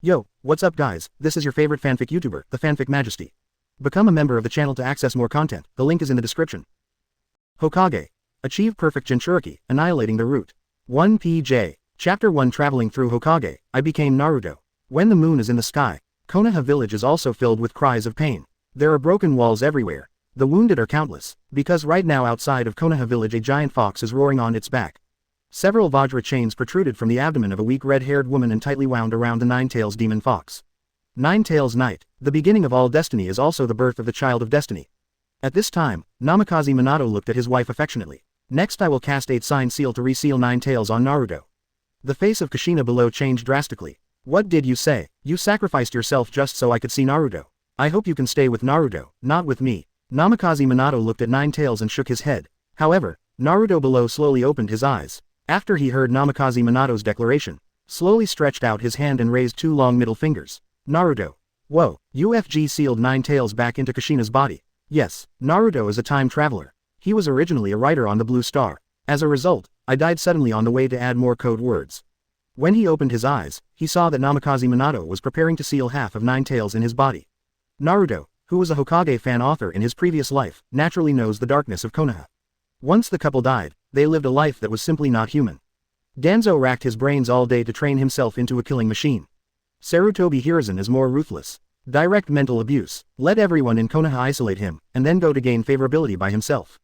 Yo, what's up guys, this is your favorite fanfic YouTuber, the Fanfic Majesty. Become a member of the channel to access more content, the link is in the description. Hokage. Achieve perfect Jinchuriki, annihilating the root. 1 PJ. Chapter 1 Traveling through Hokage, I became Naruto. When the moon is in the sky, Konoha village is also filled with cries of pain. There are broken walls everywhere. The wounded are countless, because right now outside of Konoha village a giant fox is roaring on its back. Several Vajra chains protruded from the abdomen of a weak red-haired woman and tightly wound around the Nine-Tails demon fox. Nine-Tails Night, the beginning of all destiny is also the birth of the child of destiny. At this time, Namikaze Minato looked at his wife affectionately. Next I will cast 8-sign seal to reseal Nine-Tails on Naruto. The face of Kushina below changed drastically. What did you say? You sacrificed yourself just so I could see Naruto. I hope you can stay with Naruto, not with me. Namikaze Minato looked at Nine-Tails and shook his head. However, Naruto below slowly opened his eyes. After he heard Namikaze Minato's declaration, slowly stretched out his hand and raised 2 long middle fingers. Naruto. Whoa, UFG sealed Nine-Tails back into Kushina's body. Yes, Naruto is a time traveler. He was originally a writer on the Blue Star. As a result, I died suddenly on the way to add more code words. When he opened his eyes, he saw that Namikaze Minato was preparing to seal half of Nine-Tails in his body. Naruto, who was a Hokage fan author in his previous life, naturally knows the darkness of Konoha. Once the couple died, they lived a life that was simply not human. Danzo racked his brains all day to train himself into a killing machine. Sarutobi Hiruzen is more ruthless. Direct mental abuse. Let everyone in Konoha isolate him, and then go to gain favorability by himself.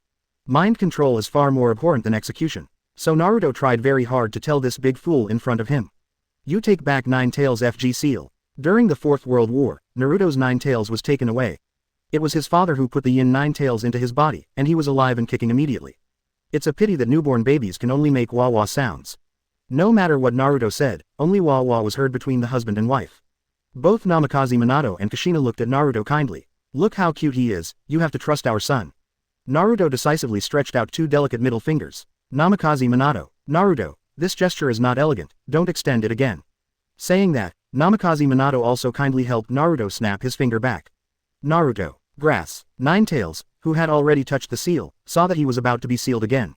Mind control is far more abhorrent than execution. So Naruto tried very hard to tell this big fool in front of him. You take back Nine-Tails FG seal. During the Fourth World War, Naruto's Nine-Tails was taken away. It was his father who put the yin Nine-Tails into his body, and he was alive and kicking immediately. It's a pity that newborn babies can only make wah-wah sounds. No matter what Naruto said, only wah-wah was heard between the husband and wife. Both Namikaze Minato and Kushina looked at Naruto kindly. Look how cute he is, you have to trust our son. Naruto decisively stretched out 2 delicate middle fingers. Namikaze Minato. Naruto, this gesture is not elegant, don't extend it again. Saying that, Namikaze Minato also kindly helped Naruto snap his finger back. Naruto. Grass. Nine-Tails, who had already touched the seal, saw that he was about to be sealed again.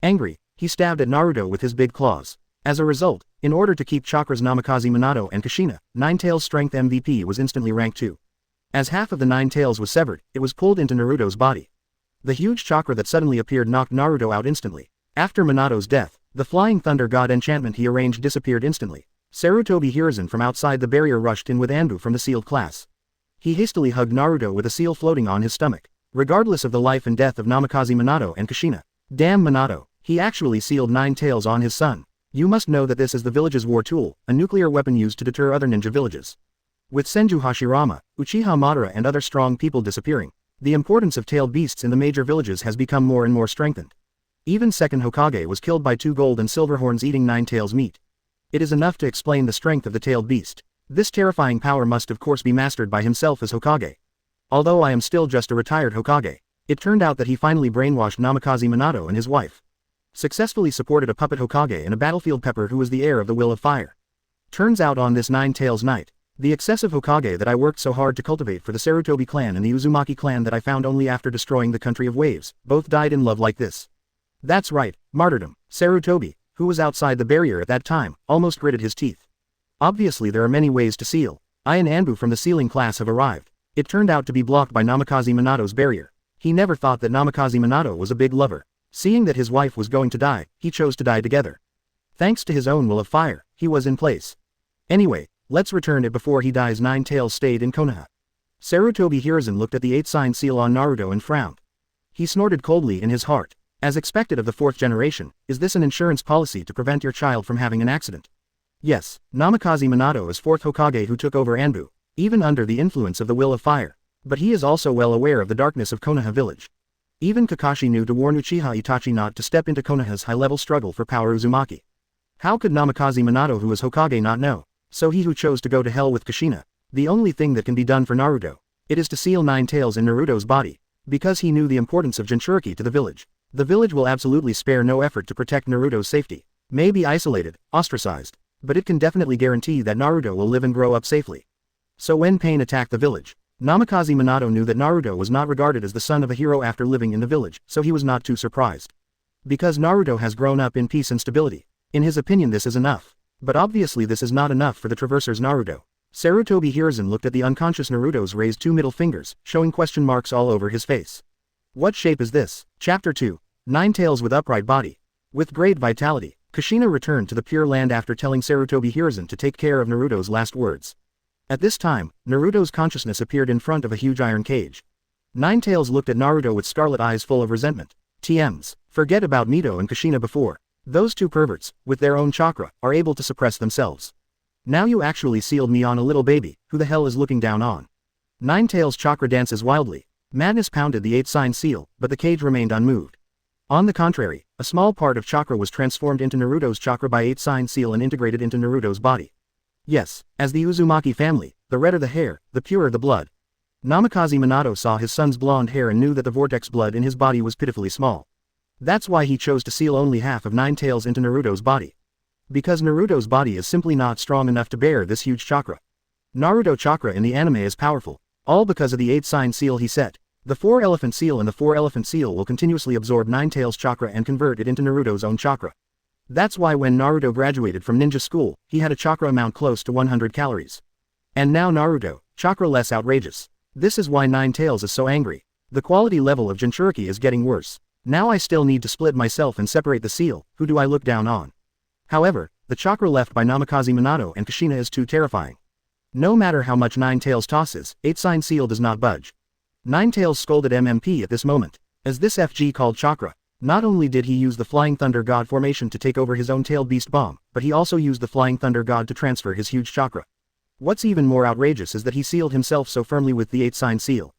Angry, he stabbed at Naruto with his big claws. As a result, in order to keep Chakra's Namikaze Minato and Kushina, Nine-Tails' strength MVP was instantly ranked 2. As half of the Nine-Tails was severed, it was pulled into Naruto's body. The huge chakra that suddenly appeared knocked Naruto out instantly. After Minato's death, the Flying Thunder God enchantment he arranged disappeared instantly. Sarutobi Hiruzen from outside the barrier rushed in with Anbu from the sealed class. He hastily hugged Naruto with a seal floating on his stomach. Regardless of the life and death of Namikaze Minato and Kushina. Damn Minato, he actually sealed Nine-Tails on his son. You must know that this is the village's war tool, a nuclear weapon used to deter other ninja villages. With Senju Hashirama, Uchiha Madara and other strong people disappearing, the importance of tailed beasts in the major villages has become more and more strengthened. Even second Hokage was killed by 2 gold and silver horns eating Nine-Tails meat. It is enough to explain the strength of the tailed beast. This terrifying power must of course be mastered by himself as Hokage. Although I am still just a retired Hokage, it turned out that he finally brainwashed Namikaze Minato and his wife. Successfully supported a puppet Hokage and a battlefield pepper who was the heir of the Will of Fire. Turns out on this Nine-Tails night, the excessive Hokage that I worked so hard to cultivate for the Sarutobi clan and the Uzumaki clan that I found only after destroying the country of waves, both died in love like this. That's right, martyrdom. Sarutobi, who was outside the barrier at that time, almost gritted his teeth. Obviously there are many ways to seal. I and Anbu from the sealing class have arrived. It turned out to be blocked by Namikaze Minato's barrier. He never thought that Namikaze Minato was a big lover. Seeing that his wife was going to die, he chose to die together. Thanks to his own will of fire, he was in place. Anyway, let's return it before he dies. Nine-Tails stayed in Konoha. Sarutobi Hiruzen looked at the 8-sign seal on Naruto and frowned. He snorted coldly in his heart. As expected of the 4th generation, is this an insurance policy to prevent your child from having an accident? Yes, Namikaze Minato is 4th Hokage who took over Anbu, even under the influence of the Will of Fire. But he is also well aware of the darkness of Konoha village. Even Kakashi knew to warn Uchiha Itachi not to step into Konoha's high-level struggle for power Uzumaki. How could Namikaze Minato who is Hokage not know? So he who chose to go to hell with Kushina. The only thing that can be done for Naruto, it is to seal Nine-Tails in Naruto's body. Because he knew the importance of Jinchuriki to the village. The village will absolutely spare no effort to protect Naruto's safety. May be isolated, ostracized, but it can definitely guarantee that Naruto will live and grow up safely. So when pain attacked the village, Namikaze Minato knew that Naruto was not regarded as the son of a hero after living in the village, so he was not too surprised. Because Naruto has grown up in peace and stability. In his opinion this is enough. But obviously this is not enough for the Traverser's Naruto. Sarutobi Hiruzen looked at the unconscious Naruto's raised two middle fingers, showing question marks all over his face. What shape is this? Chapter 2. Ninetales with upright body. With great vitality, Kushina returned to the Pure Land after telling Sarutobi Hiruzen to take care of Naruto's last words. At this time, Naruto's consciousness appeared in front of a huge iron cage. Ninetales looked at Naruto with scarlet eyes full of resentment. TMs. Forget about Minato and Kushina before. Those two perverts, with their own chakra, are able to suppress themselves. Now you actually sealed me on a little baby, who the hell is looking down on? Ninetales' chakra dances wildly. Madness pounded the 8-sign seal, but the cage remained unmoved. On the contrary, a small part of chakra was transformed into Naruto's chakra by 8-sign seal and integrated into Naruto's body. Yes, as the Uzumaki family, the redder the hair, the purer the blood. Namikaze Minato saw his son's blonde hair and knew that the vortex blood in his body was pitifully small. That's why he chose to seal only half of Ninetales into Naruto's body. Because Naruto's body is simply not strong enough to bear this huge chakra. Naruto chakra in the anime is powerful, all because of the 8-sign seal he set. The 4-elephant seal and the 4-elephant seal will continuously absorb Ninetales' chakra and convert it into Naruto's own chakra. That's why when Naruto graduated from ninja school, he had a chakra amount close to 100 calories. And now Naruto, chakra less outrageous. This is why Ninetales is so angry. The quality level of Jinchuriki is getting worse. Now I still need to split myself and separate the seal, who do I look down on? However, the chakra left by Namikaze Minato and Kushina is too terrifying. No matter how much Ninetales tosses, 8-sign seal does not budge. Ninetales scolded MMP at this moment. As this FG called Chakra, not only did he use the Flying Thunder God formation to take over his own tailed beast bomb, but he also used the Flying Thunder God to transfer his huge chakra. What's even more outrageous is that he sealed himself so firmly with the 8-sign seal.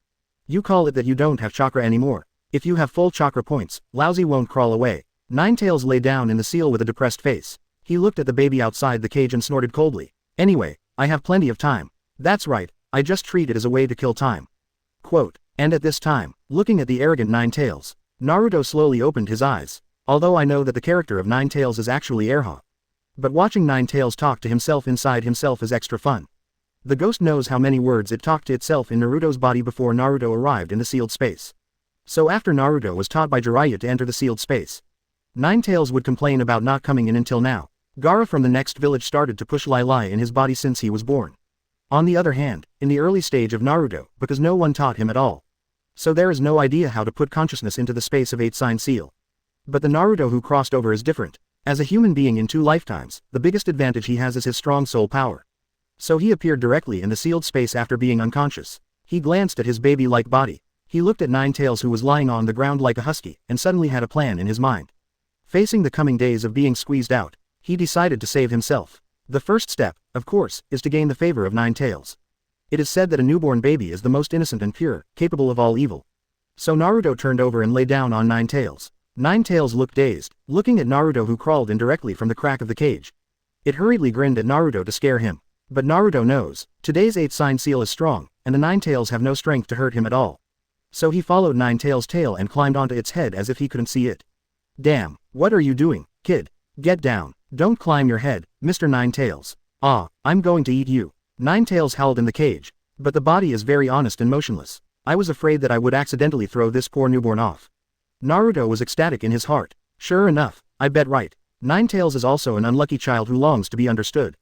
You call it that you don't have chakra anymore. If you have full chakra points, Lousy won't crawl away. Ninetales lay down in the seal with a depressed face. He looked at the baby outside the cage and snorted coldly. Anyway, I have plenty of time. That's right, I just treat it as a way to kill time. Quote, and at this time, looking at the arrogant Ninetales, Naruto slowly opened his eyes. Although I know that the character of Ninetales is actually Erha. But watching Ninetales talk to himself inside himself is extra fun. The ghost knows how many words it talked to itself in Naruto's body before Naruto arrived in the sealed space. So after Naruto was taught by Jiraiya to enter the sealed space, Ninetales would complain about not coming in until now. Gaara from the next village started to push Lai Lai in his body since he was born. On the other hand, in the early stage of Naruto, because no one taught him at all. So there is no idea how to put consciousness into the space of 8-sign seal. But the Naruto who crossed over is different. As a human being in 2 lifetimes, the biggest advantage he has is his strong soul power. So he appeared directly in the sealed space after being unconscious. He glanced at his baby-like body. He looked at Ninetales who was lying on the ground like a husky, and suddenly had a plan in his mind. Facing the coming days of being squeezed out, he decided to save himself. The first step, of course, is to gain the favor of Ninetales. It is said that a newborn baby is the most innocent and pure, capable of all evil. So Naruto turned over and lay down on Ninetales. Ninetales looked dazed, looking at Naruto who crawled in directly from the crack of the cage. It hurriedly grinned at Naruto to scare him. But Naruto knows, today's 8-sign seal is strong, and the Ninetales have no strength to hurt him at all. So he followed Ninetales' tail and climbed onto its head as if he couldn't see it. Damn, what are you doing, kid? Get down. Don't climb your head, Mr. Ninetales. Ah, I'm going to eat you. Ninetales howled in the cage. But the body is very honest and motionless. I was afraid that I would accidentally throw this poor newborn off. Naruto was ecstatic in his heart. Sure enough, I bet right. Ninetales is also an unlucky child who longs to be understood.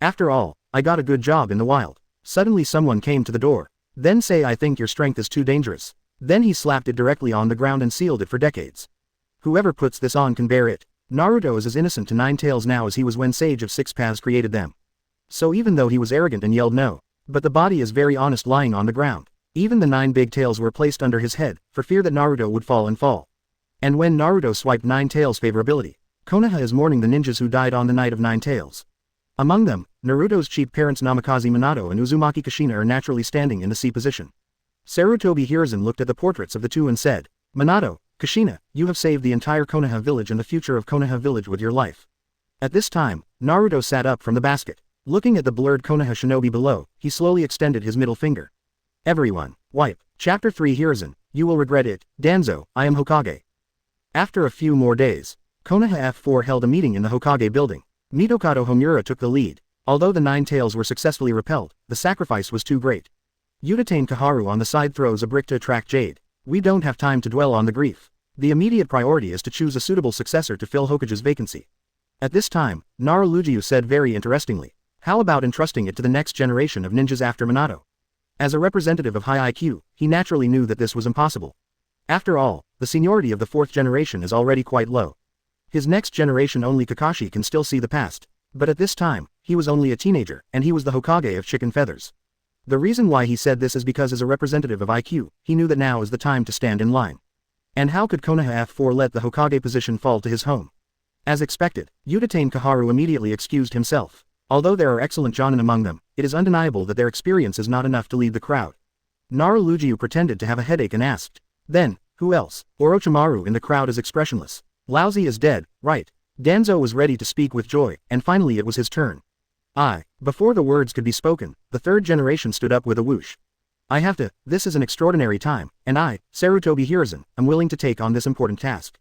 After all, I got a good job in the wild. Suddenly someone came to the door. Then say I think your strength is too dangerous. Then he slapped it directly on the ground and sealed it for decades. Whoever puts this on can bear it. Naruto is as innocent to Ninetales now as he was when Sage of Six Paths created them. So even though he was arrogant and yelled no, but the body is very honest lying on the ground. Even the 9 big tails were placed under his head, for fear that Naruto would fall and fall. And when Naruto swiped Ninetales' favorability, Konoha is mourning the ninjas who died on the night of Ninetales. Among them, Naruto's cheap parents Namikaze Minato and Uzumaki Kushina are naturally standing in the C position. Sarutobi Hiruzen looked at the portraits of the two and said, Minato, Kushina, you have saved the entire Konoha village and the future of Konoha village with your life. At this time, Naruto sat up from the basket. Looking at the blurred Konoha shinobi below, he slowly extended his middle finger. Everyone, wipe. Chapter 3 Hiruzen, you will regret it, Danzo, I am Hokage. After a few more days, Konoha F4 held a meeting in the Hokage building. Mitokado Homura took the lead. Although the 9 tails were successfully repelled, the sacrifice was too great. Utatane Kaharu on the side throws a brick to attract Jade. We don't have time to dwell on the grief. The immediate priority is to choose a suitable successor to fill Hokage's vacancy. At this time, Naruto said very interestingly, How about entrusting it to the next generation of ninjas after Minato? As a representative of high IQ, he naturally knew that this was impossible. After all, the seniority of the 4th generation is already quite low. His next generation only Kakashi can still see the past, but at this time, he was only a teenager, and he was the Hokage of chicken feathers. The reason why he said this is because as a representative of IQ, he knew that now is the time to stand in line. And how could Konoha F4 let the Hokage position fall to his home? As expected, Uchiha Kaharu immediately excused himself. Although there are excellent jonin among them, it is undeniable that their experience is not enough to lead the crowd. Naruto pretended to have a headache and asked, "Then, who else?" Orochimaru in the crowd is expressionless. "Lousy is dead, right?" Danzo was ready to speak with joy, and finally it was his turn. Before the words could be spoken, the 3rd generation stood up with a whoosh. This is an extraordinary time, and I, Sarutobi Hiruzen, am willing to take on this important task.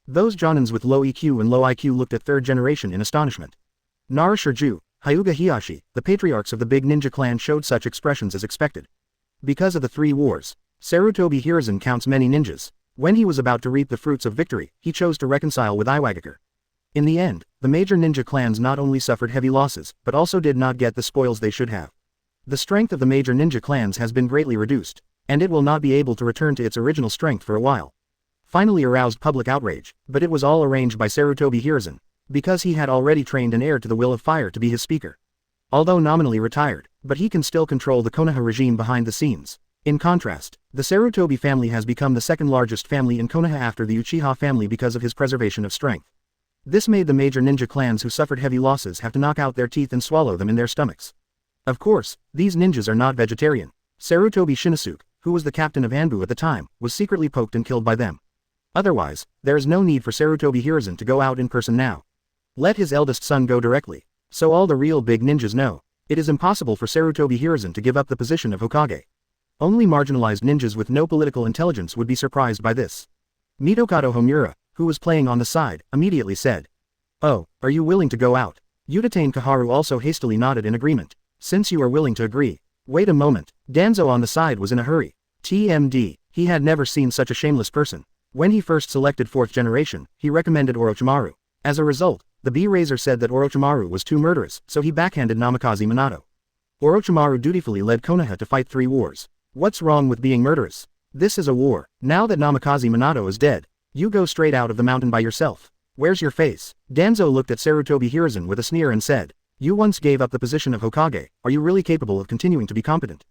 Those jonins with low EQ and low IQ looked at 3rd generation in astonishment. Naruto, Hyuga Hizashi, the patriarchs of the big ninja clan showed such expressions as expected. Because of the 3 wars, Sarutobi Hiruzen counts many ninjas. When he was about to reap the fruits of victory, he chose to reconcile with Iwagakure. In the end, the major ninja clans not only suffered heavy losses, but also did not get the spoils they should have. The strength of the major ninja clans has been greatly reduced, and it will not be able to return to its original strength for a while. Finally aroused public outrage, but it was all arranged by Sarutobi Hiruzen, because he had already trained an heir to the will of fire to be his speaker. Although nominally retired, but he can still control the Konoha regime behind the scenes. In contrast, the Sarutobi family has become the 2nd largest family in Konoha after the Uchiha family because of his preservation of strength. This made the major ninja clans who suffered heavy losses have to knock out their teeth and swallow them in their stomachs. Of course, these ninjas are not vegetarian. Sarutobi Shinosuke, who was the captain of Anbu at the time, was secretly poked and killed by them. Otherwise, there is no need for Sarutobi Hiruzen to go out in person now. Let his eldest son go directly. So all the real big ninjas know, it is impossible for Sarutobi Hiruzen to give up the position of Hokage. Only marginalized ninjas with no political intelligence would be surprised by this. Mitokado Homura, who was playing on the side, immediately said, "Oh, are you willing to go out?" Uchiha Kaharu also hastily nodded in agreement. "Since you are willing to agree." Wait a moment, Danzo on the side was in a hurry. TMD, he had never seen such a shameless person. When he first selected 4th generation, he recommended Orochimaru. As a result, the B-Razor said that Orochimaru was too murderous, so he backhanded Namikaze Minato. Orochimaru dutifully led Konoha to fight 3 wars. What's wrong with being murderous? This is a war. Now that Namikaze Minato is dead, you go straight out of the mountain by yourself. Where's your face? Danzo looked at Sarutobi Hiruzen with a sneer and said, "You once gave up the position of Hokage, are you really capable of continuing to be competent?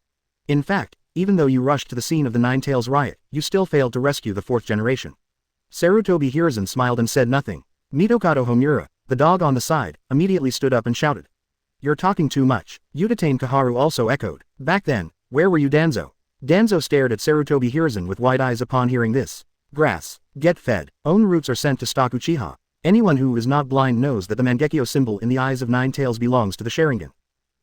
In fact, even though you rushed to the scene of the Nine Tails riot, you still failed to rescue the 4th generation." Sarutobi Hiruzen smiled and said nothing. Mitokado Homura, the dog on the side, immediately stood up and shouted, "You're talking too much." Uchiha Kaharu also echoed, "Back then, where were you Danzo?" Danzo stared at Sarutobi Hiruzen with wide eyes upon hearing this. Grass. Get fed. Own roots are sent to stock Uchiha. Anyone who is not blind knows that the Mangekyo symbol in the eyes of Nine Tails belongs to the Sharingan.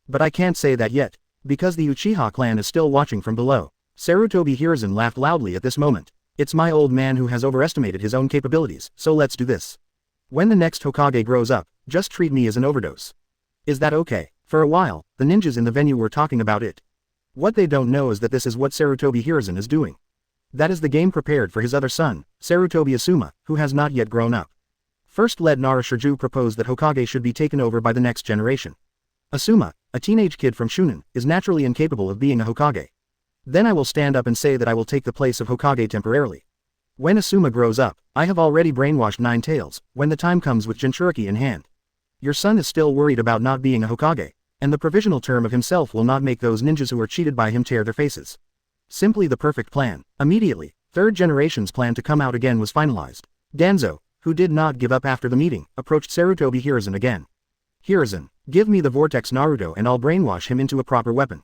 But I can't say that yet, because the Uchiha clan is still watching from below. Sarutobi Hiruzen laughed loudly at this moment. It's my old man who has overestimated his own capabilities, so let's do this. When the next Hokage grows up, just treat me as an overdose. Is that okay? For a while, the ninjas in the venue were talking about it. What they don't know is that this is what Sarutobi Hiruzen is doing. That is the game prepared for his other son, Sarutobi Asuma, who has not yet grown up. First let Naruto propose that Hokage should be taken over by the next generation. Asuma, a teenage kid from Chunin, is naturally incapable of being a Hokage. Then I will stand up and say that I will take the place of Hokage temporarily. When Asuma grows up, I have already brainwashed Nine Tails, when the time comes with Jinchuriki in hand. Your son is still worried about not being a Hokage, and the provisional term of himself will not make those ninjas who are cheated by him tear their faces. Simply the perfect plan. Immediately, 3rd generation's plan to come out again was finalized. Danzo, who did not give up after the meeting, approached Sarutobi Hiruzen again. Hiruzen, give me the Vortex Naruto and I'll brainwash him into a proper weapon.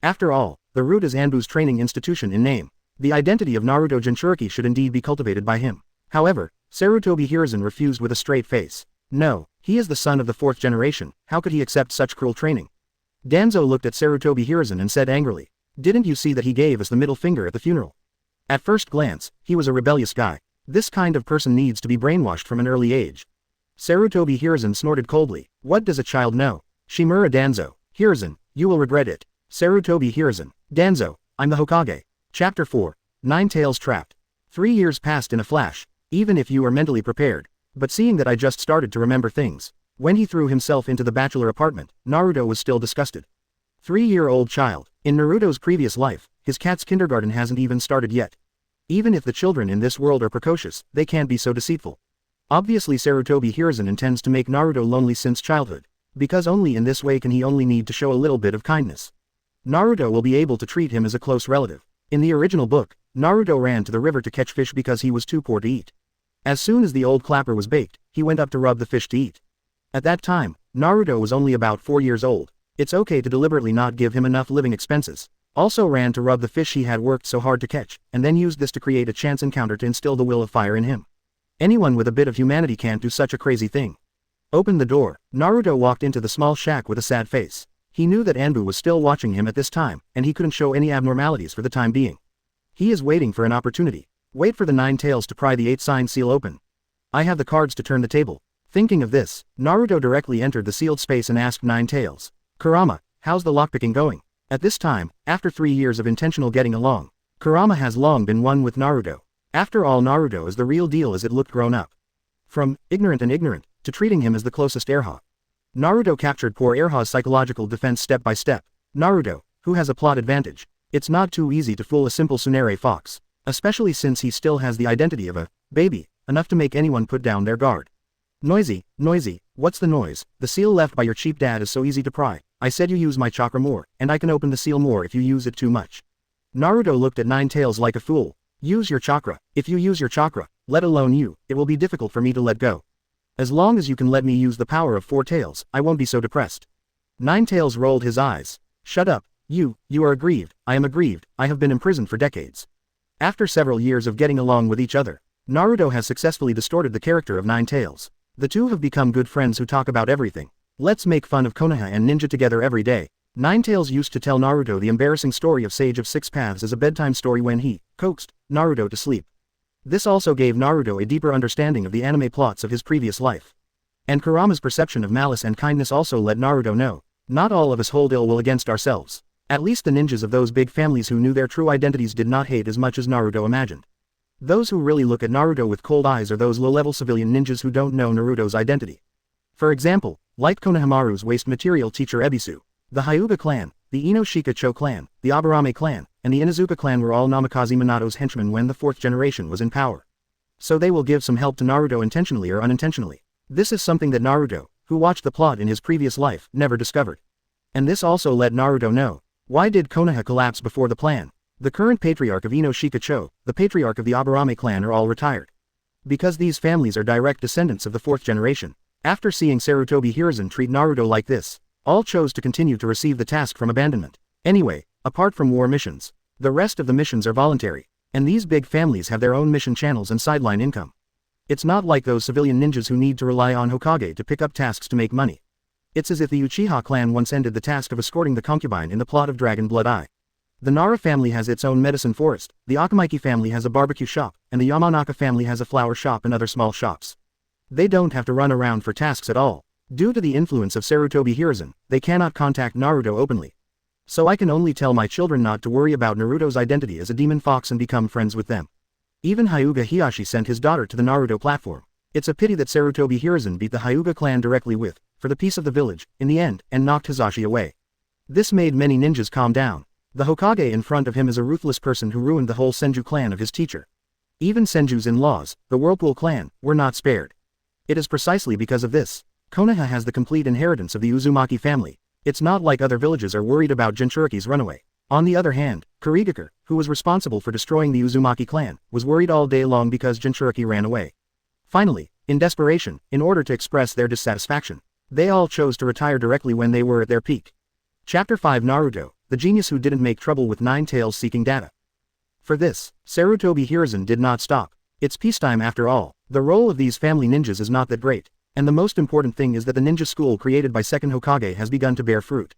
After all, the root is Anbu's training institution in name. The identity of Naruto Jinchuriki should indeed be cultivated by him. However, Sarutobi Hiruzen refused with a straight face. No, he is the son of the 4th generation, how could he accept such cruel training? Danzo looked at Sarutobi Hiruzen and said angrily, didn't you see that he gave us the middle finger at the funeral? At first glance, he was a rebellious guy. This kind of person needs to be brainwashed from an early age. Sarutobi Hiruzen snorted coldly, what does a child know? Shimura Danzo, Hiruzen, you will regret it. Sarutobi Hiruzen, Danzo, I'm the Hokage. Chapter 4, Nine Tails Trapped. 3 years passed in a flash, even if you are mentally prepared. But seeing that I just started to remember things, When he threw himself into the bachelor apartment, Naruto was still disgusted. 3-year-old child. In Naruto's previous life, his cat's kindergarten hasn't even started yet. Even if the children in this world are precocious, they can't be so deceitful. Obviously Sarutobi Hiruzen intends to make Naruto lonely since childhood, because only in this way can he only need to show a little bit of kindness. Naruto will be able to treat him as a close relative. In the original book, Naruto ran to the river to catch fish because he was too poor to eat. As soon as the old clapper was baked, he went up to rub the fish to eat. At that time, Naruto was only about 4 years old. It's okay to deliberately not give him enough living expenses. Also ran to rub the fish he had worked so hard to catch, and then used this to create a chance encounter to instill the will of fire in him. Anyone with a bit of humanity can't do such a crazy thing. Open the door. Naruto walked into the small shack with a sad face. He knew that Anbu was still watching him at this time, and he couldn't show any abnormalities for the time being. He is waiting for an opportunity. Wait for the 9 tails to pry the 8-sign seal open. I have the cards to turn the table. Thinking of this, Naruto directly entered the sealed space and asked 9 tails. Kurama, how's the lockpicking going? At this time, after 3 years of intentional getting along, Kurama has long been one with Naruto. After all, Naruto is the real deal as it looked grown up. From ignorant and ignorant, to treating him as the closest Erha. Naruto captured poor Erha's psychological defense step by step. Naruto, who has a plot advantage. It's not too easy to fool a simple tsundere fox, especially since he still has the identity of a baby, enough to make anyone put down their guard. Noisy, what's the noise? The seal left by your cheap dad is so easy to pry. I said you use my chakra more, and I can open the seal more if you use it too much. Naruto looked at 9 tails like a fool. Use your chakra. If you use your chakra, let alone you, it will be difficult for me to let go. As long as you can let me use the power of 4 tails, I won't be so depressed. 9 tails rolled his eyes. Shut up, you are aggrieved, I am aggrieved, I have been imprisoned for decades. After several years of getting along with each other, Naruto has successfully distorted the character of 9 tails. The two have become good friends who talk about everything. Let's make fun of Konoha and Ninja together every day. 9 tails used to tell Naruto the embarrassing story of Sage of 6 Paths as a bedtime story when he coaxed Naruto to sleep. This also gave Naruto a deeper understanding of the anime plots of his previous life. And Kurama's perception of malice and kindness also let Naruto know, not all of us hold ill will against ourselves. At least the ninjas of those big families who knew their true identities did not hate as much as Naruto imagined. Those who really look at Naruto with cold eyes are those low-level civilian ninjas who don't know Naruto's identity. For example, like Konohamaru's waste material teacher Ebisu. The Hyuga clan, the Ino-Shika-Cho clan, the Aburame clan, and the Inuzuka clan were all Namikaze Minato's henchmen when the 4th generation was in power. So they will give some help to Naruto intentionally or unintentionally. This is something that Naruto, who watched the plot in his previous life, never discovered. And this also let Naruto know, why did Konoha collapse before the plan? The current patriarch of Ino-Shika-Cho, the patriarch of the Aburame clan are all retired. Because these families are direct descendants of the 4th generation. After seeing Sarutobi Hiruzen treat Naruto like this, all chose to continue to receive the task from abandonment. Anyway, apart from war missions, the rest of the missions are voluntary, and these big families have their own mission channels and sideline income. It's not like those civilian ninjas who need to rely on Hokage to pick up tasks to make money. It's as if the Uchiha clan once ended the task of escorting the concubine in the plot of Dragon Blood Eye. The Nara family has its own medicine forest, the Akamaiki family has a barbecue shop, and the Yamanaka family has a flower shop and other small shops. They don't have to run around for tasks at all. Due to the influence of Sarutobi Hiruzen, they cannot contact Naruto openly. So I can only tell my children not to worry about Naruto's identity as a demon fox and become friends with them. Even Hyuga Hiyashi sent his daughter to the Naruto platform. It's a pity that Sarutobi Hiruzen beat the Hyuga clan directly for the peace of the village, in the end, and knocked Hizashi away. This made many ninjas calm down. The Hokage in front of him is a ruthless person who ruined the whole Senju clan of his teacher. Even Senju's in-laws, the Whirlpool clan, were not spared. It is precisely because of this. Konoha has the complete inheritance of the Uzumaki family. It's not like other villages are worried about Jinchuriki's runaway. On the other hand, Kurigakure, who was responsible for destroying the Uzumaki clan, was worried all day long because Jinchuriki ran away. Finally, in desperation, in order to express their dissatisfaction, they all chose to retire directly when they were at their peak. Chapter 5 Naruto, the genius who didn't make trouble with 9 tails seeking data. For this, Sarutobi Hiruzen did not stop. It's peacetime after all. The role of these family ninjas is not that great. And the most important thing is that the ninja school created by second Hokage has begun to bear fruit.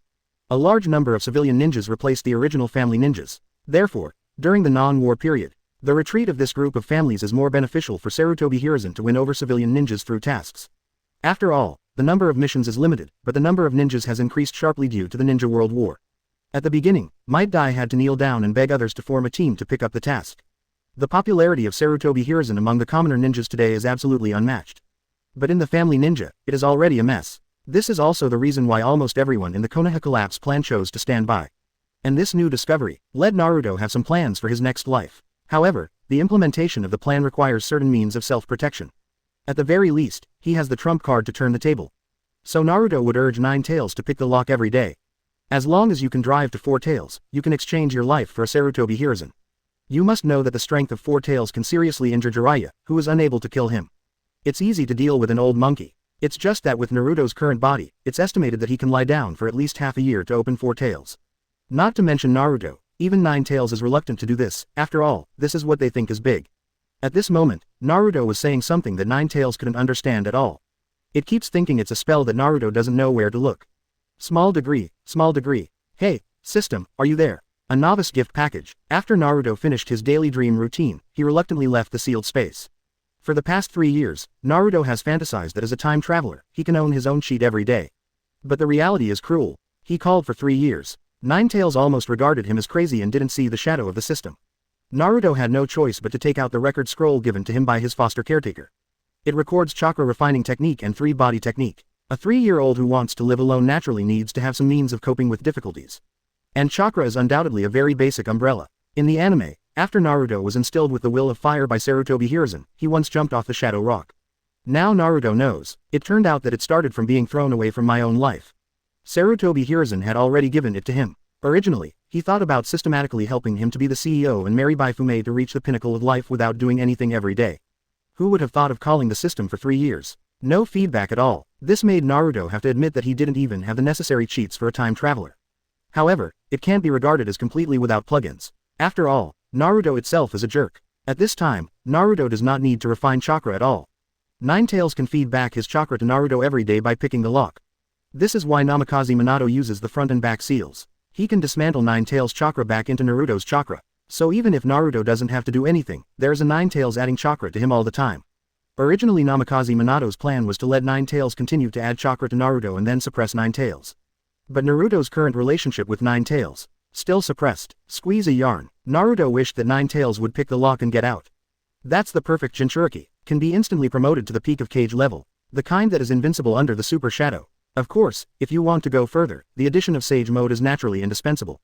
A large number of civilian ninjas replaced the original family ninjas. Therefore, during the non-war period, the retreat of this group of families is more beneficial for Sarutobi Hiruzen to win over civilian ninjas through tasks. After all, the number of missions is limited, but the number of ninjas has increased sharply due to the Ninja World War. At the beginning, Might Dai had to kneel down and beg others to form a team to pick up the task. The popularity of Sarutobi Hiruzen among the commoner ninjas today is absolutely unmatched. But in the family ninja, it is already a mess. This is also the reason why almost everyone in the Konoha collapse plan chose to stand by. And this new discovery let Naruto have some plans for his next life. However, the implementation of the plan requires certain means of self-protection. At the very least, he has the trump card to turn the table. So Naruto would urge Nine Tails to pick the lock every day. As long as you can drive to Four Tails, you can exchange your life for a Sarutobi Hiruzen. You must know that the strength of Four Tails can seriously injure Jiraiya, who is unable to kill him. It's easy to deal with an old monkey. It's just that with Naruto's current body, it's estimated that he can lie down for at least half a year to open Four Tails. Not to mention Naruto, even Nine Tails is reluctant to do this. After all, this is what they think is big. At this moment, Naruto was saying something that Nine Tails couldn't understand at all. It keeps thinking it's a spell that Naruto doesn't know where to look. Small degree. Hey, system, are you there? A novice gift package. After Naruto finished his daily dream routine, he reluctantly left the sealed space. For the past 3 years, Naruto has fantasized that as a time traveler, he can own his own cheat every day. But the reality is cruel. He called for 3 years. Nine Tails almost regarded him as crazy and didn't see the shadow of the system. Naruto had no choice but to take out the record scroll given to him by his foster caretaker. It records chakra refining technique and 3-body technique. A 3-year-old who wants to live alone naturally needs to have some means of coping with difficulties. And chakra is undoubtedly a very basic umbrella. In the anime, after Naruto was instilled with the will of fire by Sarutobi Hiruzen, he once jumped off the Shadow Rock. Now Naruto knows. It turned out that it started from being thrown away from my own life. Sarutobi Hiruzen had already given it to him. Originally, he thought about systematically helping him to be the CEO and marry Baifume to reach the pinnacle of life without doing anything every day. Who would have thought of calling the system for 3 years? No feedback at all. This made Naruto have to admit that he didn't even have the necessary cheats for a time traveler. However, it can't be regarded as completely without plugins. After all, Naruto itself is a jerk. At this time, Naruto does not need to refine chakra at all. Nine Tails can feed back his chakra to Naruto every day by picking the lock. This is why Namikaze Minato uses the front and back seals. He can dismantle Nine Tails' chakra back into Naruto's chakra. So even if Naruto doesn't have to do anything, there's a Nine Tails adding chakra to him all the time. Originally Namikaze Minato's plan was to let Nine Tails continue to add chakra to Naruto and then suppress Nine Tails. But Naruto's current relationship with Nine Tails, still suppressed. Squeeze a yarn. Naruto wished that Nine Tails would pick the lock and get out. That's the perfect Jinchuriki. Can be instantly promoted to the peak of cage level. The kind that is invincible under the super shadow. Of course, if you want to go further, the addition of Sage Mode is naturally indispensable.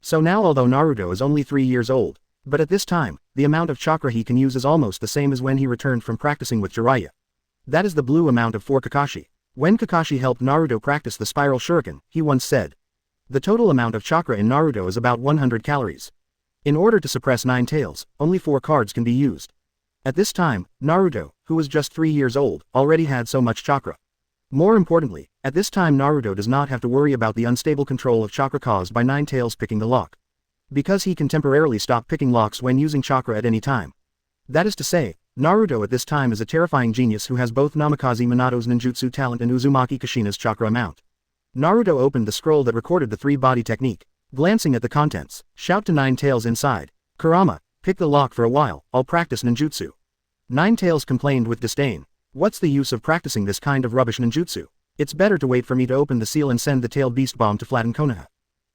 So now although Naruto is only 3 years old, but at this time, the amount of chakra he can use is almost the same as when he returned from practicing with Jiraiya. That is the blue amount of 4 Kakashi. When Kakashi helped Naruto practice the spiral shuriken, he once said, the total amount of chakra in Naruto is about 100 calories. In order to suppress Nine Tails, only 4 cards can be used. At this time, Naruto, who was just 3 years old, already had so much chakra. More importantly, at this time Naruto does not have to worry about the unstable control of chakra caused by Nine Tails picking the lock. Because he can temporarily stop picking locks when using chakra at any time. That is to say, Naruto at this time is a terrifying genius who has both Namikaze Minato's ninjutsu talent and Uzumaki Kushina's chakra amount. Naruto opened the scroll that recorded the 3-body technique. Glancing at the contents, shout to Nine Tails inside. Kurama, pick the lock for a while, I'll practice ninjutsu. Nine Tails complained with disdain. What's the use of practicing this kind of rubbish ninjutsu? It's better to wait for me to open the seal and send the tailed beast bomb to flatten Konoha.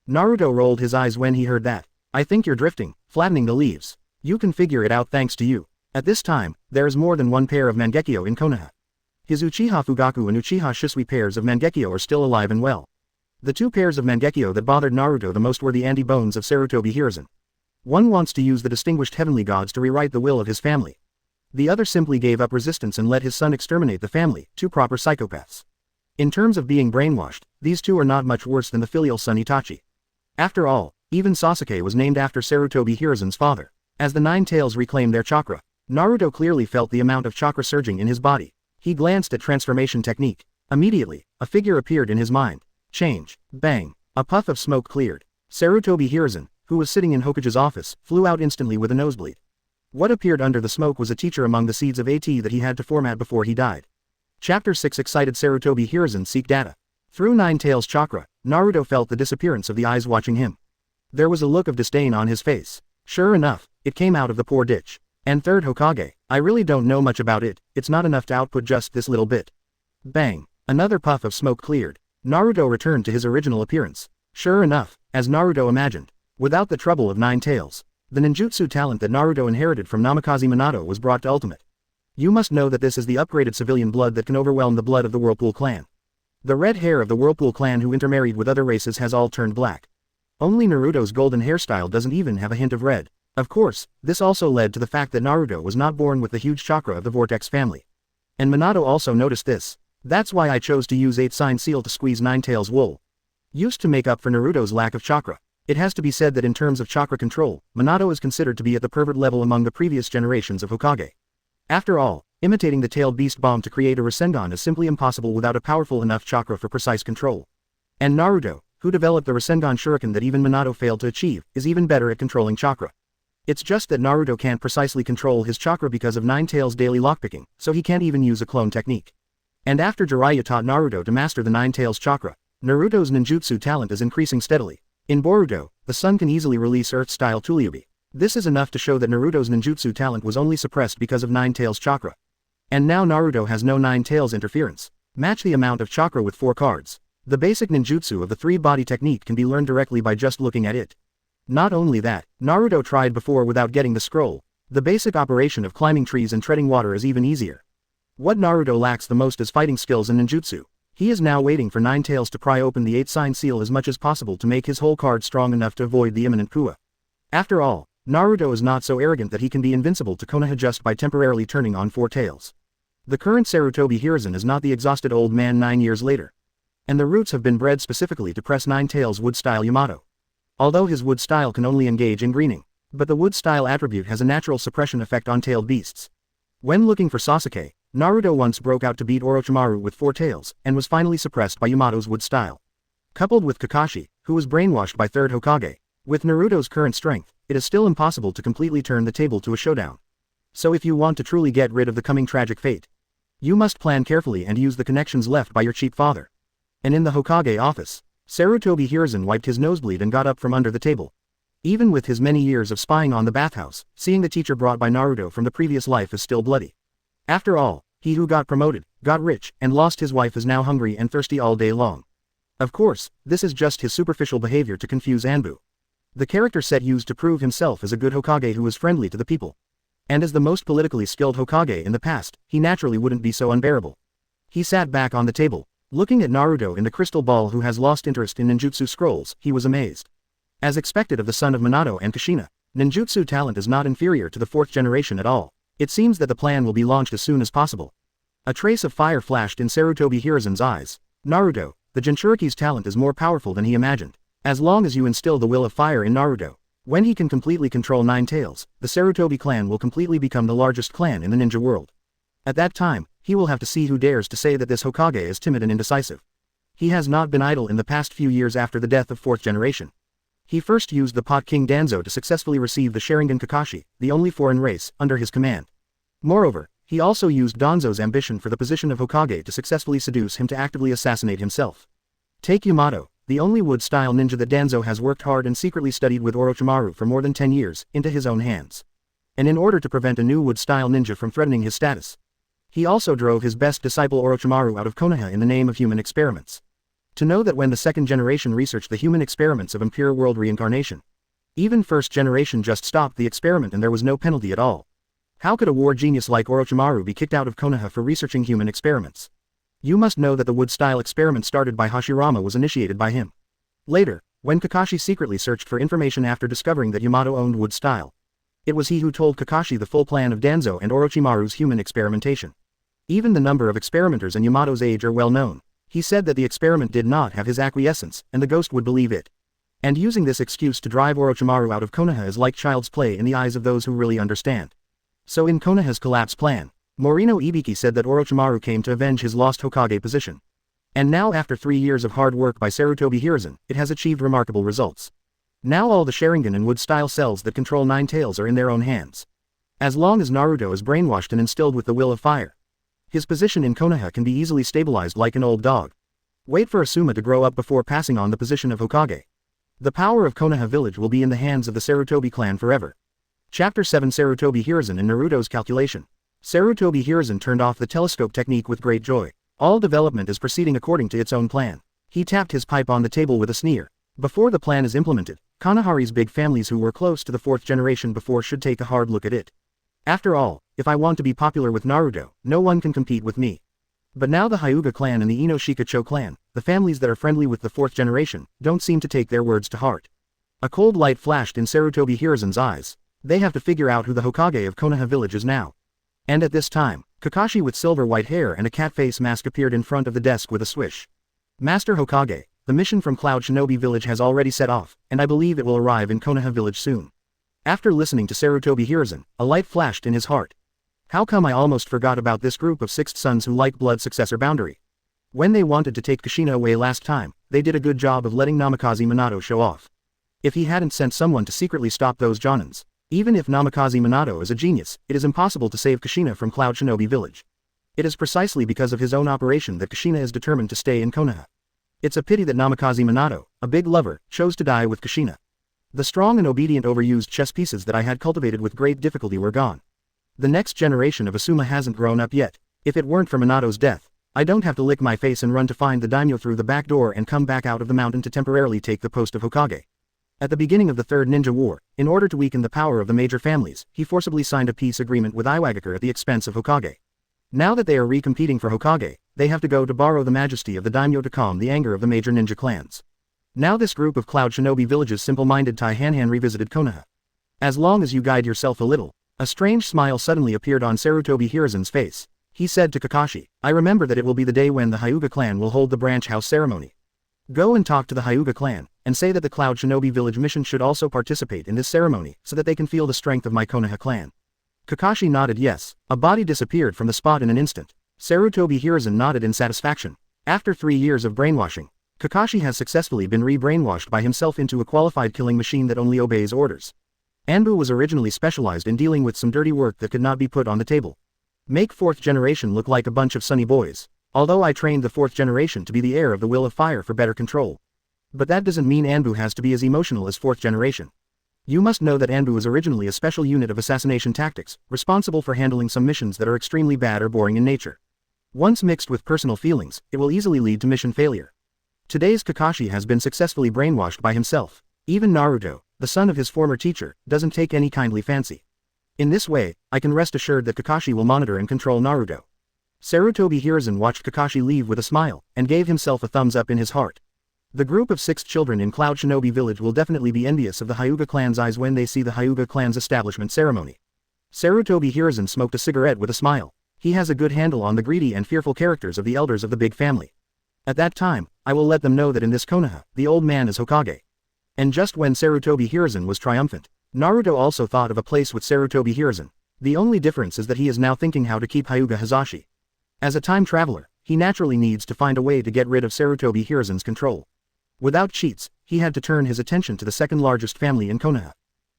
Naruto rolled his eyes when he heard that. I think you're drifting, flattening the leaves. You can figure it out thanks to you. At this time, there is more than one pair of Mangekyo in Konoha. His Uchiha Fugaku and Uchiha Shisui pairs of Mangekyo are still alive and well. The 2 pairs of Mangekyo that bothered Naruto the most were the anti-bones of Sarutobi Hiruzen. One wants to use the distinguished heavenly gods to rewrite the will of his family. The other simply gave up resistance and let his son exterminate the family, 2 proper psychopaths. In terms of being brainwashed, these 2 are not much worse than the filial son Itachi. After all, even Sasuke was named after Sarutobi Hiruzen's father. As the Nine Tails reclaimed their chakra, Naruto clearly felt the amount of chakra surging in his body. He glanced at transformation technique. Immediately, a figure appeared in his mind. Change. Bang. A puff of smoke cleared. Sarutobi Hiruzen, who was sitting in Hokage's office, flew out instantly with a nosebleed. What appeared under the smoke was a teacher among the seeds of AT that he had to format before he died. Chapter 6 Excited Sarutobi Hiruzen seek data. Through Nine Tails chakra, Naruto felt the disappearance of the eyes watching him. There was a look of disdain on his face. Sure enough, it came out of the poor ditch. And third Hokage, I really don't know much about it, it's not enough to output just this little bit. Bang. Another puff of smoke cleared. Naruto returned to his original appearance. Sure enough, as Naruto imagined, without the trouble of Nine Tails, the ninjutsu talent that Naruto inherited from Namikaze Minato was brought to ultimate. You must know that this is the upgraded civilian blood that can overwhelm the blood of the Whirlpool clan. The red hair of the Whirlpool clan who intermarried with other races has all turned black. Only Naruto's golden hairstyle doesn't even have a hint of red. Of course, this also led to the fact that Naruto was not born with the huge chakra of the Vortex family. And Minato also noticed this. That's why I chose to use 8-sign seal to squeeze Ninetales' wool. Used to make up for Naruto's lack of chakra. It has to be said that in terms of chakra control, Minato is considered to be at the pervert level among the previous generations of Hokage. After all, imitating the tailed beast bomb to create a Rasengan is simply impossible without a powerful enough chakra for precise control. And Naruto, who developed the Rasengan shuriken that even Minato failed to achieve, is even better at controlling chakra. It's just that Naruto can't precisely control his chakra because of Ninetales' daily lockpicking, so he can't even use a clone technique. And after Jiraiya taught Naruto to master the Ninetales chakra, Naruto's ninjutsu talent is increasing steadily. In Boruto, the sun can easily release Earth-style Tuliubi. This is enough to show that Naruto's ninjutsu talent was only suppressed because of Ninetales chakra. And now Naruto has no Ninetales interference. Match the amount of chakra with 4 cards. The basic ninjutsu of the 3-body technique can be learned directly by just looking at it. Not only that, Naruto tried before without getting the scroll. The basic operation of climbing trees and treading water is even easier. What Naruto lacks the most is fighting skills and ninjutsu. He is now waiting for Ninetales to pry open the 8-sign seal as much as possible to make his whole card strong enough to avoid the imminent Kua. After all, Naruto is not so arrogant that he can be invincible to Konoha just by temporarily turning on 4 tails. The current Sarutobi Hiruzen is not the exhausted old man 9 years later. And the roots have been bred specifically to press Ninetales' wood-style Yamato. Although his wood style can only engage in greening, but the wood style attribute has a natural suppression effect on tailed beasts. When looking for Sasuke, Naruto once broke out to beat Orochimaru with 4 tails, and was finally suppressed by Yamato's wood style. Coupled with Kakashi, who was brainwashed by 3rd Hokage, with Naruto's current strength, it is still impossible to completely turn the table to a showdown. So if you want to truly get rid of the coming tragic fate, you must plan carefully and use the connections left by your cheap father. And in the Hokage office, Sarutobi Hiruzen wiped his nosebleed and got up from under the table. Even with his many years of spying on the bathhouse, seeing the teacher brought by Naruto from the previous life is still bloody. After all, he who got promoted, got rich, and lost his wife is now hungry and thirsty all day long. Of course, this is just his superficial behavior to confuse Anbu. The character set used to prove himself as a good Hokage who was friendly to the people. And as the most politically skilled Hokage in the past, he naturally wouldn't be so unbearable. He sat back on the table, looking at Naruto in the crystal ball who has lost interest in ninjutsu scrolls. He was amazed. As expected of the son of Minato and Kushina, ninjutsu talent is not inferior to the 4th generation at all. It seems that the plan will be launched as soon as possible. A trace of fire flashed in Sarutobi Hiruzen's eyes. Naruto, the Jinchuriki's talent is more powerful than he imagined. As long as you instill the will of fire in Naruto, when he can completely control Ninetales, the Sarutobi clan will completely become the largest clan in the ninja world. At that time, he will have to see who dares to say that this Hokage is timid and indecisive. He has not been idle in the past few years after the death of 4th generation. He first used the Pot King Danzo to successfully receive the Sharingan Kakashi, the only foreign race, under his command. Moreover, he also used Danzo's ambition for the position of Hokage to successfully seduce him to actively assassinate himself. Take Yamato, the only wood-style ninja that Danzo has worked hard and secretly studied with Orochimaru for more than 10 years, into his own hands. And in order to prevent a new wood-style ninja from threatening his status, he also drove his best disciple Orochimaru out of Konoha in the name of human experiments. To know that when the 2nd generation researched the human experiments of impure world reincarnation, even 1st generation just stopped the experiment and there was no penalty at all. How could a war genius like Orochimaru be kicked out of Konoha for researching human experiments? You must know that the wood-style experiment started by Hashirama was initiated by him. Later, when Kakashi secretly searched for information after discovering that Yamato owned wood-style, it was he who told Kakashi the full plan of Danzo and Orochimaru's human experimentation. Even the number of experimenters and Yamato's age are well known. He said that the experiment did not have his acquiescence, and the ghost would believe it. And using this excuse to drive Orochimaru out of Konoha is like child's play in the eyes of those who really understand. So in Konoha's collapse plan, Morino Ibiki said that Orochimaru came to avenge his lost Hokage position. And now after 3 years of hard work by Sarutobi Hiruzen, it has achieved remarkable results. Now all the Sharingan and wood-style cells that control Ninetales are in their own hands. As long as Naruto is brainwashed and instilled with the will of fire, his position in Konoha can be easily stabilized like an old dog. Wait for Asuma to grow up before passing on the position of Hokage. The power of Konoha village will be in the hands of the Sarutobi clan forever. Chapter 7 Sarutobi Hiruzen and Naruto's calculation. Sarutobi Hiruzen turned off the telescope technique with great joy. All development is proceeding according to its own plan. He tapped his pipe on the table with a sneer. Before the plan is implemented, Kanahari's big families who were close to the 4th generation before should take a hard look at it. After all, if I want to be popular with Naruto, no one can compete with me. But now the Hyuga clan and the Ino-Shikacho clan, the families that are friendly with the 4th generation, don't seem to take their words to heart. A cold light flashed in Sarutobi Hiruzen's eyes. They have to figure out who the Hokage of Konoha village is now. And at this time, Kakashi with silver white hair and a cat face mask appeared in front of the desk with a swish. Master Hokage, the mission from Cloud Shinobi village has already set off, and I believe it will arrive in Konoha village soon. After listening to Sarutobi Hiruzen, a light flashed in his heart. How come I almost forgot about this group of 6th sons who like blood successor boundary? When they wanted to take Kushina away last time, they did a good job of letting Namikaze Minato show off. If he hadn't sent someone to secretly stop those Jonins, even if Namikaze Minato is a genius, it is impossible to save Kushina from Cloud Shinobi village. It is precisely because of his own operation that Kushina is determined to stay in Konoha. It's a pity that Namikaze Minato, a big lover, chose to die with Kushina. The strong and obedient overused chess pieces that I had cultivated with great difficulty were gone. The next generation of Asuma hasn't grown up yet. If it weren't for Minato's death, I don't have to lick my face and run to find the daimyo through the back door and come back out of the mountain to temporarily take the post of Hokage. At the beginning of the Third Ninja War, in order to weaken the power of the major families, he forcibly signed a peace agreement with Iwagakure at the expense of Hokage. Now that they are recompeting for Hokage, they have to go to borrow the majesty of the daimyo to calm the anger of the major ninja clans. Now this group of Cloud Shinobi village's simple-minded Taihanhan revisited Konoha. As long as you guide yourself a little. A strange smile suddenly appeared on Sarutobi Hiruzen's face. He said to Kakashi, I remember that it will be the day when the Hyuga clan will hold the branch house ceremony. Go and talk to the Hyuga clan, and say that the Cloud Shinobi village mission should also participate in this ceremony so that they can feel the strength of my Konoha clan. Kakashi nodded yes. A body disappeared from the spot in an instant. Sarutobi Hiruzen nodded in satisfaction. After 3 years of brainwashing, Kakashi has successfully been re-brainwashed by himself into a qualified killing machine that only obeys orders. Anbu was originally specialized in dealing with some dirty work that could not be put on the table. Make 4th generation look like a bunch of sunny boys. Although I trained the 4th generation to be the heir of the will of fire for better control. But that doesn't mean Anbu has to be as emotional as 4th generation. You must know that Anbu is originally a special unit of assassination tactics, responsible for handling some missions that are extremely bad or boring in nature. Once mixed with personal feelings, it will easily lead to mission failure. Today's Kakashi has been successfully brainwashed by himself. Even Naruto, the son of his former teacher, doesn't take any kindly fancy. In this way, I can rest assured that Kakashi will monitor and control Naruto. Sarutobi Hiruzen watched Kakashi leave with a smile, and gave himself a thumbs up in his heart. The group of 6 children in Cloud Shinobi village will definitely be envious of the Hyuga clan's eyes when they see the Hyuga clan's establishment ceremony. Sarutobi Hiruzen smoked a cigarette with a smile. He has a good handle on the greedy and fearful characters of the elders of the big family. At that time, I will let them know that in this Konoha, the old man is Hokage. And just when Sarutobi Hiruzen was triumphant, Naruto also thought of a place with Sarutobi Hiruzen. The only difference is that he is now thinking how to keep Hyuga Hizashi. As a time traveler, he naturally needs to find a way to get rid of Sarutobi Hiruzen's control. Without cheats, he had to turn his attention to the second largest family in Konoha.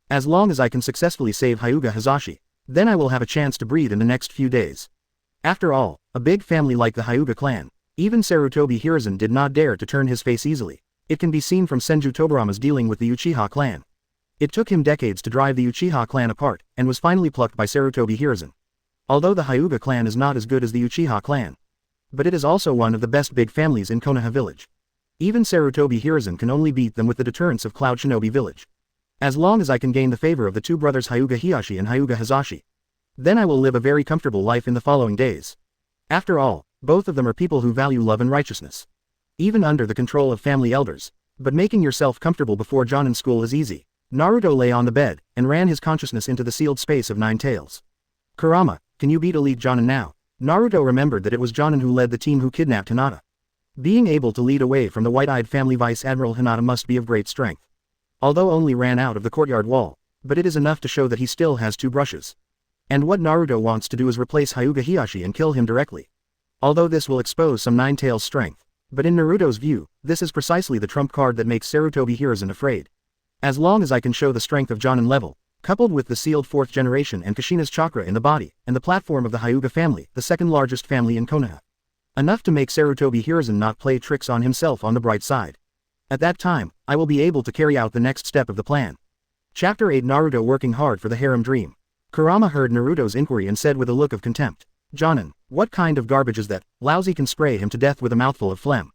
As long as I can successfully save Hyuga Hizashi, then I will have a chance to breathe in the next few days. After all, a big family like the Hyuga clan, even Sarutobi Hiruzen did not dare to turn his face easily. It can be seen from Senju Tobirama's dealing with the Uchiha clan. It took him decades to drive the Uchiha clan apart, and was finally plucked by Sarutobi Hiruzen. Although the Hyuga clan is not as good as the Uchiha clan, but it is also one of the best big families in Konoha village. Even Sarutobi Hiruzen can only beat them with the deterrence of Cloud Shinobi village. As long as I can gain the favor of the 2 brothers Hyuga Hiyashi and Hyuga Hizashi, then I will live a very comfortable life in the following days. After all, both of them are people who value love and righteousness. Even under the control of family elders. But making yourself comfortable before Jonin school is easy. Naruto lay on the bed, and ran his consciousness into the sealed space of 9 tails. Kurama, can you beat elite Jonin now? Naruto remembered that it was Jonin who led the team who kidnapped Hinata. Being able to lead away from the white-eyed family Vice Admiral Hinata must be of great strength. Although only ran out of the courtyard wall, but it is enough to show that he still has 2 brushes. And what Naruto wants to do is replace Hyuga Hiyashi and kill him directly. Although this will expose some 9 tails strength, but in Naruto's view, this is precisely the trump card that makes Sarutobi Hiruzen afraid. As long as I can show the strength of Jonin level, coupled with the sealed 4th generation and Kushina's chakra in the body, and the platform of the Hyuga family, the second largest family in Konoha. Enough to make Sarutobi Hiruzen not play tricks on himself on the bright side. At that time, I will be able to carry out the next step of the plan. Chapter 8 Naruto working hard for the harem dream. Kurama heard Naruto's inquiry and said with a look of contempt, Jonin, what kind of garbage is that? Lousy can spray him to death with a mouthful of phlegm.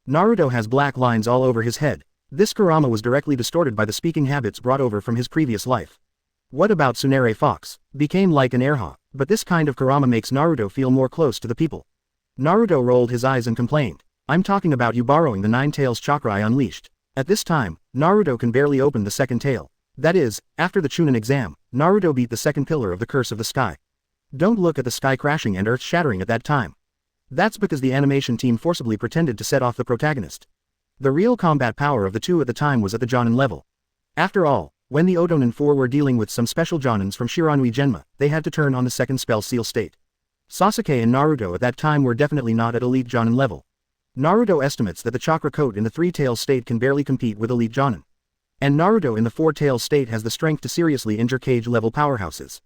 Naruto has black lines all over his head. This Kurama was directly distorted by the speaking habits brought over from his previous life. What about Tsunere Fox? Became like an airha. But this kind of karama makes Naruto feel more close to the people. Naruto rolled his eyes and complained, "I'm talking about you borrowing the 9 tails chakra I unleashed." At this time, Naruto can barely open the second tail. That is, after the chunin exam, Naruto beat the second pillar of the curse of the sky. Don't look at the sky crashing and earth shattering at that time. That's because the animation team forcibly pretended to set off the protagonist. The real combat power of the two at the time was at the Jonin level. After all, when the Otonin 4 were dealing with some special Jonins from Shiranui Genma, they had to turn on the second spell seal state. Sasuke and Naruto at that time were definitely not at elite Jonin level. Naruto estimates that the chakra coat in the 3-tails state can barely compete with elite Jonin. And Naruto in the 4-tails state has the strength to seriously injure cage-level powerhouses.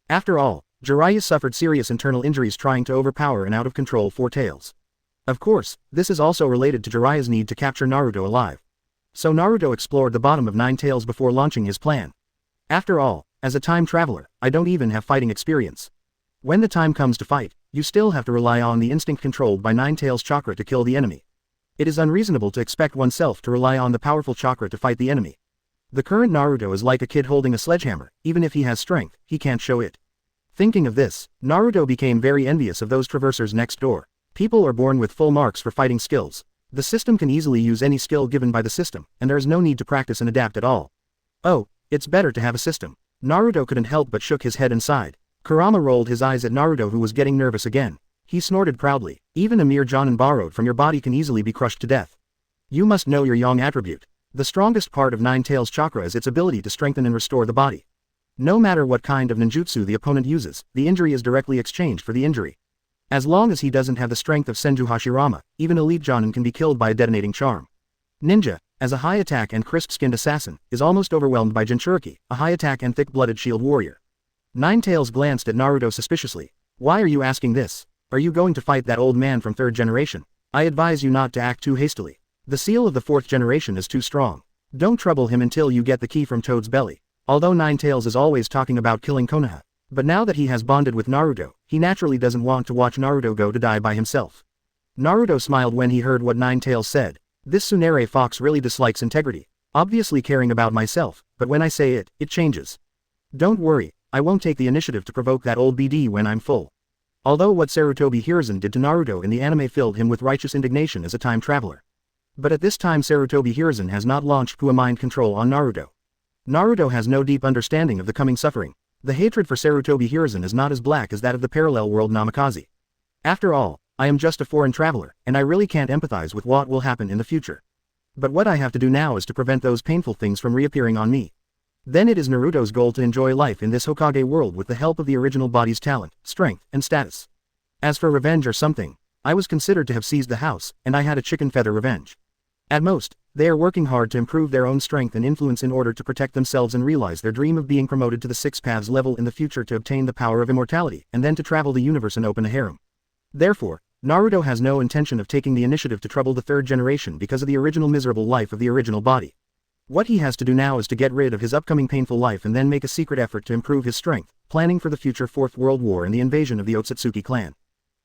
After all, Jiraiya suffered serious internal injuries trying to overpower an out-of-control 4-tails. Of course, this is also related to Jiraiya's need to capture Naruto alive. So Naruto explored the bottom of 9 tails before launching his plan. After all, as a time traveler, I don't even have fighting experience. When the time comes to fight, you still have to rely on the instinct controlled by 9 tails chakra to kill the enemy. It is unreasonable to expect oneself to rely on the powerful chakra to fight the enemy. The current Naruto is like a kid holding a sledgehammer. Even if he has strength, he can't show it. Thinking of this, Naruto became very envious of those traversers next door. People are born with full marks for fighting skills. The system can easily use any skill given by the system, and there is no need to practice and adapt at all. Oh, it's better to have a system. Naruto couldn't help but shook his head and sighed. Kurama rolled his eyes at Naruto, who was getting nervous again. He snorted proudly. Even a mere Jonin borrowed from your body can easily be crushed to death. You must know your yang attribute. The strongest part of 9 tails chakra is its ability to strengthen and restore the body. No matter what kind of ninjutsu the opponent uses, the injury is directly exchanged for the injury. As long as he doesn't have the strength of Senju Hashirama, even elite Jonin can be killed by a detonating charm. Ninja, as a high attack and crisp-skinned assassin, is almost overwhelmed by Jinchuriki, a high attack and thick-blooded shield warrior. 9 tails glanced at Naruto suspiciously. Why are you asking this? Are you going to fight that old man from 3rd generation? I advise you not to act too hastily. The seal of the 4th generation is too strong. Don't trouble him until you get the key from Toad's belly. Although 9 tails is always talking about killing Konoha. But now that he has bonded with Naruto, he naturally doesn't want to watch Naruto go to die by himself. Naruto smiled when he heard what 9 tails said. This Tsunere fox really dislikes integrity. Obviously caring about myself, but when I say it, it changes. Don't worry, I won't take the initiative to provoke that old BD when I'm full. Although what Sarutobi Hiruzen did to Naruto in the anime filled him with righteous indignation as a time traveler. But at this time Sarutobi Hiruzen has not launched Pua mind control on Naruto. Naruto has no deep understanding of the coming suffering. The hatred for Sarutobi Hiruzen is not as black as that of the parallel world Namikaze. After all, I am just a foreign traveler, and I really can't empathize with what will happen in the future. But what I have to do now is to prevent those painful things from reappearing on me. Then it is Naruto's goal to enjoy life in this Hokage world with the help of the original body's talent, strength, and status. As for revenge or something, I was considered to have seized the house, and I had a chicken feather revenge. At most, they are working hard to improve their own strength and influence in order to protect themselves and realize their dream of being promoted to the 6 paths level in the future to obtain the power of immortality, and then to travel the universe and open a harem. Therefore, Naruto has no intention of taking the initiative to trouble the 3rd generation because of the original miserable life of the original body. What he has to do now is to get rid of his upcoming painful life and then make a secret effort to improve his strength, planning for the future 4th World War and the invasion of the Otsutsuki clan.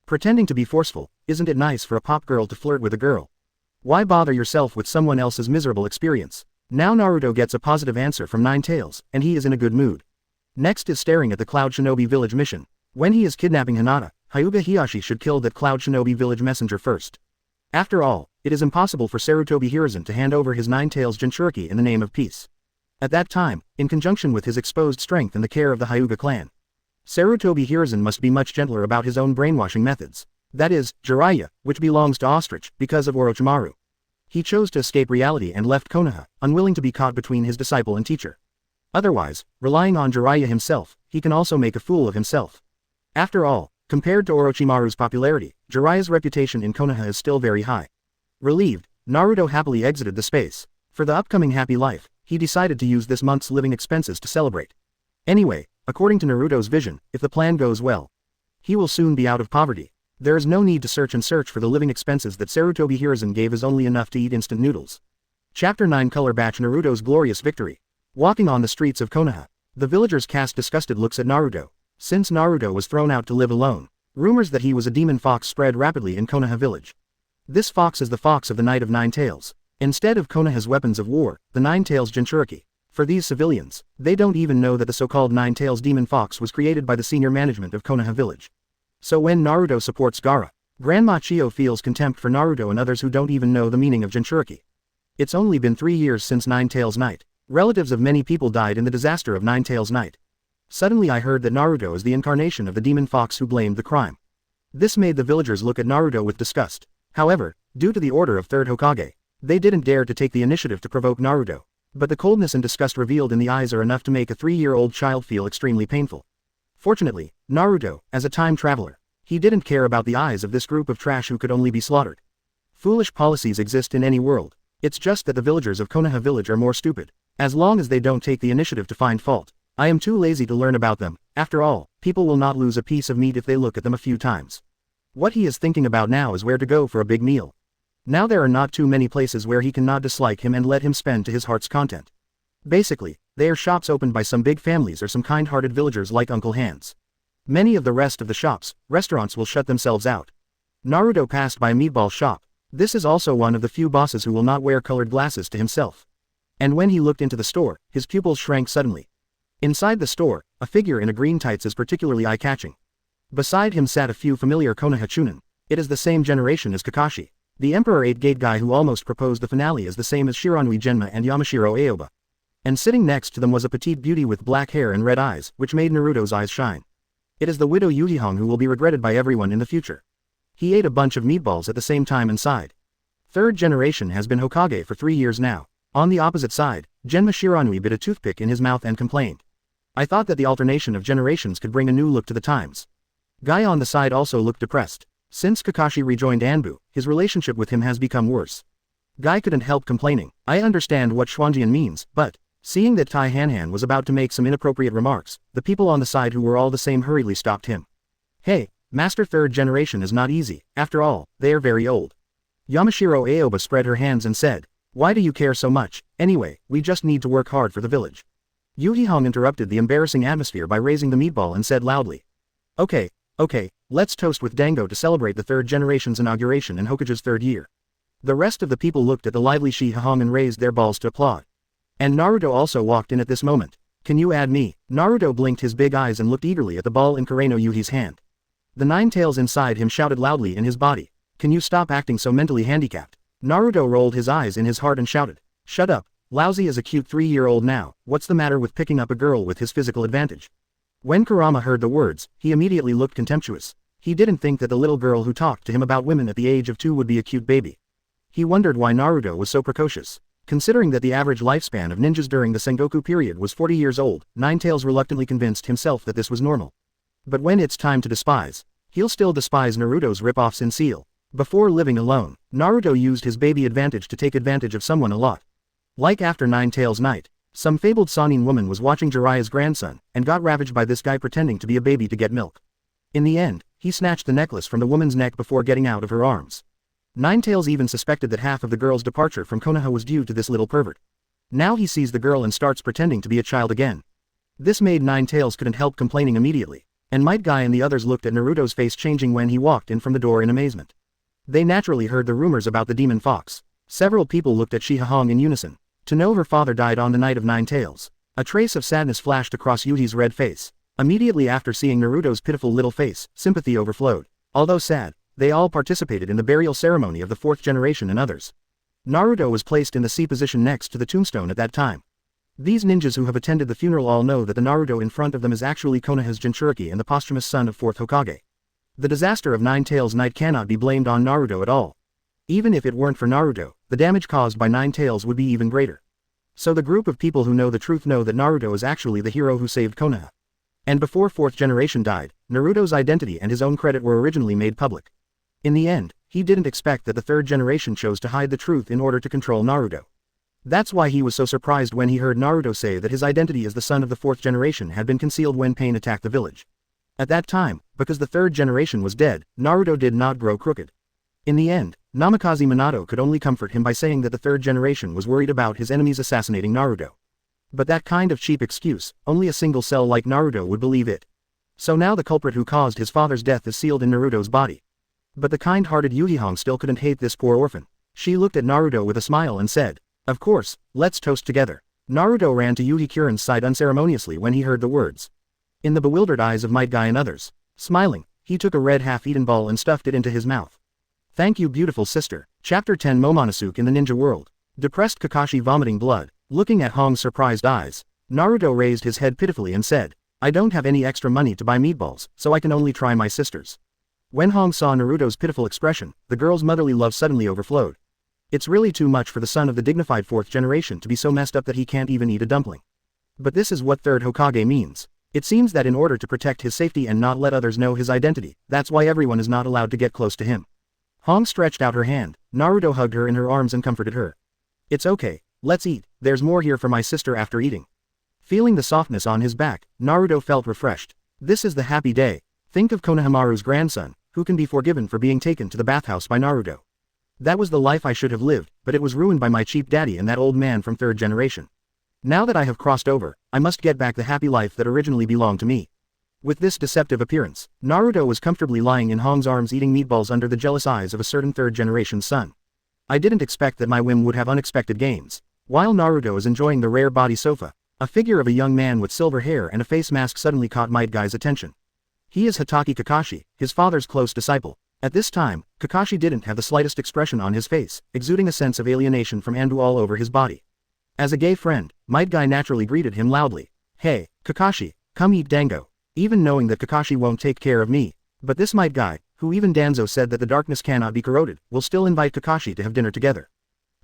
Pretending to be forceful, isn't it nice for a pop girl to flirt with a girl? Why bother yourself with someone else's miserable experience? Now Naruto gets a positive answer from 9 tails, and he is in a good mood. Next is staring at the Cloud Shinobi village mission. When he is kidnapping Hinata, Hyuga Hiyashi should kill that Cloud Shinobi village messenger first. After all, it is impossible for Sarutobi Hiruzen to hand over his 9 tails Jinchuriki in the name of peace. At that time, in conjunction with his exposed strength and the care of the Hyuga clan, Sarutobi Hiruzen must be much gentler about his own brainwashing methods. That is, Jiraiya, which belongs to Ostrich, because of Orochimaru. He chose to escape reality and left Konoha, unwilling to be caught between his disciple and teacher. Otherwise, relying on Jiraiya himself, he can also make a fool of himself. After all, compared to Orochimaru's popularity, Jiraiya's reputation in Konoha is still very high. Relieved, Naruto happily exited the space. For the upcoming happy life, he decided to use this month's living expenses to celebrate. Anyway, according to Naruto's vision, if the plan goes well, he will soon be out of poverty. There is no need to search for the living expenses that Sarutobi Hiruzen gave is only enough to eat instant noodles. Chapter 9 Color Batch Naruto's Glorious Victory. Walking on the streets of Konoha, the villagers cast disgusted looks at Naruto. Since Naruto was thrown out to live alone, rumors that he was a demon fox spread rapidly in Konoha village. This fox is the fox of the Night of 9 Tails. Instead of Konoha's weapons of war, the 9 Tails Jinchuriki. For these civilians, they don't even know that the so-called Nine-Tails Demon Fox was created by the senior management of Konoha village. So when Naruto supports Gaara, Grandma Chio feels contempt for Naruto and others who don't even know the meaning of Jinchuriki. It's only been 3 years since Nine-Tails Night. Relatives of many people died in the disaster of Nine-Tails Night. Suddenly I heard that Naruto is the incarnation of the demon fox who blamed the crime. This made the villagers look at Naruto with disgust. However, due to the order of third Hokage, they didn't dare to take the initiative to provoke Naruto. But the coldness and disgust revealed in the eyes are enough to make a 3-year-old child feel extremely painful. Fortunately, Naruto, as a time traveler, he didn't care about the eyes of this group of trash who could only be slaughtered. Foolish policies exist in any world. It's just that the villagers of Konoha village are more stupid. As long as they don't take the initiative to find fault, I am too lazy to learn about them. After all, people will not lose a piece of meat if they look at them a few times. What he is thinking about now is where to go for a big meal. Now there are not too many places where he cannot dislike him and let him spend to his heart's content. Basically, they are shops opened by some big families or some kind-hearted villagers like Uncle Hans. Many of the rest of the shops, restaurants will shut themselves out. Naruto passed by a meatball shop. This is also one of the few bosses who will not wear colored glasses to himself. And when he looked into the store, his pupils shrank suddenly. Inside the store, a figure in a green tights is particularly eye-catching. Beside him sat a few familiar Konoha chunin. It is the same generation as Kakashi. The Emperor 8 Gate guy who almost proposed the finale is the same as Shiranui Genma and Yamashiro Aoba. And sitting next to them was a petite beauty with black hair and red eyes, which made Naruto's eyes shine. It is the widow Uchiha who will be regretted by everyone in the future. He ate a bunch of meatballs at the same time and sighed. Third generation has been Hokage for 3 years now. On the opposite side, Genma Shiranui bit a toothpick in his mouth and complained. I thought that the alternation of generations could bring a new look to the times. Guy on the side also looked depressed. Since Kakashi rejoined Anbu, his relationship with him has become worse. Guy couldn't help complaining. I understand what Xuanjian means, but, seeing that Tai Hanhan was about to make some inappropriate remarks, the people on the side who were all the same hurriedly stopped him. Hey, Master third generation is not easy, after all, they are very old. Yamashiro Aoba spread her hands and said, why do you care so much? Anyway, we just need to work hard for the village. Uchiha interrupted the embarrassing atmosphere by raising the meatball and said loudly. Okay, let's toast with Dango to celebrate the third generation's inauguration and Hokage's third year. The rest of the people looked at the lively Uchiha and raised their balls to applaud. And Naruto also walked in at this moment. Can you add me? Naruto blinked his big eyes and looked eagerly at the ball in Kureno Yuhi's hand. The 9 tails inside him shouted loudly in his body. Can you stop acting so mentally handicapped? Naruto rolled his eyes in his heart and shouted. Shut up, Lousy is a cute 3-year-old now, what's the matter with picking up a girl with his physical advantage? When Kurama heard the words, he immediately looked contemptuous. He didn't think that the little girl who talked to him about women at the age of 2 would be a cute baby. He wondered why Naruto was so precocious. Considering that the average lifespan of ninjas during the Sengoku period was 40 years old, Ninetales reluctantly convinced himself that this was normal. But when it's time to despise, he'll still despise Naruto's rip-offs in Seal. Before living alone, Naruto used his baby advantage to take advantage of someone a lot. Like after Ninetales Night, some fabled Sannin woman was watching Jiraiya's grandson, and got ravaged by this guy pretending to be a baby to get milk. In the end, he snatched the necklace from the woman's neck before getting out of her arms. Ninetales even suspected that half of the girl's departure from Konoha was due to this little pervert. Now he sees the girl and starts pretending to be a child again. This made Ninetales couldn't help complaining immediately, and Might Guy and the others looked at Naruto's face changing when he walked in from the door in amazement. They naturally heard the rumors about the demon fox. Several people looked at Shihahong in unison. To know her father died on the night of Ninetales. A trace of sadness flashed across Yuhi's red face. Immediately after seeing Naruto's pitiful little face, sympathy overflowed. Although sad, they all participated in the burial ceremony of the 4th generation and others. Naruto was placed in the C position next to the tombstone at that time. These ninjas who have attended the funeral all know that the Naruto in front of them is actually Konoha's Jinchuriki and the posthumous son of 4th Hokage. The disaster of Ninetales Night cannot be blamed on Naruto at all. Even if it weren't for Naruto, the damage caused by Ninetales would be even greater. So the group of people who know the truth know that Naruto is actually the hero who saved Konoha. And before 4th generation died, Naruto's identity and his own credit were originally made public. In the end, he didn't expect that the 3rd generation chose to hide the truth in order to control Naruto. That's why he was so surprised when he heard Naruto say that his identity as the son of the 4th generation had been concealed when Pain attacked the village. At that time, because the 3rd generation was dead, Naruto did not grow crooked. In the end, Namikaze Minato could only comfort him by saying that the 3rd generation was worried about his enemies assassinating Naruto. But that kind of cheap excuse, only a single cell like Naruto would believe it. So now the culprit who caused his father's death is sealed in Naruto's body. But the kind-hearted Yuhihong still couldn't hate this poor orphan. She looked at Naruto with a smile and said, of course, let's toast together. Naruto ran to Yuhi-Kuren's side unceremoniously when he heard the words. In the bewildered eyes of Might Guy and others, smiling, he took a red half-eaten ball and stuffed it into his mouth. Thank you, beautiful sister. Chapter 10 Momonosuke in the Ninja World. Depressed Kakashi vomiting blood, looking at Hong's surprised eyes, Naruto raised his head pitifully and said, I don't have any extra money to buy meatballs, so I can only try my sister's. When Hong saw Naruto's pitiful expression, the girl's motherly love suddenly overflowed. It's really too much for the son of the dignified fourth generation to be so messed up that he can't even eat a dumpling. But this is what third Hokage means. It seems that in order to protect his safety and not let others know his identity, that's why everyone is not allowed to get close to him. Hong stretched out her hand, Naruto hugged her in her arms and comforted her. It's okay, let's eat, there's more here for my sister after eating. Feeling the softness on his back, Naruto felt refreshed. This is the happy day. Think of Konohamaru's grandson, who can be forgiven for being taken to the bathhouse by Naruto. That was the life I should have lived, but it was ruined by my cheap daddy and that old man from third generation. Now that I have crossed over, I must get back the happy life that originally belonged to me. With this deceptive appearance, Naruto was comfortably lying in Hong's arms eating meatballs under the jealous eyes of a certain third generation son. I didn't expect that my whim would have unexpected gains. While Naruto is enjoying the rare body sofa, a figure of a young man with silver hair and a face mask suddenly caught Might Guy's attention. He is Hatake Kakashi, his father's close disciple. At this time, Kakashi didn't have the slightest expression on his face, exuding a sense of alienation from Anbu all over his body. As a gay friend, Might Guy naturally greeted him loudly. Hey, Kakashi, come eat dango. Even knowing that Kakashi won't take care of me. But this Might Guy, who even Danzo said that the darkness cannot be corroded, will still invite Kakashi to have dinner together.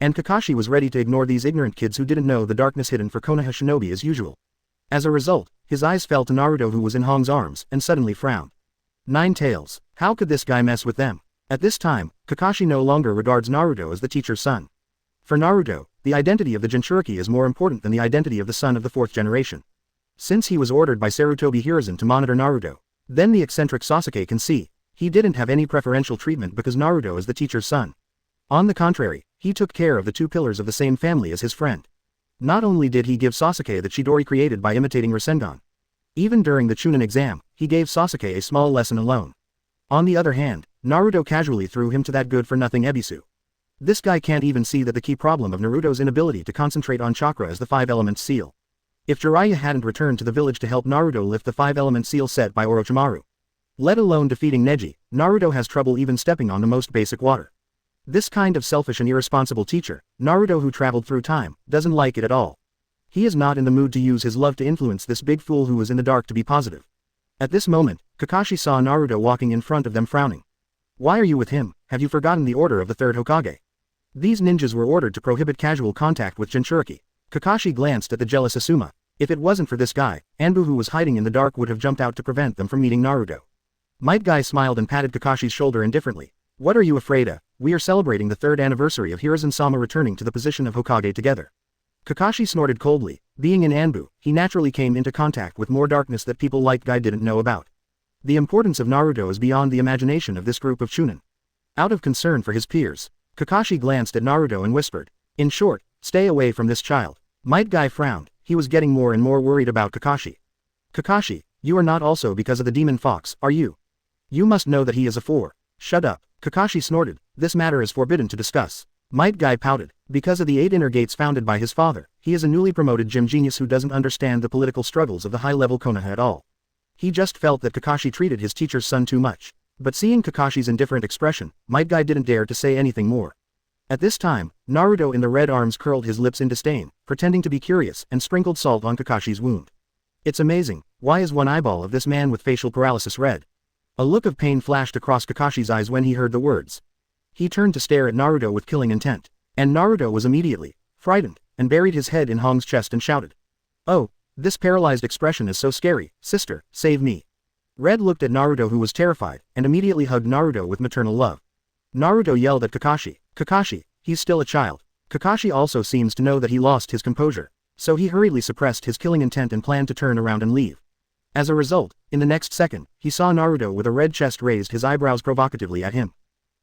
And Kakashi was ready to ignore these ignorant kids who didn't know the darkness hidden for Konoha shinobi as usual. As a result, his eyes fell to Naruto who was in Hong's arms, and suddenly frowned. Nine Tails, how could this guy mess with them? At this time, Kakashi no longer regards Naruto as the teacher's son. For Naruto, the identity of the Jinchuriki is more important than the identity of the son of the fourth generation. Since he was ordered by Sarutobi Hiruzen to monitor Naruto, then the eccentric Sasuke can see, he didn't have any preferential treatment because Naruto is the teacher's son. On the contrary, he took care of the two pillars of the same family as his friend. Not only did he give Sasuke the Chidori created by imitating Rasengan. Even during the chunin exam, he gave Sasuke a small lesson alone. On the other hand, Naruto casually threw him to that good-for-nothing Ebisu. This guy can't even see that the key problem of Naruto's inability to concentrate on chakra is the five-element seal. If Jiraiya hadn't returned to the village to help Naruto lift the five-element seal set by Orochimaru, let alone defeating Neji, Naruto has trouble even stepping on the most basic water. This kind of selfish and irresponsible teacher, Naruto who traveled through time, doesn't like it at all. He is not in the mood to use his love to influence this big fool who is in the dark to be positive. At this moment, Kakashi saw Naruto walking in front of them frowning. Why are you with him? Have you forgotten the order of the third Hokage? These ninjas were ordered to prohibit casual contact with Jinchuriki. Kakashi glanced at the jealous Asuma. If it wasn't for this guy, Anbu who was hiding in the dark would have jumped out to prevent them from meeting Naruto. Might Guy smiled and patted Kakashi's shoulder indifferently. What are you afraid of? We are celebrating the third anniversary of Hiruzen-sama returning to the position of Hokage together. Kakashi snorted coldly. Being in Anbu, he naturally came into contact with more darkness that people like Guy didn't know about. The importance of Naruto is beyond the imagination of this group of chunin. Out of concern for his peers, Kakashi glanced at Naruto and whispered, in short, stay away from this child. Might Guy frowned, he was getting more and more worried about Kakashi. Kakashi, you are not also because of the demon fox, are you? You must know that he is a four. Shut up. Kakashi snorted, this matter is forbidden to discuss. Might Guy pouted, because of the 8 inner gates founded by his father, he is a newly promoted gym genius who doesn't understand the political struggles of the high-level Konoha at all. He just felt that Kakashi treated his teacher's son too much. But seeing Kakashi's indifferent expression, Might Guy didn't dare to say anything more. At this time, Naruto in the red arms curled his lips in disdain, pretending to be curious, and sprinkled salt on Kakashi's wound. It's amazing, why is one eyeball of this man with facial paralysis red? A look of pain flashed across Kakashi's eyes when he heard the words. He turned to stare at Naruto with killing intent. And Naruto was immediately frightened, and buried his head in Hong's chest and shouted. Oh, this paralyzed expression is so scary, sister, save me. Red looked at Naruto who was terrified, and immediately hugged Naruto with maternal love. Naruto yelled at Kakashi, Kakashi, he's still a child. Kakashi also seems to know that he lost his composure, so he hurriedly suppressed his killing intent and planned to turn around and leave. As a result, in the next second, he saw Naruto with a red chest raised his eyebrows provocatively at him.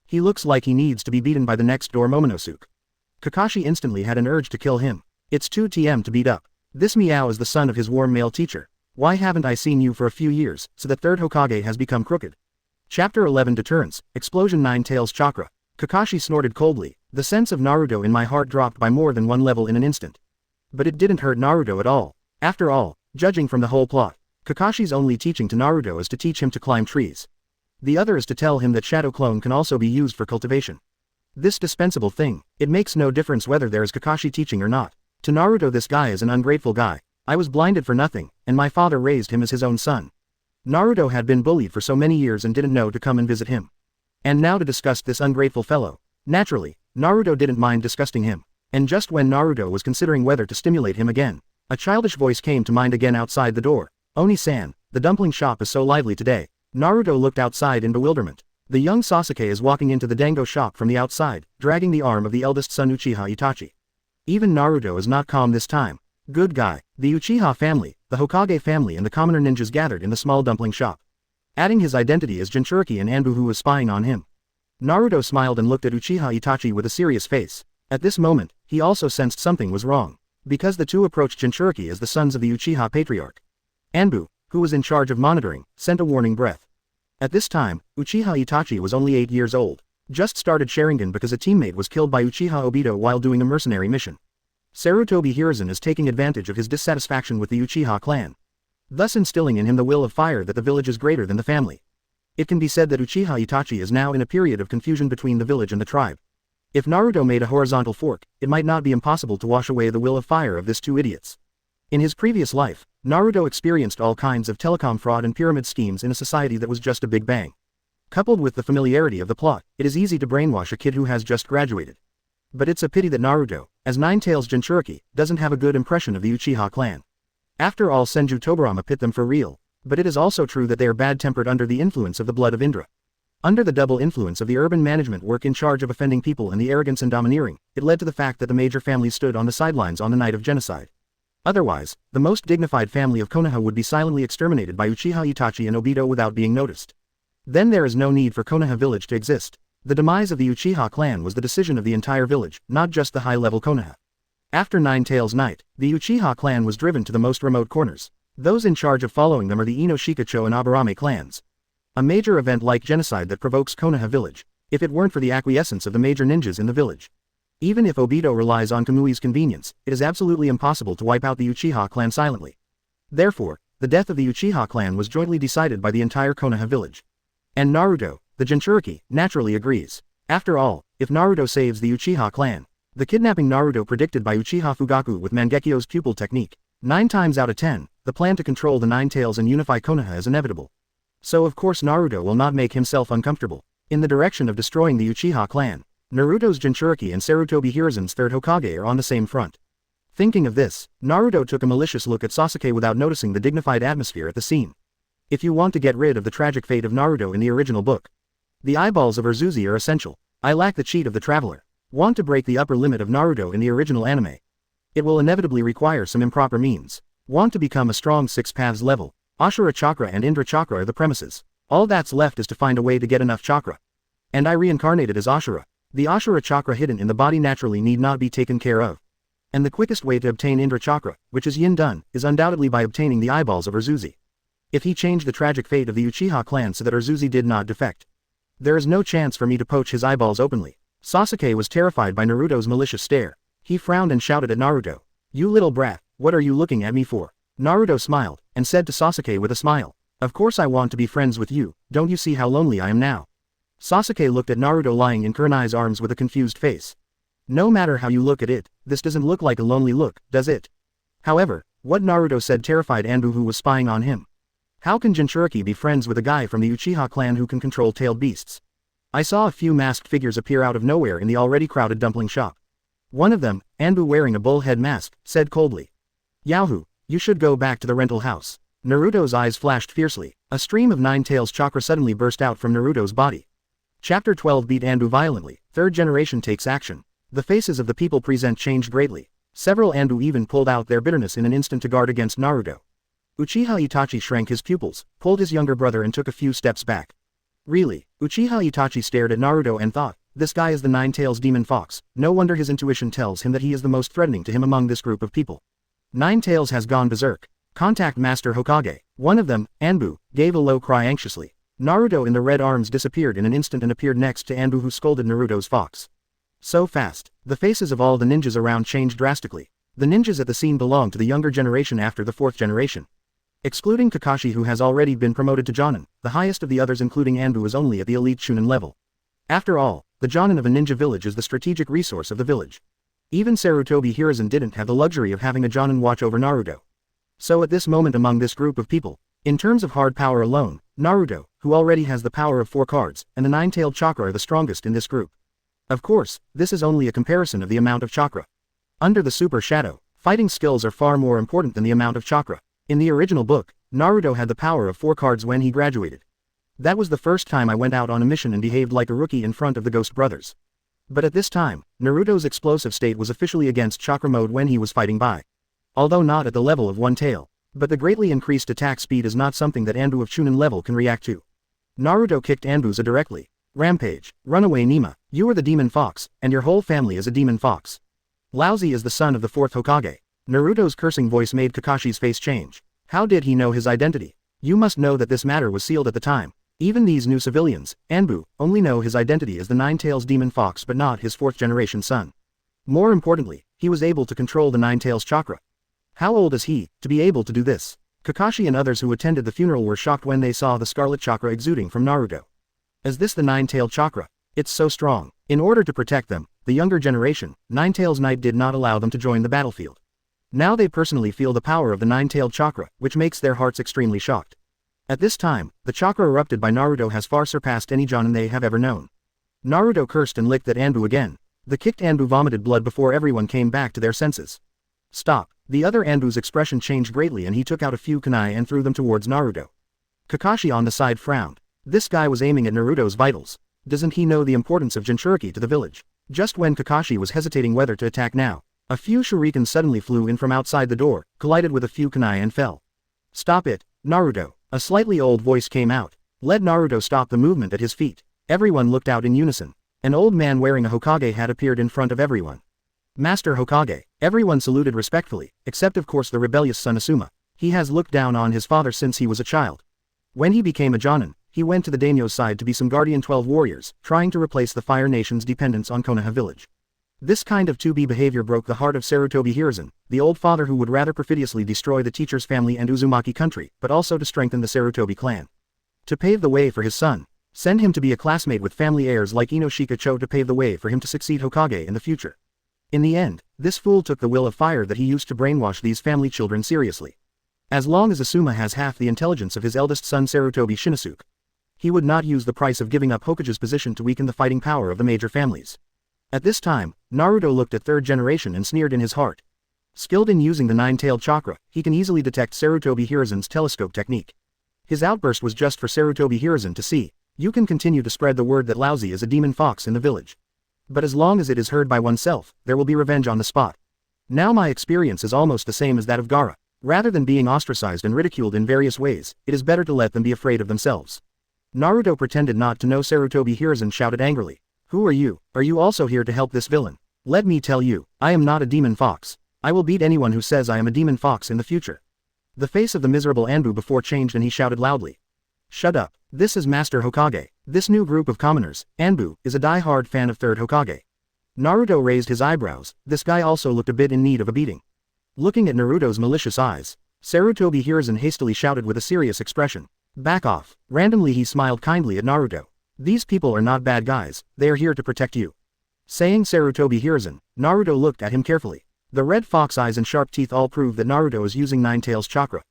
He looks like he needs to be beaten by the next door Momonosuke. Kakashi instantly had an urge to kill him. It's too TM to beat up. This Miao is the son of his warm male teacher. Why haven't I seen you for a few years, so the third Hokage has become crooked? Chapter 11 Deterrence, Explosion 9 Tails Chakra. Kakashi snorted coldly, the sense of Naruto in my heart dropped by more than one level in an instant. But it didn't hurt Naruto at all. After all, judging from the whole plot, Kakashi's only teaching to Naruto is to teach him to climb trees. The other is to tell him that Shadow Clone can also be used for cultivation. This dispensable thing, it makes no difference whether there is Kakashi teaching or not. To Naruto, this guy is an ungrateful guy. I was blinded for nothing, and my father raised him as his own son. Naruto had been bullied for so many years and didn't know to come and visit him. And now to disgust this ungrateful fellow. Naturally, Naruto didn't mind disgusting him. And just when Naruto was considering whether to stimulate him again, a childish voice came to mind again outside the door. Oni-san, the dumpling shop is so lively today. Naruto looked outside in bewilderment. The young Sasuke is walking into the dango shop from the outside, dragging the arm of the eldest son Uchiha Itachi. Even Naruto is not calm this time. Good guy. The Uchiha family, the Hokage family and the commoner ninjas gathered in the small dumpling shop. Adding his identity as Jinchuriki and Anbu who was spying on him. Naruto smiled and looked at Uchiha Itachi with a serious face. At this moment, he also sensed something was wrong. Because the two approached Jinchuriki as the sons of the Uchiha patriarch. Anbu, who was in charge of monitoring, sent a warning breath. At this time, Uchiha Itachi was only 8 years old. Just started Sharingan because a teammate was killed by Uchiha Obito while doing a mercenary mission. Sarutobi Hiruzen is taking advantage of his dissatisfaction with the Uchiha clan. Thus instilling in him the will of fire that the village is greater than the family. It can be said that Uchiha Itachi is now in a period of confusion between the village and the tribe. If Naruto made a horizontal fork, it might not be impossible to wash away the will of fire of these two idiots. In his previous life, Naruto experienced all kinds of telecom fraud and pyramid schemes in a society that was just a big bang. Coupled with the familiarity of the plot, it is easy to brainwash a kid who has just graduated. But it's a pity that Naruto, as Nine-Tails Jinchuriki, doesn't have a good impression of the Uchiha clan. After all, Senju Tobirama pit them for real, but it is also true that they are bad-tempered under the influence of the blood of Indra. Under the double influence of the urban management work in charge of offending people and the arrogance and domineering, it led to the fact that the major families stood on the sidelines on the night of genocide. Otherwise, the most dignified family of Konoha would be silently exterminated by Uchiha Itachi and Obito without being noticed. Then there is no need for Konoha village to exist. The demise of the Uchiha clan was the decision of the entire village, not just the high-level Konoha. After Nine-Tails Night, the Uchiha clan was driven to the most remote corners. Those in charge of following them are the Ino Shikacho and Aburame clans. A major event like genocide that provokes Konoha village, if it weren't for the acquiescence of the major ninjas in the village. Even if Obito relies on Kamui's convenience, it is absolutely impossible to wipe out the Uchiha clan silently. Therefore, the death of the Uchiha clan was jointly decided by the entire Konoha village. And Naruto, the Jinchuriki, naturally agrees. After all, if Naruto saves the Uchiha clan, the kidnapping Naruto predicted by Uchiha Fugaku with Mangekyo's pupil technique, 9 times out of 10, the plan to control the Nine Tails and unify Konoha is inevitable. So of course Naruto will not make himself uncomfortable. In the direction of destroying the Uchiha clan, Naruto's Jinchuriki and Sarutobi Hiruzen's third Hokage are on the same front. Thinking of this, Naruto took a malicious look at Sasuke without noticing the dignified atmosphere at the scene. If you want to get rid of the tragic fate of Naruto in the original book, the eyeballs of Urzuzi are essential. I lack the cheat of the traveler. Want to break the upper limit of Naruto in the original anime? It will inevitably require some improper means. Want to become a strong 6 paths level? Ashura Chakra and Indra Chakra are the premises. All that's left is to find a way to get enough chakra. And I reincarnated as Ashura. The Ashura Chakra hidden in the body naturally need not be taken care of. And the quickest way to obtain Indra Chakra, which is yin done, is undoubtedly by obtaining the eyeballs of Urzuzi. If he changed the tragic fate of the Uchiha clan so that Urzuzi did not defect, there is no chance for me to poach his eyeballs openly. Sasuke was terrified by Naruto's malicious stare. He frowned and shouted at Naruto. You little brat, what are you looking at me for? Naruto smiled, and said to Sasuke with a smile. Of course I want to be friends with you, don't you see how lonely I am now? Sasuke looked at Naruto lying in Kurenai's arms with a confused face. No matter how you look at it, this doesn't look like a lonely look, does it? However, what Naruto said terrified Anbu who was spying on him. How can Jinchuriki be friends with a guy from the Uchiha clan who can control tailed beasts? I saw a few masked figures appear out of nowhere in the already crowded dumpling shop. One of them, Anbu wearing a bullhead mask, said coldly. Yahoo, you should go back to the rental house. Naruto's eyes flashed fiercely. A stream of Nine-Tails chakra suddenly burst out from Naruto's body. Chapter 12 beat Anbu violently. Third generation takes action. The faces of the people present changed greatly. Several Anbu even pulled out their bitterness in an instant to guard against Naruto. Uchiha Itachi shrank his pupils, pulled his younger brother and took a few steps back. Really, Uchiha Itachi stared at Naruto and thought, this guy is the Nine-Tails demon fox, no wonder his intuition tells him that he is the most threatening to him among this group of people. Nine-Tails has gone berserk. Contact Master Hokage. One of them, Anbu, gave a low cry anxiously. Naruto in the red arms disappeared in an instant and appeared next to Anbu who scolded Naruto's fox. So fast, the faces of all the ninjas around changed drastically. The ninjas at the scene belong to the younger generation after the 4th generation. Excluding Kakashi, who has already been promoted to Jonin, the highest of the others including Anbu is only at the elite chunin level. After all, the Jonin of a ninja village is the strategic resource of the village. Even Sarutobi Hiruzen didn't have the luxury of having a Jonin watch over Naruto. So at this moment among this group of people, in terms of hard power alone, Naruto, who already has the power of 4 cards, and the 9-tailed chakra are the strongest in this group. Of course, this is only a comparison of the amount of chakra. Under the Super Shadow, fighting skills are far more important than the amount of chakra. In the original book, Naruto had the power of 4 cards when he graduated. That was the first time I went out on a mission and behaved like a rookie in front of the Ghost Brothers. But at this time, Naruto's explosive state was officially against chakra mode when he was fighting by. Although not at the level of 1 tail. But the greatly increased attack speed is not something that Anbu of Chunin level can react to. Naruto kicked Anbu's directly. Rampage, runaway Nima, you are the demon fox, and your whole family is a demon fox. Lousy is the son of the 4th Hokage. Naruto's cursing voice made Kakashi's face change. How did he know his identity? You must know that this matter was sealed at the time. Even these new civilians, Anbu, only know his identity as the 9-tails demon fox but not his 4th generation son. More importantly, he was able to control the 9-tails chakra. How old is he, to be able to do this? Kakashi and others who attended the funeral were shocked when they saw the scarlet chakra exuding from Naruto. Is this the 9-tailed chakra? It's so strong. In order to protect them, the younger generation, 9-tails Knight did not allow them to join the battlefield. Now they personally feel the power of the 9-tailed chakra, which makes their hearts extremely shocked. At this time, the chakra erupted by Naruto has far surpassed any Jonin they have ever known. Naruto cursed and licked at Anbu again. The kicked Anbu vomited blood before everyone came back to their senses. Stop. The other Anbu's expression changed greatly and he took out a few kunai and threw them towards Naruto. Kakashi on the side frowned. This guy was aiming at Naruto's vitals. Doesn't he know the importance of Jinchuriki to the village? Just when Kakashi was hesitating whether to attack now, a few shurikens suddenly flew in from outside the door, collided with a few kunai and fell. Stop it, Naruto. A slightly old voice came out. Let Naruto stop the movement at his feet. Everyone looked out in unison. An old man wearing a Hokage hat appeared in front of everyone. Master Hokage. Everyone saluted respectfully, except of course the rebellious son Asuma. He has looked down on his father since he was a child. When he became a Jonin, he went to the daimyo's side to be some guardian 12 warriors, trying to replace the Fire Nation's dependence on Konoha village. This kind of 2B behavior broke the heart of Sarutobi Hiruzen, the old father who would rather perfidiously destroy the teacher's family and Uzumaki country, but also to strengthen the Sarutobi clan. To pave the way for his son, send him to be a classmate with family heirs like Inoshika Cho to pave the way for him to succeed Hokage in the future. In the end, this fool took the will of fire that he used to brainwash these family children seriously. As long as Asuma has half the intelligence of his eldest son Sarutobi Shinosuke, he would not use the price of giving up Hokage's position to weaken the fighting power of the major families. At this time, Naruto looked at 3rd generation and sneered in his heart. Skilled in using the 9-tailed chakra, he can easily detect Sarutobi Hiruzen's telescope technique. His outburst was just for Sarutobi Hiruzen to see. You can continue to spread the word that Lousy is a demon fox in the village. But as long as it is heard by oneself, there will be revenge on the spot. Now my experience is almost the same as that of Gaara. Rather than being ostracized and ridiculed in various ways, it is better to let them be afraid of themselves. Naruto pretended not to know. Sarutobi Hiruzen shouted angrily. Who are you? Are you also here to help this villain? Let me tell you, I am not a demon fox. I will beat anyone who says I am a demon fox in the future. The face of the miserable Anbu before changed and he shouted loudly. Shut up. This is Master Hokage. This new group of commoners, Anbu, is a die-hard fan of 3rd Hokage. Naruto raised his eyebrows. This guy also looked a bit in need of a beating. Looking at Naruto's malicious eyes, Sarutobi Hiruzen hastily shouted with a serious expression. Back off. Randomly he smiled kindly at Naruto. These people are not bad guys, they are here to protect you. Saying Sarutobi Hiruzen, Naruto looked at him carefully. The red fox eyes and sharp teeth all prove that Naruto is using 9-tails chakra.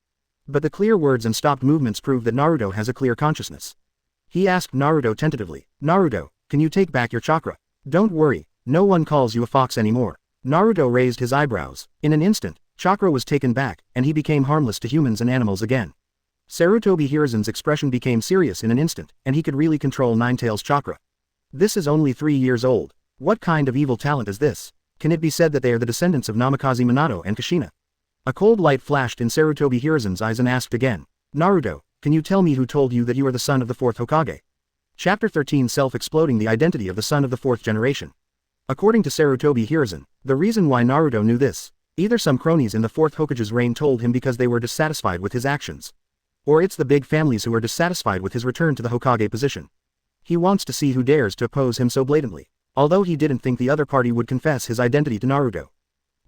But the clear words and stopped movements prove that Naruto has a clear consciousness. He asked Naruto tentatively, Naruto, can you take back your chakra? Don't worry, no one calls you a fox anymore. Naruto raised his eyebrows. In an instant, chakra was taken back, and he became harmless to humans and animals again. Sarutobi Hiruzen's expression became serious in an instant, and he could really control 9-tails chakra. This is only 3 years old. What kind of evil talent is this? Can it be said that they are the descendants of Namikaze Minato and Kushina? A cold light flashed in Sarutobi Hiruzen's eyes and asked again, Naruto, can you tell me who told you that you are the son of the 4th Hokage? Chapter 13 Self-exploding the identity of the son of the 4th generation. According to Sarutobi Hiruzen, the reason why Naruto knew this, either some cronies in the 4th Hokage's reign told him because they were dissatisfied with his actions. Or it's the big families who are dissatisfied with his return to the Hokage position. He wants to see who dares to oppose him so blatantly, although he didn't think the other party would confess his identity to Naruto.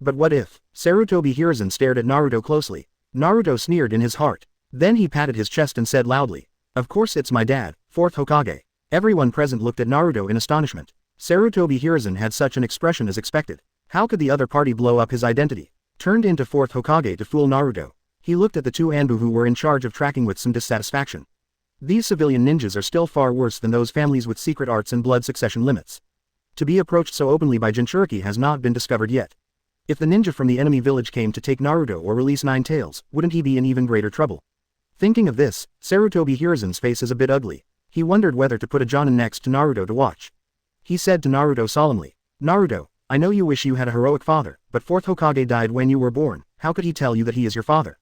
But what if? Sarutobi Hiruzen stared at Naruto closely. Naruto sneered in his heart. Then he patted his chest and said loudly, "Of course it's my dad, 4th Hokage." Everyone present looked at Naruto in astonishment. Sarutobi Hiruzen had such an expression as expected. How could the other party blow up his identity? Turned into 4th Hokage to fool Naruto. He looked at the two Anbu who were in charge of tracking with some dissatisfaction. These civilian ninjas are still far worse than those families with secret arts and blood succession limits. To be approached so openly by Jinchuriki has not been discovered yet. If the ninja from the enemy village came to take Naruto or release Nine Tails, wouldn't he be in even greater trouble? Thinking of this, Sarutobi Hiruzen's face is a bit ugly. He wondered whether to put a Jonin next to Naruto to watch. He said to Naruto solemnly, "Naruto, I know you wish you had a heroic father, but 4th Hokage died when you were born. How could he tell you that he is your father?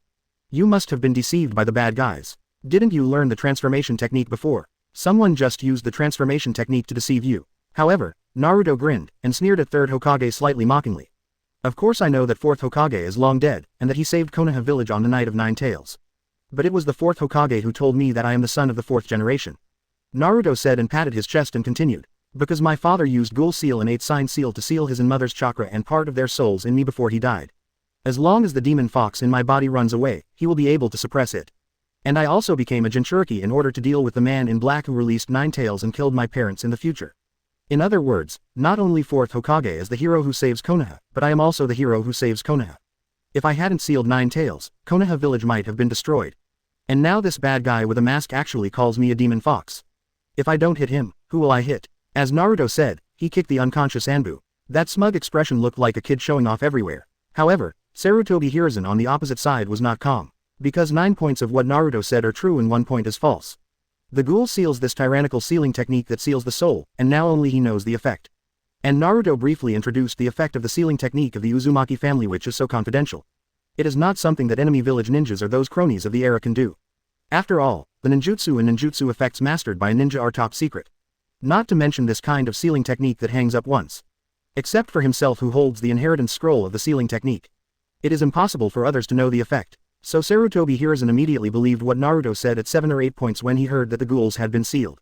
You must have been deceived by the bad guys. Didn't you learn the transformation technique before? Someone just used the transformation technique to deceive you." However, Naruto grinned, and sneered at 3rd Hokage slightly mockingly. "Of course I know that 4th Hokage is long dead, and that he saved Konoha village on the night of Nine Tails. But it was the 4th Hokage who told me that I am the son of the 4th generation." Naruto said and patted his chest and continued, "Because my father used Ghoul Seal and 8 Sign Seal to seal his and mother's chakra and part of their souls in me before he died. As long as the demon fox in my body runs away, he will be able to suppress it. And I also became a Jinchuriki in order to deal with the man in black who released Nine Tails and killed my parents in the future. In other words, not only 4th Hokage is the hero who saves Konoha, but I am also the hero who saves Konoha. If I hadn't sealed Nine Tails, Konoha village might have been destroyed. And now this bad guy with a mask actually calls me a demon fox. If I don't hit him, who will I hit?" As Naruto said, he kicked the unconscious Anbu. That smug expression looked like a kid showing off everywhere. However, Sarutobi Hiruzen on the opposite side was not calm. Because 9 points of what Naruto said are true and 1 point is false. The ghoul seals this tyrannical sealing technique that seals the soul, and now only he knows the effect. And Naruto briefly introduced the effect of the sealing technique of the Uzumaki family, which is so confidential. It is not something that enemy village ninjas or those cronies of the era can do. After all, the ninjutsu and ninjutsu effects mastered by a ninja are top secret. Not to mention this kind of sealing technique that hangs up once. Except for himself who holds the inheritance scroll of the sealing technique. It is impossible for others to know the effect. So Sarutobi Hiruzen immediately believed what Naruto said at 7 or 8 points when he heard that the ghouls had been sealed.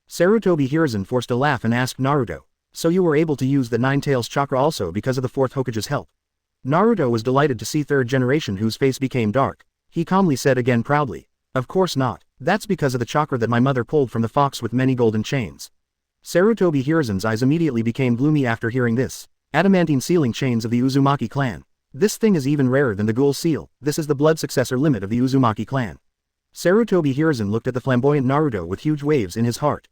Sarutobi Hiruzen forced a laugh and asked Naruto, "So you were able to use the Nine Tails chakra also because of the 4th Hokage's help?" Naruto was delighted to see 3rd generation whose face became dark. He calmly said again proudly, "Of course not. That's because of the chakra that my mother pulled from the fox with many golden chains." Sarutobi Hiruzen's eyes immediately became gloomy after hearing this. Adamantine sealing chains of the Uzumaki clan. This thing is even rarer than the ghoul seal. This is the blood successor limit of the Uzumaki clan. Sarutobi Hiruzen looked at the flamboyant Naruto with huge waves in his heart.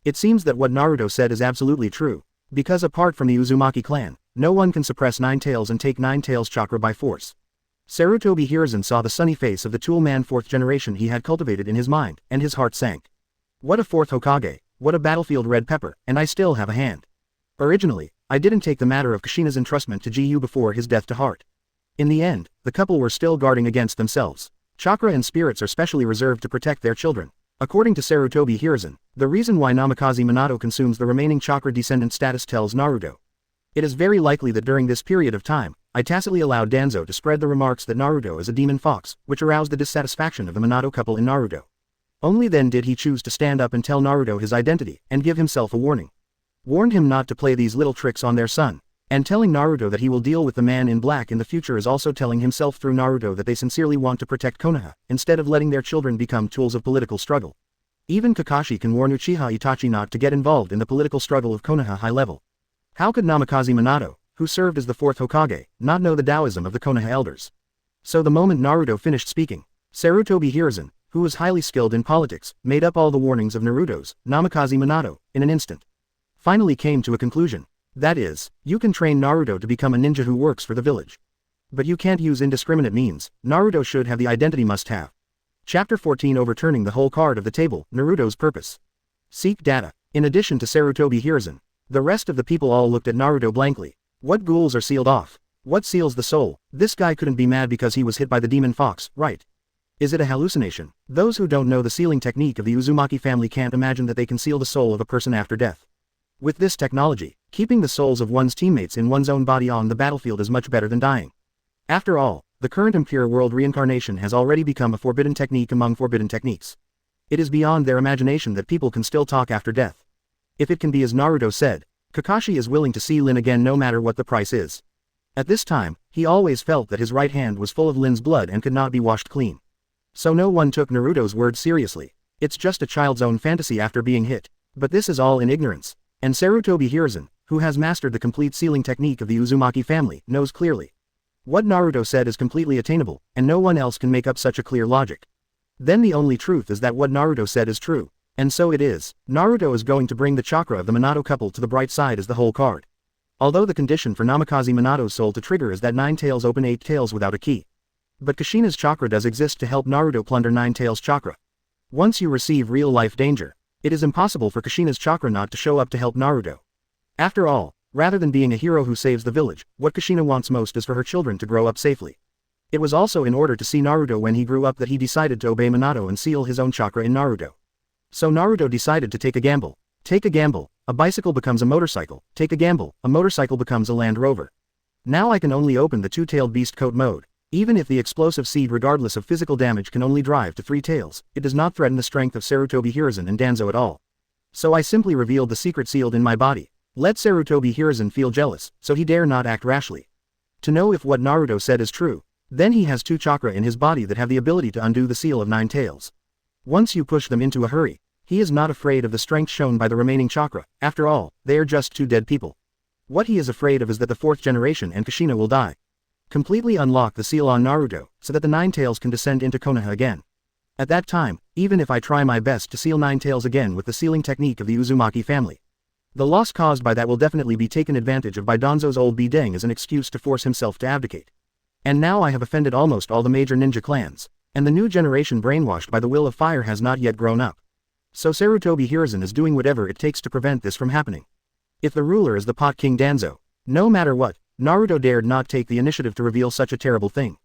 It seems that what Naruto said is absolutely true. Because apart from the Uzumaki clan, no one can suppress Nine Tails and take Nine Tails chakra by force. Sarutobi Hiruzen saw the sunny face of the tool man 4th generation he had cultivated in his mind, and his heart sank. What a 4th Hokage, what a battlefield red pepper, and I still have a hand. Originally, I didn't take the matter of Kushina's entrustment to Gu before his death to heart. In the end, the couple were still guarding against themselves. Chakra and spirits are specially reserved to protect their children. According to Sarutobi Hiruzen, the reason why Namikaze Minato consumes the remaining chakra descendant status tells Naruto. It is very likely that during this period of time, I tacitly allowed Danzo to spread the remarks that Naruto is a demon fox, which aroused the dissatisfaction of the Minato couple in Naruto. Only then did he choose to stand up and tell Naruto his identity, and give himself a warning. Warned him not to play these little tricks on their son. And telling Naruto that he will deal with the man in black in the future is also telling himself through Naruto that they sincerely want to protect Konoha, instead of letting their children become tools of political struggle. Even Kakashi can warn Uchiha Itachi not to get involved in the political struggle of Konoha high level. How could Namikaze Minato, who served as the 4th Hokage, not know the Taoism of the Konoha elders? So the moment Naruto finished speaking, Sarutobi Hiruzen, who was highly skilled in politics, made up all the warnings of Naruto's Namikaze Minato, in an instant. Finally came to a conclusion. That is, you can train Naruto to become a ninja who works for the village. But you can't use indiscriminate means. Naruto should have the identity must-have. Chapter 14 Overturning the whole card of the table, Naruto's purpose. Seek data. In addition to Sarutobi Hiruzen, the rest of the people all looked at Naruto blankly. What ghouls are sealed off? What seals the soul? This guy couldn't be mad because he was hit by the demon fox, right? Is it a hallucination? Those who don't know the sealing technique of the Uzumaki family can't imagine that they can seal the soul of a person after death. With this technology, keeping the souls of one's teammates in one's own body on the battlefield is much better than dying. After all, the current impure world reincarnation has already become a forbidden technique among forbidden techniques. It is beyond their imagination that people can still talk after death. If it can be as Naruto said, Kakashi is willing to see Rinnegan no matter what the price is. At this time, he always felt that his right hand was full of Lin's blood and could not be washed clean. So no one took Naruto's words seriously. It's just a child's own fantasy after being hit. But this is all in ignorance. And Sarutobi Hiruzen, who has mastered the complete sealing technique of the Uzumaki family, knows clearly. What Naruto said is completely attainable, and no one else can make up such a clear logic. Then the only truth is that what Naruto said is true. And so it is. Naruto is going to bring the chakra of the Minato couple to the bright side as the whole card. Although the condition for Namikaze Minato's soul to trigger is that 9 tails open 8 tails without a key. But Kushina's chakra does exist to help Naruto plunder 9 tails chakra. Once you receive real-life danger, it is impossible for Kushina's chakra not to show up to help Naruto. After all, rather than being a hero who saves the village, what Kushina wants most is for her children to grow up safely. It was also in order to see Naruto when he grew up that he decided to obey Minato and seal his own chakra in Naruto. So Naruto decided to take a gamble. Take a gamble, a bicycle becomes a motorcycle. Take a gamble, a motorcycle becomes a Land Rover. Now I can only open the 2-tailed beast coat mode. Even if the explosive seed regardless of physical damage can only drive to 3 tails, it does not threaten the strength of Sarutobi Hiruzen and Danzo at all. So I simply revealed the secret sealed in my body. Let Sarutobi Hiruzen feel jealous, so he dare not act rashly. To know if what Naruto said is true, then he has 2 chakra in his body that have the ability to undo the seal of 9 tails. Once you push them into a hurry, he is not afraid of the strength shown by the remaining chakra. After all, they are just 2 dead people. What he is afraid of is that the 4th generation and Kushina will die. Completely unlock the seal on Naruto, so that the 9 tails can descend into Konoha again. At that time, even if I try my best to seal 9 tails again with the sealing technique of the Uzumaki family, the loss caused by that will definitely be taken advantage of by Danzo's old Bideng as an excuse to force himself to abdicate. And now I have offended almost all the major ninja clans, and the new generation brainwashed by the will of fire has not yet grown up. So Sarutobi Hiruzen is doing whatever it takes to prevent this from happening. If the ruler is the Pot King Danzo, no matter what, Naruto dared not take the initiative to reveal such a terrible thing.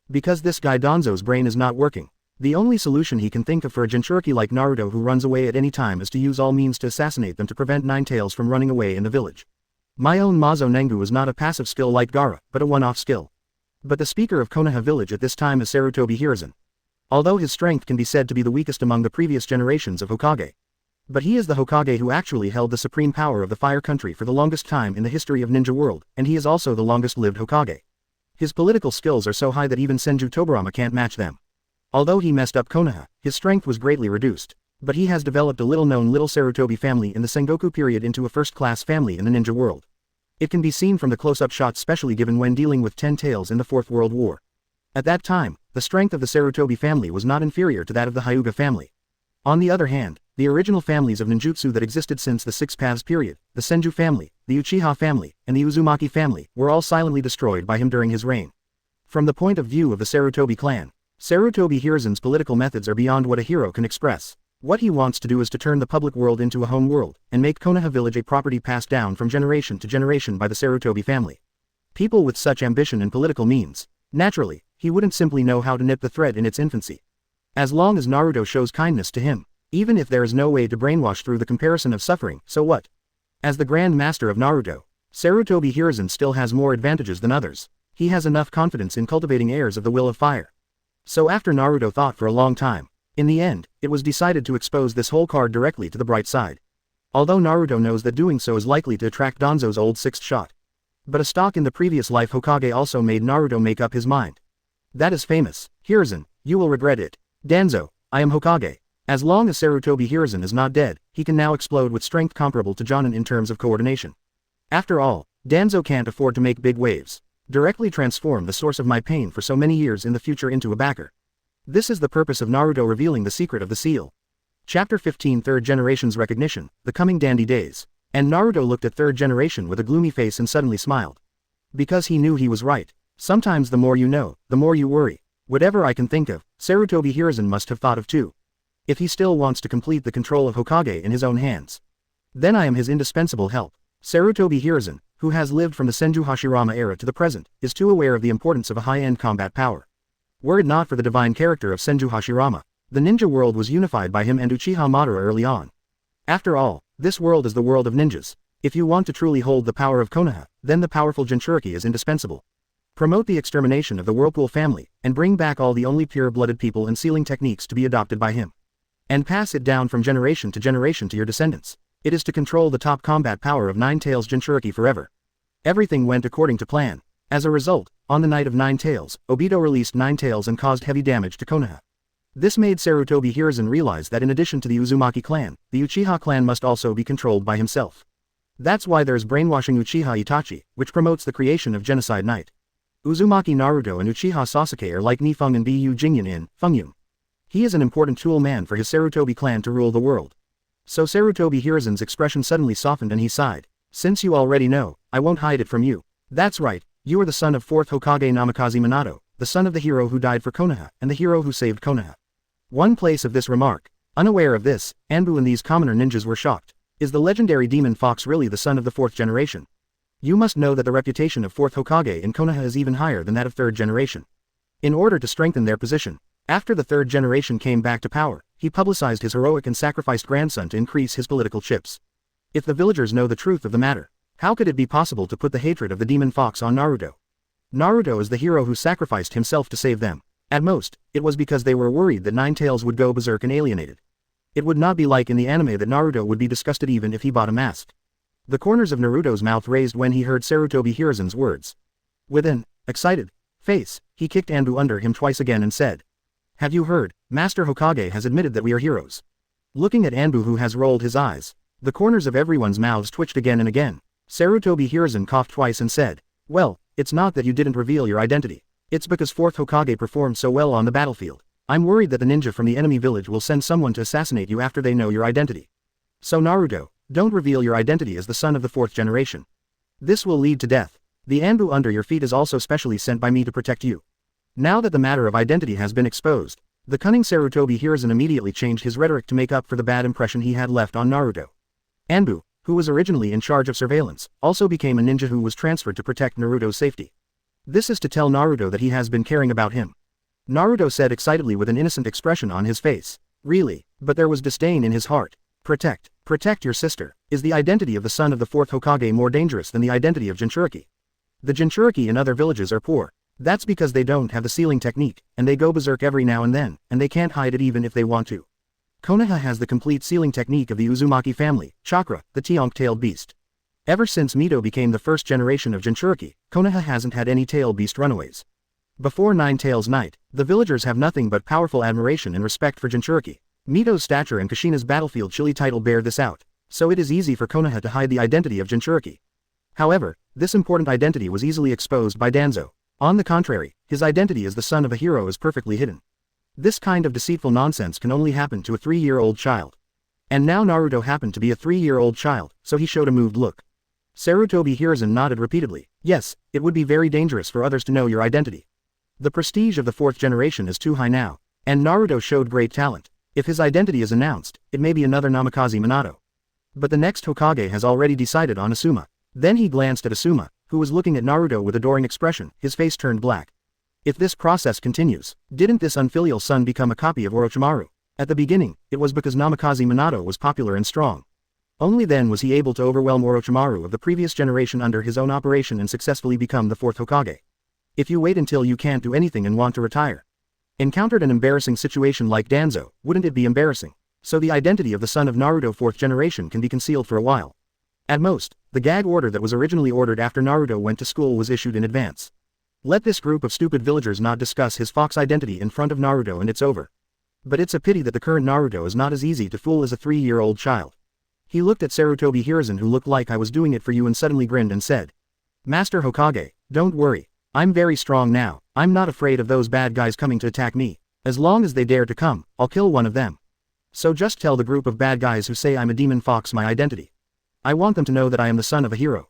Because this guy Danzo's brain is not working, the only solution he can think of for a Jinchuriki like Naruto who runs away at any time is to use all means to assassinate them to prevent 9 tails from running away in the village. My own Mazo Nengu is not a passive skill like Gaara, but a one-off skill. But the speaker of Konoha village at this time is Sarutobi Hiruzen. Although his strength can be said to be the weakest among the previous generations of Hokage. But he is the Hokage who actually held the supreme power of the Fire Country for the longest time in the history of Ninja World, and he is also the longest-lived Hokage. His political skills are so high that even Senju Tobirama can't match them. Although he messed up Konoha, his strength was greatly reduced, but he has developed a little-known little Sarutobi family in the Sengoku period into a first-class family in the ninja world. It can be seen from the close-up shots specially given when dealing with 10 tails in the Fourth World War. At that time, the strength of the Sarutobi family was not inferior to that of the Hyuga family. On the other hand, the original families of ninjutsu that existed since the Six Paths period, the Senju family, the Uchiha family, and the Uzumaki family, were all silently destroyed by him during his reign. From the point of view of the Sarutobi clan, Sarutobi Hiruzen's political methods are beyond what a hero can express. What he wants to do is to turn the public world into a home world, and make Konoha village a property passed down from generation to generation by the Sarutobi family. People with such ambition and political means, naturally, he wouldn't simply know how to nip the thread in its infancy. As long as Naruto shows kindness to him, even if there is no way to brainwash through the comparison of suffering, so what? As the Grand Master of Naruto, Sarutobi Hiruzen still has more advantages than others. He has enough confidence in cultivating heirs of the will of fire. So after Naruto thought for a long time, in the end, it was decided to expose this whole card directly to the bright side. Although Naruto knows that doing so is likely to attract Danzo's old sixth shot. But a stock in the previous life Hokage also made Naruto make up his mind. That is famous. Hiruzen, you will regret it. Danzo, I am Hokage. As long as Sarutobi Hiruzen is not dead, he can now explode with strength comparable to Jonin in terms of coordination. After all, Danzo can't afford to make big waves. Directly transform the source of my pain for so many years in the future into a backer. This is the purpose of Naruto revealing the secret of the seal. Chapter 15 Third Generation's Recognition, The Coming Dandy Days. And Naruto looked at third generation with a gloomy face and suddenly smiled. Because he knew he was right. Sometimes the more you know, the more you worry. Whatever I can think of, Sarutobi Hiruzen must have thought of too. If he still wants to complete the control of Hokage in his own hands, then I am his indispensable help. Sarutobi Hiruzen, who has lived from the Senju Hashirama era to the present, is too aware of the importance of a high-end combat power. Were it not for the divine character of Senju Hashirama, the ninja world was unified by him and Uchiha Madara early on. After all, this world is the world of ninjas. If you want to truly hold the power of Konoha, then the powerful Jinchuriki is indispensable. Promote the extermination of the Whirlpool family, and bring back all the only pure-blooded people and sealing techniques to be adopted by him. And pass it down from generation to your descendants. It is to control the top combat power of Nine Tails Jinchuriki forever. Everything went according to plan. As a result, on the night of Nine Tails, Obito released Nine Tails and caused heavy damage to Konoha. This made Sarutobi Hiruzen realize that in addition to the Uzumaki clan, the Uchiha clan must also be controlled by himself. That's why there's brainwashing Uchiha Itachi, which promotes the creation of Genocide Knight. Uzumaki Naruto and Uchiha Sasuke are like Nifeng and Bu Jingyan in Fengyun. He is an important tool man for his Sarutobi clan to rule the world. So Sarutobi Hiruzen's expression suddenly softened and he sighed. Since you already know, I won't hide it from you. That's right, you are the son of 4th Hokage Namikaze Minato, the son of the hero who died for Konoha, and the hero who saved Konoha. One place of this remark. Unaware of this, Anbu and these commoner ninjas were shocked. Is the legendary demon fox really the son of the 4th generation? You must know that the reputation of 4th Hokage in Konoha is even higher than that of 3rd generation. In order to strengthen their position, after the 3rd generation came back to power, he publicized his heroic and sacrificed grandson to increase his political chips. If the villagers know the truth of the matter, how could it be possible to put the hatred of the demon fox on Naruto? Naruto is the hero who sacrificed himself to save them. At most, it was because they were worried that Nine Tails would go berserk and alienated. It would not be like in the anime that Naruto would be disgusted even if he bought a mask. The corners of Naruto's mouth raised when he heard Sarutobi Hiruzen's words. With an excited face, he kicked Anbu under him twice again and said, "Have you heard? Master Hokage has admitted that we are heroes." Looking at Anbu, who has rolled his eyes, the corners of everyone's mouths twitched again and again. Sarutobi Hiruzen coughed twice and said, "Well, it's not that you didn't reveal your identity. It's because 4th Hokage performed so well on the battlefield. I'm worried that the ninja from the enemy village will send someone to assassinate you after they know your identity. So Naruto, don't reveal your identity as the son of the 4th generation. This will lead to death. The Anbu under your feet is also specially sent by me to protect you." Now that the matter of identity has been exposed, the cunning Sarutobi Hiruzen immediately changed his rhetoric to make up for the bad impression he had left on Naruto. Anbu, who was originally in charge of surveillance, also became a ninja who was transferred to protect Naruto's safety. This is to tell Naruto that he has been caring about him. Naruto said excitedly with an innocent expression on his face. Really, but there was disdain in his heart. Protect your sister. Is the identity of the son of the 4th Hokage more dangerous than the identity of Jinchuriki? The Jinchuriki in other villages are poor. That's because they don't have the sealing technique, and they go berserk every now and then, and they can't hide it even if they want to. Konoha has the complete sealing technique of the Uzumaki family, Chakra, the Teonk-tailed beast. Ever since Mito became the 1st generation of Jinchuriki, Konoha hasn't had any tail beast runaways. Before Nine Tails Night, the villagers have nothing but powerful admiration and respect for Jinchuriki. Mito's stature and Kushina's battlefield chili title bear this out, so it is easy for Konoha to hide the identity of Jinchuriki. However, this important identity was easily exposed by Danzo. On the contrary, his identity as the son of a hero is perfectly hidden. This kind of deceitful nonsense can only happen to a 3-year-old child. And now Naruto happened to be a 3-year-old child, so he showed a moved look. Sarutobi Hiruzen nodded repeatedly. Yes, it would be very dangerous for others to know your identity. The prestige of the 4th generation is too high now, and Naruto showed great talent. If his identity is announced, it may be another Namikaze Minato. But the next Hokage has already decided on Asuma. Then he glanced at Asuma, who was looking at Naruto with adoring expression. His face turned black. If this process continues, didn't this unfilial son become a copy of Orochimaru? At the beginning, it was because Namikaze Minato was popular and strong. Only then was he able to overwhelm Orochimaru of the previous generation under his own operation and successfully become the 4th Hokage. If you wait until you can't do anything and want to retire, encountered an embarrassing situation like Danzo, wouldn't it be embarrassing? So the identity of the son of Naruto 4th generation can be concealed for a while. At most, the gag order that was originally ordered after Naruto went to school was issued in advance. Let this group of stupid villagers not discuss his fox identity in front of Naruto and it's over. But it's a pity that the current Naruto is not as easy to fool as a 3-year-old child. He looked at Sarutobi Hiruzen, who looked like I was doing it for you, and suddenly grinned and said, "Master Hokage, don't worry. I'm very strong now. I'm not afraid of those bad guys coming to attack me. As long as they dare to come, I'll kill one of them. So just tell the group of bad guys who say I'm a demon fox my identity. I want them to know that I am the son of a hero.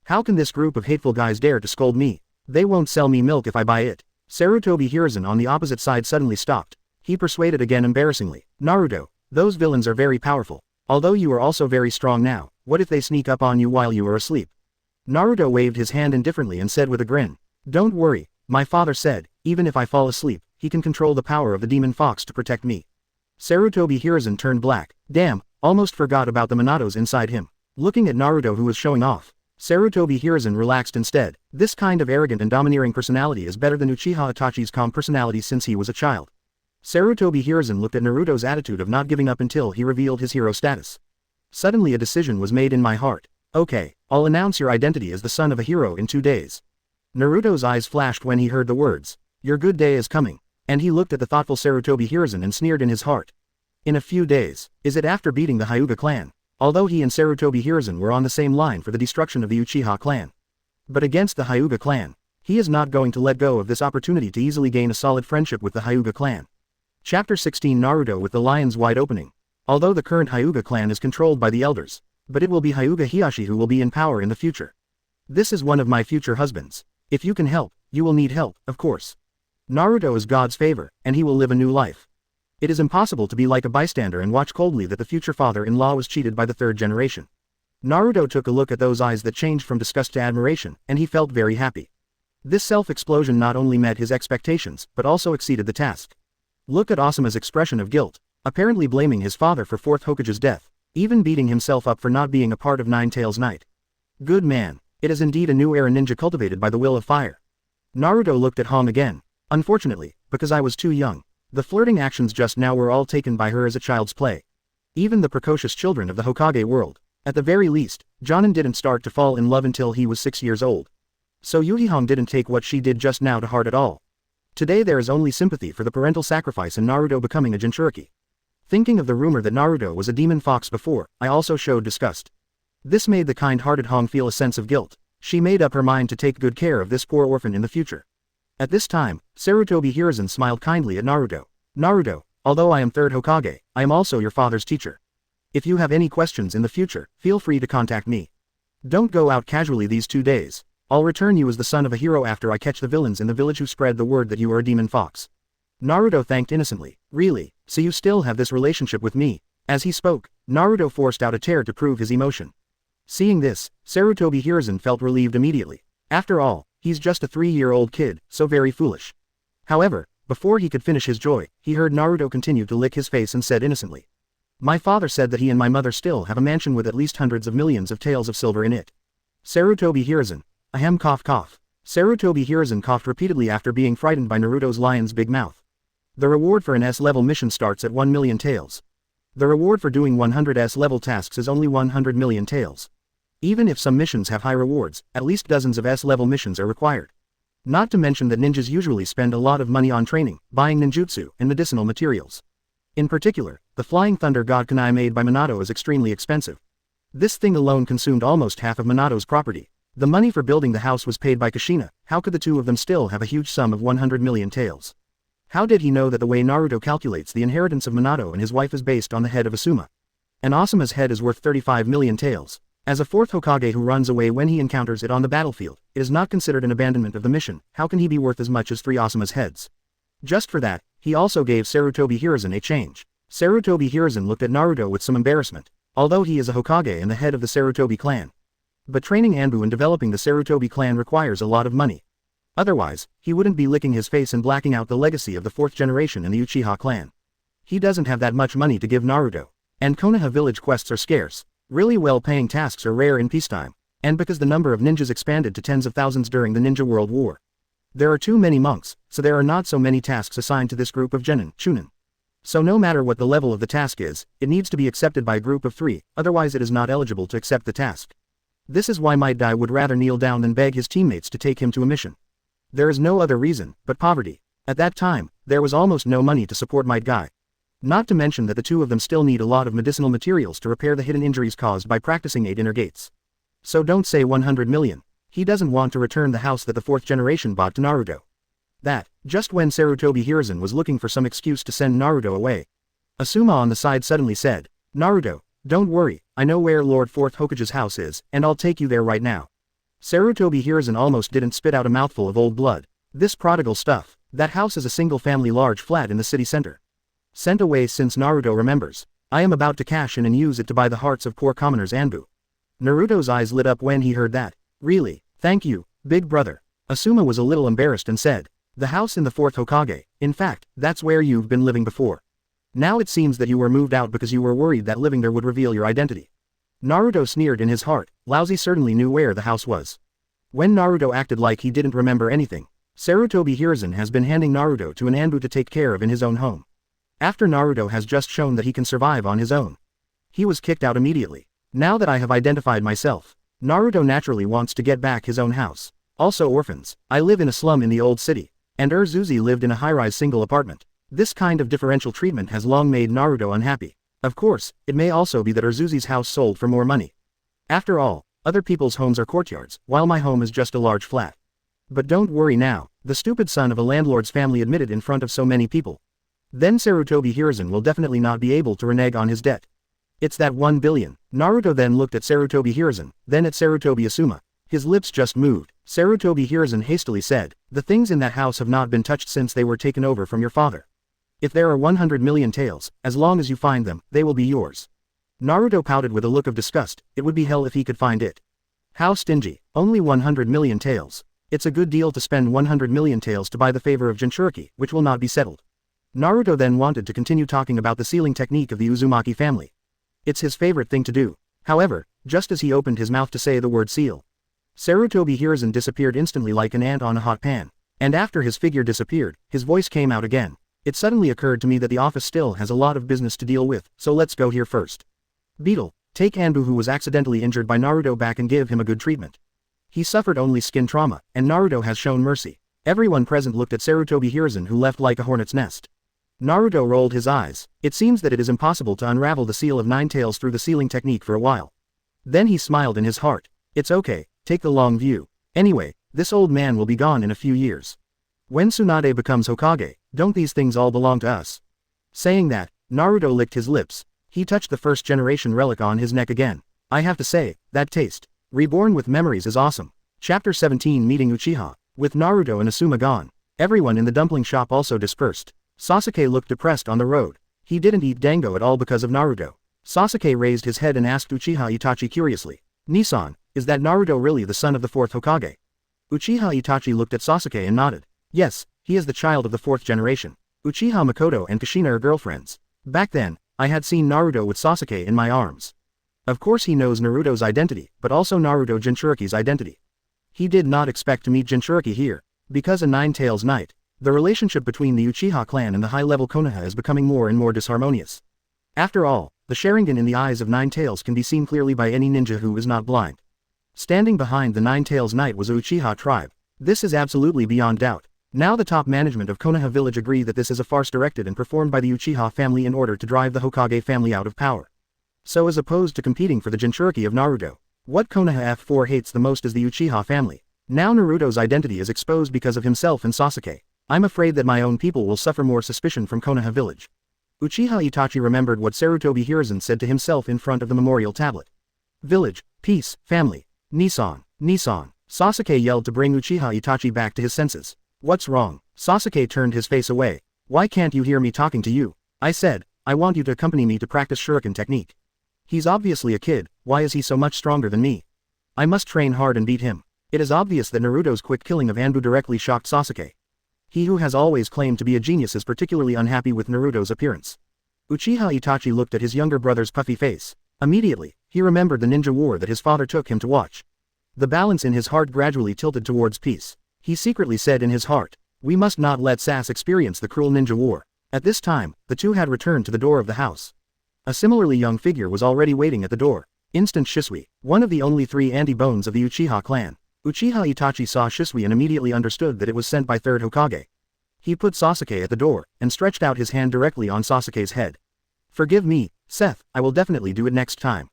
How can this group of hateful guys dare to scold me? They won't sell me milk if I buy it." Sarutobi Hiruzen on the opposite side suddenly stopped. He persuaded again embarrassingly, "Naruto, those villains are very powerful. Although you are also very strong now, what if they sneak up on you while you are asleep?" Naruto waved his hand indifferently and said with a grin, "Don't worry, my father said, even if I fall asleep, he can control the power of the demon fox to protect me." Sarutobi Hiruzen turned black. Damn, almost forgot about the Minatos inside him. Looking at Naruto, who was showing off, Sarutobi Hiruzen relaxed instead. This kind of arrogant and domineering personality is better than Uchiha Itachi's calm personality since he was a child. Sarutobi Hiruzen looked at Naruto's attitude of not giving up until he revealed his hero status. Suddenly a decision was made in my heart. Okay, I'll announce your identity as the son of a hero in 2 days. Naruto's eyes flashed when he heard the words, "Your good day is coming," and he looked at the thoughtful Sarutobi Hiruzen and sneered in his heart. In a few days, is it after beating the Hyuga clan? Although he and Sarutobi Hiruzen were on the same line for the destruction of the Uchiha clan. But against the Hyuga clan, he is not going to let go of this opportunity to easily gain a solid friendship with the Hyuga clan. Chapter 16 Naruto with the Lion's Wide Opening. Although the current Hyuga clan is controlled by the elders, but it will be Hyuga Hizashi who will be in power in the future. This is one of my future husbands. If you can help, you will need help, of course. Naruto is God's favor, and he will live a new life. It is impossible to be like a bystander and watch coldly that the future father-in-law was cheated by the third generation. Naruto took a look at those eyes that changed from disgust to admiration, and he felt very happy. This self-explosion not only met his expectations, but also exceeded the task. Look at Asuma's expression of guilt, apparently blaming his father for fourth Hokage's death, even beating himself up for not being a part of Nine Tails Night. Good man. It is indeed a new era ninja cultivated by the will of fire. Naruto looked at Hong again. Unfortunately, because I was too young, the flirting actions just now were all taken by her as a child's play. Even the precocious children of the Hokage world. At the very least, Jonin didn't start to fall in love until he was 6 years old. So Hong didn't take what she did just now to heart at all. Today there is only sympathy for the parental sacrifice and Naruto becoming a Jinchuriki. Thinking of the rumor that Naruto was a demon fox before, I also showed disgust. This made the kind-hearted Hong feel a sense of guilt. She made up her mind to take good care of this poor orphan in the future. At this time, Sarutobi Hiruzen smiled kindly at Naruto. Naruto, although I am third Hokage, I am also your father's teacher. If you have any questions in the future, feel free to contact me. Don't go out casually these 2 days. I'll return you as the son of a hero after I catch the villains in the village who spread the word that you are a demon fox. Naruto thanked innocently. Really, so you still have this relationship with me? As he spoke, Naruto forced out a tear to prove his emotion. Seeing this, Sarutobi Hiruzen felt relieved immediately. After all, he's just a 3-year-old kid, so very foolish. However, before he could finish his joy, he heard Naruto continue to lick his face and said innocently. My father said that he and my mother still have a mansion with at least hundreds of millions of taels of silver in it. Sarutobi Hiruzen. Ahem cough cough. Sarutobi Hiruzen coughed repeatedly after being frightened by Naruto's lion's big mouth. The reward for an S-level mission starts at 1 million taels. The reward for doing 100 S-level tasks is only 100 million taels. Even if some missions have high rewards, at least dozens of S-level missions are required. Not to mention that ninjas usually spend a lot of money on training, buying ninjutsu, and medicinal materials. In particular, the Flying Thunder God Kunai made by Minato is extremely expensive. This thing alone consumed almost half of Minato's property. The money for building the house was paid by Kushina. How could the two of them still have a huge sum of 100 million taels? How did he know that the way Naruto calculates the inheritance of Minato and his wife is based on the head of Asuma? And Asuma's head is worth 35 million taels. As a fourth Hokage who runs away when he encounters it on the battlefield, it is not considered an abandonment of the mission. How can he be worth as much as 3 Asuma's heads? Just for that, he also gave Sarutobi Hiruzen a change. Sarutobi Hiruzen looked at Naruto with some embarrassment, although he is a Hokage and the head of the Sarutobi clan. But training Anbu and developing the Sarutobi clan requires a lot of money. Otherwise, he wouldn't be licking his face and blacking out the legacy of the 4th generation in the Uchiha clan. He doesn't have that much money to give Naruto. And Konoha village quests are scarce. Really well-paying tasks are rare in peacetime, and because the number of ninjas expanded to tens of thousands during the Ninja World War. There are too many monks, so there are not so many tasks assigned to this group of chunin. So no matter what the level of the task is, it needs to be accepted by a group of 3, otherwise it is not eligible to accept the task. This is why Might Guy would rather kneel down than beg his teammates to take him to a mission. There is no other reason, but poverty. At that time, there was almost no money to support Might Guy. Not to mention that the two of them still need a lot of medicinal materials to repair the hidden injuries caused by practicing 8 inner gates. So don't say 100 million. He doesn't want to return the house that the 4th generation bought to Naruto. That, just when Sarutobi Hiruzen was looking for some excuse to send Naruto away. Asuma on the side suddenly said, Naruto, don't worry, I know where Lord 4th Hokage's house is, and I'll take you there right now. Sarutobi Hiruzen almost didn't spit out a mouthful of old blood. This prodigal stuff. That house is a single-family large flat in the city center. Sent away since Naruto remembers. I am about to cash in and use it to buy the hearts of poor commoners Anbu. Naruto's eyes lit up when he heard that. Really, thank you, big brother. Asuma was a little embarrassed and said, the house in the 4th Hokage, in fact, that's where you've been living before. Now it seems that you were moved out because you were worried that living there would reveal your identity. Naruto sneered in his heart. Lousy certainly knew where the house was. When Naruto acted like he didn't remember anything, Sarutobi Hiruzen has been handing Naruto to an Anbu to take care of in his own home. After Naruto has just shown that he can survive on his own. He was kicked out immediately. Now that I have identified myself, Naruto naturally wants to get back his own house. Also orphans. I live in a slum in the old city. And Urzuzi lived in a high-rise single apartment. This kind of differential treatment has long made Naruto unhappy. Of course, it may also be that Urzuzi's house sold for more money. After all, other people's homes are courtyards, while my home is just a large flat. But don't worry now, the stupid son of a landlord's family admitted in front of so many people. Then Sarutobi Hiruzen will definitely not be able to renege on his debt. It's that 1 billion. Naruto then looked at Sarutobi Hiruzen, then at Sarutobi Asuma. His lips just moved. Sarutobi Hiruzen hastily said, "The things in that house have not been touched since they were taken over from your father. If there are 100 million taels, as long as you find them, they will be yours." Naruto pouted with a look of disgust. It would be hell if he could find it. How stingy. Only 100 million taels. It's a good deal to spend 100 million taels to buy the favor of Jinchuriki, which will not be settled. Naruto then wanted to continue talking about the sealing technique of the Uzumaki family. It's his favorite thing to do. However, just as he opened his mouth to say the word seal, Sarutobi Hiruzen disappeared instantly like an ant on a hot pan. And after his figure disappeared, his voice came out again. It suddenly occurred to me that the office still has a lot of business to deal with, so let's go here first. Beetle, take Anbu who was accidentally injured by Naruto back and give him a good treatment. He suffered only skin trauma, and Naruto has shown mercy. Everyone present looked at Sarutobi Hiruzen who left like a hornet's nest. Naruto rolled his eyes. It seems that it is impossible to unravel the seal of 9 tails through the sealing technique for a while. Then he smiled in his heart. It's okay, take the long view. Anyway, this old man will be gone in a few years. When Tsunade becomes Hokage, don't these things all belong to us? Saying that, Naruto licked his lips. He touched the first generation relic on his neck again. I have to say, that taste. Reborn with memories is awesome. Chapter 17 Meeting Uchiha. With Naruto and Asuma gone, everyone in the dumpling shop also dispersed. Sasuke looked depressed on the road. He didn't eat dango at all because of Naruto. Sasuke raised his head and asked Uchiha Itachi curiously. Nissan, is that Naruto really the son of the 4th Hokage? Uchiha Itachi looked at Sasuke and nodded. Yes, he is the child of the 4th generation. Uchiha Makoto and Kushina are girlfriends. Back then, I had seen Naruto with Sasuke in my arms. Of course he knows Naruto's identity, but also Naruto Jinchuriki's identity. He did not expect to meet Jinchuriki here. Because a 9 tails night, the relationship between the Uchiha clan and the high-level Konoha is becoming more and more disharmonious. After all, the Sharingan in the eyes of 9 tails can be seen clearly by any ninja who is not blind. Standing behind the 9 tails knight was a Uchiha tribe. This is absolutely beyond doubt. Now the top management of Konoha village agree that this is a farce directed and performed by the Uchiha family in order to drive the Hokage family out of power. So as opposed to competing for the Jinchuriki of Naruto, what Konoha F4 hates the most is the Uchiha family. Now Naruto's identity is exposed because of himself and Sasuke. I'm afraid that my own people will suffer more suspicion from Konoha village. Uchiha Itachi remembered what Sarutobi Hiruzen said to himself in front of the memorial tablet. Village, peace, family. Nissan, Nissan. Sasuke yelled to bring Uchiha Itachi back to his senses. What's wrong? Sasuke turned his face away. Why can't you hear me talking to you? I said, I want you to accompany me to practice shuriken technique. He's obviously a kid, why is he so much stronger than me? I must train hard and beat him. It is obvious that Naruto's quick killing of Anbu directly shocked Sasuke. He who has always claimed to be a genius is particularly unhappy with Naruto's appearance. Uchiha Itachi looked at his younger brother's puffy face. Immediately, he remembered the ninja war that his father took him to watch. The balance in his heart gradually tilted towards peace. He secretly said in his heart, we must not let Sas experience the cruel ninja war. At this time, the two had returned to the door of the house. A similarly young figure was already waiting at the door. Instant Shisui, one of the only 3 anti-bones of the Uchiha clan. Uchiha Itachi saw Shisui and immediately understood that it was sent by 3rd Hokage. He put Sasuke at the door, and stretched out his hand directly on Sasuke's head. Forgive me, Seth, I will definitely do it next time.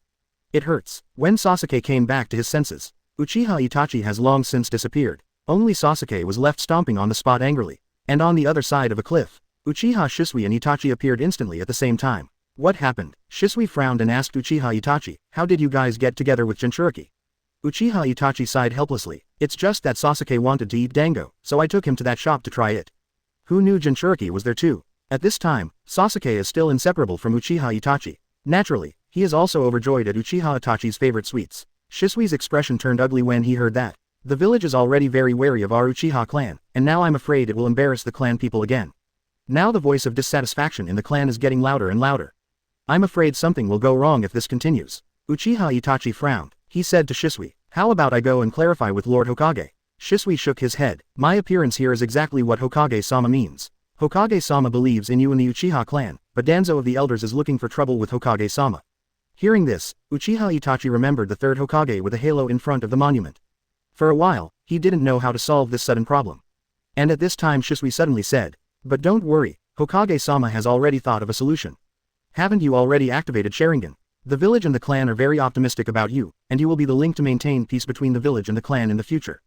It hurts. When Sasuke came back to his senses, Uchiha Itachi has long since disappeared. Only Sasuke was left stomping on the spot angrily. And on the other side of a cliff, Uchiha Shisui and Itachi appeared instantly at the same time. What happened? Shisui frowned and asked Uchiha Itachi, how did you guys get together with Jinchuriki? Uchiha Itachi sighed helplessly. It's just that Sasuke wanted to eat dango, so I took him to that shop to try it. Who knew Jinchuriki was there too? At this time, Sasuke is still inseparable from Uchiha Itachi. Naturally, he is also overjoyed at Uchiha Itachi's favorite sweets. Shisui's expression turned ugly when he heard that. The village is already very wary of our Uchiha clan, and now I'm afraid it will embarrass the clan people again. Now the voice of dissatisfaction in the clan is getting louder and louder. I'm afraid something will go wrong if this continues. Uchiha Itachi frowned. He said to Shisui, how about I go and clarify with Lord Hokage? Shisui shook his head. My appearance here is exactly what Hokage-sama means. Hokage-sama believes in you and the Uchiha clan, but Danzo of the Elders is looking for trouble with Hokage-sama. Hearing this, Uchiha Itachi remembered the 3rd Hokage with a halo in front of the monument. For a while, he didn't know how to solve this sudden problem. And at this time Shisui suddenly said, "But don't worry, Hokage-sama has already thought of a solution. Haven't you already activated Sharingan? The village and the clan are very optimistic about you, and you will be the link to maintain peace between the village and the clan in the future.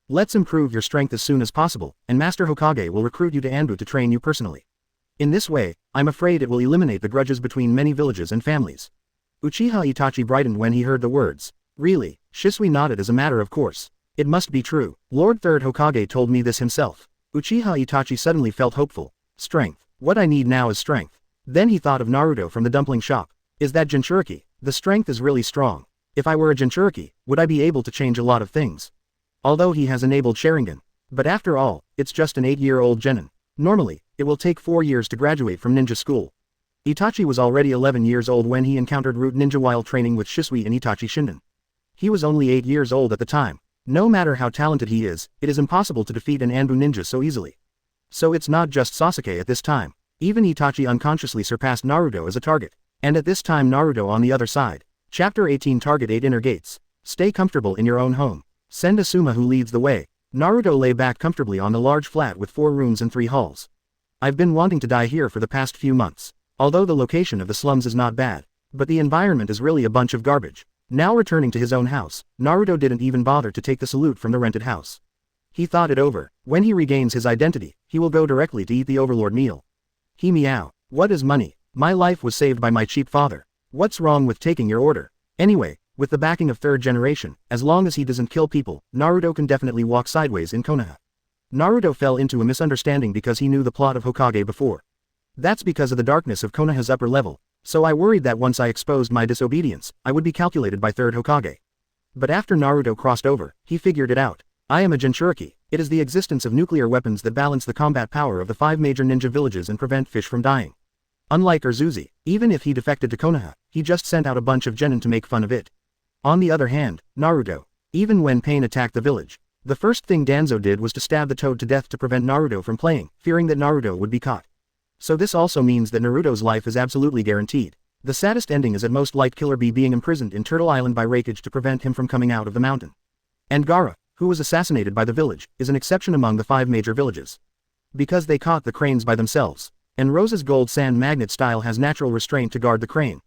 Let's improve your strength as soon as possible, and Master Hokage will recruit you to Anbu to train you personally. In this way, I'm afraid it will eliminate the grudges between many villages and families." Uchiha Itachi brightened when he heard the words. Really? Shisui nodded as a matter of course. It must be true. Lord Third Hokage told me this himself. Uchiha Itachi suddenly felt hopeful. Strength. What I need now is strength. Then he thought of Naruto from the dumpling shop. Is that Jinchuriki? The strength is really strong. If I were a Jinchuriki, would I be able to change a lot of things? Although he has enabled Sharingan. But after all, it's just an 8-year-old genin. Normally, it will take 4 years to graduate from ninja school. Itachi was already 11 years old when he encountered Root Ninja while training with Shisui and Itachi Shinden. He was only 8 years old at the time. No matter how talented he is, it is impossible to defeat an Anbu ninja so easily. So it's not just Sasuke at this time. Even Itachi unconsciously surpassed Naruto as a target. And at this time Naruto on the other side. Chapter 18 Target 8 Inner Gates. Stay comfortable in your own home. Send Asuma who leads the way. Naruto lay back comfortably on the large flat with 4 rooms and 3 halls. I've been wanting to die here for the past few months. Although the location of the slums is not bad. But the environment is really a bunch of garbage. Now returning to his own house, Naruto didn't even bother to take the salute from the rented house. He thought it over. When he regains his identity, he will go directly to eat the overlord meal. He meow. What is money? My life was saved by my cheap father. What's wrong with taking your order? Anyway, with the backing of third generation, as long as he doesn't kill people, Naruto can definitely walk sideways in Konoha. Naruto fell into a misunderstanding because he knew the plot of Hokage before. That's because of the darkness of Konoha's upper level, so I worried that once I exposed my disobedience, I would be calculated by third Hokage. But after Naruto crossed over, he figured it out. I am a Jinchuriki. It is the existence of nuclear weapons that balance the combat power of the 5 major ninja villages and prevent fish from dying. Unlike Urzuzi, even if he defected to Konoha, he just sent out a bunch of genin to make fun of it. On the other hand, Naruto. Even when Pain attacked the village, the first thing Danzo did was to stab the toad to death to prevent Naruto from playing, fearing that Naruto would be caught. So this also means that Naruto's life is absolutely guaranteed. The saddest ending is at most Light Killer Bee being imprisoned in Turtle Island by Raikage to prevent him from coming out of the mountain. And Gaara, who was assassinated by the village, is an exception among the 5 major villages. Because they caught the cranes by themselves. And Rose's gold sand magnet style has natural restraint to guard the crane.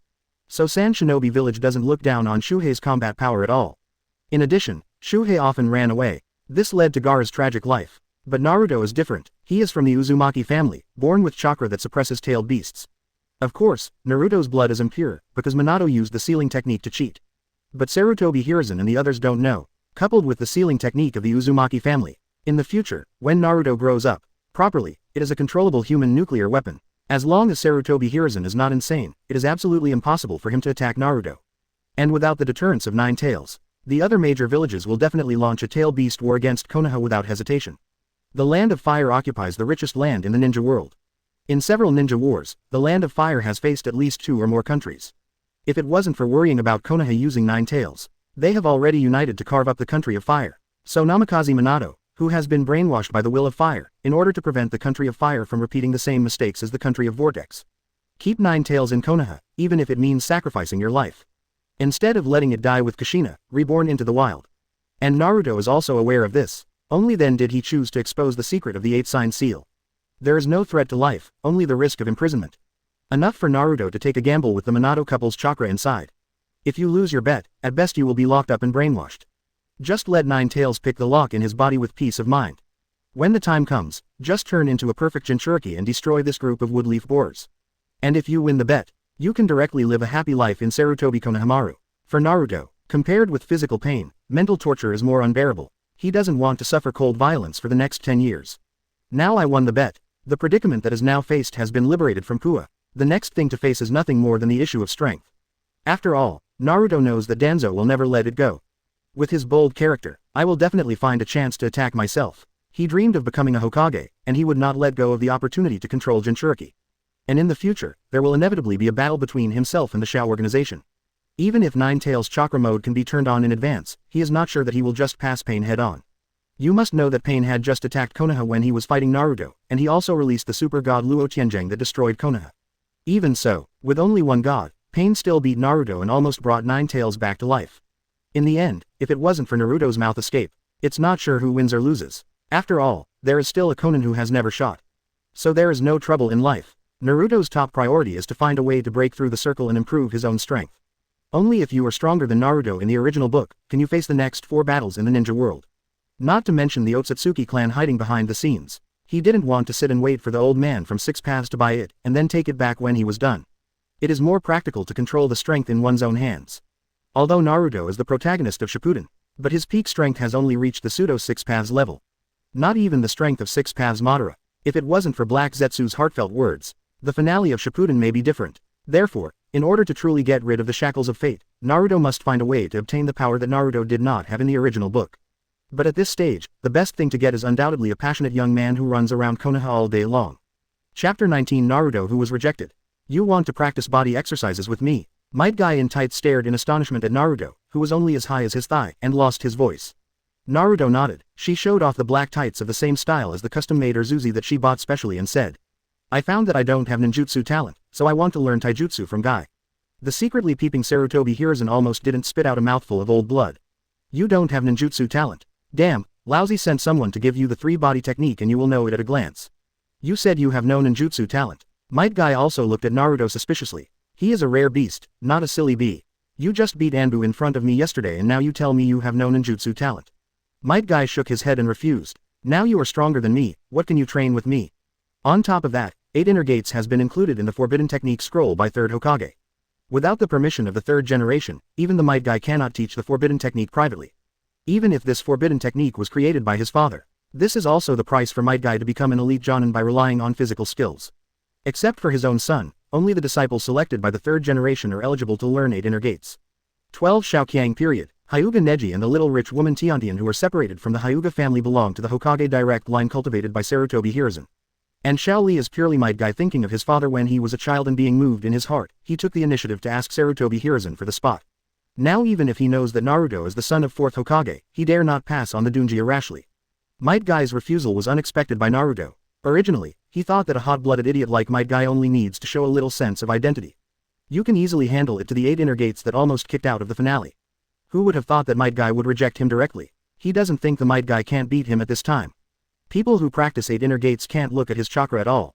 So Sand Shinobi Village doesn't look down on Shuhei's combat power at all. In addition, Shuhei often ran away. This led to Gaara's tragic life. But Naruto is different. He is from the Uzumaki family, born with chakra that suppresses tailed beasts. Of course, Naruto's blood is impure, because Minato used the sealing technique to cheat. But Sarutobi Hiruzen and the others don't know. Coupled with the sealing technique of the Uzumaki family. In the future, when Naruto grows up, properly, it is a controllable human nuclear weapon. As long as Sarutobi Hiruzen is not insane, it is absolutely impossible for him to attack Naruto. And without the deterrence of 9 tails, the other major villages will definitely launch a tail beast war against Konoha without hesitation. The Land of Fire occupies the richest land in the ninja world. In several ninja wars, the Land of Fire has faced at least 2 or more countries. If it wasn't for worrying about Konoha using 9 tails, they have already united to carve up the country of fire. So Namikaze Minato, who has been brainwashed by the will of fire, in order to prevent the country of fire from repeating the same mistakes as the country of vortex. Keep 9 tails in Konoha, even if it means sacrificing your life. Instead of letting it die with Kushina, reborn into the wild. And Naruto is also aware of this. Only then did he choose to expose the secret of the 8-sign seal. There is no threat to life, only the risk of imprisonment. Enough for Naruto to take a gamble with the Minato couple's chakra inside. If you lose your bet, at best you will be locked up and brainwashed. Just let 9 tails pick the lock in his body with peace of mind. When the time comes, just turn into a perfect Jinchuriki and destroy this group of woodleaf borers. And if you win the bet, you can directly live a happy life in Sarutobi Konohamaru. For Naruto, compared with physical pain, mental torture is more unbearable. He doesn't want to suffer cold violence for the next 10 years. Now I won the bet. The predicament that is now faced has been liberated from Pua. The next thing to face is nothing more than the issue of strength. After all, Naruto knows that Danzo will never let it go. With his bold character, I will definitely find a chance to attack myself. He dreamed of becoming a Hokage, and he would not let go of the opportunity to control Jinchuriki. And in the future, there will inevitably be a battle between himself and the Shao organization. Even if 9 tails chakra mode can be turned on in advance, he is not sure that he will just pass Pain head on. You must know that Pain had just attacked Konoha when he was fighting Naruto, and he also released the super god Luo Tianzheng that destroyed Konoha. Even so, with only one god, Pain still beat Naruto and almost brought 9 tails back to life. In the end, if it wasn't for Naruto's mouth escape, It's not sure who wins or loses. After all, there is still a Konin who has never shot. So there is no trouble in life. Naruto's top priority is to find a way to break through the circle and improve his own strength. Only if you are stronger than Naruto in the original book, can you face the next 4 battles in the ninja world. Not to mention the Otsutsuki clan hiding behind the scenes. He didn't want to sit and wait for the old man from 6 paths to buy it, and then take it back when he was done. It is more practical to control the strength in one's own hands. Although Naruto is the protagonist of Shippuden, but his peak strength has only reached the pseudo 6 paths level. Not even the strength of 6 paths Madara. If it wasn't for Black Zetsu's heartfelt words, the finale of Shippuden may be different. Therefore, in order to truly get rid of the shackles of fate, Naruto must find a way to obtain the power that Naruto did not have in the original book. But at this stage, the best thing to get is undoubtedly a passionate young man who runs around Konoha all day long. Chapter 19 Naruto who was rejected. You want to practice body exercises with me? Might Guy in tights stared in astonishment at Naruto, who was only as high as his thigh, and lost his voice. Naruto nodded. She showed off the black tights of the same style as the custom-made Urzuzi that she bought specially and said, I found that I don't have ninjutsu talent, so I want to learn taijutsu from Guy. The secretly peeping Sarutobi Hiruzen almost didn't spit out a mouthful of old blood. You don't have ninjutsu talent. Damn, lousy, sent someone to give you the 3-body technique and you will know it at a glance. You said you have no ninjutsu talent. Might Guy also looked at Naruto suspiciously. He is a rare beast, not a silly bee. You just beat Anbu in front of me yesterday and now you tell me you have no ninjutsu talent. Might Guy shook his head and refused. Now you are stronger than me, what can you train with me? On top of that, 8 inner gates has been included in the Forbidden Technique scroll by 3rd Hokage. Without the permission of the 3rd generation, even the Might Guy cannot teach the Forbidden Technique privately. Even if this Forbidden Technique was created by his father. This is also the price for Might Guy to become an elite Jonin by relying on physical skills. Except for his own son, only the disciples selected by the 3rd generation are eligible to learn 8 inner gates. 12 Shaoqiang period. Hyuga Neji and the little rich woman Tiantian who are separated from the Hyuga family belong to the Hokage direct line cultivated by Sarutobi Hiruzen. And Xiao Li is purely Might Guy thinking of his father when he was a child and being moved in his heart, he took the initiative to ask Sarutobi Hiruzen for the spot. Now even if he knows that Naruto is the son of 4th Hokage, he dare not pass on the Dunji rashly. Might Guy's refusal was unexpected by Naruto. Originally, he thought that a hot-blooded idiot like Might Guy only needs to show a little sense of identity. You can easily handle it to the 8 inner gates that almost kicked out of the finale. Who would have thought that Might Guy would reject him directly? He doesn't think the Might Guy can't beat him at this time. People who practice 8 inner gates can't look at his chakra at all.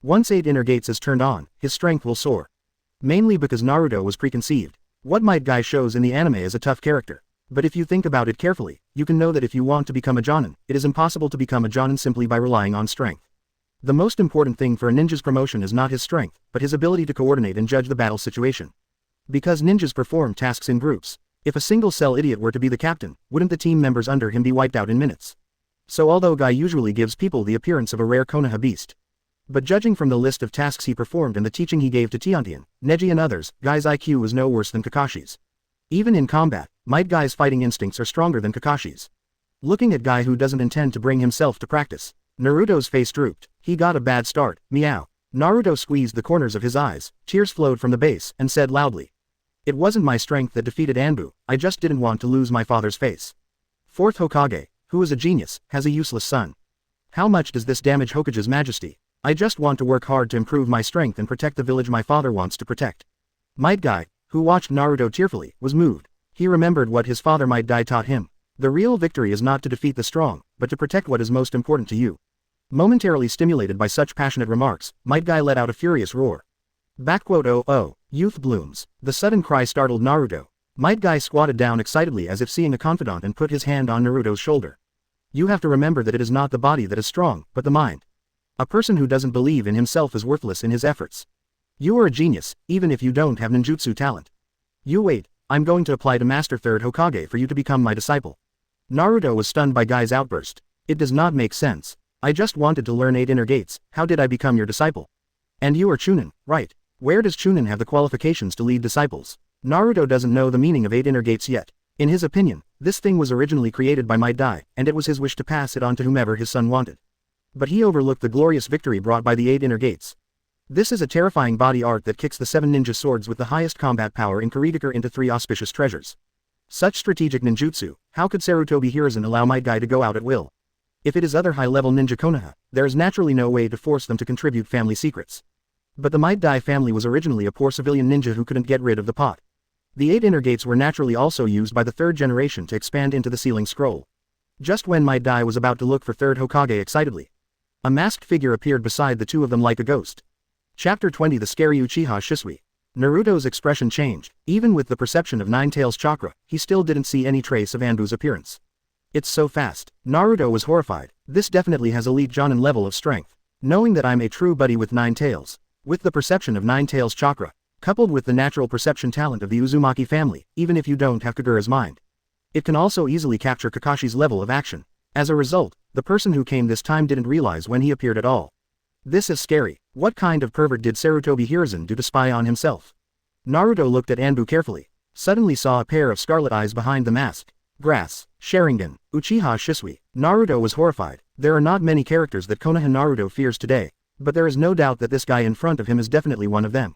Once 8 inner gates is turned on, his strength will soar. Mainly because Naruto was preconceived. What Might Guy shows in the anime is a tough character. But if you think about it carefully, you can know that if you want to become a Jonin, it is impossible to become a Jonin simply by relying on strength. The most important thing for a ninja's promotion is not his strength, but his ability to coordinate and judge the battle situation. Because ninjas perform tasks in groups. If a single-cell idiot were to be the captain, wouldn't the team members under him be wiped out in minutes? So although Guy usually gives people the appearance of a rare Konoha beast. But judging from the list of tasks he performed and the teaching he gave to Tiantian, Neji and others, Guy's IQ was no worse than Kakashi's. Even in combat, Might Guy's fighting instincts are stronger than Kakashi's. Looking at Guy who doesn't intend to bring himself to practice, Naruto's face drooped. He got a bad start, meow. Naruto squeezed the corners of his eyes, tears flowed from the base, and said loudly. It wasn't my strength that defeated Anbu, I just didn't want to lose my father's face. 4th Hokage, who is a genius, has a useless son. How much does this damage Hokage's majesty? I just want to work hard to improve my strength and protect the village my father wants to protect. Might Guy, who watched Naruto tearfully, was moved. He remembered what his father Might Guy taught him. The real victory is not to defeat the strong, but to protect what is most important to you. Momentarily stimulated by such passionate remarks, Might Guy let out a furious roar. Oh oh, youth blooms. The sudden cry startled Naruto. Might Guy squatted down excitedly as if seeing a confidant and put his hand on Naruto's shoulder. You have to remember that it is not the body that is strong, but the mind. A person who doesn't believe in himself is worthless in his efforts. You are a genius, even if you don't have ninjutsu talent. You wait, I'm going to apply to Master 3rd Hokage for you to become my disciple. Naruto was stunned by Guy's outburst. It does not make sense. I just wanted to learn 8 inner gates, how did I become your disciple? And you are chunin, right? Where does chunin have the qualifications to lead disciples? Naruto doesn't know the meaning of 8 inner gates yet. In his opinion, this thing was originally created by Might Guy, and it was his wish to pass it on to whomever his son wanted. But he overlooked the glorious victory brought by the 8 inner gates. This is a terrifying body art that kicks the 7 ninja swords with the highest combat power in Kurikage into 3 auspicious treasures. Such strategic ninjutsu, how could Sarutobi Hiruzen allow Might Guy to go out at will? If it is other high-level ninja Konoha, there is naturally no way to force them to contribute family secrets. But the Might Guy family was originally a poor civilian ninja who couldn't get rid of the pot. The 8 inner gates were naturally also used by the 3rd generation to expand into the sealing scroll. Just when Might Guy was about to look for third Hokage excitedly, a masked figure appeared beside the two of them like a ghost. Chapter 20 The Scary Uchiha Shisui. Naruto's expression changed. Even with the perception of Nine-Tails chakra, he still didn't see any trace of Anbu's appearance. It's so fast. Naruto was horrified. This definitely has elite Jonin level of strength. Knowing that I'm a true buddy with Nine-Tails, with the perception of Nine-Tails chakra, coupled with the natural perception talent of the Uzumaki family, even if you don't have Kagura's mind, it can also easily capture Kakashi's level of action. As a result, the person who came this time didn't realize when he appeared at all. This is scary. What kind of pervert did Sarutobi Hiruzen do to spy on himself? Naruto looked at Anbu carefully, suddenly saw a pair of scarlet eyes behind the mask. Grass, Sharingan, Uchiha Shisui. Naruto was horrified. There are not many characters that Konoha Naruto fears today, but there is no doubt that this guy in front of him is definitely one of them.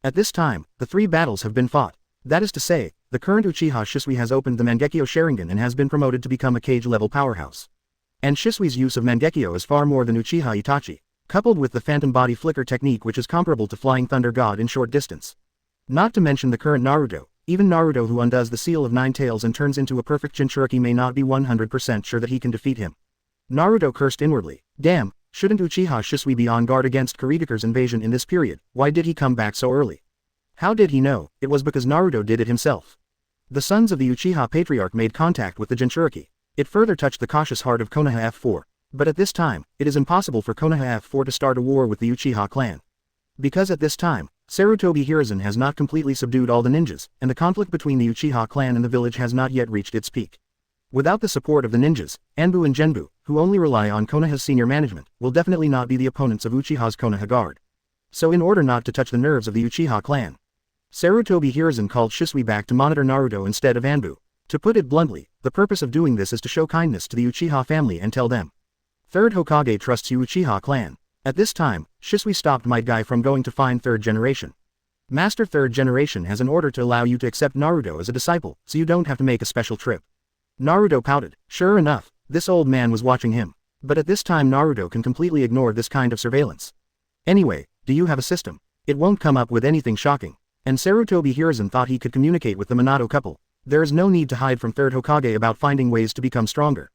At this time, the 3 battles have been fought. That is to say, the current Uchiha Shisui has opened the Mangekyo Sharingan and has been promoted to become a cage-level powerhouse. And Shisui's use of Mangekyo is far more than Uchiha Itachi, coupled with the Phantom Body Flicker technique which is comparable to Flying Thunder God in short distance. Not to mention the current Naruto, even Naruto who undoes the seal of 9 tails and turns into a perfect Jinchuriki may not be 100% sure that he can defeat him. Naruto cursed inwardly. Damn, shouldn't Uchiha Shisui be on guard against Kuritaker's invasion in this period? Why did he come back so early? How did he know? It was because Naruto did it himself. The sons of the Uchiha Patriarch made contact with the Jinchuriki. It further touched the cautious heart of Konoha F4. But at this time, it is impossible for Konoha F4 to start a war with the Uchiha clan. Because at this time, Sarutobi Hiruzen has not completely subdued all the ninjas, and the conflict between the Uchiha clan and the village has not yet reached its peak. Without the support of the ninjas, Anbu and Genbu, who only rely on Konoha's senior management, will definitely not be the opponents of Uchiha's Konoha Guard. So in order not to touch the nerves of the Uchiha clan, Sarutobi Hiruzen called Shisui back to monitor Naruto instead of Anbu. To put it bluntly, the purpose of doing this is to show kindness to the Uchiha family and tell them, Third Hokage trusts you Uchiha clan. At this time, Shisui stopped Might Guy from going to find third generation. Master third generation has an order to allow you to accept Naruto as a disciple, so you don't have to make a special trip. Naruto pouted. Sure enough, this old man was watching him. But at this time Naruto can completely ignore this kind of surveillance. Anyway, do you have a system? It won't come up with anything shocking. And Sarutobi Hiruzen thought he could communicate with the Minato couple. There is no need to hide from third Hokage about finding ways to become stronger.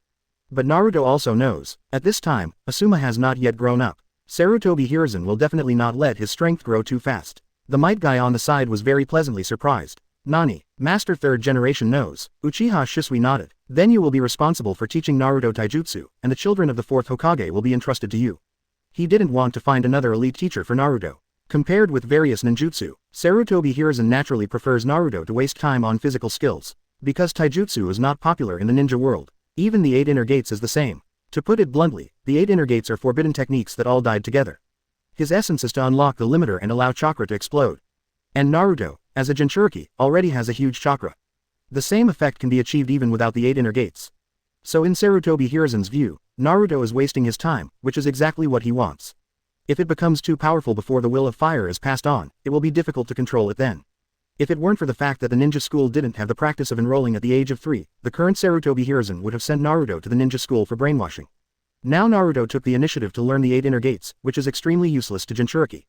But Naruto also knows, at this time, Asuma has not yet grown up. Sarutobi Hiruzen will definitely not let his strength grow too fast. The Might Guy on the side was very pleasantly surprised. Nani, Master third generation knows. Uchiha Shisui nodded. Then you will be responsible for teaching Naruto taijutsu, and the children of the fourth Hokage will be entrusted to you. He didn't want to find another elite teacher for Naruto. Compared with various ninjutsu, Sarutobi Hiruzen naturally prefers Naruto to waste time on physical skills. Because taijutsu is not popular in the ninja world. Even the 8 inner gates is the same. To put it bluntly, the 8 inner gates are forbidden techniques that all died together. His essence is to unlock the limiter and allow chakra to explode. And Naruto, as a Jinchuriki, already has a huge chakra. The same effect can be achieved even without the 8 inner gates. So in Sarutobi Hiruzen's view, Naruto is wasting his time, which is exactly what he wants. If it becomes too powerful before the will of fire is passed on, it will be difficult to control it then. If it weren't for the fact that the ninja school didn't have the practice of enrolling at the age of 3, the current Sarutobi Hiruzen would have sent Naruto to the ninja school for brainwashing. Now Naruto took the initiative to learn the 8 inner gates, which is extremely useless to Jinchuriki.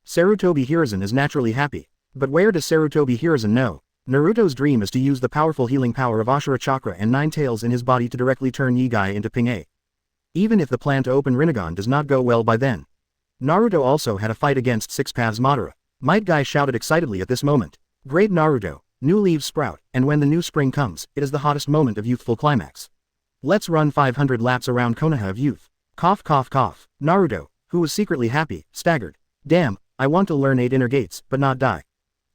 Sarutobi Hiruzen is naturally happy. But where does Sarutobi Hiruzen know? Naruto's dream is to use the powerful healing power of Ashura Chakra and 9 tails in his body to directly turn Yigai into Ping-A. Even if the plan to open Rinnegan does not go well by then. Naruto also had a fight against Six Paths Madara. Might Guy shouted excitedly at this moment. Great Naruto, new leaves sprout, and when the new spring comes, it is the hottest moment of youthful climax. Let's run 500 laps around Konoha of youth. Cough cough cough. Naruto, who was secretly happy, staggered. Damn, I want to learn 8 inner gates, but not die.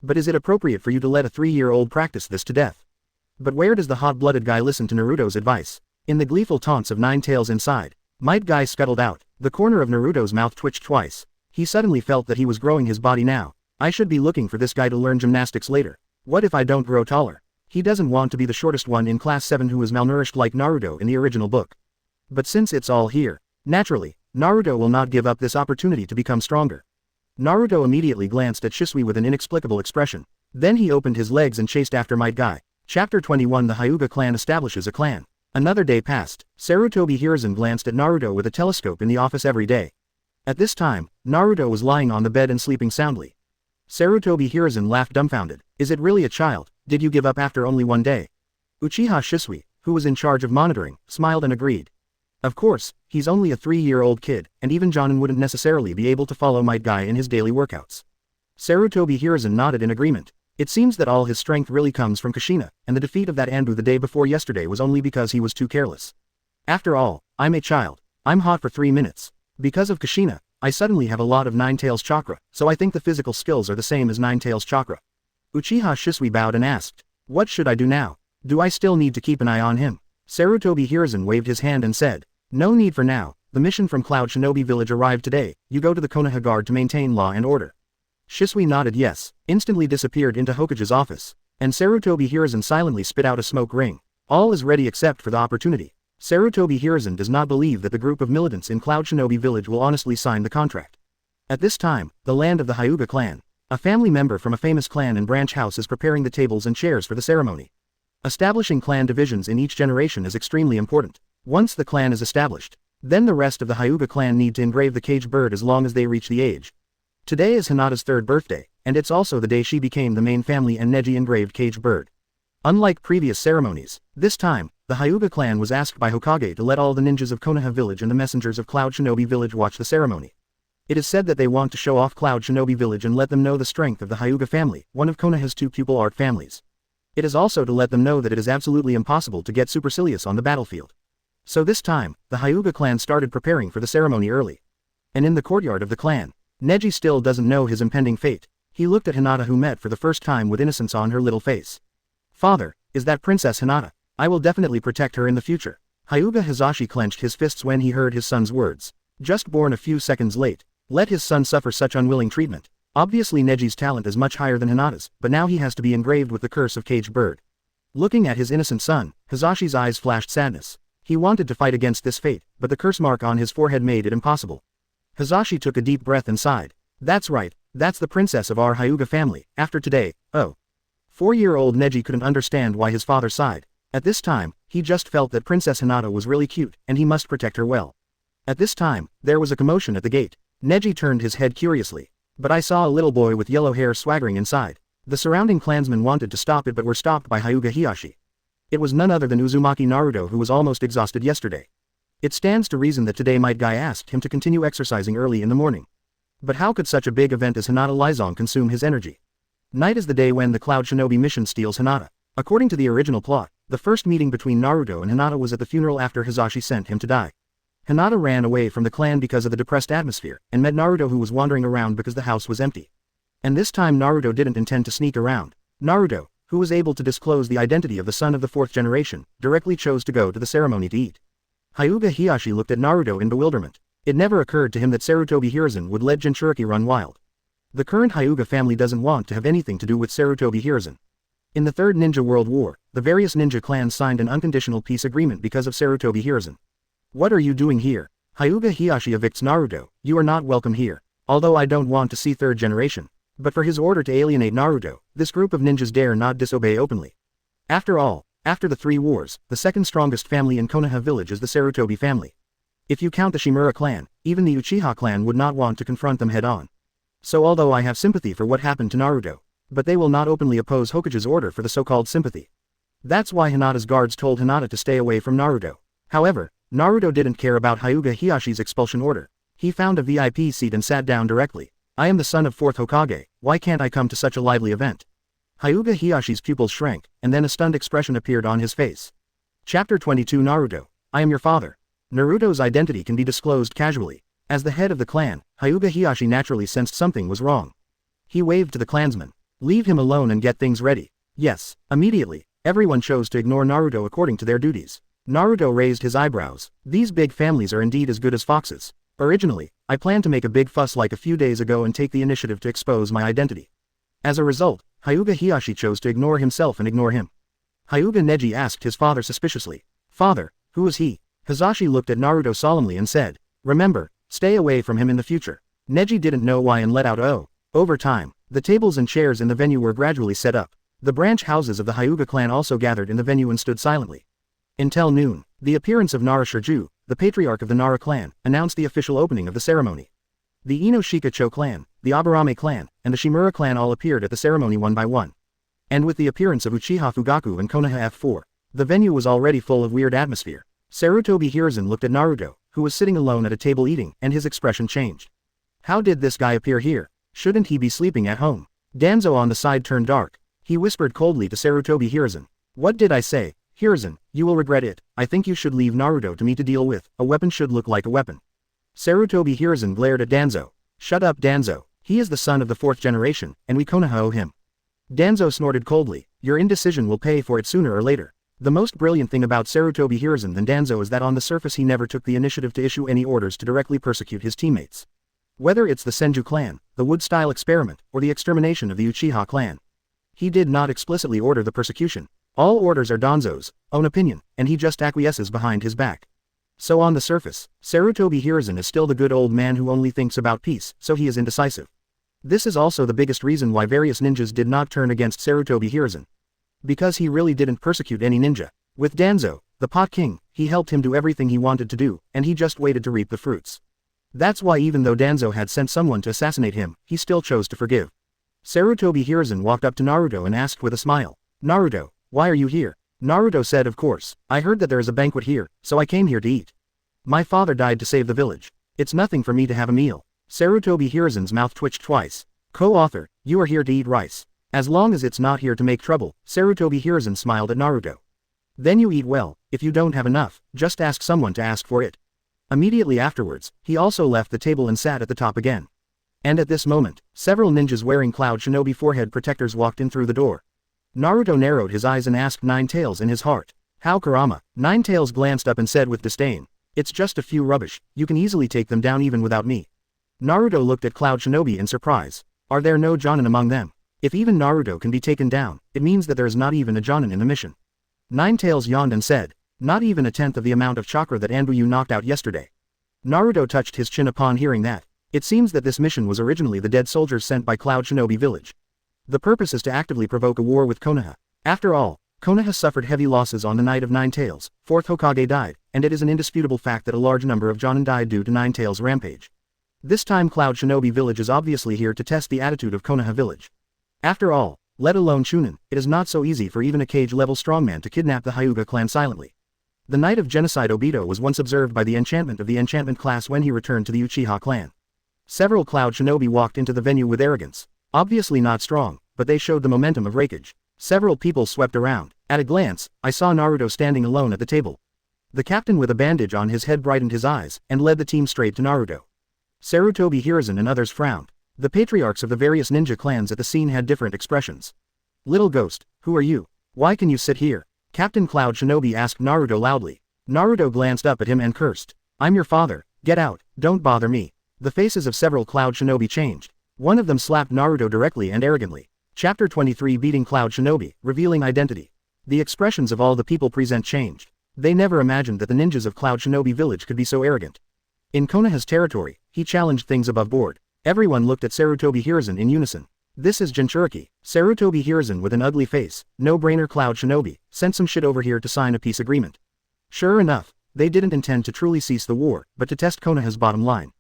But is it appropriate for you to let a 3-year-old practice this to death? But where does the hot-blooded guy listen to Naruto's advice? In the gleeful taunts of 9 tails inside, Might Guy scuttled out. The corner of Naruto's mouth twitched twice. He suddenly felt that he was growing his body now. I should be looking for this guy to learn gymnastics later. What if I don't grow taller? He doesn't want to be the shortest one in class 7 who is malnourished like Naruto in the original book. But since it's all here, naturally, Naruto will not give up this opportunity to become stronger. Naruto immediately glanced at Shisui with an inexplicable expression. Then he opened his legs and chased after Might Guy. Chapter 21 The Hyuga clan establishes a clan. Another day passed. Sarutobi Hiruzen glanced at Naruto with a telescope in the office every day. At this time, Naruto was lying on the bed and sleeping soundly. Sarutobi Hiruzen laughed dumbfounded. Is it really a child? Did you give up after only 1 day? Uchiha Shisui, who was in charge of monitoring, smiled and agreed. Of course, he's only a 3-year-old kid, and even Jonin wouldn't necessarily be able to follow Might Guy in his daily workouts. Sarutobi Hiruzen nodded in agreement. It seems that all his strength really comes from Kushina, and the defeat of that Anbu the day before yesterday was only because he was too careless. After all, I'm a child. I'm hot for 3 minutes. Because of Kushina, I suddenly have a lot of Nine-Tails Chakra, so I think the physical skills are the same as Nine-Tails Chakra. Uchiha Shisui bowed and asked, "What should I do now? Do I still need to keep an eye on him?" Sarutobi Hiruzen waved his hand and said, "No need for now. The mission from Cloud Shinobi Village arrived today. You go to the Konoha Guard to maintain law and order." Shisui nodded yes, instantly disappeared into Hokage's office, and Sarutobi Hiruzen silently spit out a smoke ring. All is ready except for the opportunity. Sarutobi Hiruzen does not believe that the group of militants in Cloud Shinobi Village will honestly sign the contract. At this time, the land of the Hyuga clan, a family member from a famous clan and branch house is preparing the tables and chairs for the ceremony. Establishing clan divisions in each generation is extremely important. Once the clan is established, then the rest of the Hyuga clan need to engrave the caged bird as long as they reach the age. Today is Hinata's 3rd birthday, and it's also the day she became the main family and Neji engraved caged bird. Unlike previous ceremonies, this time, the Hyuga clan was asked by Hokage to let all the ninjas of Konoha Village and the messengers of Cloud Shinobi Village watch the ceremony. It is said that they want to show off Cloud Shinobi Village and let them know the strength of the Hyuga family, one of Konoha's 2 pupil art families. It is also to let them know that it is absolutely impossible to get supercilious on the battlefield. So this time, the Hyuga clan started preparing for the ceremony early. And in the courtyard of the clan, Neji still doesn't know his impending fate. He looked at Hinata who met for the first time with innocence on her little face. "Father, is that Princess Hinata? I will definitely protect her in the future." Hyuga Hizashi clenched his fists when he heard his son's words. Just born a few seconds late. Let his son suffer such unwilling treatment. Obviously Neji's talent is much higher than Hinata's, but now he has to be engraved with the curse of caged bird. Looking at his innocent son, Hizashi's eyes flashed sadness. He wanted to fight against this fate, but the curse mark on his forehead made it impossible. Hizashi took a deep breath and sighed. "That's right, that's the princess of our Hyuga family, after today, oh." 4-year-old Neji couldn't understand why his father sighed. At this time, he just felt that Princess Hinata was really cute, and he must protect her well. At this time, there was a commotion at the gate. Neji turned his head curiously. "But I saw a little boy with yellow hair swaggering inside." The surrounding clansmen wanted to stop it but were stopped by Hyuga Hiyashi. It was none other than Uzumaki Naruto who was almost exhausted yesterday. It stands to reason that today Might Guy asked him to continue exercising early in the morning. But how could such a big event as Hinata Lizong consume his energy? Night is the day when the Cloud Shinobi mission steals Hinata. According to the original plot, the first meeting between Naruto and Hinata was at the funeral after Hizashi sent him to die. Hinata ran away from the clan because of the depressed atmosphere, and met Naruto who was wandering around because the house was empty. And this time Naruto didn't intend to sneak around. Naruto, who was able to disclose the identity of the son of the 4th generation, directly chose to go to the ceremony to eat. Hyuga Hiyashi looked at Naruto in bewilderment. It never occurred to him that Sarutobi Hiruzen would let Jinchuriki run wild. The current Hyuga family doesn't want to have anything to do with Sarutobi Hiruzen. In the Third Ninja World War, the various ninja clans signed an unconditional peace agreement because of Sarutobi Hiruzen. "What are you doing here?" Hyuga Hiyashi evicts Naruto. "You are not welcome here. Although I don't want to see 3rd generation. But for his order to alienate Naruto, this group of ninjas dare not disobey openly. After all, after the 3 wars, the 2nd strongest family in Konoha village is the Sarutobi family. If you count the Shimura clan, even the Uchiha clan would not want to confront them head-on. So although I have sympathy for what happened to Naruto, but they will not openly oppose Hokage's order for the so-called sympathy. That's why Hinata's guards told Hinata to stay away from Naruto. However, Naruto didn't care about Hyuga Hiyashi's expulsion order. He found a VIP seat and sat down directly. "I am the son of 4th Hokage, why can't I come to such a lively event?" Hyuga Hiyashi's pupils shrank, and then a stunned expression appeared on his face. Chapter 22 Naruto, I am your father. Naruto's identity can be disclosed casually. As the head of the clan, Hyuga Hiyashi naturally sensed something was wrong. He waved to the clansmen. "Leave him alone and get things ready." Yes, immediately, everyone chose to ignore Naruto according to their duties. Naruto raised his eyebrows. "These big families are indeed as good as foxes. Originally, I planned to make a big fuss like a few days ago and take the initiative to expose my identity. As a result, Hyuga Hiyashi chose to ignore himself and ignore him." Hyuga Neji asked his father suspiciously. "Father, who is he?" Hizashi looked at Naruto solemnly and said, "Remember, stay away from him in the future." Neji didn't know why and let out "Oh." Over time, the tables and chairs in the venue were gradually set up. The branch houses of the Hyuga clan also gathered in the venue and stood silently. Until noon, the appearance of Nara Shirju, the patriarch of the Nara clan, announced the official opening of the ceremony. The Inoshika-cho clan, the Aburame clan, and the Shimura clan all appeared at the ceremony one by one. And with the appearance of Uchiha Fugaku and Konoha F4, The venue was already full of weird atmosphere. Sarutobi Hiruzen looked at Naruto, who was sitting alone at a table eating, and his expression changed. How did this guy appear here? Shouldn't he be sleeping at home? Danzo on the side turned dark. He whispered coldly to Sarutobi Hiruzen. What did I say? Hiruzen, you will regret it. I think you should leave Naruto to me to deal with. A weapon should look like a weapon. Sarutobi Hiruzen glared at Danzo. Shut up, Danzo. He is the son of the 4th generation, and we Konoha owe him. Danzo snorted coldly. Your indecision will pay for it sooner or later. The most brilliant thing about Sarutobi Hiruzen than Danzo is that on the surface he never took the initiative to issue any orders to directly persecute his teammates. Whether it's the Senju clan, the Wood-style experiment, or the extermination of the Uchiha clan. He did not explicitly order the persecution. All orders are Danzo's own opinion, and he just acquiesces behind his back. So on the surface, Sarutobi Hiruzen is still the good old man who only thinks about peace, so he is indecisive. This is also the biggest reason why various ninjas did not turn against Sarutobi Hiruzen. Because he really didn't persecute any ninja. With Danzo, the Pot King, he helped him do everything he wanted to do, and he just waited to reap the fruits. That's why even though Danzo had sent someone to assassinate him, he still chose to forgive. Sarutobi Hiruzen walked up to Naruto and asked with a smile. Naruto, why are you here? Naruto said, of course, I heard that there is a banquet here, so I came here to eat. My father died to save the village. It's nothing for me to have a meal. Sarutobi Hiruzen's mouth twitched twice. Co-author, you are here to eat rice. As long as it's not here to make trouble, Sarutobi Hiruzen smiled at Naruto. Then you eat well. If you don't have enough, just ask someone to ask for it. Immediately afterwards, he also left the table and sat at the top again. And at this moment, several ninjas wearing Cloud Shinobi forehead protectors walked in through the door. Naruto narrowed his eyes and asked Nine Tails in his heart. How Kurama? Nine Tails glanced up and said with disdain. It's just a few rubbish, you can easily take them down even without me. Naruto looked at Cloud Shinobi in surprise. Are there no Jonin among them? If even Naruto can be taken down, it means that there is not even a Jonin in the mission. Nine Tails yawned and said. Not even a tenth of the amount of chakra that Anbuyu knocked out yesterday. Naruto touched his chin upon hearing that. It seems that this mission was originally the dead soldiers sent by Cloud Shinobi village. The purpose is to actively provoke a war with Konoha. After all, Konoha suffered heavy losses on the night of Nine Tails, 4th Hokage died, and it is an indisputable fact that a large number of Jonin died due to Nine Tails' rampage. This time Cloud Shinobi village is obviously here to test the attitude of Konoha village. After all, let alone chunin, it is not so easy for even a cage-level strongman to kidnap the Hyuga clan silently. The night of genocide Obito was once observed by the enchantment of the enchantment class when he returned to the Uchiha clan. Several Cloud Shinobi walked into the venue with arrogance. Obviously not strong, but they showed the momentum of rakeage. Several people swept around. At a glance, I saw Naruto standing alone at the table. The captain with a bandage on his head brightened his eyes, and led the team straight to Naruto. Sarutobi Hiruzen and others frowned. The patriarchs of the various ninja clans at the scene had different expressions. Little ghost, who are you? Why can you sit here? Captain Cloud Shinobi asked Naruto loudly. Naruto glanced up at him and cursed. I'm your father, get out, don't bother me. The faces of several Cloud Shinobi changed. One of them slapped Naruto directly and arrogantly. Chapter 23 Beating Cloud Shinobi, Revealing Identity. The expressions of all the people present changed. They never imagined that the ninjas of Cloud Shinobi village could be so arrogant. In Konoha's territory, he challenged things above board. Everyone looked at Sarutobi Hiruzen in unison. This is Jinchuriki. Sarutobi Hiruzen with an ugly face, no-brainer Cloud Shinobi, sent some shit over here to sign a peace agreement. Sure enough, they didn't intend to truly cease the war, but to test Konoha's bottom line.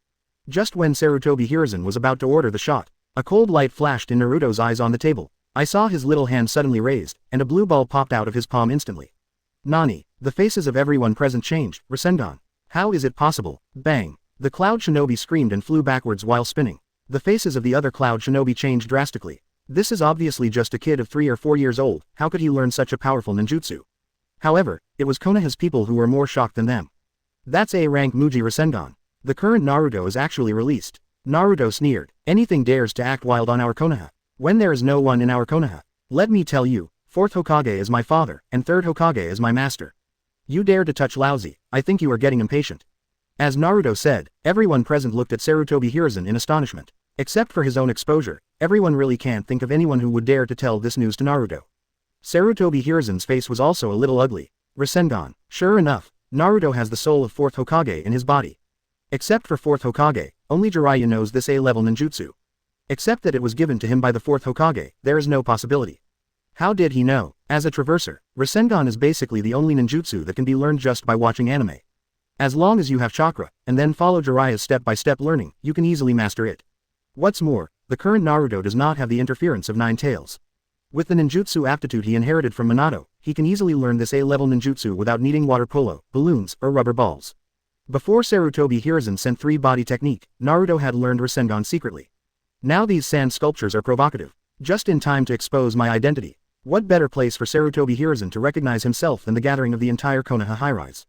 Just when Sarutobi Hiruzen was about to order the shot, a cold light flashed in Naruto's eyes on the table. I saw his little hand suddenly raised, and a blue ball popped out of his palm instantly. Nani, the faces of everyone present changed. Rasengan. How is it possible? Bang. The Cloud Shinobi screamed and flew backwards while spinning. The faces of the other Cloud Shinobi changed drastically. This is obviously just a kid of 3 or 4 years old, how could he learn such a powerful ninjutsu? However, it was Konoha's people who were more shocked than them. That's A-rank Muji Rasengan. The current Naruto is actually released. Naruto sneered. Anything dares to act wild on our Konoha. When there is no one in our Konoha. Let me tell you, 4th Hokage is my father, and 3rd Hokage is my master. You dare to touch Lousy, I think you are getting impatient. As Naruto said, everyone present looked at Sarutobi Hiruzen in astonishment. Except for his own exposure, everyone really can't think of anyone who would dare to tell this news to Naruto. Sarutobi Hiruzen's face was also a little ugly. Rasengan. Sure enough, Naruto has the soul of 4th Hokage in his body. Except for 4th Hokage, only Jiraiya knows this A-level ninjutsu. Except that it was given to him by the 4th Hokage, there is no possibility. How did he know? As a traverser, Rasengan is basically the only ninjutsu that can be learned just by watching anime. As long as you have chakra, and then follow Jiraiya's step-by-step learning, you can easily master it. What's more, the current Naruto does not have the interference of Nine Tails. With the ninjutsu aptitude he inherited from Minato, he can easily learn this A-level ninjutsu without needing water polo, balloons, or rubber balls. Before Sarutobi Hiruzen sent 3-body technique, Naruto had learned Rasengan secretly. Now these sand sculptures are provocative. Just in time to expose my identity. What better place for Sarutobi Hiruzen to recognize himself than the gathering of the entire Konoha high-rise?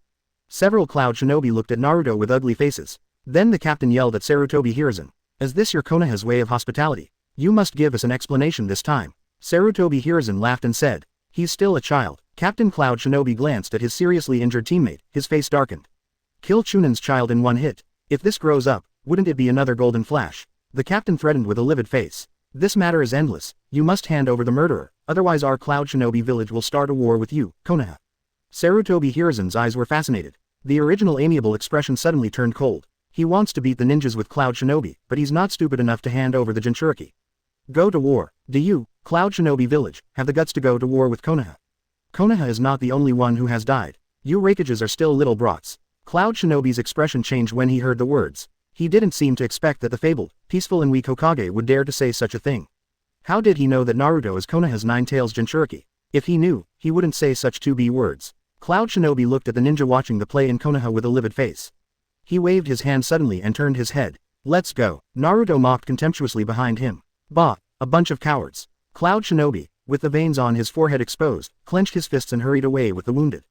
Several Cloud Shinobi looked at Naruto with ugly faces. Then the captain yelled at Sarutobi Hiruzen. Is this your Konoha's way of hospitality? You must give us an explanation this time. Sarutobi Hiruzen laughed and said. He's still a child. Captain Cloud Shinobi glanced at his seriously injured teammate, his face darkened. Kill Chunin's child in one hit. If this grows up, wouldn't it be another golden flash? The captain threatened with a livid face. This matter is endless. You must hand over the murderer, otherwise our Cloud Shinobi village will start a war with you, Konoha. Sarutobi Hiruzen's eyes were fascinated. The original amiable expression suddenly turned cold. He wants to beat the ninjas with Cloud Shinobi, but he's not stupid enough to hand over the Jinchuriki. Go to war. Do you, Cloud Shinobi village, have the guts to go to war with Konoha? Konoha is not the only one who has died. You Raikages are still little brats. Cloud Shinobi's expression changed when he heard the words. He didn't seem to expect that the fabled, peaceful and weak Hokage would dare to say such a thing. How did he know that Naruto is Konoha's 9-tails Jinchuriki? If he knew, he wouldn't say such 2B words. Cloud Shinobi looked at the ninja watching the play in Konoha with a livid face. He waved his hand suddenly and turned his head. Let's go. Naruto mocked contemptuously behind him. Bah, a bunch of cowards. Cloud Shinobi, with the veins on his forehead exposed, clenched his fists and hurried away with the wounded.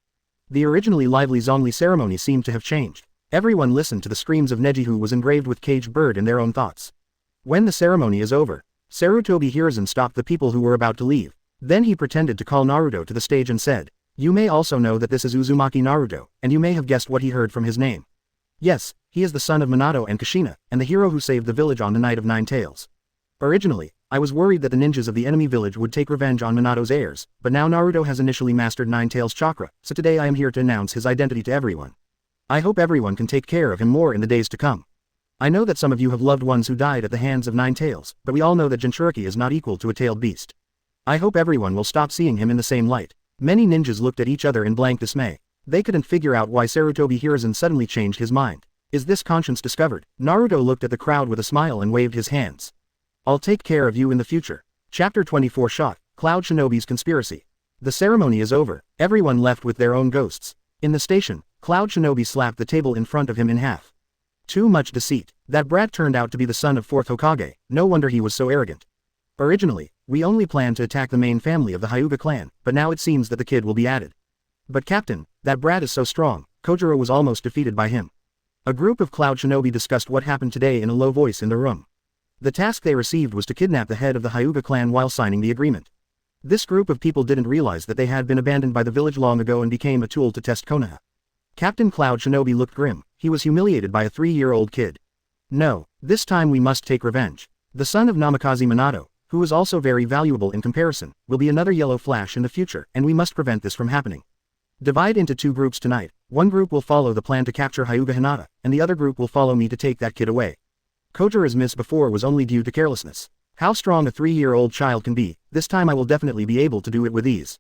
The originally lively Zhongli ceremony seemed to have changed. Everyone listened to the screams of Neji, who was engraved with caged bird in their own thoughts. When the ceremony is over, Sarutobi Hiruzen stopped the people who were about to leave. Then he pretended to call Naruto to the stage and said, You may also know that this is Uzumaki Naruto, and you may have guessed what he heard from his name. Yes, he is the son of Minato and Kushina, and the hero who saved the village on the Night of 9 Tails. Originally, I was worried that the ninjas of the enemy village would take revenge on Minato's heirs, but now Naruto has initially mastered 9 Tails Chakra, so today I am here to announce his identity to everyone. I hope everyone can take care of him more in the days to come. I know that some of you have loved ones who died at the hands of 9 Tails, but we all know that Jinchuriki is not equal to a tailed beast. I hope everyone will stop seeing him in the same light. Many ninjas looked at each other in blank dismay. They couldn't figure out why Sarutobi Hiruzen suddenly changed his mind. Is this conscience discovered? Naruto looked at the crowd with a smile and waved his hands. I'll take care of you in the future. Chapter 24 Shot, Cloud Shinobi's Conspiracy. The ceremony is over, everyone left with their own ghosts. In the station, Cloud Shinobi slapped the table in front of him in half. Too much deceit. That brat turned out to be the son of 4th Hokage, no wonder he was so arrogant. Originally, we only planned to attack the main family of the Hyuga clan, but now it seems that the kid will be added. But Captain, that brat is so strong, Kojiro was almost defeated by him. A group of Cloud Shinobi discussed what happened today in a low voice in the room. The task they received was to kidnap the head of the Hyuga clan while signing the agreement. This group of people didn't realize that they had been abandoned by the village long ago and became a tool to test Konoha. Captain Cloud Shinobi looked grim. He was humiliated by a 3-year-old kid. No, this time we must take revenge. The son of Namikaze Minato, who is also very valuable in comparison, will be another yellow flash in the future, and we must prevent this from happening. Divide into 2 groups tonight. One group will follow the plan to capture Hyuga Hinata, and the other group will follow me to take that kid away. Kojira's miss before was only due to carelessness. How strong a 3-year-old child can be, this time I will definitely be able to do it with ease.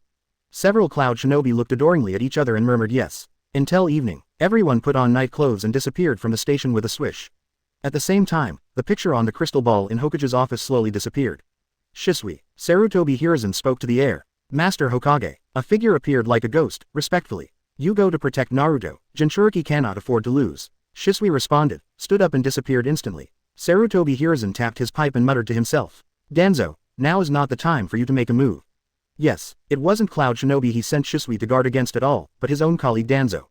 Several Cloud Shinobi looked adoringly at each other and murmured yes. Until evening, everyone put on night clothes and disappeared from the station with a swish. At the same time, the picture on the crystal ball in Hokage's office slowly disappeared. Shisui, Sarutobi Hiruzen spoke to the air. Master Hokage, a figure appeared like a ghost, respectfully. You go to protect Naruto, Jinchuriki cannot afford to lose. Shisui responded, stood up and disappeared instantly. Sarutobi Hiruzen tapped his pipe and muttered to himself. Danzo, now is not the time for you to make a move. Yes, it wasn't Cloud Shinobi he sent Shisui to guard against at all, but his own colleague Danzo.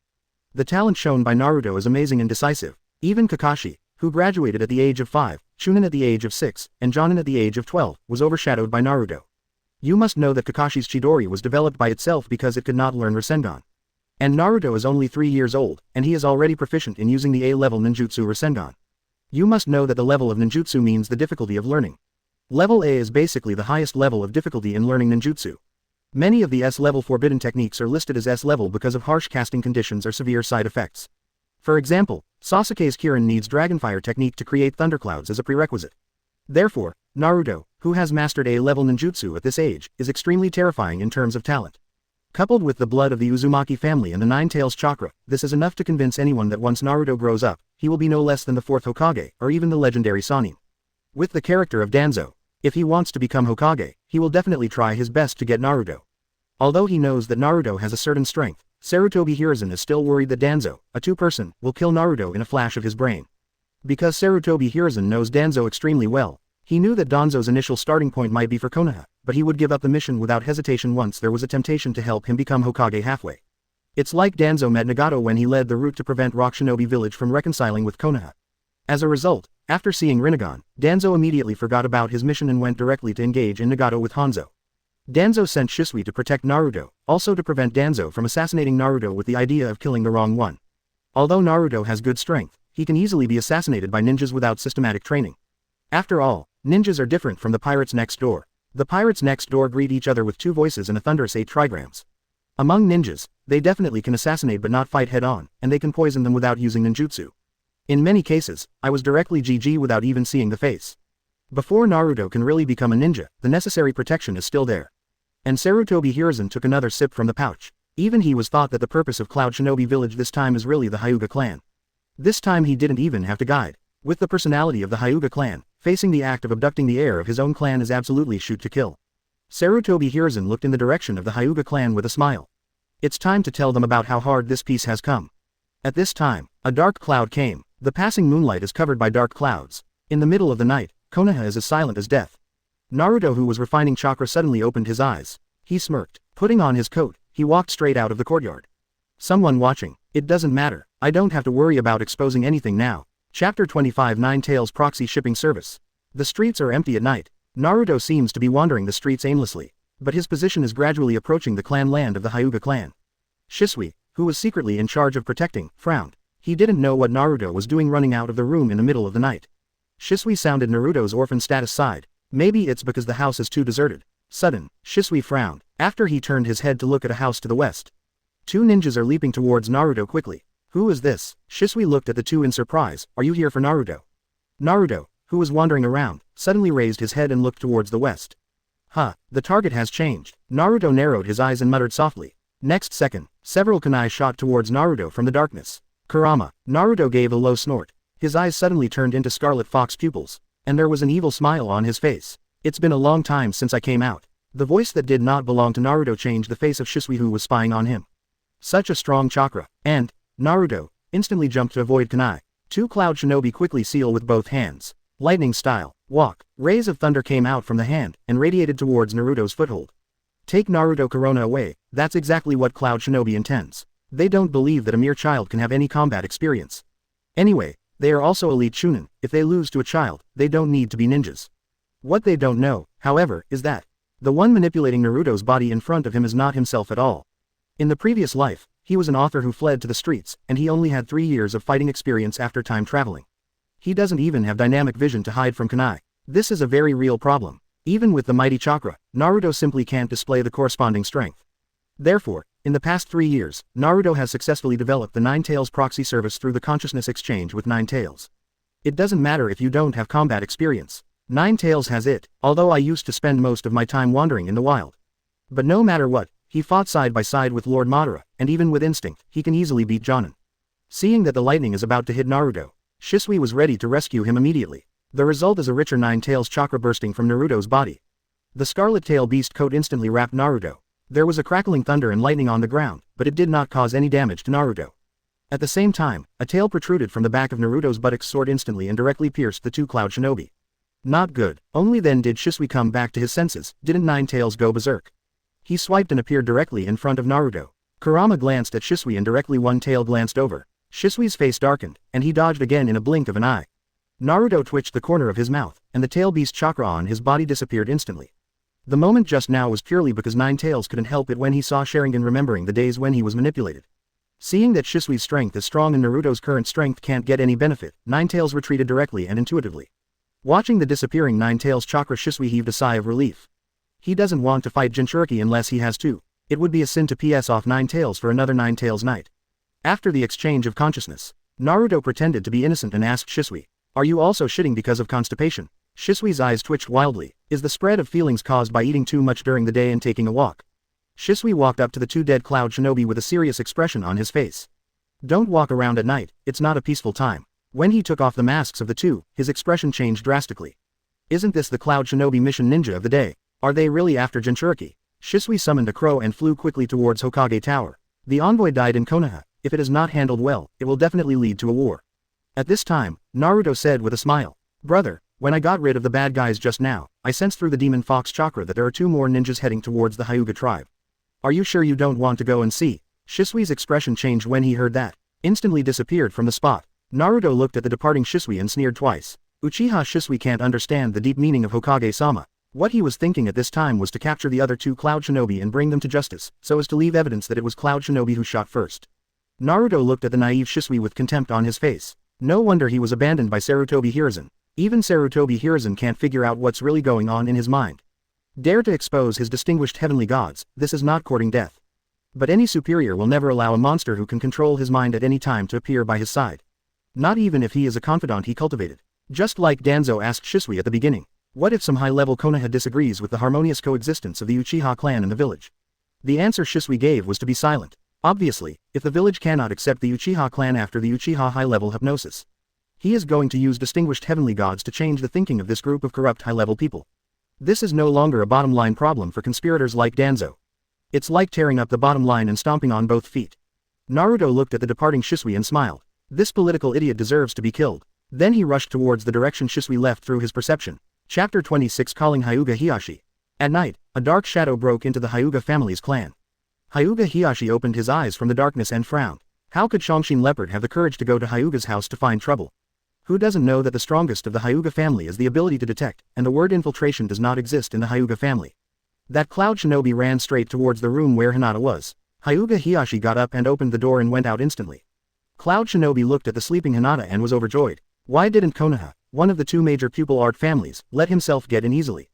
The talent shown by Naruto is amazing and decisive. Even Kakashi, who graduated at the age of 5, Chunin at the age of 6, and Jonin at the age of 12, was overshadowed by Naruto. You must know that Kakashi's Chidori was developed by itself because it could not learn Rasengan. And Naruto is only 3 years old, and he is already proficient in using the A-level ninjutsu Rasengan. You must know that the level of ninjutsu means the difficulty of learning. Level A is basically the highest level of difficulty in learning ninjutsu. Many of the S-level forbidden techniques are listed as S-level because of harsh casting conditions or severe side effects. For example, Sasuke's Kirin needs Dragonfire technique to create thunderclouds as a prerequisite. Therefore, Naruto, who has mastered A-level ninjutsu at this age, is extremely terrifying in terms of talent. Coupled with the blood of the Uzumaki family and the 9 Tails Chakra, this is enough to convince anyone that once Naruto grows up, he will be no less than the 4th Hokage, or even the legendary Sannin. With the character of Danzo, If he wants to become Hokage, he will definitely try his best to get Naruto. Although he knows that Naruto has a certain strength, Sarutobi Hiruzen is still worried that Danzo, a two-person, will kill Naruto in a flash of his brain. Because Sarutobi Hiruzen knows Danzo extremely well, he knew that Danzo's initial starting point might be for Konoha, but he would give up the mission without hesitation once there was a temptation to help him become Hokage halfway. It's like Danzo met Nagato when he led the route to prevent Rock Shinobi Village from reconciling with Konoha. As a result, after seeing Rinnegan, Danzo immediately forgot about his mission and went directly to engage in Nagato with Hanzo. Danzo sent Shisui to protect Naruto, also to prevent Danzo from assassinating Naruto with the idea of killing the wrong one. Although Naruto has good strength, he can easily be assassinated by ninjas without systematic training. After all, ninjas are different from the pirates next door. The pirates next door greet each other with two voices and a thunderous 8 trigrams. Among ninjas, they definitely can assassinate but not fight head-on, and they can poison them without using ninjutsu. In many cases, I was directly GG without even seeing the face. Before Naruto can really become a ninja, the necessary protection is still there. And Sarutobi Hiruzen took another sip from the pouch. Even he was thought that the purpose of Cloud Shinobi Village this time is really the Hyuga clan. This time he didn't even have to guide. With the personality of the Hyuga clan, facing the act of abducting the heir of his own clan is absolutely shoot to kill. Sarutobi Hiruzen looked in the direction of the Hyuga clan with a smile. It's time to tell them about how hard this piece has come. At this time, a dark cloud came. The passing moonlight is covered by dark clouds. In the middle of the night, Konoha is as silent as death. Naruto, who was refining chakra, suddenly opened his eyes. He smirked. Putting on his coat, he walked straight out of the courtyard. Someone watching. It doesn't matter. I don't have to worry about exposing anything now. Chapter 25 Nine Tails Proxy Shipping Service. The streets are empty at night. Naruto seems to be wandering the streets aimlessly, but his position is gradually approaching the clan land of the Hyuga clan. Shisui, who was secretly in charge of protecting, frowned. He didn't know what Naruto was doing running out of the room in the middle of the night. Shisui sounded Naruto's orphan status side. Maybe it's because the house is too deserted. Sudden, Shisui frowned, after he turned his head to look at a house to the west. Two ninjas are leaping towards Naruto quickly. Who is this? Shisui looked at the two in surprise. Are you here for Naruto? Naruto, who was wandering around, suddenly raised his head and looked towards the west. Huh, the target has changed. Naruto narrowed his eyes and muttered softly. Next second, several kunai shot towards Naruto from the darkness. Kurama. Naruto gave a low snort. His eyes suddenly turned into scarlet fox pupils, and there was an evil smile on his face. It's been a long time since I came out. The voice that did not belong to Naruto changed the face of Shisui, who was spying on him. Such a strong chakra, and Naruto instantly jumped to avoid kunai. Two cloud shinobi quickly seal with both hands. Lightning style, walk. Rays of thunder came out from the hand and radiated towards Naruto's foothold. Take Naruto Corona away. That's exactly what Cloud Shinobi intends. They don't believe that a mere child can have any combat experience. Anyway, they are also elite chunin. If they lose to a child, they don't need to be ninjas. What they don't know, however, is that the one manipulating Naruto's body in front of him is not himself at all. In the previous life, he was an author who fled to the streets, and he only had 3 years of fighting experience after time traveling. He doesn't even have dynamic vision to hide from kunai. This is a very real problem. Even with the mighty chakra, Naruto simply can't display the corresponding strength. Therefore, in the past 3 years, Naruto has successfully developed the Nine Tails proxy service through the consciousness exchange with Nine Tails. It doesn't matter if you don't have combat experience. Nine Tails has it, although I used to spend most of my time wandering in the wild. But no matter what, he fought side by side with Lord Madara, and even with instinct, he can easily beat Jonin. Seeing that the lightning is about to hit Naruto, Shisui was ready to rescue him immediately. The result is a richer Nine Tails chakra bursting from Naruto's body. The Scarlet Tail Beast coat instantly wrapped Naruto. There was a crackling thunder and lightning on the ground, but it did not cause any damage to Naruto. At the same time, a tail protruded from the back of Naruto's buttocks, soared instantly and directly pierced the two Cloud Shinobi. Not good. Only then did Shisui come back to his senses. Didn't Nine Tails go berserk? He swiped and appeared directly in front of Naruto. Kurama glanced at Shisui and directly one tail glanced over. Shisui's face darkened, and he dodged again in a blink of an eye. Naruto twitched the corner of his mouth, and the tail beast chakra on his body disappeared instantly. The moment just now was purely because Nine Tails couldn't help it when he saw Sharingan, remembering the days when he was manipulated. Seeing that Shisui's strength is strong and Naruto's current strength can't get any benefit, Nine Tails retreated directly and intuitively. Watching the disappearing Nine Tails chakra, Shisui heaved a sigh of relief. He doesn't want to fight Jinchuriki unless he has to. It would be a sin to PS off Nine Tails for another Nine Tails night. After the exchange of consciousness, Naruto pretended to be innocent and asked Shisui, "Are you also shitting because of constipation?" Shisui's eyes twitched wildly. Is the spread of feelings caused by eating too much during the day and taking a walk? Shisui walked up to the two dead Cloud Shinobi with a serious expression on his face. Don't walk around at night, it's not a peaceful time. When he took off the masks of the two, his expression changed drastically. Isn't this the Cloud Shinobi mission ninja of the day? Are they really after Jinchuriki? Shisui summoned a crow and flew quickly towards Hokage Tower. The envoy died in Konoha. If it is not handled well, it will definitely lead to a war. At this time, Naruto said with a smile. Brother, when I got rid of the bad guys just now, I sensed through the demon fox chakra that there are 2 more ninjas heading towards the Hyuga tribe. Are you sure you don't want to go and see? Shisui's expression changed when he heard that. Instantly disappeared from the spot. Naruto looked at the departing Shisui and sneered twice. Uchiha Shisui can't understand the deep meaning of Hokage-sama. What he was thinking at this time was to capture the other 2 Cloud Shinobi and bring them to justice, so as to leave evidence that it was Cloud Shinobi who shot first. Naruto looked at the naive Shisui with contempt on his face. No wonder he was abandoned by Sarutobi Hiruzen. Even Sarutobi Hiruzen can't figure out what's really going on in his mind. Dare to expose his distinguished heavenly gods, this is not courting death. But any superior will never allow a monster who can control his mind at any time to appear by his side. Not even if he is a confidant he cultivated. Just like Danzo asked Shisui at the beginning. What if some high-level Konoha disagrees with the harmonious coexistence of the Uchiha clan in the village? The answer Shisui gave was to be silent. Obviously, if the village cannot accept the Uchiha clan after the Uchiha high-level hypnosis, he is going to use distinguished heavenly gods to change the thinking of this group of corrupt high-level people. This is no longer a bottom-line problem for conspirators like Danzo. It's like tearing up the bottom line and stomping on both feet. Naruto looked at the departing Shisui and smiled. This political idiot deserves to be killed. Then he rushed towards the direction Shisui left through his perception. Chapter 26 Calling Hyuga Hizashi. At night, a dark shadow broke into the Hyuga family's clan. Hyuga Hizashi opened his eyes from the darkness and frowned. How could Shongshin Leopard have the courage to go to Hyuga's house to find trouble? Who doesn't know that the strongest of the Hyuga family is the ability to detect, and the word infiltration does not exist in the Hyuga family. That Cloud Shinobi ran straight towards the room where Hinata was. Hyuga Hizashi got up and opened the door and went out instantly. Cloud Shinobi looked at the sleeping Hinata and was overjoyed. Why didn't Konoha, one of the 2 major pupil art families, let himself get in easily?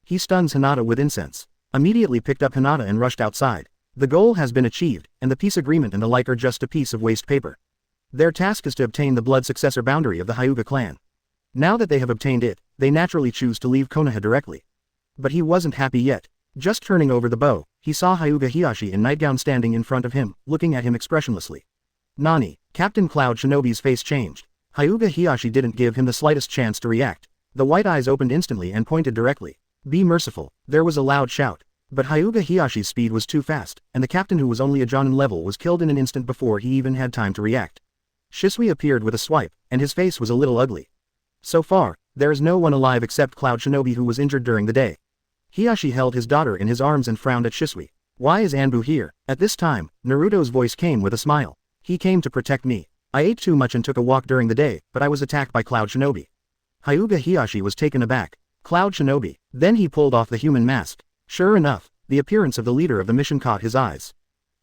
He stuns Hinata with incense. Immediately picked up Hinata and rushed outside. The goal has been achieved, and the peace agreement and the like are just a piece of waste paper. Their task is to obtain the blood successor boundary of the Hyuga clan. Now that they have obtained it, they naturally choose to leave Konoha directly. But he wasn't happy yet. Just turning over the bow, he saw Hyuga Hizashi in nightgown standing in front of him, looking at him expressionlessly. Nani? Captain Cloud Shinobi's face changed. Hyuga Hizashi didn't give him the slightest chance to react. The white eyes opened instantly and pointed directly. Be merciful. There was a loud shout. But Hyuga Hiyashi's speed was too fast, and the captain who was only a Jonin level was killed in an instant before he even had time to react. Shisui appeared with a swipe, and his face was a little ugly. So far, there is no one alive except Cloud Shinobi who was injured during the day. Hiyashi held his daughter in his arms and frowned at Shisui. Why is Anbu here? At this time, Naruto's voice came with a smile. He came to protect me. I ate too much and took a walk during the day, but I was attacked by Cloud Shinobi. Hyuga Hiyashi was taken aback. Cloud Shinobi. Then he pulled off the human mask. Sure enough, the appearance of the leader of the mission caught his eyes.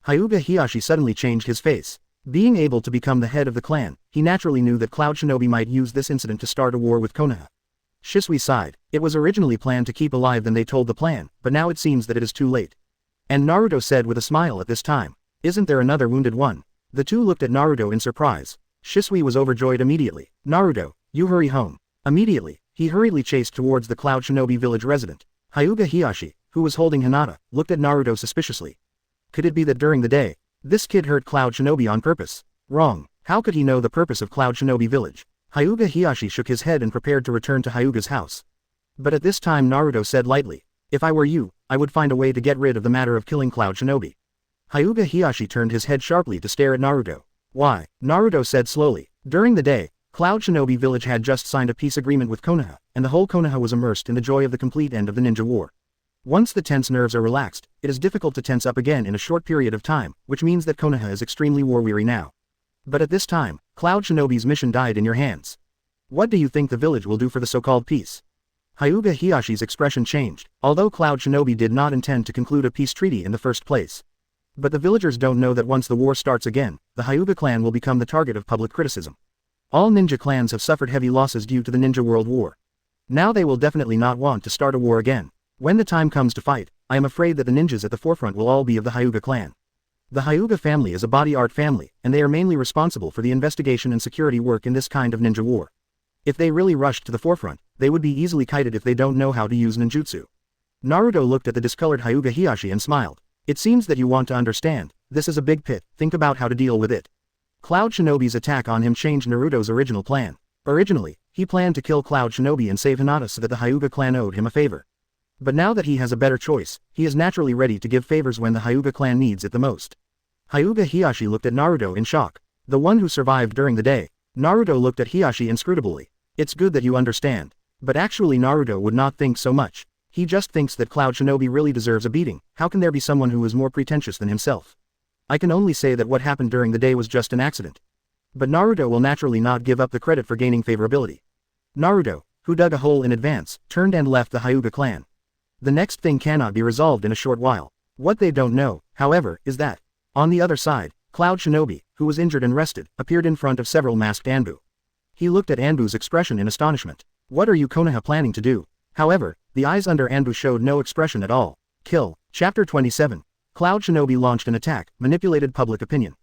Hyuga Hiyashi suddenly changed his face. Being able to become the head of the clan, he naturally knew that Cloud Shinobi might use this incident to start a war with Konoha. Shisui sighed. It was originally planned to keep alive than they told the plan, but now it seems that it is too late. And Naruto said with a smile at this time. Isn't there another wounded one? The 2 looked at Naruto in surprise. Shisui was overjoyed immediately. Naruto, you hurry home. Immediately, he hurriedly chased towards the Cloud Shinobi village resident. Hyuga Hiyashi, who was holding Hinata, looked at Naruto suspiciously. Could it be that during the day, this kid hurt Cloud Shinobi on purpose? Wrong. How could he know the purpose of Cloud Shinobi village? Hyuga Hiyashi shook his head and prepared to return to Hyuga's house. But at this time Naruto said lightly, if I were you, I would find a way to get rid of the matter of killing Cloud Shinobi. Hyuga Hiyashi turned his head sharply to stare at Naruto. Why? Naruto said slowly. During the day, Cloud Shinobi village had just signed a peace agreement with Konoha, and the whole Konoha was immersed in the joy of the complete end of the ninja war. Once the tense nerves are relaxed, it is difficult to tense up again in a short period of time, which means that Konoha is extremely war-weary now. But at this time, Cloud Shinobi's mission died in your hands. What do you think the village will do for the so-called peace? Hyuga Hiyashi's expression changed, although Cloud Shinobi did not intend to conclude a peace treaty in the first place. But the villagers don't know that once the war starts again, the Hyuga clan will become the target of public criticism. All ninja clans have suffered heavy losses due to the Ninja World War. Now they will definitely not want to start a war again. When the time comes to fight, I am afraid that the ninjas at the forefront will all be of the Hyuga clan. The Hyuga family is a body art family, and they are mainly responsible for the investigation and security work in this kind of ninja war. If they really rushed to the forefront, they would be easily kited if they don't know how to use ninjutsu. Naruto looked at the discolored Hyuga Hiyashi and smiled. It seems that you want to understand. This is a big pit, think about how to deal with it. Cloud Shinobi's attack on him changed Naruto's original plan. Originally, He planned to kill Cloud Shinobi and save Hinata so that the Hyuga clan owed him a favor. But now that he has a better choice, he is naturally ready to give favors when the Hyuga clan needs it the most. Hyuga Hizashi looked at Naruto in shock. The one who survived during the day. Naruto looked at Hizashi inscrutably. It's good that you understand. But actually Naruto would not think so much. He just thinks that Cloud Shinobi really deserves a beating. How can there be someone who is more pretentious than himself? I can only say that what happened during the day was just an accident. But Naruto will naturally not give up the credit for gaining favorability. Naruto, who dug a hole in advance, turned and left the Hyuga clan. The next thing cannot be resolved in a short while. What they don't know, however, is that, on the other side, Cloud Shinobi, who was injured and rested, appeared in front of several masked Anbu. He looked at Anbu's expression in astonishment. What are you Konoha planning to do? However, the eyes under Anbu showed no expression at all. Kill. Chapter 27. Cloud Shinobi launched an attack, manipulated public opinion.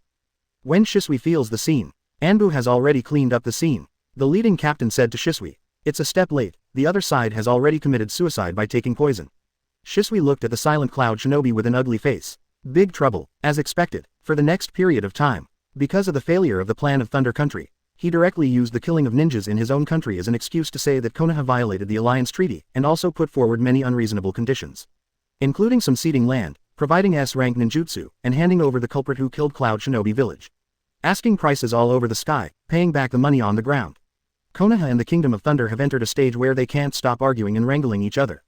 When Shisui feels the scene, Anbu has already cleaned up the scene. The leading captain said to Shisui, "It's a step late, the other side has already committed suicide by taking poison." Shisui looked at the silent Cloud Shinobi with an ugly face. Big trouble, as expected, for the next period of time. Because of the failure of the plan of Thunder Country, he directly used the killing of ninjas in his own country as an excuse to say that Konoha violated the alliance treaty, and also put forward many unreasonable conditions. Including some ceding land, providing S-rank ninjutsu, and handing over the culprit who killed Cloud Shinobi village. Asking prices all over the sky, paying back the money on the ground. Konoha and the Kingdom of Thunder have entered a stage where they can't stop arguing and wrangling each other.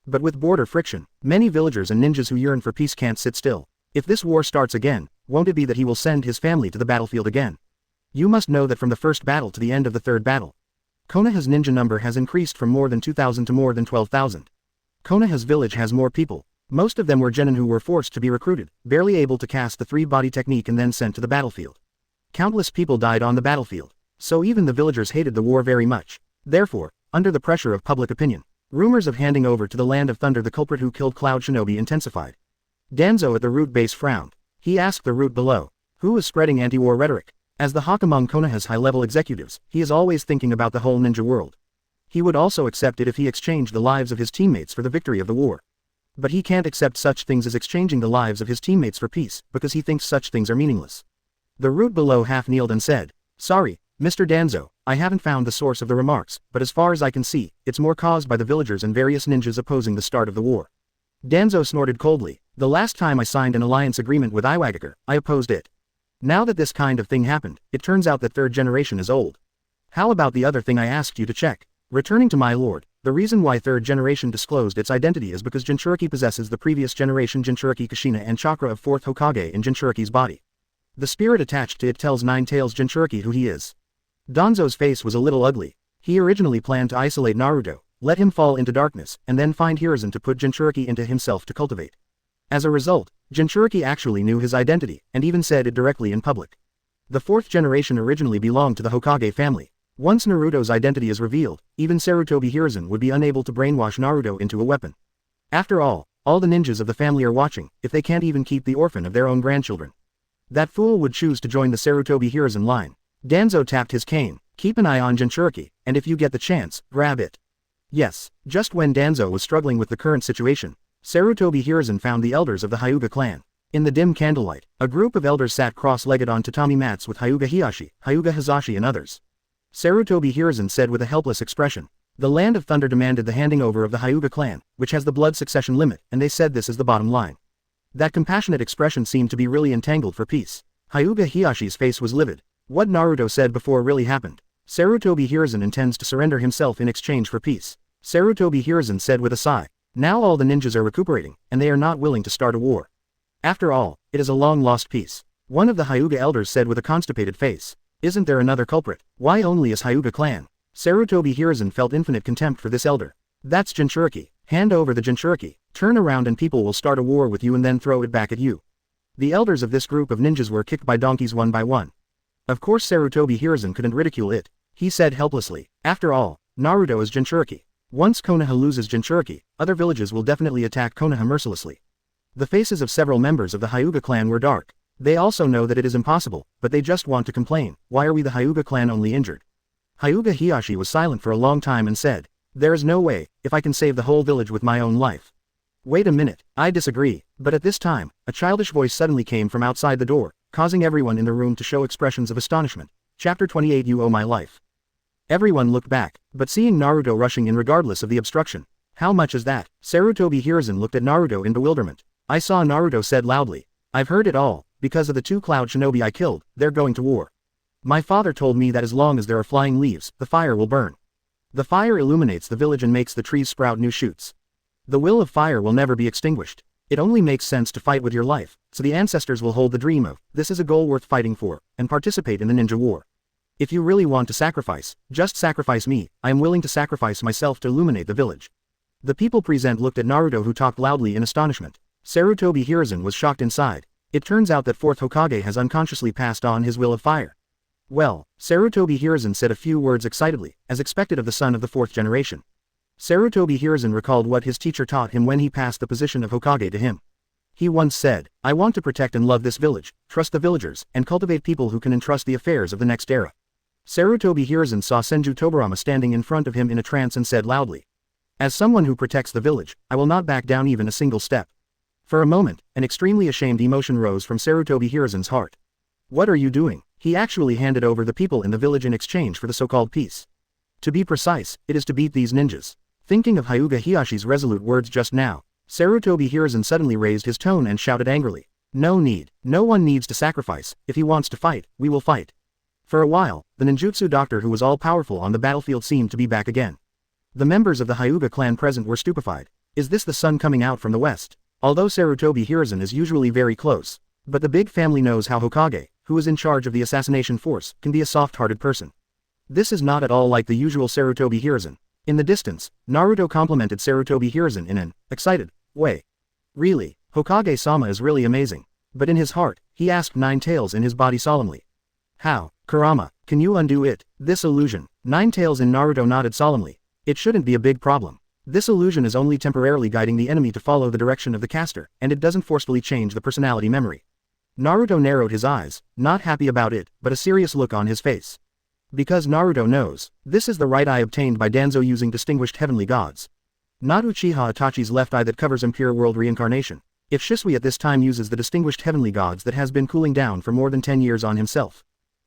But with border friction, many villagers and ninjas who yearn for peace can't sit still. If this war starts again, won't it be that he will send his family to the battlefield again? You must know that from the first battle to the end of the third battle, Konoha's ninja number has increased from more than 2,000 to more than 12,000. Konoha's village has more people. Most of them were genin who were forced to be recruited, barely able to cast the three-body technique and then sent to the battlefield. Countless people died on the battlefield, so even the villagers hated the war very much. Therefore, under the pressure of public opinion, rumors of handing over to the Land of Thunder the culprit who killed Cloud Shinobi intensified. Danzo at the root base frowned. He asked the root below, who is spreading anti-war rhetoric? As the hawk among Konoha's high-level executives, he is always thinking about the whole ninja world. He would also accept it if he exchanged the lives of his teammates for the victory of the war. But he can't accept such things as exchanging the lives of his teammates for peace, because he thinks such things are meaningless. The root below half-kneeled and said, "Sorry, Mr. Danzo, I haven't found the source of the remarks, but as far as I can see, it's more caused by the villagers and various ninjas opposing the start of the war." Danzo snorted coldly. "The last time I signed an alliance agreement with Iwagakure, I opposed it. Now that this kind of thing happened, it turns out that third generation is old. How about the other thing I asked you to check? Returning to my lord, the reason why third generation disclosed its identity is because Jinchuriki possesses the previous generation Jinchuriki Kushina and Chakra of fourth Hokage in Jinchuriki's body. The spirit attached to it tells Nine Tails Jinchuriki who he is." Danzo's face was a little ugly. He originally planned to isolate Naruto, let him fall into darkness, and then find Hiruzen to put Jinchuriki into himself to cultivate. As a result, Jinchuriki actually knew his identity, and even said it directly in public. The fourth generation originally belonged to the Hokage family. Once Naruto's identity is revealed, even Sarutobi Hiruzen would be unable to brainwash Naruto into a weapon. After all the ninjas of the family are watching, if they can't even keep the orphan of their own grandchildren. That fool would choose to join the Sarutobi Hiruzen line. Danzo tapped his cane. "Keep an eye on Jinchuriki, and if you get the chance, grab it." Yes, just when Danzo was struggling with the current situation, Sarutobi Hiruzen found the elders of the Hyuga clan. In the dim candlelight, a group of elders sat cross-legged on tatami mats with Hyuga Hizashi, Hyuga Hizashi and others. Sarutobi Hiruzen said with a helpless expression, "The Land of Thunder demanded the handing over of the Hyuga clan, which has the blood succession limit, and they said this is the bottom line." That compassionate expression seemed to be really entangled for peace. Hyuga Hiyashi's face was livid. What Naruto said before really happened. Sarutobi Hiruzen intends to surrender himself in exchange for peace. Sarutobi Hiruzen said with a sigh. Now all the ninjas are recuperating, and they are not willing to start a war. After all, it is a long-lost peace. One of the Hyuga elders said with a constipated face. Isn't there another culprit? Why only is Hyuga clan? Sarutobi Hiruzen felt infinite contempt for this elder. That's Jinchuriki. Hand over the Jinchuriki. Turn around and people will start a war with you and then throw it back at you. The elders of this group of ninjas were kicked by donkeys one by one. Of course Sarutobi Hiruzen couldn't ridicule it. He said helplessly. After all, Naruto is Jinchuriki. Once Konoha loses Jinchuriki, other villages will definitely attack Konoha mercilessly. The faces of several members of the Hyuga clan were dark. They also know that it is impossible, but they just want to complain. Why are we the Hyuga clan only injured? Hyuga Hiyashi was silent for a long time and said, "There is no way, if I can save the whole village with my own life." Wait a minute, I disagree. But at this time, a childish voice suddenly came from outside the door, causing everyone in the room to show expressions of astonishment. Chapter 28 You Owe My Life. Everyone looked back, but seeing Naruto rushing in regardless of the obstruction. How much is that? Sarutobi Hiruzen looked at Naruto in bewilderment. I saw, Naruto said loudly. I've heard it all, because of the 2 cloud shinobi I killed, they're going to war. My father told me that as long as there are flying leaves, the fire will burn. The fire illuminates the village and makes the trees sprout new shoots. The will of fire will never be extinguished. It only makes sense to fight with your life, so the ancestors will hold the dream of, this is a goal worth fighting for, and participate in the ninja war. If you really want to sacrifice, just sacrifice me, I am willing to sacrifice myself to illuminate the village. The people present looked at Naruto, who talked loudly in astonishment. Sarutobi Hiruzen was shocked inside. It turns out that 4th Hokage has unconsciously passed on his will of fire. Well, Sarutobi Hiruzen said a few words excitedly, as expected of the son of the 4th generation. Sarutobi Hiruzen recalled what his teacher taught him when he passed the position of Hokage to him. He once said, I want to protect and love this village, trust the villagers, and cultivate people who can entrust the affairs of the next era. Sarutobi Hiruzen saw Senju Tobirama standing in front of him in a trance and said loudly. As someone who protects the village, I will not back down even a single step. For a moment, an extremely ashamed emotion rose from Sarutobi Hiruzen's heart. What are you doing? He actually handed over the people in the village in exchange for the so-called peace. To be precise, it is to beat these ninjas. Thinking of Hyuga Hiyashi's resolute words just now, Sarutobi Hiruzen suddenly raised his tone and shouted angrily. No need, no one needs to sacrifice, if he wants to fight, we will fight. For a while, the ninjutsu doctor who was all-powerful on the battlefield seemed to be back again. The members of the Hyuga clan present were stupefied. Is this the sun coming out from the west? Although Sarutobi Hiruzen is usually very close, but the big family knows how Hokage, who is in charge of the assassination force, can be a soft-hearted person. This is not at all like the usual Sarutobi Hiruzen. In the distance, Naruto complimented Sarutobi Hiruzen in an excited way. Really, Hokage-sama is really amazing. But in his heart, he asked Nine Tails in his body solemnly. How, Kurama, can you undo it, this illusion? Nine Tails in Naruto nodded solemnly. It shouldn't be a big problem. This illusion is only temporarily guiding the enemy to follow the direction of the caster, and it doesn't forcefully change the personality memory. Naruto narrowed his eyes, not happy about it, but a serious look on his face. Because Naruto knows, this is the right eye obtained by Danzo using distinguished heavenly gods. Not Uchiha Itachi's left eye that covers impure world reincarnation. If Shisui at this time uses the distinguished heavenly gods that has been cooling down for more than 10 years on himself.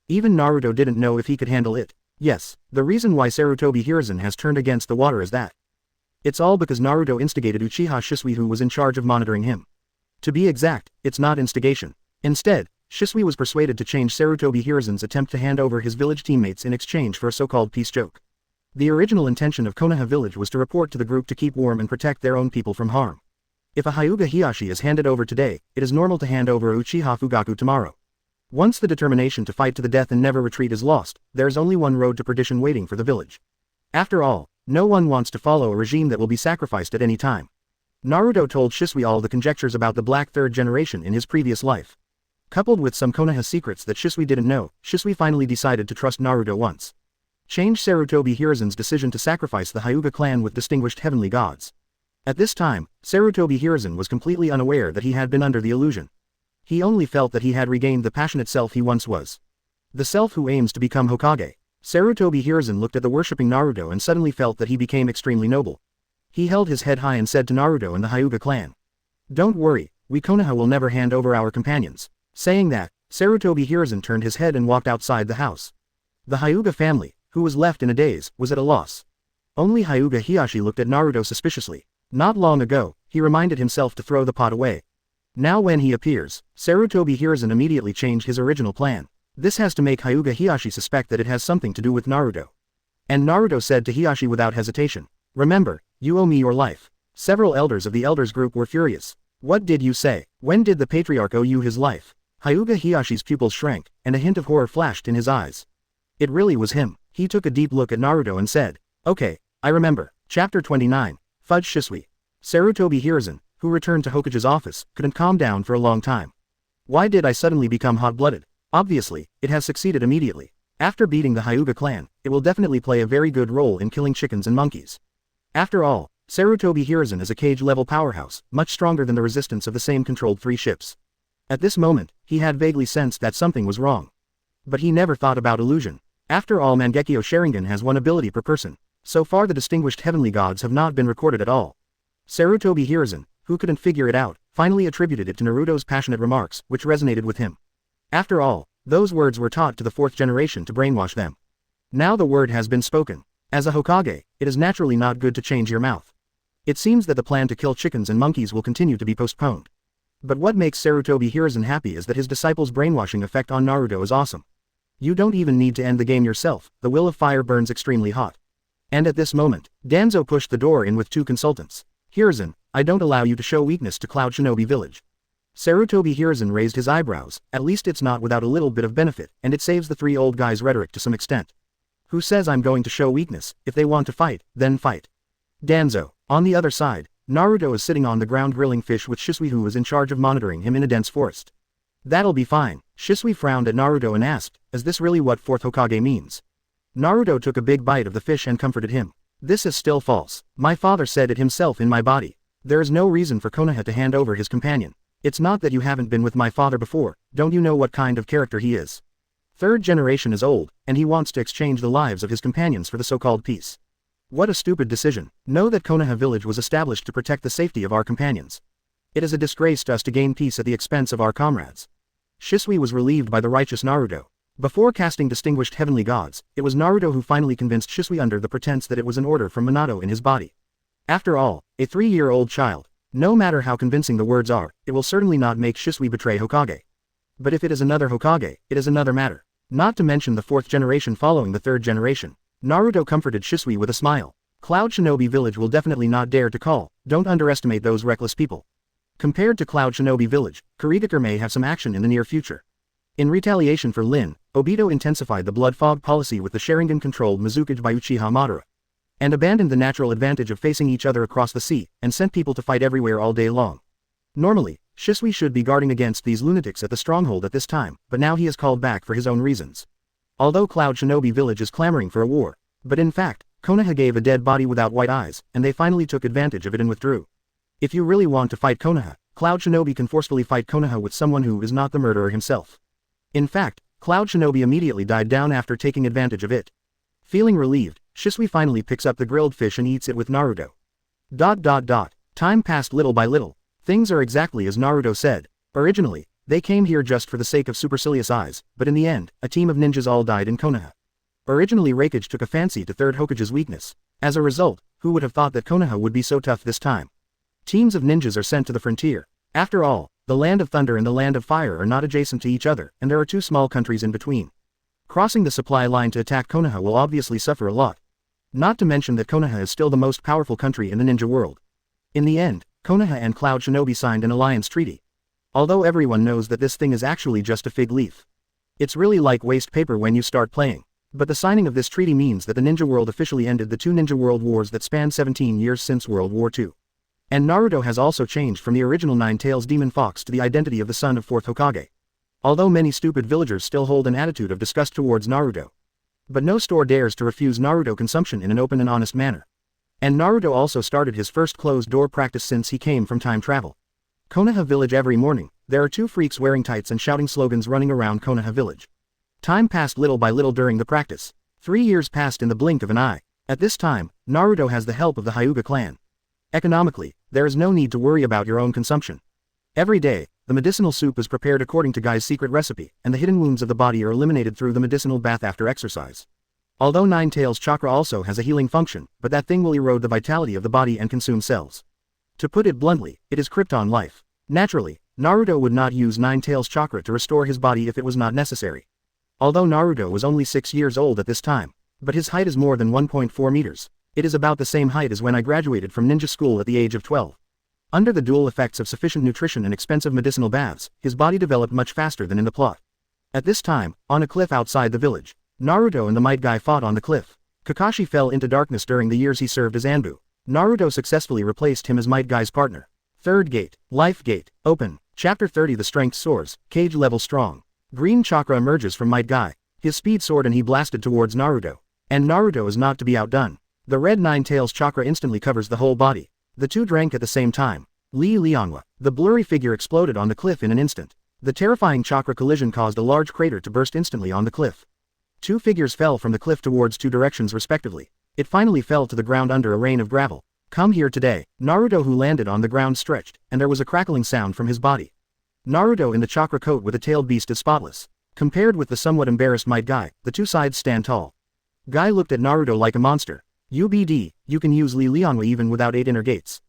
Even Naruto didn't know if he could handle it. Yes, the reason why Sarutobi Hiruzen has turned against the water is that. It's all because Naruto instigated Uchiha Shisui, who was in charge of monitoring him. To be exact, it's not instigation. Instead, Shisui was persuaded to change Sarutobi Hiruzen's attempt to hand over his village teammates in exchange for a so-called peace joke. The original intention of Konoha village was to report to the group to keep warm and protect their own people from harm. If a Hyuga Hiyashi is handed over today, it is normal to hand over a Uchiha Fugaku tomorrow. Once the determination to fight to the death and never retreat is lost, there is only one road to perdition waiting for the village. After all, no one wants to follow a regime that will be sacrificed at any time. Naruto told Shisui all the conjectures about the Black Third Generation in his previous life. Coupled with some Konoha secrets that Shisui didn't know, Shisui finally decided to trust Naruto once. Change Sarutobi Hiruzen's decision to sacrifice the Hyuga clan with distinguished heavenly gods. At this time, Sarutobi Hiruzen was completely unaware that he had been under the illusion. He only felt that he had regained the passionate self he once was. The self who aims to become Hokage. Sarutobi Hiruzen looked at the worshipping Naruto and suddenly felt that he became extremely noble. He held his head high and said to Naruto and the Hyuga clan. Don't worry, we Konoha will never hand over our companions. Saying that, Sarutobi Hiruzen turned his head and walked outside the house. The Hyuga family, who was left in a daze, was at a loss. Only Hyuga Hiyashi looked at Naruto suspiciously. Not long ago, he reminded himself to throw the pot away. Now when he appears, Sarutobi Hiruzen immediately changed his original plan. This has to make Hyuga Hiyashi suspect that it has something to do with Naruto. And Naruto said to Hiyashi without hesitation. Remember, you owe me your life. Several elders of the elders group were furious. What did you say? When did the patriarch owe you his life? Hyuga Hiyashi's pupils shrank, and a hint of horror flashed in his eyes. It really was him. He took a deep look at Naruto and said, okay, I remember. Chapter 29, Fudge Shisui. Sarutobi Hiruzen, who returned to Hokage's office, couldn't calm down for a long time. Why did I suddenly become hot-blooded? Obviously, it has succeeded immediately. After beating the Hyuga clan, it will definitely play a very good role in killing chickens and monkeys. After all, Sarutobi Hiruzen is a cage-level powerhouse, much stronger than the resistance of the same controlled 3 ships. At this moment, he had vaguely sensed that something was wrong. But he never thought about illusion. After all, Mangekyo Sharingan has 1 ability per person. So far the distinguished heavenly gods have not been recorded at all. Sarutobi Hiruzen, who couldn't figure it out, finally attributed it to Naruto's passionate remarks, which resonated with him. After all, those words were taught to the 4th generation to brainwash them. Now the word has been spoken. As a Hokage, it is naturally not good to change your mouth. It seems that the plan to kill chickens and monkeys will continue to be postponed. But what makes Sarutobi Hiruzen happy is that his disciple's brainwashing effect on Naruto is awesome. You don't even need to end the game yourself, the will of fire burns extremely hot. And at this moment, Danzo pushed the door in with 2 consultants. Hiruzen, I don't allow you to show weakness to Cloud Shinobi Village. Sarutobi Hiruzen raised his eyebrows, at least it's not without a little bit of benefit, and it saves the 3 old guys' rhetoric to some extent. Who says I'm going to show weakness? If they want to fight, then fight. Danzo. On the other side, Naruto is sitting on the ground grilling fish with Shisui, who is in charge of monitoring him in a dense forest. That'll be fine. Shisui frowned at Naruto and asked, is this really what 4th Hokage means? Naruto took a big bite of the fish and comforted him. This is still false. My father said it himself in my body. There is no reason for Konoha to hand over his companion. It's not that you haven't been with my father before, don't you know what kind of character he is? 3rd generation is old, and he wants to exchange the lives of his companions for the so-called peace. What a stupid decision. Know that Konoha village was established to protect the safety of our companions. It is a disgrace to us to gain peace at the expense of our comrades. Shisui was relieved by the righteous Naruto. Before casting distinguished heavenly gods, it was Naruto who finally convinced Shisui under the pretense that it was an order from Minato in his body. After all, a 3-year-old child, no matter how convincing the words are, it will certainly not make Shisui betray Hokage. But if it is another Hokage, it is another matter. Not to mention the 4th generation following the 3rd generation. Naruto comforted Shisui with a smile. Cloud Shinobi Village will definitely not dare to call, don't underestimate those reckless people. Compared to Cloud Shinobi Village, Kurigakure may have some action in the near future. In retaliation for Lin, Obito intensified the blood fog policy with the Sharingan-controlled Mizukage by Uchiha Madara. And abandoned the natural advantage of facing each other across the sea, and sent people to fight everywhere all day long. Normally, Shisui should be guarding against these lunatics at the stronghold at this time, but now he is called back for his own reasons. Although Cloud Shinobi Village is clamoring for a war, but in fact, Konoha gave a dead body without white eyes, and they finally took advantage of it and withdrew. If you really want to fight Konoha, Cloud Shinobi can forcefully fight Konoha with someone who is not the murderer himself. In fact, Cloud Shinobi immediately died down after taking advantage of it. Feeling relieved, Shisui finally picks up the grilled fish and eats it with Naruto. Time passed little by little. Things are exactly as Naruto said. Originally, they came here just for the sake of supercilious eyes, but in the end, a team of ninjas all died in Konoha. Originally Raikage took a fancy to 3rd Hokage's weakness. As a result, who would have thought that Konoha would be so tough this time? Teams of ninjas are sent to the frontier. After all, the Land of Thunder and the Land of Fire are not adjacent to each other, and there are 2 small countries in between. Crossing the supply line to attack Konoha will obviously suffer a lot. Not to mention that Konoha is still the most powerful country in the ninja world. In the end, Konoha and Cloud Shinobi signed an alliance treaty. Although everyone knows that this thing is actually just a fig leaf. It's really like waste paper when you start playing. But the signing of this treaty means that the ninja world officially ended the 2 ninja world wars that spanned 17 years since World War II. And Naruto has also changed from the original Nine-Tails Demon Fox to the identity of the son of 4th Hokage. Although many stupid villagers still hold an attitude of disgust towards Naruto. But no store dares to refuse Naruto consumption in an open and honest manner. And Naruto also started his first closed-door practice since he came from time travel. Konoha Village. Every morning, there are 2 freaks wearing tights and shouting slogans running around Konoha Village. Time passed little by little during the practice. 3 years passed in the blink of an eye. At this time, Naruto has the help of the Hyuga clan. Economically, there is no need to worry about your own consumption. Every day, the medicinal soup is prepared according to Guy's secret recipe, and the hidden wounds of the body are eliminated through the medicinal bath after exercise. Although Nine-Tails Chakra also has a healing function, but that thing will erode the vitality of the body and consume cells. To put it bluntly, it is Krypton life. Naturally, Naruto would not use Nine-Tails Chakra to restore his body if it was not necessary. Although Naruto was only 6 years old at this time, but his height is more than 1.4 meters. It is about the same height as when I graduated from ninja school at the age of 12. Under the dual effects of sufficient nutrition and expensive medicinal baths, his body developed much faster than in the plot. At this time, on a cliff outside the village, Naruto and the Might Guy fought on the cliff. Kakashi fell into darkness during the years he served as Anbu. Naruto successfully replaced him as Might Guy's partner. Third gate, Life Gate, open. Chapter 30. The strength soars, cage level strong. Green chakra emerges from Might Guy. His speed soared and he blasted towards Naruto. And Naruto is not to be outdone. The red Nine-Tails chakra instantly covers the whole body. The 2 drank at the same time. Li Lianghua. The blurry figure exploded on the cliff in an instant. The terrifying chakra collision caused a large crater to burst instantly on the cliff. 2 figures fell from the cliff towards 2 directions respectively. It finally fell to the ground under a rain of gravel. Come here today. Naruto, who landed on the ground, stretched, and there was a crackling sound from his body. Naruto in the chakra coat with a tailed beast is spotless. Compared with the somewhat embarrassed Might Guy, the 2 sides stand tall. Guy looked at Naruto like a monster. UBD, you can use Lilianwa even without 8 inner gates.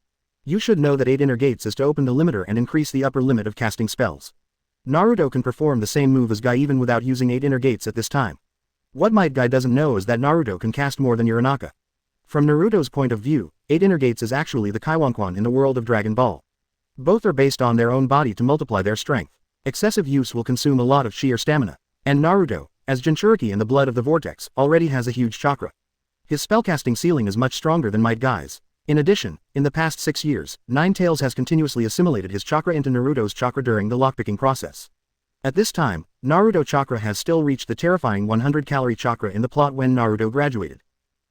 You should know that 8 inner gates is to open the limiter and increase the upper limit of casting spells. Naruto can perform the same move as Guy even without using 8 inner gates at this time. What Might Guy doesn't know is that Naruto can cast more than Uranaka. From Naruto's point of view, 8 inner gates is actually the Kaiwankwan in the world of Dragon Ball. Both are based on their own body to multiply their strength. Excessive use will consume a lot of chi or stamina, and Naruto, as Jinchuriki in the blood of the vortex, already has a huge chakra. His spellcasting ceiling is much stronger than Might Guy's. In addition, in the past 6 years, Ninetales has continuously assimilated his chakra into Naruto's chakra during the lockpicking process. At this time, Naruto chakra has still reached the terrifying 100-calorie chakra in the plot when Naruto graduated.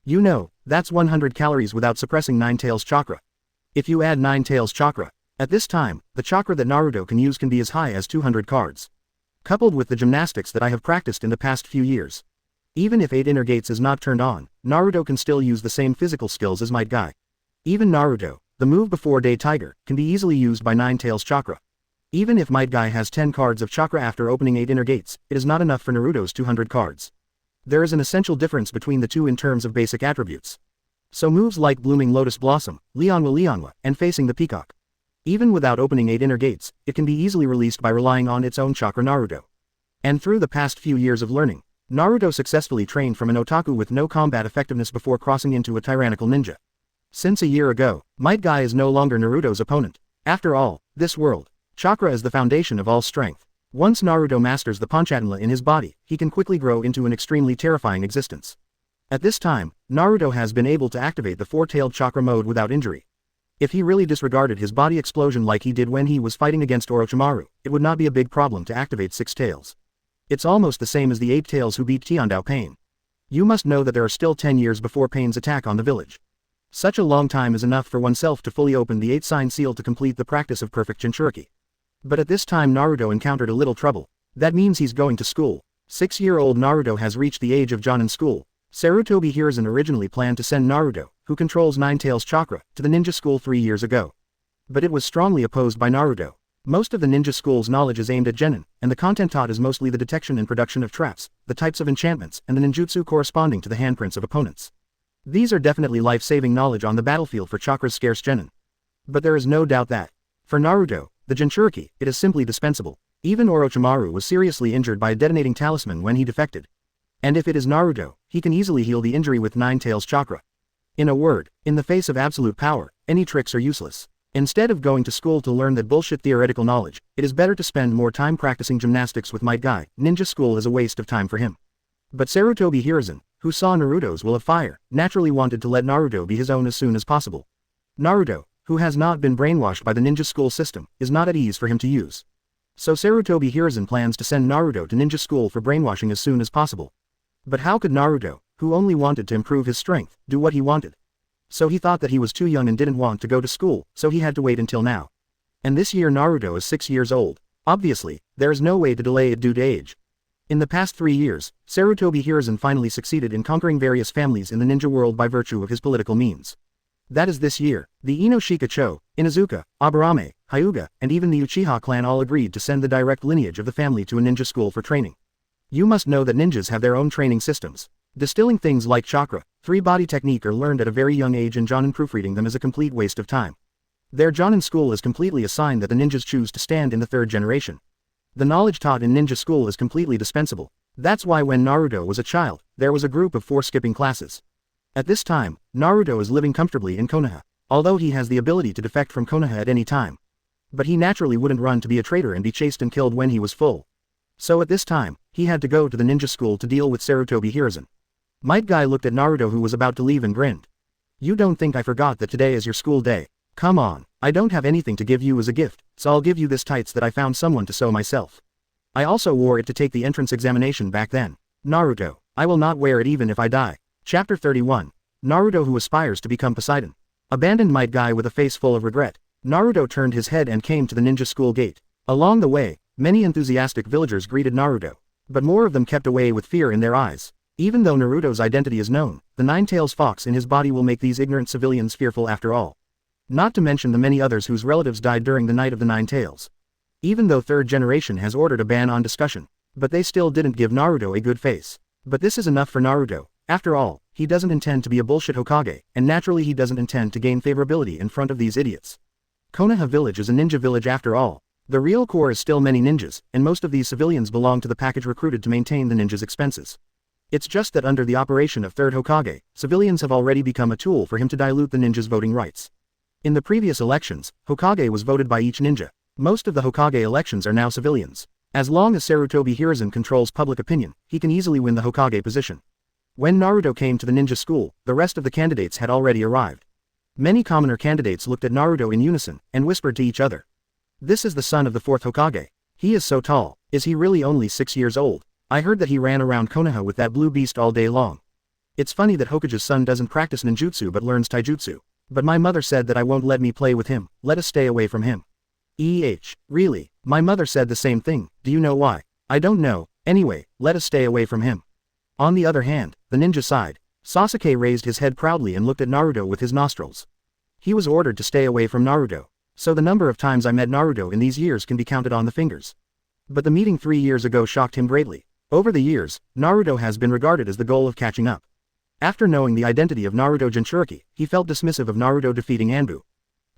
You know, that's 100 calories without suppressing Ninetales chakra. If you add Ninetales chakra, at this time, the chakra that Naruto can use can be as high as 200 cards. Coupled with the gymnastics that I have practiced in the past few years. Even if 8 inner gates is not turned on, Naruto can still use the same physical skills as Might Guy. Even Naruto, the move before Day Tiger, can be easily used by Ninetales chakra. Even if Might Guy has 10 cards of chakra after opening 8 inner gates, it is not enough for Naruto's 200 cards. There is an essential difference between the two in terms of basic attributes. So moves like Blooming Lotus Blossom, Lilianwa, and Facing the Peacock. Even without opening 8 inner gates, it can be easily released by relying on its own chakra Naruto. And through the past few years of learning, Naruto successfully trained from an otaku with no combat effectiveness before crossing into a tyrannical ninja. Since a year ago, Might Guy is no longer Naruto's opponent. After all, this world, chakra is the foundation of all strength. Once Naruto masters the Panchatula in his body, he can quickly grow into an extremely terrifying existence. At this time, Naruto has been able to activate the four-tailed chakra mode without injury. If he really disregarded his body explosion like he did when he was fighting against Orochimaru, it would not be a big problem to activate 6 tails. It's almost the same as the 8 tails who beat Tiandao Pain. You must know that there are still 10 years before Pain's attack on the village. Such a long time is enough for oneself to fully open the 8-sign seal to complete the practice of perfect Jinchuriki. But at this time Naruto encountered a little trouble. That means he's going to school. 6-year-old Naruto has reached the age of Jonin school. Sarutobi Hiruzen originally planned to send Naruto, who controls Ninetales chakra, to the ninja school 3 years ago. But it was strongly opposed by Naruto. Most of the ninja school's knowledge is aimed at genin, and the content taught is mostly the detection and production of traps, the types of enchantments, and the ninjutsu corresponding to the handprints of opponents. These are definitely life-saving knowledge on the battlefield for chakra's scarce genin. But there is no doubt that, for Naruto, the Jinchuriki, it is simply dispensable. Even Orochimaru was seriously injured by a detonating talisman when he defected. And if it is Naruto, he can easily heal the injury with Ninetales chakra. In a word, in the face of absolute power, any tricks are useless. Instead of going to school to learn that bullshit theoretical knowledge, it is better to spend more time practicing gymnastics with Might Guy. Ninja school is a waste of time for him. But Sarutobi Hiruzen, who saw Naruto's will of fire, naturally wanted to let Naruto be his own as soon as possible. Naruto, who has not been brainwashed by the ninja school system, is not at ease for him to use. So Sarutobi Hiruzen plans to send Naruto to ninja school for brainwashing as soon as possible. But how could Naruto, who only wanted to improve his strength, do what he wanted? So he thought that he was too young and didn't want to go to school, so he had to wait until now. And this year Naruto is 6 years old. Obviously, there is no way to delay it due to age. In the past 3 years, Sarutobi Hiruzen finally succeeded in conquering various families in the ninja world by virtue of his political means. That is this year, the Inoshika Cho, Inuzuka, Aburame, Hyuga, and even the Uchiha clan all agreed to send the direct lineage of the family to a ninja school for training. You must know that ninjas have their own training systems. Distilling things like chakra, 3-body technique are learned at a very young age and Jonin proofreading them is a complete waste of time. Their Jonin school is completely a sign that the ninjas choose to stand in the 3rd generation. The knowledge taught in ninja school is completely dispensable. That's why when Naruto was a child, there was a group of 4 skipping classes. At this time, Naruto is living comfortably in Konoha, although he has the ability to defect from Konoha at any time. But he naturally wouldn't run to be a traitor and be chased and killed when he was full. So at this time, he had to go to the ninja school to deal with Sarutobi Hiruzen. Might Guy looked at Naruto who was about to leave and grinned. You don't think I forgot that today is your school day? Come on, I don't have anything to give you as a gift, so I'll give you this tights that I found someone to sew myself. I also wore it to take the entrance examination back then. Naruto, I will not wear it even if I die. Chapter 31. Naruto who aspires to become Poseidon. Abandoned Might Guy with a face full of regret. Naruto turned his head and came to the ninja school gate. Along the way, many enthusiastic villagers greeted Naruto. But more of them kept away with fear in their eyes. Even though Naruto's identity is known, the Ninetales fox in his body will make these ignorant civilians fearful after all. Not to mention the many others whose relatives died during the Night of the Ninetales. Even though 3rd generation has ordered a ban on discussion, but they still didn't give Naruto a good face. But this is enough for Naruto. After all, he doesn't intend to be a bullshit Hokage, and naturally he doesn't intend to gain favorability in front of these idiots. Konoha village is a ninja village after all. The real core is still many ninjas, and most of these civilians belong to the package recruited to maintain the ninjas' expenses. It's just that under the operation of third Hokage, civilians have already become a tool for him to dilute the ninjas' voting rights. In the previous elections, Hokage was voted by each ninja. Most of the Hokage elections are now civilians. As long as Sarutobi Hiruzen controls public opinion, he can easily win the Hokage position. When Naruto came to the ninja school, the rest of the candidates had already arrived. Many commoner candidates looked at Naruto in unison, and whispered to each other. This is the son of the fourth Hokage. He is so tall. Is he really only 6 years old? I heard that he ran around Konoha with that blue beast all day long. It's funny that Hokage's son doesn't practice ninjutsu but learns taijutsu. But my mother said that I won't let me play with him, let us stay away from him. Really? My mother said the same thing, do you know why? I don't know, anyway, let us stay away from him. On the other hand, the ninja side. Sasuke raised his head proudly and looked at Naruto with his nostrils. He was ordered to stay away from Naruto. So the number of times I met Naruto in these years can be counted on the fingers. But the meeting 3 years ago shocked him greatly. Over the years, Naruto has been regarded as the goal of catching up. After knowing the identity of Naruto Jinchuriki, he felt dismissive of Naruto defeating Anbu.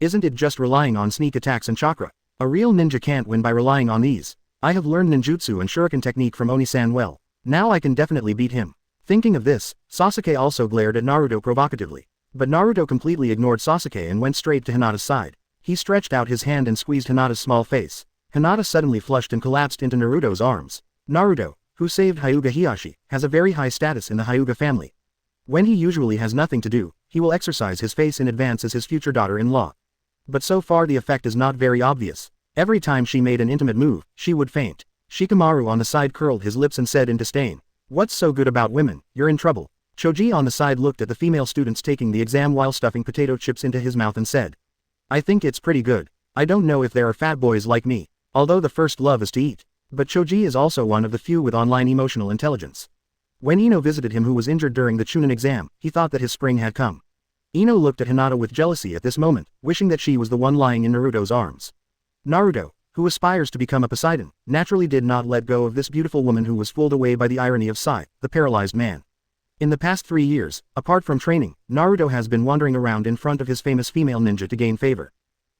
Isn't it just relying on sneak attacks and chakra? A real ninja can't win by relying on these. I have learned ninjutsu and shuriken technique from Oni-san well. Now I can definitely beat him. Thinking of this, Sasuke also glared at Naruto provocatively. But Naruto completely ignored Sasuke and went straight to Hinata's side. He stretched out his hand and squeezed Hinata's small face. Hinata suddenly flushed and collapsed into Naruto's arms. Naruto, who saved Hyuga Hizashi, has a very high status in the Hyuga family. When he usually has nothing to do, he will exercise his face in advance as his future daughter-in-law. But so far the effect is not very obvious. Every time she made an intimate move, she would faint. Shikamaru on the side curled his lips and said in disdain, "What's so good about women? You're in trouble." Choji on the side looked at the female students taking the exam while stuffing potato chips into his mouth and said, "I think it's pretty good. I don't know if there are fat boys like me, although the first love is to eat." But Choji is also one of the few with online emotional intelligence. When Ino visited him who was injured during the chunin exam, he thought that his spring had come. Ino looked at Hinata with jealousy at this moment, wishing that she was the one lying in Naruto's arms. Naruto, who aspires to become a Poseidon, naturally did not let go of this beautiful woman who was fooled away by the irony of Sai, the paralyzed man. In the past 3 years, apart from training, Naruto has been wandering around in front of his famous female ninja to gain favor.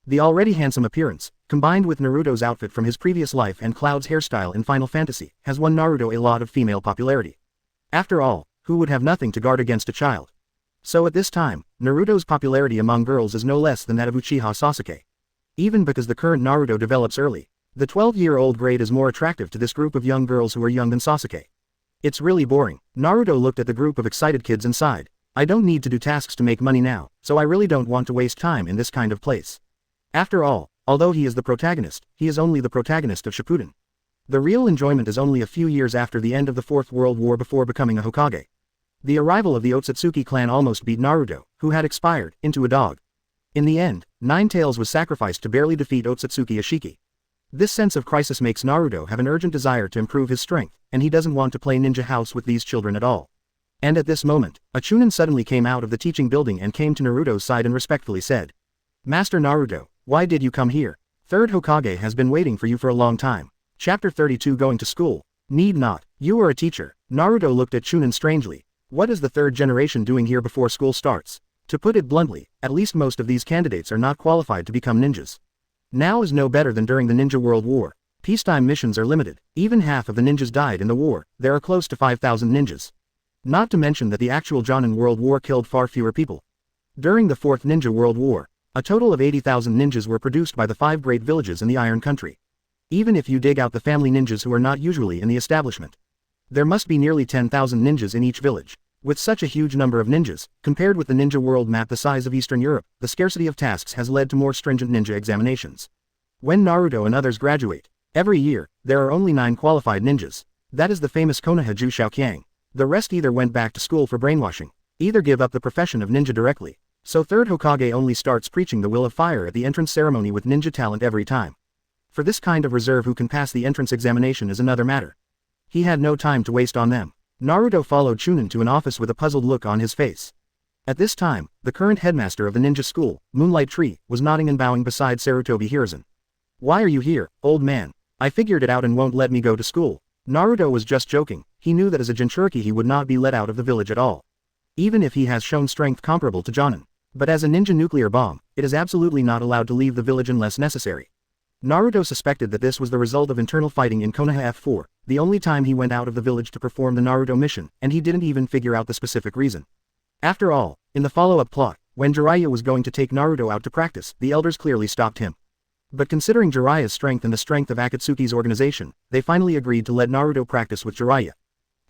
The already handsome appearance, combined with Naruto's outfit from his previous life and Cloud's hairstyle in Final Fantasy, has won Naruto a lot of female popularity. After all, who would have nothing to guard against a child? So at this time, Naruto's popularity among girls is no less than that of Uchiha Sasuke. Even because the current Naruto develops early, the 12-year-old grade is more attractive to this group of young girls who are young than Sasuke. It's really boring. Naruto looked at the group of excited kids and sighed. I don't need to do tasks to make money now, so I really don't want to waste time in this kind of place. After all, although he is the protagonist, he is only the protagonist of Shippuden. The real enjoyment is only a few years after the end of the Fourth World War before becoming a Hokage. The arrival of the Otsutsuki clan almost beat Naruto, who had expired, into a dog. In the end, Nine Tails was sacrificed to barely defeat Otsutsuki Ashiki. This sense of crisis makes Naruto have an urgent desire to improve his strength, and he doesn't want to play ninja house with these children at all. And at this moment, a chunin suddenly came out of the teaching building and came to Naruto's side and respectfully said, "Master Naruto, why did you come here? Third Hokage has been waiting for you for a long time." Chapter 32 Going to School. Need not. You are a teacher. Naruto looked at Chunin strangely. What is the third generation doing here before school starts? To put it bluntly, at least most of these candidates are not qualified to become ninjas. Now is no better than during the Ninja World War. Peacetime missions are limited. Even half of the ninjas died in the war. There are close to 5,000 ninjas. Not to mention that the actual Jonin World War killed far fewer people. During the Fourth Ninja World War, a total of 80,000 ninjas were produced by the 5 great villages in the Iron Country. Even if you dig out the family ninjas who are not usually in the establishment, there must be nearly 10,000 ninjas in each village. With such a huge number of ninjas, compared with the ninja world map the size of Eastern Europe, the scarcity of tasks has led to more stringent ninja examinations. When Naruto and others graduate, every year, there are only 9 qualified ninjas. That is the famous Konoha Ju Shaoqiang. The rest either went back to school for brainwashing, either give up the profession of ninja directly. So third Hokage only starts preaching the will of fire at the entrance ceremony with ninja talent every time. For this kind of reserve who can pass the entrance examination is another matter. He had no time to waste on them. Naruto followed Chunin to an office with a puzzled look on his face. At this time, the current headmaster of the ninja school, Moonlight Tree, was nodding and bowing beside Sarutobi Hiruzen. "Why are you here, old man? I figured it out and won't let me go to school." Naruto was just joking, He knew that as a Jinchuriki he would not be let out of the village at all. Even if he has shown strength comparable to Jonin. But as a ninja nuclear bomb, it is absolutely not allowed to leave the village unless necessary. Naruto suspected that this was the result of internal fighting in Konoha F4, the only time he went out of the village to perform the Naruto mission, and he didn't even figure out the specific reason. After all, in the follow-up plot, when Jiraiya was going to take Naruto out to practice, the elders clearly stopped him. But considering Jiraiya's strength and the strength of Akatsuki's organization, they finally agreed to let Naruto practice with Jiraiya.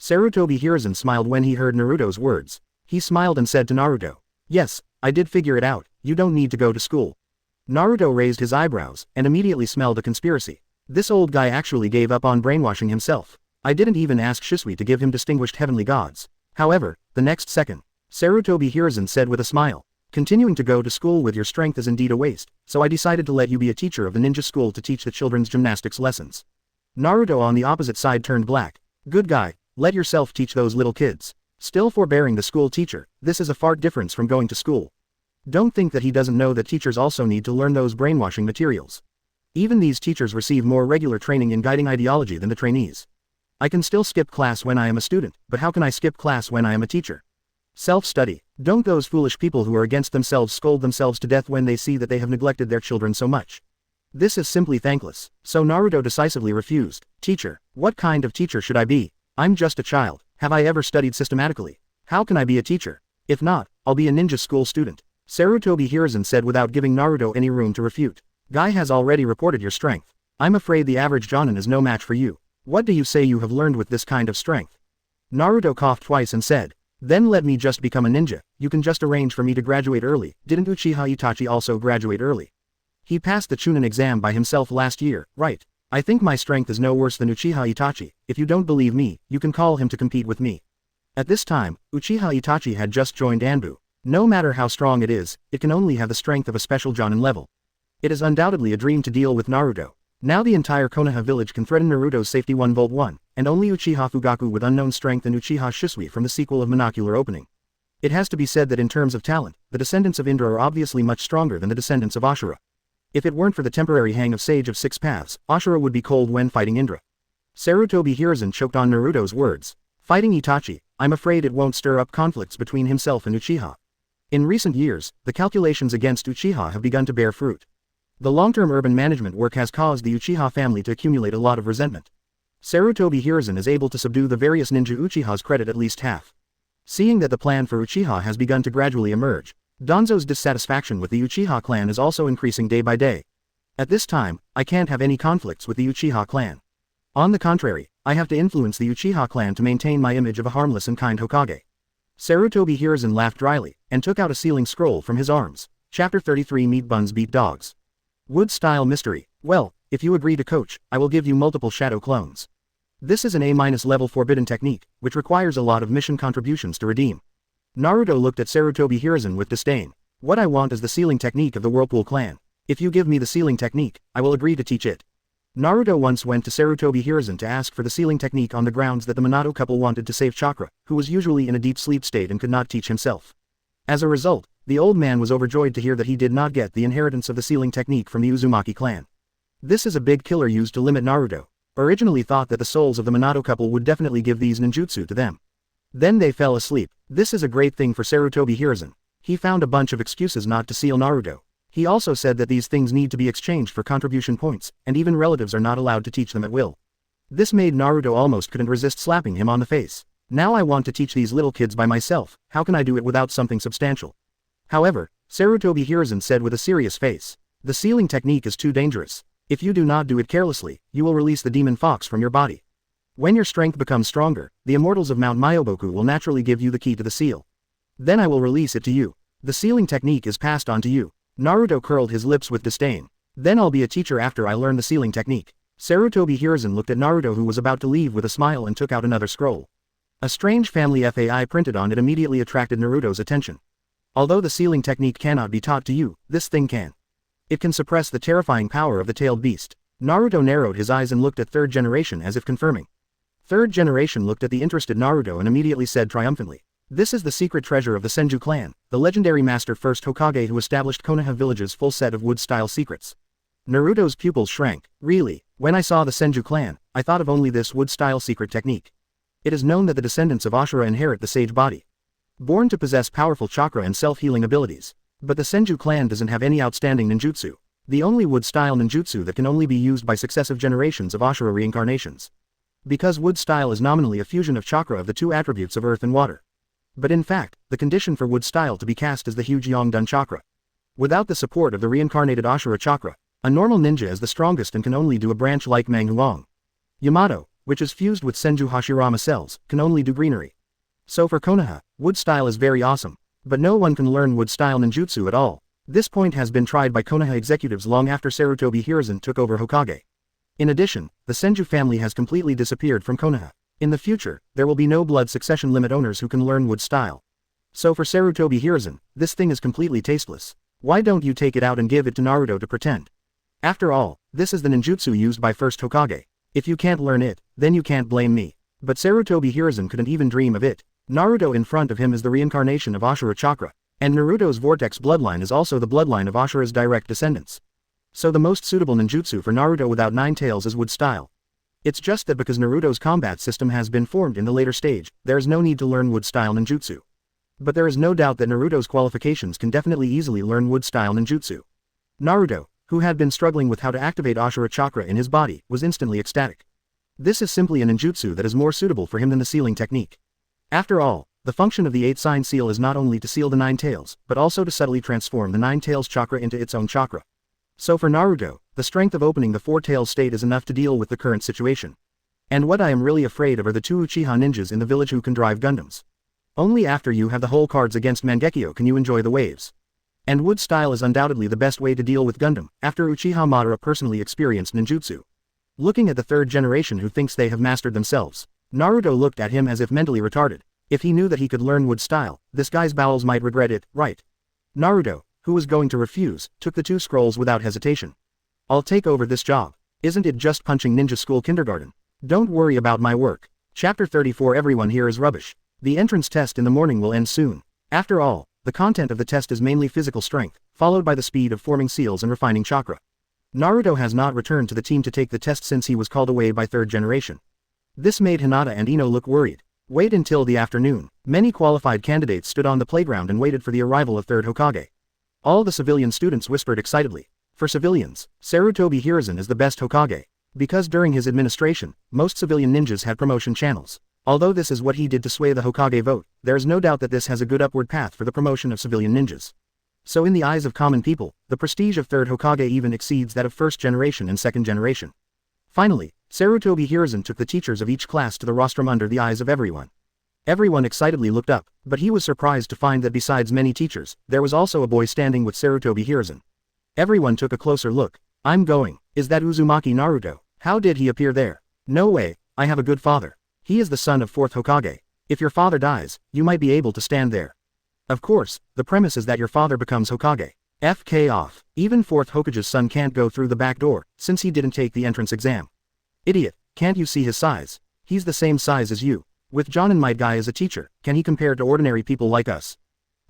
Sarutobi Hiruzen smiled when he heard Naruto's words. He smiled and said to Naruto, "Yes, I did figure it out, you don't need to go to school." Naruto raised his eyebrows, and immediately smelled a conspiracy. This old guy actually gave up on brainwashing himself. I didn't even ask Shisui to give him distinguished heavenly gods. However, the next second, Sarutobi Hiruzen said with a smile, "Continuing to go to school with your strength is indeed a waste, so I decided to let you be a teacher of the ninja school to teach the children's gymnastics lessons." Naruto on the opposite side turned black. "Good guy, let yourself teach those little kids." Still forbearing the school teacher, this is a far difference from going to school. Don't think that he doesn't know that teachers also need to learn those brainwashing materials. Even these teachers receive more regular training in guiding ideology than the trainees. I can still skip class when I am a student, but how can I skip class when I am a teacher? Self-study. Don't those foolish people who are against themselves scold themselves to death when they see that they have neglected their children so much? This is simply thankless. So Naruto decisively refused. "Teacher, what kind of teacher should I be? I'm just a child. Have I ever studied systematically? How can I be a teacher? If not, I'll be a ninja school student." Sarutobi Hiruzen said without giving Naruto any room to refute. "Guy has already reported your strength. I'm afraid the average Jonin is no match for you. What do you say you have learned with this kind of strength?" Naruto coughed twice and said, "Then let me just become a ninja, you can just arrange for me to graduate early. Didn't Uchiha Itachi also graduate early? He passed the chunin exam by himself last year, right? I think my strength is no worse than Uchiha Itachi. If you don't believe me, you can call him to compete with me." At this time, Uchiha Itachi had just joined Anbu. No matter how strong it is, it can only have the strength of a special Jonin level. It is undoubtedly a dream to deal with Naruto. Now the entire Konoha village can threaten Naruto's safety 1v1, and only Uchiha Fugaku with unknown strength and Uchiha Shisui from the sequel of Monocular Opening. It has to be said that in terms of talent, the descendants of Indra are obviously much stronger than the descendants of Ashura. If it weren't for the temporary hang of Sage of Six Paths, Ashura would be cold when fighting Indra. Sarutobi Hiruzen choked on Naruto's words. Fighting Itachi, I'm afraid it won't stir up conflicts between himself and Uchiha. In recent years, the calculations against Uchiha have begun to bear fruit. The long-term urban management work has caused the Uchiha family to accumulate a lot of resentment. Sarutobi Hiruzen is able to subdue the various ninja Uchiha's credit at least half. Seeing that the plan for Uchiha has begun to gradually emerge, Danzo's dissatisfaction with the Uchiha clan is also increasing day by day. At this time, I can't have any conflicts with the Uchiha clan. On the contrary, I have to influence the Uchiha clan to maintain my image of a harmless and kind Hokage. Sarutobi Hiruzen laughed dryly, and took out a sealing scroll from his arms. Chapter 33 Meat Buns Beat Dogs. Wood-style mystery. Well, if you agree to coach, I will give you multiple shadow clones. This is an A- level forbidden technique, which requires a lot of mission contributions to redeem. Naruto looked at Sarutobi Hiruzen with disdain. What I want is the sealing technique of the Whirlpool clan. If you give me the sealing technique, I will agree to teach it. Naruto once went to Sarutobi Hiruzen to ask for the sealing technique on the grounds that the Minato couple wanted to save Chakra, who was usually in a deep sleep state and could not teach himself. As a result, the old man was overjoyed to hear that he did not get the inheritance of the sealing technique from the Uzumaki clan. This is a big killer used to limit Naruto. Originally thought that the souls of the Minato couple would definitely give these ninjutsu to them. Then they fell asleep. This is a great thing for Sarutobi Hiruzen. He found a bunch of excuses not to seal Naruto. He also said that these things need to be exchanged for contribution points, and even relatives are not allowed to teach them at will. This made Naruto almost couldn't resist slapping him on the face. Now I want to teach these little kids by myself, how can I do it without something substantial? However, Sarutobi Hiruzen said with a serious face, the sealing technique is too dangerous. If you do not do it carelessly, you will release the demon fox from your body. When your strength becomes stronger, the immortals of Mount Myoboku will naturally give you the key to the seal. Then I will release it to you. The sealing technique is passed on to you. Naruto curled his lips with disdain. Then I'll be a teacher after I learn the sealing technique. Sarutobi Hiruzen looked at Naruto who was about to leave with a smile and took out another scroll. A strange family FAI printed on it immediately attracted Naruto's attention. Although the sealing technique cannot be taught to you, this thing can. It can suppress the terrifying power of the tailed beast. Naruto narrowed his eyes and looked at third generation as if confirming. Third generation looked at the interested Naruto and immediately said triumphantly. This is the secret treasure of the Senju clan, the legendary master first Hokage who established Konoha village's full set of wood-style secrets. Naruto's pupils shrank. Really, when I saw the Senju clan, I thought of only this wood-style secret technique. It is known that the descendants of Ashura inherit the sage body, born to possess powerful chakra and self-healing abilities. But the Senju clan doesn't have any outstanding ninjutsu, the only wood-style ninjutsu that can only be used by successive generations of Ashura reincarnations. Because wood-style is nominally a fusion of chakra of the two attributes of earth and water. But in fact, the condition for wood-style to be cast is the huge Yongdun chakra. Without the support of the reincarnated Ashura chakra, a normal ninja is the strongest and can only do a branch like Manghuang. Yamato, which is fused with Senju Hashirama cells, can only do greenery. So for Konoha, wood style is very awesome. But no one can learn wood style ninjutsu at all. This point has been tried by Konoha executives long after Sarutobi Hiruzen took over Hokage. In addition, the Senju family has completely disappeared from Konoha. In the future, there will be no blood succession limit owners who can learn wood style. So for Sarutobi Hiruzen, this thing is completely tasteless. Why don't you take it out and give it to Naruto to pretend? After all, this is the ninjutsu used by first Hokage. If you can't learn it, then you can't blame me. But Sarutobi Hiruzen couldn't even dream of it. Naruto in front of him is the reincarnation of Ashura chakra, and Naruto's vortex bloodline is also the bloodline of Ashura's direct descendants. So the most suitable ninjutsu for Naruto without nine tails is wood style. It's just that because Naruto's combat system has been formed in the later stage, there is no need to learn wood style ninjutsu. But there is no doubt that Naruto's qualifications can definitely easily learn wood style ninjutsu. Naruto, who had been struggling with how to activate Ashura chakra in his body, was instantly ecstatic. This is simply a ninjutsu that is more suitable for him than the sealing technique. After all, the function of the 8-sign seal is not only to seal the 9 tails, but also to subtly transform the 9 tails chakra into its own chakra. So for Naruto, the strength of opening the 4 tails state is enough to deal with the current situation. And what I am really afraid of are the 2 Uchiha ninjas in the village who can drive Gundams. Only after you have the whole cards against Mangekyo can you enjoy the waves. And wood style is undoubtedly the best way to deal with Gundam, after Uchiha Madara personally experienced ninjutsu. Looking at the third generation who thinks they have mastered themselves, Naruto looked at him as if mentally retarded. If he knew that he could learn wood style, this guy's bowels might regret it, right? Naruto, who was going to refuse, took the 2 scrolls without hesitation. I'll take over this job. Isn't it just punching ninja school kindergarten? Don't worry about my work. Chapter 34. Everyone here is rubbish. The entrance test in the morning will end soon. After all, the content of the test is mainly physical strength, followed by the speed of forming seals and refining chakra. Naruto has not returned to the team to take the test since he was called away by third generation. This made Hinata and Ino look worried. Wait until the afternoon. Many qualified candidates stood on the playground and waited for the arrival of third Hokage. All the civilian students whispered excitedly. For civilians, Sarutobi Hiruzen is the best Hokage. Because during his administration, most civilian ninjas had promotion channels. Although this is what he did to sway the Hokage vote, there is no doubt that this has a good upward path for the promotion of civilian ninjas. So in the eyes of common people, the prestige of third Hokage even exceeds that of first generation and second generation. Finally, Sarutobi Hiruzen took the teachers of each class to the rostrum under the eyes of everyone. Everyone excitedly looked up, but he was surprised to find that besides many teachers, there was also a boy standing with Sarutobi Hiruzen. Everyone took a closer look. I'm going. Is that Uzumaki Naruto? How did he appear there? No way, I have a good father. He is the son of 4th Hokage. If your father dies, you might be able to stand there. Of course, the premise is that your father becomes Hokage. FK off. Even 4th Hokage's son can't go through the back door, since he didn't take the entrance exam. Idiot, can't you see his size? He's the same size as you. With Jonin Might Guy as a teacher, can he compare to ordinary people like us?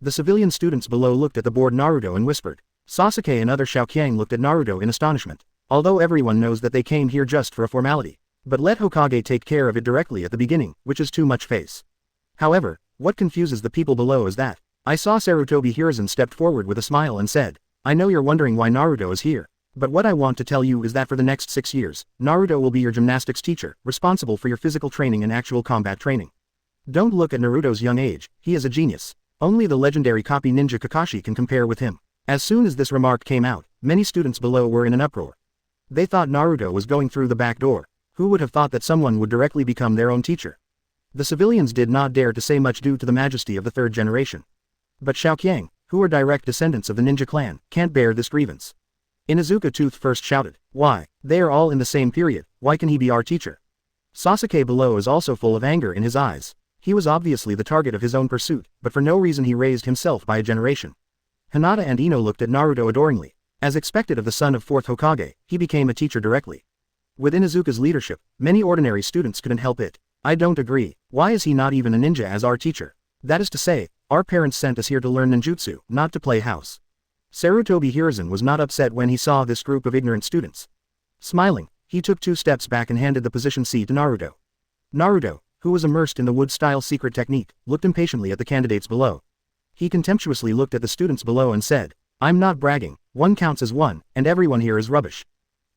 The civilian students below looked at the bored Naruto and whispered. Sasuke and other Xiaoqiang looked at Naruto in astonishment. Although everyone knows that they came here just for a formality. But let Hokage take care of it directly at the beginning, which is too much face. However, what confuses the people below is that, I saw Sarutobi Hiruzen stepped forward with a smile and said, I know you're wondering why Naruto is here. But what I want to tell you is that for the next 6 years, Naruto will be your gymnastics teacher, responsible for your physical training and actual combat training. Don't look at Naruto's young age, he is a genius. Only the legendary copy ninja Kakashi can compare with him. As soon as this remark came out, many students below were in an uproar. They thought Naruto was going through the back door. Who would have thought that someone would directly become their own teacher? The civilians did not dare to say much due to the majesty of the third generation. But Xiaoqiang, who are direct descendants of the ninja clan, can't bear this grievance. Inuzuka Tooth first shouted, why, they are all in the same period, why can he be our teacher? Sasuke below is also full of anger in his eyes. He was obviously the target of his own pursuit, but for no reason he raised himself by a generation. Hinata and Ino looked at Naruto adoringly. As expected of the son of 4th Hokage, he became a teacher directly. With Inuzuka's leadership, many ordinary students couldn't help it. I don't agree. Why is he not even a ninja as our teacher? That is to say, our parents sent us here to learn ninjutsu, not to play house. Sarutobi Hiruzen was not upset when he saw this group of ignorant students. Smiling, he took 2 steps back and handed the position C to Naruto. Naruto, who was immersed in the wood-style secret technique, looked impatiently at the candidates below. He contemptuously looked at the students below and said, "I'm not bragging, one counts as one, and everyone here is rubbish."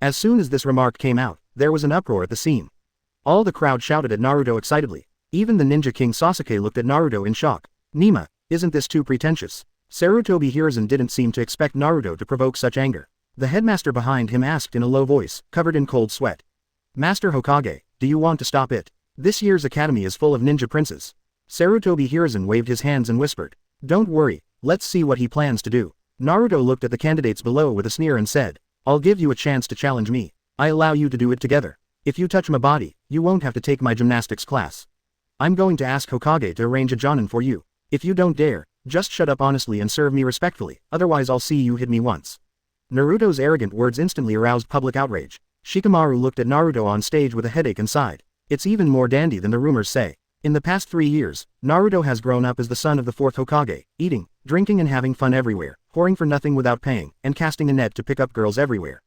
As soon as this remark came out, there was an uproar at the scene. All the crowd shouted at Naruto excitedly. Even the Ninja King Sasuke looked at Naruto in shock. "Nima, isn't this too pretentious?" Sarutobi Hiruzen didn't seem to expect Naruto to provoke such anger. The headmaster behind him asked in a low voice, covered in cold sweat. "Master Hokage, do you want to stop it? This year's academy is full of ninja princes." Sarutobi Hiruzen waved his hands and whispered, "Don't worry, let's see what he plans to do." Naruto looked at the candidates below with a sneer and said, "I'll give you a chance to challenge me. I allow you to do it together. If you touch my body, you won't have to take my gymnastics class. I'm going to ask Hokage to arrange a jonin for you. If you don't dare, just shut up honestly and serve me respectfully, otherwise I'll see you hit me once." Naruto's arrogant words instantly aroused public outrage. Shikamaru looked at Naruto on stage with a headache and sighed. "It's even more dandy than the rumors say. In the past 3 years, Naruto has grown up as the son of the 4th Hokage, eating, drinking and having fun everywhere, whoring for nothing without paying, and casting a net to pick up girls everywhere."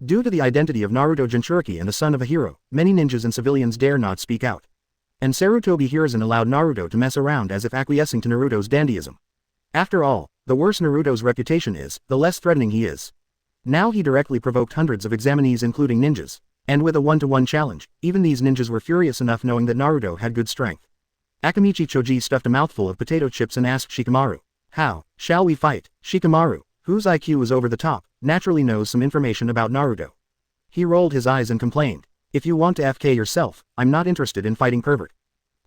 Due to the identity of Naruto Jinchuriki and the son of a hero, many ninjas and civilians dare not speak out. And Sarutobi Hiruzen allowed Naruto to mess around as if acquiescing to Naruto's dandyism. After all, the worse Naruto's reputation is, the less threatening he is. Now he directly provoked hundreds of examinees including ninjas. And with a one-to-one challenge, even these ninjas were furious enough knowing that Naruto had good strength. Akamichi Choji stuffed a mouthful of potato chips and asked Shikamaru, "How shall we fight?" Shikamaru, whose IQ is over the top, naturally knows some information about Naruto. He rolled his eyes and complained, "If you want to FK yourself, I'm not interested in fighting pervert."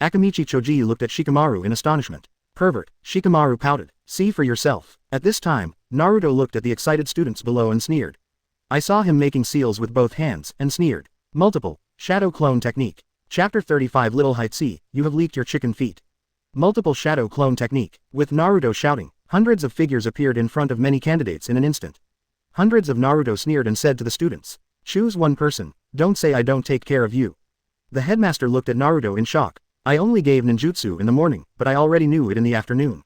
Akamichi Choji looked at Shikamaru in astonishment. "Pervert," Shikamaru pouted, "see for yourself." At this time, Naruto looked at the excited students below and sneered. "I saw him making seals with both hands," and sneered. Multiple Shadow Clone Technique. Chapter 35 Little Height C, you have leaked your chicken feet. Multiple Shadow Clone Technique. With Naruto shouting, hundreds of figures appeared in front of many candidates in an instant. Hundreds of Naruto sneered and said to the students, "Choose one person, don't say I don't take care of you." The headmaster looked at Naruto in shock. "I only gave ninjutsu in the morning, but I already knew it in the afternoon."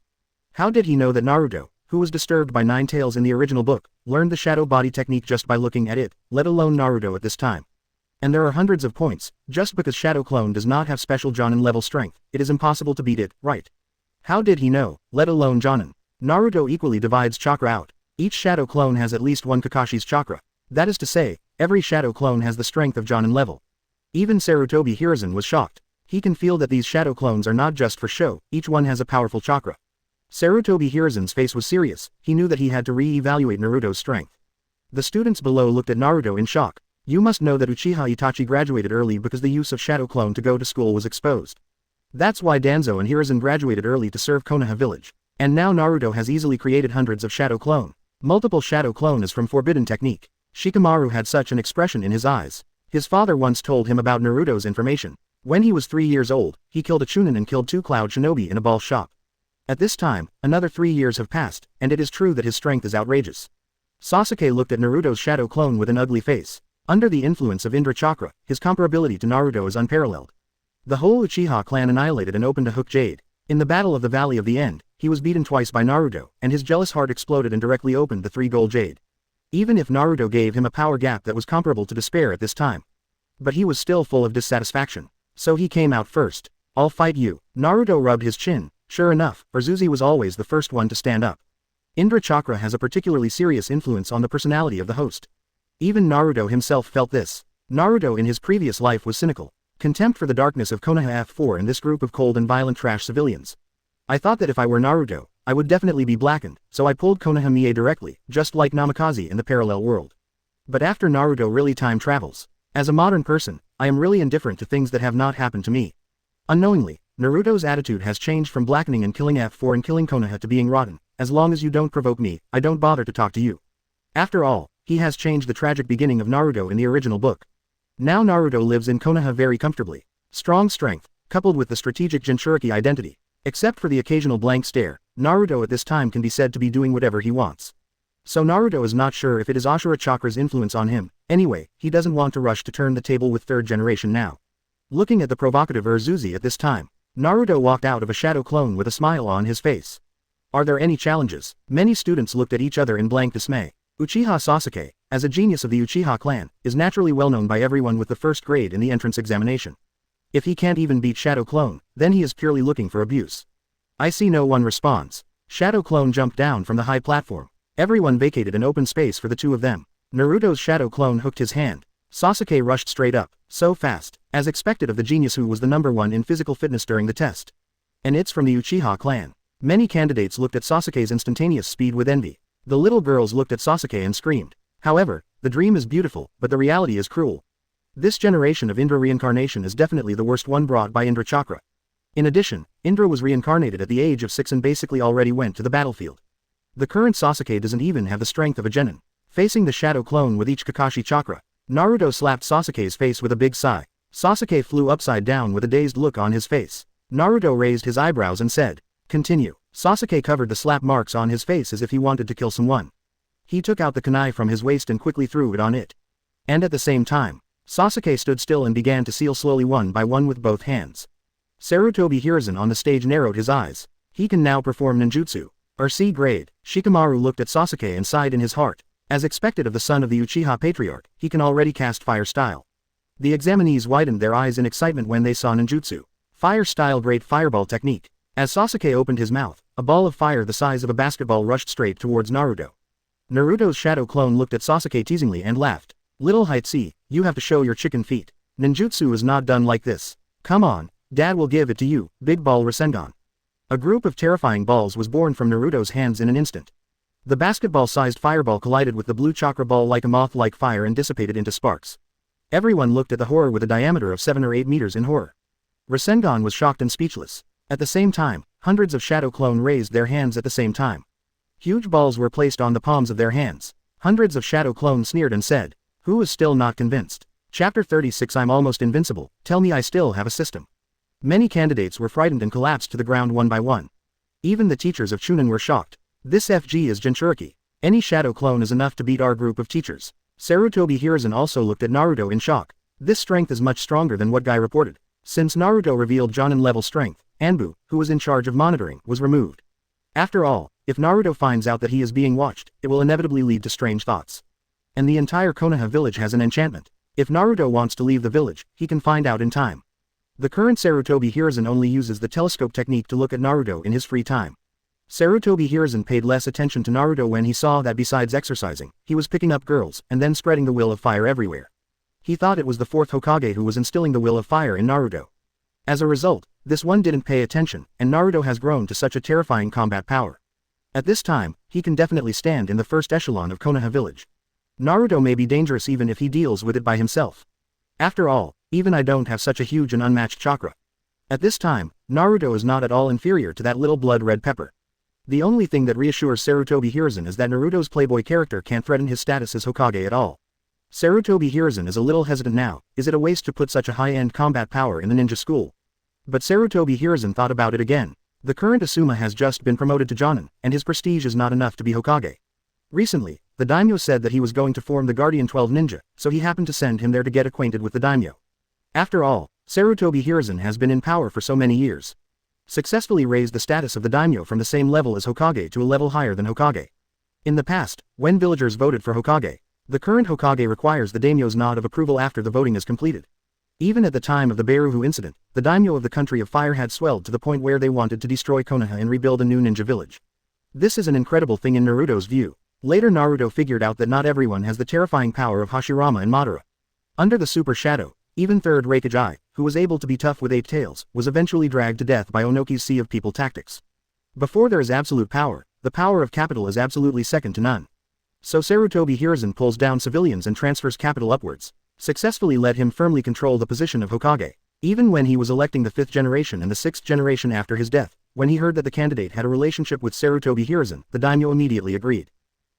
How did he know that Naruto, who was disturbed by 9 tails in the original book, learned the shadow body technique just by looking at it, let alone Naruto at this time? And there are hundreds of points. Just because Shadow Clone does not have special Jonin level strength, it is impossible to beat it, right? How did he know, let alone Jonin? Naruto equally divides chakra out. Each Shadow Clone has at least one Kakashi's chakra. That is to say, every Shadow Clone has the strength of Jonin level. Even Sarutobi Hiruzen was shocked. He can feel that these Shadow Clones are not just for show, each one has a powerful chakra. Sarutobi Hiruzen's face was serious. He knew that he had to re-evaluate Naruto's strength. The students below looked at Naruto in shock. "You must know that Uchiha Itachi graduated early because the use of Shadow Clone to go to school was exposed. That's why Danzo and Hiruzen graduated early to serve Konoha village. And now Naruto has easily created hundreds of Shadow Clone. Multiple Shadow Clone is from Forbidden Technique." Shikamaru had such an expression in his eyes. His father once told him about Naruto's information. When he was 3 years old, he killed a chunin and killed 2 cloud shinobi in a ball shop. At this time, another 3 years have passed, and it is true that his strength is outrageous. Sasuke looked at Naruto's Shadow Clone with an ugly face. Under the influence of Indra Chakra, his comparability to Naruto is unparalleled. The whole Uchiha clan annihilated and opened a hook jade. In the Battle of the Valley of the End, he was beaten twice by Naruto, and his jealous heart exploded and directly opened the 3 gold jade. Even if Naruto gave him a power gap that was comparable to despair at this time. But he was still full of dissatisfaction. So he came out first. "I'll fight you." Naruto rubbed his chin. Sure enough, Urzuzi was always the first one to stand up. Indra Chakra has a particularly serious influence on the personality of the host. Even Naruto himself felt this. Naruto in his previous life was cynical. Contempt for the darkness of Konoha F4 and this group of cold and violent trash civilians. "I thought that if I were Naruto, I would definitely be blackened, so I pulled Konoha Mie directly, just like Namikaze in the parallel world. But after Naruto really time travels. As a modern person, I am really indifferent to things that have not happened to me." Unknowingly, Naruto's attitude has changed from blackening and killing F4 and killing Konoha to being rotten. "As long as you don't provoke me, I don't bother to talk to you." After all, he has changed the tragic beginning of Naruto in the original book. Now Naruto lives in Konoha very comfortably. Strong strength, coupled with the strategic Jinchuriki identity. Except for the occasional blank stare, Naruto at this time can be said to be doing whatever he wants. So Naruto is not sure if it is Ashura Chakra's influence on him. Anyway, he doesn't want to rush to turn the table with 3rd generation now. Looking at the provocative Urzuzi at this time, Naruto walked out of a Shadow Clone with a smile on his face. "Are there any challenges?" Many students looked at each other in blank dismay. Uchiha Sasuke, as a genius of the Uchiha clan, is naturally well known by everyone with the 1st grade in the entrance examination. If he can't even beat Shadow Clone, then he is purely looking for abuse. I see no one responds. Shadow Clone jumped down from the high platform. Everyone vacated an open space for the two of them. Naruto's Shadow Clone hooked his hand. Sasuke rushed straight up, so fast, as expected of the genius who was the #1 in physical fitness during the test. And it's from the Uchiha clan. Many candidates looked at Sasuke's instantaneous speed with envy. The little girls looked at Sasuke and screamed. However, the dream is beautiful, but the reality is cruel. This generation of Indra reincarnation is definitely the worst one brought by Indra Chakra. In addition, Indra was reincarnated at the age of 6 and basically already went to the battlefield. The current Sasuke doesn't even have the strength of a genin. Facing the Shadow Clone with each Kakashi Chakra, Naruto slapped Sasuke's face with a big sigh. Sasuke flew upside down with a dazed look on his face. Naruto raised his eyebrows and said, "Continue." Sasuke covered the slap marks on his face as if he wanted to kill someone. He took out the kunai from his waist and quickly threw it on it. And at the same time, Sasuke stood still and began to seal slowly one by one with both hands. Sarutobi Hiruzen on the stage narrowed his eyes. He can now perform ninjutsu, or C grade. Shikamaru looked at Sasuke and sighed in his heart. As expected of the son of the Uchiha patriarch, he can already cast fire style. The examinees widened their eyes in excitement when they saw ninjutsu. Fire style great fireball technique. As Sasuke opened his mouth, a ball of fire the size of a basketball rushed straight towards Naruto. Naruto's Shadow Clone looked at Sasuke teasingly and laughed. "Little Heizi, you have to show your chicken feet. Ninjutsu is not done like this. Come on, Dad will give it to you, Big Ball Rasengan." A group of terrifying balls was born from Naruto's hands in an instant. The basketball-sized fireball collided with the blue chakra ball like a moth-like fire and dissipated into sparks. Everyone looked at the horror with a diameter of 7 or 8 meters in horror. Rasengan was shocked and speechless. At the same time, hundreds of Shadow Clone raised their hands at the same time. Huge balls were placed on the palms of their hands. Hundreds of Shadow Clone sneered and said, "Who is still not convinced? Chapter 36 I'm almost invincible, tell me I still have a system." Many candidates were frightened and collapsed to the ground one by one. Even the teachers of chunin were shocked. This FG is Jinchuriki. Any Shadow Clone is enough to beat our group of teachers. Sarutobi Hiruzen also looked at Naruto in shock. This strength is much stronger than what Guy reported. Since Naruto revealed Jonin level strength, Anbu, who was in charge of monitoring, was removed. After all, if Naruto finds out that he is being watched, it will inevitably lead to strange thoughts. And the entire Konoha village has an enchantment. If Naruto wants to leave the village, he can find out in time. The current Sarutobi Hiruzen only uses the telescope technique to look at Naruto in his free time. Sarutobi Hiruzen paid less attention to Naruto when he saw that besides exercising, he was picking up girls and then spreading the will of fire everywhere. He thought it was the 4th Hokage who was instilling the will of fire in Naruto. As a result, this one didn't pay attention, and Naruto has grown to such a terrifying combat power. At this time, he can definitely stand in the first echelon of Konoha village. Naruto may be dangerous even if he deals with it by himself. After all, even I don't have such a huge and unmatched chakra. At this time, Naruto is not at all inferior to that little blood red pepper. The only thing that reassures Sarutobi Hiruzen is that Naruto's playboy character can't threaten his status as Hokage at all. Sarutobi Hiruzen is a little hesitant now. Is it a waste to put such a high-end combat power in the ninja school? But Sarutobi Hiruzen thought about it again. The current Asuma has just been promoted to Jonin, and his prestige is not enough to be Hokage. Recently, the daimyo said that he was going to form the Guardian 12 Ninja, so he happened to send him there to get acquainted with the daimyo. After all, Sarutobi Hiruzen has been in power for so many years. Successfully raised the status of the daimyo from the same level as Hokage to a level higher than Hokage. In the past, when villagers voted for Hokage, the current Hokage requires the daimyo's nod of approval after the voting is completed. Even at the time of the Beruhu incident, the daimyo of the country of fire had swelled to the point where they wanted to destroy Konoha and rebuild a new ninja village. This is an incredible thing in Naruto's view. Later Naruto figured out that not everyone has the terrifying power of Hashirama and Madara. Under the Super Shadow, even third Raikage, who was able to be tough with 8 tails, was eventually dragged to death by Onoki's Sea of People tactics. Before there is absolute power, the power of capital is absolutely second to none. So Sarutobi Hiruzen pulls down civilians and transfers capital upwards, successfully let him firmly control the position of Hokage. Even when he was electing the 5th generation and the 6th generation after his death, when he heard that the candidate had a relationship with Sarutobi Hiruzen, the daimyo immediately agreed.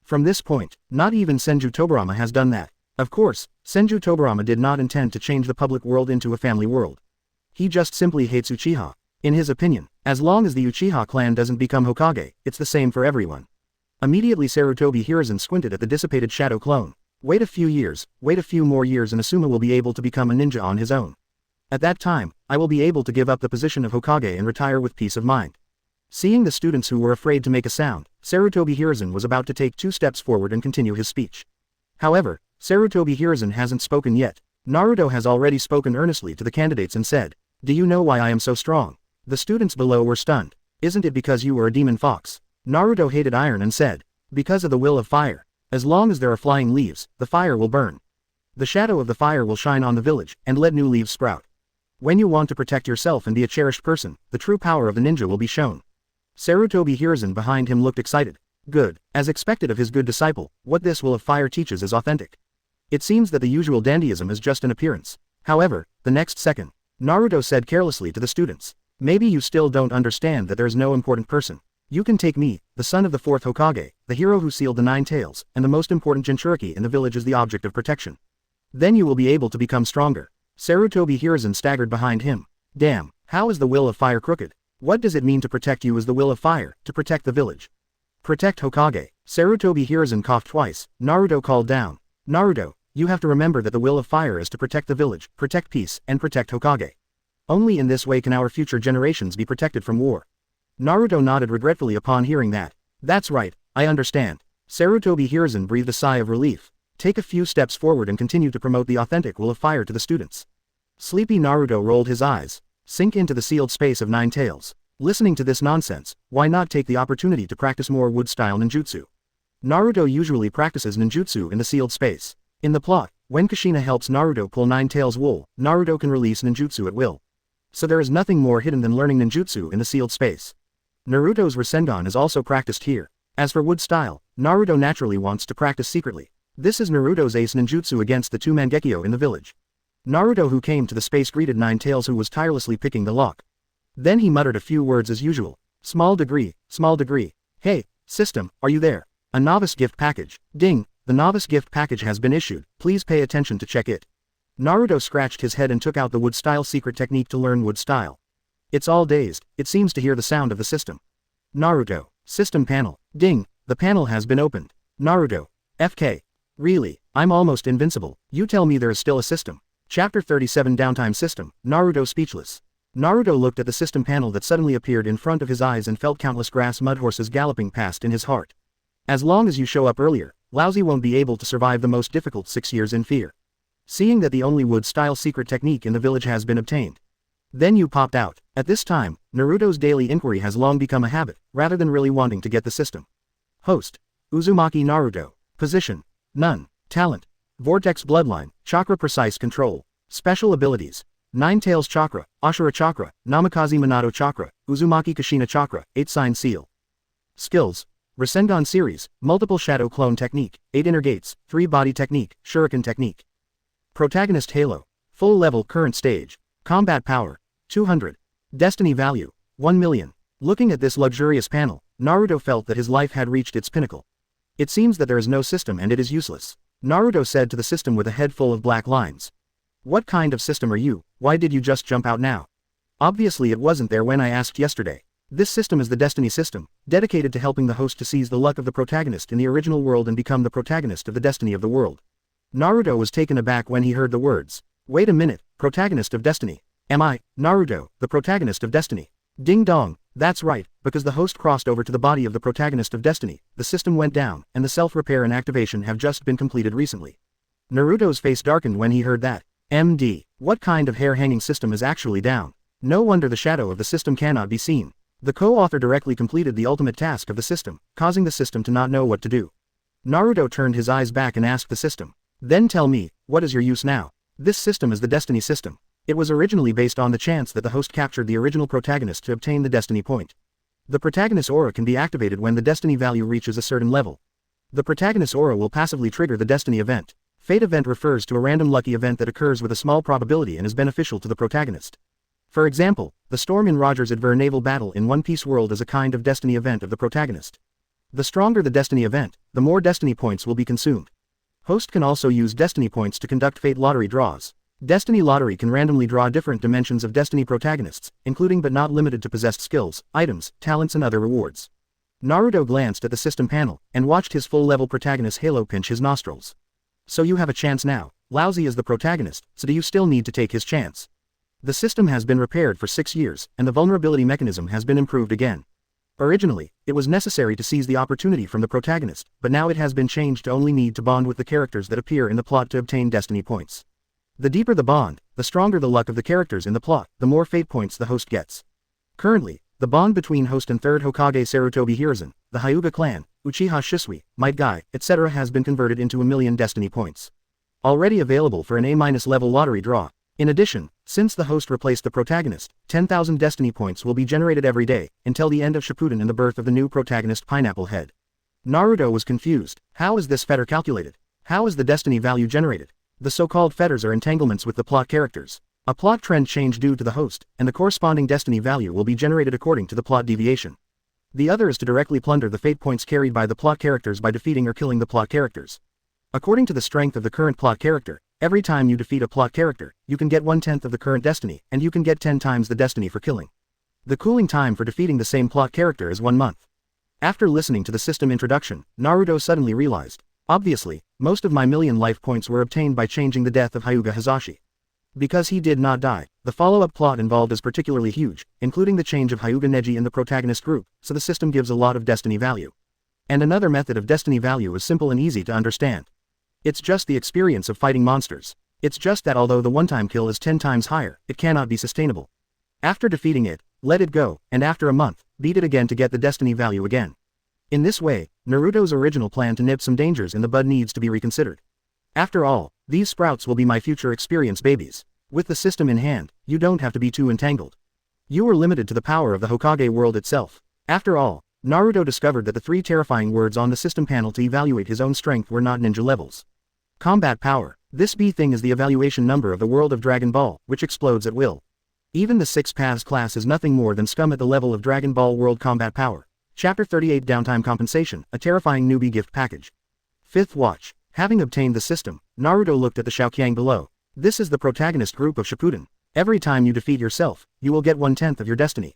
From this point, not even Senju Tobarama has done that. Of course, Senju Tobarama did not intend to change the public world into a family world. He just simply hates Uchiha. In his opinion, as long as the Uchiha clan doesn't become Hokage, it's the same for everyone. Immediately Sarutobi Hiruzen squinted at the dissipated Shadow Clone. Wait a few years, wait a few more years and Asuma will be able to become a ninja on his own. At that time, I will be able to give up the position of Hokage and retire with peace of mind. Seeing the students who were afraid to make a sound, Sarutobi Hiruzen was about to take 2 steps forward and continue his speech. However, Sarutobi Hiruzen hasn't spoken yet. Naruto has already spoken earnestly to the candidates and said, Do you know why I am so strong? The students below were stunned. Isn't it because you were a demon fox? Naruto hated iron and said, because of the will of fire. As long as there are flying leaves, the fire will burn. The shadow of the fire will shine on the village, and let new leaves sprout. When you want to protect yourself and be a cherished person, the true power of the ninja will be shown. Sarutobi Hiruzen behind him looked excited. Good, as expected of his good disciple, what this will of fire teaches is authentic. It seems that the usual dandyism is just an appearance. However, the next second, Naruto said carelessly to the students, maybe you still don't understand that there is no important person. You can take me, the son of the 4th Hokage, the hero who sealed the 9 tails, and the most important Jinchuriki in the village as the object of protection. Then you will be able to become stronger. Sarutobi Hiruzen staggered behind him. Damn, how is the will of fire crooked? What does it mean to protect you as the will of fire, to protect the village? Protect Hokage. Sarutobi Hiruzen coughed twice. Naruto called down. Naruto, you have to remember that the will of fire is to protect the village, protect peace, and protect Hokage. Only in this way can our future generations be protected from war. Naruto nodded regretfully upon hearing that. That's right, I understand. Sarutobi Hiruzen breathed a sigh of relief. Take a few steps forward and continue to promote the authentic will of fire to the students. Sleepy Naruto rolled his eyes. Sink into the sealed space of 9 tails. Listening to this nonsense, why not take the opportunity to practice more wood-style ninjutsu? Naruto usually practices ninjutsu in the sealed space. In the plot, when Kushina helps Naruto pull 9 tails wool, Naruto can release ninjutsu at will. So there is nothing more hidden than learning ninjutsu in the sealed space. Naruto's Rasengan is also practiced here. As for wood style, Naruto naturally wants to practice secretly. This is Naruto's ace ninjutsu against the 2 Mangekyo in the village. Naruto who came to the space greeted 9 tails who was tirelessly picking the lock. Then he muttered a few words as usual. Small degree, small degree. Hey, system, are you there? A novice gift package. Ding, the novice gift package has been issued, please pay attention to check it. Naruto scratched his head and took out the wood style secret technique to learn wood style. It's all dazed, it seems to hear the sound of the system. Naruto, system panel. Ding, the panel has been opened. Naruto, FK. Really, I'm almost invincible, you tell me there is still a system. Chapter 37 Downtime System, Naruto speechless. Naruto looked at the system panel that suddenly appeared in front of his eyes and felt countless grass mud horses galloping past in his heart. As long as you show up earlier, Lousy won't be able to survive the most difficult 6 years in fear. Seeing that the only wood-style secret technique in the village has been obtained. Then you popped out. At this time, Naruto's daily inquiry has long become a habit, rather than really wanting to get the system. Host. Uzumaki Naruto. Position. None. Talent. Vortex Bloodline, Chakra Precise Control. Special Abilities. 9 Tails Chakra, Ashura Chakra, Namikaze Minato Chakra, Uzumaki Kushina Chakra, 8 Sign Seal. Skills. Rasengan Series, Multiple Shadow Clone Technique, 8 Inner Gates, 3 Body Technique, Shuriken Technique. Protagonist Halo. Full Level Current Stage. Combat Power. 200. Destiny Value. 1 million. Looking at this luxurious panel, Naruto felt that his life had reached its pinnacle. It seems that there is no system and it is useless. Naruto said to the system with a head full of black lines. What kind of system are you? Why did you just jump out now? Obviously it wasn't there when I asked yesterday. This system is the destiny system, dedicated to helping the host to seize the luck of the protagonist in the original world and become the protagonist of the destiny of the world. Naruto was taken aback when he heard the words. Wait a minute, protagonist of destiny. Am I, Naruto, the protagonist of destiny? Ding dong, that's right, because the host crossed over to the body of the protagonist of destiny, the system went down, and the self-repair and activation have just been completed recently. Naruto's face darkened when he heard that. MD, what kind of hair-hanging system is actually down? No wonder the shadow of the system cannot be seen. The co-author directly completed the ultimate task of the system, causing the system to not know what to do. Naruto turned his eyes back and asked the system. Then tell me, what is your use now? This system is the destiny system. It was originally based on the chance that the host captured the original protagonist to obtain the destiny point. The protagonist's aura can be activated when the destiny value reaches a certain level. The protagonist's aura will passively trigger the destiny event. Fate event refers to a random lucky event that occurs with a small probability and is beneficial to the protagonist. For example, the storm in Roger's Adver naval battle in One Piece world is a kind of destiny event of the protagonist. The stronger the destiny event, the more destiny points will be consumed. Host can also use destiny points to conduct fate lottery draws. Destiny Lottery can randomly draw different dimensions of Destiny protagonists, including but not limited to possessed skills, items, talents and other rewards. Naruto glanced at the system panel, and watched his full-level protagonist Halo pinch his nostrils. So you have a chance now. Lousy is the protagonist, so do you still need to take his chance? The system has been repaired for 6 years, and the vulnerability mechanism has been improved again. Originally, it was necessary to seize the opportunity from the protagonist, but now it has been changed to only need to bond with the characters that appear in the plot to obtain Destiny points. The deeper the bond, the stronger the luck of the characters in the plot, the more fate points the host gets. Currently, the bond between host and third Hokage Sarutobi Hiruzen, the Hyuga clan, Uchiha Shisui, Might Guy, etc. has been converted into 1,000,000 destiny points. Already available for an A- level lottery draw. In addition, since the host replaced the protagonist, 10,000 destiny points will be generated every day, until the end of Shippuden and the birth of the new protagonist Pineapple Head. Naruto was confused. How is this fetter calculated? How is the destiny value generated? The so-called fetters are entanglements with the plot characters. A plot trend change due to the host, and the corresponding destiny value will be generated according to the plot deviation. The other is to directly plunder the fate points carried by the plot characters by defeating or killing the plot characters. According to the strength of the current plot character, every time you defeat a plot character, you can get 1/10 of the current destiny, and you can get 10 times the destiny for killing. The cooling time for defeating the same plot character is 1 month. After listening to the system introduction, Naruto suddenly realized, obviously, most of my 1,000,000 life points were obtained by changing the death of Hyuga Hizashi. Because he did not die, the follow-up plot involved is particularly huge, including the change of Hyuga Neji in the protagonist group, so the system gives a lot of destiny value. And another method of destiny value is simple and easy to understand. It's just the experience of fighting monsters. It's just that although the one-time kill is 10 times higher, it cannot be sustainable. After defeating it, let it go, and after a month, beat it again to get the destiny value again. In this way, Naruto's original plan to nip some dangers in the bud needs to be reconsidered. After all, these sprouts will be my future experience babies. With the system in hand, you don't have to be too entangled. You are limited to the power of the Hokage world itself. After all, Naruto discovered that the 3 terrifying words on the system panel to evaluate his own strength were not ninja levels. Combat power. This B thing is the evaluation number of the world of Dragon Ball, which explodes at will. Even the 6 paths class is nothing more than scum at the level of Dragon Ball World Combat Power. Chapter 38 Downtime Compensation, a terrifying newbie gift package. Fifth watch. Having obtained the system, Naruto looked at the Xiaoqiang below. This is the protagonist group of Shippuden. Every time you defeat yourself, you will get 1/10 of your destiny.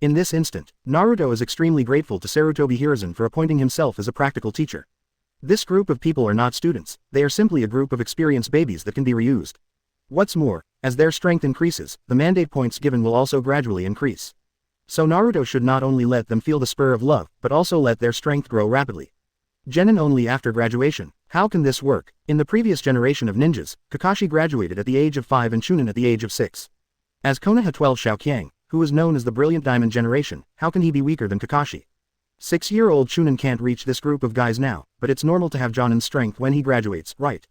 In this instant, Naruto is extremely grateful to Sarutobi Hiruzen for appointing himself as a practical teacher. This group of people are not students, they are simply a group of experienced babies that can be reused. What's more, as their strength increases, the mandate points given will also gradually increase. So Naruto should not only let them feel the spur of love, but also let their strength grow rapidly. Genin only after graduation. How can this work? In the previous generation of ninjas, Kakashi graduated at the age of 5 and Chunin at the age of 6. As Konoha 12 Xiaoqiang, who is known as the Brilliant Diamond generation, how can he be weaker than Kakashi? 6-year-old Chunin can't reach this group of guys now, but it's normal to have Jonin's strength when he graduates, right?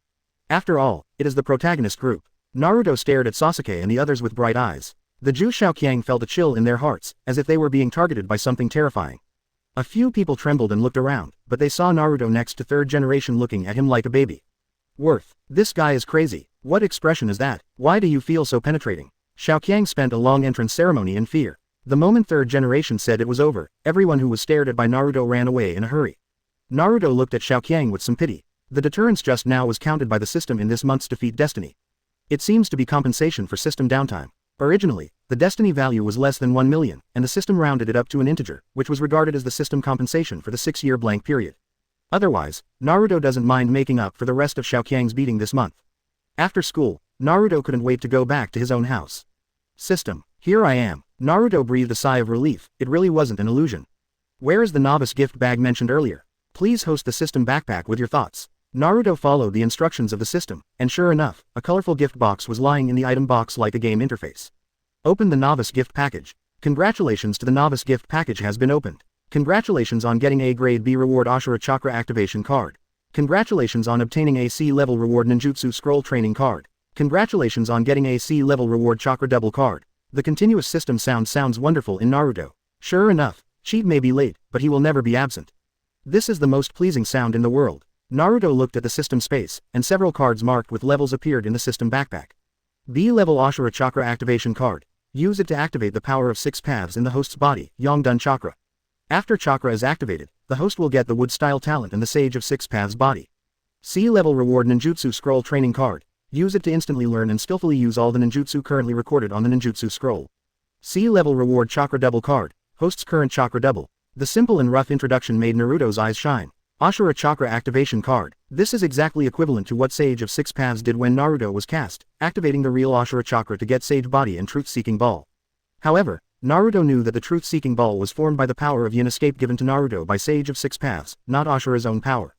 After all, it is the protagonist group. Naruto stared at Sasuke and the others with bright eyes. The Ju Xiaoqiang felt a chill in their hearts, as if they were being targeted by something terrifying. A few people trembled and looked around, but they saw Naruto next to 3rd generation looking at him like a baby. Worth. This guy is crazy. What expression is that? Why do you feel so penetrating? Xiaoqiang spent a long entrance ceremony in fear. The moment 3rd generation said it was over, everyone who was stared at by Naruto ran away in a hurry. Naruto looked at Xiaoqiang with some pity. The deterrence just now was counted by the system in this month's defeat destiny. It seems to be compensation for system downtime. Originally, the destiny value was less than 1,000,000, and the system rounded it up to an integer, which was regarded as the system compensation for the 6-year blank period. Otherwise, Naruto doesn't mind making up for the rest of Xiaoqiang's beating this month. After school, Naruto couldn't wait to go back to his own house. System. Here I am. Naruto breathed a sigh of relief. It really wasn't an illusion. Where is the novice gift bag mentioned earlier? Please host the system backpack with your thoughts. Naruto followed the instructions of the system, and sure enough, a colorful gift box was lying in the item box like a game interface. Open the novice gift package. Congratulations to the novice gift package has been opened. Congratulations on getting a grade B reward Ashura Chakra activation card. Congratulations on obtaining a C level reward Ninjutsu scroll training card. Congratulations on getting a C level reward Chakra double card. The continuous system sounds wonderful in Naruto. Sure enough, Cheat may be late, but he will never be absent. This is the most pleasing sound in the world. Naruto looked at the system space, and several cards marked with levels appeared in the system backpack. B-level Ashura Chakra activation card. Use it to activate the power of 6 paths in the host's body, Yongdun Chakra. After Chakra is activated, the host will get the Wood-style talent and the Sage of 6 Paths body. C-level reward Ninjutsu scroll training card. Use it to instantly learn and skillfully use all the ninjutsu currently recorded on the ninjutsu scroll. C-level reward Chakra double card. Host's current Chakra double. The simple and rough introduction made Naruto's eyes shine. Ashura Chakra activation card. This is exactly equivalent to what Sage of 6 Paths did when Naruto was cast, activating the real Ashura Chakra to get Sage body and Truth-seeking ball. However, Naruto knew that the Truth-seeking ball was formed by the power of Yin escape given to Naruto by Sage of 6 Paths, not Ashura's own power.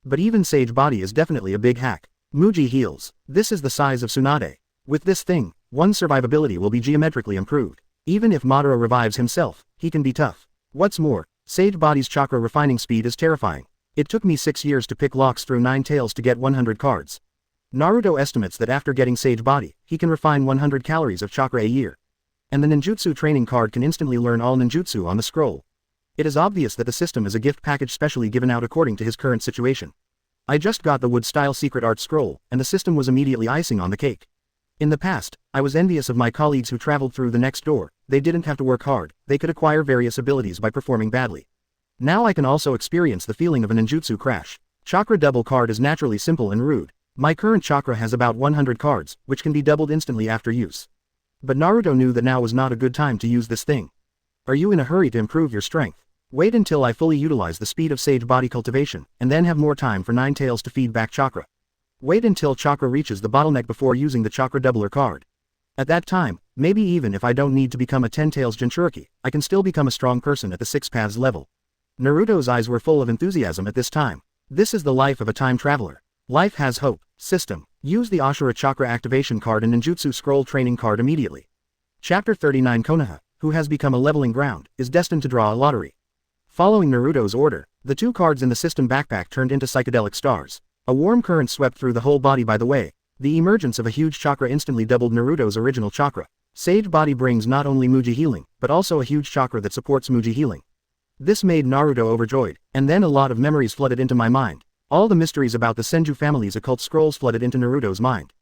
But even Sage body is definitely a big hack. Muji heals. This is the size of Tsunade. With this thing, one's survivability will be geometrically improved. Even if Madara revives himself, he can be tough. What's more, Sage Body's chakra refining speed is terrifying. It took me 6 years to pick locks through 9 tails to get 100 cards. Naruto estimates that after getting Sage Body, he can refine 100 calories of chakra a year. And the ninjutsu training card can instantly learn all ninjutsu on the scroll. It is obvious that the system is a gift package specially given out according to his current situation. I just got the wood-style secret art scroll, and the system was immediately icing on the cake. In the past, I was envious of my colleagues who traveled through the next door. They didn't have to work hard, they could acquire various abilities by performing badly. Now I can also experience the feeling of a ninjutsu crash. Chakra double card is naturally simple and rude. My current chakra has about 100 cards, which can be doubled instantly after use. But Naruto knew that now was not a good time to use this thing. Are you in a hurry to improve your strength? Wait until I fully utilize the speed of Sage Body cultivation, and then have more time for 9 tails to feed back chakra. Wait until chakra reaches the bottleneck before using the chakra doubler card. At that time, maybe even if I don't need to become a 10 tails Jinchuriki, I can still become a strong person at the 6 paths level. Naruto's eyes were full of enthusiasm at this time. This is the life of a time traveler. Life has hope. System. Use the Ashura Chakra activation card and ninjutsu scroll training card immediately. Chapter 39 Konoha, who has become a leveling ground, is destined to draw a lottery. Following Naruto's order, the 2 cards in the system backpack turned into psychedelic stars. A warm current swept through the whole body by the way. The emergence of a huge chakra instantly doubled Naruto's original chakra. Sage Body brings not only Muji healing, but also a huge chakra that supports Muji healing. This made Naruto overjoyed, and then a lot of memories flooded into my mind. All the mysteries about the Senju family's occult scrolls flooded into Naruto's mind.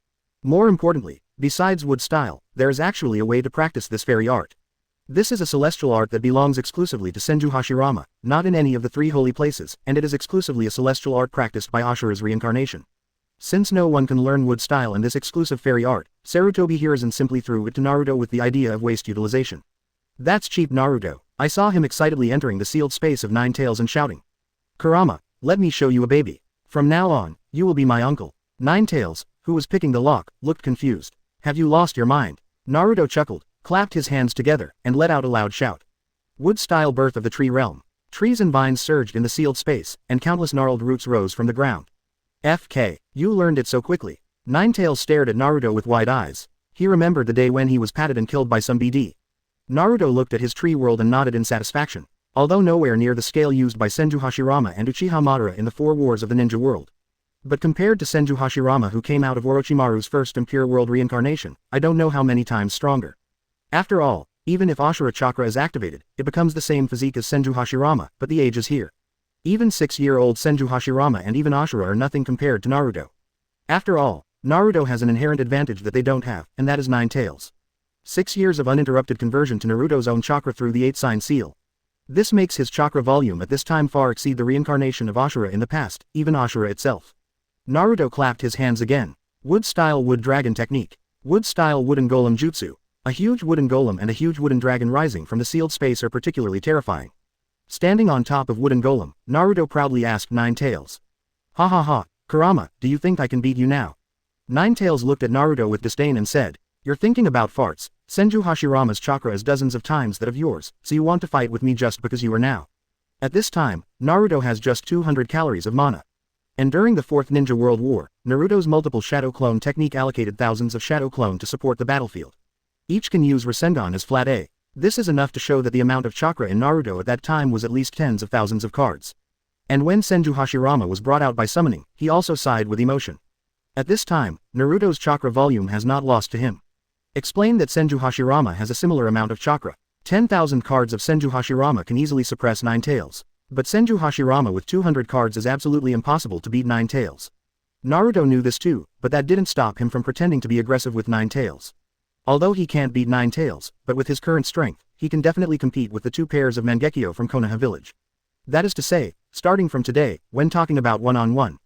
More importantly, besides wood style, there is actually a way to practice this fairy art. This is a celestial art that belongs exclusively to Senju Hashirama, not in any of the 3 holy places, and it is exclusively a celestial art practiced by Ashura's reincarnation. Since no one can learn wood style in this exclusive fairy art, Sarutobi Hiruzen simply threw it to Naruto with the idea of waste utilization. That's cheap Naruto. I saw him excitedly entering the sealed space of 9 tails and shouting. Kurama, let me show you a baby. From now on, you will be my uncle. 9 tails, who was picking the lock, looked confused. Have you lost your mind? Naruto chuckled, clapped his hands together, and let out a loud shout. Wood-style birth of the tree realm. Trees and vines surged in the sealed space, and countless gnarled roots rose from the ground. FK, you learned it so quickly. 9 tails stared at Naruto with wide eyes. He remembered the day when he was patted and killed by some BD. Naruto looked at his tree world and nodded in satisfaction. Although nowhere near the scale used by Senju Hashirama and Uchiha Madara in the 4 wars of the ninja world. But compared to Senju Hashirama who came out of Orochimaru's first impure world reincarnation, I don't know how many times stronger. After all, even if Ashura Chakra is activated, it becomes the same physique as Senju Hashirama, but the age is here. Even 6-year-old Senju Hashirama and even Ashura are nothing compared to Naruto. After all, Naruto has an inherent advantage that they don't have, and that is 9 tails. 6 years of uninterrupted conversion to Naruto's own chakra through the 8-sign seal. This makes his chakra volume at this time far exceed the reincarnation of Ashura in the past, even Ashura itself. Naruto clapped his hands again. Wood-style wood dragon technique. Wood-style wooden golem jutsu. A huge wooden golem and a huge wooden dragon rising from the sealed space are particularly terrifying. Standing on top of wooden golem, Naruto proudly asked 9 tails. Ha ha ha, Kurama, do you think I can beat you now? 9 tails looked at Naruto with disdain and said, you're thinking about farts. Senju Hashirama's chakra is dozens of times that of yours, so you want to fight with me just because you are now. At this time, Naruto has just 200 calories of mana. And during the 4th Ninja World War, Naruto's multiple shadow clone technique allocated thousands of shadow clone to support the battlefield. Each can use Rasengan as flat A. This is enough to show that the amount of chakra in Naruto at that time was at least tens of thousands of cards. And when Senju Hashirama was brought out by summoning, he also sighed with emotion. At this time, Naruto's chakra volume has not lost to him. Explain that Senju Hashirama has a similar amount of chakra. 10,000 cards of Senju Hashirama can easily suppress 9 tails. But Senju Hashirama with 200 cards is absolutely impossible to beat 9 tails. Naruto knew this too, but that didn't stop him from pretending to be aggressive with 9 tails. Although he can't beat 9 tails, but with his current strength, he can definitely compete with the 2 pairs of Mangekyo from Konoha village. That is to say, starting from today, when talking about one-on-one.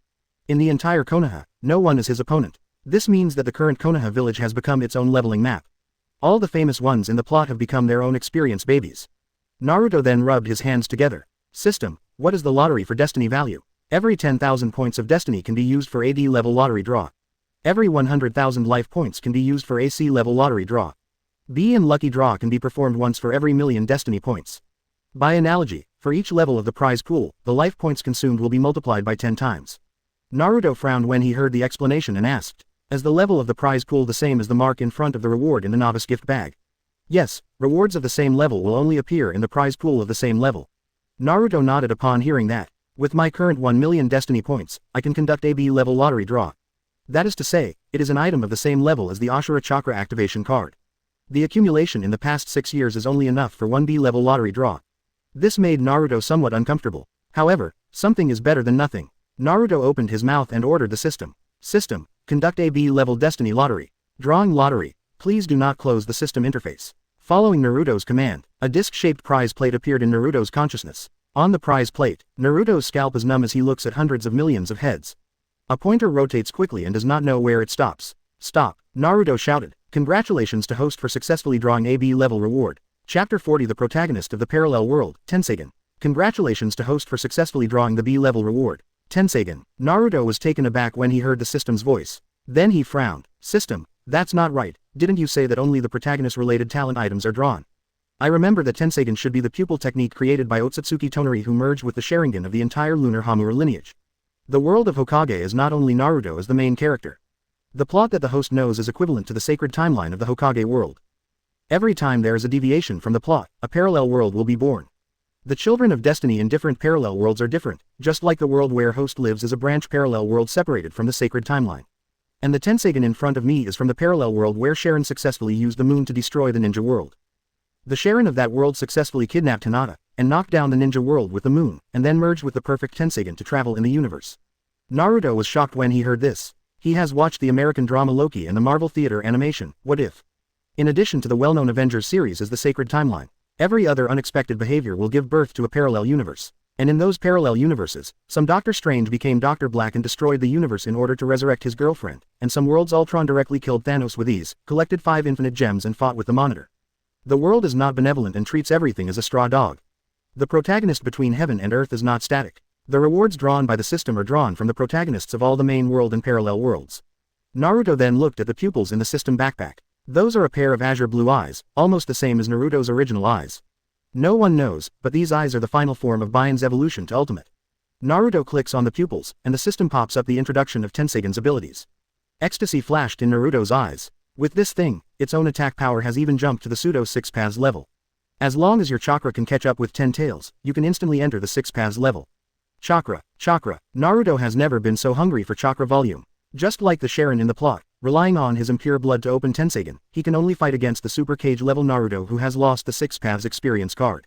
In the entire Konoha, no one is his opponent. This means that the current Konoha village has become its own leveling map. All the famous ones in the plot have become their own experience babies. Naruto then rubbed his hands together. System, what is the lottery for destiny value? Every 10,000 points of destiny can be used for AD level lottery draw. Every 100,000 life points can be used for AC level lottery draw. B and lucky draw can be performed once for every million destiny points. By analogy, for each level of the prize pool, the life points consumed will be multiplied by 10 times. Naruto frowned when he heard the explanation and asked, "Is the level of the prize pool the same as the mark in front of the reward in the novice gift bag?" "Yes, rewards of the same level will only appear in the prize pool of the same level." Naruto nodded upon hearing that. "With my current 1 million destiny points, I can conduct a B-level lottery draw. That is to say, it is an item of the same level as the Ashura Chakra activation card. The accumulation in the past 6 years is only enough for 1 B-level lottery draw." This made Naruto somewhat uncomfortable. However, something is better than nothing. Naruto opened his mouth and ordered the system. "System, conduct a B-level destiny lottery. Drawing lottery, please do not close the system interface." Following Naruto's command, a disc-shaped prize plate appeared in Naruto's consciousness. On the prize plate, Naruto's scalp is numb as he looks at hundreds of millions of heads. A pointer rotates quickly and does not know where it stops. "Stop," Naruto shouted. "Congratulations to host for successfully drawing a B-level reward." Chapter 40 The protagonist of the parallel world, Tenseigan. Congratulations to host for successfully drawing the B-level reward. Tenseigan. Naruto was taken aback when he heard the system's voice. Then he frowned. "System, that's not right. Didn't you say that only the protagonist-related talent items are drawn? I remember that Tenseigan should be the pupil technique created by Otsutsuki Tonari who merged with the Sharingan of the entire lunar Hamura lineage. The world of Hokage is not only Naruto as the main character. The plot that the host knows is equivalent to the sacred timeline of the Hokage world. Every time there is a deviation from the plot, a parallel world will be born. The children of destiny in different parallel worlds are different, just like the world where host lives is a branch parallel world separated from the sacred timeline. And the Tenseigan in front of me is from the parallel world where Sharon successfully used the moon to destroy the ninja world. The Sharon of that world successfully kidnapped Hinata, and knocked down the ninja world with the moon, and then merged with the perfect Tenseigan to travel in the universe. Naruto was shocked when he heard this. He has watched the American drama Loki and the Marvel Theater animation, What If? In addition to the well-known Avengers series as the sacred timeline, every other unexpected behavior will give birth to a parallel universe. And in those parallel universes, some Doctor Strange became Dr. Black and destroyed the universe in order to resurrect his girlfriend, and some worlds Ultron directly killed Thanos with ease, collected 5 infinite gems and fought with the Monitor. The world is not benevolent and treats everything as a straw dog. The protagonist between heaven and earth is not static. The rewards drawn by the system are drawn from the protagonists of all the main world and parallel worlds. Naruto then looked at the pupils in the system backpack. Those are a pair of azure blue eyes, almost the same as Naruto's original eyes. No one knows, but these eyes are the final form of Baian's evolution to ultimate. Naruto clicks on the pupils, and the system pops up the introduction of Tenseigan's abilities. Ecstasy flashed in Naruto's eyes. With this thing, its own attack power has even jumped to the pseudo 6 paths level. As long as your chakra can catch up with 10 tails, you can instantly enter the 6 paths level. Chakra, chakra. Naruto has never been so hungry for chakra volume. Just like the Sharon in the plot, relying on his impure blood to open Tenseigan, he can only fight against the Super Cage level Naruto who has lost the 6 paths experience card.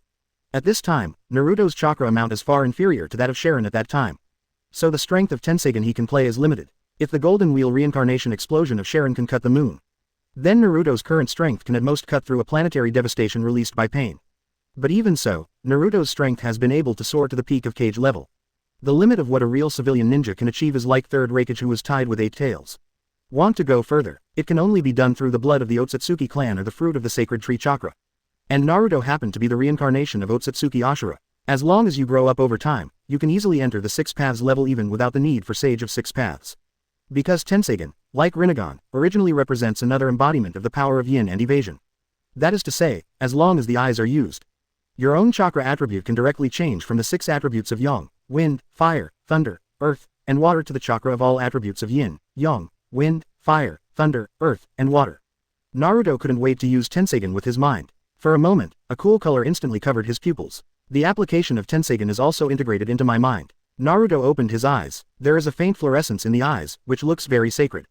At this time, Naruto's chakra amount is far inferior to that of Sharon at that time. So the strength of Tenseigan he can play is limited. If the Golden Wheel reincarnation explosion of Sharon can cut the moon, then Naruto's current strength can at most cut through a planetary devastation released by pain. But even so, Naruto's strength has been able to soar to the peak of Cage level. The limit of what a real civilian ninja can achieve is like third Raikage who was tied with 8 tails. Want to go further? It can only be done through the blood of the Otsutsuki clan or the fruit of the sacred tree chakra. And Naruto happened to be the reincarnation of Otsutsuki Ashura. As long as you grow up over time, you can easily enter the 6 paths level even without the need for Sage of 6 Paths. Because Tenseigan, like Rinnegan, originally represents another embodiment of the power of yin and evasion. That is to say, as long as the eyes are used, your own chakra attribute can directly change from the 6 attributes of yang, wind, fire, thunder, earth, and water to the chakra of all attributes of yin, yang, wind, fire, thunder, earth, and water. Naruto couldn't wait to use Tenseigan with his mind. For a moment, a cool color instantly covered his pupils. The application of Tenseigan is also integrated into my mind. Naruto opened his eyes. There is a faint fluorescence in the eyes, which looks very sacred.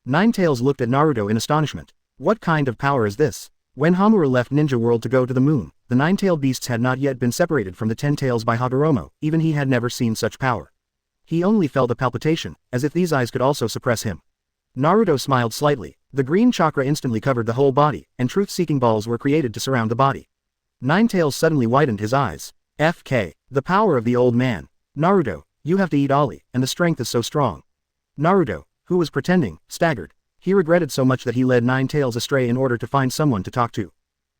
Nine Tails looked at Naruto in astonishment. What kind of power is this? When Hamura left Ninja World to go to the moon, the 9-tailed beasts had not yet been separated from the 10 tails by Hagoromo, even he had never seen such power. He only felt a palpitation, as if these eyes could also suppress him. Naruto smiled slightly. The green chakra instantly covered the whole body, and truth-seeking balls were created to surround the body. Nine Tails suddenly widened his eyes. FK. The power of the old man. Naruto, you have to eat Ollie, and the strength is so strong. Naruto, who was pretending, staggered. He regretted so much that he led Nine Tails astray in order to find someone to talk to.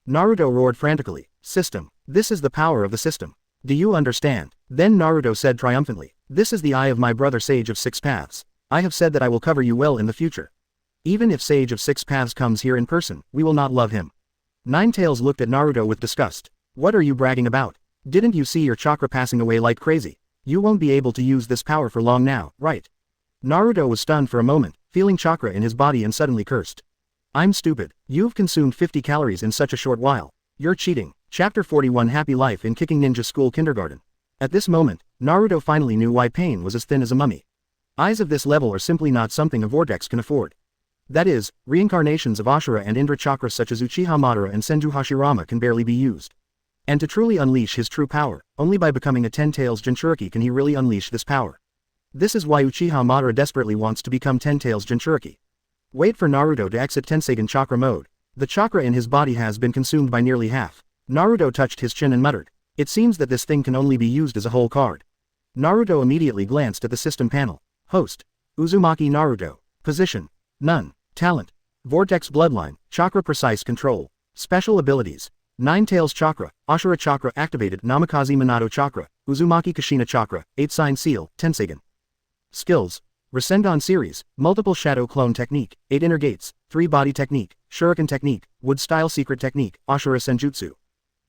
Naruto roared frantically, "System. This is the power of the system. Do you understand?" Then Naruto said triumphantly, "This is the eye of my brother Sage of 6 Paths. I have said that I will cover you well in the future. Even if Sage of 6 Paths comes here in person, we will not love him." Nine Tails looked at Naruto with disgust. "What are you bragging about? Didn't you see your chakra passing away like crazy? You won't be able to use this power for long now, right?" Naruto was stunned for a moment, feeling chakra in his body and suddenly cursed. I'm stupid. You've consumed 50 calories in such a short while. You're cheating. Chapter 41 Happy Life in Kicking Ninja School Kindergarten. At this moment, Naruto finally knew why Pain was as thin as a mummy. Eyes of this level are simply not something a vortex can afford. That is, reincarnations of Ashura and Indra chakras such as Uchiha Madara and Senju Hashirama can barely be used. And to truly unleash his true power, only by becoming a 10 Tails Jinchuriki can he really unleash this power. This is why Uchiha Madara desperately wants to become 10 Tails Jinchuriki. Wait for Naruto to exit Tenseigan chakra mode. The chakra in his body has been consumed by nearly half. Naruto touched his chin and muttered, "It seems that this thing can only be used as a whole card." Naruto immediately glanced at the system panel. Host: Uzumaki Naruto. Position: None. Talent: Vortex Bloodline, Chakra Precise Control. Special Abilities: 9 Tails Chakra, Ashura Chakra activated, Namikaze Minato Chakra, Uzumaki Kushina Chakra, 8 Sign Seal, Tenseigan. Skills: Rasengan Series, Multiple Shadow Clone Technique, 8 Inner Gates, 3 Body Technique, Shuriken Technique, Wood Style Secret Technique, Ashura Senjutsu.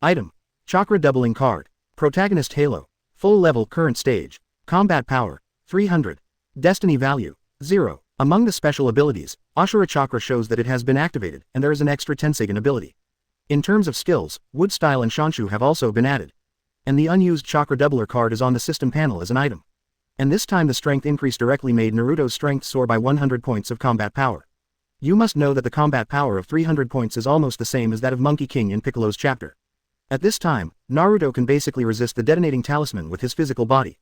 Item: Chakra Doubling Card. Protagonist Halo. Full Level Current Stage. Combat Power: 300. Destiny Value: 0. Among the special abilities, Ashura Chakra shows that it has been activated, and there is an extra Tenseigan ability. In terms of skills, Wood Style and Shanshu have also been added. And the unused Chakra Doubler card is on the system panel as an item. And this time the strength increase directly made Naruto's strength soar by 100 points of combat power. You must know that the combat power of 300 points is almost the same as that of Monkey King in Piccolo's chapter. At this time, Naruto can basically resist the detonating talisman with his physical body.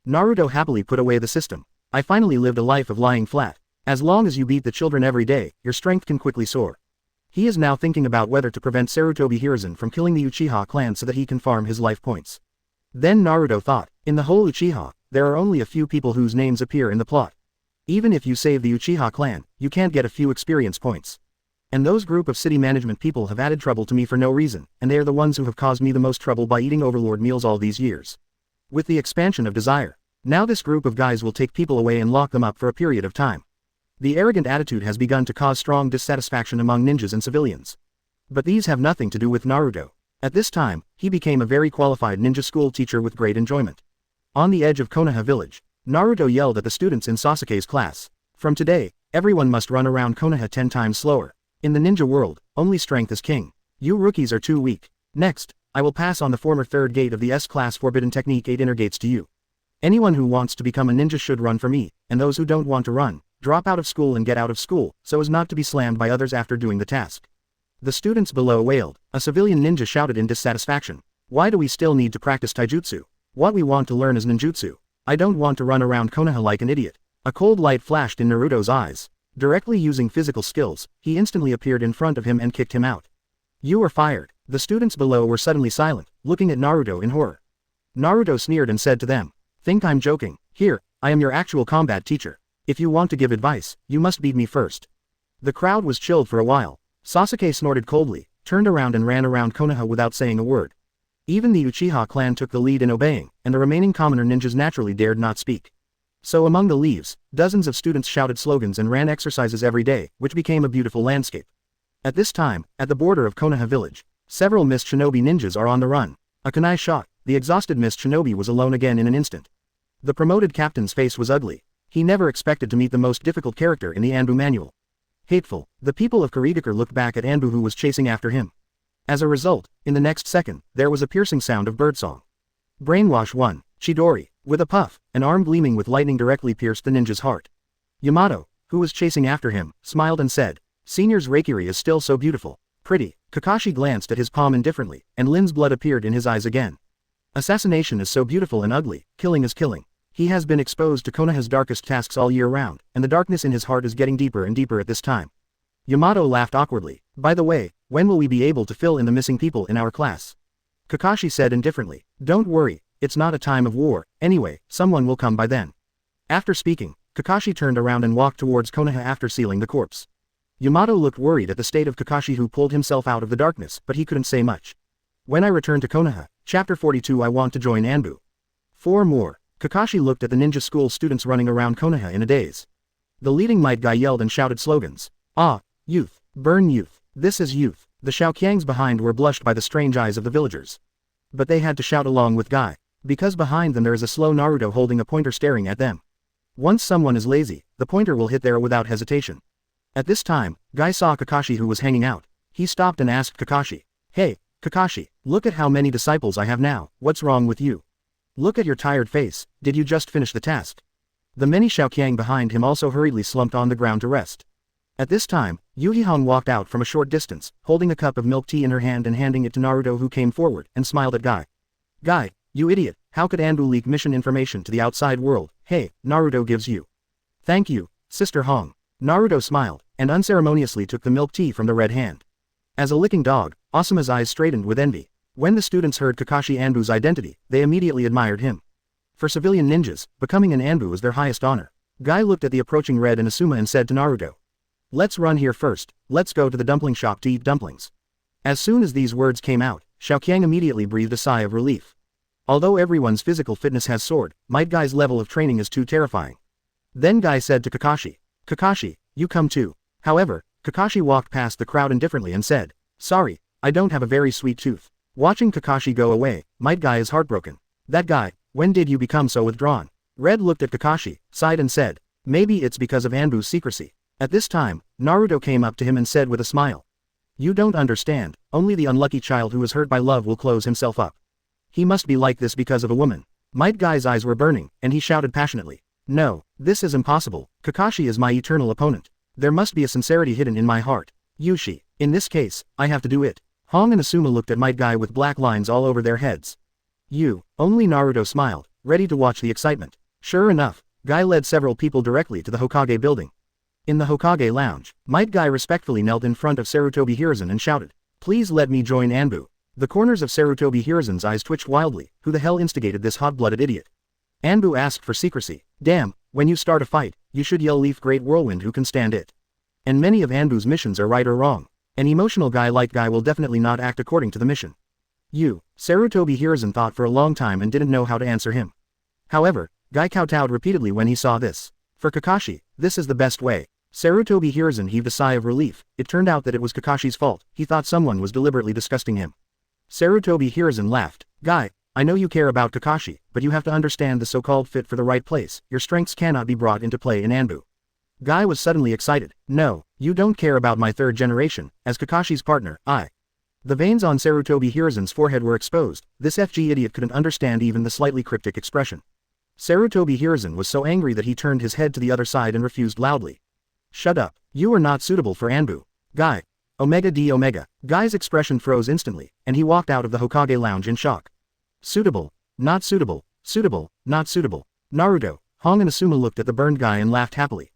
Naruto happily put away the system. I finally lived a life of lying flat. As long as you beat the children every day, your strength can quickly soar. He is now thinking about whether to prevent Sarutobi Hiruzen from killing the Uchiha clan so that he can farm his life points. Then Naruto thought, in the whole Uchiha, there are only a few people whose names appear in the plot. Even if you save the Uchiha clan, you can't get a few experience points. And those group of city management people have added trouble to me for no reason, and they are the ones who have caused me the most trouble by eating overlord meals all these years. With the expansion of desire, now this group of guys will take people away and lock them up for a period of time. The arrogant attitude has begun to cause strong dissatisfaction among ninjas and civilians. But these have nothing to do with Naruto. At this time, he became a very qualified ninja school teacher with great enjoyment. On the edge of Konoha village, Naruto yelled at the students in Sasuke's class. From today, everyone must run around Konoha 10 times slower. In the ninja world, only strength is king. You rookies are too weak. Next, I will pass on the former third gate of the S-class Forbidden Technique 8 Inner Gates to you. Anyone who wants to become a ninja should run for me, and those who don't want to run, drop out of school and get out of school, so as not to be slammed by others after doing the task. The students below wailed. A civilian ninja shouted in dissatisfaction. Why do we still need to practice taijutsu? What we want to learn is ninjutsu. I don't want to run around Konoha like an idiot. A cold light flashed in Naruto's eyes. Directly using physical skills, he instantly appeared in front of him and kicked him out. You are fired. The students below were suddenly silent, looking at Naruto in horror. Naruto sneered and said to them, "Think I'm joking? Here, I am your actual combat teacher. If you want to give advice, you must beat me first." The crowd was chilled for a while. Sasuke snorted coldly, turned around and ran around Konoha without saying a word. Even the Uchiha clan took the lead in obeying, and the remaining commoner ninjas naturally dared not speak. So among the leaves, dozens of students shouted slogans and ran exercises every day, which became a beautiful landscape. At this time, at the border of Konoha village, several Mist Shinobi ninjas are on the run. A kunai shot, the exhausted Mist Shinobi was alone again in an instant. The promoted captain's face was ugly. He never expected to meet the most difficult character in the Anbu manual. Hateful, the people of Kurigakure looked back at Anbu who was chasing after him. As a result, in the next second, there was a piercing sound of birdsong. Brainwash 1, Chidori, with a puff, an arm gleaming with lightning directly pierced the ninja's heart. Yamato, who was chasing after him, smiled and said, "Senior's Reikiri is still so beautiful. Pretty." Kakashi glanced at his palm indifferently, and Lin's blood appeared in his eyes again. Assassination is so beautiful and ugly, killing is killing. He has been exposed to Konoha's darkest tasks all year round, and the darkness in his heart is getting deeper and deeper at this time. Yamato laughed awkwardly. By the way, when will we be able to fill in the missing people in our class? Kakashi said indifferently. Don't worry, it's not a time of war, anyway, someone will come by then. After speaking, Kakashi turned around and walked towards Konoha after sealing the corpse. Yamato looked worried at the state of Kakashi who pulled himself out of the darkness, but he couldn't say much. When I return to Konoha, chapter 42 I want to join Anbu. 4 more. Kakashi looked at the ninja school students running around Konoha in a daze. The leading might guy yelled and shouted slogans. Ah, youth, burn youth, this is youth. The Shaoqiangs behind were blushed by the strange eyes of the villagers. But they had to shout along with Guy, because behind them there is a slow Naruto holding a pointer staring at them. Once someone is lazy, the pointer will hit there without hesitation. At this time, Guy saw Kakashi who was hanging out. He stopped and asked Kakashi. Hey, Kakashi, look at how many disciples I have now, what's wrong with you? Look at your tired face, did you just finish the task? The many Xiaoqiang behind him also hurriedly slumped on the ground to rest. At this time, Yuhihong walked out from a short distance, holding a cup of milk tea in her hand and handing it to Naruto who came forward and smiled at Guy. Guy, you idiot, how could Anbu leak mission information to the outside world? Hey, Naruto gives you. Thank you, Sister Hong. Naruto smiled, and unceremoniously took the milk tea from the red hand. As a licking dog, Asuma's eyes straightened with envy. When the students heard Kakashi Anbu's identity, they immediately admired him. For civilian ninjas, becoming an Anbu is their highest honor. Guy looked at the approaching Red and Asuma and said to Naruto. Let's run here first, let's go to the dumpling shop to eat dumplings. As soon as these words came out, Xiaoqiang immediately breathed a sigh of relief. Although everyone's physical fitness has soared, Might Guy's level of training is too terrifying. Then Guy said to Kakashi, Kakashi, you come too. However, Kakashi walked past the crowd indifferently and said, sorry, I don't have a very sweet tooth. Watching Kakashi go away, Might Guy is heartbroken. That guy, when did you become so withdrawn? Red looked at Kakashi, sighed and said, maybe it's because of Anbu's secrecy. At this time, Naruto came up to him and said with a smile. You don't understand, only the unlucky child who is hurt by love will close himself up. He must be like this because of a woman. Might Guy's eyes were burning, and he shouted passionately. No, this is impossible, Kakashi is my eternal opponent. There must be a sincerity hidden in my heart. Yushi, in this case, I have to do it. Hong and Asuma looked at Might Guy with black lines all over their heads. Only Naruto smiled, ready to watch the excitement. Sure enough, Guy led several people directly to the Hokage building. In the Hokage lounge, Might Guy respectfully knelt in front of Sarutobi Hiruzen and shouted, please let me join Anbu. The corners of Sarutobi Hiruzen's eyes twitched wildly. Who the hell instigated this hot-blooded idiot? Anbu asked for secrecy. Damn, when you start a fight, you should yell leaf great whirlwind, who can stand it? And many of Anbu's missions are right or wrong. An emotional guy like Guy will definitely not act according to the mission. Sarutobi Hiruzen thought for a long time and didn't know how to answer him. However, Guy kowtowed repeatedly when he saw this. For Kakashi, this is the best way. Sarutobi Hiruzen heaved a sigh of relief. It turned out that it was Kakashi's fault. He thought someone was deliberately disgusting him. Sarutobi Hiruzen laughed. Guy, I know you care about Kakashi, but you have to understand the so-called fit for the right place. Your strengths cannot be brought into play in Anbu. Guy was suddenly excited. No, you don't care about my third generation. As Kakashi's partner, I. The veins on Sarutobi Hiruzen's forehead were exposed. This FG idiot couldn't understand even the slightly cryptic expression. Sarutobi Hiruzen was so angry that he turned his head to the other side and refused loudly. Shut up. You are not suitable for Anbu. Guy. Omega D Omega. Guy's expression froze instantly, and he walked out of the Hokage lounge in shock. Suitable. Not suitable. Suitable. Not suitable. Naruto, Hong and Asuma looked at the burned guy and laughed happily.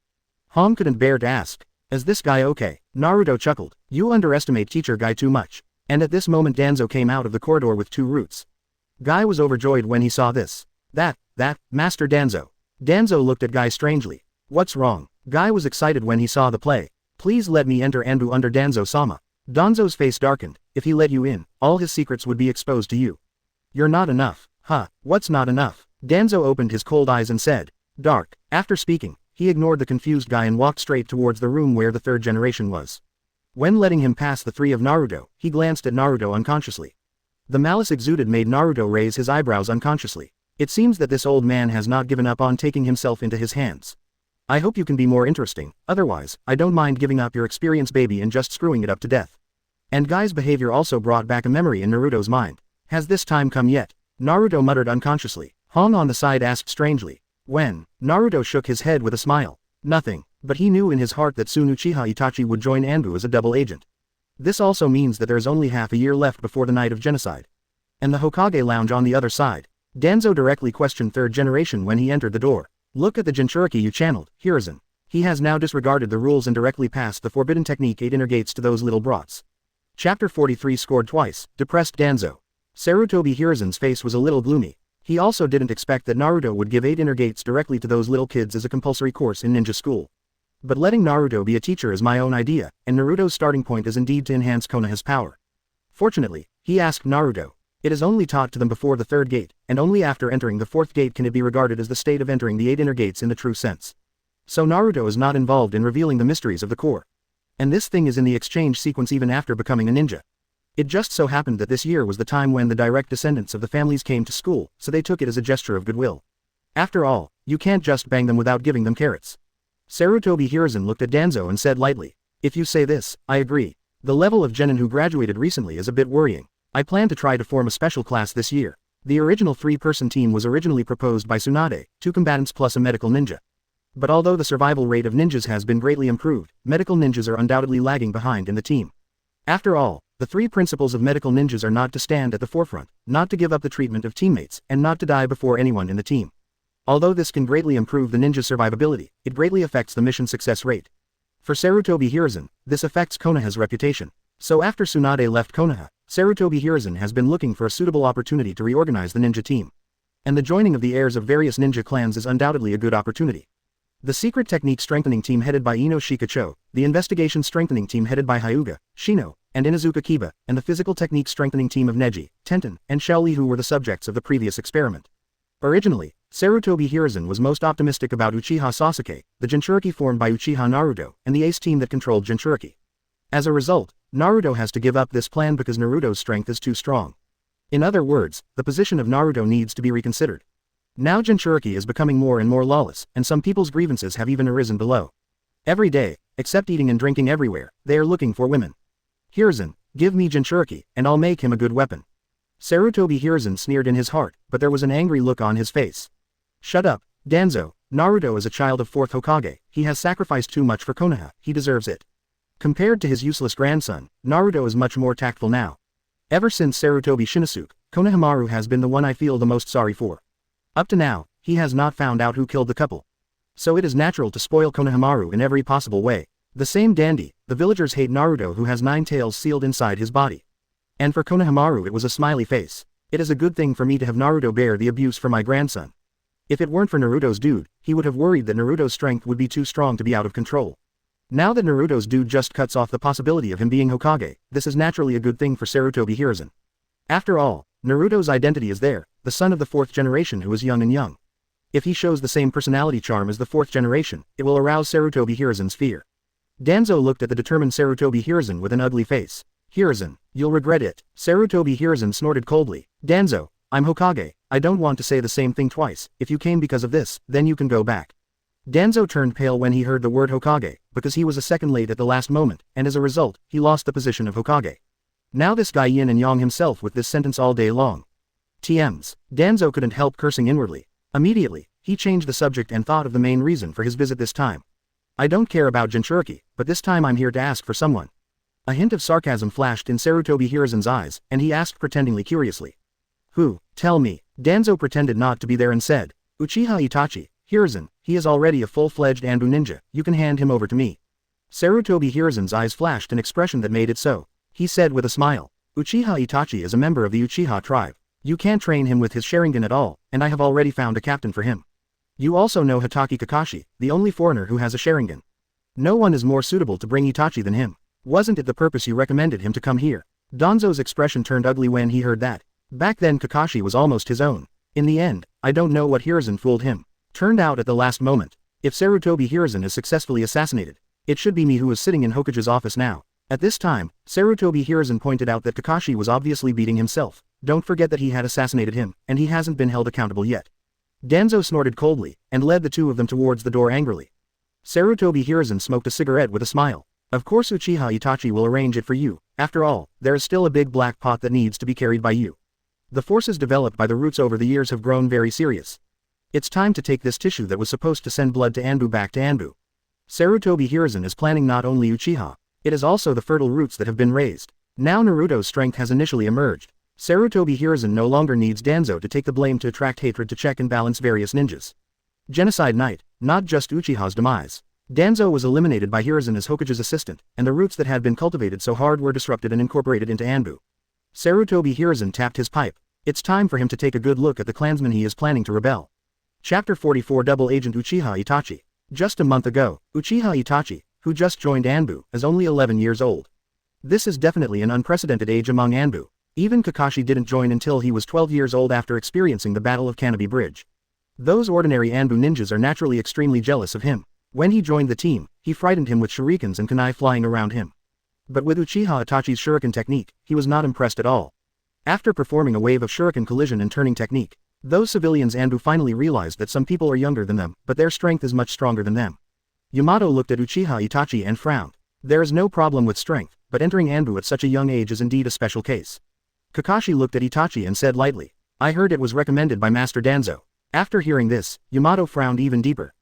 Hong couldn't bear to ask. Is this guy okay? Naruto chuckled. You underestimate teacher Guy too much. And at this moment Danzo came out of the corridor with 2 roots. Guy was overjoyed when he saw this. That, Master Danzo. Danzo looked at Guy strangely. What's wrong? Guy was excited when he saw the play. Please let me enter Anbu under Danzo-sama. Danzo's face darkened. If he let you in, all his secrets would be exposed to you. You're not enough. Huh, what's not enough? Danzo opened his cold eyes and said. Dark. After speaking, he ignored the confused Guy and walked straight towards the room where the third generation was. When letting him pass the 3 of Naruto, he glanced at Naruto unconsciously. The malice exuded made Naruto raise his eyebrows unconsciously. It seems that this old man has not given up on taking himself into his hands. I hope you can be more interesting, otherwise, I don't mind giving up your experience baby and just screwing it up to death. And Guy's behavior also brought back a memory in Naruto's mind. Has this time come yet? Naruto muttered unconsciously. Hong on the side asked strangely. When? Naruto shook his head with a smile. Nothing, but he knew in his heart that soon Uchiha Itachi would join Anbu as a double agent. This also means that there is only half a year left before the night of genocide. And the Hokage lounge on the other side. Danzo directly questioned third generation when he entered the door. Look at the Jinchuriki you channeled, Hiruzen. He has now disregarded the rules and directly passed the forbidden technique 8 inner gates to those little brats. Chapter 43 scored twice, depressed Danzo. Sarutobi Hiruzen's face was a little gloomy. He also didn't expect that Naruto would give 8 inner gates directly to those little kids as a compulsory course in ninja school. But letting Naruto be a teacher is my own idea, and Naruto's starting point is indeed to enhance Konoha's power. Fortunately, he asked Naruto. It is only taught to them before the 3rd gate, and only after entering the 4th gate can it be regarded as the state of entering the 8 inner gates in the true sense. So Naruto is not involved in revealing the mysteries of the core. And this thing is in the exchange sequence even after becoming a ninja. It just so happened that this year was the time when the direct descendants of the families came to school, so they took it as a gesture of goodwill. After all, You can't just bang them without giving them carrots. Sarutobi Hiruzen looked at Danzo and said lightly. If you say this, I agree. The level of genin who graduated recently is a bit worrying. I plan to try to form a special class this year. The original 3-person team was originally proposed by Tsunade, 2 combatants plus a medical ninja. But although the survival rate of ninjas has been greatly improved, medical ninjas are undoubtedly lagging behind in the team. After all, the 3 principles of medical ninjas are not to stand at the forefront, not to give up the treatment of teammates, and not to die before anyone in the team. Although this can greatly improve the ninja's survivability, it greatly affects the mission success rate. For Sarutobi Hiruzen, this affects Konoha's reputation. So after Tsunade left Konoha, Sarutobi Hiruzen has been looking for a suitable opportunity to reorganize the ninja team. And the joining of the heirs of various ninja clans is undoubtedly a good opportunity. The Secret Technique Strengthening Team headed by Ino Shikacho, the Investigation Strengthening Team headed by Hyuga, Shino, and Inazuka Kiba, and the Physical Technique Strengthening Team of Neji, Tenten, and Shaoli who were the subjects of the previous experiment. Originally, Sarutobi Hiruzen was most optimistic about Uchiha Sasuke, the Jinchuriki formed by Uchiha Naruto, and the ace team that controlled Jinchuriki. As a result, Naruto has to give up this plan because Naruto's strength is too strong. In other words, the position of Naruto needs to be reconsidered. Now Jinchuriki is becoming more and more lawless, and some people's grievances have even arisen below. Every day, except eating and drinking everywhere, they are looking for women. Hiruzen, give me Jinchuriki, and I'll make him a good weapon. Sarutobi Hiruzen sneered in his heart, but there was an angry look on his face. Shut up, Danzo. Naruto is a child of 4th Hokage, he has sacrificed too much for Konoha, he deserves it. Compared to his useless grandson, Naruto is much more tactful now. Ever since Sarutobi Shinosuke, Konohamaru has been the one I feel the most sorry for. Up to now, he has not found out who killed the couple. So it is natural to spoil Konohamaru in every possible way. The same dandy, the villagers hate Naruto who has 9 tails sealed inside his body. And for Konohamaru it was a smiley face. It is a good thing for me to have Naruto bear the abuse for my grandson. If it weren't for Naruto's dude, he would have worried that Naruto's strength would be too strong to be out of control. Now that Naruto's dude just cuts off the possibility of him being Hokage, this is naturally a good thing for Sarutobi Hiruzen. After all, Naruto's identity is there, the son of the 4th generation who is young and young. If he shows the same personality charm as the 4th generation, it will arouse Sarutobi Hiruzen's fear. Danzo looked at the determined Sarutobi Hiruzen with an ugly face. Hiruzen, you'll regret it. Sarutobi Hiruzen snorted coldly. Danzo, I'm Hokage, I don't want to say the same thing twice. If you came because of this, then you can go back. Danzo turned pale when he heard the word Hokage, because he was a second late at the last moment, and as a result, he lost the position of Hokage. Now this guy yin and yang himself with this sentence all day long. TMs. Danzo couldn't help cursing inwardly. Immediately, he changed the subject and thought of the main reason for his visit this time. I don't care about Jinchuriki, but this time I'm here to ask for someone. A hint of sarcasm flashed in Sarutobi Hiruzen's eyes, and he asked pretendingly curiously. Who? Tell me. Danzo pretended not to be there and said. Uchiha Itachi, Hiruzen, he is already a full-fledged Anbu ninja, you can hand him over to me. Sarutobi Hiruzen's eyes flashed an expression that made it so. He said with a smile. Uchiha Itachi is a member of the Uchiha tribe. You can't train him with his Sharingan at all, and I have already found a captain for him. You also know Hatake Kakashi, the only foreigner who has a Sharingan. No one is more suitable to bring Itachi than him. Wasn't it the purpose you recommended him to come here? Danzo's expression turned ugly when he heard that. Back then Kakashi was almost his own. In the end, I don't know what Hiruzen fooled him. Turned out at the last moment. If Sarutobi Hiruzen is successfully assassinated, it should be me who is sitting in Hokage's office now. At this time, Sarutobi Hiruzen pointed out that Kakashi was obviously beating himself. Don't forget that he had assassinated him, and he hasn't been held accountable yet. Danzo snorted coldly, and led the two of them towards the door angrily. Sarutobi Hiruzen smoked a cigarette with a smile. Of course Uchiha Itachi will arrange it for you. After all, there is still a big black pot that needs to be carried by you. The forces developed by the roots over the years have grown very serious. It's time to take this tissue that was supposed to send blood to Anbu back to Anbu. Sarutobi Hiruzen is planning not only Uchiha, it is also the fertile roots that have been raised. Now Naruto's strength has initially emerged. Sarutobi Hiruzen no longer needs Danzo to take the blame to attract hatred to check and balance various ninjas. Genocide night, not just Uchiha's demise. Danzo was eliminated by Hiruzen as Hokage's assistant, and the roots that had been cultivated so hard were disrupted and incorporated into Anbu. Sarutobi Hiruzen tapped his pipe. It's time for him to take a good look at the clansmen he is planning to rebel. Chapter 44 Double Agent Uchiha Itachi. Just a month ago, Uchiha Itachi, who just joined Anbu, is only 11 years old. This is definitely an unprecedented age among Anbu. Even Kakashi didn't join until he was 12 years old after experiencing the Battle of Kanobi Bridge. Those ordinary Anbu ninjas are naturally extremely jealous of him. When he joined the team, he frightened him with shurikens and kunai flying around him. But with Uchiha Itachi's shuriken technique, he was not impressed at all. After performing a wave of shuriken collision and turning technique, Those civilians. Anbu finally realized that some people are younger than them, but their strength is much stronger than them. Yamato looked at Uchiha Itachi and frowned. There is no problem with strength, but entering Anbu at such a young age is indeed a special case. Kakashi looked at Itachi and said lightly, I heard it was recommended by Master Danzo. After hearing this, Yamato frowned even deeper.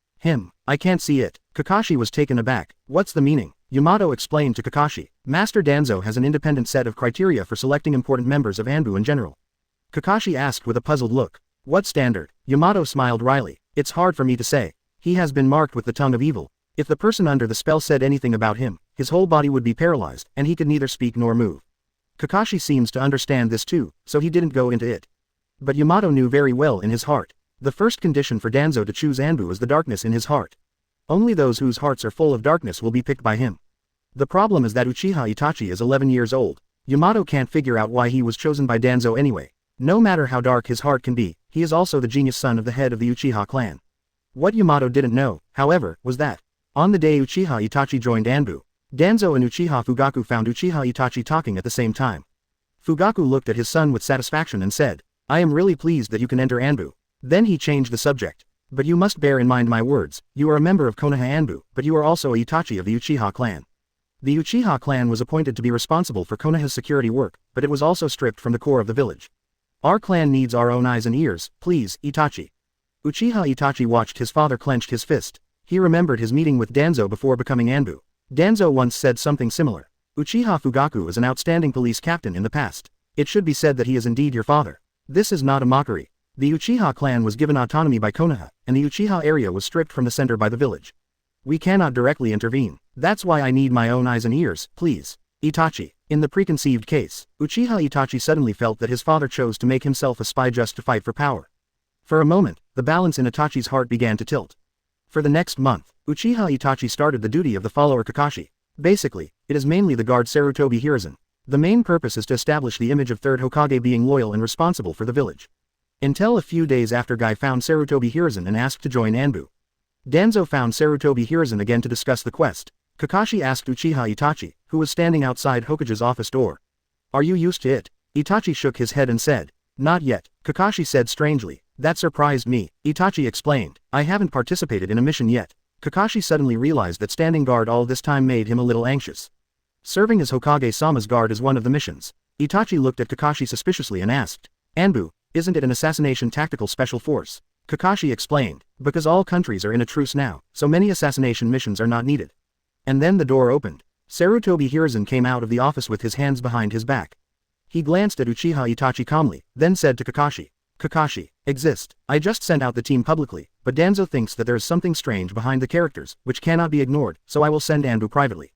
I can't see it. Kakashi was taken aback. What's the meaning? Yamato explained to Kakashi. Master Danzo has an independent set of criteria for selecting important members of Anbu in general. Kakashi asked with a puzzled look. What standard? Yamato smiled wryly. It's hard for me to say. He has been marked with the tongue of evil. If the person under the spell said anything about him, his whole body would be paralyzed, and he could neither speak nor move. Kakashi seems to understand this too, so he didn't go into it. But Yamato knew very well in his heart. The first condition for Danzo to choose Anbu is the darkness in his heart. Only those whose hearts are full of darkness will be picked by him. The problem is that Uchiha Itachi is 11 years old. Yamato can't figure out why he was chosen by Danzo anyway. No matter how dark his heart can be, he is also the genius son of the head of the Uchiha clan. What Yamato didn't know, however, was that on the day Uchiha Itachi joined Anbu, Danzo and Uchiha Fugaku found Uchiha Itachi talking at the same time. Fugaku looked at his son with satisfaction and said, I am really pleased that you can enter Anbu. Then he changed the subject. But you must bear in mind my words, you are a member of Konoha Anbu, but you are also a Itachi of the Uchiha clan. The Uchiha clan was appointed to be responsible for Konoha's security work, but it was also stripped from the core of the village. Our clan needs our own eyes and ears, please, Itachi. Uchiha Itachi watched his father clenched his fist. He remembered his meeting with Danzo before becoming Anbu. Danzo once said something similar. Uchiha Fugaku is an outstanding police captain in the past. It should be said that he is indeed your father. This is not a mockery. The Uchiha clan was given autonomy by Konoha, and the Uchiha area was stripped from the center by the village. We cannot directly intervene. That's why I need my own eyes and ears, please. Itachi. In the preconceived case, Uchiha Itachi suddenly felt that his father chose to make himself a spy just to fight for power. For a moment, the balance in Itachi's heart began to tilt. For the next month, Uchiha Itachi started the duty of the follower Kakashi. Basically, it is mainly the guard Sarutobi Hiruzen. The main purpose is to establish the image of third Hokage being loyal and responsible for the village. Until a few days after Guy found Sarutobi Hiruzen and asked to join Anbu. Danzo found Sarutobi Hiruzen again to discuss the quest. Kakashi asked Uchiha Itachi, who was standing outside Hokage's office door. Are you used to it? Itachi shook his head and said. Not yet, Kakashi said strangely. That surprised me, Itachi explained. I haven't participated in a mission yet. Kakashi suddenly realized that standing guard all this time made him a little anxious. Serving as Hokage-sama's guard is one of the missions. Itachi looked at Kakashi suspiciously and asked. Anbu, isn't it an assassination tactical special force? Kakashi explained. Because all countries are in a truce now, so many assassination missions are not needed. And then the door opened. Sarutobi Hiruzen came out of the office with his hands behind his back. He glanced at Uchiha Itachi calmly, then said to Kakashi. Kakashi, exist. I just sent out the team publicly, but Danzo thinks that there is something strange behind the characters, which cannot be ignored, so I will send Anbu privately.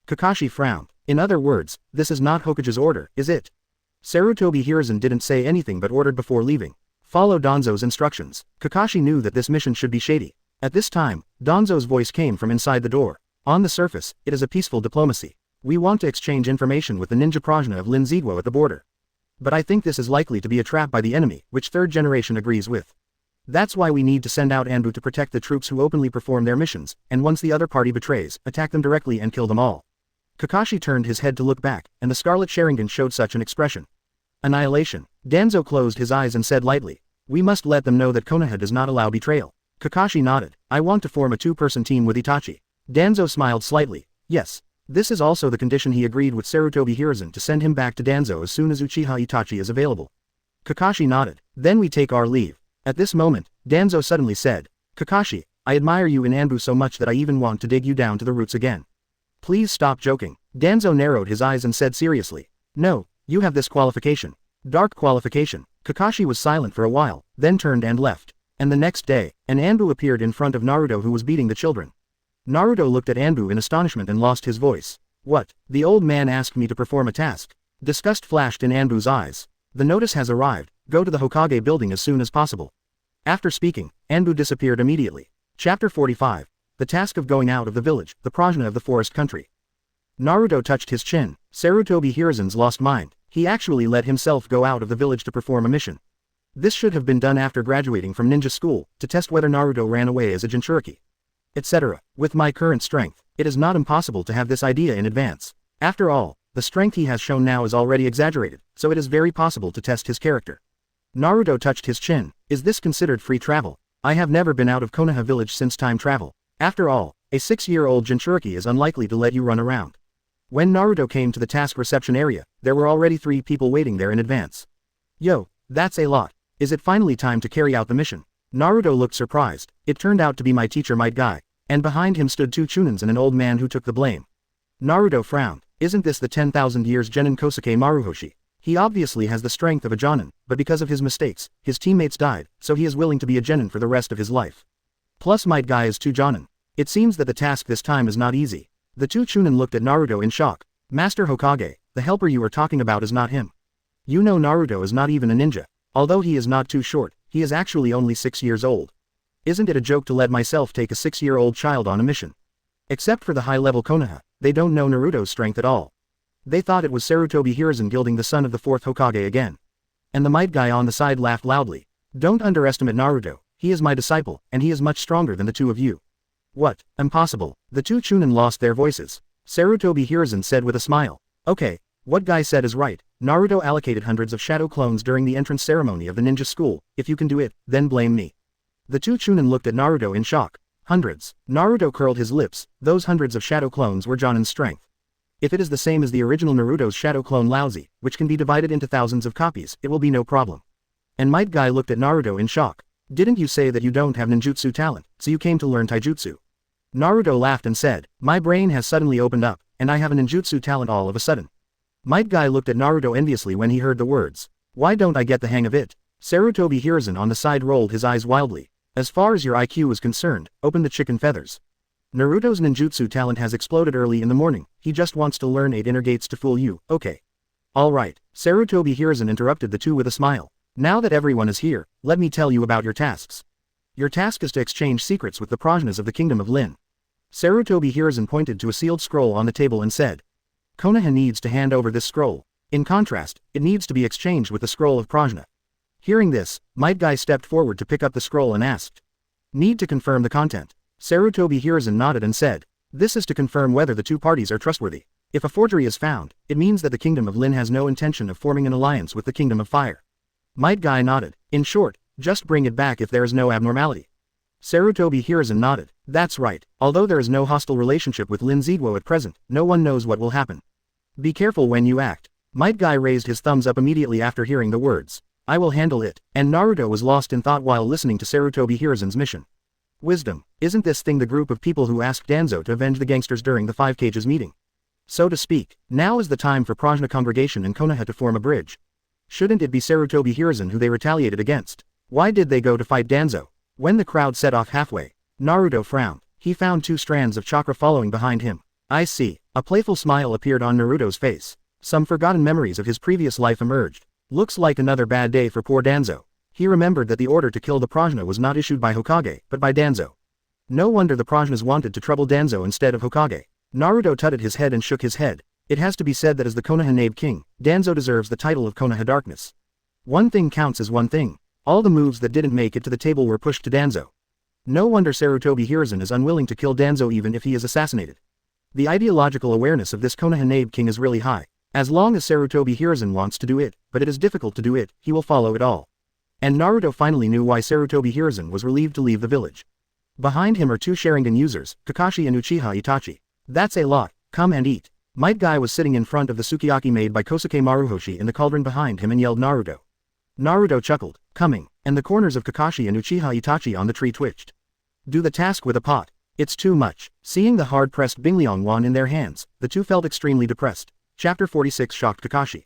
Kakashi frowned. In other words, this is not Hokage's order, is it? Sarutobi Hiruzen didn't say anything but ordered before leaving. Follow Danzo's instructions. Kakashi knew that this mission should be shady. At this time, Danzo's voice came from inside the door. On the surface, it is a peaceful diplomacy. We want to exchange information with the ninja progeny of Lin Ziguo at the border. But I think this is likely to be a trap by the enemy, which third generation agrees with. That's why we need to send out Anbu to protect the troops who openly perform their missions, and once the other party betrays, attack them directly and kill them all. Kakashi turned his head to look back, and the Scarlet Sharingan showed such an expression. Annihilation. Danzo closed his eyes and said lightly. We must let them know that Konoha does not allow betrayal. Kakashi nodded. I want to form a two-person team with Itachi. Danzo smiled slightly. Yes. This is also the condition he agreed with Sarutobi Hiruzen to send him back to Danzo as soon as Uchiha Itachi is available. Kakashi nodded. Then we take our leave. At this moment, Danzo suddenly said. Kakashi, I admire you in Anbu so much that I even want to dig you down to the roots again. Please stop joking. Danzo narrowed his eyes and said seriously. No, you have this qualification. Dark qualification. Kakashi was silent for a while, then turned and left. And the next day, an Anbu appeared in front of Naruto who was beating the children. Naruto looked at Anbu in astonishment and lost his voice. What? The old man asked me to perform a task. Disgust flashed in Anbu's eyes. The notice has arrived, go to the Hokage building as soon as possible. After speaking, Anbu disappeared immediately. Chapter 45. The task of going out of the village, the progeny of the forest country. Naruto touched his chin. Sarutobi Hiruzen's lost mind. He actually let himself go out of the village to perform a mission. This should have been done after graduating from ninja school, to test whether Naruto ran away as a Jinchuriki. Etc. With my current strength, it is not impossible to have this idea in advance. After all, the strength he has shown now is already exaggerated, so it is very possible to test his character. Naruto touched his chin. Is this considered free travel? I have never been out of Konoha village since time travel. After all, a 6-year-old Jinchuriki is unlikely to let you run around. When Naruto came to the task reception area, there were already 3 people waiting there in advance. Yo, that's a lot. Is it finally time to carry out the mission? Naruto looked surprised. It turned out to be my teacher Might Guy. And behind him stood 2 chunins and an old man who took the blame. Naruto frowned. Isn't this the 10,000 years genin Kosuke Maruhoshi? He obviously has the strength of a jonin, but because of his mistakes, his teammates died, so he is willing to be a genin for the rest of his life. Plus Might Guy is 2 jonin. It seems that the task this time is not easy. The 2 chunin looked at Naruto in shock. Master Hokage, the helper you are talking about is not him. You know Naruto is not even a ninja. Although he is not too short, he is actually only 6 years old. Isn't it a joke to let myself take a 6-year-old child on a mission? Except for the high-level Konoha, they don't know Naruto's strength at all. They thought it was Sarutobi Hiruzen gilding the son of the 4th Hokage again. And the Might Guy on the side laughed loudly. Don't underestimate Naruto, he is my disciple, and he is much stronger than the 2 of you. What? Impossible. The 2 chunin lost their voices. Sarutobi Hiruzen said with a smile. Okay, what Guy said is right. Naruto allocated hundreds of shadow clones during the entrance ceremony of the ninja school. If you can do it, then blame me. The 2 chunin looked at Naruto in shock. Hundreds. Naruto curled his lips. Those hundreds of shadow clones were Jonin's strength. If it is the same as the original Naruto's shadow clone Laozi, which can be divided into thousands of copies, it will be no problem. And Might Guy looked at Naruto in shock. Didn't you say that you don't have ninjutsu talent, so you came to learn taijutsu? Naruto laughed and said, my brain has suddenly opened up, and I have a ninjutsu talent all of a sudden. Might Guy looked at Naruto enviously when he heard the words. Why don't I get the hang of it? Sarutobi Hiruzen on the side rolled his eyes wildly. As far as your IQ is concerned, open the chicken feathers. Naruto's ninjutsu talent has exploded early in the morning, he just wants to learn 8 inner gates to fool you, okay. Alright, Sarutobi Hiruzen interrupted the 2 with a smile. Now that everyone is here, let me tell you about your tasks. Your task is to exchange secrets with the prajnas of the kingdom of Lin. Sarutobi Hiruzen pointed to a sealed scroll on the table and said. Konoha needs to hand over this scroll. In contrast, it needs to be exchanged with the scroll of prajna. Hearing this, Might Guy stepped forward to pick up the scroll and asked. Need to confirm the content. Sarutobi Hiruzen nodded and said. This is to confirm whether the 2 parties are trustworthy. If a forgery is found, it means that the kingdom of Lin has no intention of forming an alliance with the kingdom of fire. Might Guy nodded. In short, just bring it back if there is no abnormality. Sarutobi Hiruzen nodded. That's right, although there is no hostile relationship with Lin Ziguo at present, no one knows what will happen. Be careful when you act. Might Guy raised his thumbs up immediately after hearing the words. I will handle it, and Naruto was lost in thought while listening to Sarutobi Hiruzen's mission. Wisdom, isn't this thing the group of people who asked Danzo to avenge the gangsters during the 5 cages meeting? So to speak, now is the time for Prajna congregation and Konoha to form a bridge. Shouldn't it be Sarutobi Hiruzen who they retaliated against? Why did they go to fight Danzo? When the crowd set off halfway, Naruto frowned. He found 2 strands of chakra following behind him. I see. A playful smile appeared on Naruto's face. Some forgotten memories of his previous life emerged. Looks like another bad day for poor Danzo. He remembered that the order to kill the Prajna was not issued by Hokage, but by Danzo. No wonder the Prajnas wanted to trouble Danzo instead of Hokage. Naruto tutted his head and shook his head. It has to be said that as the Konoha Nabe King, Danzo deserves the title of Konoha Darkness. One thing counts as one thing. All the moves that didn't make it to the table were pushed to Danzo. No wonder Sarutobi Hiruzen is unwilling to kill Danzo even if he is assassinated. The ideological awareness of this Konoha Nabe King is really high. As long as Sarutobi Hiruzen wants to do it, but it is difficult to do it, he will follow it all. And Naruto finally knew why Sarutobi Hiruzen was relieved to leave the village. Behind him are 2 Sharingan users, Kakashi and Uchiha Itachi. That's a lot, come and eat. Might Guy was sitting in front of the sukiyaki made by Kosuke Maruhoshi in the cauldron behind him and yelled Naruto. Naruto chuckled, coming, and the corners of Kakashi and Uchiha Itachi on the tree twitched. Do the task with a pot. It's too much. Seeing the hard-pressed Bingliang wand in their hands, the 2 felt extremely depressed. Chapter 46 shocked Kakashi.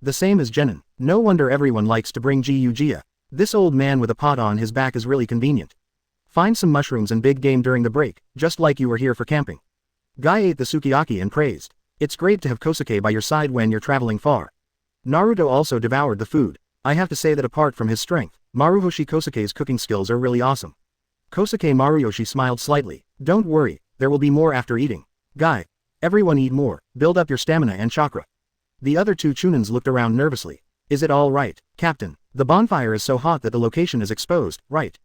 The same as Genin. No wonder everyone likes to bring Gyugia. This old man with a pot on his back is really convenient. Find some mushrooms and big game during the break, just like you were here for camping. Guy ate the sukiyaki and praised. It's great to have Kosuke by your side when you're traveling far. Naruto also devoured the food. I have to say that apart from his strength, Maruhoshi Kosuke's cooking skills are really awesome. Kosuke Maruhoshi smiled slightly. Don't worry, there will be more after eating. Guy, everyone eat more, build up your stamina and chakra. The other 2 chunins looked around nervously. Is it all right, Captain? The bonfire is so hot that the location is exposed, right?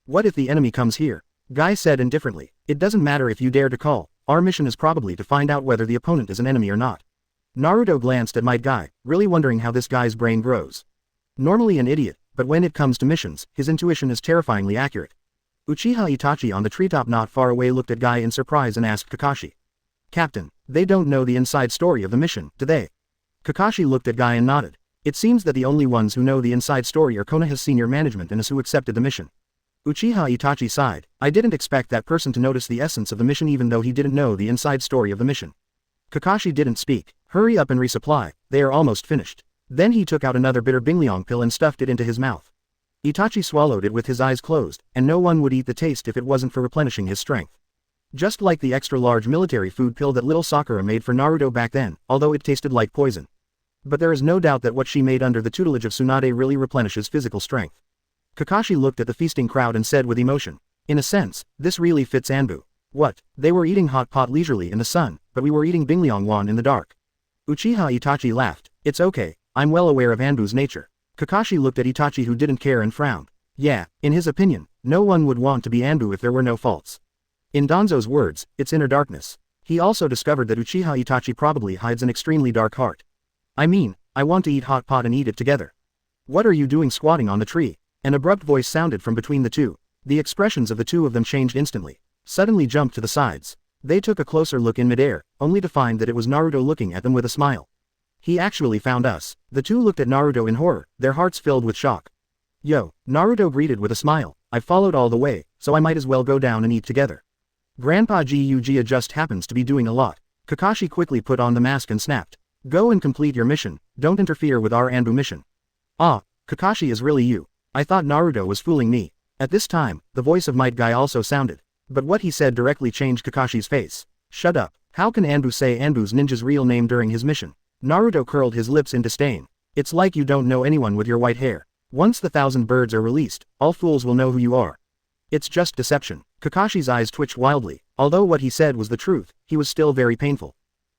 What if the enemy comes here? Guy said indifferently. It doesn't matter if you dare to call, our mission is probably to find out whether the opponent is an enemy or not. Naruto glanced at Might Guy, really wondering how this guy's brain grows. Normally an idiot, but but when it comes to missions, his intuition is terrifyingly accurate. Uchiha Itachi on the treetop not far away looked at Guy in surprise and asked Kakashi. Captain, they don't know the inside story of the mission, do they? Kakashi looked at Guy and nodded. It seems that the only ones who know the inside story are Konoha's senior management and us who accepted the mission. Uchiha Itachi sighed. I didn't expect that person to notice the essence of the mission even though he didn't know the inside story of the mission. Kakashi didn't speak. Hurry up and resupply, they are almost finished. Then he took out another bitter Bingliang pill and stuffed it into his mouth. Itachi swallowed it with his eyes closed, and no one would eat the taste if it wasn't for replenishing his strength. Just like the extra-large military food pill that little Sakura made for Naruto back then, although it tasted like poison. But there is no doubt that what she made under the tutelage of Tsunade really replenishes physical strength. Kakashi looked at the feasting crowd and said with emotion, in a sense, this really fits Anbu. What? They were eating hot pot leisurely in the sun, but we were eating Bingliang wan in the dark. Uchiha Itachi laughed. It's okay, I'm well aware of Anbu's nature. Kakashi looked at Itachi who didn't care and frowned. Yeah, in his opinion, no one would want to be Anbu if there were no faults. In Danzo's words, it's inner darkness. He also discovered that Uchiha Itachi probably hides an extremely dark heart. I mean, I want to eat hot pot and eat it together. What are you doing squatting on the tree? An abrupt voice sounded from between the two. The expressions of the two of them changed instantly. Suddenly jumped to the sides. They took a closer look in midair, only to find that it was Naruto looking at them with a smile. He actually found us. The two looked at Naruto in horror, their hearts filled with shock. Yo, Naruto greeted with a smile. I followed all the way, so I might as well go down and eat together. Grandpa Gyugia just happens to be doing a lot. Kakashi quickly put on the mask and snapped. Go and complete your mission, don't interfere with our Anbu mission. Ah, Kakashi is really you. I thought Naruto was fooling me. At this time, the voice of Might Guy also sounded. But what he said directly changed Kakashi's face. Shut up. How can Anbu say Anbu's ninja's real name during his mission? Naruto curled his lips in disdain. It's like you don't know anyone with your white hair. Once the 1,000 birds are released, all fools will know who you are. It's just deception. Kakashi's eyes twitched wildly. Although what he said was the truth, he was still very painful.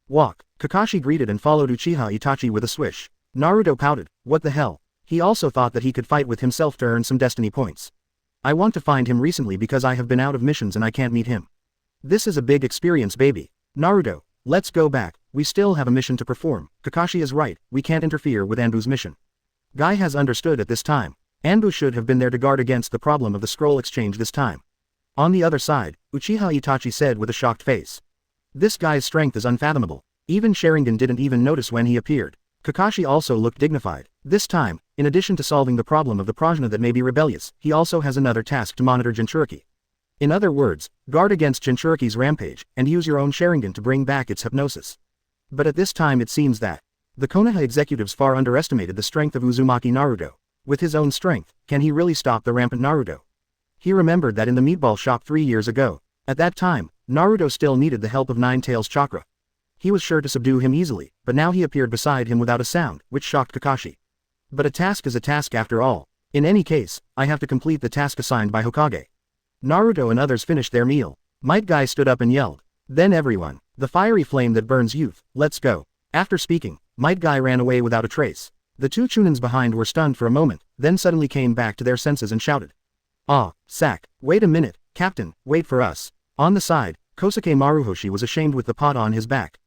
Walk. Kakashi greeted and followed Uchiha Itachi with a swish. Naruto pouted. What the hell? He also thought that he could fight with himself to earn some destiny points. I want to find him recently because I have been out of missions and I can't meet him. This is a big experience, baby. Naruto, let's go back, we still have a mission to perform. Kakashi is right, we can't interfere with Anbu's mission. Guy has understood at this time. Anbu should have been there to guard against the problem of the scroll exchange this time. On the other side, Uchiha Itachi said with a shocked face. This guy's strength is unfathomable. Even Sharingan didn't even notice when he appeared. Kakashi also looked dignified. This time, in addition to solving the problem of the prajna that may be rebellious, he also has another task to monitor Jinchuriki. In other words, guard against Jinchuriki's rampage, and use your own Sharingan to bring back its hypnosis. But at this time it seems that the Konoha executives far underestimated the strength of Uzumaki Naruto. With his own strength, can he really stop the rampant Naruto? He remembered that in the meatball shop 3 years ago. At that time, Naruto still needed the help of Nine Tails Chakra. He was sure to subdue him easily, but now he appeared beside him without a sound, which shocked Kakashi. But a task is a task after all. In any case, I have to complete the task assigned by Hokage. Naruto and others finished their meal. Might Guy stood up and yelled. Then everyone, the fiery flame that burns youth, let's go. After speaking, Might Guy ran away without a trace. The two chunins behind were stunned for a moment, then suddenly came back to their senses and shouted. Ah, Sack, wait a minute, Captain, wait for us. On the side, Kosuke Maruhoshi was ashamed with the pot on his back.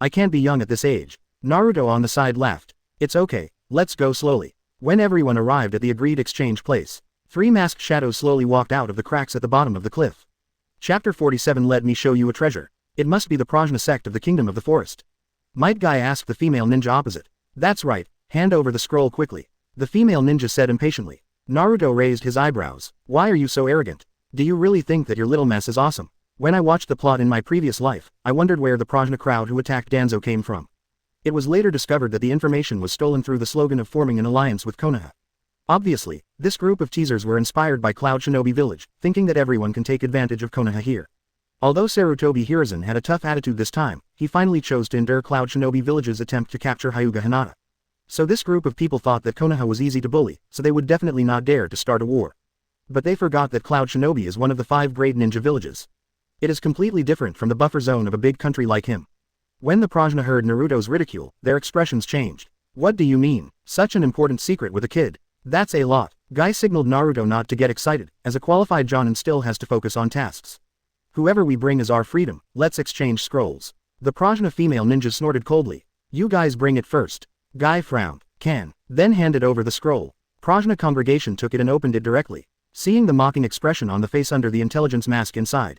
I can't be young at this age. Naruto on the side laughed. It's okay, let's go slowly. When everyone arrived at the agreed exchange place, 3 masked shadows slowly walked out of the cracks at the bottom of the cliff. Chapter 47. Let me show you a treasure. It must be the Prajna sect of the Kingdom of the Forest. Might Guy asked the female ninja opposite. That's right, hand over the scroll quickly. The female ninja said impatiently. Naruto raised his eyebrows. Why are you so arrogant? Do you really think that your little mess is awesome? When I watched the plot in my previous life, I wondered where the Prajna crowd who attacked Danzo came from. It was later discovered that the information was stolen through the slogan of forming an alliance with Konoha. Obviously, this group of teasers were inspired by Cloud Shinobi Village, thinking that everyone can take advantage of Konoha here. Although Sarutobi Hiruzen had a tough attitude this time, he finally chose to endure Cloud Shinobi Village's attempt to capture Hyuga Hinata. So this group of people thought that Konoha was easy to bully, so they would definitely not dare to start a war. But they forgot that Cloud Shinobi is one of the 5 great ninja villages. It is completely different from the buffer zone of a big country like him. When the Prajna heard Naruto's ridicule, their expressions changed. What do you mean? Such an important secret with a kid? That's a lot. Guy signaled Naruto not to get excited, as a qualified jonin still has to focus on tasks. Whoever we bring is our freedom, let's exchange scrolls. The Prajna female ninja snorted coldly. You guys bring it first. Guy frowned. Can. Then handed over the scroll. Prajna congregation took it and opened it directly, seeing the mocking expression on the face under the intelligence mask inside.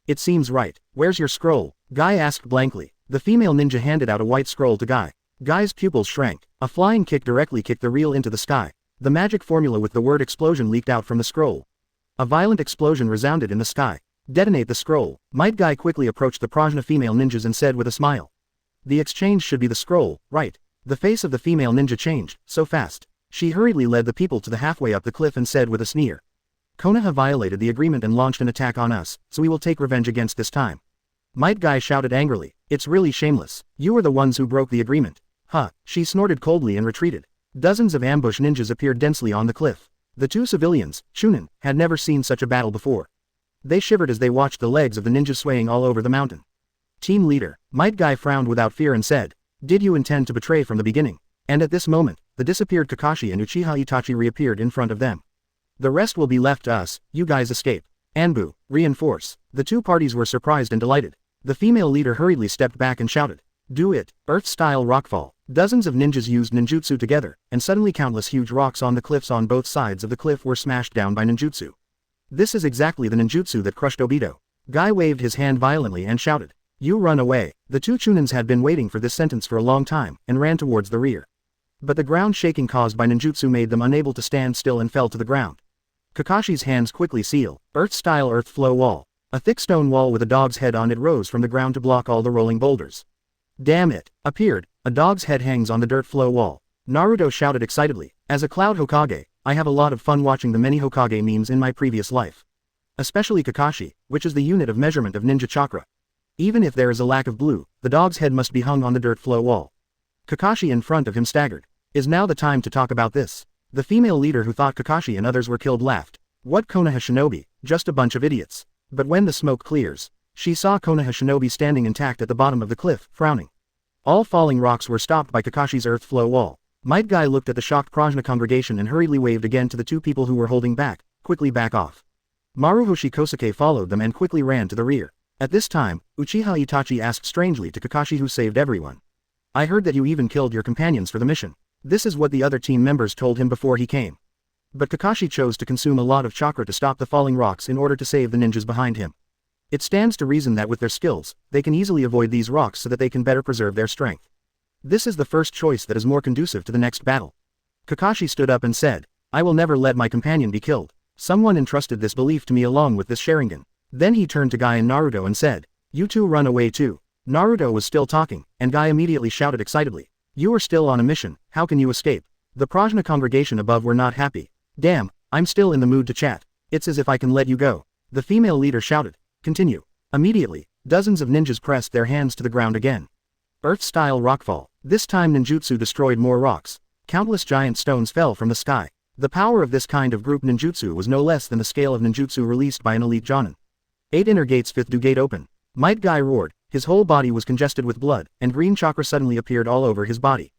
It seems right. Where's your scroll? Guy asked blankly. The female ninja handed out a white scroll to Guy. Guy's pupils shrank. A flying kick directly kicked the reel into the sky. The magic formula with the word explosion leaked out from the scroll. A violent explosion resounded in the sky. Detonate the scroll. Might Guy quickly approached the Prajna female ninjas and said with a smile. The exchange should be the scroll, right? The face of the female ninja changed, so fast. She hurriedly led the people to the halfway up the cliff and said with a sneer. Konoha violated the agreement and launched an attack on us, so we will take revenge against this time. Might Guy shouted angrily. It's really shameless. You were the ones who broke the agreement. Huh. She snorted coldly and retreated. Dozens of ambush ninjas appeared densely on the cliff. The two civilians, chunin, had never seen such a battle before. They shivered as they watched the legs of the ninjas swaying all over the mountain. Team leader, Might Guy frowned without fear and said, did you intend to betray from the beginning? And at this moment, the disappeared Kakashi and Uchiha Itachi reappeared in front of them. The rest will be left to us, you guys escape. Anbu, reinforce. The two parties were surprised and delighted. The female leader hurriedly stepped back and shouted. Do it, Earth-style rockfall. Dozens of ninjas used ninjutsu together, and suddenly countless huge rocks on the cliffs on both sides of the cliff were smashed down by ninjutsu. This is exactly the ninjutsu that crushed Obito. Guy waved his hand violently and shouted. You run away. The two chunins had been waiting for this sentence for a long time, and ran towards the rear. But the ground shaking caused by ninjutsu made them unable to stand still and fell to the ground. Kakashi's hands quickly seal. Earth-style earth flow wall. A thick stone wall with a dog's head on it rose from the ground to block all the rolling boulders. Damn it. Appeared. A dog's head hangs on the dirt flow wall. Naruto shouted excitedly. As a Cloud Hokage, I have a lot of fun watching the many Hokage memes in my previous life. Especially Kakashi, which is the unit of measurement of ninja chakra. Even if there is a lack of blue, the dog's head must be hung on the dirt flow wall. Kakashi in front of him staggered. Is now the time to talk about this? The female leader who thought Kakashi and others were killed laughed. What Konoha shinobi, just a bunch of idiots. But when the smoke clears, she saw Konoha shinobi standing intact at the bottom of the cliff, frowning. All falling rocks were stopped by Kakashi's earth flow wall. Might Guy looked at the shocked Prajna congregation and hurriedly waved again to the two people who were holding back, quickly back off. Maruhoshi Kosuke followed them and quickly ran to the rear. At this time, Uchiha Itachi asked strangely to Kakashi who saved everyone. I heard that you even killed your companions for the mission. This is what the other team members told him before he came. But Kakashi chose to consume a lot of chakra to stop the falling rocks in order to save the ninjas behind him. It stands to reason that with their skills, they can easily avoid these rocks so that they can better preserve their strength. This is the first choice that is more conducive to the next battle. Kakashi stood up and said, I will never let my companion be killed. Someone entrusted this belief to me along with this Sharingan. Then he turned to Guy and Naruto and said, you two run away too. Naruto was still talking, and Guy immediately shouted excitedly. You are still on a mission, how can you escape? The Prajna congregation above were not happy. Damn, I'm still in the mood to chat. It's as if I can let you go. The female leader shouted. Continue. Immediately, dozens of ninjas pressed their hands to the ground again. Earth-style rockfall. This time ninjutsu destroyed more rocks. Countless giant stones fell from the sky. The power of this kind of group ninjutsu was no less than the scale of ninjutsu released by an elite jonin. 8 inner gates, 5th do gate open. Might Guy roared. His whole body was congested with blood, and green chakra suddenly appeared all over his body.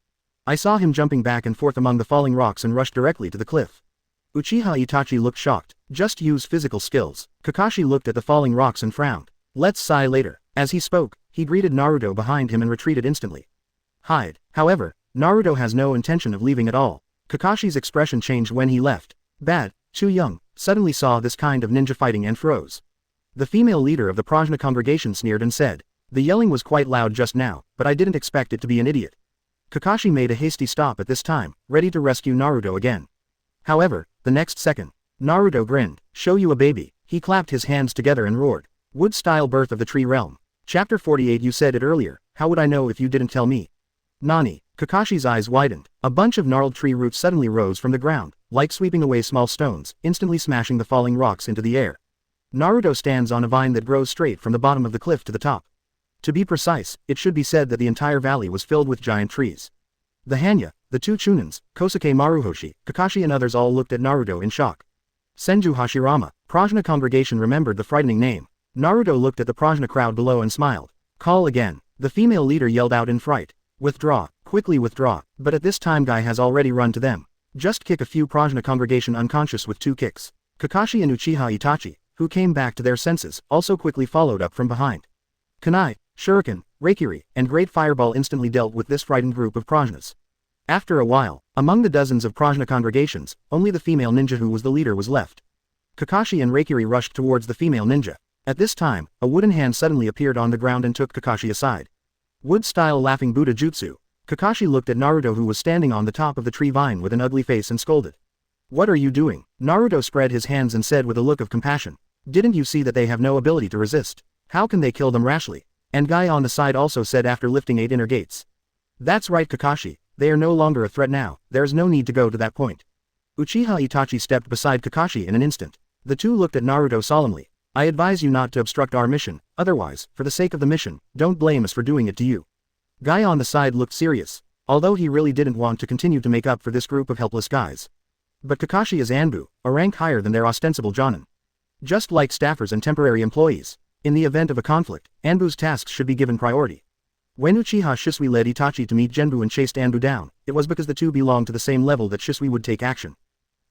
I saw him jumping back and forth among the falling rocks and rushed directly to the cliff. Uchiha Itachi looked shocked. Just use physical skills. Kakashi looked at the falling rocks and frowned. Let's sigh later. As he spoke, he greeted Naruto behind him and retreated instantly. Hide. However, Naruto has no intention of leaving at all. Kakashi's expression changed when he left. Bad, too young, suddenly saw this kind of ninja fighting and froze. The female leader of the Prajna congregation sneered and said, the yelling was quite loud just now, but I didn't expect it to be an idiot. Kakashi made a hasty stop at this time, ready to rescue Naruto again. However, the next second, Naruto grinned. Show you a baby. He clapped his hands together and roared. Wood-style birth of the tree realm. Chapter 48. You said it earlier, how would I know if you didn't tell me? Nani? Kakashi's eyes widened. A bunch of gnarled tree roots suddenly rose from the ground, like sweeping away small stones, instantly smashing the falling rocks into the air. Naruto stands on a vine that grows straight from the bottom of the cliff to the top. To be precise, it should be said that the entire valley was filled with giant trees. The Hanya, the two chunins, Kosuke Maruhoshi, Kakashi and others all looked at Naruto in shock. Senju Hashirama, Prajna congregation remembered the frightening name. Naruto looked at the Prajna crowd below and smiled. Call again. The female leader yelled out in fright. Withdraw, quickly withdraw, but at this time Guy has already run to them. Just kick a few Prajna congregation unconscious with 2 kicks. Kakashi and Uchiha Itachi, who came back to their senses, also quickly followed up from behind. Kunai, Shuriken, Reikiri, and Great Fireball instantly dealt with this frightened group of Prajnas. After a while, among the dozens of prajna congregations, only the female ninja who was the leader was left. Kakashi and Reikiri rushed towards the female ninja. At this time, a wooden hand suddenly appeared on the ground and took Kakashi aside. Wood-style laughing Buddha jutsu. Kakashi looked at Naruto who was standing on the top of the tree vine with an ugly face and scolded. "What are you doing?" Naruto spread his hands and said with a look of compassion. "Didn't you see that they have no ability to resist? How can they kill them rashly?" And Guy on the side also said after lifting 8 inner gates. "That's right Kakashi, they are no longer a threat now, there is no need to go to that point." Uchiha Itachi stepped beside Kakashi in an instant. The two looked at Naruto solemnly. "I advise you not to obstruct our mission, otherwise, for the sake of the mission, don't blame us for doing it to you." Guy on the side looked serious, although he really didn't want to continue to make up for this group of helpless guys. But Kakashi is Anbu, a rank higher than their ostensible Jonin. Just like staffers and temporary employees, in the event of a conflict, Anbu's tasks should be given priority. When Uchiha Shisui led Itachi to meet Genbu and chased Anbu down, it was because the two belonged to the same level that Shisui would take action.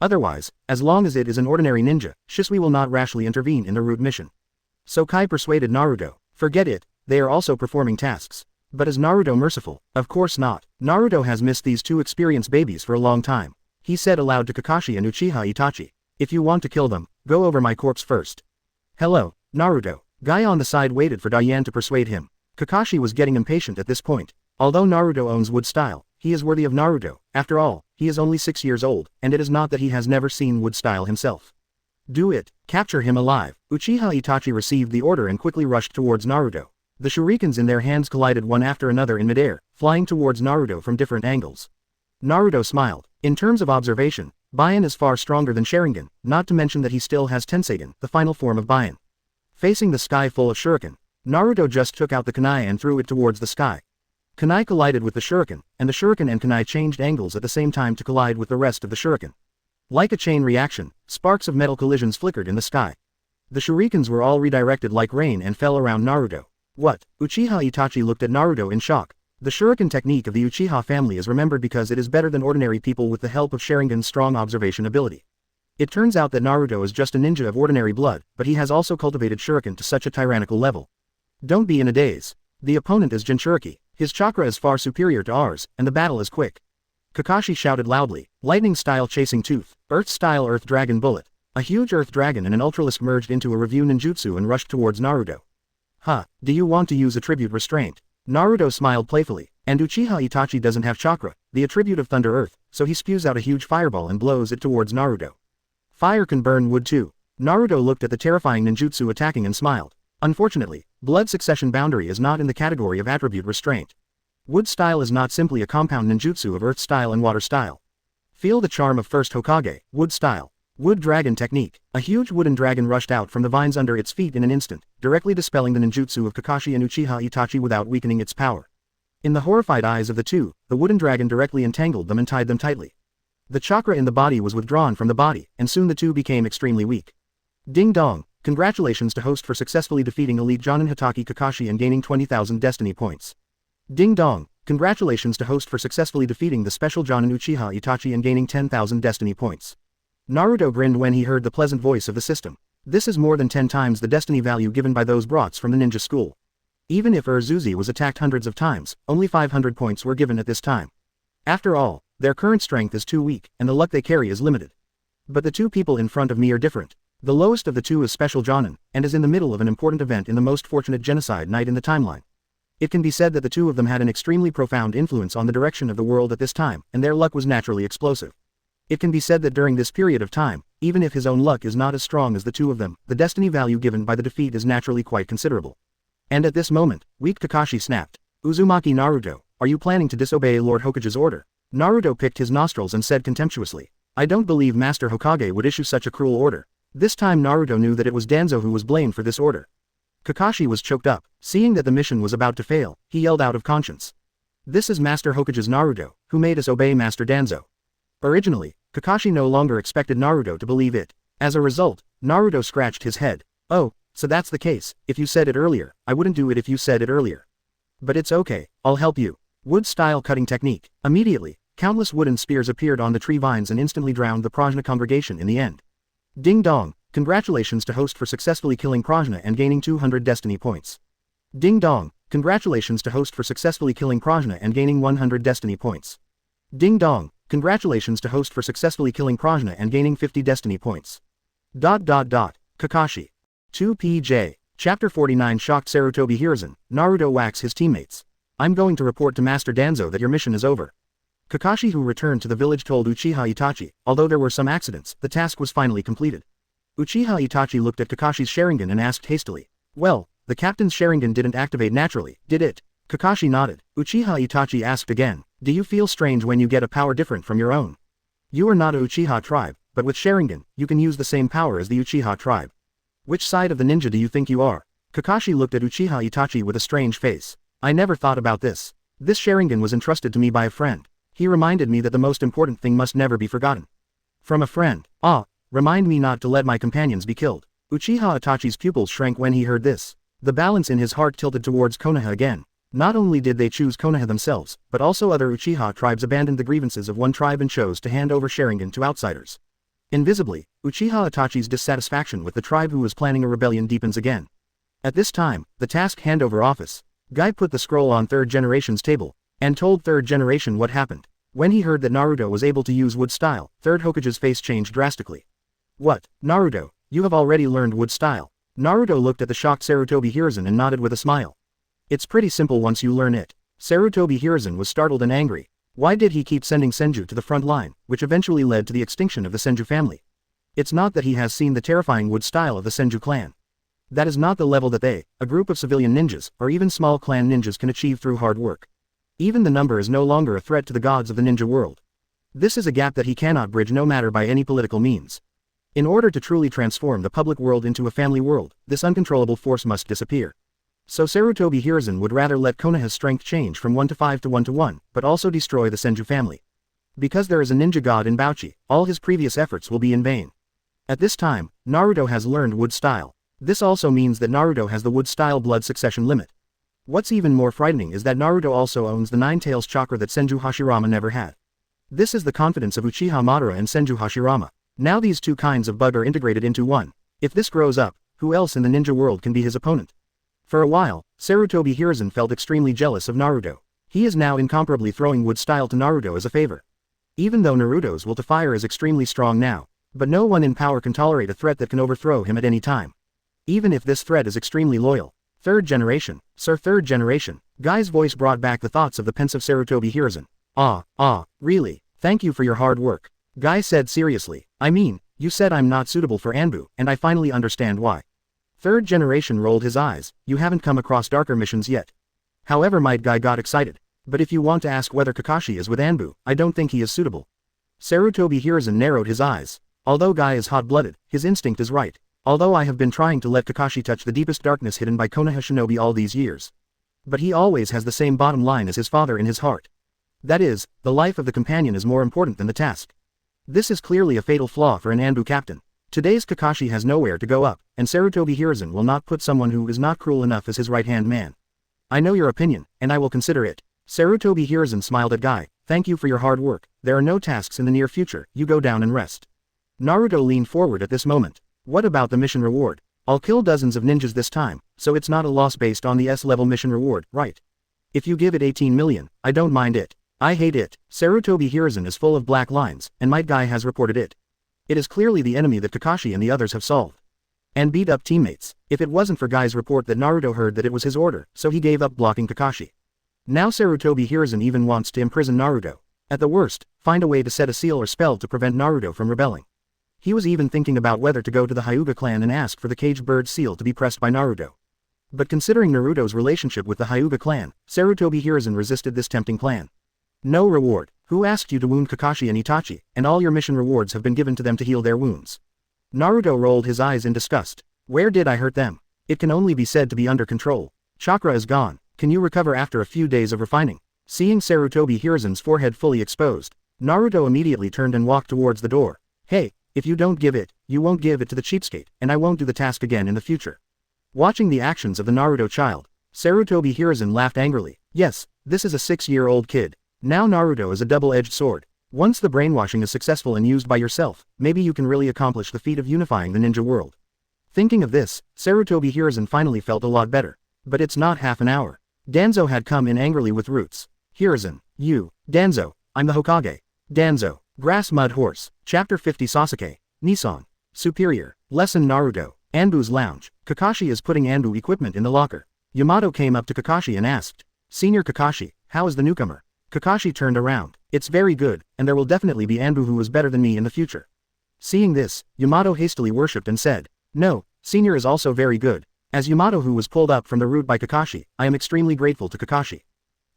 Otherwise, as long as it is an ordinary ninja, Shisui will not rashly intervene in the root mission. So Kai persuaded Naruto, "Forget it, they are also performing tasks." But is Naruto merciful? Of course not. Naruto has missed these two experienced babies for a long time. He said aloud to Kakashi and Uchiha Itachi, "If you want to kill them, go over my corpse first." "Hello, Naruto." Guy on the side waited for Diane to persuade him. Kakashi was getting impatient at this point. Although Naruto owns wood style, he is worthy of Naruto. After all, he is only 6 years old, and it is not that he has never seen wood style himself. "Do it, capture him alive." Uchiha Itachi received the order and quickly rushed towards Naruto. The shurikens in their hands collided one after another in midair, flying towards Naruto from different angles. Naruto smiled. In terms of observation, Byakugan is far stronger than Sharingan, not to mention that he still has Tenseigan, the final form of Byakugan. Facing the sky full of shuriken, Naruto just took out the kunai and threw it towards the sky. Kunai collided with the shuriken, and the shuriken and kunai changed angles at the same time to collide with the rest of the shuriken. Like a chain reaction, sparks of metal collisions flickered in the sky. The shurikens were all redirected like rain and fell around Naruto. "What?" Uchiha Itachi looked at Naruto in shock. The shuriken technique of the Uchiha family is remembered because it is better than ordinary people with the help of Sharingan's strong observation ability. It turns out that Naruto is just a ninja of ordinary blood, but he has also cultivated shuriken to such a tyrannical level. Don't be in a daze. The opponent is Jinchuriki. His chakra is far superior to ours, and the battle is quick. Kakashi shouted loudly. Lightning-style chasing tooth, Earth-style earth dragon bullet. A huge earth dragon and an ultralisk merged into a review ninjutsu and rushed towards Naruto. "Huh, do you want to use attribute restraint?" Naruto smiled playfully. And Uchiha Itachi doesn't have chakra, the attribute of Thunder Earth, so he spews out a huge fireball and blows it towards Naruto. Fire can burn wood too. Naruto looked at the terrifying ninjutsu attacking and smiled. Unfortunately, blood succession boundary is not in the category of attribute restraint. Wood style is not simply a compound ninjutsu of earth style and water style. Feel the charm of first Hokage, wood style. Wood dragon technique. A huge wooden dragon rushed out from the vines under its feet in an instant, directly dispelling the ninjutsu of Kakashi and Uchiha Itachi without weakening its power. In the horrified eyes of the two, the wooden dragon directly entangled them and tied them tightly. The chakra in the body was withdrawn from the body, and soon the two became extremely weak. Ding dong. Congratulations to host for successfully defeating elite Jonin Hitaki Kakashi and gaining 20,000 destiny points. Ding dong. Congratulations to host for successfully defeating the special Jonin Uchiha Itachi and gaining 10,000 destiny points. Naruto grinned when he heard the pleasant voice of the system. This is more than 10 times the destiny value given by those brats from the ninja school. Even if Urzuzi was attacked hundreds of times, only 500 points were given at this time. After all, their current strength is too weak, and the luck they carry is limited. But the two people in front of me are different. The lowest of the two is Special Jonin, and is in the middle of an important event in the most fortunate genocide night in the timeline. It can be said that the two of them had an extremely profound influence on the direction of the world at this time, and their luck was naturally explosive. It can be said that during this period of time, even if his own luck is not as strong as the two of them, the destiny value given by the defeat is naturally quite considerable. And at this moment, weak Kakashi snapped. "Uzumaki Naruto, are you planning to disobey Lord Hokage's order?" Naruto picked his nostrils and said contemptuously. "I don't believe Master Hokage would issue such a cruel order." This time Naruto knew that it was Danzo who was blamed for this order. Kakashi was choked up. Seeing that the mission was about to fail, he yelled out of conscience. "This is Master Hokage's Naruto, who made us obey Master Danzo." Originally, Kakashi no longer expected Naruto to believe it. As a result, Naruto scratched his head. "Oh, so that's the case. If you said it earlier, I wouldn't do it if you said it earlier. But it's okay, I'll help you." Wood-style cutting technique. Immediately, countless wooden spears appeared on the tree vines and instantly drowned the Prajna congregation in the end. Ding dong. Congratulations to host for successfully killing Prajna and gaining 200 destiny points. Ding dong. Congratulations to host for successfully killing Prajna and gaining 100 destiny points. Ding dong, congratulations to host for successfully killing Prajna and gaining 50 destiny points. Kakashi. 2PJ. Chapter 49 Shocked Sarutobi Hiruzen, Naruto whacks his teammates. I'm going to report to Master Danzo that your mission is over. Kakashi, who returned to the village, told Uchiha Itachi, although there were some accidents, the task was finally completed. Uchiha Itachi looked at Kakashi's Sharingan and asked hastily, well, the captain's Sharingan didn't activate naturally, did it? Kakashi nodded. Uchiha Itachi asked again, do you feel strange when you get a power different from your own? You are not a Uchiha tribe, but with Sharingan, you can use the same power as the Uchiha tribe. Which side of the ninja do you think you are? Kakashi looked at Uchiha Itachi with a strange face. I never thought about this. This Sharingan was entrusted to me by a friend. He reminded me that the most important thing must never be forgotten. From a friend. Remind me not to let my companions be killed. Uchiha Itachi's pupils shrank when he heard this. The balance in his heart tilted towards Konoha again. Not only did they choose Konoha themselves, but also other Uchiha tribes abandoned the grievances of one tribe and chose to hand over Sharingan to outsiders. Invisibly, Uchiha Itachi's dissatisfaction with the tribe who was planning a rebellion deepens again. At this time, the task handover office. Guy put the scroll on third generation's table, and told third generation what happened. When he heard that Naruto was able to use wood style, third Hokage's face changed drastically. What, Naruto, you have already learned wood style? Naruto looked at the shocked Sarutobi Hiruzen and nodded with a smile. It's pretty simple once you learn it. Sarutobi Hiruzen was startled and angry. Why did he keep sending Senju to the front line, which eventually led to the extinction of the Senju family? It's not that he has seen the terrifying wood style of the Senju clan. That is not the level that they, a group of civilian ninjas, or even small clan ninjas can achieve through hard work. Even the number is no longer a threat to the gods of the ninja world. This is a gap that he cannot bridge no matter by any political means. In order to truly transform the public world into a family world, this uncontrollable force must disappear. So Sarutobi Hiruzen would rather let Konoha's strength change from 1 to 5 to 1 to 1, but also destroy the Senju family. Because there is a ninja god in Bauchi, all his previous efforts will be in vain. At this time, Naruto has learned wood style. This also means that Naruto has the wood style blood succession limit. What's even more frightening is that Naruto also owns the 9 tails chakra that Senju Hashirama never had. This is the confidence of Uchiha Madara and Senju Hashirama. Now these two kinds of bug are integrated into one. If this grows up, who else in the ninja world can be his opponent? For a while, Sarutobi Hiruzen felt extremely jealous of Naruto. He is now incomparably throwing wood style to Naruto as a favor. Even though Naruto's will to fire is extremely strong now, but no one in power can tolerate a threat that can overthrow him at any time. Even if this threat is extremely loyal. Third generation, sir, third generation. Guy's voice brought back the thoughts of the pensive Sarutobi Hiruzen. Really, thank you for your hard work. Guy said seriously, I mean, you said I'm not suitable for Anbu, and I finally understand why. Third generation rolled his eyes, you haven't come across darker missions yet. However, Might Guy got excited. But if you want to ask whether Kakashi is with Anbu, I don't think he is suitable. Sarutobi Hiruzen narrowed his eyes. Although Guy is hot-blooded, his instinct is right. Although I have been trying to let Kakashi touch the deepest darkness hidden by Konoha Shinobi all these years. But he always has the same bottom line as his father in his heart. That is, the life of the companion is more important than the task. This is clearly a fatal flaw for an Anbu captain. Today's Kakashi has nowhere to go up, and Sarutobi Hiruzen will not put someone who is not cruel enough as his right-hand man. I know your opinion, and I will consider it. Sarutobi Hiruzen smiled at Guy, thank you for your hard work, there are no tasks in the near future, you go down and rest. Naruto leaned forward at this moment. What about the mission reward? I'll kill dozens of ninjas this time, so it's not a loss based on the S-level mission reward, right? If you give it 18 million, I don't mind it. I hate it. Sarutobi Hiruzen is full of black lines, and Might Guy has reported it. It is clearly the enemy that Kakashi and the others have solved. And beat up teammates. If it wasn't for Guy's report that Naruto heard that it was his order, so he gave up blocking Kakashi. Now Sarutobi Hiruzen even wants to imprison Naruto. At the worst, find a way to set a seal or spell to prevent Naruto from rebelling. He was even thinking about whether to go to the Hyuga clan and ask for the caged bird seal to be pressed by Naruto. But considering Naruto's relationship with the Hyuga clan, Sarutobi Hiruzen resisted this tempting plan. No reward. Who asked you to wound Kakashi and Itachi, and all your mission rewards have been given to them to heal their wounds? Naruto rolled his eyes in disgust. Where did I hurt them? It can only be said to be under control. Chakra is gone. Can you recover after a few days of refining? Seeing Sarutobi Hiruzen's forehead fully exposed, Naruto immediately turned and walked towards the door. Hey, if you don't give it, you won't give it to the cheapskate, and I won't do the task again in the future. Watching the actions of the Naruto child, Sarutobi Hiruzen laughed angrily. Yes, this is a 6-year-old kid. Now Naruto is a double-edged sword. Once the brainwashing is successful and used by yourself, maybe you can really accomplish the feat of unifying the ninja world. Thinking of this, Sarutobi Hiruzen finally felt a lot better. But it's not half an hour. Danzo had come in angrily with roots. Hiruzen, you, Danzo, I'm the Hokage. Danzo, Grass Mud Horse, Chapter 50 Sasuke, Nissan, Superior, Lesson Naruto, Anbu's Lounge. Kakashi is putting Anbu equipment in the locker. Yamato came up to Kakashi and asked, Senior Kakashi, how is the newcomer? Kakashi turned around. It's very good, and there will definitely be Anbu who is better than me in the future. Seeing this, Yamato hastily worshipped and said, No, Senior is also very good. As Yamato who was pulled up from the root by Kakashi, I am extremely grateful to Kakashi.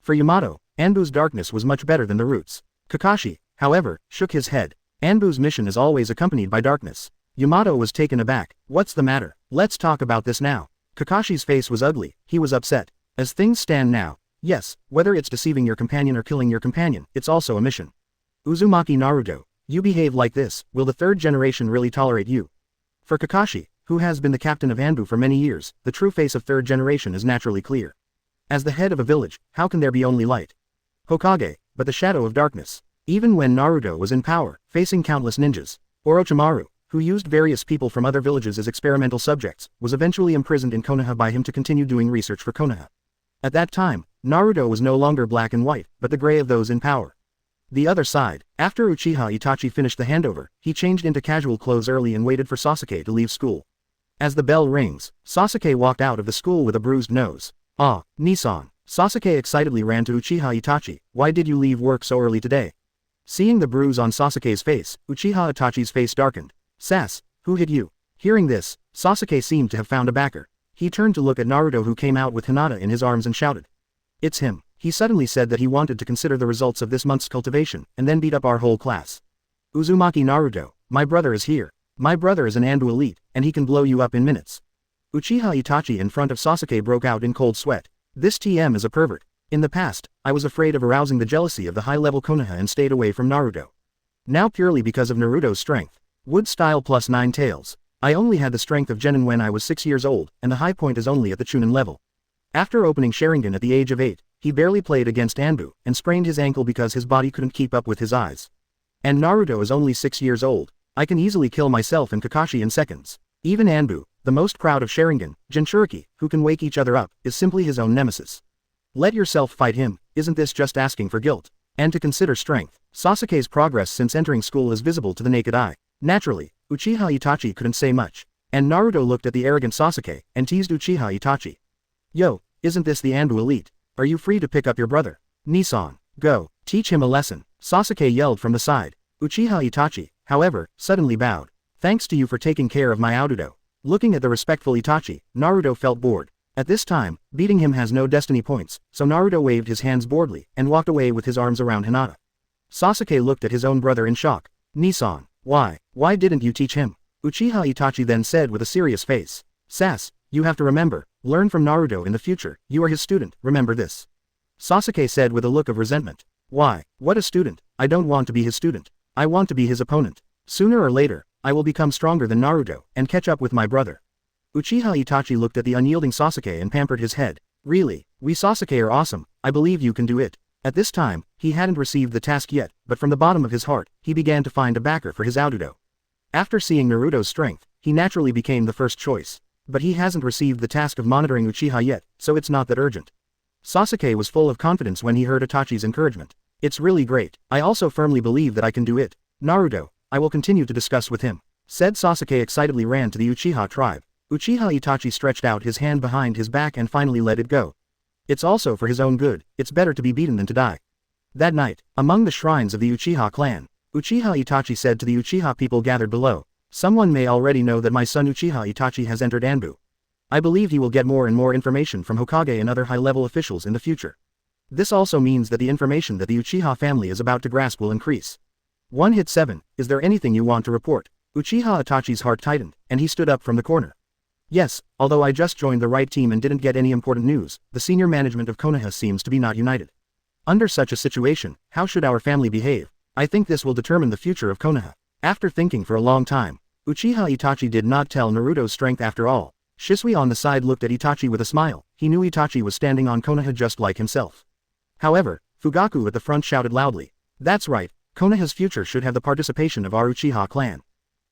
For Yamato, Anbu's darkness was much better than the roots. Kakashi, however, shook his head. Anbu's mission is always accompanied by darkness. Yamato was taken aback. What's the matter? Let's talk about this now. Kakashi's face was ugly, he was upset. As things stand now, yes, whether it's deceiving your companion or killing your companion, it's also a mission. Uzumaki Naruto, you behave like this, will the third generation really tolerate you? For Kakashi, who has been the captain of Anbu for many years, the true face of third generation is naturally clear. As the head of a village, how can there be only light? Hokage, but the shadow of darkness. Even when Naruto was in power, facing countless ninjas, Orochimaru, who used various people from other villages as experimental subjects, was eventually imprisoned in Konoha by him to continue doing research for Konoha. At that time, Naruto was no longer black and white, but the gray of those in power. The other side, after Uchiha Itachi finished the handover, he changed into casual clothes early and waited for Sasuke to leave school. As the bell rings, Sasuke walked out of the school with a bruised nose. Ah, Nissan. Sasuke excitedly ran to Uchiha Itachi, why did you leave work so early today? Seeing the bruise on Sasuke's face, Uchiha Itachi's face darkened. Sas, who hit you? Hearing this, Sasuke seemed to have found a backer. He turned to look at Naruto who came out with Hinata in his arms and shouted. It's him. He suddenly said that he wanted to consider the results of this month's cultivation, and then beat up our whole class. Uzumaki Naruto, my brother is here. My brother is an Anbu elite, and he can blow you up in minutes. Uchiha Itachi in front of Sasuke broke out in cold sweat. This TM is a pervert. In the past, I was afraid of arousing the jealousy of the high-level Konoha and stayed away from Naruto. Now purely because of Naruto's strength. Wood style plus 9 tails. I only had the strength of Genin when I was 6 years old, and the high point is only at the chunin level. After opening Sharingan at the age of 8, he barely played against Anbu, and sprained his ankle because his body couldn't keep up with his eyes. And Naruto is only 6 years old. I can easily kill myself and Kakashi in seconds. Even Anbu, the most proud of Sharingan, Jinchuriki, who can wake each other up, is simply his own nemesis. Let yourself fight him, isn't this just asking for guilt? And to consider strength, Sasuke's progress since entering school is visible to the naked eye. Naturally, Uchiha Itachi couldn't say much. And Naruto looked at the arrogant Sasuke, and teased Uchiha Itachi. Yo, isn't this the Anbu elite? Are you free to pick up your brother? Nissan, go, teach him a lesson. Sasuke yelled from the side. Uchiha Itachi, however, suddenly bowed. Thanks to you for taking care of my Arudo. Looking at the respectful Itachi, Naruto felt bored. At this time, beating him has no destiny points, so Naruto waved his hands boredly, and walked away with his arms around Hinata. Sasuke looked at his own brother in shock. Nissan, why didn't you teach him? Uchiha Itachi then said with a serious face. Sas, you have to remember, learn from Naruto in the future, you are his student, remember this. Sasuke said with a look of resentment. Why, what a student, I don't want to be his student. I want to be his opponent. Sooner or later, I will become stronger than Naruto, and catch up with my brother. Uchiha Itachi looked at the unyielding Sasuke and pampered his head. Really, we Sasuke are awesome, I believe you can do it. At this time, he hadn't received the task yet, but from the bottom of his heart, he began to find a backer for his Arudo. After seeing Naruto's strength, he naturally became the first choice. But he hasn't received the task of monitoring Uchiha yet, so it's not that urgent. Sasuke was full of confidence when he heard Itachi's encouragement. It's really great, I also firmly believe that I can do it. Naruto, I will continue to discuss with him. Said Sasuke excitedly ran to the Uchiha tribe. Uchiha Itachi stretched out his hand behind his back and finally let it go. It's also for his own good, it's better to be beaten than to die. That night, among the shrines of the Uchiha clan, Uchiha Itachi said to the Uchiha people gathered below, someone may already know that my son Uchiha Itachi has entered Anbu. I believe he will get more and more information from Hokage and other high-level officials in the future. This also means that the information that the Uchiha family is about to grasp will increase. 1 hit 7, is there anything you want to report? Uchiha Itachi's heart tightened, and he stood up from the corner. Yes, although I just joined the right team and didn't get any important news, the senior management of Konoha seems to be not united. Under such a situation, how should our family behave? I think this will determine the future of Konoha. After thinking for a long time, Uchiha Itachi did not tell Naruto's strength after all. Shisui on the side looked at Itachi with a smile, he knew Itachi was standing on Konoha just like himself. However, Fugaku at the front shouted loudly. That's right, Konoha's future should have the participation of our Uchiha clan.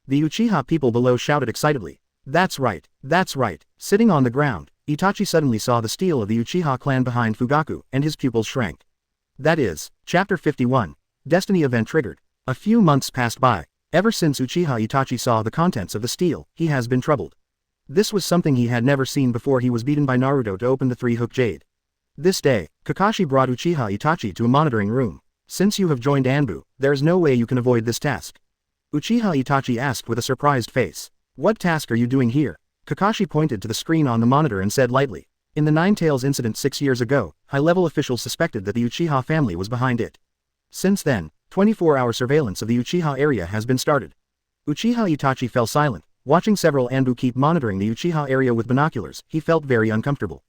The Uchiha people below shouted excitedly. That's right, that's right. Sitting on the ground, Itachi suddenly saw the steel of the Uchiha clan behind Fugaku, and his pupils shrank. That is, Chapter 51. Destiny event triggered. A few months passed by. Ever since Uchiha Itachi saw the contents of the steel, he has been troubled. This was something he had never seen before. He was beaten by Naruto to open the three-hook jade. This day, Kakashi brought Uchiha Itachi to a monitoring room. Since you have joined Anbu, there is no way you can avoid this task. Uchiha Itachi asked with a surprised face. What task are you doing here? Kakashi pointed to the screen on the monitor and said lightly. In the Nine Tails incident 6 years ago, high-level officials suspected that the Uchiha family was behind it. Since then, 24-hour surveillance of the Uchiha area has been started. Uchiha Itachi fell silent. Watching several Anbu keep monitoring the Uchiha area with binoculars, he felt very uncomfortable.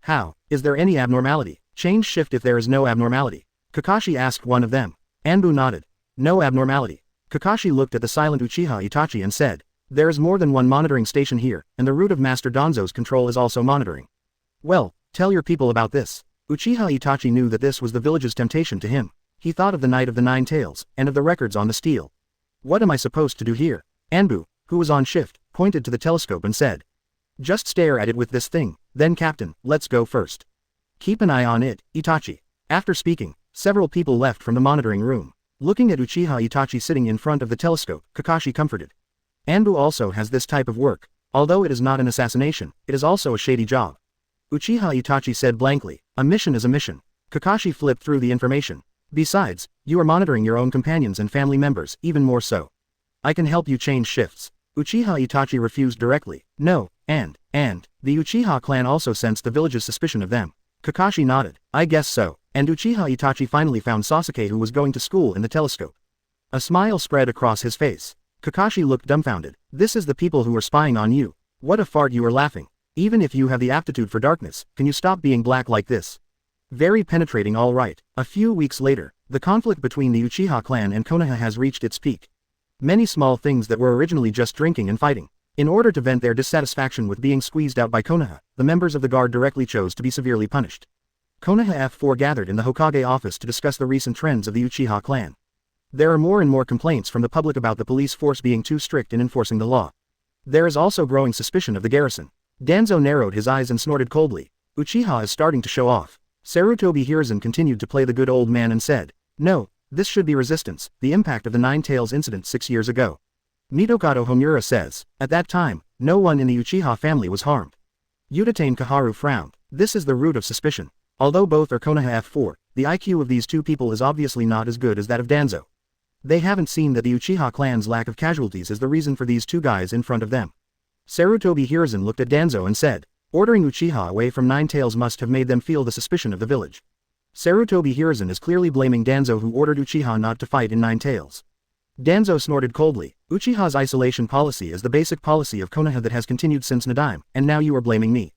How? Is there any abnormality? Change shift if there is no abnormality. Kakashi asked one of them. Anbu nodded. No abnormality. Kakashi looked at the silent Uchiha Itachi and said, there is more than one monitoring station here, and the root of Master Danzo's control is also monitoring. Well, tell your people about this. Uchiha Itachi knew that this was the village's temptation to him. He thought of the Night of the Nine Tails, and of the records on the steel. What am I supposed to do here? Anbu, who was on shift, pointed to the telescope and said. Just stare at it with this thing, then Captain, let's go first. Keep an eye on it, Itachi. After speaking, several people left from the monitoring room. Looking at Uchiha Itachi sitting in front of the telescope, Kakashi comforted. Anbu also has this type of work. Although it is not an assassination, it is also a shady job. Uchiha Itachi said blankly, a mission is a mission. Kakashi flipped through the information. Besides, you are monitoring your own companions and family members, even more so. I can help you change shifts. Uchiha Itachi refused directly. No, and, the Uchiha clan also sensed the village's suspicion of them. Kakashi nodded. I guess so. And Uchiha Itachi finally found Sasuke, who was going to school, in the telescope. A smile spread across his face. Kakashi looked dumbfounded. This is the people who are spying on you. What a fart, you are laughing. Even if you have the aptitude for darkness, can you stop being black like this? Very penetrating, all right. A few weeks later, the conflict between the Uchiha clan and Konoha has reached its peak. Many small things that were originally just drinking and fighting. In order to vent their dissatisfaction with being squeezed out by Konoha, the members of the guard directly chose to be severely punished. Konoha F4 gathered in the Hokage office to discuss the recent trends of the Uchiha clan. There are more and more complaints from the public about the police force being too strict in enforcing the law. There is also growing suspicion of the garrison. Danzo narrowed his eyes and snorted coldly. Uchiha is starting to show off. Sarutobi Hiruzen continued to play the good old man and said, no, this should be resistance, the impact of the Nine Tails incident 6 years ago. Mitokado Homura says, at that time, no one in the Uchiha family was harmed. Utatane Kaharu frowned. This is the root of suspicion. Although both are Konoha F4, the IQ of these two people is obviously not as good as that of Danzo. They haven't seen that the Uchiha clan's lack of casualties is the reason for these two guys in front of them. Sarutobi Hiruzen looked at Danzo and said, ordering Uchiha away from Nine Tails must have made them feel the suspicion of the village. Sarutobi Hiruzen is clearly blaming Danzo, who ordered Uchiha not to fight in Nine Tails. Danzo snorted coldly. Uchiha's isolation policy is the basic policy of Konoha that has continued since Nadaime, and now you are blaming me.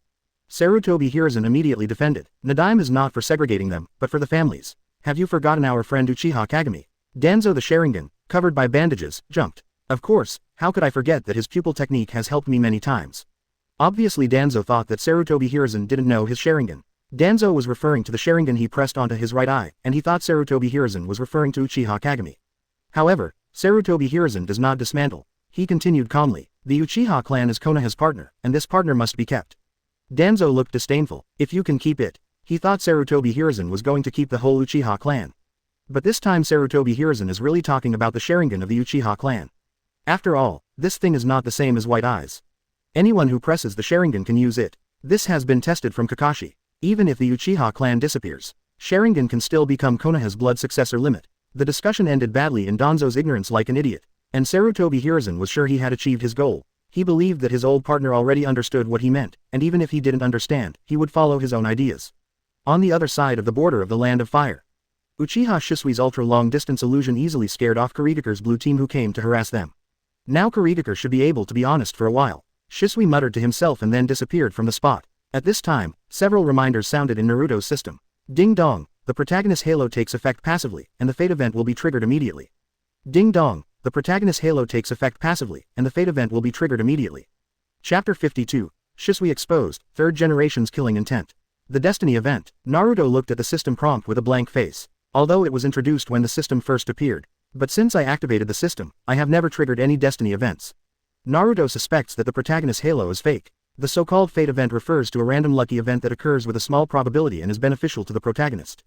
Sarutobi Hiruzen immediately defended. Nadaime is not for segregating them, but for the families. Have you forgotten our friend Uchiha Kagami? Danzo the Sharingan, covered by bandages, jumped. Of course, how could I forget that his pupil technique has helped me many times. Obviously Danzo thought that Sarutobi Hiruzen didn't know his Sharingan. Danzo was referring to the Sharingan he pressed onto his right eye, and he thought Sarutobi Hiruzen was referring to Uchiha Kagami. However, Sarutobi Hiruzen does not dismantle. He continued calmly, the Uchiha clan is Konoha's partner, and this partner must be kept. Danzo looked disdainful. If you can keep it. He thought Sarutobi Hiruzen was going to keep the whole Uchiha clan. But this time Sarutobi Hiruzen is really talking about the Sharingan of the Uchiha clan. After all, this thing is not the same as white eyes. Anyone who presses the Sharingan can use it. This has been tested from Kakashi. Even if the Uchiha clan disappears, Sharingan can still become Konoha's blood successor limit. The discussion ended badly in Danzo's ignorance like an idiot. And Sarutobi Hiruzen was sure he had achieved his goal. He believed that his old partner already understood what he meant, and even if he didn't understand, he would follow his own ideas. On the other side of the border of the Land of Fire, Uchiha Shisui's ultra-long-distance illusion easily scared off Kurigakure's blue team, who came to harass them. Now Kurigakure should be able to be honest for a while. Shisui muttered to himself and then disappeared from the spot. At this time, several reminders sounded in Naruto's system. Ding dong, the protagonist's halo takes effect passively, and the fate event will be triggered immediately. Ding dong, the protagonist's halo takes effect passively, and the fate event will be triggered immediately. Chapter 52, Shisui exposed, third generation's killing intent. The Destiny event. Naruto looked at the system prompt with a blank face. Although it was introduced when the system first appeared. But since I activated the system, I have never triggered any Destiny events. Naruto suspects that the protagonist's halo is fake. The so-called fate event refers to a random lucky event that occurs with a small probability and is beneficial to the protagonist.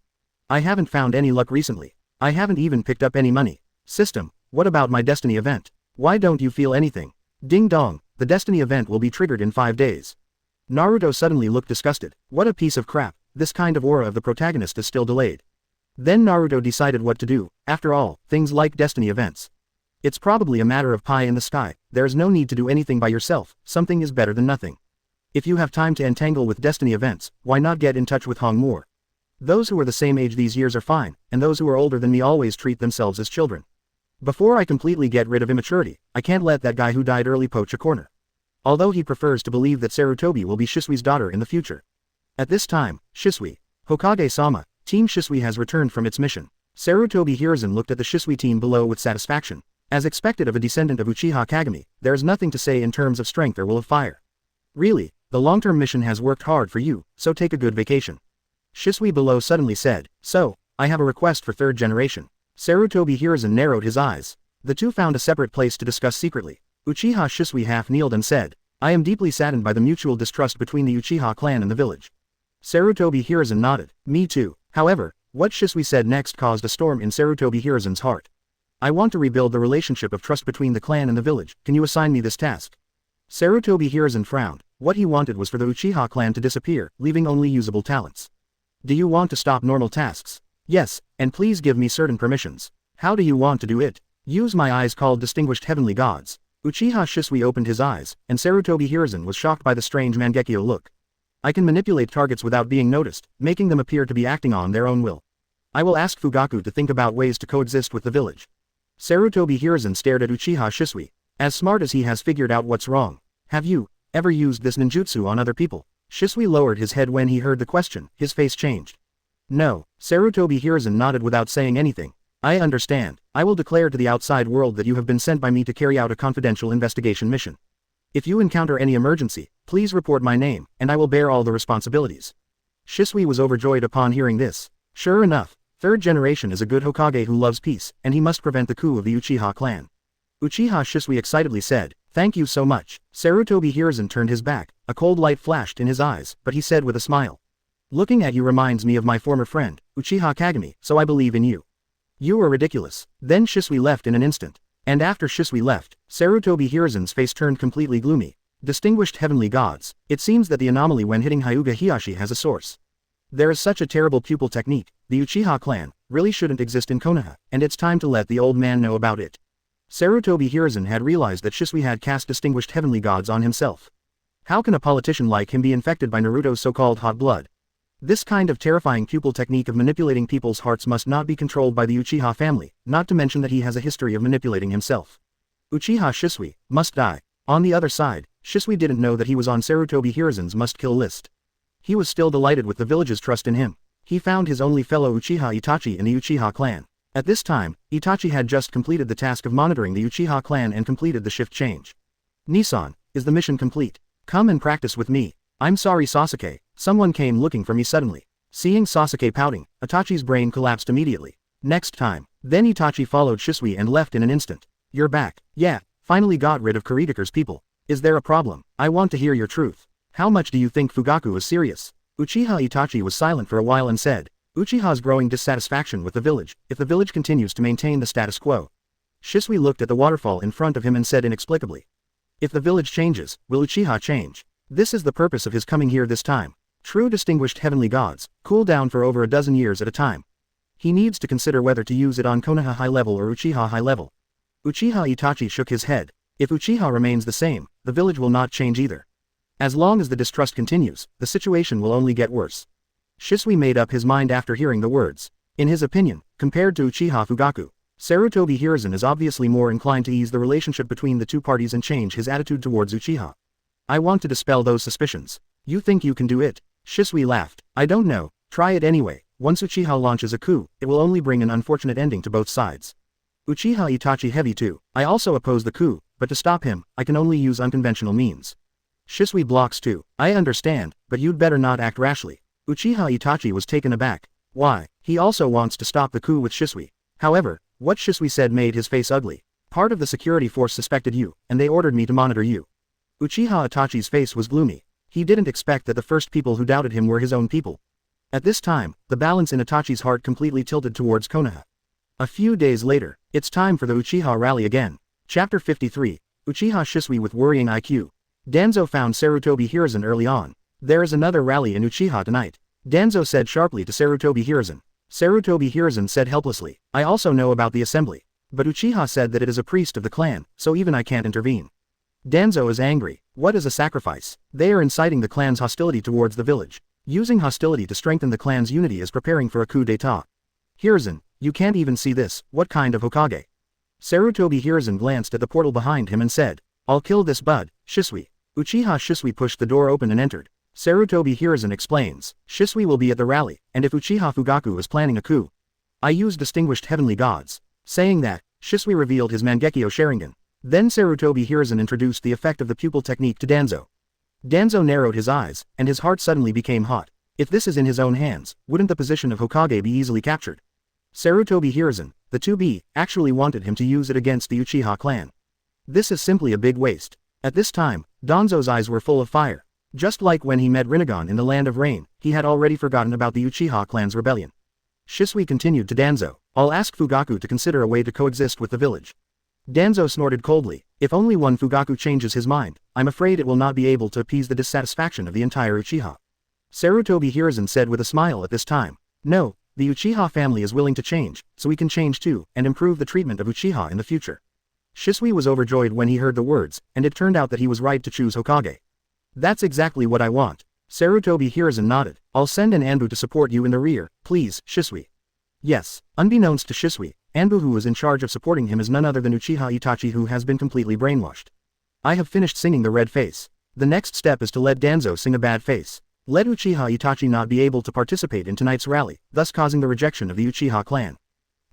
I haven't found any luck recently. I haven't even picked up any money. System, what about my destiny event? Why don't you feel anything? Ding dong, the destiny event will be triggered in 5 days. Naruto suddenly looked disgusted. What a piece of crap, this kind of aura of the protagonist is still delayed. Then Naruto decided what to do. After all, things like destiny events. It's probably a matter of pie in the sky. There is no need to do anything by yourself, something is better than nothing. If you have time to entangle with destiny events, why not get in touch with Hong Moore? Those who are the same age these years are fine, and those who are older than me always treat themselves as children. Before I completely get rid of immaturity, I can't let that guy who died early poach a corner. Although he prefers to believe that Sarutobi will be Shisui's daughter in the future. At this time, Shisui, Hokage-sama, Team Shisui has returned from its mission. Sarutobi Hiruzen looked at the Shisui team below with satisfaction. As expected of a descendant of Uchiha Kagami, there is nothing to say in terms of strength or will of fire. Really, the long-term mission has worked hard for you, so take a good vacation. Shisui below suddenly said, so, I have a request for third generation. Sarutobi Hiruzen narrowed his eyes. The two found a separate place to discuss secretly. Uchiha Shisui half kneeled and said, I am deeply saddened by the mutual distrust between the Uchiha clan and the village. Sarutobi Hiruzen nodded, me too. However, what Shisui said next caused a storm in Sarutobi Hiruzen's heart. I want to rebuild the relationship of trust between the clan and the village, can you assign me this task? Sarutobi Hiruzen frowned. What he wanted was for the Uchiha clan to disappear, leaving only usable talents. Do you want to stop normal tasks? Yes, and please give me certain permissions. How do you want to do it? Use my eyes called distinguished heavenly gods. Uchiha Shisui opened his eyes, and Sarutobi Hiruzen was shocked by the strange Mangekyo look. I can manipulate targets without being noticed, making them appear to be acting on their own will. I will ask Fugaku to think about ways to coexist with the village. Sarutobi Hiruzen stared at Uchiha Shisui. As smart as he has figured out what's wrong. Have you ever used this ninjutsu on other people? Shisui lowered his head when he heard the question, his face changed. No, Sarutobi Hiruzen nodded without saying anything. I understand. I will declare to the outside world that you have been sent by me to carry out a confidential investigation mission. If you encounter any emergency, please report my name, and I will bear all the responsibilities. Shisui was overjoyed upon hearing this. Sure enough, third generation is a good Hokage who loves peace, and he must prevent the coup of the Uchiha clan. Uchiha Shisui excitedly said, thank you so much. Sarutobi Hiruzen turned his back, a cold light flashed in his eyes, but he said with a smile. Looking at you reminds me of my former friend, Uchiha Kagami, so I believe in you. You are ridiculous. Then Shisui left in an instant. And after Shisui left, Sarutobi Hiruzen's face turned completely gloomy. Distinguished heavenly gods, it seems that the anomaly when hitting Hyuga Hiyashi has a source. There is such a terrible pupil technique, the Uchiha clan, really shouldn't exist in Konoha, and it's time to let the old man know about it. Sarutobi Hiruzen had realized that Shisui had cast distinguished heavenly gods on himself. How can a politician like him be infected by Naruto's so-called hot blood? This kind of terrifying pupil technique of manipulating people's hearts must not be controlled by the Uchiha family, not to mention that he has a history of manipulating himself. Uchiha Shisui must die. On the other side, Shisui didn't know that he was on Sarutobi Hiruzen's must-kill list. He was still delighted with the village's trust in him. He found his only fellow Uchiha Itachi in the Uchiha clan. At this time, Itachi had just completed the task of monitoring the Uchiha clan and completed the shift change. Nissan, is the mission complete? Come and practice with me. I'm sorry Sasuke, someone came looking for me suddenly. Seeing Sasuke pouting, Itachi's brain collapsed immediately. Next time. Then Itachi followed Shisui and left in an instant. You're back. Yeah, finally got rid of Kuritaker's people. Is there a problem? I want to hear your truth. How much do you think Fugaku is serious? Uchiha Itachi was silent for a while and said, Uchiha's growing dissatisfaction with the village, if the village continues to maintain the status quo. Shisui looked at the waterfall in front of him and said inexplicably. If the village changes, will Uchiha change? This is the purpose of his coming here this time. True distinguished heavenly gods, cool down for over a dozen years at a time. He needs to consider whether to use it on Konoha high level or Uchiha high level. Uchiha Itachi shook his head. If Uchiha remains the same, the village will not change either. As long as the distrust continues, the situation will only get worse. Shisui made up his mind after hearing the words. In his opinion, compared to Uchiha Fugaku, Sarutobi Hiruzen is obviously more inclined to ease the relationship between the two parties and change his attitude towards Uchiha. I want to dispel those suspicions. You think you can do it? Shisui laughed. I don't know, try it anyway. Once Uchiha launches a coup, it will only bring an unfortunate ending to both sides. Uchiha Itachi heavy too. I also oppose the coup, but to stop him, I can only use unconventional means. Shisui blocks too. I understand, but you'd better not act rashly. Uchiha Itachi was taken aback. Why? He also wants to stop the coup with Shisui. However, what Shisui said made his face ugly. Part of the security force suspected you, and they ordered me to monitor you. Uchiha Itachi's face was gloomy. He didn't expect that the first people who doubted him were his own people. At this time, the balance in Itachi's heart completely tilted towards Konoha. A few days later, it's time for the Uchiha rally again. Chapter 53, Uchiha Shisui with worrying IQ. Danzo found Sarutobi Hiruzen early on. There is another rally in Uchiha tonight. Danzo said sharply to Sarutobi Hiruzen. Sarutobi Hiruzen said helplessly, I also know about the assembly. But Uchiha said that it is a priest of the clan, so even I can't intervene. Danzo is angry. What is a sacrifice? They are inciting the clan's hostility towards the village. Using hostility to strengthen the clan's unity is preparing for a coup d'etat. Hiruzen, you can't even see this, what kind of Hokage? Sarutobi Hiruzen glanced at the portal behind him and said, I'll kill this bud, Shisui. Uchiha Shisui pushed the door open and entered. Sarutobi Hiruzen explains, Shisui will be at the rally, and if Uchiha Fugaku is planning a coup, I use distinguished heavenly gods. Saying that, Shisui revealed his Mangekyo Sharingan. Then Sarutobi Hiruzen introduced the effect of the pupil technique to Danzo. Danzo narrowed his eyes, and his heart suddenly became hot. If this is in his own hands, wouldn't the position of Hokage be easily captured? Sarutobi Hiruzen, the 2B, actually wanted him to use it against the Uchiha clan. This is simply a big waste. At this time, Danzo's eyes were full of fire. Just like when he met Rinnegan in the Land of Rain, he had already forgotten about the Uchiha clan's rebellion. Shisui continued to Danzo, I'll ask Fugaku to consider a way to coexist with the village. Danzo snorted coldly, if only one Fugaku changes his mind, I'm afraid it will not be able to appease the dissatisfaction of the entire Uchiha. Sarutobi Hiruzen said with a smile at this time, no, the Uchiha family is willing to change, so we can change too, and improve the treatment of Uchiha in the future. Shisui was overjoyed when he heard the words, and it turned out that he was right to choose Hokage. That's exactly what I want. Sarutobi Hiruzen nodded, I'll send an Anbu to support you in the rear, please, Shisui. Yes, unbeknownst to Shisui, Anbu who is in charge of supporting him is none other than Uchiha Itachi who has been completely brainwashed. I have finished singing the red face. The next step is to let Danzo sing a bad face. Let Uchiha Itachi not be able to participate in tonight's rally, thus causing the rejection of the Uchiha clan.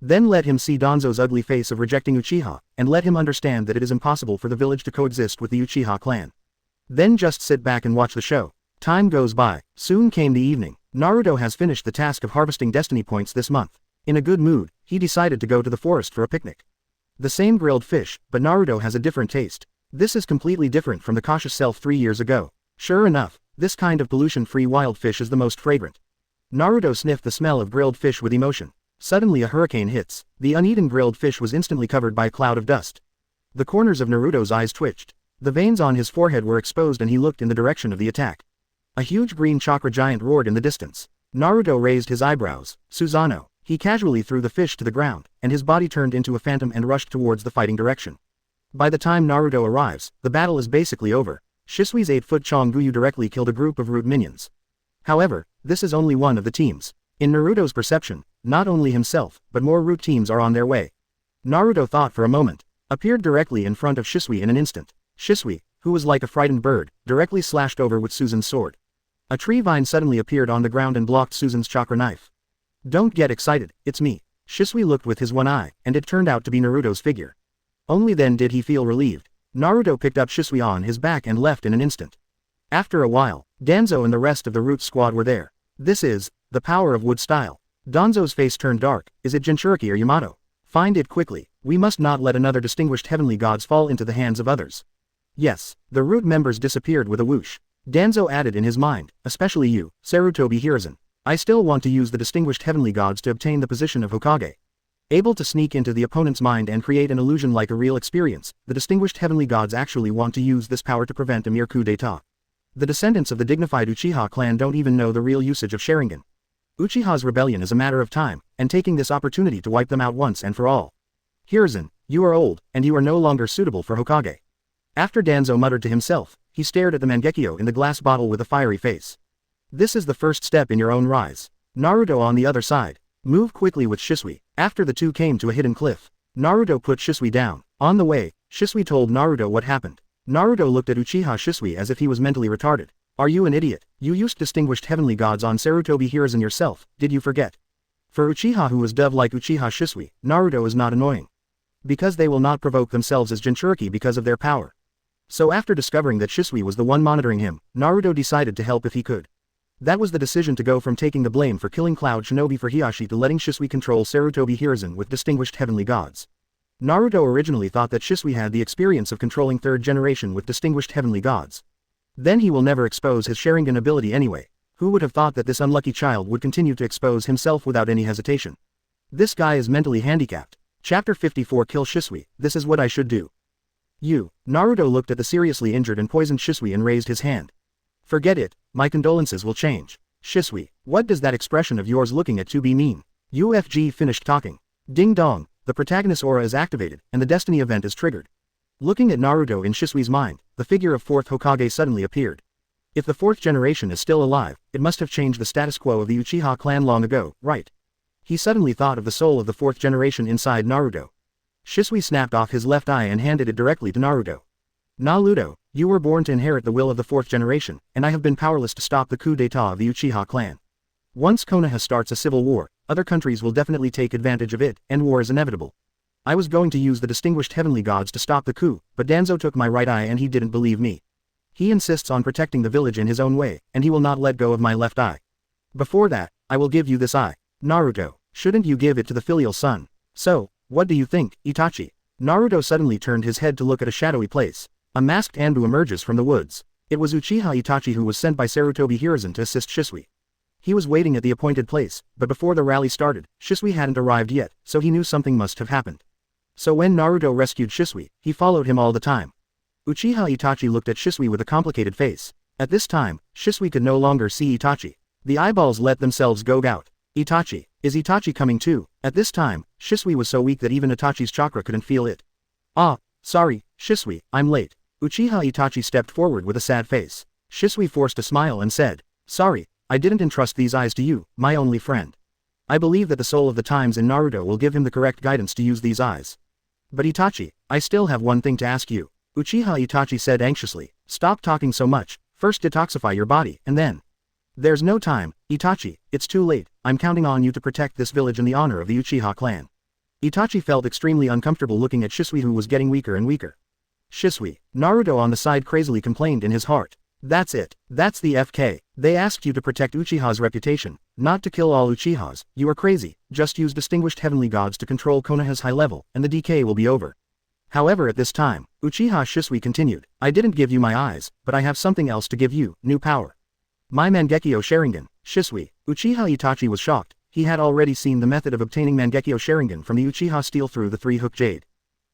Then let him see Danzo's ugly face of rejecting Uchiha, and let him understand that it is impossible for the village to coexist with the Uchiha clan. Then just sit back and watch the show. Time goes by. Soon came the evening. Naruto has finished the task of harvesting destiny points this month. In a good mood, he decided to go to the forest for a picnic. The same grilled fish, but Naruto has a different taste. This is completely different from the cautious self 3 years ago. Sure enough, this kind of pollution-free wild fish is the most fragrant. Naruto sniffed the smell of grilled fish with emotion. Suddenly a hurricane hits. The uneaten grilled fish was instantly covered by a cloud of dust. The corners of Naruto's eyes twitched. The veins on his forehead were exposed and he looked in the direction of the attack. A huge green chakra giant roared in the distance. Naruto raised his eyebrows. Susanoo. He casually threw the fish to the ground, and his body turned into a phantom and rushed towards the fighting direction. By the time Naruto arrives, the battle is basically over. Shisui's 8-foot Chonguyu directly killed a group of root minions. However, this is only one of the teams. In Naruto's perception, not only himself, but more root teams are on their way. Naruto thought for a moment, appeared directly in front of Shisui in an instant. Shisui, who was like a frightened bird, directly slashed over with Susan's sword. A tree vine suddenly appeared on the ground and blocked Susan's chakra knife. Don't get excited, it's me. Shisui looked with his one eye, and it turned out to be Naruto's figure. Only then did he feel relieved. Naruto picked up Shisui on his back and left in an instant. After a while, Danzo and the rest of the root squad were there. This is the power of wood style. Danzo's face turned dark. Is it Jinchuriki or Yamato? Find it quickly. We must not let another distinguished heavenly gods fall into the hands of others. Yes, the root members disappeared with a whoosh. Danzo added in his mind, especially you, Sarutobi Hiruzen. I still want to use the distinguished heavenly gods to obtain the position of Hokage. Able to sneak into the opponent's mind and create an illusion like a real experience, the distinguished heavenly gods actually want to use this power to prevent a mere coup d'etat. The descendants of the dignified Uchiha clan don't even know the real usage of Sharingan. Uchiha's rebellion is a matter of time, and taking this opportunity to wipe them out once and for all. Hiruzen, you are old, and you are no longer suitable for Hokage. After Danzo muttered to himself, he stared at the Mangekyo in the glass bottle with a fiery face. This is the first step in your own rise. Naruto on the other side. Move quickly with Shisui. After the two came to a hidden cliff, Naruto put Shisui down. On the way, Shisui told Naruto what happened. Naruto looked at Uchiha Shisui as if he was mentally retarded. Are you an idiot? You used distinguished heavenly gods on Sarutobi Hiruzen yourself, did you forget? For Uchiha who is dove like Uchiha Shisui, Naruto is not annoying. Because they will not provoke themselves as Jinchuriki because of their power. So after discovering that Shisui was the one monitoring him, Naruto decided to help if he could. That was the decision to go from taking the blame for killing Cloud Shinobi for Hizashi to letting Shisui control Sarutobi Hiruzen with distinguished heavenly gods. Naruto originally thought that Shisui had the experience of controlling third generation with distinguished heavenly gods. Then he will never expose his Sharingan ability anyway. Who would have thought that this unlucky child would continue to expose himself without any hesitation? This guy is mentally handicapped. Chapter 54 Kill Shisui, this is what I should do. Naruto looked at the seriously injured and poisoned Shisui and raised his hand. Forget it, my condolences will change. Shisui, what does that expression of yours looking at 2B mean? UFG finished talking. Ding dong, the protagonist aura is activated, and the destiny event is triggered. Looking at Naruto in Shisui's mind, the figure of 4th Hokage suddenly appeared. If the 4th generation is still alive, it must have changed the status quo of the Uchiha clan long ago, right? He suddenly thought of the soul of the 4th generation inside Naruto. Shisui snapped off his left eye and handed it directly to Naruto. Naruto, you were born to inherit the will of the 4th generation, and I have been powerless to stop the coup d'état of the Uchiha clan. Once Konoha starts a civil war, other countries will definitely take advantage of it, and war is inevitable. I was going to use the distinguished heavenly gods to stop the coup, but Danzo took my right eye and he didn't believe me. He insists on protecting the village in his own way, and he will not let go of my left eye. Before that, I will give you this eye. Naruto, shouldn't you give it to the filial son? So, what do you think, Itachi? Naruto suddenly turned his head to look at a shadowy place. A masked Anbu emerges from the woods. It was Uchiha Itachi who was sent by Sarutobi Hiruzen to assist Shisui. He was waiting at the appointed place, but before the rally started, Shisui hadn't arrived yet, so he knew something must have happened. So when Naruto rescued Shisui, he followed him all the time. Uchiha Itachi looked at Shisui with a complicated face. At this time, Shisui could no longer see Itachi. The eyeballs let themselves go out. Itachi, is Itachi coming too? At this time, Shisui was so weak that even Itachi's chakra couldn't feel it. Ah, sorry, Shisui, I'm late. Uchiha Itachi stepped forward with a sad face. Shisui forced a smile and said, sorry, I didn't entrust these eyes to you, my only friend. I believe that the soul of the times in Naruto will give him the correct guidance to use these eyes. But Itachi, I still have one thing to ask you. Uchiha Itachi said anxiously, stop talking so much, first detoxify your body, and then. There's no time, Itachi, it's too late, I'm counting on you to protect this village in the honor of the Uchiha clan. Itachi felt extremely uncomfortable looking at Shisui who was getting weaker and weaker. Shisui, Naruto on the side crazily complained in his heart. That's it, that's the FK, they asked you to protect Uchiha's reputation, not to kill all Uchihas, you are crazy, just use distinguished heavenly gods to control Konoha's high level, and the decay will be over. However at this time, Uchiha Shisui continued, I didn't give you my eyes, but I have something else to give you, new power. My Mangekyo Sharingan, Shisui. Uchiha Itachi was shocked, he had already seen the method of obtaining Mangekyo Sharingan from the Uchiha steal through the 3-hook jade.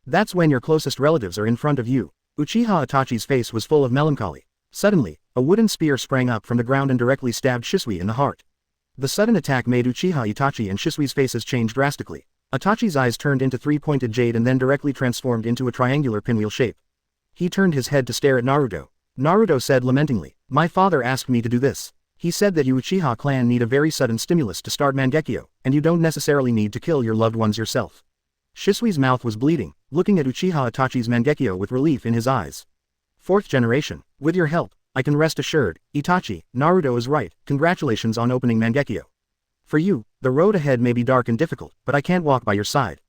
That's when your closest relatives are in front of you. Uchiha Itachi's face was full of melancholy. Suddenly, a wooden spear sprang up from the ground and directly stabbed Shisui in the heart. The sudden attack made Uchiha Itachi and Shisui's faces change drastically. Itachi's eyes turned into 3-pointed jade and then directly transformed into a triangular pinwheel shape. He turned his head to stare at Naruto. Naruto said lamentingly, my father asked me to do this. He said that you Uchiha clan need a very sudden stimulus to start Mangekyo, and you don't necessarily need to kill your loved ones yourself. Shisui's mouth was bleeding, looking at Uchiha Itachi's Mangekyo with relief in his eyes. 4th generation, with your help, I can rest assured, Itachi, Naruto is right, congratulations on opening Mangekyo. For you, the road ahead may be dark and difficult, but I can't walk by your side.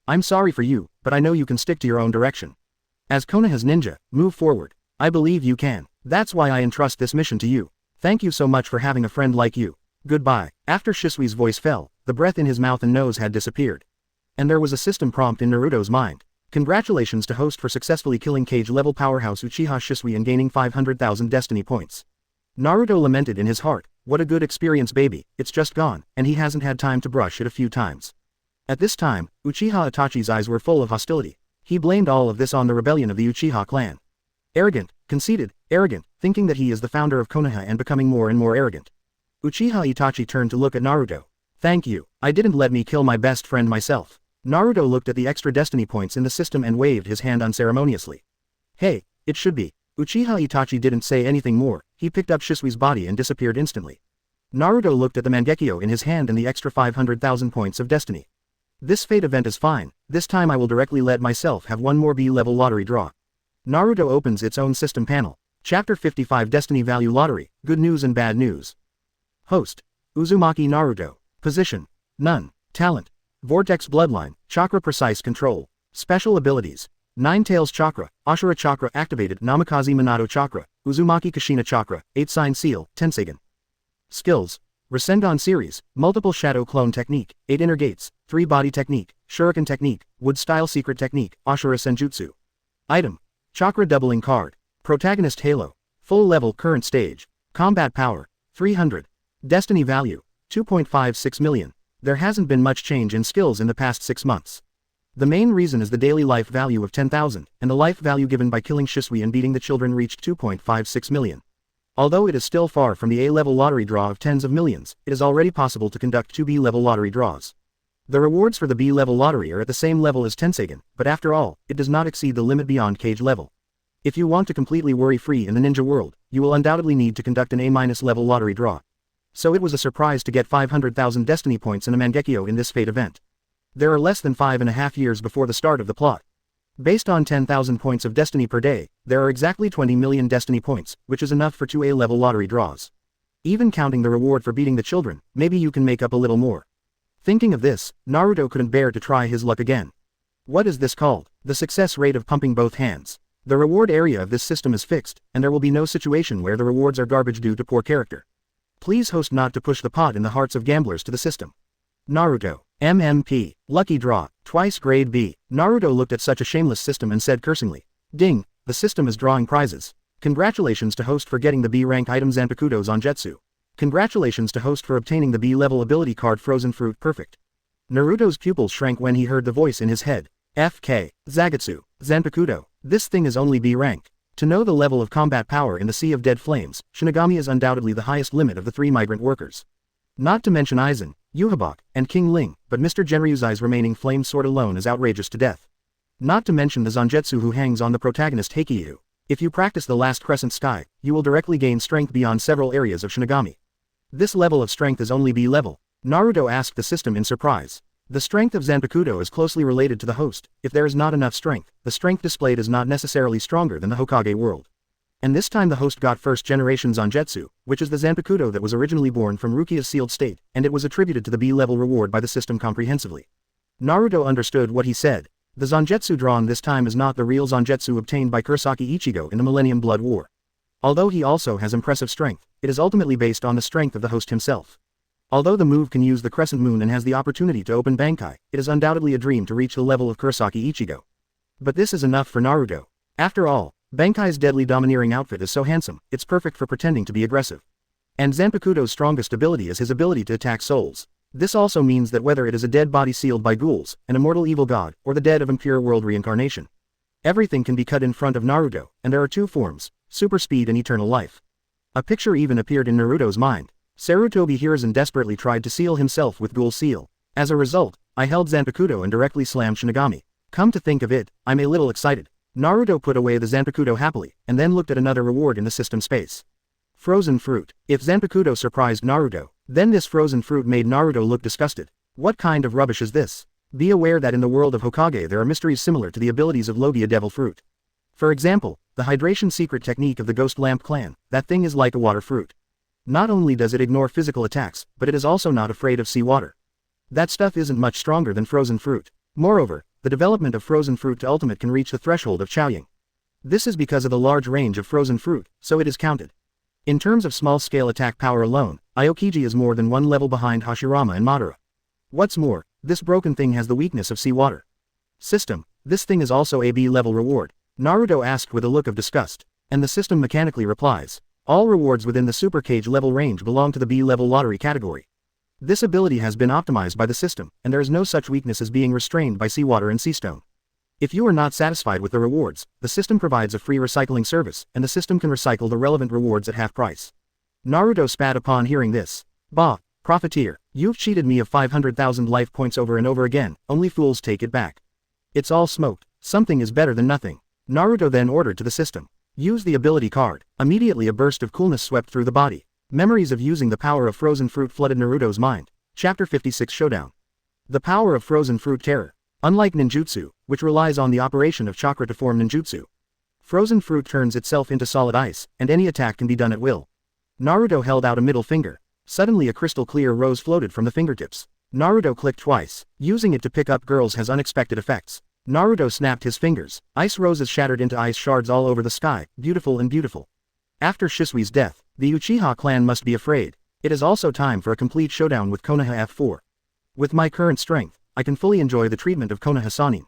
I'm sorry for you, but I know you can stick to your own direction. As Konoha's ninja, move forward. I believe you can. That's why I entrust this mission to you. Thank you so much for having a friend like you. Goodbye. After Shisui's voice fell, the breath in his mouth and nose had disappeared. And there was a system prompt in Naruto's mind. Congratulations to host for successfully killing cage-level powerhouse Uchiha Shisui and gaining 500,000 destiny points. Naruto lamented in his heart, what a good experience baby, it's just gone, and he hasn't had time to brush it a few times. At this time, Uchiha Itachi's eyes were full of hostility. He blamed all of this on the rebellion of the Uchiha clan. Arrogant, conceited, arrogant, thinking that he is the founder of Konoha and becoming more and more arrogant. Uchiha Itachi turned to look at Naruto. Thank you, I didn't let me kill my best friend myself. Naruto looked at the extra destiny points in the system and waved his hand unceremoniously. Hey, it should be. Uchiha Itachi didn't say anything more, he picked up Shisui's body and disappeared instantly. Naruto looked at the Mangekyo in his hand and the extra 500,000 points of destiny. This fate event is fine, this time I will directly let myself have one more B-level lottery draw. Naruto opens its own system panel. Chapter 55 Destiny Value Lottery, Good News and Bad News. Host, Uzumaki Naruto. Position, None. Talent, Vortex Bloodline, Chakra Precise Control. Special Abilities, Nine-Tails Chakra, Ashura Chakra activated Namikaze Minato Chakra, Uzumaki Kushina Chakra, 8-Sign Seal, Tensegan. Skills, Rasengan Series, Multiple Shadow Clone Technique, 8 Inner Gates, 3 Body Technique, Shuriken Technique, Wood Style Secret Technique, Ashura Senjutsu. Item, Chakra Doubling Card. Protagonist Halo. Full Level Current Stage. Combat Power, 300. Destiny Value, 2.56 million. There hasn't been much change in skills in the past 6 months. The main reason is the daily life value of 10,000, and the life value given by killing Shisui and beating the children reached 2.56 million. Although it is still far from the A-level lottery draw of tens of millions, it is already possible to conduct 2 B-level lottery draws. The rewards for the B-level lottery are at the same level as Tensagen, but after all, it does not exceed the limit beyond cage level. If you want to completely worry-free in the ninja world, you will undoubtedly need to conduct an A-level lottery draw. So it was a surprise to get 500,000 destiny points in a Mangekyo in this fate event. There are less than 5.5 years before the start of the plot. Based on 10,000 points of destiny per day, there are exactly 20 million destiny points, which is enough for 2 A-level lottery draws. Even counting the reward for beating the children, maybe you can make up a little more. Thinking of this, Naruto couldn't bear to try his luck again. What is this called? The success rate of pumping both hands. The reward area of this system is fixed, and there will be no situation where the rewards are garbage due to poor character. Please host not to push the pot in the hearts of gamblers to the system. Naruto. MMP. Lucky draw. Twice grade B. Naruto looked at such a shameless system and said cursingly. Ding, the system is drawing prizes. Congratulations to host for getting the B-rank item Zanpakuto Zangetsu. Congratulations to host for obtaining the B-level ability card Frozen Fruit Perfect. Naruto's pupils shrank when he heard the voice in his head. FK. Zagetsu. Zanpakuto. This thing is only B-rank. To know the level of combat power in the Sea of Dead Flames, Shinigami is undoubtedly the highest limit of the 3 migrant workers. Not to mention Aizen, Yhwach, and King Ling, but Mr. Genryuzai's remaining flame sword alone is outrageous to death. Not to mention the Zangetsu who hangs on the protagonist Heikyu. If you practice the last crescent sky, you will directly gain strength beyond several areas of Shinigami. This level of strength is only B level. Naruto asked the system in surprise. The strength of Zanpakuto is closely related to the host. If there is not enough strength, the strength displayed is not necessarily stronger than the Hokage world. And this time the host got first generation Zangetsu, which is the Zanpakuto that was originally born from Rukia's sealed state, and it was attributed to the B-level reward by the system comprehensively. Naruto understood what he said. The Zangetsu drawn this time is not the real Zangetsu obtained by Kurosaki Ichigo in the Millennium Blood War. Although he also has impressive strength, it is ultimately based on the strength of the host himself. Although the move can use the crescent moon and has the opportunity to open Bankai, it is undoubtedly a dream to reach the level of Kurosaki Ichigo. But this is enough for Naruto. After all, Bankai's deadly domineering outfit is so handsome, it's perfect for pretending to be aggressive. And Zanpakuto's strongest ability is his ability to attack souls. This also means that whether it is a dead body sealed by ghouls, an immortal evil god, or the dead of impure world reincarnation, everything can be cut in front of Naruto, and there are 2 forms, super speed and eternal life. A picture even appeared in Naruto's mind. Sarutobi Hiruzen desperately tried to seal himself with Ghoul Seal. As a result, I held Zanpakuto and directly slammed Shinigami. Come to think of it, I'm a little excited. Naruto put away the Zanpakuto happily, and then looked at another reward in the system space. Frozen Fruit. If Zanpakuto surprised Naruto, then this frozen fruit made Naruto look disgusted. What kind of rubbish is this? Be aware that in the world of Hokage there are mysteries similar to the abilities of Logia Devil Fruit. For example, the hydration secret technique of the Ghost Lamp clan, that thing is like a water fruit. Not only does it ignore physical attacks, but it is also not afraid of seawater. That stuff isn't much stronger than frozen fruit. Moreover, the development of frozen fruit to ultimate can reach the threshold of Chaoying. This is because of the large range of frozen fruit, so it is counted. In terms of small-scale attack power alone, Aokiji is more than 1 level behind Hashirama and Madara. What's more, this broken thing has the weakness of seawater. System, this thing is also a B-level reward. Naruto asked with a look of disgust, and the system mechanically replies. All rewards within the Super Cage level range belong to the B-level lottery category. This ability has been optimized by the system, and there is no such weakness as being restrained by seawater and seastone. If you are not satisfied with the rewards, the system provides a free recycling service, and the system can recycle the relevant rewards at half price. Naruto spat upon hearing this. Bah, profiteer, you've cheated me of 500,000 life points over and over again, only fools take it back. It's all smoked, something is better than nothing. Naruto then ordered to the system. Use the ability card. Immediately a burst of coolness swept through the body. Memories of using the power of frozen fruit flooded Naruto's mind. Chapter 56 Showdown. The power of frozen fruit terror. Unlike ninjutsu, which relies on the operation of chakra to form ninjutsu, frozen fruit turns itself into solid ice, and any attack can be done at will. Naruto held out a middle finger. Suddenly a crystal clear rose floated from the fingertips. Naruto clicked twice. Using it to pick up girls has unexpected effects. Naruto snapped his fingers. Ice roses shattered into ice shards all over the sky, beautiful and beautiful. After Shisui's death, the Uchiha clan must be afraid. It is also time for a complete showdown with Konoha F4. With my current strength, I can fully enjoy the treatment of Konoha Sanin.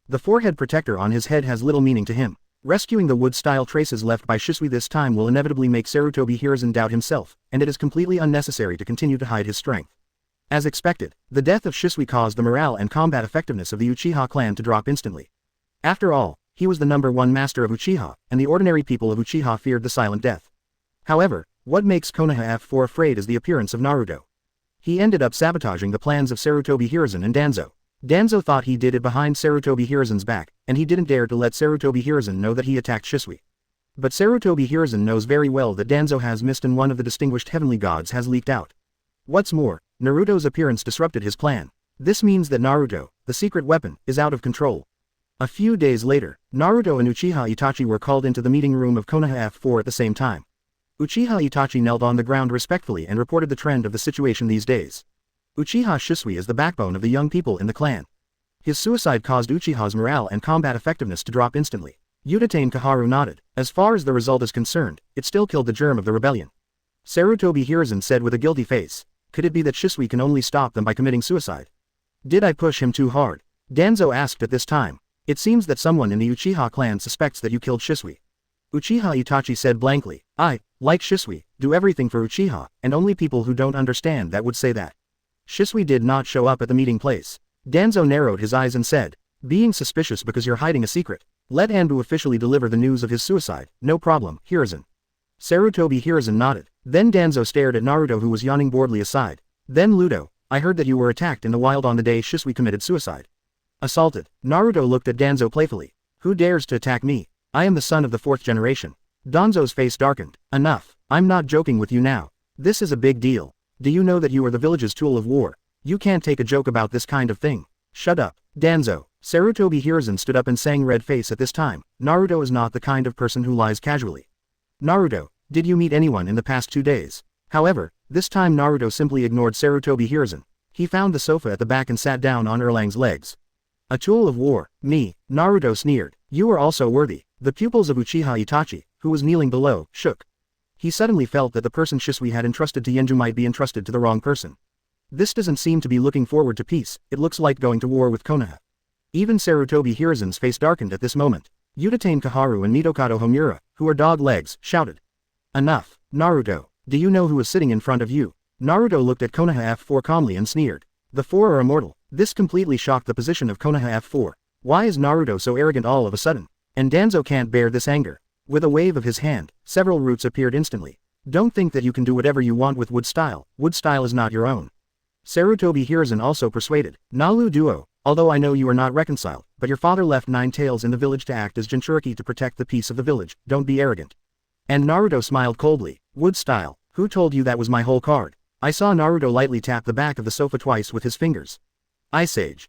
The forehead protector on his head has little meaning to him. Rescuing the wood-style traces left by Shisui this time will inevitably make Sarutobi Hiruzen doubt himself, and it is completely unnecessary to continue to hide his strength. As expected, the death of Shisui caused the morale and combat effectiveness of the Uchiha clan to drop instantly. After all, he was the #1 master of Uchiha, and the ordinary people of Uchiha feared the silent death. However, what makes Konoha F4 afraid is the appearance of Naruto. He ended up sabotaging the plans of Sarutobi Hiruzen and Danzo. Danzo thought he did it behind Sarutobi Hiruzen's back, and he didn't dare to let Sarutobi Hiruzen know that he attacked Shisui. But Sarutobi Hiruzen knows very well that Danzo has missed and one of the distinguished heavenly gods has leaked out. What's more, Naruto's appearance disrupted his plan. This means that Naruto, the secret weapon, is out of control. A few days later, Naruto and Uchiha Itachi were called into the meeting room of Konoha F4 at the same time. Uchiha Itachi knelt on the ground respectfully and reported the trend of the situation these days. Uchiha Shisui is the backbone of the young people in the clan. His suicide caused Uchiha's morale and combat effectiveness to drop instantly. Uchiha Kaharu nodded. As far as the result is concerned, it still killed the germ of the rebellion. Sarutobi Hiruzen said with a guilty face. Could it be that Shisui can only stop them by committing suicide? Did I push him too hard? Danzo asked at this time. It seems that someone in the Uchiha clan suspects that you killed Shisui. Uchiha Itachi said blankly. I, like Shisui, do everything for Uchiha, and only people who don't understand that would say that. Shisui did not show up at the meeting place. Danzo narrowed his eyes and said, being suspicious because you're hiding a secret. Let Anbu officially deliver the news of his suicide, no problem, Hiruzen. Sarutobi Hiruzen nodded. Then Danzo stared at Naruto who was yawning boredly aside. Then Ludo, I heard that you were attacked in the wild on the day Shisui committed suicide. Assaulted. Naruto looked at Danzo playfully. Who dares to attack me? I am the son of the 4th generation. Danzo's face darkened. Enough. I'm not joking with you now. This is a big deal. Do you know that you are the village's tool of war? You can't take a joke about this kind of thing. Shut up, Danzo. Sarutobi Hiruzen stood up and sang red face at this time. Naruto is not the kind of person who lies casually. Naruto, did you meet anyone in the past 2 days? However, this time Naruto simply ignored Sarutobi Hiruzen. He found the sofa at the back and sat down on Erlang's legs. A tool of war, me, Naruto sneered. You are also worthy. The pupils of Uchiha Itachi, who was kneeling below, shook. He suddenly felt that the person Shisui had entrusted to Yenju might be entrusted to the wrong person. This doesn't seem to be looking forward to peace, it looks like going to war with Konoha. Even Sarutobi Hiruzen's face darkened at this moment. Uchiha Kaharu and Mitokado Homura, who are dog legs, shouted. Enough, Naruto, do you know who is sitting in front of you? Naruto looked at Konoha F4 calmly and sneered. The 4 are immortal. This completely shocked the position of Konoha F4. Why is Naruto so arrogant all of a sudden? And Danzo can't bear this anger. With a wave of his hand, several roots appeared instantly. Don't think that you can do whatever you want with wood style is not your own. Sarutobi Hiruzen also persuaded. Nalu Duo, although I know you are not reconciled, but your father left 9 tails in the village to act as Jinchuriki to protect the peace of the village, don't be arrogant. And Naruto smiled coldly. Wood style, who told you that was my whole card? I saw Naruto lightly tap the back of the sofa twice with his fingers. Ice Age.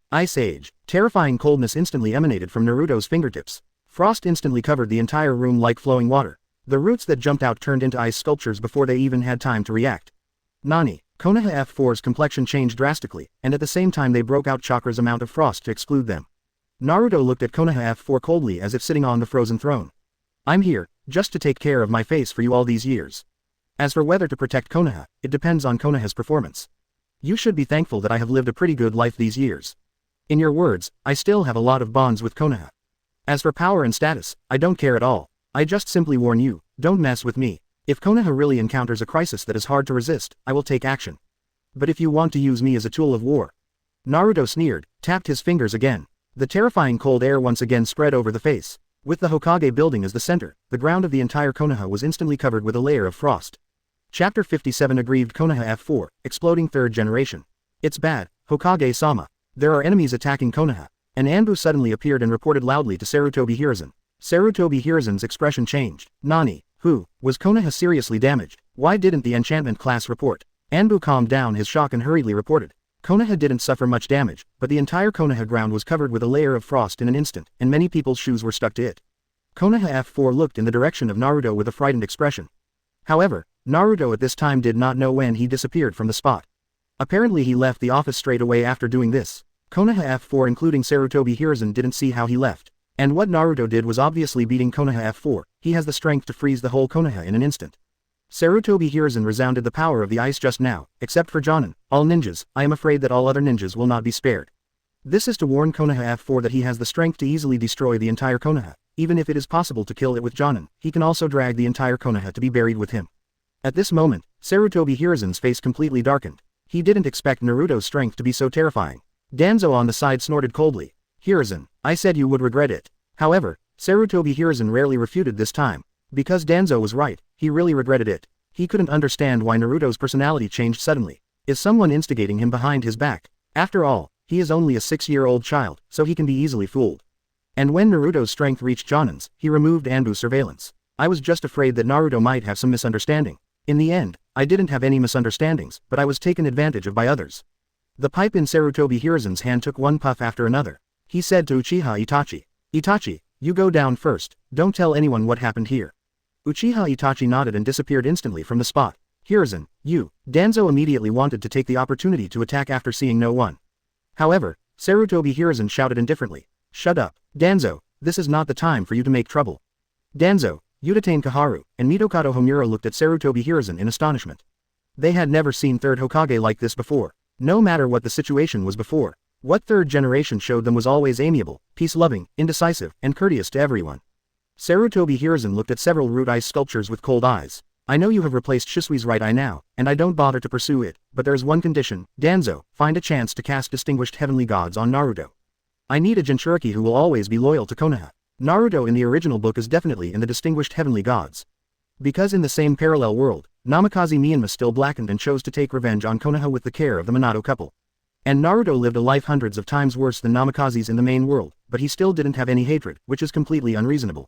Terrifying coldness instantly emanated from Naruto's fingertips. Frost instantly covered the entire room like flowing water. The roots that jumped out turned into ice sculptures before they even had time to react. Nani. Konoha F4's complexion changed drastically, and at the same time they broke out Chakra's amount of frost to exclude them. Naruto looked at Konoha F4 coldly as if sitting on the frozen throne. I'm here, just to take care of my face for you all these years. As for whether to protect Konoha, it depends on Konoha's performance. You should be thankful that I have lived a pretty good life these years. In your words, I still have a lot of bonds with Konoha. As for power and status, I don't care at all. I just simply warn you, don't mess with me. If Konoha really encounters a crisis that is hard to resist, I will take action. But if you want to use me as a tool of war. Naruto sneered, tapped his fingers again. The terrifying cold air once again spread over the face. With the Hokage building as the center, the ground of the entire Konoha was instantly covered with a layer of frost. Chapter 57 Aggrieved Konoha F4, Exploding 3rd Generation. It's bad, Hokage-sama. There are enemies attacking Konoha. An Anbu suddenly appeared and reported loudly to Sarutobi Hiruzen. Sarutobi Hiruzen's expression changed. Nani? Who? Was Konoha seriously damaged? Why didn't the enchantment class report? Anbu calmed down his shock and hurriedly reported. Konoha didn't suffer much damage, but the entire Konoha ground was covered with a layer of frost in an instant, and many people's shoes were stuck to it. Konoha F4 looked in the direction of Naruto with a frightened expression. However, Naruto at this time did not know when he disappeared from the spot. Apparently he left the office straight away after doing this. Konoha F4 including Sarutobi Hiruzen didn't see how he left. And what Naruto did was obviously beating Konoha F4, he has the strength to freeze the whole Konoha in an instant. Sarutobi Hiruzen resounded the power of the ice just now, except for Jonin, all ninjas, I am afraid that all other ninjas will not be spared. This is to warn Konoha F4 that he has the strength to easily destroy the entire Konoha, even if it is possible to kill it with Jonin, he can also drag the entire Konoha to be buried with him. At this moment, Sarutobi Hiruzen's face completely darkened. He didn't expect Naruto's strength to be so terrifying. Danzo on the side snorted coldly. Hiruzen, I said you would regret it. However, Sarutobi Hiruzen rarely refuted this time. Because Danzo was right, he really regretted it. He couldn't understand why Naruto's personality changed suddenly. Is someone instigating him behind his back? After all, he is only a 6-year-old child, so he can be easily fooled. And when Naruto's strength reached Jonin's, he removed Anbu's surveillance. I was just afraid that Naruto might have some misunderstanding. In the end, I didn't have any misunderstandings, but I was taken advantage of by others. The pipe in Sarutobi Hiruzen's hand took one puff after another. He said to Uchiha Itachi, Itachi, you go down first, don't tell anyone what happened here. Uchiha Itachi nodded and disappeared instantly from the spot. Hiruzen, you. Danzo immediately wanted to take the opportunity to attack after seeing no one. However, Sarutobi Hiruzen shouted indifferently. Shut up, Danzo, this is not the time for you to make trouble. Danzo, Uchiha Kaharu, and Mitokado Homura looked at Sarutobi Hiruzen in astonishment. They had never seen third Hokage like this before. No matter what the situation was before, what third generation showed them was always amiable, peace-loving, indecisive, and courteous to everyone. Sarutobi Hiruzen looked at several root ice sculptures with cold eyes. I know you have replaced Shisui's right eye now, and I don't bother to pursue it, but there's one condition, Danzo, find a chance to cast Distinguished Heavenly Gods on Naruto. I need a Jinchuriki who will always be loyal to Konoha. Naruto in the original book is definitely in the Distinguished Heavenly Gods. Because in the same parallel world, Namikaze Myanmar still blackened and chose to take revenge on Konoha with the care of the Minato couple. And Naruto lived a life hundreds of times worse than Namikaze's in the main world, but he still didn't have any hatred, which is completely unreasonable.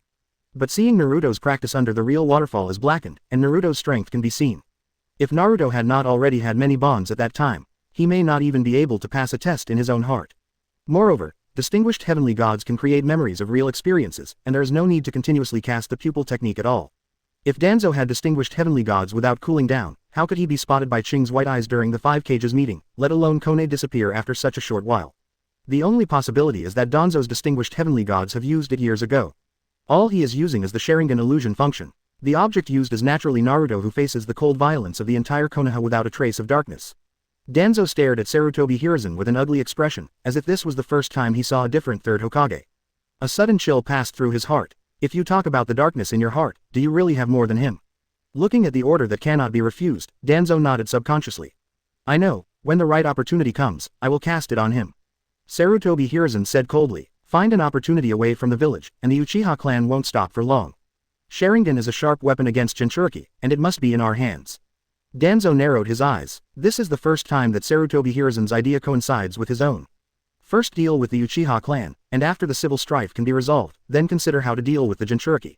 But seeing Naruto's practice under the real waterfall is blackened, and Naruto's strength can be seen. If Naruto had not already had many bonds at that time, he may not even be able to pass a test in his own heart. Moreover, Distinguished Heavenly Gods can create memories of real experiences, and there is no need to continuously cast the pupil technique at all. If Danzo had Distinguished Heavenly Gods without cooling down, how could he be spotted by Ching's white eyes during the 5 Kages meeting, let alone Kone disappear after such a short while? The only possibility is that Danzo's Distinguished Heavenly Gods have used it years ago. All he is using is the Sharingan illusion function. The object used is naturally Naruto, who faces the cold violence of the entire Konoha without a trace of darkness. Danzo stared at Sarutobi Hiruzen with an ugly expression, as if this was the first time he saw a different third Hokage. A sudden chill passed through his heart. If you talk about the darkness in your heart, do you really have more than him? Looking at the order that cannot be refused, Danzo nodded subconsciously. I know, when the right opportunity comes, I will cast it on him. Sarutobi Hiruzen said coldly. Find an opportunity away from the village, and the Uchiha clan won't stop for long. Sharingan is a sharp weapon against Jinchuriki, and it must be in our hands. Danzo narrowed his eyes. This is the first time that Sarutobi Hiruzen's idea coincides with his own. First deal with the Uchiha clan, and after the civil strife can be resolved, then consider how to deal with the Jinchuriki.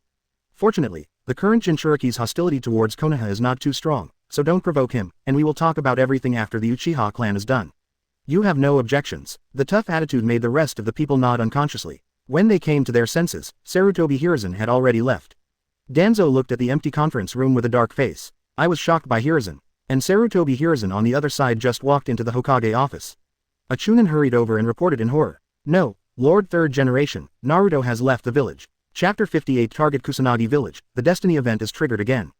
Fortunately, the current Jinchuriki's hostility towards Konoha is not too strong, so don't provoke him, and we will talk about everything after the Uchiha clan is done. You have no objections. The tough attitude made the rest of the people nod unconsciously. When they came to their senses, Sarutobi Hiruzen had already left. Danzo looked at the empty conference room with a dark face. I was shocked by Hiruzen. And Sarutobi Hiruzen on the other side just walked into the Hokage office. A chunin hurried over and reported in horror. No, Lord Third Generation, Naruto has left the village. Chapter 58 Target Kusanagi Village, the Destiny event is triggered again.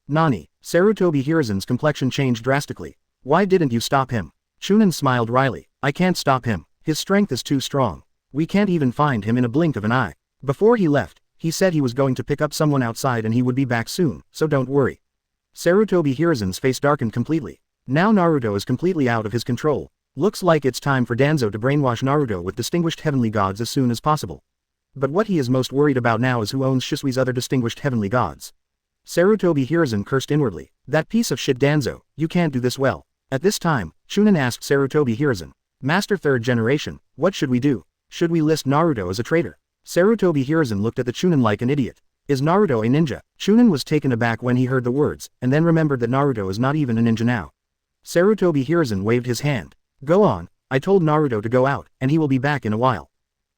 Nani, Sarutobi Hiruzen's complexion changed drastically. Why didn't you stop him? Chunin smiled wryly. I can't stop him. His strength is too strong. We can't even find him in a blink of an eye. Before he left, he said he was going to pick up someone outside and he would be back soon, so don't worry. Sarutobi Hiruzen's face darkened completely. Now Naruto is completely out of his control. Looks like it's time for Danzo to brainwash Naruto with Distinguished Heavenly Gods as soon as possible. But what he is most worried about now is who owns Shisui's other Distinguished Heavenly Gods. Sarutobi Hiruzen cursed inwardly. That piece of shit Danzo, you can't do this well. At this time, Chunin asked Sarutobi Hiruzen. Master Third Generation, what should we do? Should we list Naruto as a traitor? Sarutobi Hiruzen looked at the Chunin like an idiot. Is Naruto a ninja? Chunin was taken aback when he heard the words, and then remembered that Naruto is not even a ninja now. Sarutobi Hiruzen waved his hand. Go on, I told Naruto to go out, and he will be back in a while.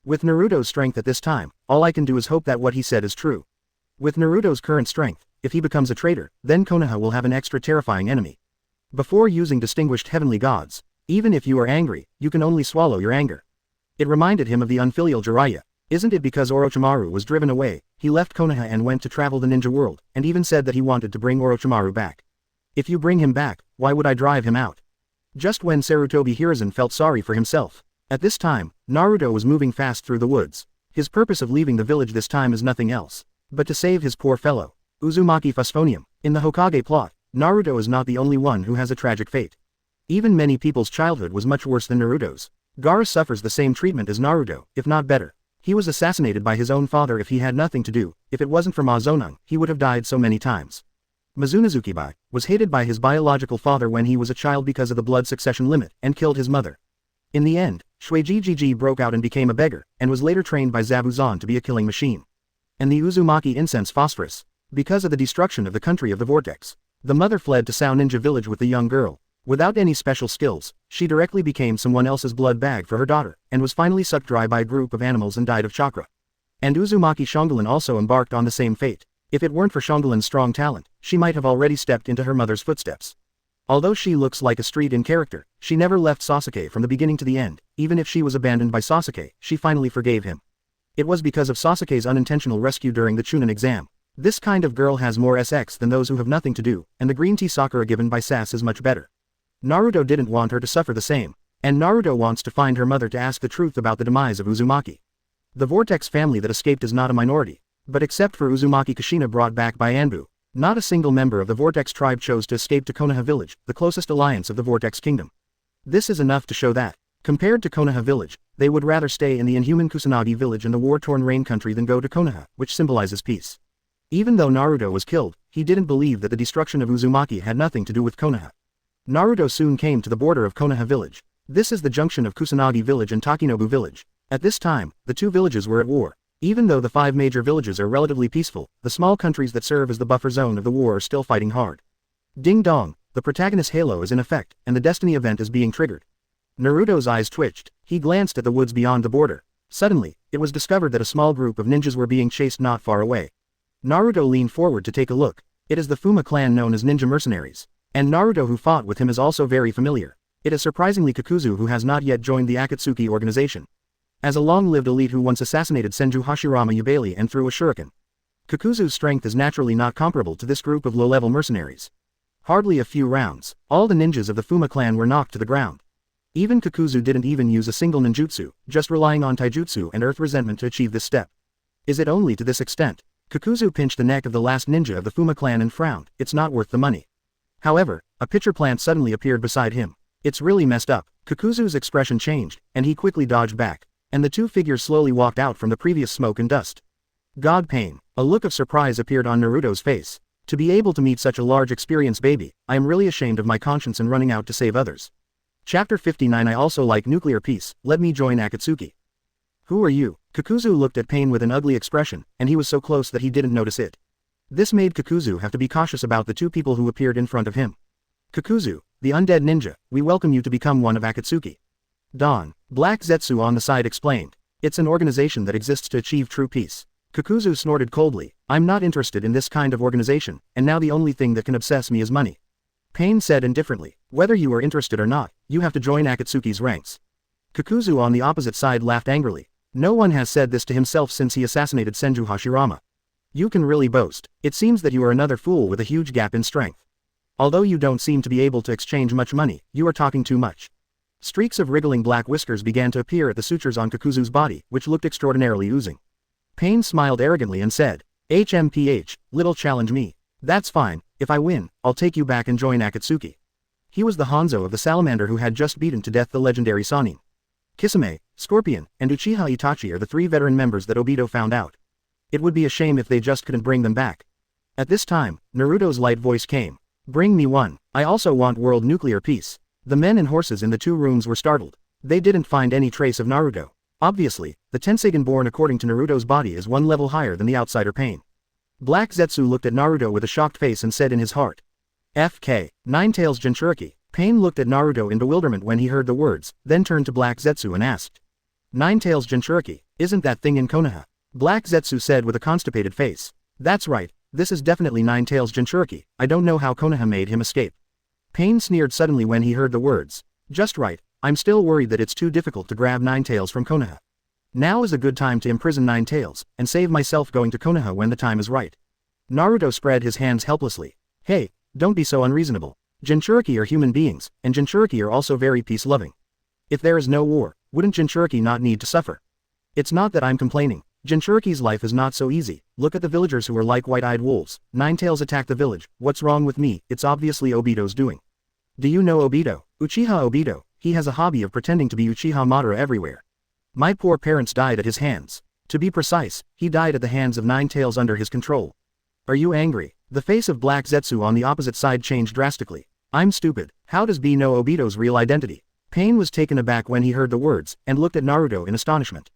With Naruto's strength at this time, all I can do is hope that what he said is true. With Naruto's current strength, if he becomes a traitor, then Konoha will have an extra terrifying enemy. Before using Distinguished Heavenly Gods, even if you are angry, you can only swallow your anger. It reminded him of the unfilial Jiraiya. Isn't it because Orochimaru was driven away, he left Konoha and went to travel the ninja world, and even said that he wanted to bring Orochimaru back. If you bring him back, why would I drive him out? Just when Sarutobi Hiruzen felt sorry for himself. At this time, Naruto was moving fast through the woods. His purpose of leaving the village this time is nothing else but to save his poor fellow, Uzumaki Phosphonium. In the Hokage plot, Naruto is not the only one who has a tragic fate. Even many people's childhood was much worse than Naruto's. Gaara suffers the same treatment as Naruto, if not better. He was assassinated by his own father if he had nothing to do. If it wasn't for Mazonang, he would have died so many times. Mizunozukibai was hated by his biological father when he was a child because of the blood succession limit, and killed his mother. In the end, Shueiji broke out and became a beggar, and was later trained by Zabuzon to be a killing machine. And the Uzumaki incense phosphorus. Because of the destruction of the country of the vortex, the mother fled to Sao Ninja village with the young girl. Without any special skills, she directly became someone else's blood bag for her daughter, and was finally sucked dry by a group of animals and died of chakra. And Uzumaki Shongolan also embarked on the same fate. If it weren't for Shongolan's strong talent, she might have already stepped into her mother's footsteps. Although she looks like a street in character, she never left Sasuke from the beginning to the end. Even if she was abandoned by Sasuke, she finally forgave him. It was because of Sasuke's unintentional rescue during the chunin exam. This kind of girl has more SX than those who have nothing to do, and the green tea Sakura given by Sas is much better. Naruto didn't want her to suffer the same, and Naruto wants to find her mother to ask the truth about the demise of Uzumaki. The Vortex family that escaped is not a minority, but except for Uzumaki Kushina brought back by Anbu, not a single member of the Vortex tribe chose to escape to Konoha village, the closest alliance of the Vortex kingdom. This is enough to show that, compared to Konoha village, they would rather stay in the inhuman Kusanagi village in the war-torn rain country than go to Konoha, which symbolizes peace. Even though Naruto was killed, he didn't believe that the destruction of Uzumaki had nothing to do with Konoha. Naruto soon came to the border of Konoha village. This is the junction of Kusanagi village and Takinobu village. At this time, the two villages were at war. Even though the 5 major villages are relatively peaceful, the small countries that serve as the buffer zone of the war are still fighting hard. Ding dong, the protagonist's halo is in effect, and the destiny event is being triggered. Naruto's eyes twitched. He glanced at the woods beyond the border. Suddenly, it was discovered that a small group of ninjas were being chased not far away. Naruto leaned forward to take a look. It is the Fuma clan known as ninja mercenaries. And Naruto who fought with him is also very familiar. It is surprisingly Kakuzu who has not yet joined the Akatsuki organization. As a long-lived elite who once assassinated Senju Hashirama Yubeli and threw a shuriken. Kakuzu's strength is naturally not comparable to this group of low-level mercenaries. Hardly a few rounds, all the ninjas of the Fuma clan were knocked to the ground. Even Kakuzu didn't even use a single ninjutsu, just relying on taijutsu and earth resentment to achieve this step. Is it only to this extent? Kakuzu pinched the neck of the last ninja of the Fuma clan and frowned. It's not worth the money. However, a pitcher plant suddenly appeared beside him. It's really messed up. Kakuzu's expression changed, and he quickly dodged back, and the two figures slowly walked out from the previous smoke and dust. God pain. A look of surprise appeared on Naruto's face. To be able to meet such a large experienced baby, I am really ashamed of my conscience and running out to save others. Chapter 59 I also like nuclear peace, let me join Akatsuki. Who are you? Kakuzu looked at Pain with an ugly expression, and he was so close that he didn't notice it. This made Kakuzu have to be cautious about the two people who appeared in front of him. Kakuzu, the undead ninja, we welcome you to become one of Akatsuki. Dawn, Black Zetsu on the side explained. It's an organization that exists to achieve true peace. Kakuzu snorted coldly, I'm not interested in this kind of organization, and now the only thing that can obsess me is money. Pain said indifferently, whether you are interested or not, you have to join Akatsuki's ranks. Kakuzu on the opposite side laughed angrily. No one has said this to himself since he assassinated Senju Hashirama. You can really boast. It seems that you are another fool with a huge gap in strength. Although you don't seem to be able to exchange much money, you are talking too much. Streaks of wriggling black whiskers began to appear at the sutures on Kakuzu's body, which looked extraordinarily oozing. Pain smiled arrogantly and said, HMPH, little challenge me. That's fine, if I win, I'll take you back and join Akatsuki. He was the Hanzo of the salamander who had just beaten to death the legendary Sannin. Kisame, Scorpion, and Uchiha Itachi are the 3 veteran members that Obito found out. It would be a shame if they just couldn't bring them back. At this time, Naruto's light voice came. Bring me one. I also want world nuclear peace. The men and horses in the 2 rooms were startled. They didn't find any trace of Naruto. Obviously, the Tenseigan born according to Naruto's body is 1 level higher than the outsider Pain. Black Zetsu looked at Naruto with a shocked face and said in his heart. FK, Ninetales Jinchuriki. Pain looked at Naruto in bewilderment when he heard the words, then turned to Black Zetsu and asked. Ninetales Jinchuriki, isn't that thing in Konoha? Black Zetsu said with a constipated face. That's right, this is definitely Ninetales Jinchuriki, I don't know how Konoha made him escape. Pain sneered suddenly when he heard the words. Just right, I'm still worried that it's too difficult to grab Ninetales from Konoha. Now is a good time to imprison Ninetales, and save myself going to Konoha when the time is right. Naruto spread his hands helplessly. Hey, don't be so unreasonable. Jinchuriki are human beings, and Jinchuriki are also very peace-loving. If there is no war, wouldn't Jinchuriki not need to suffer? It's not that I'm complaining. Jinchuriki's life is not so easy. Look at the villagers who are like white-eyed wolves. Ninetales attacked the village. What's wrong with me? It's obviously Obito's doing. Do you know Obito? Uchiha Obito, he has a hobby of pretending to be Uchiha Madara everywhere. My poor parents died at his hands. To be precise, he died at the hands of 9 tails under his control. Are you angry? The face of Black Zetsu on the opposite side changed drastically. I'm stupid. How does B know Obito's real identity? Pain was taken aback when he heard the words, and looked at Naruto in astonishment.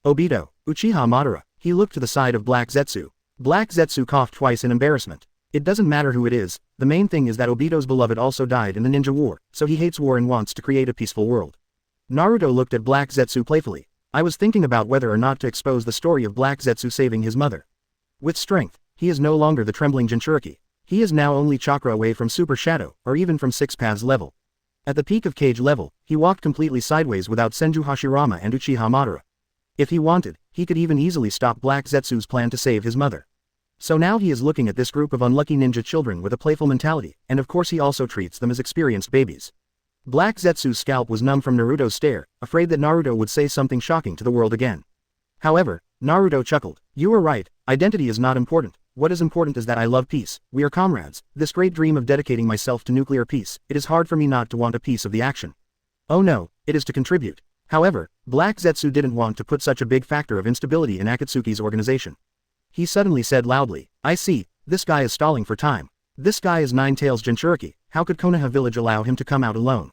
Obito, Uchiha Madara, he looked to the side of Black Zetsu. Black Zetsu coughed twice in embarrassment. It doesn't matter who it is, the main thing is that Obito's beloved also died in the ninja war, so he hates war and wants to create a peaceful world. Naruto looked at Black Zetsu playfully. I was thinking about whether or not to expose the story of Black Zetsu saving his mother. With strength, he is no longer the trembling Jinchuriki. He is now only chakra away from Super Shadow, or even from 6 paths level. At the peak of Cage level, he walked completely sideways without Senju Hashirama and Uchiha Madara. If he wanted, he could even easily stop Black Zetsu's plan to save his mother. So now he is looking at this group of unlucky ninja children with a playful mentality, and of course he also treats them as experienced babies. Black Zetsu's scalp was numb from Naruto's stare, afraid that Naruto would say something shocking to the world again. However, Naruto chuckled. You were right, identity is not important. What is important is that I love peace, we are comrades, this great dream of dedicating myself to nuclear peace, it is hard for me not to want a piece of the action. Oh no, it is to contribute. However, Black Zetsu didn't want to put such a big factor of instability in Akatsuki's organization. He suddenly said loudly, I see, this guy is stalling for time. This guy is 9 tails Jinchuriki, how could Konoha village allow him to come out alone?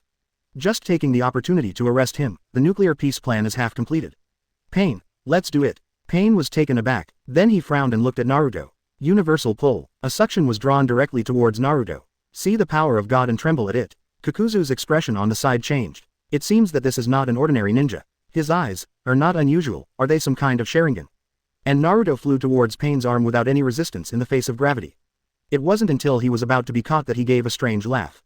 Just taking the opportunity to arrest him, the nuclear peace plan is half completed. Pain, let's do it. Pain was taken aback, then he frowned and looked at Naruto. Universal pull, a suction was drawn directly towards Naruto. See the power of God and tremble at it. Kakuzu's expression on the side changed. It seems that this is not an ordinary ninja. His eyes are not unusual, are they some kind of Sharingan? And Naruto flew towards Pain's arm without any resistance in the face of gravity. It wasn't until he was about to be caught that he gave a strange laugh.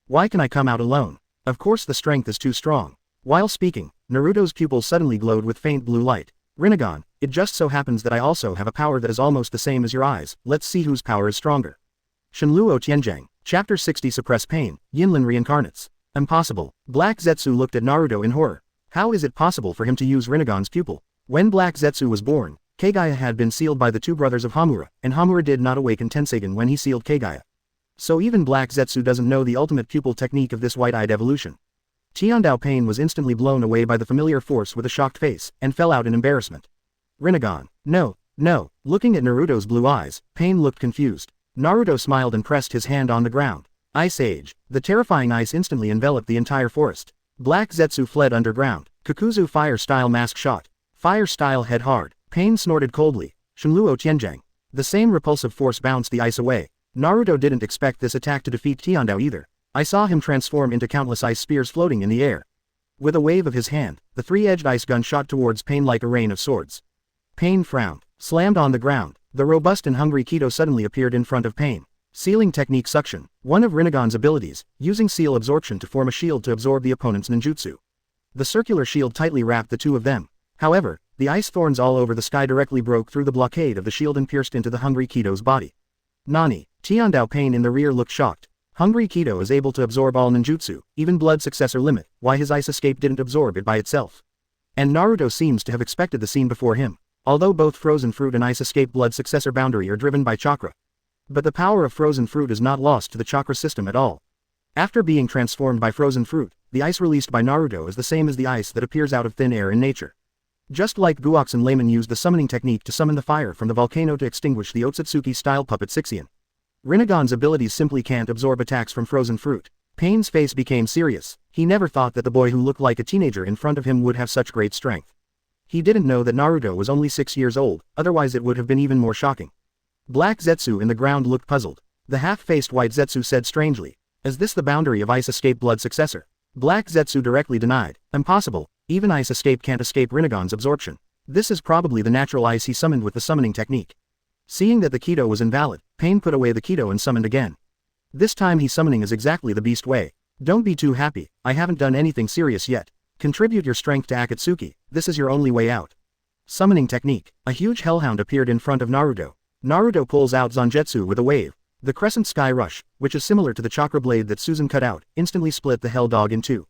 Why can I come out alone? Of course the strength is too strong. While speaking, Naruto's pupils suddenly glowed with faint blue light. Rinnegan, it just so happens that I also have a power that is almost the same as your eyes, let's see whose power is stronger. Shenluo Tianjiang, Chapter 60 Suppress Pain, Yinlin reincarnates. Impossible. Black Zetsu looked at Naruto in horror. How is it possible for him to use Rinnegan's pupil? When Black Zetsu was born, Kagaya had been sealed by the 2 brothers of Hamura, and Hamura did not awaken Tensegan when he sealed Kagaya. So even Black Zetsu doesn't know the ultimate pupil technique of this white-eyed evolution. Tiandao Pain was instantly blown away by the familiar force with a shocked face, and fell out in embarrassment. Rinnegan. No, no. Looking at Naruto's blue eyes, Pain looked confused. Naruto smiled and pressed his hand on the ground. Ice Age. The terrifying ice instantly enveloped the entire forest. Black Zetsu fled underground. Kakuzu Fire Style Mask Shot. Fire Style Head Hard. Pain snorted coldly. Shenluo Tianjiang. The same repulsive force bounced the ice away. Naruto didn't expect this attack to defeat Tiandao either. I saw him transform into countless ice spears floating in the air. With a wave of his hand, the 3-edged ice gun shot towards Pain like a rain of swords. Pain frowned, slammed on the ground. The robust and hungry Kido suddenly appeared in front of Pain. Sealing Technique Suction, one of Rinnegan's abilities, using seal absorption to form a shield to absorb the opponent's ninjutsu. The circular shield tightly wrapped the 2 of them. However, the ice thorns all over the sky directly broke through the blockade of the shield and pierced into the hungry Kido's body. Nani, Tiandao Pain in the rear looked shocked. Hungry Kido is able to absorb all ninjutsu, even blood successor limit, why his ice escape didn't absorb it by itself. And Naruto seems to have expected the scene before him, although both frozen fruit and ice escape blood successor boundary are driven by chakra. But the power of frozen fruit is not lost to the chakra system at all. After being transformed by frozen fruit, the ice released by Naruto is the same as the ice that appears out of thin air in nature. Just like Guoxin Layman used the summoning technique to summon the fire from the volcano to extinguish the Otsutsuki-style puppet Sixian. Rinnegan's abilities simply can't absorb attacks from frozen fruit. Pain's face became serious. He never thought that the boy who looked like a teenager in front of him would have such great strength. He didn't know that Naruto was only 6 years old, otherwise it would have been even more shocking. Black Zetsu in the ground looked puzzled. The half-faced white Zetsu said strangely, is this the boundary of ice escape blood successor? Black Zetsu directly denied, impossible, even ice escape can't escape Rinnegan's absorption. This is probably the natural ice he summoned with the summoning technique. Seeing that the Kido was invalid, Pain put away the Kido and summoned again. This time he's summoning is exactly the beast way. Don't be too happy, I haven't done anything serious yet. Contribute your strength to Akatsuki, this is your only way out. Summoning technique. A huge hellhound appeared in front of Naruto. Naruto pulls out Zangetsu with a wave. The Crescent Sky Rush, which is similar to the chakra blade that Susan cut out, instantly split the Hell Dog in 2.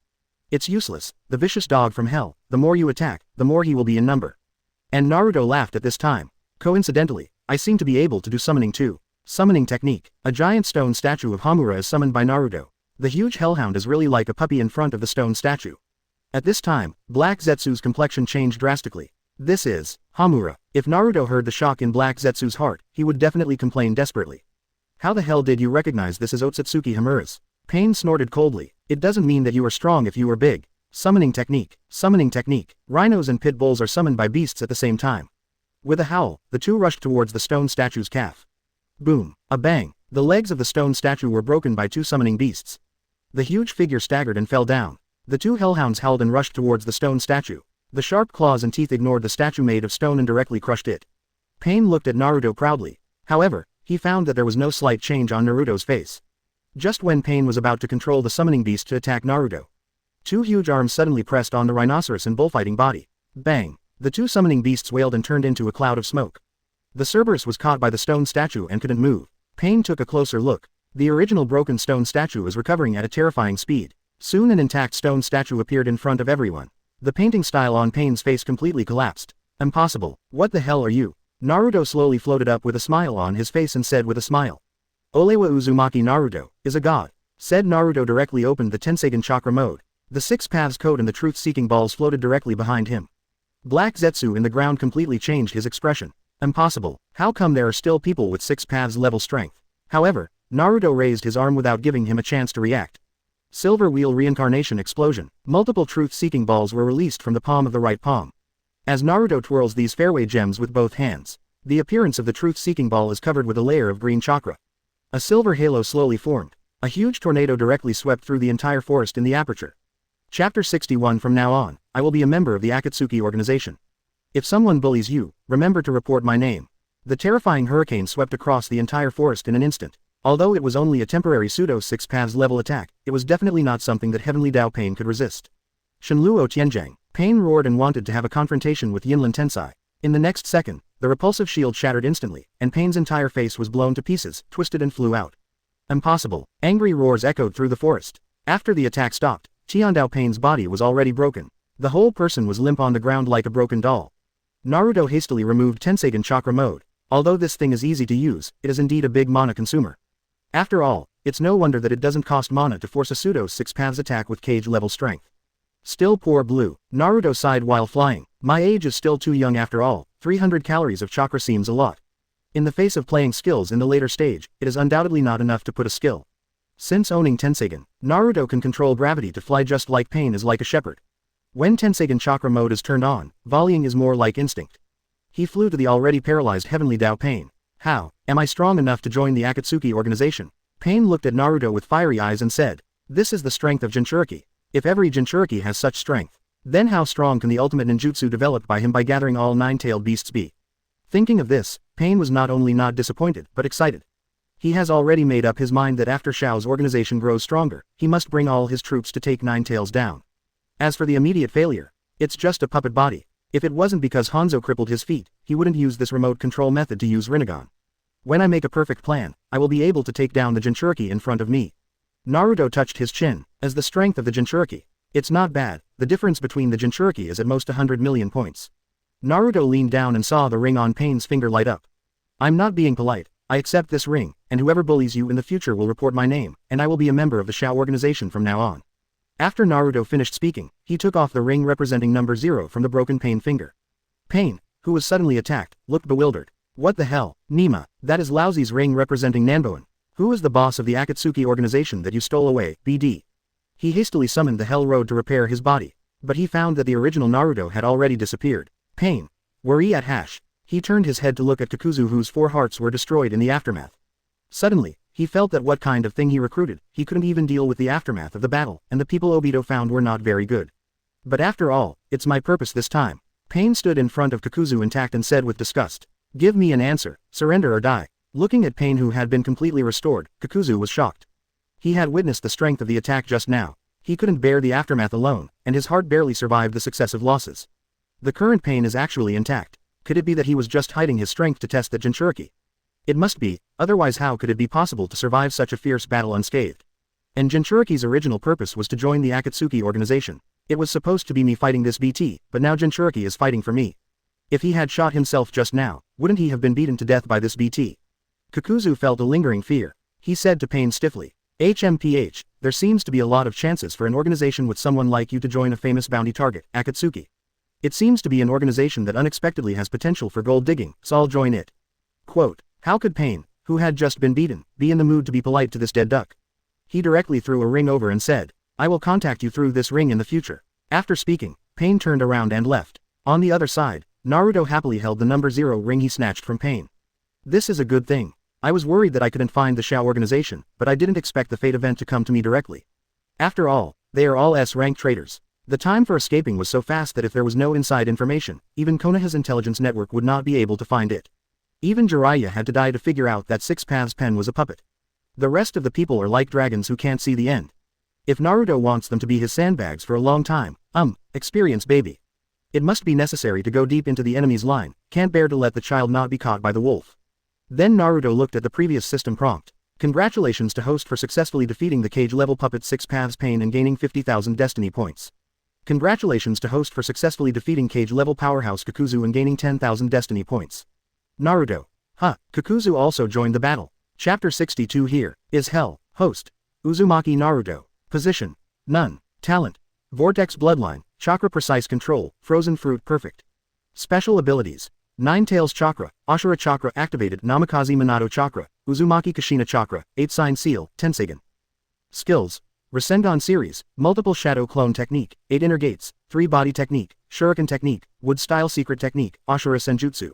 It's useless, the vicious dog from hell, the more you attack, the more he will be in number. And Naruto laughed at this time. Coincidentally, I seem to be able to do summoning too. Summoning technique. A giant stone statue of Hamura is summoned by Naruto. The huge hellhound is really like a puppy in front of the stone statue. At this time, Black Zetsu's complexion changed drastically. This is Hamura. If Naruto heard the shock in Black Zetsu's heart, he would definitely complain desperately. How the hell did you recognize this as Otsutsuki Hamura's? Pain snorted coldly. It doesn't mean that you are strong if you are big. Summoning technique. Summoning technique. Rhinos and pit bulls are summoned by beasts at the same time. With a howl, the two rushed towards the stone statue's calf. Boom. A bang. The legs of the stone statue were broken by two summoning beasts. The huge figure staggered and fell down. The two hellhounds howled and rushed towards the stone statue. The sharp claws and teeth ignored the statue made of stone and directly crushed it. Pain looked at Naruto proudly. However, he found that there was no slight change on Naruto's face. Just when Pain was about to control the summoning beast to attack Naruto, two huge arms suddenly pressed on the rhinoceros and bullfighting body. Bang! The two summoning beasts wailed and turned into a cloud of smoke. The Cerberus was caught by the stone statue and couldn't move. Pain took a closer look. The original broken stone statue is recovering at a terrifying speed. Soon an intact stone statue appeared in front of everyone. The painting style on Pain's face completely collapsed. Impossible. What the hell are you? Naruto slowly floated up with a smile on his face and said with a smile. Orewa Uzumaki Naruto is a god. Said Naruto directly opened the Tenseigan chakra mode. The six paths code and the truth-seeking balls floated directly behind him. Black Zetsu in the ground completely changed his expression. Impossible. How come there are still people with six paths level strength? However, Naruto raised his arm without giving him a chance to react. Silver wheel reincarnation explosion. Multiple truth-seeking balls were released from the palm of the right palm. As Naruto twirls these fairway gems with both hands, the appearance of the truth-seeking ball is covered with a layer of green chakra. A silver halo slowly formed. A huge tornado directly swept through the entire forest in the aperture. Chapter 61. From now on, I will be a member of the Akatsuki organization. If someone bullies you, remember to report my name. The terrifying hurricane swept across the entire forest in an instant. Although it was only a temporary pseudo six paths level attack, it was definitely not something that Heavenly Dao Pain could resist. Shenluo Tianjiang. Pain roared and wanted to have a confrontation with Yinlan Tensai. In the next second, the repulsive shield shattered instantly, and Pain's entire face was blown to pieces, twisted and flew out. Impossible. Angry roars echoed through the forest. After the attack stopped, Tiandao Pain's body was already broken. The whole person was limp on the ground like a broken doll. Naruto hastily removed Tenseigan chakra mode. Although this thing is easy to use, it is indeed a big mana consumer. After all, it's no wonder that it doesn't cost mana to force a pseudo six paths attack with cage level strength. Still poor Blue. Naruto sighed while flying. My age is still too young after all. 300 calories of chakra seems a lot. In the face of playing skills in the later stage, it is undoubtedly not enough to put a skill. Since owning Tenseigan, Naruto can control gravity to fly just like Pain is like a shepherd. When Tenseigan chakra mode is turned on, volleying is more like instinct. He flew to the already paralyzed Heavenly Dao Pain. How? Am I strong enough to join the Akatsuki organization? Pain looked at Naruto with fiery eyes and said, this is the strength of Jinchuriki. If every Jinchuriki has such strength, then how strong can the ultimate ninjutsu developed by him by gathering all nine-tailed beasts be? Thinking of this, Pain was not only not disappointed, but excited. He has already made up his mind that after Shao's organization grows stronger, he must bring all his troops to take Nine Tails down. As for the immediate failure, it's just a puppet body. If it wasn't because Hanzo crippled his feet, he wouldn't use this remote control method to use Rinnegan. When I make a perfect plan, I will be able to take down the Jinchuriki in front of me. Naruto touched his chin. As the strength of the Jinchuriki, it's not bad. The difference between the Jinchuriki is at most 100 million points. Naruto leaned down and saw the ring on Pain's finger light up. I'm not being polite. I accept this ring, and whoever bullies you in the future will report my name, and I will be a member of the Shao organization from now on. After Naruto finished speaking, he took off the ring representing number 0 from the broken Pain finger. Pain, who was suddenly attacked, looked bewildered. What the hell, Nima? That is Laozi's ring representing Nanboan. Who is the boss of the Akatsuki organization that you stole away, BD? He hastily summoned the Hell Road to repair his body, but he found that the original Naruto had already disappeared. Pain. Were he at hash? He turned his head to look at Kakuzu, whose 4 hearts were destroyed in the aftermath. Suddenly, he felt that what kind of thing he recruited, he couldn't even deal with the aftermath of the battle, and the people Obito found were not very good. But after all, it's my purpose this time. Pain stood in front of Kakuzu intact and said with disgust, give me an answer, surrender or die. Looking at Pain, who had been completely restored, Kakuzu was shocked. He had witnessed the strength of the attack just now. He couldn't bear the aftermath alone, and his heart barely survived the successive losses. The current Pain is actually intact. Could it be that he was just hiding his strength to test the Jinchuriki? It must be, otherwise how could it be possible to survive such a fierce battle unscathed? And Jinchuriki's original purpose was to join the Akatsuki organization. It was supposed to be me fighting this BT, but now Jinchuriki is fighting for me. If he had shot himself just now, wouldn't he have been beaten to death by this BT? Kakuzu felt a lingering fear. He said to Pain stiffly, HMPH, there seems to be a lot of chances for an organization with someone like you to join a famous bounty target, Akatsuki. It seems to be an organization that unexpectedly has potential for gold digging, so I'll join it. Quote, how could Pain, who had just been beaten, be in the mood to be polite to this dead duck? He directly threw a ring over and said, I will contact you through this ring in the future. After speaking, Pain turned around and left. On the other side, Naruto happily held the number 0 ring he snatched from Pain. This is a good thing. I was worried that I couldn't find the Shao organization, but I didn't expect the fate event to come to me directly. After all, they are all S-rank traitors. The time for escaping was so fast that if there was no inside information, even Konoha's intelligence network would not be able to find it. Even Jiraiya had to die to figure out that Six Paths Pen was a puppet. The rest of the people are like dragons who can't see the end. If Naruto wants them to be his sandbags for a long time, experience baby. It must be necessary to go deep into the enemy's line, can't bear to let the child not be caught by the wolf. Then Naruto looked at the previous system prompt. Congratulations to host for successfully defeating the cage-level puppet Six Paths Pain and gaining 50,000 destiny points. Congratulations to host for successfully defeating cage-level powerhouse Kakuzu and gaining 10,000 destiny points. Naruto. Kakuzu also joined the battle. Chapter 62 here is Hell. Host. Uzumaki Naruto. Position. None. Talent. Vortex Bloodline, Chakra Precise Control, Frozen Fruit Perfect. Special Abilities. Nine Tails Chakra, Ashura Chakra activated Namikaze Minato Chakra, Uzumaki Kushina Chakra, 8 Sign Seal, Tenseigan. Skills. Rasengan Series, Multiple Shadow Clone Technique, 8 Inner Gates, 3 Body Technique, Shuriken Technique, Wood Style Secret Technique, Ashura Senjutsu.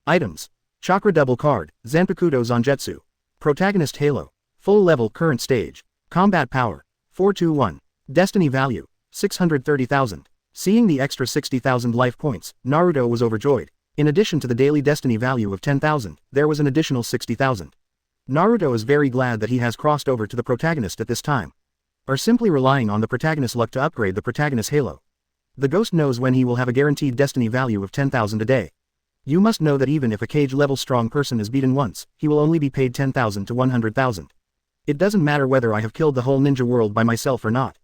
Items. Chakra Double Card, Zanpakuto Zanjetsu. Protagonist Halo. Full Level Current Stage. Combat Power. 421. Destiny Value. 630,000. Seeing the extra 60,000 life points, Naruto was overjoyed. In addition to the daily destiny value of 10,000, there was an additional 60,000. Naruto is very glad that he has crossed over to the protagonist at this time. Or simply relying on the protagonist's luck to upgrade the protagonist's halo. The ghost knows when he will have a guaranteed destiny value of 10,000 a day. You must know that even if a cage-level strong person is beaten once, he will only be paid 10,000 to 100,000. It doesn't matter whether I have killed the whole ninja world by myself or not.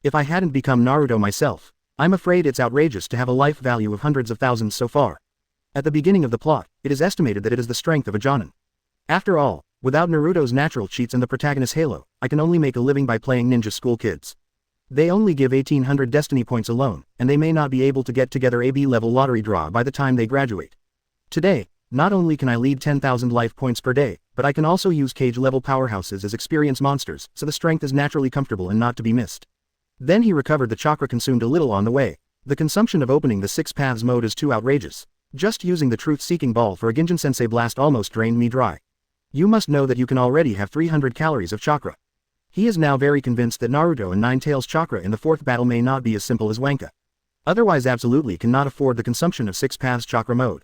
If I hadn't become Naruto myself, I'm afraid it's outrageous to have a life value of hundreds of thousands so far. At the beginning of the plot, it is estimated that it is the strength of a Jonin. After all, without Naruto's natural cheats and the protagonist's halo, I can only make a living by playing ninja school kids. They only give 1800 destiny points alone, and they may not be able to get together a B-level lottery draw by the time they graduate. Today, not only can I lead 10,000 life points per day, but I can also use cage-level powerhouses as experience monsters, so the strength is naturally comfortable and not to be missed. Then he recovered the chakra consumed a little on the way. The consumption of opening the Six Paths mode is too outrageous. Just using the truth-seeking ball for a Ginjin Sensei blast almost drained me dry. You must know that you can already have 300 calories of chakra. He is now very convinced that Naruto and Nine Tails chakra in the fourth battle may not be as simple as Wanka. Otherwise absolutely cannot afford the consumption of Six Paths chakra mode.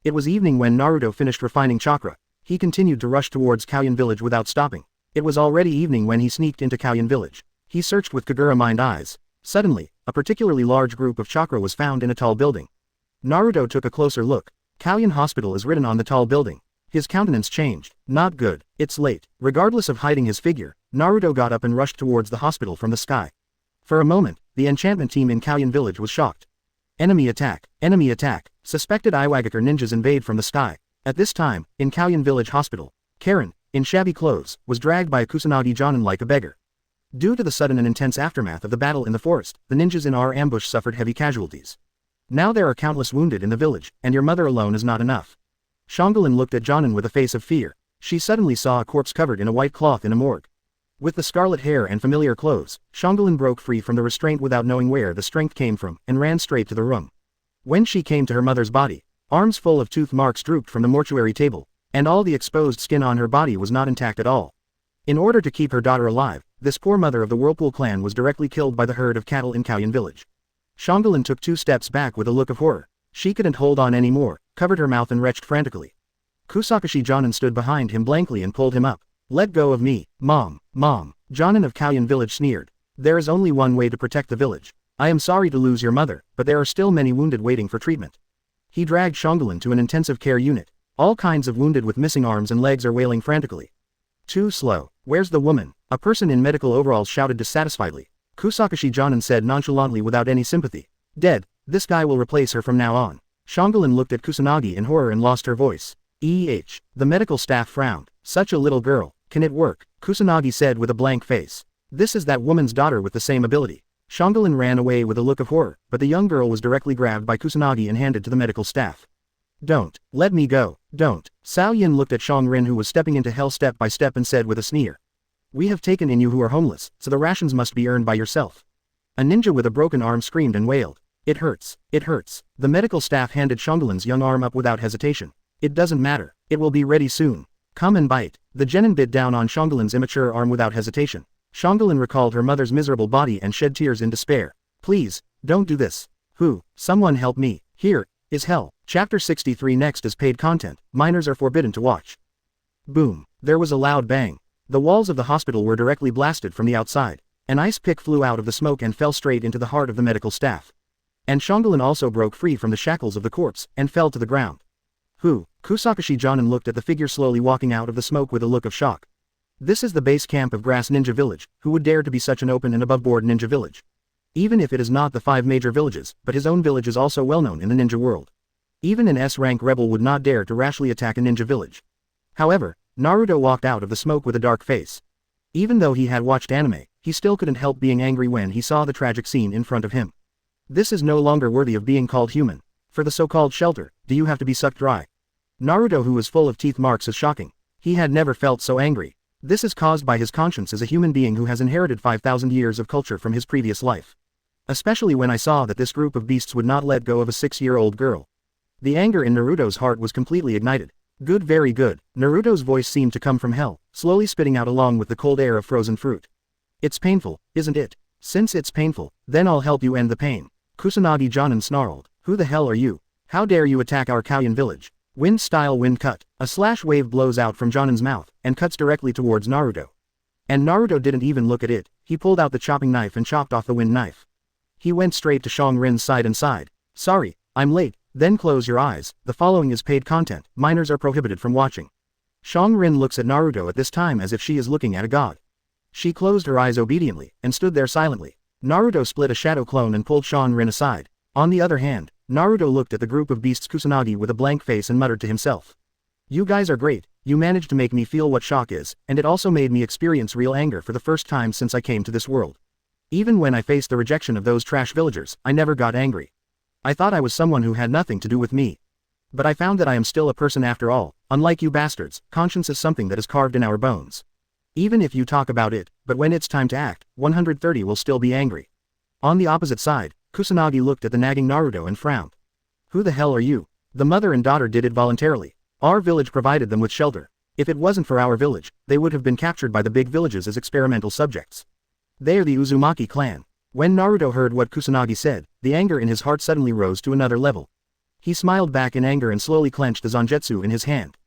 It was evening when Naruto finished refining chakra. He continued to rush towards Kauyan village without stopping. It was already evening when he sneaked into Kauyan village. He searched with Kagura-mind eyes. Suddenly, a particularly large group of chakra was found in a tall building. Naruto took a closer look. Kauyan Hospital is written on the tall building. His countenance changed. Not good. It's late. Regardless of hiding his figure, Naruto got up and rushed towards the hospital from the sky. For a moment, the enchantment team in Kauyan village was shocked. Enemy attack. Enemy attack. Suspected Iwagakure ninjas invade from the sky. At this time, in Kauyan village hospital, Karen, in shabby clothes, was dragged by a Kusanagi Jonin like a beggar. Due to the sudden and intense aftermath of the battle in the forest, the ninjas in our ambush suffered heavy casualties. Now there are countless wounded in the village, and your mother alone is not enough. Shangolin looked at Jonin with a face of fear. She suddenly saw a corpse covered in a white cloth in a morgue. With the scarlet hair and familiar clothes, Shangolin broke free from the restraint without knowing where the strength came from, and ran straight to the room. When she came to her mother's body, arms full of tooth marks drooped from the mortuary table, and all the exposed skin on her body was not intact at all. In order to keep her daughter alive, this poor mother of the Whirlpool clan was directly killed by the herd of cattle in Kauyan village. Shangolin took 2 steps back with a look of horror. She couldn't hold on anymore, covered her mouth and retched frantically. Kusakashi Jonin stood behind him blankly and pulled him up. Let go of me, Mom, Mom. Jonin of Kauyan village sneered. There is only one way to protect the village. I am sorry to lose your mother, but there are still many wounded waiting for treatment. He dragged Shangolin to an intensive care unit. All kinds of wounded with missing arms and legs are wailing frantically. Too slow. Where's the woman? A person in medical overalls shouted dissatisfiedly. Kusakashi Jonin said nonchalantly without any sympathy. Dead. This guy will replace her from now on. Shangolin looked at Kusanagi in horror and lost her voice. The medical staff frowned. Such a little girl. Can it work? Kusanagi said with a blank face. This is that woman's daughter with the same ability. Shangolin ran away with a look of horror, but the young girl was directly grabbed by Kusanagi and handed to the medical staff. Don't. Let me go. Don't. Cao Yin looked at Shangrin who was stepping into hell step by step and said with a sneer. We have taken in you who are homeless, so the rations must be earned by yourself. A ninja with a broken arm screamed and wailed. It hurts. It hurts. The medical staff handed Shanglin's young arm up without hesitation. It doesn't matter. It will be ready soon. Come and bite. The genin bit down on Shanglin's immature arm without hesitation. Shangolin recalled her mother's miserable body and shed tears in despair. Please, don't do this. Who? Someone help me. Here is hell. Chapter 63. Next is paid content. Minors are forbidden to watch. Boom. There was a loud bang. The walls of the hospital were directly blasted from the outside. An ice pick flew out of the smoke and fell straight into the heart of the medical staff. And Shangolin also broke free from the shackles of the corpse and fell to the ground. Who? Kusakashi Jonin looked at the figure slowly walking out of the smoke with a look of shock. This is the base camp of Grass Ninja Village. Who would dare to be such an open and above-board ninja village? Even if it is not the 5 major villages, but his own village is also well known in the ninja world. Even an S-rank rebel would not dare to rashly attack a ninja village. However, Naruto walked out of the smoke with a dark face. Even though he had watched anime, he still couldn't help being angry when he saw the tragic scene in front of him. This is no longer worthy of being called human. For the so-called shelter, do you have to be sucked dry? Naruto, who was full of teeth marks, is shocking. He had never felt so angry. This is caused by his conscience as a human being who has inherited 5,000 years of culture from his previous life. Especially when I saw that this group of beasts would not let go of a 6-year-old girl. The anger in Naruto's heart was completely ignited. Good, very good. Naruto's voice seemed to come from hell, slowly spitting out along with the cold air of frozen fruit. It's painful, isn't it? Since it's painful, then I'll help you end the pain. Kusanagi Jonin snarled. Who the hell are you? How dare you attack our Kauyan village? Wind-style wind cut. A slash wave blows out from Jonin's mouth, and cuts directly towards Naruto. And Naruto didn't even look at it, he pulled out the chopping knife and chopped off the wind knife. He went straight to Shangrin's side and sighed. Sorry, I'm late, then close your eyes, the following is paid content, minors are prohibited from watching. Shangrin looks at Naruto at this time as if she is looking at a god. She closed her eyes obediently, and stood there silently. Naruto split a shadow clone and pulled Shangrin aside. On the other hand, Naruto looked at the group of beasts Kusanagi with a blank face and muttered to himself. You guys are great, you managed to make me feel what shock is, and it also made me experience real anger for the first time since I came to this world. Even when I faced the rejection of those trash villagers, I never got angry. I thought I was someone who had nothing to do with me. But I found that I am still a person after all. Unlike you bastards, conscience is something that is carved in our bones. Even if you talk about it, but when it's time to act, 130 will still be angry. On the opposite side, Kusanagi looked at the nagging Naruto and frowned. Who the hell are you? The mother and daughter did it voluntarily. Our village provided them with shelter. If it wasn't for our village, they would have been captured by the big villages as experimental subjects. They are the Uzumaki clan. When Naruto heard what Kusanagi said, the anger in his heart suddenly rose to another level. He smiled back in anger and slowly clenched the zanjetsu in his hand.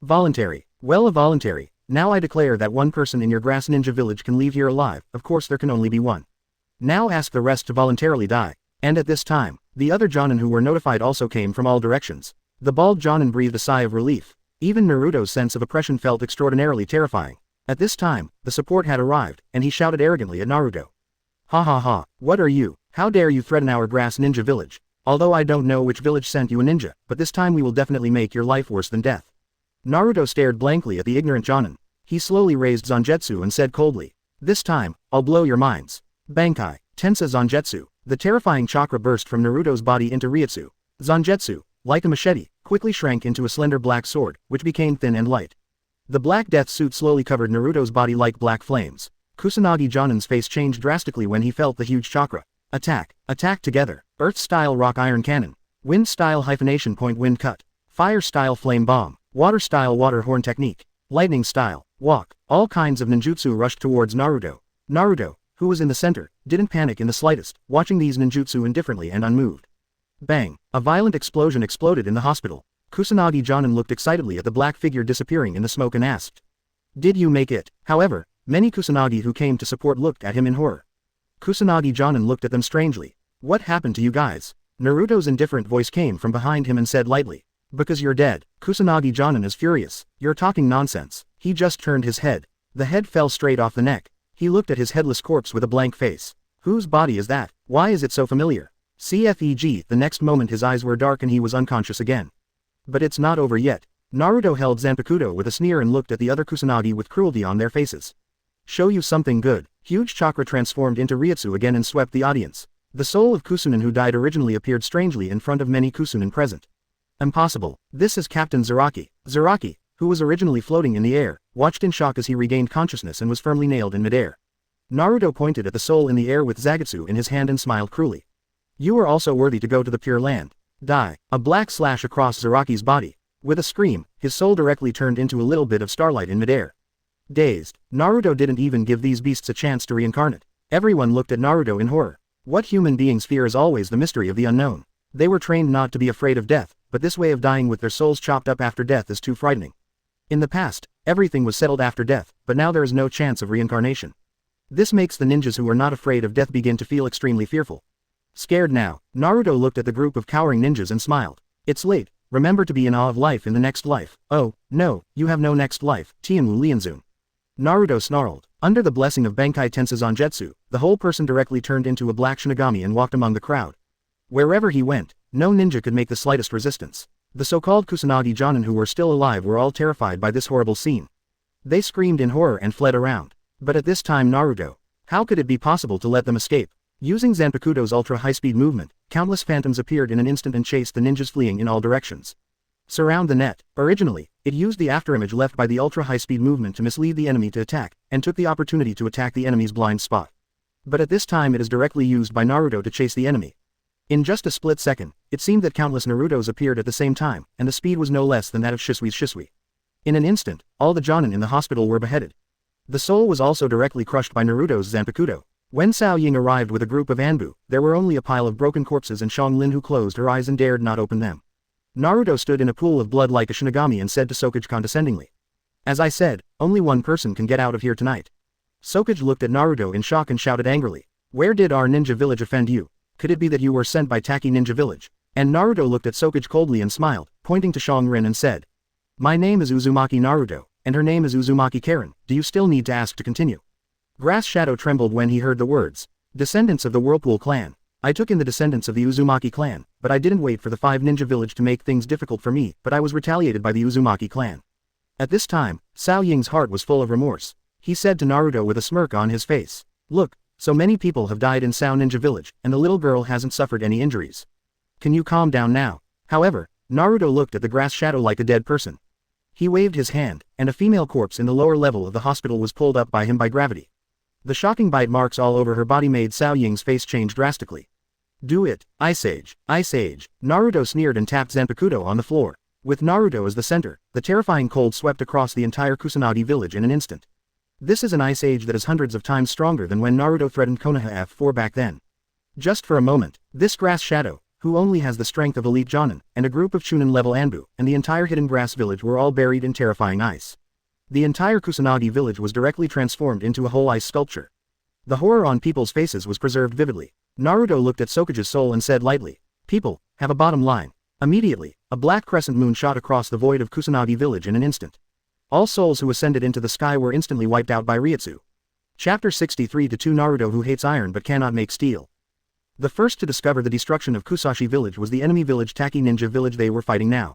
Voluntary. Well, a voluntary. Now I declare that one person in your Grass Ninja village can leave here alive, of course there can only be one. Now ask the rest to voluntarily die. And at this time, the other Jonin who were notified also came from all directions. The bald Jonin breathed a sigh of relief. Even Naruto's sense of oppression felt extraordinarily terrifying. At this time, the support had arrived, and he shouted arrogantly at Naruto. Ha ha ha, what are you? How dare you threaten our Grass Ninja village? Although I don't know which village sent you a ninja, but this time we will definitely make your life worse than death. Naruto stared blankly at the ignorant Jonin. He slowly raised zanjetsu and said coldly. This time, I'll blow your minds. Bankai, Tensa Zanjetsu. The terrifying chakra burst from Naruto's body into Ryutsu. Zanjetsu, like a machete, quickly shrank into a slender black sword, which became thin and light. The black death suit slowly covered Naruto's body like black flames. Kusanagi Jonin's face changed drastically when he felt the huge chakra. Attack. Attack together. Earth-style rock iron cannon. Wind-style hyphenation point wind cut. Fire-style flame bomb. Water-style water horn technique. Lightning-style walk. All kinds of ninjutsu rushed towards Naruto. Naruto, who was in the center, didn't panic in the slightest, watching these ninjutsu indifferently and unmoved. Bang! A violent explosion exploded in the hospital. Kusanagi Jonin looked excitedly at the black figure disappearing in the smoke and asked. Did you make it? However, many Kusanagi who came to support looked at him in horror. Kusanagi Jonin looked at them strangely. What happened to you guys? Naruto's indifferent voice came from behind him and said lightly. Because you're dead. Kusanagi Jonin is furious. You're talking nonsense. He just turned his head. The head fell straight off the neck. He looked at his headless corpse with a blank face. Whose body is that? Why is it so familiar? CFEG. The next moment his eyes were dark and he was unconscious again. But it's not over yet. Naruto held Zanpakuto with a sneer and looked at the other Kusanagi with cruelty on their faces. Show you something good. Huge chakra transformed into Ryutsu again and swept the audience. The soul of Kusunin who died originally appeared strangely in front of many Kusunin present. Impossible. This is Captain Zaraki. Zaraki, who was originally floating in the air, watched in shock as he regained consciousness and was firmly nailed in midair. Naruto pointed at the soul in the air with Zagetsu in his hand and smiled cruelly. You are also worthy to go to the Pure Land. Die. A black slash across Zaraki's body. With a scream, his soul directly turned into a little bit of starlight in midair. Dazed, Naruto didn't even give these beasts a chance to reincarnate. Everyone looked at Naruto in horror. What human beings fear is always the mystery of the unknown. They were trained not to be afraid of death, but this way of dying with their souls chopped up after death is too frightening. In the past, everything was settled after death, but now there is no chance of reincarnation. This makes the ninjas who are not afraid of death begin to feel extremely fearful. Scared now, Naruto looked at the group of cowering ninjas and smiled. It's late, remember to be in awe of life in the next life. Oh, no, you have no next life, Tianwu Lianzun. Naruto snarled. Under the blessing of Bankai Tensei-Zanjetsu, the whole person directly turned into a black Shinigami and walked among the crowd. Wherever he went, no ninja could make the slightest resistance. The so-called Kusanagi Jonin who were still alive were all terrified by this horrible scene. They screamed in horror and fled around. But at this time Naruto, how could it be possible to let them escape? Using Zanpakuto's ultra-high-speed movement, countless phantoms appeared in an instant and chased the ninjas fleeing in all directions. Surround the net. Originally, it used the afterimage left by the ultra-high-speed movement to mislead the enemy to attack, and took the opportunity to attack the enemy's blind spot. But at this time it is directly used by Naruto to chase the enemy. In just a split second, it seemed that countless Narutos appeared at the same time, and the speed was no less than that of Shisui's Shisui. In an instant, all the Jonin in the hospital were beheaded. The soul was also directly crushed by Naruto's Zanpakuto. When Cao Ying arrived with a group of Anbu, there were only a pile of broken corpses and Xiong Lin who closed her eyes and dared not open them. Naruto stood in a pool of blood like a Shinigami and said to Sokage condescendingly. As I said, only one person can get out of here tonight. Sokage looked at Naruto in shock and shouted angrily. Where did our ninja village offend you? Could it be that you were sent by Taki Ninja Village? And Naruto looked at Sokage coldly and smiled, pointing to Xiong Rin and said. My name is Uzumaki Naruto, and her name is Uzumaki Karen, do you still need to ask to continue? Grass Shadow trembled when he heard the words. Descendants of the Whirlpool clan. I took in the descendants of the Uzumaki clan, but I didn't wait for the 5 ninja village to make things difficult for me, but I was retaliated by the Uzumaki clan. At this time, Cao Ying's heart was full of remorse. He said to Naruto with a smirk on his face. Look, so many people have died in Sao Ninja Village, and the little girl hasn't suffered any injuries. Can you calm down now? However, Naruto looked at the Grass Shadow like a dead person. He waved his hand, and a female corpse in the lower level of the hospital was pulled up by him by gravity. The shocking bite marks all over her body made Cao Ying's face change drastically. Do it, Ice Age, Ice Age. Naruto sneered and tapped Zanpakuto on the floor. With Naruto as the center, the terrifying cold swept across the entire Kusanagi village in an instant. This is an Ice Age that is hundreds of times stronger than when Naruto threatened Konoha F4 back then. Just for a moment, this Grass Shadow, who only has the strength of elite Jonin, and a group of Chunin level Anbu, and the entire hidden grass village were all buried in terrifying ice. The entire Kusanagi village was directly transformed into a whole ice sculpture. The horror on people's faces was preserved vividly. Naruto looked at Sokage's soul and said lightly, people, have a bottom line. Immediately, a black crescent moon shot across the void of Kusanagi village in an instant. All souls who ascended into the sky were instantly wiped out by Ryutsu. Chapter 63-2 Naruto who hates iron but cannot make steel. The first to discover the destruction of Kusashi village was the enemy village Taki Ninja village they were fighting now.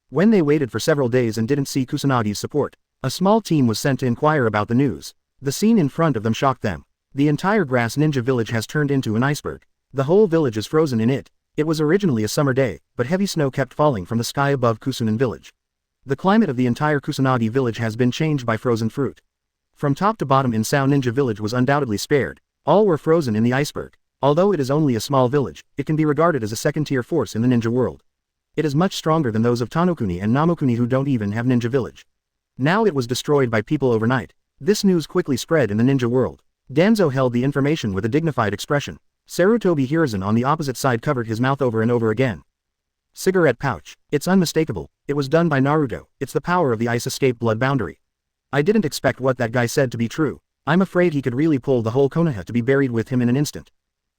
When they waited for several days and didn't see Kusanagi's support, a small team was sent to inquire about the news. The scene in front of them shocked them. The entire Grass Ninja village has turned into an iceberg. The whole village is frozen in it. It was originally a summer day, but heavy snow kept falling from the sky above Kusunin village. The climate of the entire Kusanagi village has been changed by frozen fruit. From top to bottom in Sao Ninja village was undoubtedly spared. All were frozen in the iceberg. Although it is only a small village, it can be regarded as a second-tier force in the ninja world. It is much stronger than those of Tanokuni and Namokuni who don't even have ninja village. Now it was destroyed by people overnight. This news quickly spread in the ninja world. Danzo held the information with a dignified expression. Sarutobi Hiruzen on the opposite side covered his mouth over and over again. Cigarette pouch. It's unmistakable. It was done by Naruto. It's the power of the ice escape blood boundary. I didn't expect what that guy said to be true. I'm afraid he could really pull the whole Konoha to be buried with him in an instant.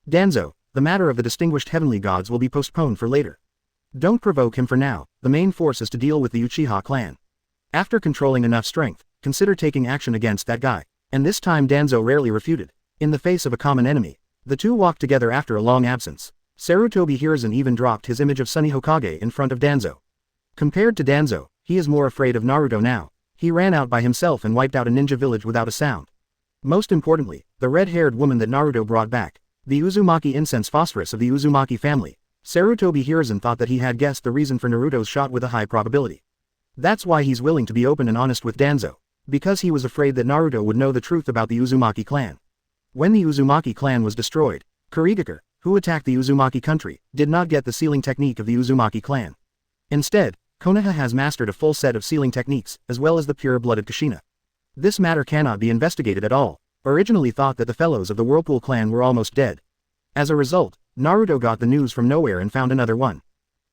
Danzo, the matter of the distinguished heavenly gods will be postponed for later. Don't provoke him for now. The main force is to deal with the Uchiha clan. After controlling enough strength, consider taking action against that guy. And this time Danzo rarely refuted. In the face of a common enemy, the two walked together after a long absence. Sarutobi Hiruzen even dropped his image of Sunny Hokage in front of Danzo. Compared to Danzo, he is more afraid of Naruto now. He ran out by himself and wiped out a ninja village without a sound. Most importantly, the red-haired woman that Naruto brought back, the Uzumaki incense phosphorus of the Uzumaki family. Sarutobi Hiruzen thought that he had guessed the reason for Naruto's shot with a high probability. That's why he's willing to be open and honest with Danzo, because he was afraid that Naruto would know the truth about the Uzumaki clan. When the Uzumaki clan was destroyed, Kurigakure, who attacked the Uzumaki country, did not get the sealing technique of the Uzumaki clan. Instead, Konoha has mastered a full set of sealing techniques, as well as the pure-blooded Kushina. This matter cannot be investigated at all. Originally thought that the fellows of the Whirlpool clan were almost dead. As a result, Naruto got the news from nowhere and found another one.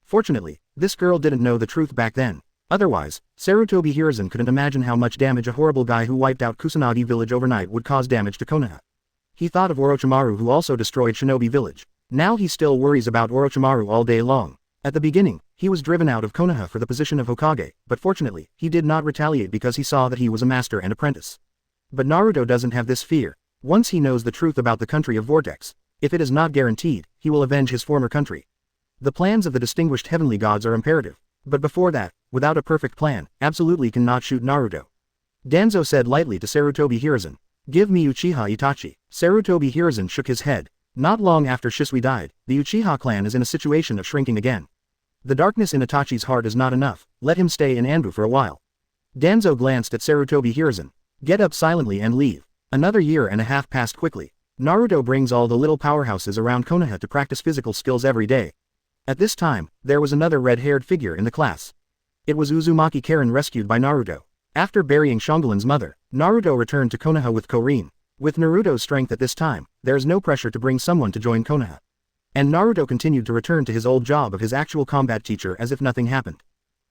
Fortunately, this girl didn't know the truth back then. Otherwise, Sarutobi Hiruzen couldn't imagine how much damage a horrible guy who wiped out Kusanagi village overnight would cause damage to Konoha. He thought of Orochimaru who also destroyed Shinobi village. Now he still worries about Orochimaru all day long. At the beginning, he was driven out of Konoha for the position of Hokage, but fortunately, he did not retaliate because he saw that he was a master and apprentice. But Naruto doesn't have this fear. Once he knows the truth about the country of Vortex, if it is not guaranteed, he will avenge his former country. The plans of the distinguished heavenly gods are imperative, but before that, without a perfect plan, absolutely cannot shoot Naruto. Danzo said lightly to Sarutobi Hiruzen, "Give me Uchiha Itachi." Sarutobi Hiruzen shook his head. Not long after Shisui died, the Uchiha clan is in a situation of shrinking again. The darkness in Itachi's heart is not enough, let him stay in Anbu for a while. Danzo glanced at Sarutobi Hiruzen. Get up silently and leave. Another year and a half passed quickly. Naruto brings all the little powerhouses around Konoha to practice physical skills every day. At this time, there was another red-haired figure in the class. It was Uzumaki Karen rescued by Naruto. After burying Shongolin's mother, Naruto returned to Konoha with Korin. With Naruto's strength at this time, there is no pressure to bring someone to join Konoha. And Naruto continued to return to his old job of his actual combat teacher as if nothing happened.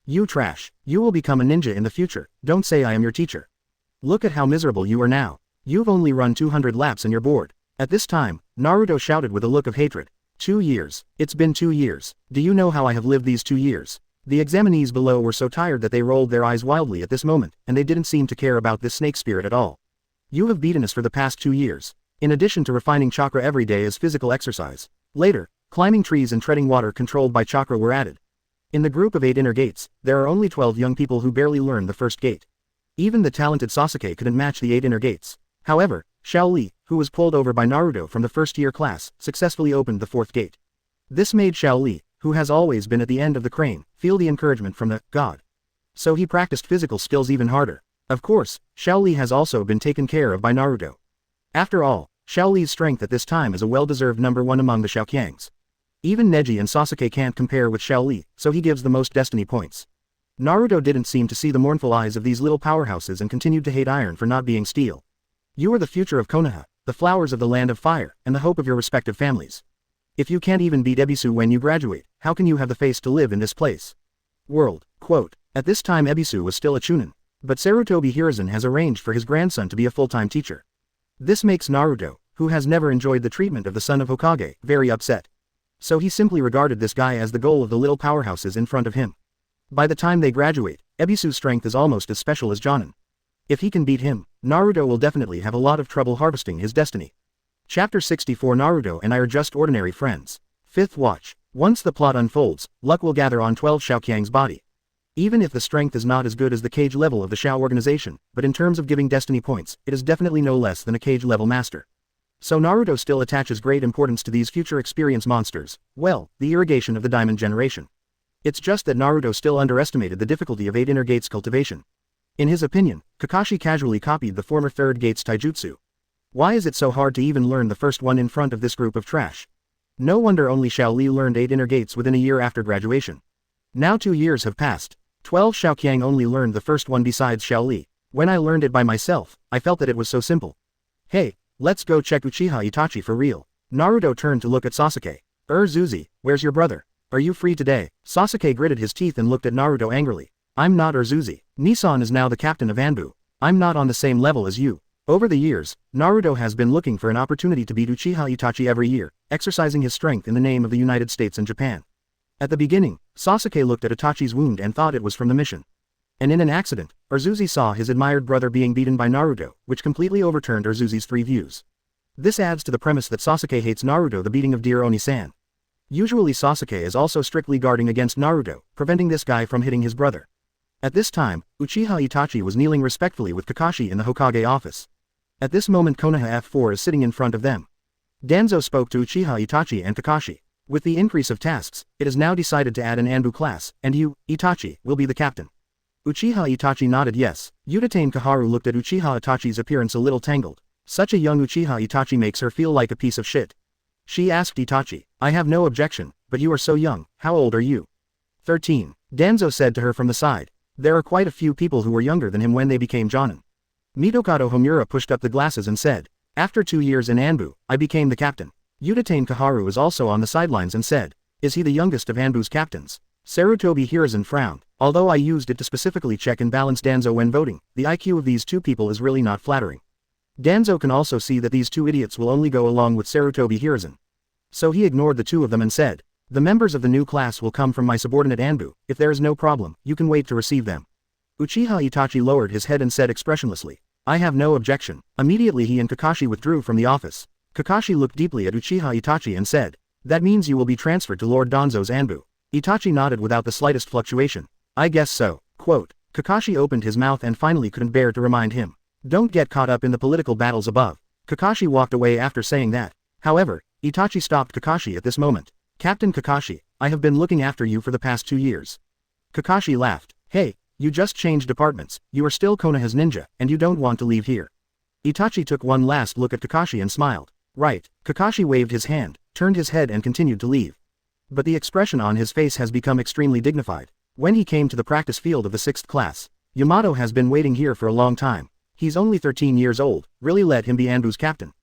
You trash. You will become a ninja in the future, don't say I am your teacher. Look at how miserable you are now. You've only run 200 laps and you're bored. At this time, Naruto shouted with a look of hatred. 2 years. It's been 2 years. Do you know how I have lived these 2 years? The examinees below were so tired that they rolled their eyes wildly at this moment, and they didn't seem to care about this snake spirit at all. You have beaten us for the past 2 years. In addition to refining chakra every day as physical exercise. Later, climbing trees and treading water controlled by chakra were added. In the group of 8 inner gates, there are only 12 young people who barely learned the first gate. Even the talented Sasuke couldn't match the 8 inner gates. However, Xiao Li, who was pulled over by Naruto from the first-year class, successfully opened the 4th gate. This made Xiao Li, who has always been at the end of the crane, feel the encouragement from the god. So he practiced physical skills even harder. Of course, Xiao Li has also been taken care of by Naruto. After all, Xiao Li's strength at this time is a well-deserved number 1 among the Xiaoqiangs. Even Neji and Sasuke can't compare with Xiao Li, so he gives the most destiny points. Naruto didn't seem to see the mournful eyes of these little powerhouses and continued to hate iron for not being steel. You are the future of Konoha, the flowers of the land of fire, and the hope of your respective families. If you can't even beat Ebisu when you graduate, how can you have the face to live in this place? World. Quote. At this time Ebisu was still a chunin, but Sarutobi Hiruzen has arranged for his grandson to be a full-time teacher. This makes Naruto, who has never enjoyed the treatment of the son of Hokage, very upset. So he simply regarded this guy as the goal of the little powerhouses in front of him. By the time they graduate, Ebisu's strength is almost as special as Jonin. If he can beat him, Naruto will definitely have a lot of trouble harvesting his destiny. Chapter 64 Naruto and I are just ordinary friends. 5th watch. Once the plot unfolds, luck will gather on 12 Xiaoqiang's body. Even if the strength is not as good as the cage level of the Xiao organization, but in terms of giving destiny points, it is definitely no less than a cage level master. So Naruto still attaches great importance to these future experience monsters, well, the irrigation of the diamond generation. It's just that Naruto still underestimated the difficulty of 8 inner gates cultivation. In his opinion, Kakashi casually copied the former 3rd gate's taijutsu. Why is it so hard to even learn the first one in front of this group of trash? No wonder only Xiao Li learned 8 inner gates within a year after graduation. Now 2 years have passed. 12 Xiaoqiang only learned the first one besides Xiao Li. When I learned it by myself, I felt that it was so simple. Hey, let's go check Uchiha Itachi for real. Naruto turned to look at Sasuke. Zuzi, where's your brother? Are you free today? Sasuke gritted his teeth and looked at Naruto angrily. I'm not Zuzi. Nissan is now the captain of Anbu. I'm not on the same level as you. Over the years, Naruto has been looking for an opportunity to beat Uchiha Itachi every year, exercising his strength in the name of the United States and Japan. At the beginning, Sasuke looked at Itachi's wound and thought it was from the mission. And in an accident, Zuzi saw his admired brother being beaten by Naruto, which completely overturned Zuzi's 3 views. This adds to the premise that Sasuke hates Naruto the beating of dear Oni-san. Usually Sasuke is also strictly guarding against Naruto, preventing this guy from hitting his brother. At this time, Uchiha Itachi was kneeling respectfully with Kakashi in the Hokage office. At this moment Konoha F4 is sitting in front of them. Danzo spoke to Uchiha Itachi and Kakashi. With the increase of tasks, it is now decided to add an Anbu class, and you, Itachi, will be the captain. Uchiha Itachi nodded yes. Uchiha Kaharu looked at Uchiha Itachi's appearance a little tangled. Such a young Uchiha Itachi makes her feel like a piece of shit. She asked Itachi, I have no objection, but you are so young, how old are you? 13. Danzo said to her from the side. There are quite a few people who were younger than him when they became Jonin. Mitokado Homura pushed up the glasses and said, after 2 years in Anbu, I became the captain. Uchiha Kaharu was also on the sidelines and said, is he the youngest of Anbu's captains? Sarutobi Hiruzen frowned. Although I used it to specifically check and balance Danzo when voting, the IQ of these two people is really not flattering. Danzo can also see that these two idiots will only go along with Sarutobi Hiruzen. So he ignored the two of them and said, the members of the new class will come from my subordinate Anbu, if there is no problem, you can wait to receive them. Uchiha Itachi lowered his head and said expressionlessly, I have no objection. Immediately he and Kakashi withdrew from the office. Kakashi looked deeply at Uchiha Itachi and said, that means you will be transferred to Lord Danzo's Anbu. Itachi nodded without the slightest fluctuation. I guess so. Quote. Kakashi opened his mouth and finally couldn't bear to remind him. Don't get caught up in the political battles above. Kakashi walked away after saying that. However, Itachi stopped Kakashi at this moment. Captain Kakashi, I have been looking after you for the past 2 years. Kakashi laughed. Hey, you just changed departments, you are still Konoha's ninja, and you don't want to leave here. Itachi took one last look at Kakashi and smiled. Right. Kakashi waved his hand, turned his head and continued to leave. But the expression on his face has become extremely dignified. When he came to the practice field of the 6th class, Yamato has been waiting here for a long time. He's only 13 years old, really let him be Anbu's captain.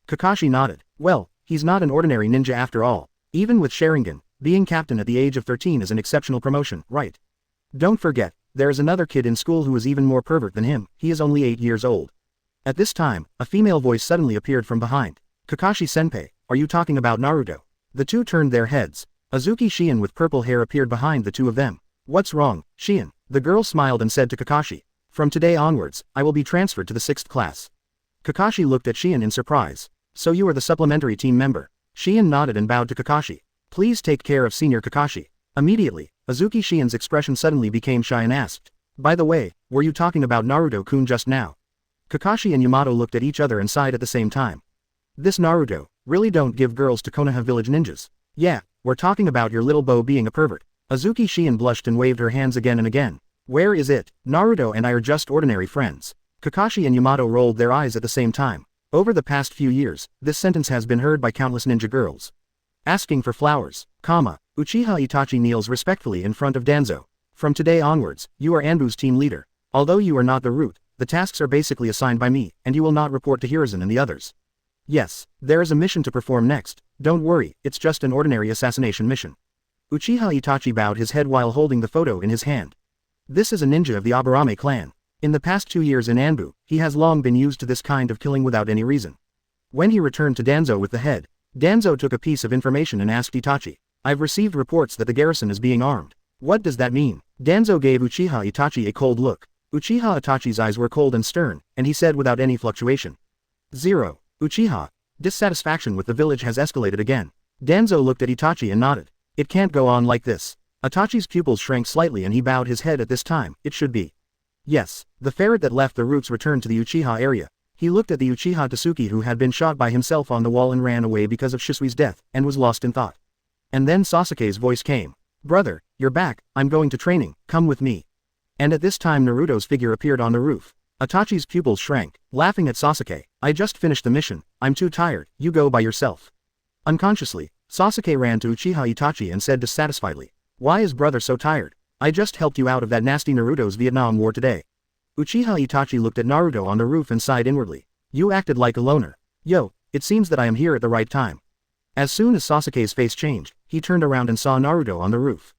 Kakashi nodded. Well, he's not an ordinary ninja after all. Even with Sharingan, being captain at the age of 13 is an exceptional promotion, right? Don't forget, there is another kid in school who is even more pervert than him, he is only 8 years old. At this time, a female voice suddenly appeared from behind. Kakashi-senpai, are you talking about Naruto? The two turned their heads. Azuki Shion with purple hair appeared behind the two of them. What's wrong, Shion? The girl smiled and said to Kakashi. From today onwards, I will be transferred to the 6th class. Kakashi looked at Shion in surprise. So you are the supplementary team member. Shion nodded and bowed to Kakashi. Please take care of Senior Kakashi. Immediately, Azuki Shion's expression suddenly became shy and asked. By the way, were you talking about Naruto-kun just now? Kakashi and Yamato looked at each other and sighed at the same time. This Naruto, really don't give girls to Konoha village ninjas. Yeah, we're talking about your little beau being a pervert. Azuki Shion blushed and waved her hands again and again. Where is it? Naruto and I are just ordinary friends. Kakashi and Yamato rolled their eyes at the same time. Over the past few years, this sentence has been heard by countless ninja girls. Asking for flowers, Uchiha Itachi kneels respectfully in front of Danzo. From today onwards, you are Anbu's team leader. Although you are not the root, the tasks are basically assigned by me, and you will not report to Hiruzen and the others. Yes, there is a mission to perform next. Don't worry, it's just an ordinary assassination mission. Uchiha Itachi bowed his head while holding the photo in his hand. This is a ninja of the Aburame clan. In the past 2 years in Anbu, he has long been used to this kind of killing without any reason. When he returned to Danzo with the head, Danzo took a piece of information and asked Itachi. I've received reports that the garrison is being armed. What does that mean? Danzo gave Uchiha Itachi a cold look. Uchiha Itachi's eyes were cold and stern, and he said without any fluctuation. 0. Uchiha. Dissatisfaction with the village has escalated again. Danzo looked at Itachi and nodded. It can't go on like this. Itachi's pupils shrank slightly and he bowed his head at this time. It should be. Yes, the ferret that left the roots returned to the Uchiha area. He looked at the Uchiha Tasuki who had been shot by himself on the wall and ran away because of Shisui's death, and was lost in thought. And then Sasuke's voice came. Brother, you're back, I'm going to training, come with me. And at this time Naruto's figure appeared on the roof. Itachi's pupils shrank, laughing at Sasuke. I just finished the mission, I'm too tired, you go by yourself. Unconsciously, Sasuke ran to Uchiha Itachi and said dissatisfiedly. Why is brother so tired? I just helped you out of that nasty Naruto's Vietnam War today. Uchiha Itachi looked at Naruto on the roof and sighed inwardly. You acted like a loner. Yo, it seems that I am here at the right time. As soon as Sasuke's face changed, he turned around and saw Naruto on the roof.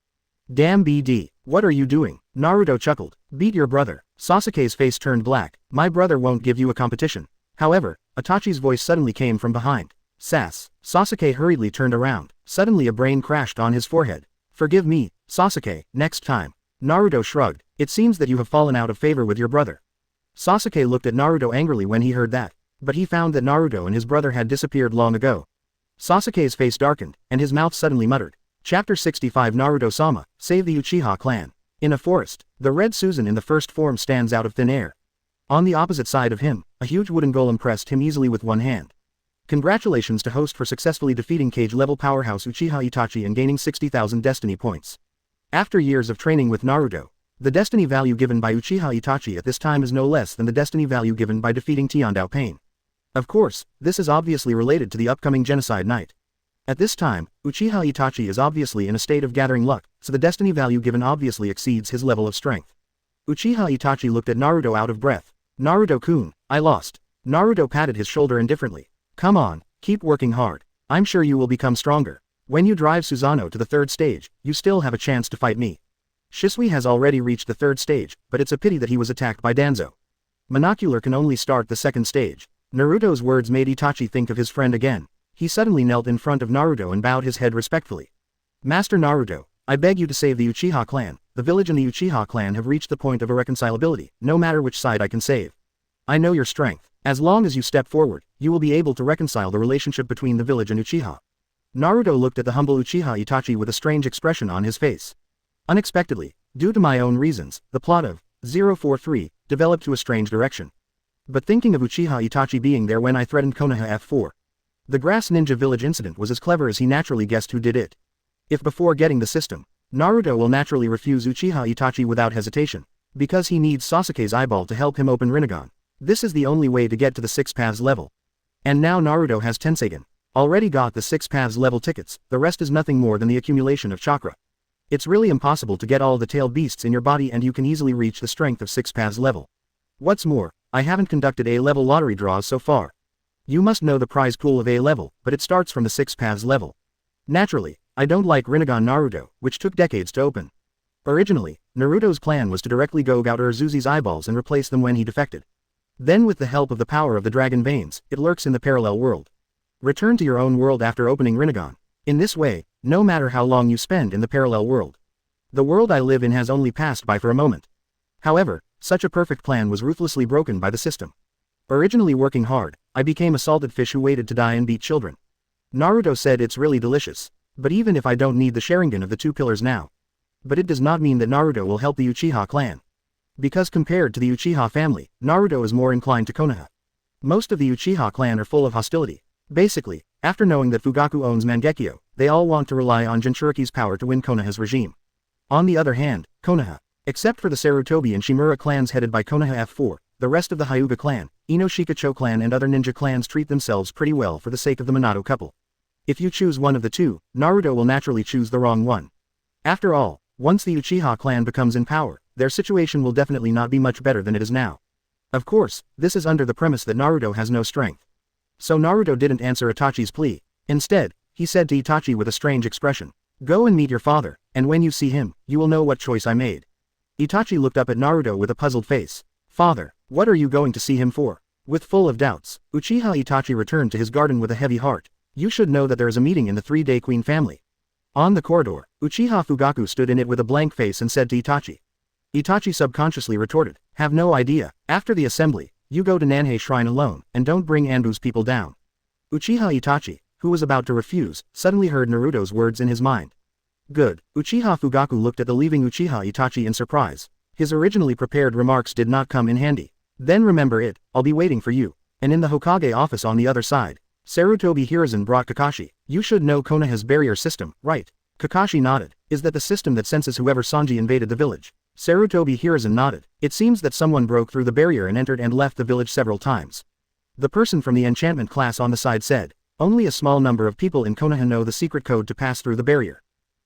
Damn BD, what are you doing? Naruto chuckled. Beat your brother. Sasuke's face turned black. My brother won't give you a competition. However, Itachi's voice suddenly came from behind. Sass. Sasuke hurriedly turned around. Suddenly a brain crashed on his forehead. Forgive me, Sasuke, next time. Naruto shrugged. It seems that you have fallen out of favor with your brother. Sasuke looked at Naruto angrily when he heard that, but he found that Naruto and his brother had disappeared long ago. Sasuke's face darkened, and his mouth suddenly muttered. Chapter 65 Naruto-sama, Save the Uchiha Clan. In a forest, the red Susan in the first form stands out of thin air. On the opposite side of him, a huge wooden golem pressed him easily with one hand. Congratulations to host for successfully defeating cage-level powerhouse Uchiha Itachi and gaining 60,000 destiny points. After years of training with Naruto, the destiny value given by Uchiha Itachi at this time is no less than the destiny value given by defeating Tiandao Pain. Of course, this is obviously related to the upcoming genocide night. At this time, Uchiha Itachi is obviously in a state of gathering luck, so the destiny value given obviously exceeds his level of strength. Uchiha Itachi looked at Naruto out of breath. Naruto-kun, I lost. Naruto patted his shoulder indifferently. Come on, keep working hard. I'm sure you will become stronger. When you drive Susanoo to the third stage, you still have a chance to fight me. Shisui has already reached the third stage, but it's a pity that he was attacked by Danzo. Monocular can only start the second stage. Naruto's words made Itachi think of his friend again. He suddenly knelt in front of Naruto and bowed his head respectfully. Master Naruto, I beg you to save the Uchiha clan. The village and the Uchiha clan have reached the point of irreconcilability, no matter which side I can save. I know your strength. As long as you step forward, you will be able to reconcile the relationship between the village and Uchiha. Naruto looked at the humble Uchiha Itachi with a strange expression on his face. Unexpectedly, due to my own reasons, the plot of 043 developed to a strange direction. But thinking of Uchiha Itachi being there when I threatened Konoha F4. The Grass Ninja Village incident was as clever as he naturally guessed who did it. If before getting the system, Naruto will naturally refuse Uchiha Itachi without hesitation, because he needs Sasuke's eyeball to help him open Rinnegan. This is the only way to get to the 6 paths level. And now Naruto has Tenseigen. Already got the 6 paths level tickets, the rest is nothing more than the accumulation of chakra. It's really impossible to get all the tailed beasts in your body and you can easily reach the strength of 6 paths level. What's more, I haven't conducted A-level lottery draws so far. You must know the prize pool of A-level, but it starts from the 6 paths level. Naturally, I don't like Rinnegan Naruto, which took decades to open. Originally, Naruto's plan was to directly go out Urzuzi's eyeballs and replace them when he defected. Then with the help of the power of the dragon veins, it lurks in the parallel world. Return to your own world after opening Rinnegan. In this way, no matter how long you spend in the parallel world, the world I live in has only passed by for a moment. However, such a perfect plan was ruthlessly broken by the system. Originally working hard, I became a salted fish who waited to die and beat children. Naruto said it's really delicious. But even if I don't need the Sharingan of the 2 pillars now. But it does not mean that Naruto will help the Uchiha clan. Because compared to the Uchiha family, Naruto is more inclined to Konoha. Most of the Uchiha clan are full of hostility. Basically, after knowing that Fugaku owns Mangekyo, they all want to rely on Jinchuriki's power to win Konoha's regime. On the other hand, Konoha, except for the Sarutobi and Shimura clans headed by Konoha F4, the rest of the Hyuga clan, Inoshikacho clan and other ninja clans treat themselves pretty well for the sake of the Minato couple. If you choose one of the two, Naruto will naturally choose the wrong one. After all, once the Uchiha clan becomes in power, their situation will definitely not be much better than it is now. Of course, this is under the premise that Naruto has no strength. So Naruto didn't answer Itachi's plea. Instead, he said to Itachi with a strange expression, "Go and meet your father, and when you see him, you will know what choice I made." Itachi looked up at Naruto with a puzzled face. "Father, what are you going to see him for?" With full of doubts, Uchiha Itachi returned to his garden with a heavy heart. You should know that there is a meeting in the 3-day Queen family. On the corridor, Uchiha Fugaku stood in it with a blank face and said to Itachi. Itachi subconsciously retorted, "Have no idea. After the assembly, you go to Nanhei Shrine alone, and don't bring Anbu's people down." Uchiha Itachi, who was about to refuse, suddenly heard Naruto's words in his mind. Good. Uchiha Fugaku looked at the leaving Uchiha Itachi in surprise. His originally prepared remarks did not come in handy. Then remember it, I'll be waiting for you. And in the Hokage office on the other side, Sarutobi Hiruzen brought Kakashi. You should know Konoha's barrier system, right? Kakashi nodded. Is that the system that senses whoever Sanji invaded the village? Sarutobi Hiruzen nodded. It seems that someone broke through the barrier and entered and left the village several times. The person from the enchantment class on the side said, only a small number of people in Konoha know the secret code to pass through the barrier.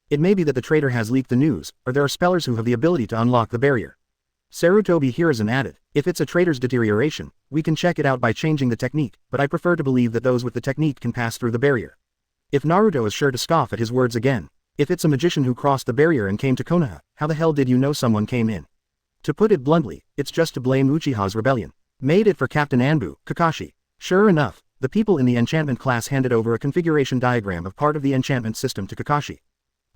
It may be that the traitor has leaked the news, or there are spellers who have the ability to unlock the barrier. Sarutobi Hiruzen added, if it's a traitor's deterioration, we can check it out by changing the technique, but I prefer to believe that those with the technique can pass through the barrier. If Naruto is sure to scoff at his words again. If it's a magician who crossed the barrier and came to Konoha, how the hell did you know someone came in? To put it bluntly, it's just to blame Uchiha's rebellion. Made it for Captain Anbu, Kakashi. Sure enough, the people in the enchantment class handed over a configuration diagram of part of the enchantment system to Kakashi.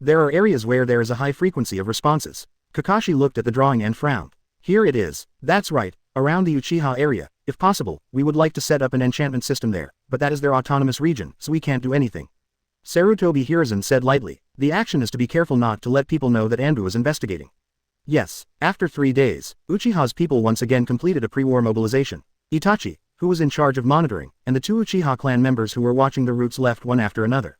There are areas where there is a high frequency of responses. Kakashi looked at the drawing and frowned. Here it is. That's right, around the Uchiha area. If possible, we would like to set up an enchantment system there, but that is their autonomous region, so we can't do anything. Sarutobi Hiruzen said lightly, the action is to be careful not to let people know that Anbu is investigating. Yes, after 3 days, Uchiha's people once again completed a pre-war mobilization. Itachi, who was in charge of monitoring, and the 2 Uchiha clan members who were watching the roots left one after another.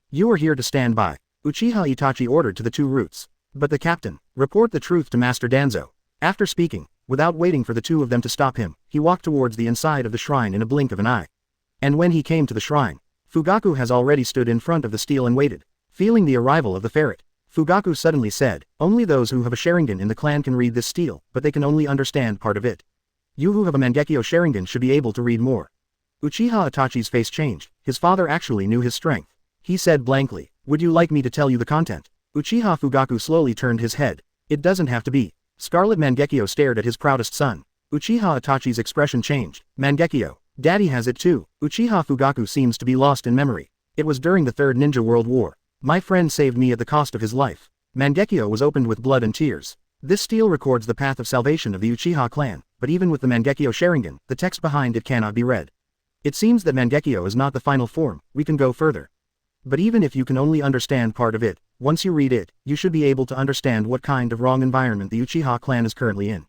You are here to stand by, Uchiha Itachi ordered to the 2 roots. But the captain, report the truth to Master Danzo. After speaking, without waiting for the 2 of them to stop him, he walked towards the inside of the shrine in a blink of an eye. And when he came to the shrine, Fugaku has already stood in front of the stele and waited. Feeling the arrival of the ferret, Fugaku suddenly said, only those who have a Sharingan in the clan can read this stele, but they can only understand part of it. You who have a Mangekyo Sharingan should be able to read more. Uchiha Itachi's face changed, his father actually knew his strength. He said blankly, would you like me to tell you the content? Uchiha Fugaku slowly turned his head. It doesn't have to be. Scarlet Mangekyo stared at his proudest son. Uchiha Itachi's expression changed. Mangekyo. Daddy has it too. Uchiha Fugaku seems to be lost in memory. It was during the Third Ninja World War. My friend saved me at the cost of his life. Mangekyo was opened with blood and tears. This stele records the path of salvation of the Uchiha clan, but even with the Mangekyo Sharingan, the text behind it cannot be read. It seems that Mangekyo is not the final form, we can go further. But even if you can only understand part of it, once you read it, you should be able to understand what kind of wrong environment the Uchiha clan is currently in.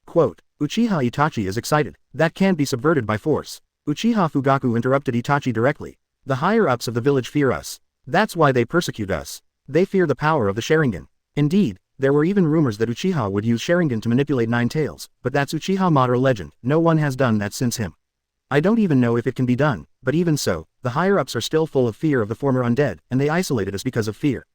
Quote, Uchiha Itachi is excited, that can't be subverted by force. Uchiha Fugaku interrupted Itachi directly. The higher-ups of the village fear us. That's why they persecute us. They fear the power of the Sharingan. Indeed, there were even rumors that Uchiha would use Sharingan to manipulate Nine Tails, but that's Uchiha Madara legend, no one has done that since him. I don't even know if it can be done, but even so, the higher-ups are still full of fear of the former undead, and they isolated us because of fear.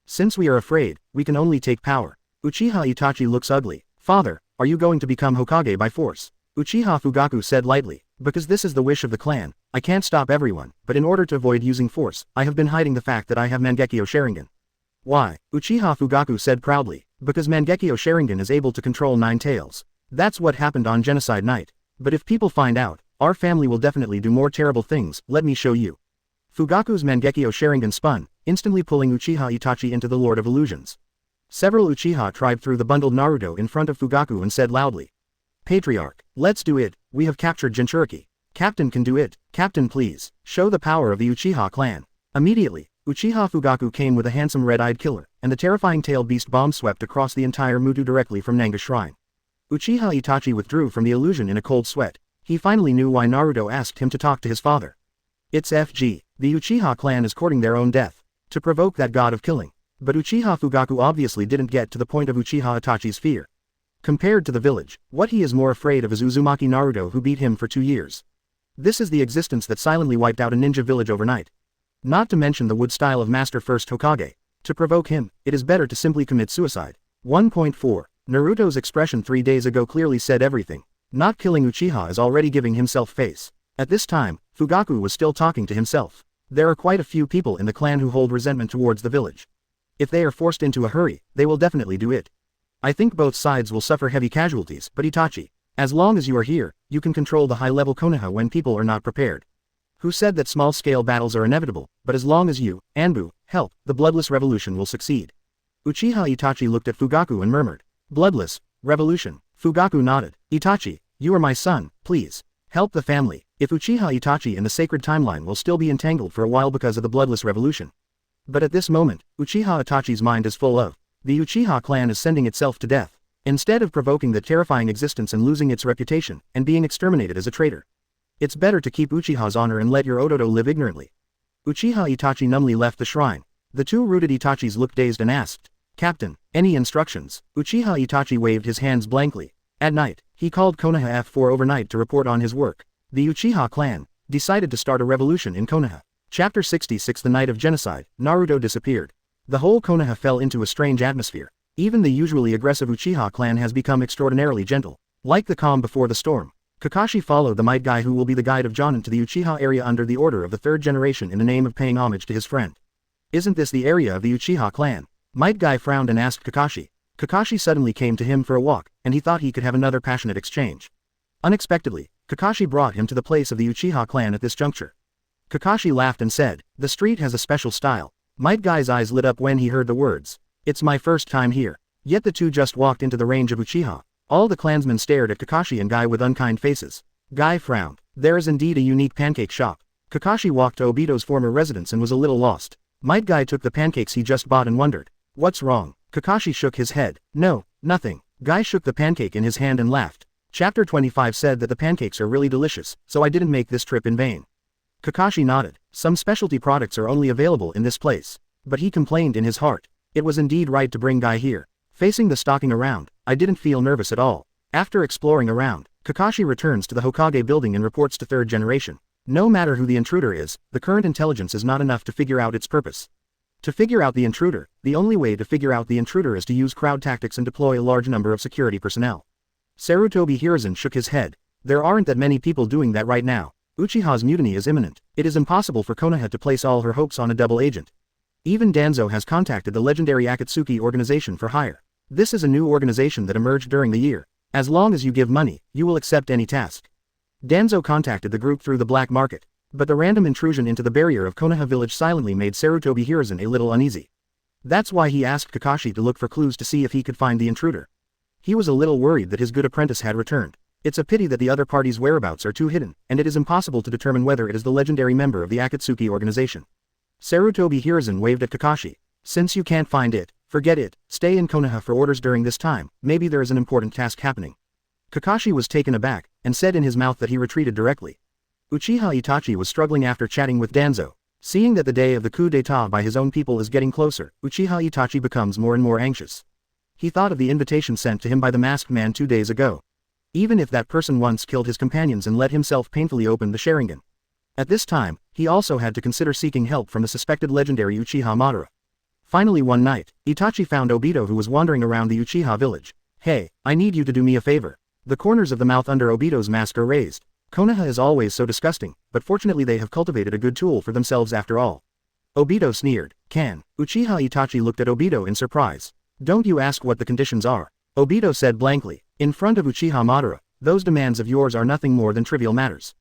Since we are afraid, we can only take power. Uchiha Itachi looks ugly. Father, are you going to become Hokage by force? Uchiha Fugaku said lightly, because this is the wish of the clan, I can't stop everyone, but in order to avoid using force, I have been hiding the fact that I have Mangekyo Sharingan. Why? Uchiha Fugaku said proudly, because Mangekyo Sharingan is able to control Nine Tails. That's what happened on Genocide Night. But if people find out, our family will definitely do more terrible things, let me show you. Fugaku's Mangekyo Sharingan spun, instantly pulling Uchiha Itachi into the Lord of Illusions. Several Uchiha tribe threw the bundled Naruto in front of Fugaku and said loudly. Patriarch, let's do it, we have captured Jinchuriki. Captain can do it, Captain please, show the power of the Uchiha clan. Immediately, Uchiha Fugaku came with a handsome red-eyed killer, and the terrifying tail beast bomb swept across the entire Mutu directly from Nanga's shrine. Uchiha Itachi withdrew from the illusion in a cold sweat. He finally knew why Naruto asked him to talk to his father. It's FG, the Uchiha clan is courting their own death. To provoke that god of killing. But Uchiha Fugaku obviously didn't get to the point of Uchiha Itachi's fear. Compared to the village, what he is more afraid of is Uzumaki Naruto who beat him for 2 years. This is the existence that silently wiped out a ninja village overnight. Not to mention the wood style of Master First Hokage. To provoke him, it is better to simply commit suicide. 1.4. Naruto's expression 3 days ago clearly said everything. Not killing Uchiha is already giving himself face. At this time, Fugaku was still talking to himself. There are quite a few people in the clan who hold resentment towards the village. If they are forced into a hurry, they will definitely do it. I think both sides will suffer heavy casualties, but Itachi, as long as you are here, you can control the high-level Konoha when people are not prepared. Who said that small-scale battles are inevitable, but as long as you, Anbu, help, the bloodless revolution will succeed. Uchiha Itachi looked at Fugaku and murmured, bloodless revolution. Fugaku nodded. Itachi, you are my son, please, help the family. If Uchiha Itachi and the sacred timeline will still be entangled for a while because of the bloodless revolution. But at this moment, Uchiha Itachi's mind is full of, the Uchiha clan is sending itself to death. Instead of provoking the terrifying existence and losing its reputation, and being exterminated as a traitor. It's better to keep Uchiha's honor and let your Odoto live ignorantly. Uchiha Itachi numbly left the shrine. The 2 rooted Itachis looked dazed and asked, Captain, any instructions? Uchiha Itachi waved his hands blankly. At night, he called Konoha F4 overnight to report on his work. The Uchiha clan decided to start a revolution in Konoha. Chapter 66 The night of genocide, Naruto disappeared. The whole Konoha fell into a strange atmosphere. Even the usually aggressive Uchiha clan has become extraordinarily gentle. Like the calm before the storm. Kakashi followed the might guy who will be the guide of Jonin to the Uchiha area under the order of the 3rd generation in the name of paying homage to his friend. Isn't this the area of the Uchiha clan? Might guy frowned and asked Kakashi. Kakashi suddenly came to him for a walk, and he thought he could have another passionate exchange. Unexpectedly, Kakashi brought him to the place of the Uchiha clan at this juncture. Kakashi laughed and said, the street has a special style. Might Guy's eyes lit up when he heard the words. It's my first time here. Yet the 2 just walked into the range of Uchiha. All the clansmen stared at Kakashi and Guy with unkind faces. Guy frowned. There is indeed a unique pancake shop. Kakashi walked to Obito's former residence and was a little lost. Might Guy took the pancakes he just bought and wondered. What's wrong? Kakashi shook his head. No, Nothing. Guy shook the pancake in his hand and laughed. Chapter 25 said that the pancakes are really delicious, so I didn't make this trip in vain. Kakashi nodded. Some specialty products are only available in this place. But he complained in his heart. It was indeed right to bring Guy here. Facing the stalking around, I didn't feel nervous at all. After exploring around, Kakashi returns to the Hokage building and reports to third generation. No matter who the intruder is, the current intelligence is not enough to figure out its purpose. To figure out the intruder, the only way to figure out the intruder is to use crowd tactics and deploy a large number of security personnel. Sarutobi Hiruzen shook his head. There aren't that many people doing that right now. Uchiha's mutiny is imminent. It is impossible for Konoha to place all her hopes on a double agent. Even Danzo has contacted the legendary Akatsuki organization for hire. This is a new organization that emerged during the year. As long as you give money, you will accept any task. Danzo contacted the group through the black market. But the random intrusion into the barrier of Konoha village silently made Sarutobi Hiruzen a little uneasy. That's why he asked Kakashi to look for clues to see if he could find the intruder. He was a little worried that his good apprentice had returned. It's a pity that the other party's whereabouts are too hidden, and it is impossible to determine whether it is the legendary member of the Akatsuki organization. Sarutobi Hiruzen waved at Kakashi. Since you can't find it, forget it, stay in Konoha for orders during this time, maybe there is an important task happening. Kakashi was taken aback, and said in his mouth that he retreated directly. Uchiha Itachi was struggling after chatting with Danzo. Seeing that the day of the coup d'état by his own people is getting closer, Uchiha Itachi becomes more and more anxious. He thought of the invitation sent to him by the masked man 2 days ago. Even if that person once killed his companions and let himself painfully open the Sharingan. At this time, he also had to consider seeking help from the suspected legendary Uchiha Madara. Finally one night, Itachi found Obito who was wandering around the Uchiha village. Hey, I need you to do me a favor. The corners of the mouth under Obito's mask are raised. Konoha is always so disgusting, but fortunately they have cultivated a good tool for themselves after all. Obito sneered. Can? Uchiha Itachi looked at Obito in surprise. Don't you ask what the conditions are. Obito said blankly. In front of Uchiha Madara, those demands of yours are nothing more than trivial matters.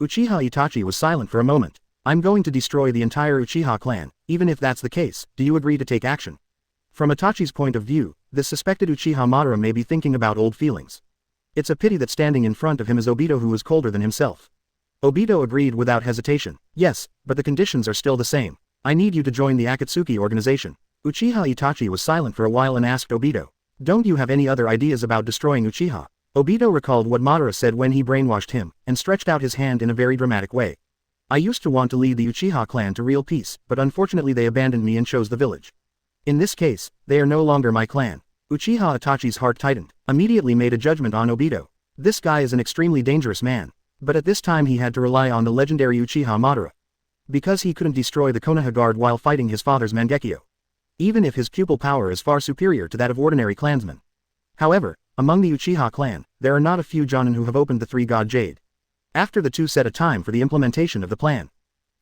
Uchiha Itachi was silent for a moment. I'm going to destroy the entire Uchiha clan, even if that's the case, do you agree to take action? From Itachi's point of view, this suspected Uchiha Madara may be thinking about old feelings. It's a pity that standing in front of him is Obito who is colder than himself. Obito agreed without hesitation. Yes, but the conditions are still the same. I need you to join the Akatsuki organization. Uchiha Itachi was silent for a while and asked Obito. Don't you have any other ideas about destroying Uchiha? Obito recalled what Madara said when he brainwashed him, and stretched out his hand in a very dramatic way. I used to want to lead the Uchiha clan to real peace, but unfortunately they abandoned me and chose the village. In this case, they are no longer my clan. Uchiha Itachi's heart tightened, immediately made a judgment on Obito. This guy is an extremely dangerous man. But at this time he had to rely on the legendary Uchiha Madara. Because he couldn't destroy the Konoha guard while fighting his father's Mangekyo. Even if his pupil power is far superior to that of ordinary clansmen. However, among the Uchiha clan, there are not a few Jonin who have opened the three-god jade. After the two set a time for the implementation of the plan.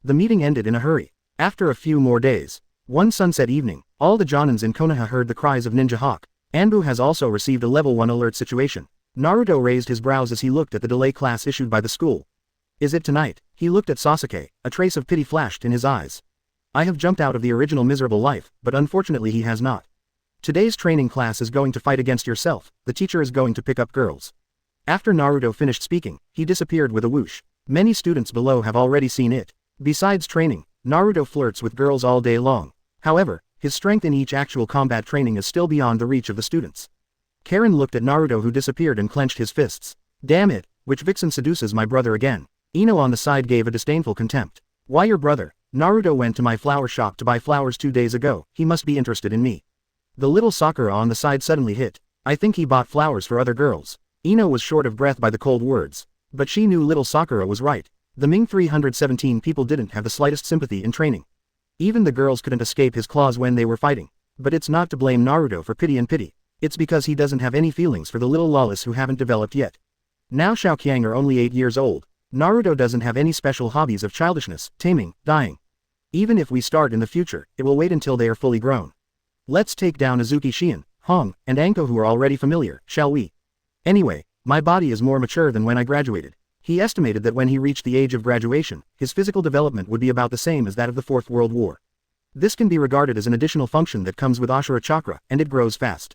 The meeting ended in a hurry. After a few more days, one sunset evening, all the Jonins in Konoha heard the cries of Ninja Hawk. Anbu has also received a level 1 alert situation. Naruto raised his brows as he looked at the delay class issued by the school. Is it tonight? He looked at Sasuke, a trace of pity flashed in his eyes. I have jumped out of the original miserable life, but unfortunately he has not. Today's training class is going to fight against yourself, the teacher is going to pick up girls. After Naruto finished speaking, he disappeared with a whoosh. Many students below have already seen it. Besides training, Naruto flirts with girls all day long. However, his strength in each actual combat training is still beyond the reach of the students. Karen looked at Naruto who disappeared and clenched his fists. Damn it, which vixen seduces my brother again? Ino on the side gave a disdainful contempt. Why your brother? Naruto went to my flower shop to buy flowers 2 days ago, he must be interested in me. The little Sakura on the side suddenly hit. I think he bought flowers for other girls. Ino was short of breath by the cold words. But she knew little Sakura was right. The Ming 317 people didn't have the slightest sympathy in training. Even the girls couldn't escape his claws when they were fighting. But it's not to blame Naruto for pity and pity. It's because he doesn't have any feelings for the little lawless who haven't developed yet. Now Xiaoqiang are only 8 years old. Naruto doesn't have any special hobbies of childishness, taming, dying. Even if we start in the future, it will wait until they are fully grown. Let's take down Azuki Shion, Hong, and Anko who are already familiar, shall we? Anyway, my body is more mature than when I graduated. He estimated that when he reached the age of graduation, his physical development would be about the same as that of the Fourth World War. This can be regarded as an additional function that comes with Ashura Chakra, and it grows fast.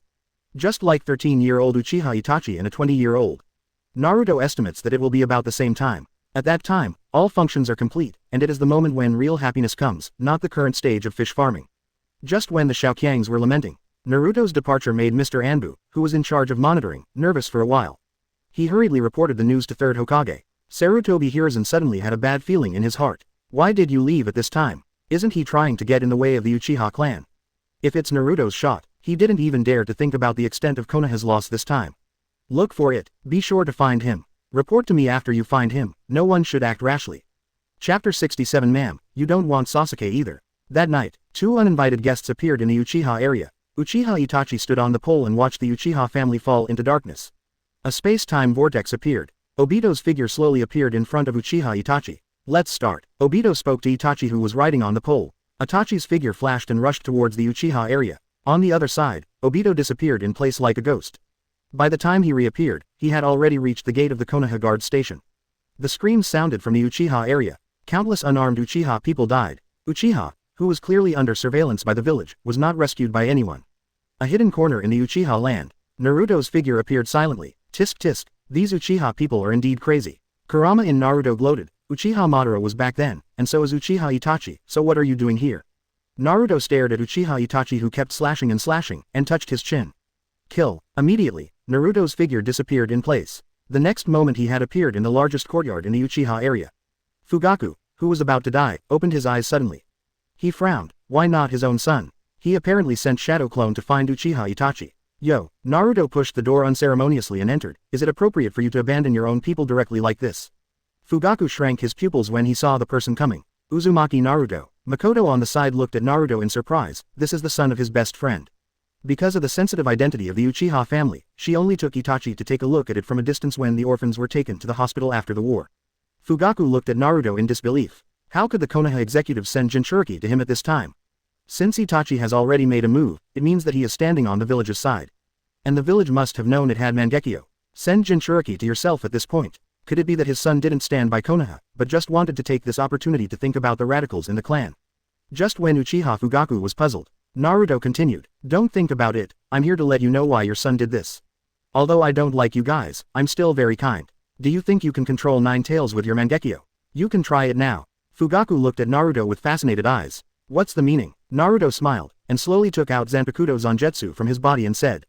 Just like 13-year-old Uchiha Itachi and a 20-year-old. Naruto estimates that it will be about the same time. At that time, all functions are complete, and it is the moment when real happiness comes, not the current stage of fish farming. Just when the Xiaoqiangs were lamenting. Naruto's departure made Mr. Anbu, who was in charge of monitoring, nervous for a while. He hurriedly reported the news to third Hokage. Sarutobi Hiruzen suddenly had a bad feeling in his heart. Why did you leave at this time? Isn't he trying to get in the way of the Uchiha clan? If it's Naruto's shot, he didn't even dare to think about the extent of Konoha's loss this time. Look for it, be sure to find him. Report to me after you find him, no one should act rashly. Chapter 67 Ma'am, you don't want Sasuke either. That night, two uninvited guests appeared in the Uchiha area. Uchiha Itachi stood on the pole and watched the Uchiha family fall into darkness. A space-time vortex appeared. Obito's figure slowly appeared in front of Uchiha Itachi. Let's start. Obito spoke to Itachi who was riding on the pole. Itachi's figure flashed and rushed towards the Uchiha area. On the other side, Obito disappeared in place like a ghost. By the time he reappeared, he had already reached the gate of the Konoha guard station. The screams sounded from the Uchiha area. Countless unarmed Uchiha people died. Uchiha, who was clearly under surveillance by the village, was not rescued by anyone. A hidden corner in the Uchiha land. Naruto's figure appeared silently. Tisk tisk, these Uchiha people are indeed crazy. Kurama in Naruto gloated. Uchiha Madara was back then, and so is Uchiha Itachi, so what are you doing here? Naruto stared at Uchiha Itachi who kept slashing, and touched his chin. Kill. Immediately, Naruto's figure disappeared in place. The next moment he had appeared in the largest courtyard in the Uchiha area. Fugaku, who was about to die, opened his eyes suddenly. He frowned. Why not his own son? He apparently sent Shadow Clone to find Uchiha Itachi. Yo, Naruto pushed the door unceremoniously and entered. Is it appropriate for you to abandon your own people directly like this? Fugaku shrank his pupils when he saw the person coming. Uzumaki Naruto. Makoto on the side looked at Naruto in surprise. This is the son of his best friend. Because of the sensitive identity of the Uchiha family, she only took Itachi to take a look at it from a distance when the orphans were taken to the hospital after the war. Fugaku looked at Naruto in disbelief. How could the Konoha executives send Jinchuriki to him at this time? Since Itachi has already made a move, it means that he is standing on the village's side. And the village must have known it had Mangekyo. Send Jinchuriki to yourself at this point. Could it be that his son didn't stand by Konoha, but just wanted to take this opportunity to think about the radicals in the clan? Just when Uchiha Fugaku was puzzled, Naruto continued, don't think about it, I'm here to let you know why your son did this. Although I don't like you guys, I'm still very kind. Do you think you can control 9 tails with your Mangekyo? You can try it now. Fugaku looked at Naruto with fascinated eyes. What's the meaning? Naruto smiled, and slowly took out Zanpakuto Zangetsu from his body and said.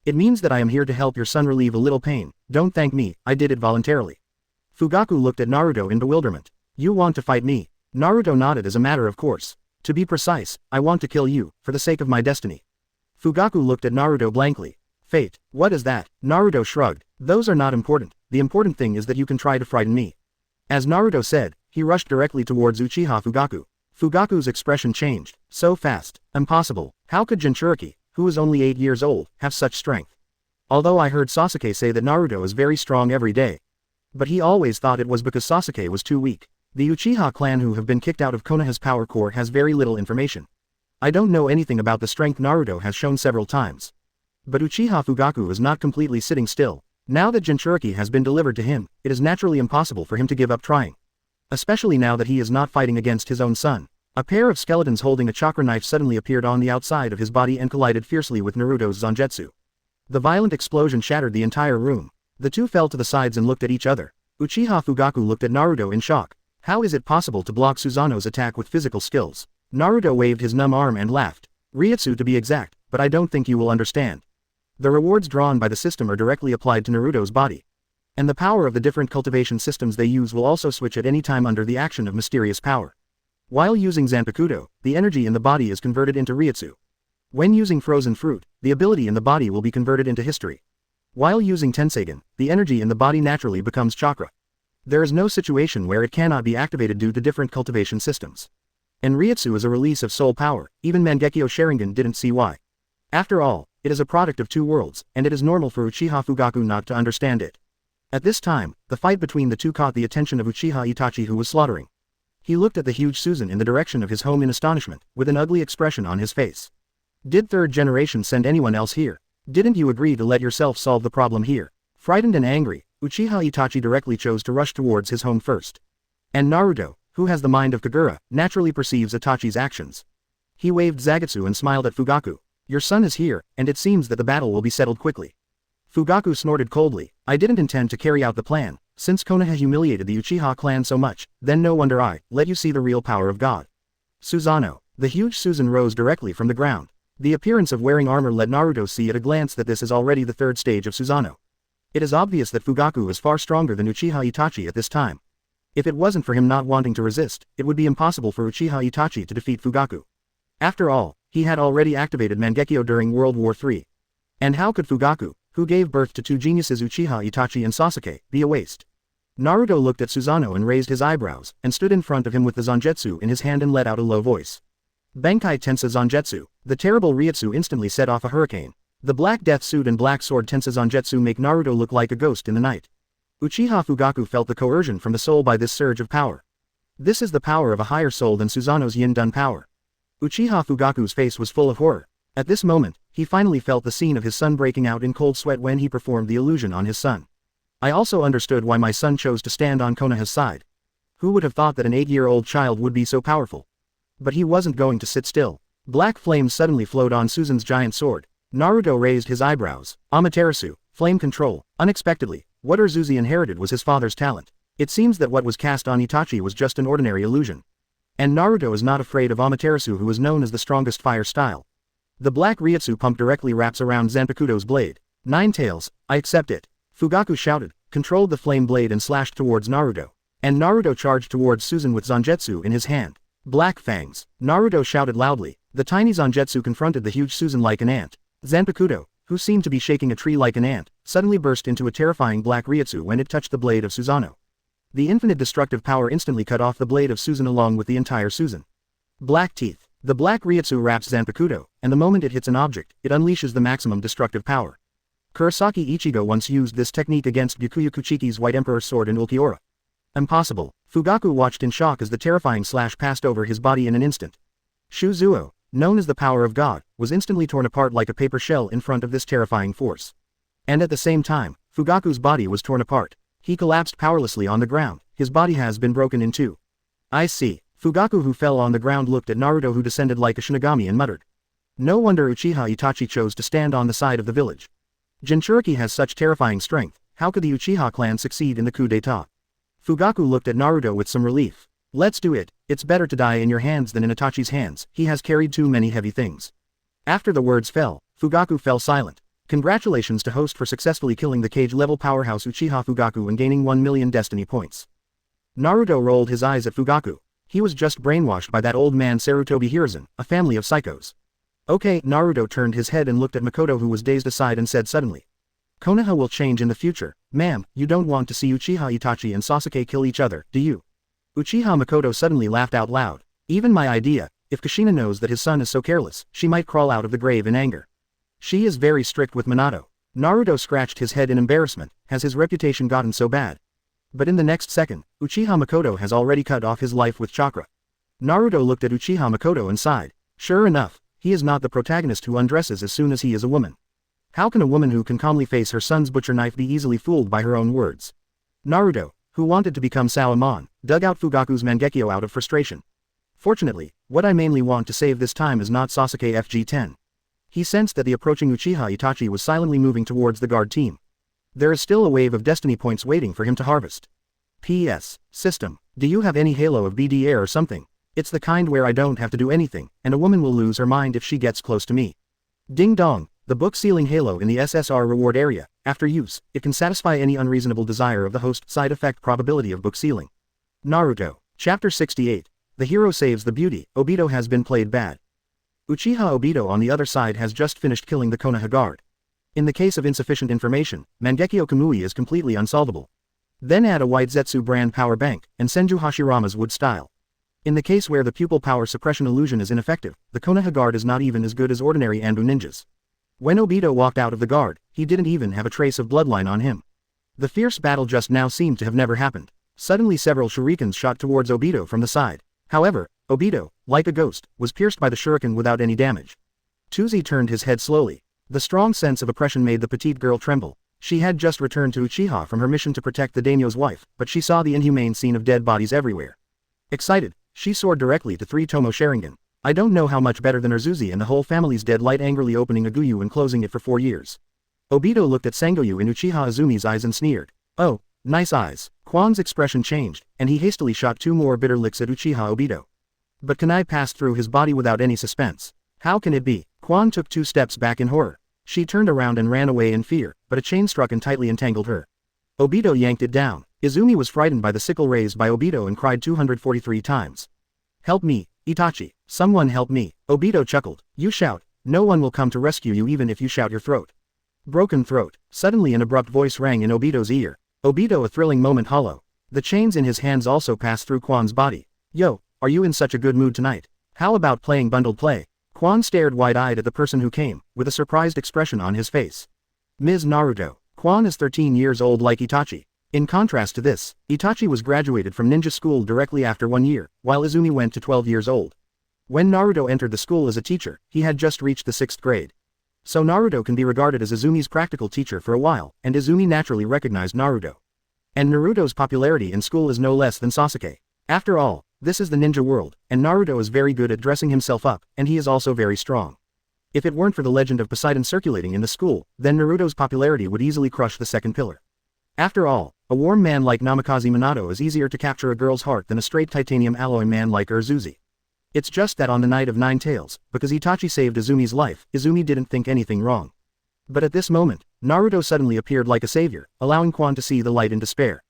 It means that I am here to help your son relieve a little pain, don't thank me, I did it voluntarily. Fugaku looked at Naruto in bewilderment. You want to fight me? Naruto nodded as a matter of course. To be precise, I want to kill you, for the sake of my destiny. Fugaku looked at Naruto blankly. Fate, what is that? Naruto shrugged. Those are not important, the important thing is that you can try to frighten me. As Naruto said, he rushed directly towards Uchiha Fugaku. Fugaku's expression changed. So fast. Impossible. How could Jinchuriki, who is only 8 years old, have such strength? Although I heard Sasuke say that Naruto is very strong every day. But he always thought it was because Sasuke was too weak. The Uchiha clan who have been kicked out of Konoha's power core has very little information. I don't know anything about the strength Naruto has shown several times. But Uchiha Fugaku is not completely sitting still. Now that Jinchuriki has been delivered to him, it is naturally impossible for him to give up trying. Especially now that he is not fighting against his own son. A pair of skeletons holding a chakra knife suddenly appeared on the outside of his body and collided fiercely with Naruto's Zangetsu. The violent explosion shattered the entire room. The two fell to the sides and looked at each other. Uchiha Fugaku looked at Naruto in shock. How is it possible to block Susanoo's attack with physical skills? Naruto waved his numb arm and laughed. Ryutsu to be exact, but I don't think you will understand. The rewards drawn by the system are directly applied to Naruto's body. And the power of the different cultivation systems they use will also switch at any time under the action of mysterious power. While using Zanpakuto, the energy in the body is converted into Ryutsu. When using frozen fruit, the ability in the body will be converted into history. While using Tenseigan, the energy in the body naturally becomes chakra. There is no situation where it cannot be activated due to different cultivation systems. And Ryutsu is a release of soul power, even Mangekyo Sharingan didn't see why. After all, it is a product of two worlds, and it is normal for Uchiha Fugaku not to understand it. At this time, the fight between the two caught the attention of Uchiha Itachi who was slaughtering. He looked at the huge Susan in the direction of his home in astonishment, with an ugly expression on his face. Did third generation send anyone else here? Didn't you agree to let yourself solve the problem here? Frightened and angry, Uchiha Itachi directly chose to rush towards his home first. And Naruto, who has the mind of Kagura, naturally perceives Itachi's actions. He waved Zagetsu and smiled at Fugaku. Your son is here, and it seems that the battle will be settled quickly. Fugaku snorted coldly. I didn't intend to carry out the plan. Since Konoha humiliated the Uchiha clan so much, then no wonder I let you see the real power of God. Susanoo. The huge Susan rose directly from the ground. The appearance of wearing armor let Naruto see at a glance that this is already the third stage of Susanoo. It is obvious that Fugaku is far stronger than Uchiha Itachi at this time. If it wasn't for him not wanting to resist, it would be impossible for Uchiha Itachi to defeat Fugaku. After all, he had already activated Mangekyo during World War III. And how could Fugaku, who gave birth to two geniuses Uchiha Itachi and Sasuke, be a waste? Naruto looked at Susanoo and raised his eyebrows, and stood in front of him with the Zangetsu in his hand and let out a low voice. Benkai Tensa Zangetsu. The terrible Ryutsu instantly set off a hurricane. The black death suit and black sword Tensa Zangetsu make Naruto look like a ghost in the night. Uchiha Fugaku felt the coercion from the soul by this surge of power. This is the power of a higher soul than Susanoo's Yin-dun power. Uchiha Fugaku's face was full of horror. At this moment, he finally felt the scene of his son breaking out in cold sweat when he performed the illusion on his son. I also understood why my son chose to stand on Konoha's side. Who would have thought that an 8-year-old child would be so powerful? But he wasn't going to sit still. Black flames suddenly flowed on Susan's giant sword. Naruto raised his eyebrows. Amaterasu, flame control. Unexpectedly, what Urzuzi inherited was his father's talent. It seems that what was cast on Itachi was just an ordinary illusion. And Naruto is not afraid of Amaterasu, who is known as the strongest fire style. The black Ryutsu pump directly wraps around Zanpakuto's blade. Nine tails, I accept it. Fugaku shouted, controlled the flame blade and slashed towards Naruto. And Naruto charged towards Susan with Zangetsu in his hand. Black fangs. Naruto shouted loudly. The tiny Zangetsu confronted the huge Susan like an ant. Zanpakuto, who seemed to be shaking a tree like an ant, suddenly burst into a terrifying black Ryutsu when it touched the blade of Susanoo. The infinite destructive power instantly cut off the blade of Susan along with the entire Susan. Black teeth. The black Ryutsu wraps Zanpakuto, and the moment it hits an object, it unleashes the maximum destructive power. Kurosaki Ichigo once used this technique against Byakuya Kuchiki's White Emperor's sword in Ulquiorra. Impossible. Fugaku watched in shock as the terrifying slash passed over his body in an instant. Shuzuo, known as the power of God, was instantly torn apart like a paper shell in front of this terrifying force. And at the same time, Fugaku's body was torn apart. He collapsed powerlessly on the ground. His body has been broken in two. I see. Fugaku, who fell on the ground, looked at Naruto, who descended like a Shinigami, and muttered. No wonder Uchiha Itachi chose to stand on the side of the village. Jinchuriki has such terrifying strength. How could the Uchiha clan succeed in the coup d'etat? Fugaku looked at Naruto with some relief. Let's do it. It's better to die in your hands than in Itachi's hands. He has carried too many heavy things. After the words fell, Fugaku fell silent. Congratulations to host for successfully killing the cage-level powerhouse Uchiha Fugaku and gaining 1 million destiny points. Naruto rolled his eyes at Fugaku. He was just brainwashed by that old man Sarutobi Hiruzen, a family of psychos. Okay, Naruto turned his head and looked at Makoto, who was dazed, aside and said suddenly. Konoha will change in the future. Ma'am, you don't want to see Uchiha Itachi and Sasuke kill each other, do you? Uchiha Makoto suddenly laughed out loud. Even my idea. If Kushina knows that his son is so careless, she might crawl out of the grave in anger. She is very strict with Minato. Naruto scratched his head in embarrassment. Has his reputation gotten so bad? But in the next second, Uchiha Makoto has already cut off his life with chakra. Naruto looked at Uchiha Makoto and sighed. Sure enough, he is not the protagonist who undresses as soon as he is a woman. How can a woman who can calmly face her son's butcher knife be easily fooled by her own words? Naruto, who wanted to become Saomon, dug out Fugaku's Mangekyo out of frustration. Fortunately, what I mainly want to save this time is not Sasuke FG10. He sensed that the approaching Uchiha Itachi was silently moving towards the guard team. There is still a wave of destiny points waiting for him to harvest. P.S. System, do you have any halo of BD air or something? It's the kind where I don't have to do anything, and a woman will lose her mind if she gets close to me. Ding dong, the book sealing halo in the SSR reward area. After use, it can satisfy any unreasonable desire of the host. Side effect probability of book sealing. Naruto. Chapter 68. The hero saves the beauty. Obito has been played bad. Uchiha Obito on the other side has just finished killing the Konoha guard. In the case of insufficient information, Mangekyo Kamui is completely unsolvable. Then add a white Zetsu brand power bank, and Senju Hashirama's wood style. In the case where the pupil power suppression illusion is ineffective, the Konoha guard is not even as good as ordinary Anbu ninjas. When Obito walked out of the guard, he didn't even have a trace of bloodline on him. The fierce battle just now seemed to have never happened. Suddenly several shurikens shot towards Obito from the side. However, Obito, like a ghost, was pierced by the shuriken without any damage. Tuzi turned his head slowly. The strong sense of oppression made the petite girl tremble. She had just returned to Uchiha from her mission to protect the daimyo's wife, but she saw the inhumane scene of dead bodies everywhere. Excited, she soared directly to 3 Tomo Sharingan. I don't know how much better than Urzuzi and the whole family's dead, light angrily opening a Guyu and closing it for 4 years. Obito looked at Sangoyu in Uchiha Azumi's eyes and sneered. Oh, nice eyes. Kwan's expression changed, and he hastily shot 2 more bitter licks at Uchiha Obito. But Kunai passed through his body without any suspense. How can it be? Quan took 2 steps back in horror. She turned around and ran away in fear, but a chain struck and tightly entangled her. Obito yanked it down. Izumi was frightened by the sickle raised by Obito and cried 243 times. "Help me, Itachi, someone help me." Obito chuckled. "You shout, no one will come to rescue you even if you shout your throat." Broken throat. Suddenly an abrupt voice rang in Obito's ear. Obito, a thrilling moment. Hollow. The chains in his hands also passed through Quan's body. "Yo, are you in such a good mood tonight? How about playing bundled play?" Quan stared wide-eyed at the person who came, with a surprised expression on his face. Ms. Naruto. Quan is 13 years old like Itachi. In contrast to this, Itachi was graduated from ninja school directly after 1 year, while Izumi went to 12 years old. When Naruto entered the school as a teacher, he had just reached the 6th grade. So Naruto can be regarded as Izumi's practical teacher for a while, and Izumi naturally recognized Naruto. And Naruto's popularity in school is no less than Sasuke. After all, this is the ninja world, and Naruto is very good at dressing himself up, and he is also very strong. If it weren't for the legend of Poseidon circulating in the school, then Naruto's popularity would easily crush the second pillar. After all, a warm man like Namikaze Minato is easier to capture a girl's heart than a straight titanium alloy man like Urzuzi. It's just that on the night of 9 Tails, because Itachi saved Izumi's life, Izumi didn't think anything wrong. But at this moment, Naruto suddenly appeared like a savior, allowing Quan to see the light in despair.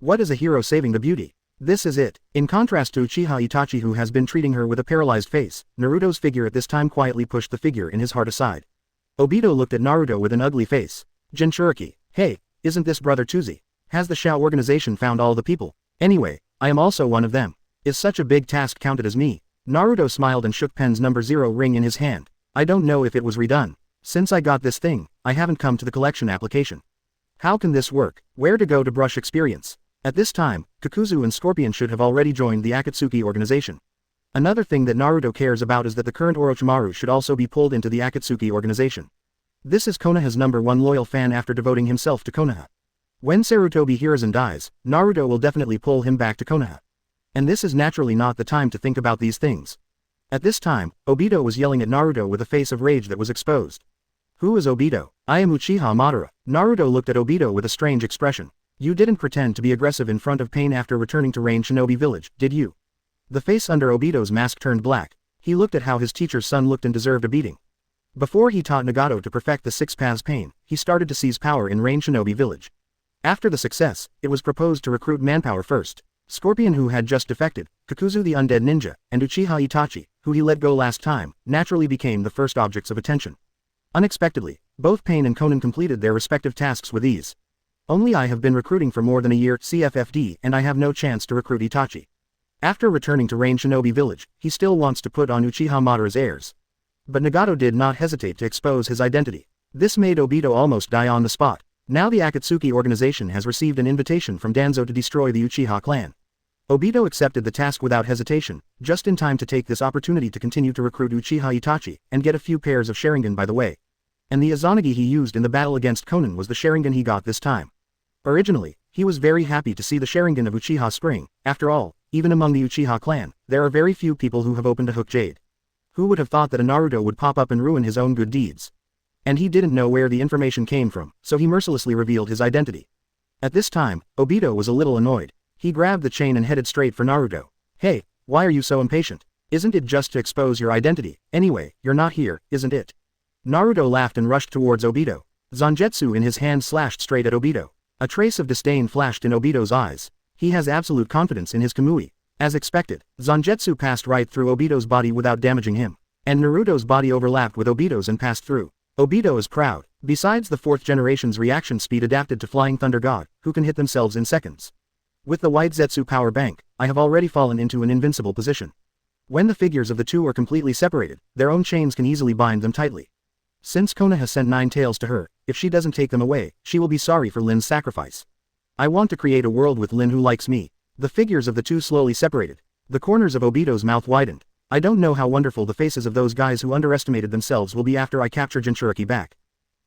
What is a hero saving the beauty? This is it. In contrast to Uchiha Itachi, who has been treating her with a paralyzed face, Naruto's figure at this time quietly pushed the figure in his heart aside. Obito looked at Naruto with an ugly face. Jinchuriki. Hey, isn't this Brother Tuzi? Has the Shao organization found all the people? Anyway, I am also one of them. Is such a big task counted as me? Naruto smiled and shook Pen's number 0 ring in his hand. I don't know if it was redone. Since I got this thing, I haven't come to the collection application. How can this work? Where to go to brush experience? At this time, Kakuzu and Scorpion should have already joined the Akatsuki organization. Another thing that Naruto cares about is that the current Orochimaru should also be pulled into the Akatsuki organization. This is Konoha's number 1 loyal fan after devoting himself to Konoha. When Sarutobi Hiruzen dies, Naruto will definitely pull him back to Konoha. And this is naturally not the time to think about these things. At this time, Obito was yelling at Naruto with a face of rage that was exposed. Who is Obito? I am Uchiha Madara. Naruto looked at Obito with a strange expression. You didn't pretend to be aggressive in front of Pain after returning to Rain Shinobi Village, did you? The face under Obito's mask turned black. He looked at how his teacher's son looked and deserved a beating. Before he taught Nagato to perfect the 6 paths Pain, he started to seize power in Rain Shinobi Village. After the success, it was proposed to recruit manpower first. Scorpion, who had just defected, Kakuzu the undead ninja, and Uchiha Itachi, who he let go last time, naturally became the first objects of attention. Unexpectedly, both Pain and Konan completed their respective tasks with ease. Only I have been recruiting for more than a year, CFFD, and I have no chance to recruit Itachi. After returning to Rain Shinobi Village, he still wants to put on Uchiha Madara's heirs. But Nagato did not hesitate to expose his identity. This made Obito almost die on the spot. Now the Akatsuki organization has received an invitation from Danzo to destroy the Uchiha clan. Obito accepted the task without hesitation, just in time to take this opportunity to continue to recruit Uchiha Itachi, and get a few pairs of Sharingan by the way. And the Izanagi he used in the battle against Konan was the Sharingan he got this time. Originally, he was very happy to see the Sharingan of Uchiha Spring. After all, even among the Uchiha clan, there are very few people who have opened a hook jade. Who would have thought that a Naruto would pop up and ruin his own good deeds? And he didn't know where the information came from, so he mercilessly revealed his identity. At this time, Obito was a little annoyed. He grabbed the chain and headed straight for Naruto. Hey, why are you so impatient? Isn't it just to expose your identity? Anyway, you're not here, isn't it? Naruto laughed and rushed towards Obito. Zangetsu in his hand slashed straight at Obito. A trace of disdain flashed in Obito's eyes. He has absolute confidence in his Kamui. As expected, Zangetsu passed right through Obito's body without damaging him. And Naruto's body overlapped with Obito's and passed through. Obito is proud. Besides, the 4th generation's reaction speed adapted to Flying Thunder God, who can hit themselves in seconds. With the White Zetsu power bank, I have already fallen into an invincible position. When the figures of the two are completely separated, their own chains can easily bind them tightly. Since Konoha sent 9 tails to her, if she doesn't take them away, she will be sorry for Lin's sacrifice. I want to create a world with Lin who likes me. The figures of the two slowly separated. The corners of Obito's mouth widened. I don't know how wonderful the faces of those guys who underestimated themselves will be after I capture Jinchuriki back.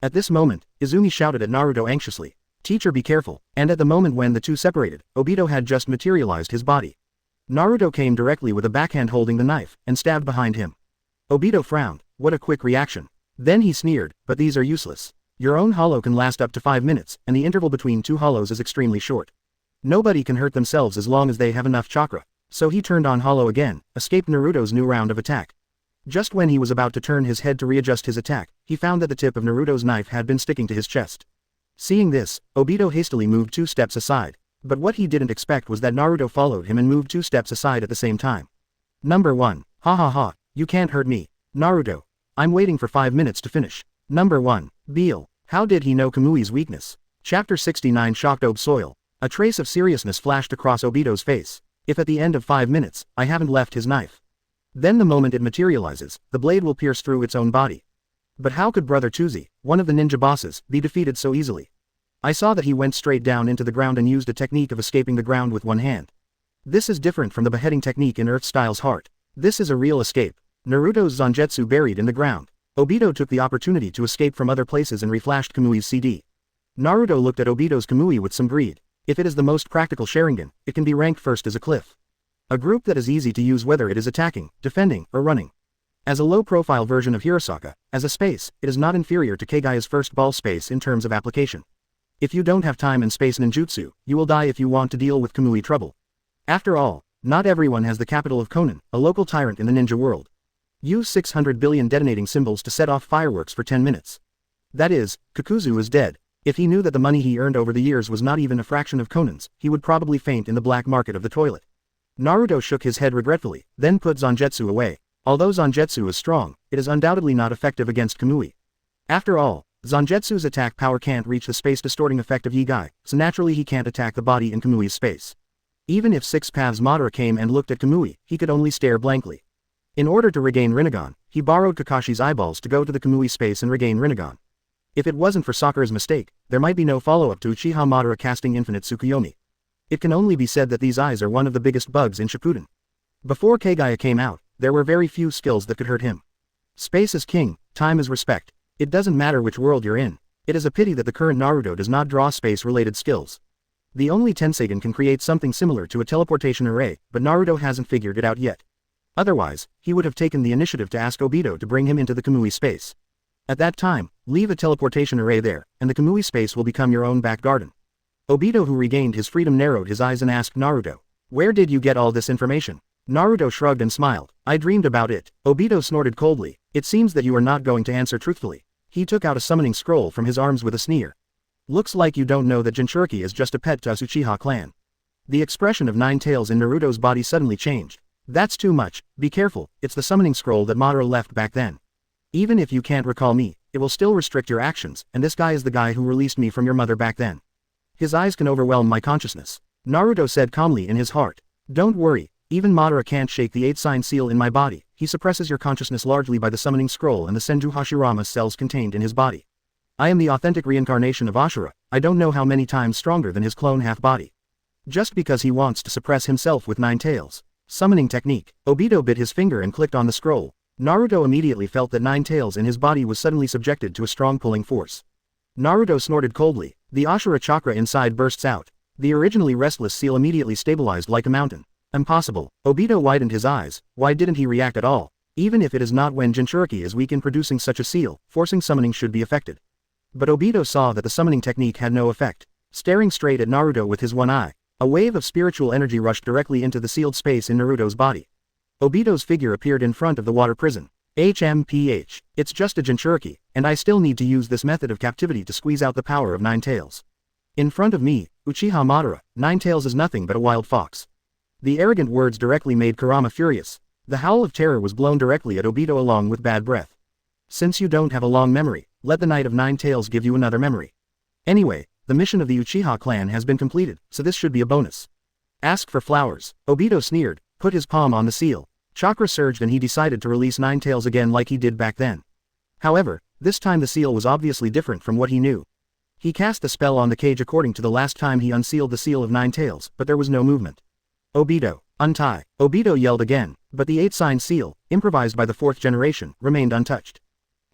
At this moment, Izumi shouted at Naruto anxiously. Teacher, be careful. And at the moment when the two separated, Obito had just materialized his body. Naruto came directly with a backhand holding the knife, and stabbed behind him. Obito frowned. What a quick reaction. Then he sneered, but these are useless. Your own hollow can last up to 5 minutes, and the interval between 2 hollows is extremely short. Nobody can hurt themselves as long as they have enough chakra. So he turned on hollow again, escaped Naruto's new round of attack. Just when he was about to turn his head to readjust his attack, he found that the tip of Naruto's knife had been sticking to his chest. Seeing this, Obito hastily moved 2 steps aside. But what he didn't expect was that Naruto followed him and moved 2 steps aside at the same time. Number 1. Ha ha ha, you can't hurt me. Naruto. I'm waiting for 5 minutes to finish. Number 1. Beal. How did he know Kamui's weakness? Chapter 69 Shocked Soil. A trace of seriousness flashed across Obito's face. If at the end of 5 minutes, I haven't left his knife. Then the moment it materializes, the blade will pierce through its own body. But how could Brother Chuzi, one of the ninja bosses, be defeated so easily? I saw that he went straight down into the ground and used a technique of escaping the ground with one hand. This is different from the beheading technique in Earth Style's heart. This is a real escape. Naruto's Zangetsu buried in the ground. Obito took the opportunity to escape from other places and reflashed Kamui's CD. Naruto looked at Obito's Kamui with some greed. If it is the most practical Sharingan, it can be ranked first as a cliff. A group that is easy to use whether it is attacking, defending, or running. As a low-profile version of Hirosaka, as a space, it is not inferior to Kagaya's first ball space in terms of application. If you don't have time and space ninjutsu, you will die if you want to deal with Kamui trouble. After all, not everyone has the capital of Konan, a local tyrant in the ninja world. Use 600 billion detonating symbols to set off fireworks for 10 minutes. That is, Kakuzu is dead. If he knew that the money he earned over the years was not even a fraction of Konan's, he would probably faint in the black market of the toilet. Naruto shook his head regretfully, then put Zangetsu away. Although Zangetsu is strong, it is undoubtedly not effective against Kamui. After all, Zangetsu's attack power can't reach the space-distorting effect of Yigai, so naturally he can't attack the body in Kamui's space. Even if Six Paths Madara came and looked at Kamui, he could only stare blankly. In order to regain Rinnegan, he borrowed Kakashi's eyeballs to go to the Kamui space and regain Rinnegan. If it wasn't for Sakura's mistake, there might be no follow-up to Uchiha Madara casting Infinite Tsukuyomi. It can only be said that these eyes are one of the biggest bugs in Shippuden. Before Kagaya came out, there were very few skills that could hurt him. Space is king, time is respect. It doesn't matter which world you're in. It is a pity that the current Naruto does not draw space-related skills. The only Tenseigan can create something similar to a teleportation array, but Naruto hasn't figured it out yet. Otherwise, he would have taken the initiative to ask Obito to bring him into the Kamui space. At that time, leave a teleportation array there, and the Kamui space will become your own back garden. Obito, who regained his freedom, narrowed his eyes and asked Naruto, "Where did you get all this information?" Naruto shrugged and smiled. "I dreamed about it." Obito snorted coldly. "It seems that you are not going to answer truthfully." He took out a summoning scroll from his arms with a sneer. "Looks like you don't know that Jinchuriki is just a pet to us Uchiha clan." The expression of Nine Tails in Naruto's body suddenly changed. "That's too much, be careful, it's the summoning scroll that Madara left back then. Even if you can't recall me, it will still restrict your actions, and this guy is the guy who released me from your mother back then. His eyes can overwhelm my consciousness." Naruto said calmly in his heart. "Don't worry, even Madara can't shake the 8-sign seal in my body. He suppresses your consciousness largely by the summoning scroll and the Senju Hashirama cells contained in his body. I am the authentic reincarnation of Ashura. I don't know how many times stronger than his clone half-body. Just because he wants to suppress himself with 9 tails. Summoning technique." Obito bit his finger and clicked on the scroll. Naruto immediately felt that 9 tails in his body was suddenly subjected to a strong pulling force. Naruto snorted coldly. The Ashura chakra inside bursts out. The originally restless seal immediately stabilized like a mountain. Impossible. Obito widened his eyes. Why didn't he react at all? Even if it is not when Jinchuriki is weak in producing such a seal, forcing summoning should be affected. But Obito saw that the summoning technique had no effect. Staring straight at Naruto with his one eye, a wave of spiritual energy rushed directly into the sealed space in Naruto's body. Obito's figure appeared in front of the water prison. HMPH. It's just a Jinchuriki, and I still need to use this method of captivity to squeeze out the power of 9 tails. In front of me, Uchiha Madara, 9 tails is nothing but a wild fox. The arrogant words directly made Kurama furious. The howl of terror was blown directly at Obito along with bad breath. Since you don't have a long memory, let the Knight of 9 Tails give you another memory. Anyway, the mission of the Uchiha clan has been completed, so this should be a bonus. Ask for flowers. Obito sneered, put his palm on the seal. Chakra surged and he decided to release 9 tails again like he did back then. However, this time the seal was obviously different from what he knew. He cast the spell on the cage according to the last time he unsealed the seal of 9 tails, but there was no movement. Obito, untie. Obito yelled again, but the 8-sign seal, improvised by the 4th generation, remained untouched.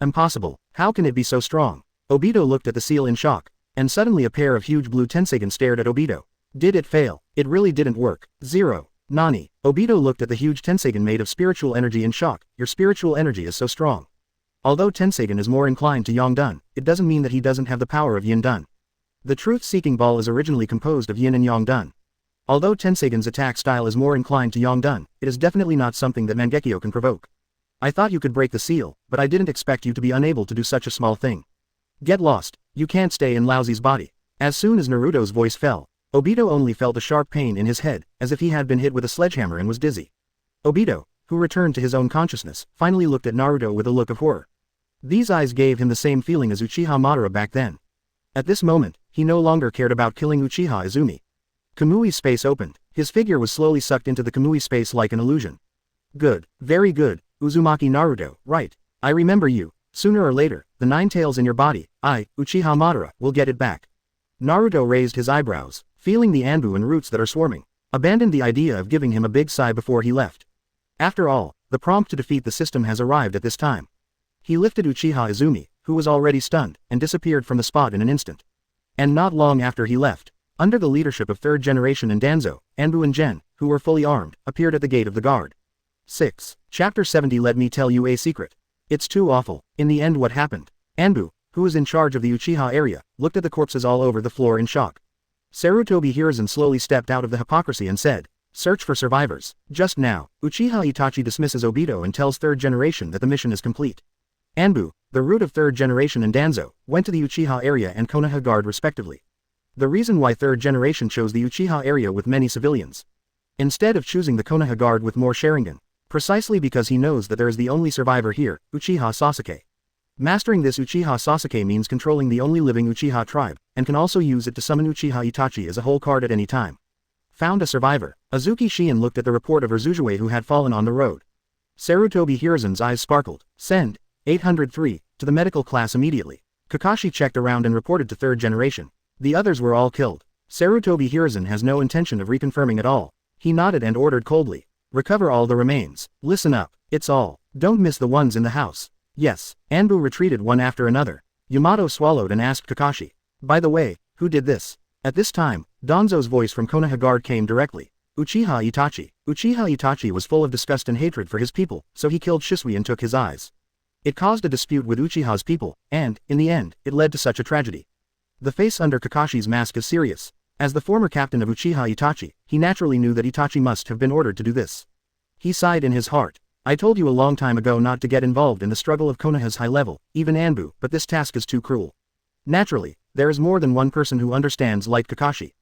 Impossible. How can it be so strong? Obito looked at the seal in shock, and suddenly a pair of huge blue Tenseigan stared at Obito. Did it fail? It really didn't work. 0. Nani. Obito looked at the huge Tenseigan made of spiritual energy in shock. Your spiritual energy is so strong. Although Tenseigan is more inclined to Yongdun, it doesn't mean that he doesn't have the power of Yindun. The truth-seeking ball is originally composed of Yin and Yongdun. Although Tenseigan's attack style is more inclined to Yongdun, it is definitely not something that Mangekyo can provoke. I thought you could break the seal, but I didn't expect you to be unable to do such a small thing. Get lost, you can't stay in Laozi's body. As soon as Naruto's voice fell, Obito only felt a sharp pain in his head, as if he had been hit with a sledgehammer and was dizzy. Obito, who returned to his own consciousness, finally looked at Naruto with a look of horror. These eyes gave him the same feeling as Uchiha Madara back then. At this moment, he no longer cared about killing Uchiha Izumi. Kamui's space opened, his figure was slowly sucked into the Kamui space like an illusion. Good, very good, Uzumaki Naruto, right. I remember you. Sooner or later, the 9 tails in your body, I, Uchiha Madara, will get it back. Naruto raised his eyebrows, feeling the Anbu and roots that are swarming, abandoned the idea of giving him a big sigh before he left. After all, the prompt to defeat the system has arrived at this time. He lifted Uchiha Izumi, who was already stunned, and disappeared from the spot in an instant. And not long after he left, under the leadership of 3rd generation and Danzo, Anbu and Gen, who were fully armed, appeared at the gate of the guard. 6. Chapter 70. Let me tell you a secret. It's too awful. In the end, what happened? Anbu, who was in charge of the Uchiha area, looked at the corpses all over the floor in shock. Sarutobi Hiruzen slowly stepped out of the hypocrisy and said, "Search for survivors." Just now, Uchiha Itachi dismisses Obito and tells 3rd generation that the mission is complete. Anbu, the root of 3rd generation and Danzo, went to the Uchiha area and Konoha guard respectively. The reason why 3rd generation chose the Uchiha area with many civilians, instead of choosing the Konoha guard with more Sharingan, precisely because he knows that there is the only survivor here, Uchiha Sasuke. Mastering this Uchiha Sasuke means controlling the only living Uchiha tribe, and can also use it to summon Uchiha Itachi as a whole card at any time. Found a survivor. Azuki Shion looked at the report of Urzuzue who had fallen on the road. Sarutobi Hiruzen's eyes sparkled. Send 803 to the medical class immediately. Kakashi checked around and reported to 3rd generation. The others were all killed. Sarutobi Hiruzen has no intention of reconfirming at all. He nodded and ordered coldly. Recover all the remains. Listen up, it's all. Don't miss the ones in the house. Yes. Anbu retreated one after another. Yamato swallowed and asked Kakashi. By the way, who did this? At this time, Danzo's voice from Konoha guard came directly. Uchiha Itachi. Uchiha Itachi was full of disgust and hatred for his people, so he killed Shisui and took his eyes. It caused a dispute with Uchiha's people, and, in the end, it led to such a tragedy. The face under Kakashi's mask is serious. As the former captain of Uchiha Itachi, he naturally knew that Itachi must have been ordered to do this. He sighed in his heart. I told you a long time ago not to get involved in the struggle of Konoha's high level, even Anbu, but this task is too cruel. Naturally, there is more than one person who understands like Kakashi.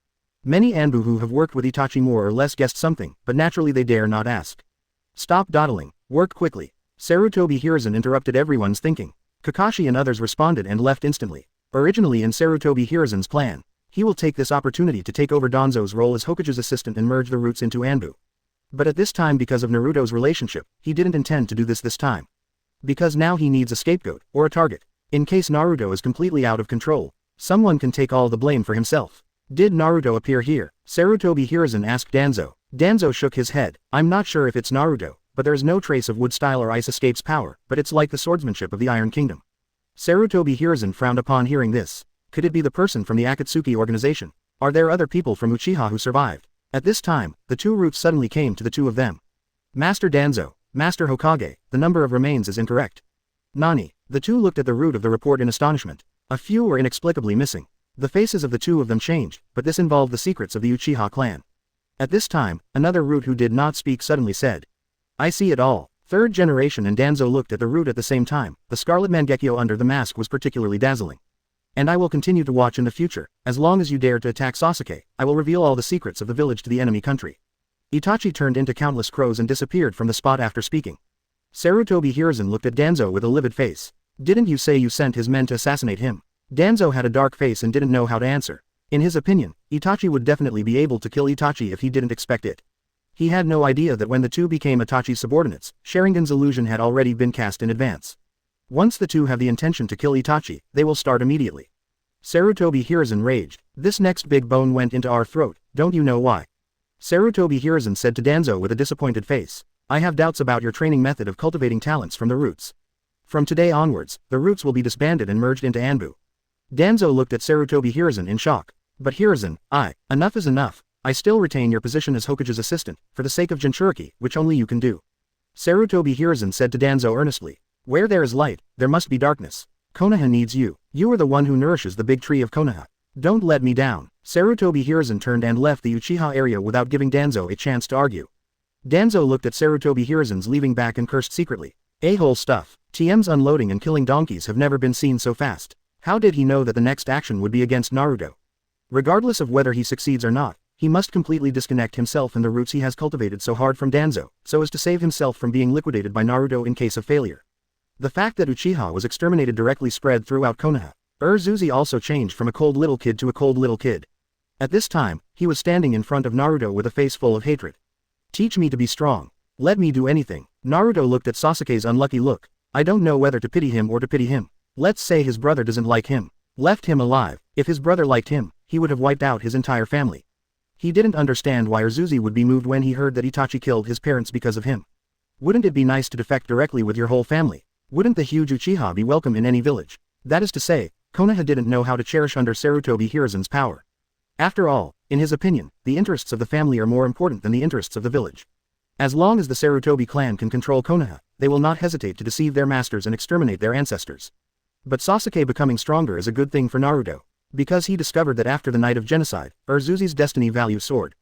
Many Anbu who have worked with Itachi more or less guessed something, but naturally they dare not ask. Stop dawdling, work quickly. Sarutobi Hiruzen interrupted everyone's thinking. Kakashi and others responded and left instantly. Originally in Sarutobi Hiruzen's plan, he will take this opportunity to take over Danzo's role as Hokage's assistant and merge the roots into Anbu. But at this time, because of Naruto's relationship, he didn't intend to do this time. Because now he needs a scapegoat, or a target. In case Naruto is completely out of control, someone can take all the blame for himself. Did Naruto appear here? Sarutobi Hiruzen asked Danzo. Danzo shook his head. I'm not sure if it's Naruto, but there is no trace of wood style or ice escape's power, but it's like the swordsmanship of the Iron Kingdom. Sarutobi Hiruzen frowned upon hearing this. Could it be the person from the Akatsuki organization? Are there other people from Uchiha who survived? At this time, the two roots suddenly came to the two of them. Master Danzo, Master Hokage, the number of remains is incorrect. Nani? The two looked at the root of the report in astonishment. A few were inexplicably missing. The faces of the two of them changed, but this involved the secrets of the Uchiha clan. At this time, another root who did not speak suddenly said, I see it all. 3rd generation and Danzo looked at the root at the same time. The scarlet Mangekyo under the mask was particularly dazzling. And I will continue to watch in the future. As long as you dare to attack Sasuke, I will reveal all the secrets of the village to the enemy country. Itachi turned into countless crows and disappeared from the spot after speaking. Sarutobi Hiruzen looked at Danzo with a livid face. Didn't you say you sent his men to assassinate him? Danzo had a dark face and didn't know how to answer. In his opinion, Itachi would definitely be able to kill Itachi if he didn't expect it. He had no idea that when the two became Itachi's subordinates, Sharingan's illusion had already been cast in advance. Once the two have the intention to kill Itachi, they will start immediately. Sarutobi Hiruzen raged. This next big bone went into our throat, don't you know why? Sarutobi Hiruzen said to Danzo with a disappointed face. I have doubts about your training method of cultivating talents from the roots. From today onwards, the roots will be disbanded and merged into Anbu. Danzo looked at Sarutobi Hiruzen in shock. But Hiruzen, enough is enough. I still retain your position as Hokage's assistant, for the sake of Jinchuriki, which only you can do. Sarutobi Hiruzen said to Danzo earnestly. Where there is light, there must be darkness. Konoha needs you. You are the one who nourishes the big tree of Konoha. Don't let me down. Sarutobi Hiruzen turned and left the Uchiha area without giving Danzo a chance to argue. Danzo looked at Sarutobi Hiruzen's leaving back and cursed secretly. A-hole stuff. TM's unloading and killing donkeys have never been seen so fast. How did he know that the next action would be against Naruto? Regardless of whether he succeeds or not, he must completely disconnect himself and the roots he has cultivated so hard from Danzo, so as to save himself from being liquidated by Naruto in case of failure. The fact that Uchiha was exterminated directly spread throughout Konoha. Urzuzi also changed from a cold little kid to a cold little kid. At this time, he was standing in front of Naruto with a face full of hatred. Teach me to be strong. Let me do anything. Naruto looked at Sasuke's unlucky look. I don't know whether to pity him or to pity him. Let's say his brother doesn't like him. Left him alive. If his brother liked him, he would have wiped out his entire family. He didn't understand why Urzuzi would be moved when he heard that Itachi killed his parents because of him. Wouldn't it be nice to defect directly with your whole family? Wouldn't the huge Uchiha be welcome in any village? That is to say, Konoha didn't know how to cherish under Sarutobi Hiruzen's power. After all, in his opinion, the interests of the family are more important than the interests of the village. As long as the Sarutobi clan can control Konoha, they will not hesitate to deceive their masters and exterminate their ancestors. But Sasuke becoming stronger is a good thing for Naruto, because he discovered that after the night of genocide, Urzuzi's destiny value soared.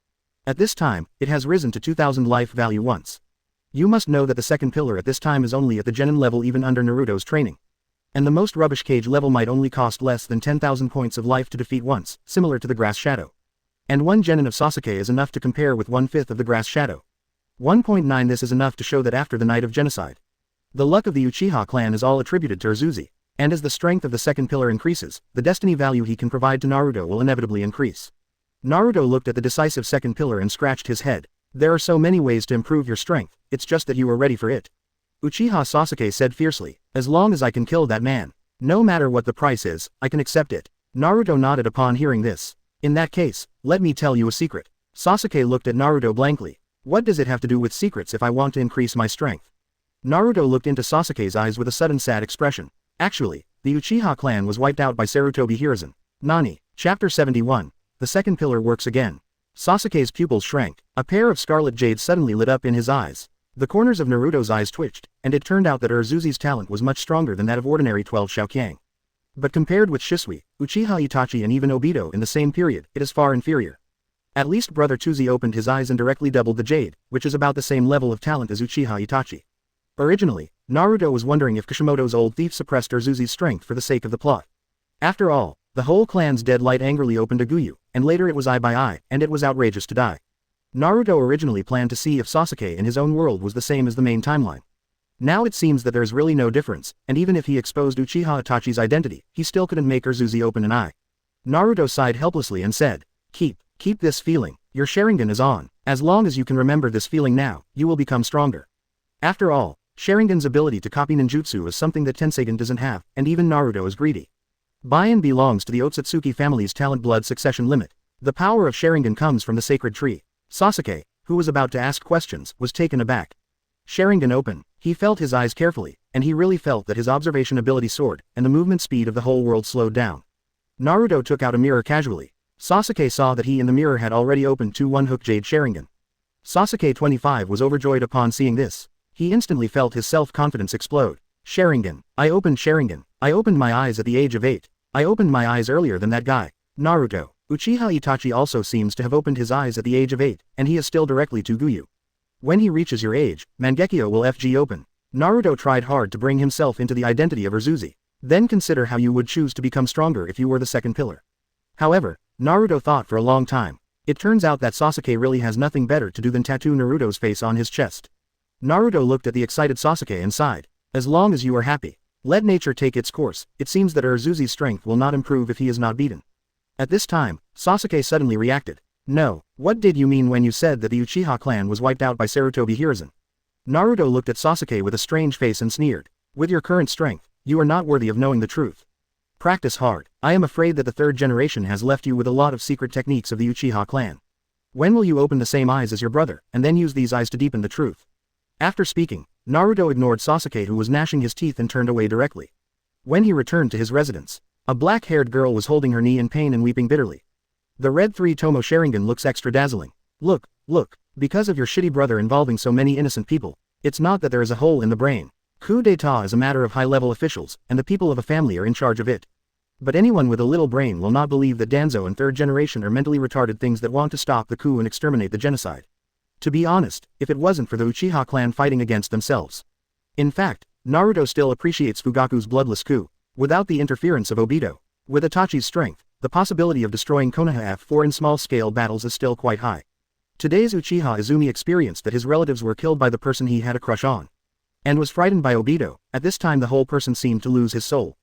At this time, it has risen to 2000 life value once. You must know that the second pillar at this time is only at the genin level even under Naruto's training. And the most rubbish cage level might only cost less than 10,000 points of life to defeat once, similar to the grass shadow. And one genin of Sasuke is enough to compare with 1/5 of the grass shadow. 1.9 This is enough to show that after the night of genocide, the luck of the Uchiha clan is all attributed to Urzuzi, and as the strength of the second pillar increases, the destiny value he can provide to Naruto will inevitably increase. Naruto looked at the decisive second pillar and scratched his head. There are so many ways to improve your strength, it's just that you are ready for it. Uchiha Sasuke said fiercely, as long as I can kill that man. No matter what the price is, I can accept it. Naruto nodded upon hearing this. In that case, let me tell you a secret. Sasuke looked at Naruto blankly. What does it have to do with secrets if I want to increase my strength? Naruto looked into Sasuke's eyes with a sudden sad expression. Actually, the Uchiha clan was wiped out by Sarutobi Hiruzen. Nani? Chapter 71. The second pillar works again. Sasuke's pupils shrank. A pair of scarlet jades suddenly lit up in his eyes. The corners of Naruto's eyes twitched, and it turned out that Urzuzi's talent was much stronger than that of ordinary 12 Shaokyang. But compared with Shisui, Uchiha Itachi and even Obito in the same period, it is far inferior. At least Brother Tsuzi opened his eyes and directly doubled the jade, which is about the same level of talent as Uchiha Itachi. Originally, Naruto was wondering if Kishimoto's old thief suppressed Urzuzi's strength for the sake of the plot. After all, the whole clan's dead light angrily opened a Guyu, and later it was eye by eye, and it was outrageous to die. Naruto originally planned to see if Sasuke in his own world was the same as the main timeline. Now it seems that there's really no difference, and even if he exposed Uchiha Itachi's identity, he still couldn't make Urzuzi open an eye. Naruto sighed helplessly and said, Keep this feeling. Your Sharingan is on. As long as you can remember this feeling now, you will become stronger. After all, Sharingan's ability to copy ninjutsu is something that Tensegan doesn't have, and even Naruto is greedy. Bian belongs to the Otsutsuki family's talent blood succession limit. The power of Sharingan comes from the sacred tree. Sasuke, who was about to ask questions, was taken aback. Sharingan open. He felt his eyes carefully, and he really felt that his observation ability soared, and the movement speed of the whole world slowed down. Naruto took out a mirror casually. Sasuke saw that he in the mirror had already opened 2-1 Hook Jade Sharingan. Sasuke 25 was overjoyed upon seeing this. He instantly felt his self-confidence explode. Sharingan. I opened Sharingan. I opened my eyes at the age of 8. I opened my eyes earlier than that guy. Naruto. Uchiha Itachi also seems to have opened his eyes at the age of 8, and he is still directly to Guyu. When he reaches your age, Mangekyo will FG open. Naruto tried hard to bring himself into the identity of Urzuzi. Then consider how you would choose to become stronger if you were the second pillar. However, Naruto thought for a long time. It turns out that Sasuke really has nothing better to do than tattoo Naruto's face on his chest. Naruto looked at the excited Sasuke and sighed. As long as you are happy. Let nature take its course. It seems that Urzuzi's strength will not improve if he is not beaten. At this time, Sasuke suddenly reacted. No, what did you mean when you said that the Uchiha clan was wiped out by Sarutobi Hiruzen? Naruto looked at Sasuke with a strange face and sneered. With your current strength, you are not worthy of knowing the truth. Practice hard. I am afraid that the third generation has left you with a lot of secret techniques of the Uchiha clan. When will you open the same eyes as your brother, and then use these eyes to deepen the truth? After speaking, Naruto ignored Sasuke who was gnashing his teeth and turned away directly. When he returned to his residence, a black-haired girl was holding her knee in pain and weeping bitterly. The red 3-Tomo Sharingan looks extra dazzling. Look, because of your shitty brother involving so many innocent people, it's not that there is a hole in the brain. Coup d'etat is a matter of high-level officials, and the people of a family are in charge of it. But anyone with a little brain will not believe that Danzo and third generation are mentally retarded things that want to stop the coup and exterminate the genocide. To be honest, if it wasn't for the Uchiha clan fighting against themselves. In fact, Naruto still appreciates Fugaku's bloodless coup, without the interference of Obito. With Itachi's strength, the possibility of destroying Konoha F4 in small-scale battles is still quite high. Today's Uchiha Izumi experienced that his relatives were killed by the person he had a crush on, and was frightened by Obito. At this time the whole person seemed to lose his soul.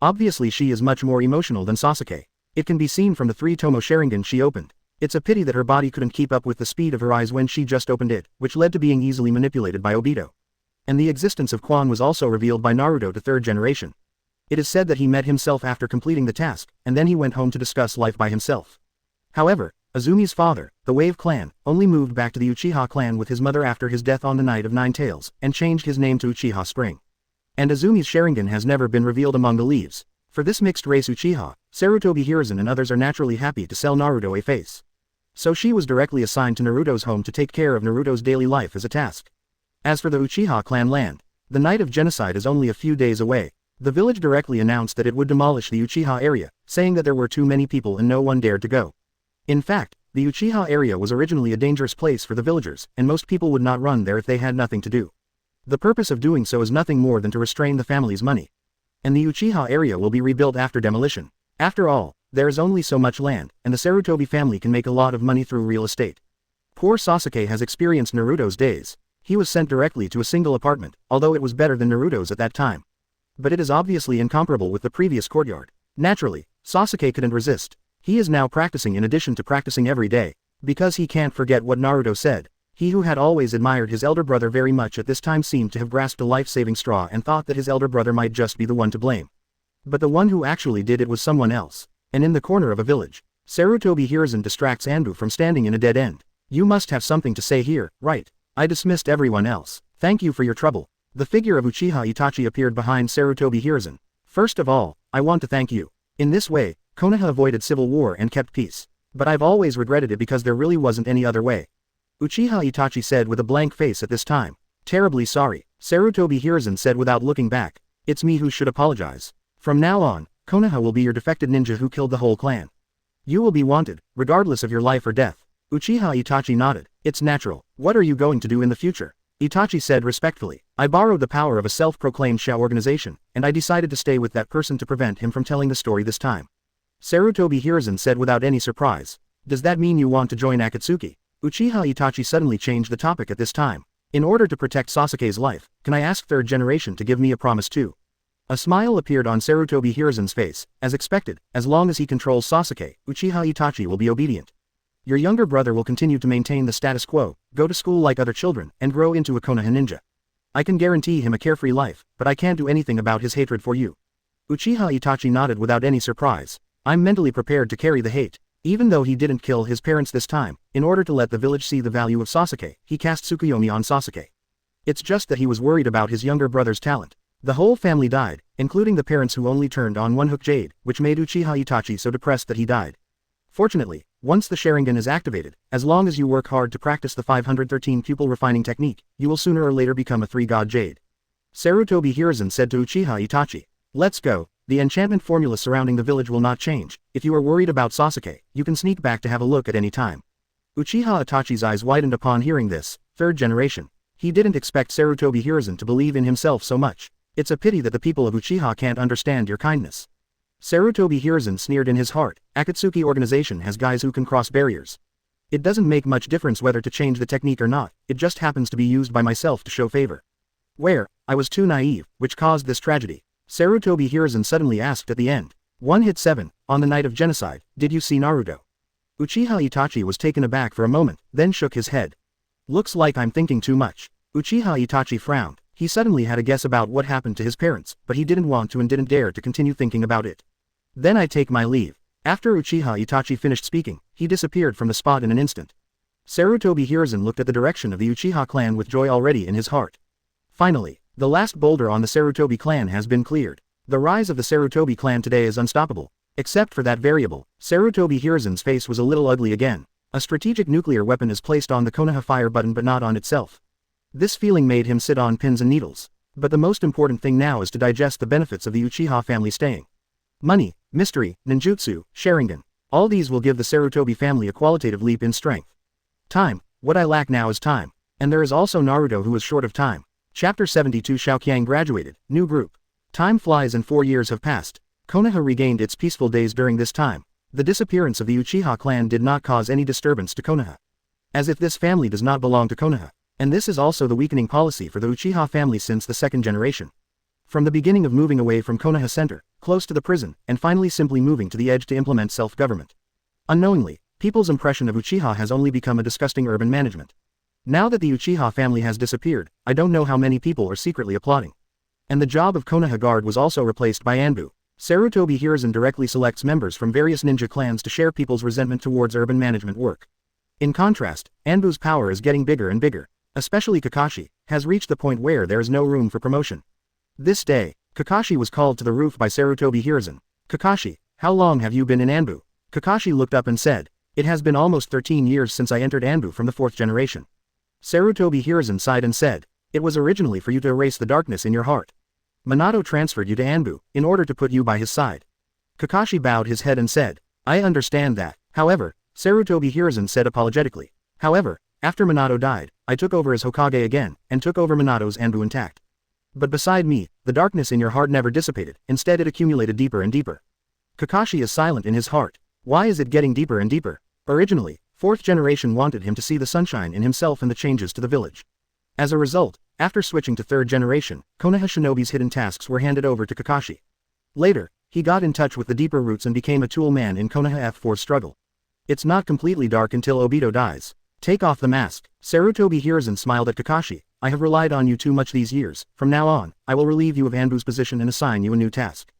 Obviously she is much more emotional than Sasuke. It can be seen from the 3-tomo Sharingan she opened. It's a pity that her body couldn't keep up with the speed of her eyes when she just opened it, which led to being easily manipulated by Obito. And the existence of Quan was also revealed by Naruto to third generation. It is said that he met himself after completing the task, and then he went home to discuss life by himself. However, Azumi's father, the Wave clan, only moved back to the Uchiha clan with his mother after his death on the Night of Nine Tails, and changed his name to Uchiha Spring. And Azumi's Sharingan has never been revealed among the leaves. For this mixed-race Uchiha, Sarutobi Hiruzen and others are naturally happy to sell Naruto a face. So she was directly assigned to Naruto's home to take care of Naruto's daily life as a task. As for the Uchiha clan land, the night of genocide is only a few days away. The village directly announced that it would demolish the Uchiha area, saying that there were too many people and no one dared to go. In fact, the Uchiha area was originally a dangerous place for the villagers, and most people would not run there if they had nothing to do. The purpose of doing so is nothing more than to restrain the family's money. And the Uchiha area will be rebuilt after demolition. After all, there is only so much land, and the Sarutobi family can make a lot of money through real estate. Poor Sasuke has experienced Naruto's days. He was sent directly to a single apartment, although it was better than Naruto's at that time. But it is obviously incomparable with the previous courtyard. Naturally, Sasuke couldn't resist. He is now practicing in addition to practicing every day, because he can't forget what Naruto said. He who had always admired his elder brother very much at this time seemed to have grasped a life-saving straw and thought that his elder brother might just be the one to blame. But the one who actually did it was someone else. And in the corner of a village, Sarutobi Hiruzen distracts Anbu from standing in a dead end. You must have something to say here, right? I dismissed everyone else. Thank you for your trouble. The figure of Uchiha Itachi appeared behind Sarutobi Hiruzen. First of all, I want to thank you. In this way, Konoha avoided civil war and kept peace. But I've always regretted it because there really wasn't any other way. Uchiha Itachi said with a blank face at this time. Terribly sorry, Sarutobi Hiruzen said without looking back. It's me who should apologize. From now on, Konoha will be your defected ninja who killed the whole clan. You will be wanted, regardless of your life or death. Uchiha Itachi nodded. It's natural. What are you going to do in the future? Itachi said respectfully. I borrowed the power of a self-proclaimed Shao organization, and I decided to stay with that person to prevent him from telling the story this time. Sarutobi Hiruzen said without any surprise. Does that mean you want to join Akatsuki? Uchiha Itachi suddenly changed the topic at this time. In order to protect Sasuke's life, can I ask third generation to give me a promise too? A smile appeared on Sarutobi Hiruzen's face. As expected, as long as he controls Sasuke, Uchiha Itachi will be obedient. Your younger brother will continue to maintain the status quo, go to school like other children, and grow into a Konoha ninja. I can guarantee him a carefree life, but I can't do anything about his hatred for you. Uchiha Itachi nodded without any surprise. I'm mentally prepared to carry the hate. Even though he didn't kill his parents this time, in order to let the village see the value of Sasuke, he cast Tsukuyomi on Sasuke. It's just that he was worried about his younger brother's talent. The whole family died, including the parents who only turned on one hook jade, which made Uchiha Itachi so depressed that he died. Fortunately, once the Sharingan is activated, as long as you work hard to practice the 513 pupil refining technique, you will sooner or later become a 3-god jade. Sarutobi Hiruzen said to Uchiha Itachi. Let's go. The enchantment formula surrounding the village will not change. If you are worried about Sasuke, you can sneak back to have a look at any time. Uchiha Itachi's eyes widened upon hearing this. Third generation. He didn't expect Sarutobi Hiruzen to believe in himself so much. It's a pity that the people of Uchiha can't understand your kindness. Sarutobi Hiruzen sneered in his heart. Akatsuki organization has guys who can cross barriers. It doesn't make much difference whether to change the technique or not, it just happens to be used by myself to show favor. Where? I was too naive, which caused this tragedy. Sarutobi Hiruzen suddenly asked at the end. 1 hit 7, on the night of genocide, did you see Naruto? Uchiha Itachi was taken aback for a moment, then shook his head. Looks like I'm thinking too much. Uchiha Itachi frowned. He suddenly had a guess about what happened to his parents, but he didn't want to and didn't dare to continue thinking about it. Then I take my leave. After Uchiha Itachi finished speaking, he disappeared from the spot in an instant. Sarutobi Hiruzen looked at the direction of the Uchiha clan with joy already in his heart. Finally, the last boulder on the Sarutobi clan has been cleared. The rise of the Sarutobi clan today is unstoppable. Except for that variable, Sarutobi Hiruzen's face was a little ugly again. A strategic nuclear weapon is placed on the Konoha fire button but not on itself. This feeling made him sit on pins and needles. But the most important thing now is to digest the benefits of the Uchiha family staying. Money, mystery, ninjutsu, Sharingan. All these will give the Sarutobi family a qualitative leap in strength. Time. What I lack now is time. And there is also Naruto who is short of time. Chapter 72 Xiaoqiang graduated, new group. Time flies and 4 years have passed. Konoha regained its peaceful days during this time. The disappearance of the Uchiha clan did not cause any disturbance to Konoha. As if this family does not belong to Konoha. And this is also the weakening policy for the Uchiha family since the second generation. From the beginning of moving away from Konoha Center, close to the prison, and finally simply moving to the edge to implement self-government. Unknowingly, people's impression of Uchiha has only become a disgusting urban management. Now that the Uchiha family has disappeared, I don't know how many people are secretly applauding. And the job of Konoha guard was also replaced by Anbu. Sarutobi Hiruzen directly selects members from various ninja clans to share people's resentment towards urban management work. In contrast, Anbu's power is getting bigger and bigger. Especially Kakashi, has reached the point where there is no room for promotion. This day, Kakashi was called to the roof by Sarutobi Hiruzen. Kakashi, how long have you been in Anbu? Kakashi looked up and said, it has been almost 13 years since I entered Anbu from the 4th generation. Sarutobi Hiruzen sighed and said, it was originally for you to erase the darkness in your heart. Minato transferred you to Anbu, in order to put you by his side. Kakashi bowed his head and said, I understand that. However, Sarutobi Hiruzen said apologetically. However, after Minato died, I took over as Hokage again, and took over Minato's Anbu intact. But beside me, the darkness in your heart never dissipated, instead it accumulated deeper and deeper. Kakashi is silent in his heart. Why is it getting deeper and deeper? Originally, 4th generation wanted him to see the sunshine in himself and the changes to the village. As a result, after switching to 3rd generation, Konoha Shinobi's hidden tasks were handed over to Kakashi. Later, he got in touch with the deeper roots and became a tool man in Konoha F4's struggle. It's not completely dark until Obito dies. Take off the mask. Sarutobi Hiruzen smiled at Kakashi. I have relied on you too much these years. From now on, I will relieve you of Anbu's position and assign you a new task.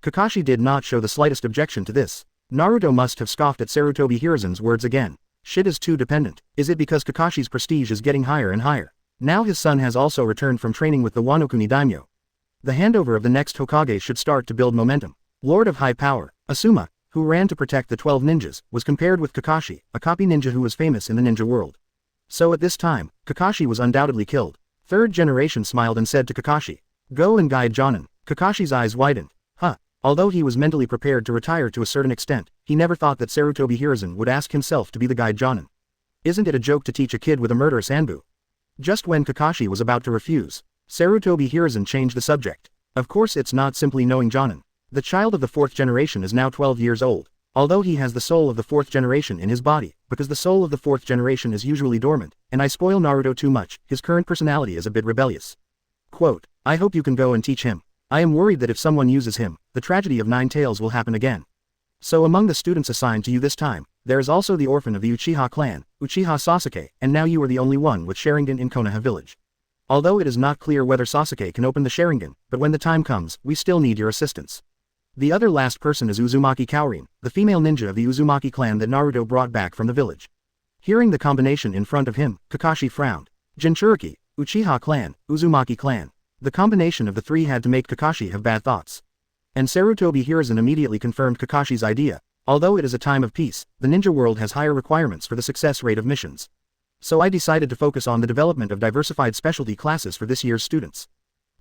Kakashi did not show the slightest objection to this. Naruto must have scoffed at Sarutobi Hiruzen's words again. Shit is too dependent. Is it because Kakashi's prestige is getting higher and higher? Now his son has also returned from training with the Wanokuni daimyo. The handover of the next Hokage should start to build momentum. Lord of High Power, Asuma, who ran to protect the 12 ninjas, was compared with Kakashi, a copy ninja who was famous in the ninja world. So at this time, Kakashi was undoubtedly killed. 3rd generation smiled and said to Kakashi, go and guide Jonin. Kakashi's eyes widened. Although he was mentally prepared to retire to a certain extent, he never thought that Sarutobi Hiruzen would ask himself to be the guide Jonin. Isn't it a joke to teach a kid with a murderous Anbu? Just when Kakashi was about to refuse, Sarutobi Hiruzen changed the subject. Of course it's not simply knowing Jonin. The child of the 4th generation is now 12 years old. Although he has the soul of the 4th generation in his body, because the soul of the 4th generation is usually dormant, and I spoil Naruto too much, his current personality is a bit rebellious. Quote, I hope you can go and teach him. I am worried that if someone uses him, the tragedy of 9 Tails will happen again. So among the students assigned to you this time, there is also the orphan of the Uchiha clan, Uchiha Sasuke, and now you are the only one with Sharingan in Konoha village. Although it is not clear whether Sasuke can open the Sharingan, but when the time comes, we still need your assistance. The other last person is Uzumaki Kaorin, the female ninja of the Uzumaki clan that Naruto brought back from the village. Hearing the combination in front of him, Kakashi frowned. Jinchuriki, Uchiha clan, Uzumaki clan. The combination of the three had to make Kakashi have bad thoughts. And Sarutobi Hiruzen immediately confirmed Kakashi's idea. Although it is a time of peace, the ninja world has higher requirements for the success rate of missions. So I decided to focus on the development of diversified specialty classes for this year's students.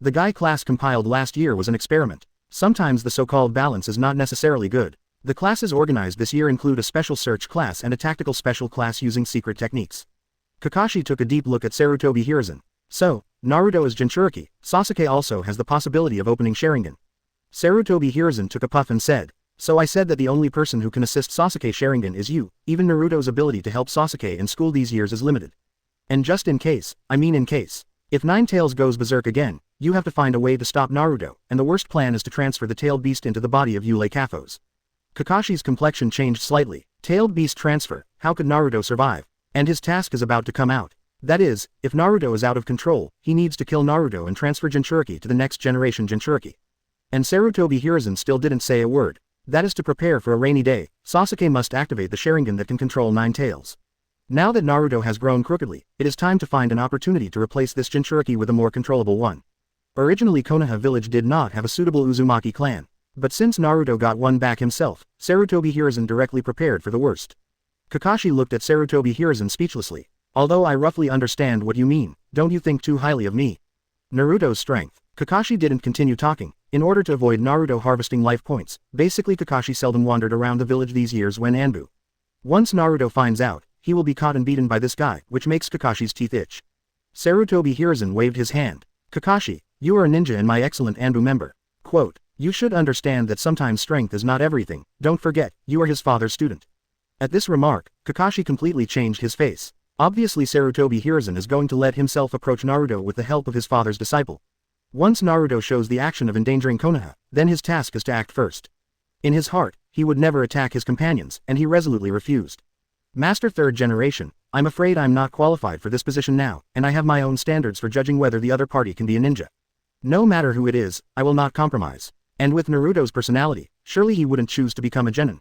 The Guy class compiled last year was an experiment. Sometimes the so-called balance is not necessarily good. The classes organized this year include a special search class and a tactical special class using secret techniques. Kakashi took a deep look at Sarutobi Hiruzen. So, Naruto is Jinchuriki, Sasuke also has the possibility of opening Sharingan. Sarutobi Hiruzen took a puff and said, so I said that the only person who can assist Sasuke Sharingan is you. Even Naruto's ability to help Sasuke in school these years is limited. And just in case, I mean in case, if 9 Tails goes berserk again, you have to find a way to stop Naruto, and the worst plan is to transfer the tailed beast into the body of Yule Kaphos. Kakashi's complexion changed slightly. Tailed beast transfer, how could Naruto survive? And his task is about to come out. That is, if Naruto is out of control, he needs to kill Naruto and transfer Jinchuriki to the next generation Jinchuriki. And Sarutobi Hiruzen still didn't say a word. That is to prepare for a rainy day, Sasuke must activate the Sharingan that can control 9 Tails. Now that Naruto has grown crookedly, it is time to find an opportunity to replace this Jinchuriki with a more controllable one. Originally Konoha village did not have a suitable Uzumaki clan. But since Naruto got one back himself, Sarutobi Hiruzen directly prepared for the worst. Kakashi looked at Sarutobi Hiruzen speechlessly. Although I roughly understand what you mean, don't you think too highly of me? Naruto's strength. Kakashi didn't continue talking. In order to avoid Naruto harvesting life points, basically Kakashi seldom wandered around the village these years when Anbu. Once Naruto finds out, he will be caught and beaten by this guy, which makes Kakashi's teeth itch. Sarutobi Hiruzen waved his hand. Kakashi, you are a ninja and my excellent Anbu member. Quote, you should understand that sometimes strength is not everything, don't forget, you are his father's student. At this remark, Kakashi completely changed his face. Obviously Sarutobi Hiruzen is going to let himself approach Naruto with the help of his father's disciple. Once Naruto shows the action of endangering Konoha, then his task is to act first. In his heart, he would never attack his companions, and he resolutely refused. Master third generation, I'm afraid I'm not qualified for this position now, and I have my own standards for judging whether the other party can be a ninja. No matter who it is, I will not compromise. And with Naruto's personality, surely he wouldn't choose to become a genin.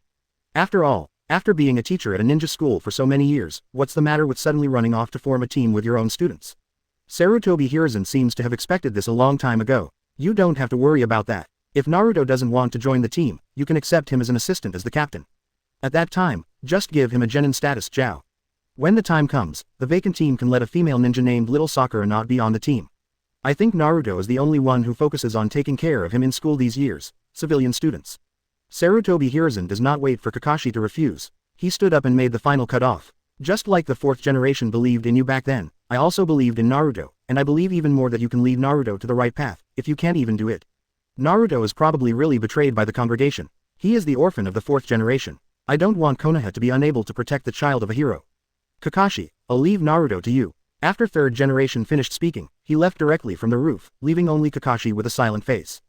After all, after being a teacher at a ninja school for so many years, what's the matter with suddenly running off to form a team with your own students? Sarutobi Hiruzen seems to have expected this a long time ago. You don't have to worry about that. If Naruto doesn't want to join the team, you can accept him as an assistant as the captain. At that time, just give him a genin status Jiao. When the time comes, the vacant team can let a female ninja named Little Sakura not be on the team. I think Naruto is the only one who focuses on taking care of him in school these years, civilian students. Sarutobi Hiruzen does not wait for Kakashi to refuse. He stood up and made the final cut off. Just like the fourth generation believed in you back then, I also believed in Naruto, and I believe even more that you can lead Naruto to the right path, if you can't even do it. Naruto is probably really betrayed by the congregation. He is the orphan of the fourth generation. I don't want Konoha to be unable to protect the child of a hero. Kakashi, I'll leave Naruto to you. After third generation finished speaking, he left directly from the roof, leaving only Kakashi with a silent face.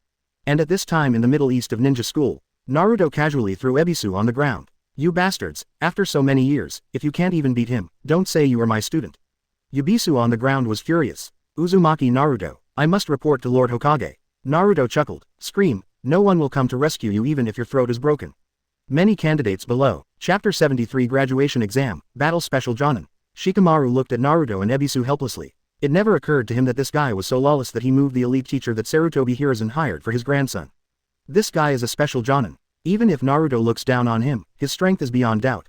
And at this time in the Middle East of ninja school, Naruto casually threw Ebisu on the ground. You bastards, after so many years, if you can't even beat him, don't say you are my student. Ebisu on the ground was furious. Uzumaki Naruto, I must report to Lord Hokage. Naruto chuckled, scream, no one will come to rescue you even if your throat is broken. Many candidates below. Chapter 73 Graduation Exam, Battle Special Jonin. Shikamaru looked at Naruto and Ebisu helplessly. It never occurred to him that this guy was so lawless that he moved the elite teacher that Sarutobi Hiruzen hired for his grandson. This guy is a special Jonin. Even if Naruto looks down on him, his strength is beyond doubt.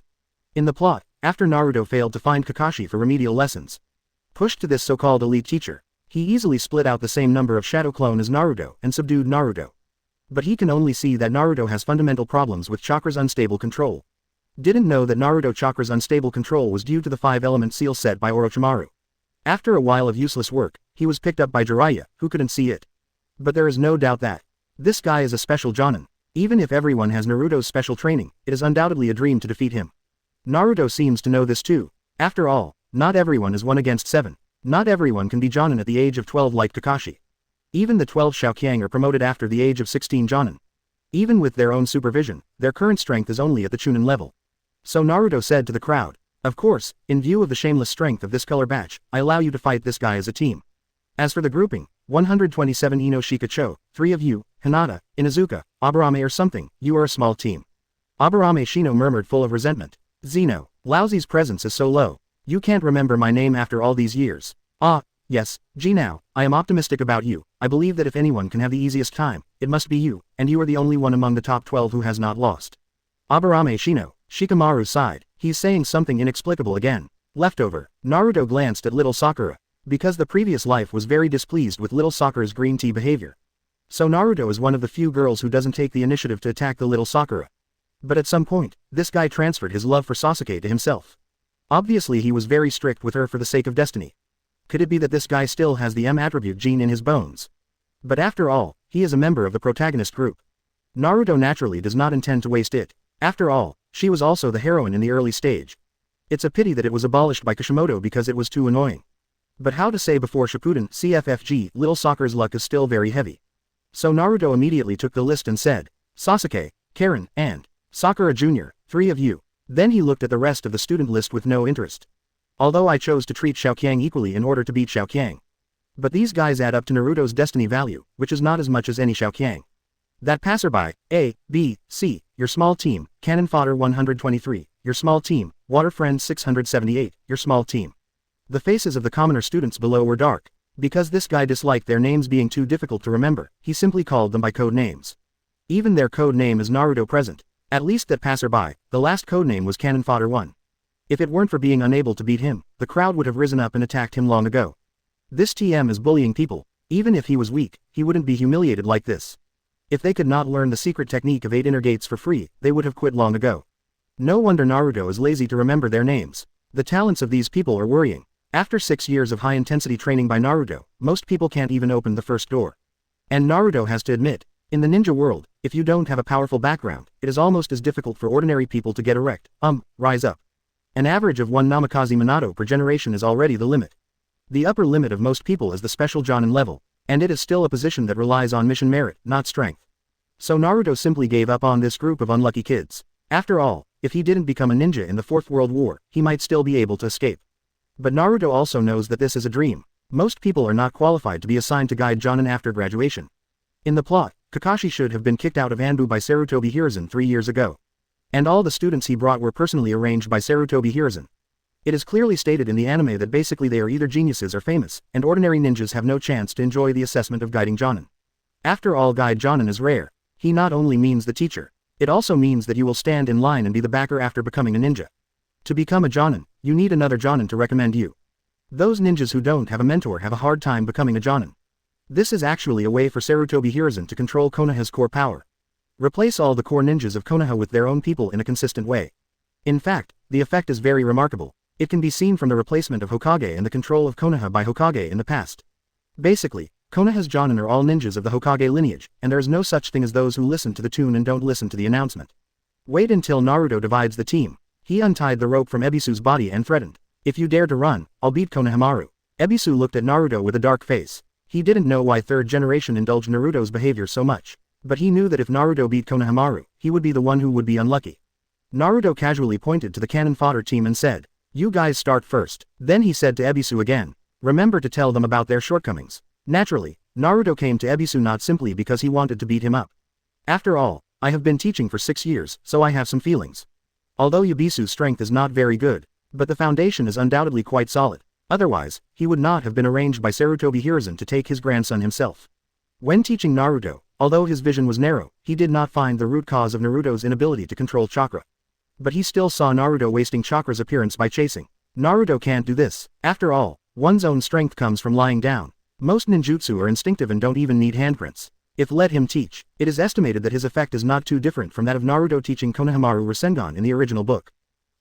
In the plot, after Naruto failed to find Kakashi for remedial lessons, pushed to this so-called elite teacher, he easily split out the same number of shadow clone as Naruto and subdued Naruto. But he can only see that Naruto has fundamental problems with Chakra's unstable control. Didn't know that Naruto Chakra's unstable control was due to the 5-element seal set by Orochimaru. After a while of useless work, he was picked up by Jiraiya, who couldn't see it. But there is no doubt that this guy is a special Jonin. Even if everyone has Naruto's special training, it is undoubtedly a dream to defeat him. Naruto seems to know this too. After all, not everyone is 1 against 7. Not everyone can be Jonin at the age of 12 like Kakashi. Even the 12 Shaokyang are promoted after the age of 16 Jonin. Even with their own supervision, their current strength is only at the chunin level. So Naruto said to the crowd, of course, in view of the shameless strength of this color batch, I allow you to fight this guy as a team. As for the grouping, 127 Inoshika-cho, 3 of you, Hinata, Inuzuka, Aburame or something, you are a small team. Aburame Shino murmured full of resentment. Zeno, Laozi's presence is so low. You can't remember my name after all these years. Ah, yes, G now, I am optimistic about you. I believe that if anyone can have the easiest time, it must be you, and you are the only one among the top 12 who has not lost. Aburame Shino, Shikamaru sighed, he's saying something inexplicable again. Leftover, Naruto glanced at little Sakura. Because the previous life was very displeased with little Sakura's green tea behavior. So Naruto is one of the few girls who doesn't take the initiative to attack the little Sakura. But at some point, this guy transferred his love for Sasuke to himself. Obviously he was very strict with her for the sake of destiny. Could it be that this guy still has the M attribute gene in his bones? But after all, he is a member of the protagonist group. Naruto naturally does not intend to waste it. After all, she was also the heroine in the early stage. It's a pity that it was abolished by Kishimoto because it was too annoying. But how to say before Shippuden CFFG, little Sakura's luck is still very heavy. So Naruto immediately took the list and said, Sasuke, Karen, and Sakura Jr., 3 of you. Then he looked at the rest of the student list with no interest. Although I chose to treat Shaokyang equally in order to beat Shaokyang. But these guys add up to Naruto's destiny value, which is not as much as any Shaokyang. That passerby, A, B, C, your small team, Cannon Fodder 123, your small team, Water Friend 678, your small team. The faces of the commoner students below were dark. Because this guy disliked their names being too difficult to remember, he simply called them by code names. Even their code name is Naruto present. At least that passerby, the last code name was Cannon Fodder 1. If it weren't for being unable to beat him, the crowd would have risen up and attacked him long ago. This TM is bullying people. Even if he was weak, he wouldn't be humiliated like this. If they could not learn the secret technique of 8 inner gates for free, they would have quit long ago. No wonder Naruto is lazy to remember their names. The talents of these people are worrying. After 6 years of high-intensity training by Naruto, most people can't even open the first door. And Naruto has to admit, in the ninja world, if you don't have a powerful background, it is almost as difficult for ordinary people to get erect, rise up. An average of 1 Namikaze Minato per generation is already the limit. The upper limit of most people is the special Jonin level, and it is still a position that relies on mission merit, not strength. So Naruto simply gave up on this group of unlucky kids. After all, if he didn't become a ninja in the Fourth World War, he might still be able to escape. But Naruto also knows that this is a dream. Most people are not qualified to be assigned to guide Jonin after graduation. In the plot, Kakashi should have been kicked out of Anbu by Sarutobi Hiruzen 3 years ago. And all the students he brought were personally arranged by Sarutobi Hiruzen. It is clearly stated in the anime that basically they are either geniuses or famous, and ordinary ninjas have no chance to enjoy the assessment of guiding Jonin. After all, guide Jonin is rare. He not only means the teacher, it also means that you will stand in line and be the backer after becoming a ninja. To become a Jonin, you need another Jonin to recommend you. Those ninjas who don't have a mentor have a hard time becoming a Jonin. This is actually a way for Sarutobi Hiruzen to control Konoha's core power. Replace all the core ninjas of Konoha with their own people in a consistent way. In fact, the effect is very remarkable. It can be seen from the replacement of Hokage and the control of Konoha by Hokage in the past. Basically, Konoha's Jonin are all ninjas of the Hokage lineage, and there is no such thing as those who listen to the tune and don't listen to the announcement. Wait until Naruto divides the team. He untied the rope from Ebisu's body and threatened, "If you dare to run, I'll beat Konohamaru." Ebisu looked at Naruto with a dark face. He didn't know why third generation indulged Naruto's behavior so much. But he knew that if Naruto beat Konohamaru, he would be the one who would be unlucky. Naruto casually pointed to the cannon fodder team and said, "You guys start first." Then he said to Ebisu again, "Remember to tell them about their shortcomings." Naturally, Naruto came to Ebisu not simply because he wanted to beat him up. After all, I have been teaching for 6 years, so I have some feelings. Although Ebisu's strength is not very good, but the foundation is undoubtedly quite solid. Otherwise, he would not have been arranged by Sarutobi Hiruzen to take his grandson himself. When teaching Naruto, although his vision was narrow, he did not find the root cause of Naruto's inability to control chakra. But he still saw Naruto wasting chakra's appearance by chasing. Naruto can't do this. After all, one's own strength comes from lying down. Most ninjutsu are instinctive and don't even need handprints. If let him teach, it is estimated that his effect is not too different from that of Naruto teaching Konohamaru Rasengan in the original book.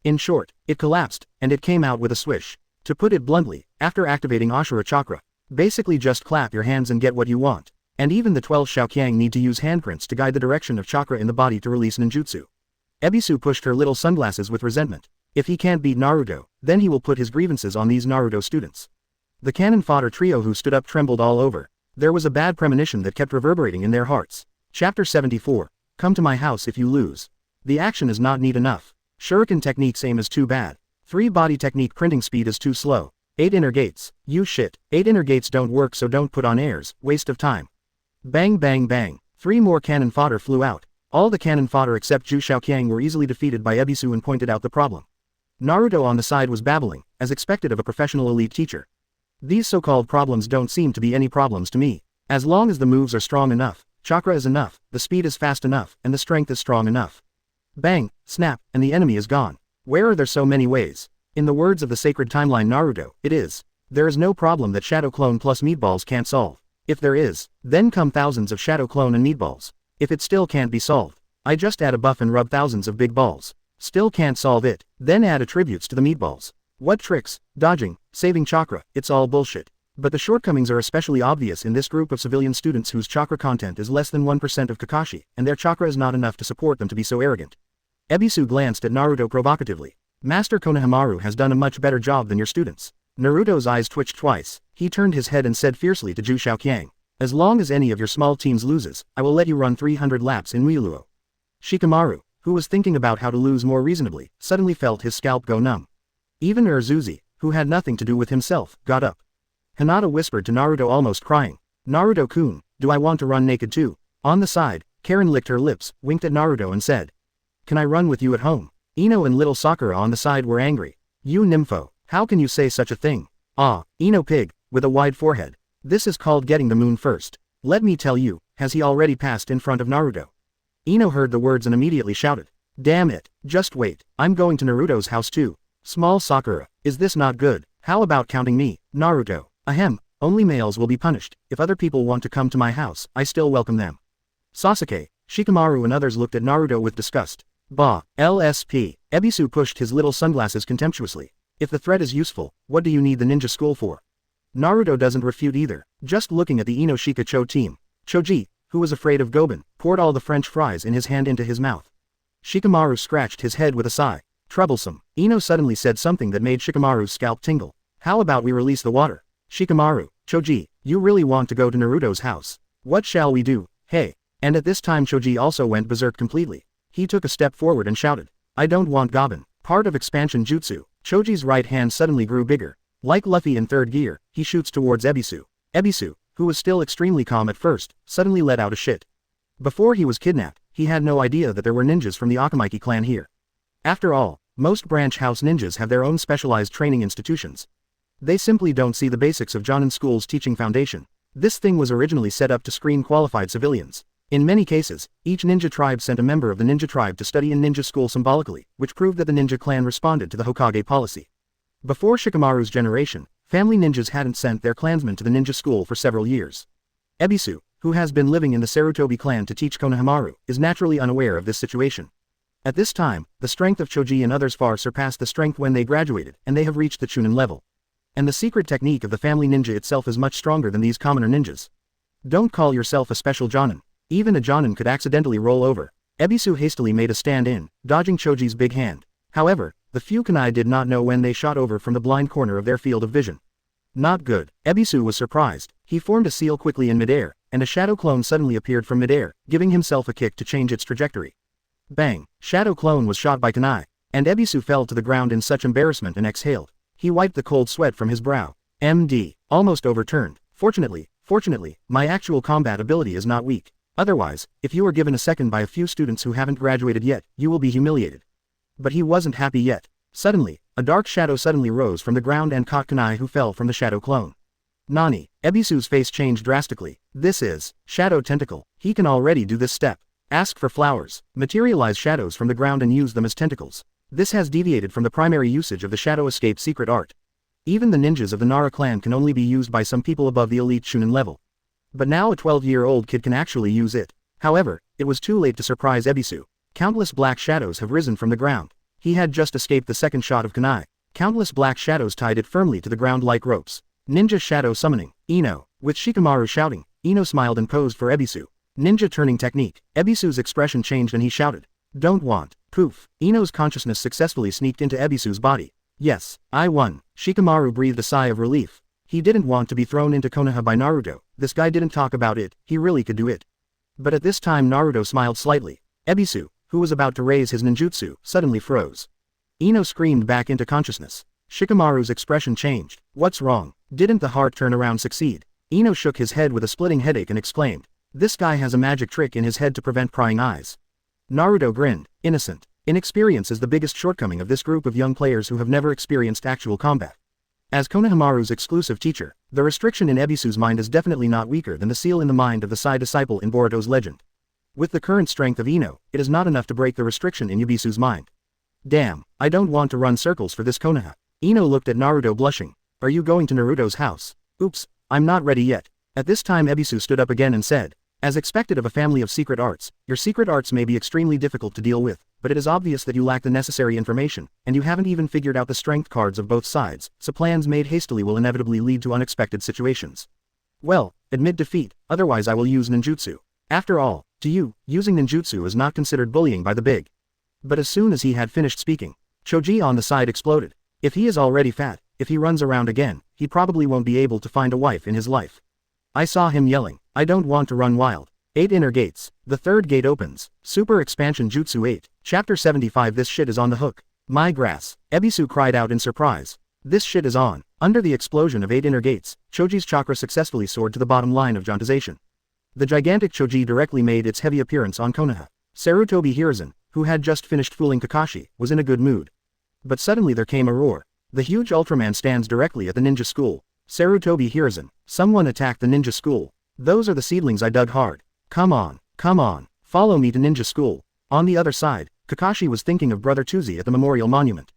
In short, it collapsed, and it came out with a swish. To put it bluntly, after activating Ashura chakra, basically just clap your hands and get what you want. And even the 12 Shaokyang need to use handprints to guide the direction of chakra in the body to release ninjutsu. Ebisu pushed her little sunglasses with resentment. If he can't beat Naruto, then he will put his grievances on these Naruto students. The cannon fodder trio who stood up trembled all over. There was a bad premonition that kept reverberating in their hearts. Chapter 74. Come to my house if you lose. The action is not neat enough. Shuriken technique's aim is too bad. 3 body technique printing speed is too slow. 8 inner gates. You shit. 8 inner gates don't work, so don't put on airs. Waste of time. Bang bang bang. 3 more cannon fodder flew out. All the cannon fodder except Ju Shaokyang were easily defeated by Ebisu and pointed out the problem. Naruto on the side was babbling, as expected of a professional elite teacher. These so-called problems don't seem to be any problems to me. As long as the moves are strong enough, chakra is enough, the speed is fast enough, and the strength is strong enough. Bang, snap, and the enemy is gone. Where are there so many ways? In the words of the sacred timeline Naruto, it is. There is no problem that Shadow Clone plus Meatballs can't solve. If there is, then come thousands of Shadow Clone and Meatballs. If it still can't be solved, I just add a buff and rub thousands of big balls. Still can't solve it, then add attributes to the Meatballs. What tricks, dodging, saving chakra, it's all bullshit. But the shortcomings are especially obvious in this group of civilian students whose chakra content is less than 1% of Kakashi, and their chakra is not enough to support them to be so arrogant. Ebisu glanced at Naruto provocatively. Master Konohamaru has done a much better job than your students. Naruto's eyes twitched twice. He turned his head and said fiercely to Ju Shaokyang, "As long as any of your small teams loses, I will let you run 300 laps in Muiluo." Shikamaru, who was thinking about how to lose more reasonably, suddenly felt his scalp go numb. Even Urzuzi, who had nothing to do with himself, got up. Hinata whispered to Naruto almost crying, "Naruto-kun, do I want to run naked too?" On the side, Karen licked her lips, winked at Naruto and said, "Can I run with you at home?" Ino and little Sakura on the side were angry. "You nympho, how can you say such a thing?" "Ah, Ino pig, with a wide forehead. This is called getting the moon first. Let me tell you, has he already passed in front of Naruto?" Ino heard the words and immediately shouted, "Damn it, just wait, I'm going to Naruto's house too." Small Sakura, is this not good? How about counting me, Naruto? Ahem, only males will be punished. If other people want to come to my house, I still welcome them. Sasuke, Shikamaru and others looked at Naruto with disgust. Bah, LSP. Ebisu pushed his little sunglasses contemptuously. If the threat is useful, what do you need the ninja school for? Naruto doesn't refute either, just looking at the Ino-Shika-Cho team. Choji, who was afraid of Goban, poured all the French fries in his hand into his mouth. Shikamaru scratched his head with a sigh. Troublesome. Ino suddenly said something that made Shikamaru's scalp tingle. How about we release the water? Shikamaru, Choji, you really want to go to Naruto's house? What shall we do? Hey. And at this time Choji also went berserk completely. He took a step forward and shouted. I don't want Goban. Part of expansion jutsu. Choji's right hand suddenly grew bigger. Like Luffy in third gear, he shoots towards Ebisu. Ebisu, who was still extremely calm at first, suddenly let out a shit. Before he was kidnapped, he had no idea that there were ninjas from the Akamaki clan here. After all, most branch house ninjas have their own specialized training institutions. They simply don't see the basics of Jonin school's teaching foundation. This thing was originally set up to screen qualified civilians. In many cases, each ninja tribe sent a member of the ninja tribe to study in ninja school symbolically, which proved that the ninja clan responded to the Hokage policy. Before Shikamaru's generation, family ninjas hadn't sent their clansmen to the ninja school for several years. Ebisu, who has been living in the Sarutobi clan to teach Konohamaru, is naturally unaware of this situation. At this time, the strength of Choji and others far surpassed the strength when they graduated, and they have reached the chunin level. And the secret technique of the family ninja itself is much stronger than these commoner ninjas. Don't call yourself a special Jonin. Even a Jonin could accidentally roll over. Ebisu hastily made a stand in, dodging Choji's big hand. However, the few kunai did not know when they shot over from the blind corner of their field of vision. Not good. Ebisu was surprised. He formed a seal quickly in midair, and a shadow clone suddenly appeared from midair, giving himself a kick to change its trajectory. Bang! Shadow clone was shot by kunai, and Ebisu fell to the ground in such embarrassment and exhaled. He wiped the cold sweat from his brow. MD. Almost overturned. Fortunately, my actual combat ability is not weak. Otherwise, if you are given a second by a few students who haven't graduated yet, you will be humiliated. But he wasn't happy yet. Suddenly, a dark shadow suddenly rose from the ground and caught kunai who fell from the shadow clone. Nani? Ebisu's face changed drastically. This is Shadow Tentacle. He can already do this step. Ask for flowers. Materialize shadows from the ground and use them as tentacles. This has deviated from the primary usage of the Shadow Escape secret art. Even the ninjas of the Nara clan can only be used by some people above the elite Chunin level. But now a 12-year-old kid can actually use it. However, it was too late to surprise Ebisu. Countless black shadows have risen from the ground. He had just escaped the second shot of kunai. Countless black shadows tied it firmly to the ground like ropes. Ninja shadow summoning. Ino. With Shikamaru shouting, Ino smiled and posed for Ebisu. Ninja turning technique. Ebisu's expression changed and he shouted. Don't want. Poof. Ino's consciousness successfully sneaked into Ebisu's body. Yes, I won. Shikamaru breathed a sigh of relief. He didn't want to be thrown into Konoha by Naruto. This guy didn't talk about it, he really could do it. But at this time Naruto smiled slightly. Ebisu, who was about to raise his ninjutsu, suddenly froze. Ino screamed back into consciousness. Shikamaru's expression changed. What's wrong? Didn't the heart turn around succeed? Ino shook his head with a splitting headache and exclaimed. This guy has a magic trick in his head to prevent prying eyes. Naruto grinned. Innocent. Inexperience is the biggest shortcoming of this group of young players who have never experienced actual combat. As Konohamaru's exclusive teacher, the restriction in Ebisu's mind is definitely not weaker than the seal in the mind of the Sai disciple in Boruto's legend. With the current strength of Ino, it is not enough to break the restriction in Ebisu's mind. Damn, I don't want to run circles for this Konoha. Ino looked at Naruto blushing. Are you going to Naruto's house? Oops, I'm not ready yet. At this time Ebisu stood up again and said, as expected of a family of secret arts, your secret arts may be extremely difficult to deal with, but it is obvious that you lack the necessary information, and you haven't even figured out the strength cards of both sides, so plans made hastily will inevitably lead to unexpected situations. Well, admit defeat, otherwise I will use ninjutsu. After all, to you, using ninjutsu is not considered bullying by the big. But as soon as he had finished speaking, Choji on the side exploded. If he is already fat, if he runs around again, he probably won't be able to find a wife in his life. I saw him yelling, I don't want to run wild. 8 inner gates. The third gate opens. Super Expansion Jutsu 8. Chapter 75. This shit is on the hook. My grass. Ebisu cried out in surprise. This shit is on. Under the explosion of 8 inner gates, Choji's chakra successfully soared to the bottom line of Jontization. The gigantic Choji directly made its heavy appearance on Konoha. Sarutobi Hiruzen, who had just finished fooling Kakashi, was in a good mood. But suddenly there came a roar. The huge Ultraman stands directly at the ninja school. Sarutobi Hiruzen. Someone attacked the ninja school. Those are the seedlings I dug hard. Come on, follow me to ninja school. On the other side, Kakashi was thinking of Brother Tuzi at the memorial monument.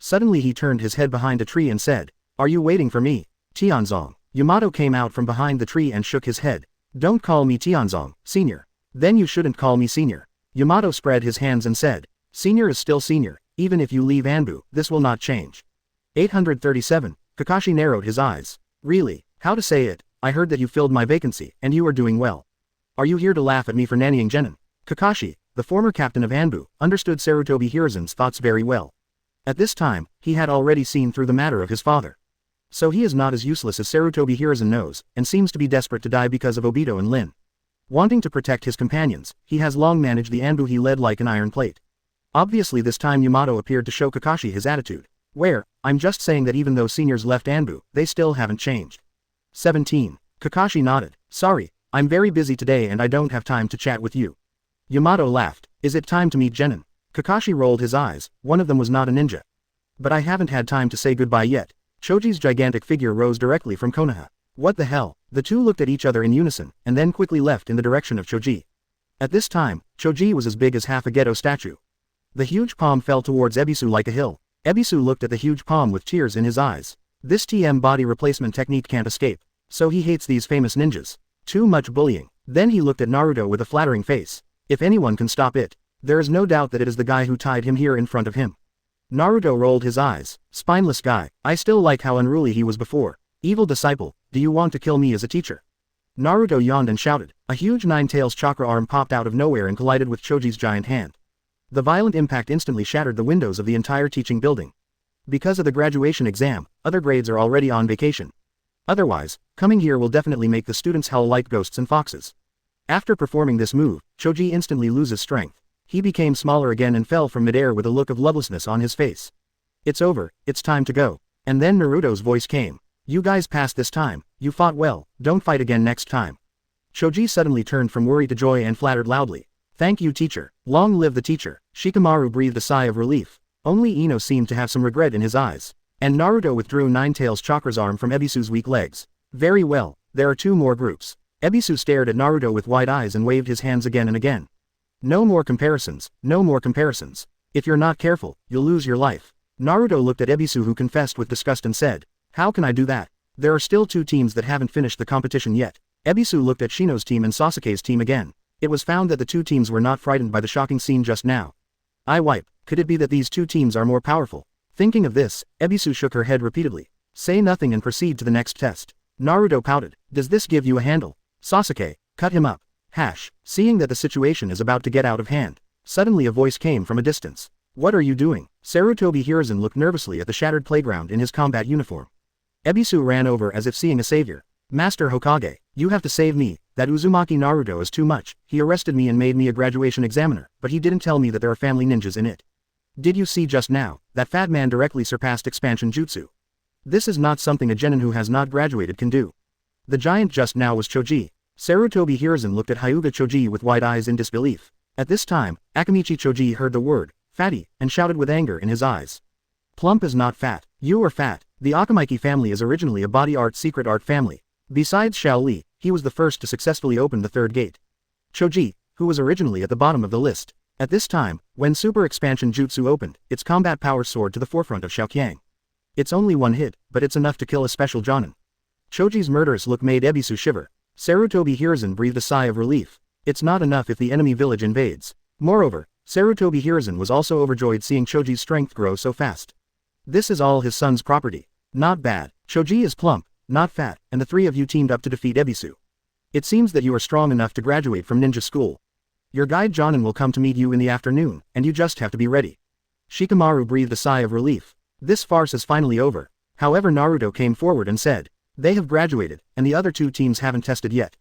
Suddenly he turned his head behind a tree and said, Are you waiting for me? Tianzong. Yamato came out from behind the tree and shook his head. Don't call me Tianzong, senior. Then you shouldn't call me senior. Yamato spread his hands and said, Senior is still senior, even if you leave Anbu, this will not change. 837, Kakashi narrowed his eyes. Really, how to say it, I heard that you filled my vacancy, and you are doing well. Are you here to laugh at me for nannying Genin? Kakashi, the former captain of Anbu, understood Sarutobi Hiruzen's thoughts very well. At this time, he had already seen through the matter of his father. So he is not as useless as Sarutobi Hiruzen knows, and seems to be desperate to die because of Obito and Lin. Wanting to protect his companions, he has long managed the Anbu he led like an iron plate. Obviously this time Yamato appeared to show Kakashi his attitude. Where, I'm just saying that even though seniors left Anbu, they still haven't changed. 17. Kakashi nodded. Sorry, I'm very busy today and I don't have time to chat with you. Yamato laughed. Is it time to meet Genin? Kakashi rolled his eyes, one of them was not a ninja. But I haven't had time to say goodbye yet. Choji's gigantic figure rose directly from Konoha. What the hell? The two looked at each other in unison, and then quickly left in the direction of Choji. At this time, Choji was as big as half a ghetto statue. The huge palm fell towards Ebisu like a hill. Ebisu looked at the huge palm with tears in his eyes. This TM body replacement technique can't escape. So he hates these famous ninjas. Too much bullying. Then he looked at Naruto with a flattering face. If anyone can stop it, there is no doubt that it is the guy who tied him here in front of him. Naruto rolled his eyes. Spineless guy. I still like how unruly he was before. Evil disciple, do you want to kill me as a teacher? Naruto yawned and shouted. A huge nine-tails chakra arm popped out of nowhere and collided with Choji's giant hand. The violent impact instantly shattered the windows of the entire teaching building. Because of the graduation exam, other grades are already on vacation. Otherwise, coming here will definitely make the students howl like ghosts and foxes. After performing this move, Choji instantly loses strength. He became smaller again and fell from midair with a look of lovelessness on his face. It's over, it's time to go. And then Naruto's voice came. You guys passed this time, you fought well, don't fight again next time. Choji suddenly turned from worry to joy and flattered loudly. Thank you teacher, long live the teacher. Shikamaru breathed a sigh of relief. Only Ino seemed to have some regret in his eyes. And Naruto withdrew Nine-Tails Chakra's arm from Ebisu's weak legs. Very well, there are two more groups. Ebisu stared at Naruto with wide eyes and waved his hands again and again. No more comparisons, no more comparisons. If you're not careful, you'll lose your life. Naruto looked at Ebisu who confessed with disgust and said, how can I do that? There are still two teams that haven't finished the competition yet. Ebisu looked at Shino's team and Sasuke's team again. It was found that the two teams were not frightened by the shocking scene just now. I wipe, could it be that these two teams are more powerful? Thinking of this, Ebisu shook her head repeatedly. Say nothing and proceed to the next test. Naruto pouted. Does this give you a handle? Sasuke, cut him up. Seeing that the situation is about to get out of hand. Suddenly a voice came from a distance. What are you doing? Sarutobi Hiruzen looked nervously at the shattered playground in his combat uniform. Ebisu ran over as if seeing a savior. Master Hokage, you have to save me, that Uzumaki Naruto is too much. He arrested me and made me a graduation examiner, but he didn't tell me that there are family ninjas in it. Did you see just now, that fat man directly surpassed expansion jutsu. This is not something a genin who has not graduated can do. The giant just now was Choji. Sarutobi Hiruzen looked at Hyuga Choji with wide eyes in disbelief. At this time, Akamichi Choji heard the word, fatty, and shouted with anger in his eyes. Plump is not fat, you are fat. The Akamaiki family is originally a body art secret art family. Besides Xiao Li, he was the first to successfully open the third gate. Choji, who was originally at the bottom of the list. At this time, when Super Expansion Jutsu opened, its combat power soared to the forefront of Xiaoqiang. It's only one hit, but it's enough to kill a special Jonin. Choji's murderous look made Ebisu shiver. Sarutobi Hiruzen breathed a sigh of relief. It's not enough if the enemy village invades. Moreover, Sarutobi Hiruzen was also overjoyed seeing Choji's strength grow so fast. This is all his son's property. Not bad. Choji is plump, not fat, and the three of you teamed up to defeat Ebisu. It seems that you are strong enough to graduate from ninja school. Your guide Jonin will come to meet you in the afternoon, and you just have to be ready. Shikamaru breathed a sigh of relief. This farce is finally over. However, Naruto came forward and said, they have graduated, and the other two teams haven't tested yet.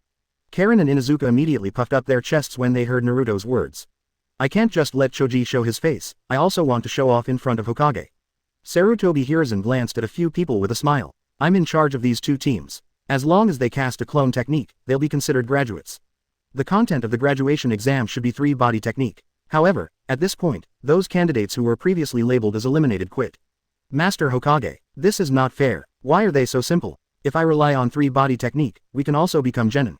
Karen and Inuzuka immediately puffed up their chests when they heard Naruto's words. I can't just let Choji show his face, I also want to show off in front of Hokage. Sarutobi Hiruzen glanced at a few people with a smile. I'm in charge of these two teams. As long as they cast a clone technique, they'll be considered graduates. The content of the graduation exam should be 3-body technique. However, at this point, those candidates who were previously labeled as eliminated quit. Master Hokage, this is not fair. Why are they so simple? If I rely on 3-body technique, we can also become genin.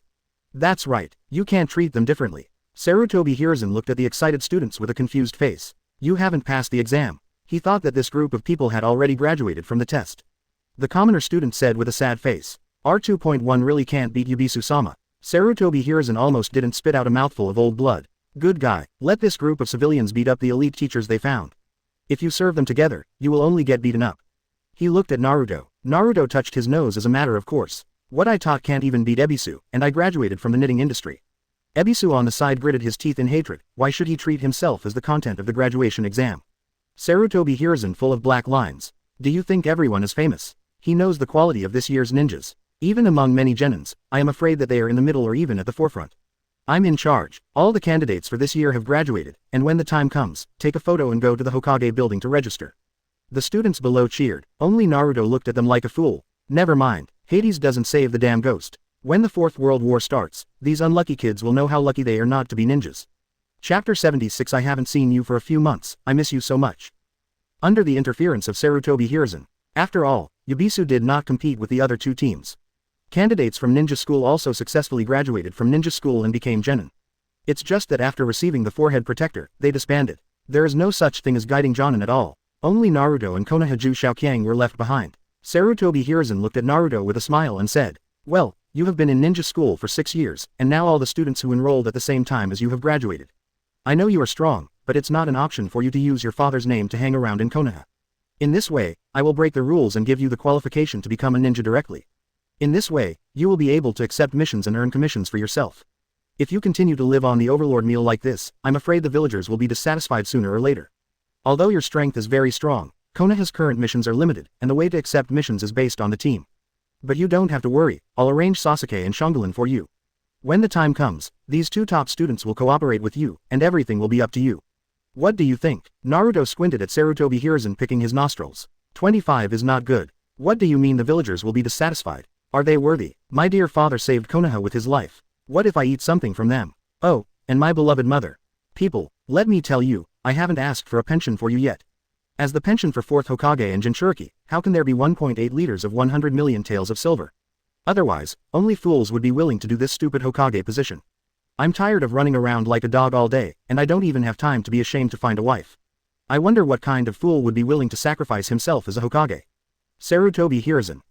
That's right, you can't treat them differently. Sarutobi Hiruzen looked at the excited students with a confused face. You haven't passed the exam. He thought that this group of people had already graduated from the test. The commoner student said with a sad face. R2.1 really can't beat Yubisu-sama. Sarutobi Hiruzen almost didn't spit out a mouthful of old blood. Good guy, let this group of civilians beat up the elite teachers they found. If you serve them together, you will only get beaten up. He looked at Naruto. Naruto touched his nose as a matter of course. What I taught can't even beat Ebisu, and I graduated from the knitting industry. Ebisu on the side gritted his teeth in hatred. Why should he treat himself as the content of the graduation exam? Sarutobi Hiruzen full of black lines. Do you think everyone is famous? He knows the quality of this year's ninjas. Even among many genins, I am afraid that they are in the middle or even at the forefront. I'm in charge. All the candidates for this year have graduated, and when the time comes, take a photo and go to the Hokage building to register. The students below cheered. Only Naruto looked at them like a fool. Never mind, Hades doesn't save the damn ghost. When the Fourth World War starts, these unlucky kids will know how lucky they are not to be ninjas. Chapter 76 I haven't seen you for a few months, I miss you so much. Under the interference of Sarutobi Hiruzen. After all, Ebisu did not compete with the other two teams. Candidates from ninja school also successfully graduated from ninja school and became genin. It's just that after receiving the forehead protector, they disbanded. There is no such thing as guiding jonin at all. Only Naruto and Konoha Xiaoqiang were left behind. Sarutobi Hiruzen looked at Naruto with a smile and said, "Well, you have been in ninja school for 6 years, and now all the students who enrolled at the same time as you have graduated. I know you are strong, but it's not an option for you to use your father's name to hang around in Konoha. In this way, I will break the rules and give you the qualification to become a ninja directly. In this way, you will be able to accept missions and earn commissions for yourself. If you continue to live on the overlord meal like this, I'm afraid the villagers will be dissatisfied sooner or later. Although your strength is very strong, Konoha's current missions are limited, and the way to accept missions is based on the team. But you don't have to worry, I'll arrange Sasuke and Shangulin for you. When the time comes, these two top students will cooperate with you, and everything will be up to you. What do you think?" Naruto squinted at Sarutobi Hiruzen picking his nostrils. 25 is not good. What do you mean the villagers will be dissatisfied? Are they worthy? My dear father saved Konoha with his life. What if I eat something from them? Oh, and my beloved mother. People, let me tell you, I haven't asked for a pension for you yet. As the pension for 4th Hokage and Jinchuriki, how can there be 1.8 liters of 100 million taels of silver? Otherwise, only fools would be willing to do this stupid Hokage position. I'm tired of running around like a dog all day, and I don't even have time to be ashamed to find a wife. I wonder what kind of fool would be willing to sacrifice himself as a Hokage. Sarutobi Hiruzen,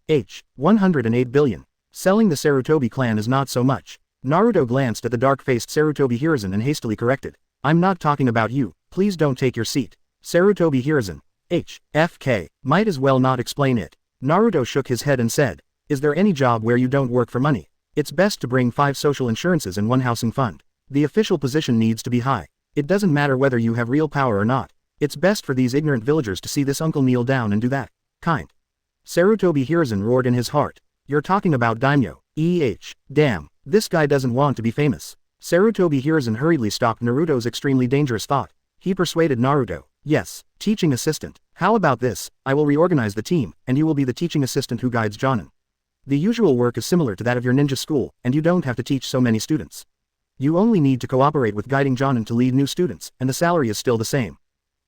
108 billion. Selling the Sarutobi clan is not so much. Naruto glanced at the dark-faced Sarutobi Hiruzen and hastily corrected. I'm not talking about you, please don't take your seat. Sarutobi Hiruzen, FK, might as well not explain it. Naruto shook his head and said, is there any job where you don't work for money? It's best to bring 5 social insurances and 1 housing fund. The official position needs to be high. It doesn't matter whether you have real power or not. It's best for these ignorant villagers to see this uncle kneel down and do that. Kind. Sarutobi Hiruzen roared in his heart. You're talking about daimyo. Damn, this guy doesn't want to be famous. Sarutobi Hiruzen hurriedly stopped Naruto's extremely dangerous thought. He persuaded Naruto. Yes, teaching assistant. How about this? I will reorganize the team, and you will be the teaching assistant who guides jonin. The usual work is similar to that of your ninja school, and you don't have to teach so many students. You only need to cooperate with guiding jonin to lead new students, and the salary is still the same.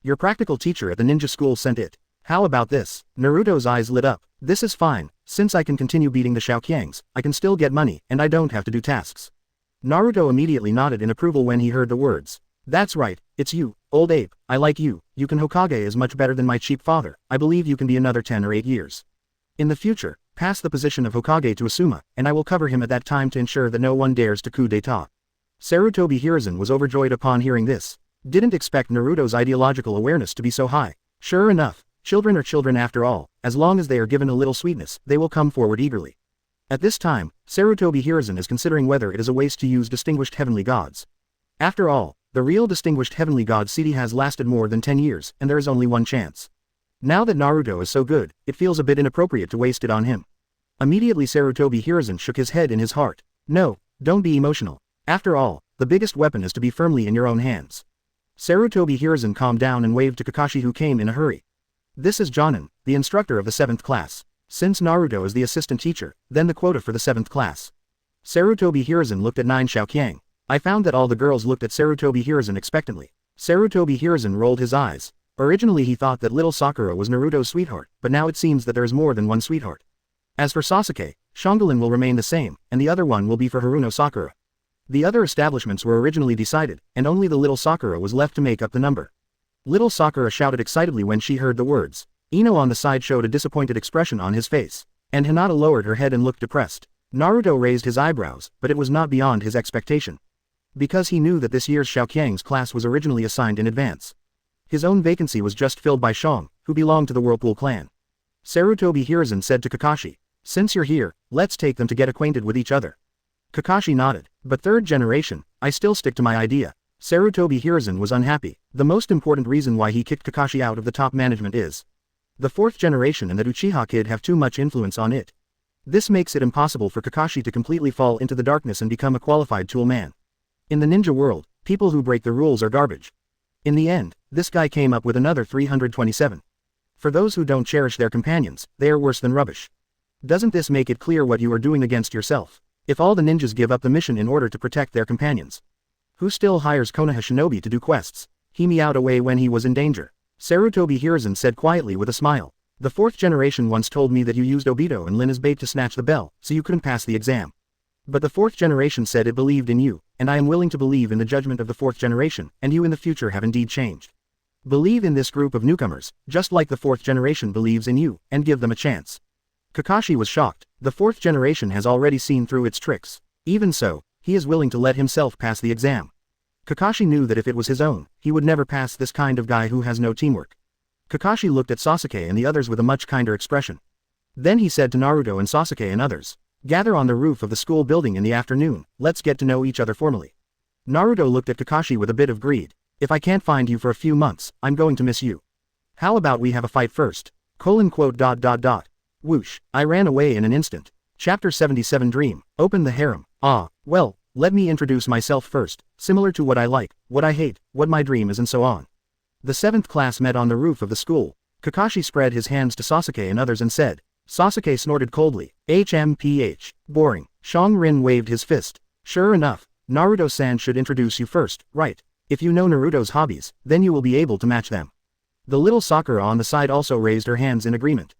Your practical teacher at the ninja school sent it. How about this? Naruto's eyes lit up. This is fine, since I can continue beating the Xiaoqiangs, I can still get money, and I don't have to do tasks. Naruto immediately nodded in approval when he heard the words. That's right, it's you, old ape, I like you, you can Hokage is much better than my cheap father, I believe you can be another 10 or 8 years. In the future, pass the position of Hokage to Asuma, and I will cover him at that time to ensure that no one dares to coup d'etat. Sarutobi Hiruzen was overjoyed upon hearing this. Didn't expect Naruto's ideological awareness to be so high. Sure enough, children are children after all, as long as they are given a little sweetness, they will come forward eagerly. At this time, Sarutobi Hiruzen is considering whether it is a waste to use distinguished heavenly gods. After all, the real distinguished heavenly god CD has lasted more than 10 years, and there is only one chance. Now that Naruto is so good, it feels a bit inappropriate to waste it on him. Immediately Sarutobi Hiruzen shook his head in his heart. No, don't be emotional. After all, the biggest weapon is to be firmly in your own hands. Sarutobi Hiruzen calmed down and waved to Kakashi, who came in a hurry. This is Jonin, the instructor of the 7th class. Since Naruto is the assistant teacher, then the quota for the 7th class. Sarutobi Hiruzen looked at 9 Xiaoqiang. I found that all the girls looked at Sarutobi Hiruzen expectantly. Sarutobi Hiruzen rolled his eyes. Originally he thought that little Sakura was Naruto's sweetheart, but now it seems that there is more than one sweetheart. As for Sasuke, Shangulin will remain the same, and the other one will be for Haruno Sakura. The other establishments were originally decided, and only the little Sakura was left to make up the number. Little Sakura shouted excitedly when she heard the words. Ino on the side showed a disappointed expression on his face, and Hinata lowered her head and looked depressed. Naruto raised his eyebrows, but it was not beyond his expectation. Because he knew that this year's Xiaoqiang's class was originally assigned in advance. His own vacancy was just filled by Shang, who belonged to the Whirlpool clan. Sarutobi Hiruzen said to Kakashi. Since you're here, let's take them to get acquainted with each other. Kakashi nodded. But third generation, I still stick to my idea. Sarutobi Hiruzen was unhappy. The most important reason why he kicked Kakashi out of the top management is the fourth generation and that Uchiha kid have too much influence on it. This makes it impossible for Kakashi to completely fall into the darkness and become a qualified tool man. In the ninja world, people who break the rules are garbage. In the end, this guy came up with another 327. For those who don't cherish their companions, they are worse than rubbish. Doesn't this make it clear what you are doing against yourself? If all the ninjas give up the mission in order to protect their companions, who still hires Konoha shinobi to do quests? He meowed away when he was in danger. Sarutobi Hiruzen said quietly with a smile. The fourth generation once told me that you used Obito and Lin as bait to snatch the bell, so you couldn't pass the exam. But the fourth generation said it believed in you, and I am willing to believe in the judgment of the fourth generation, and you in the future have indeed changed. Believe in this group of newcomers, just like the fourth generation believes in you, and give them a chance. Kakashi was shocked. The fourth generation has already seen through its tricks. Even so, he is willing to let himself pass the exam. Kakashi knew that if it was his own, he would never pass this kind of guy who has no teamwork. Kakashi looked at Sasuke and the others with a much kinder expression. Then he said to Naruto and Sasuke and others, gather on the roof of the school building in the afternoon, let's get to know each other formally. Naruto looked at Kakashi with a bit of greed. If I can't find you for a few months, I'm going to miss you. How about we have a fight first? Whoosh, I ran away in an instant. Chapter 77 Dream, Open the Harem. Well, let me introduce myself first, similar to what I like, what I hate, what my dream is and so on. The 7th class met on the roof of the school. Kakashi spread his hands to Sasuke and others and said. Sasuke snorted coldly. HMPH. Boring. Shang Rin waved his fist. Sure enough, Naruto-san should introduce you first, right? If you know Naruto's hobbies, then you will be able to match them. The little Sakura on the side also raised her hands in agreement.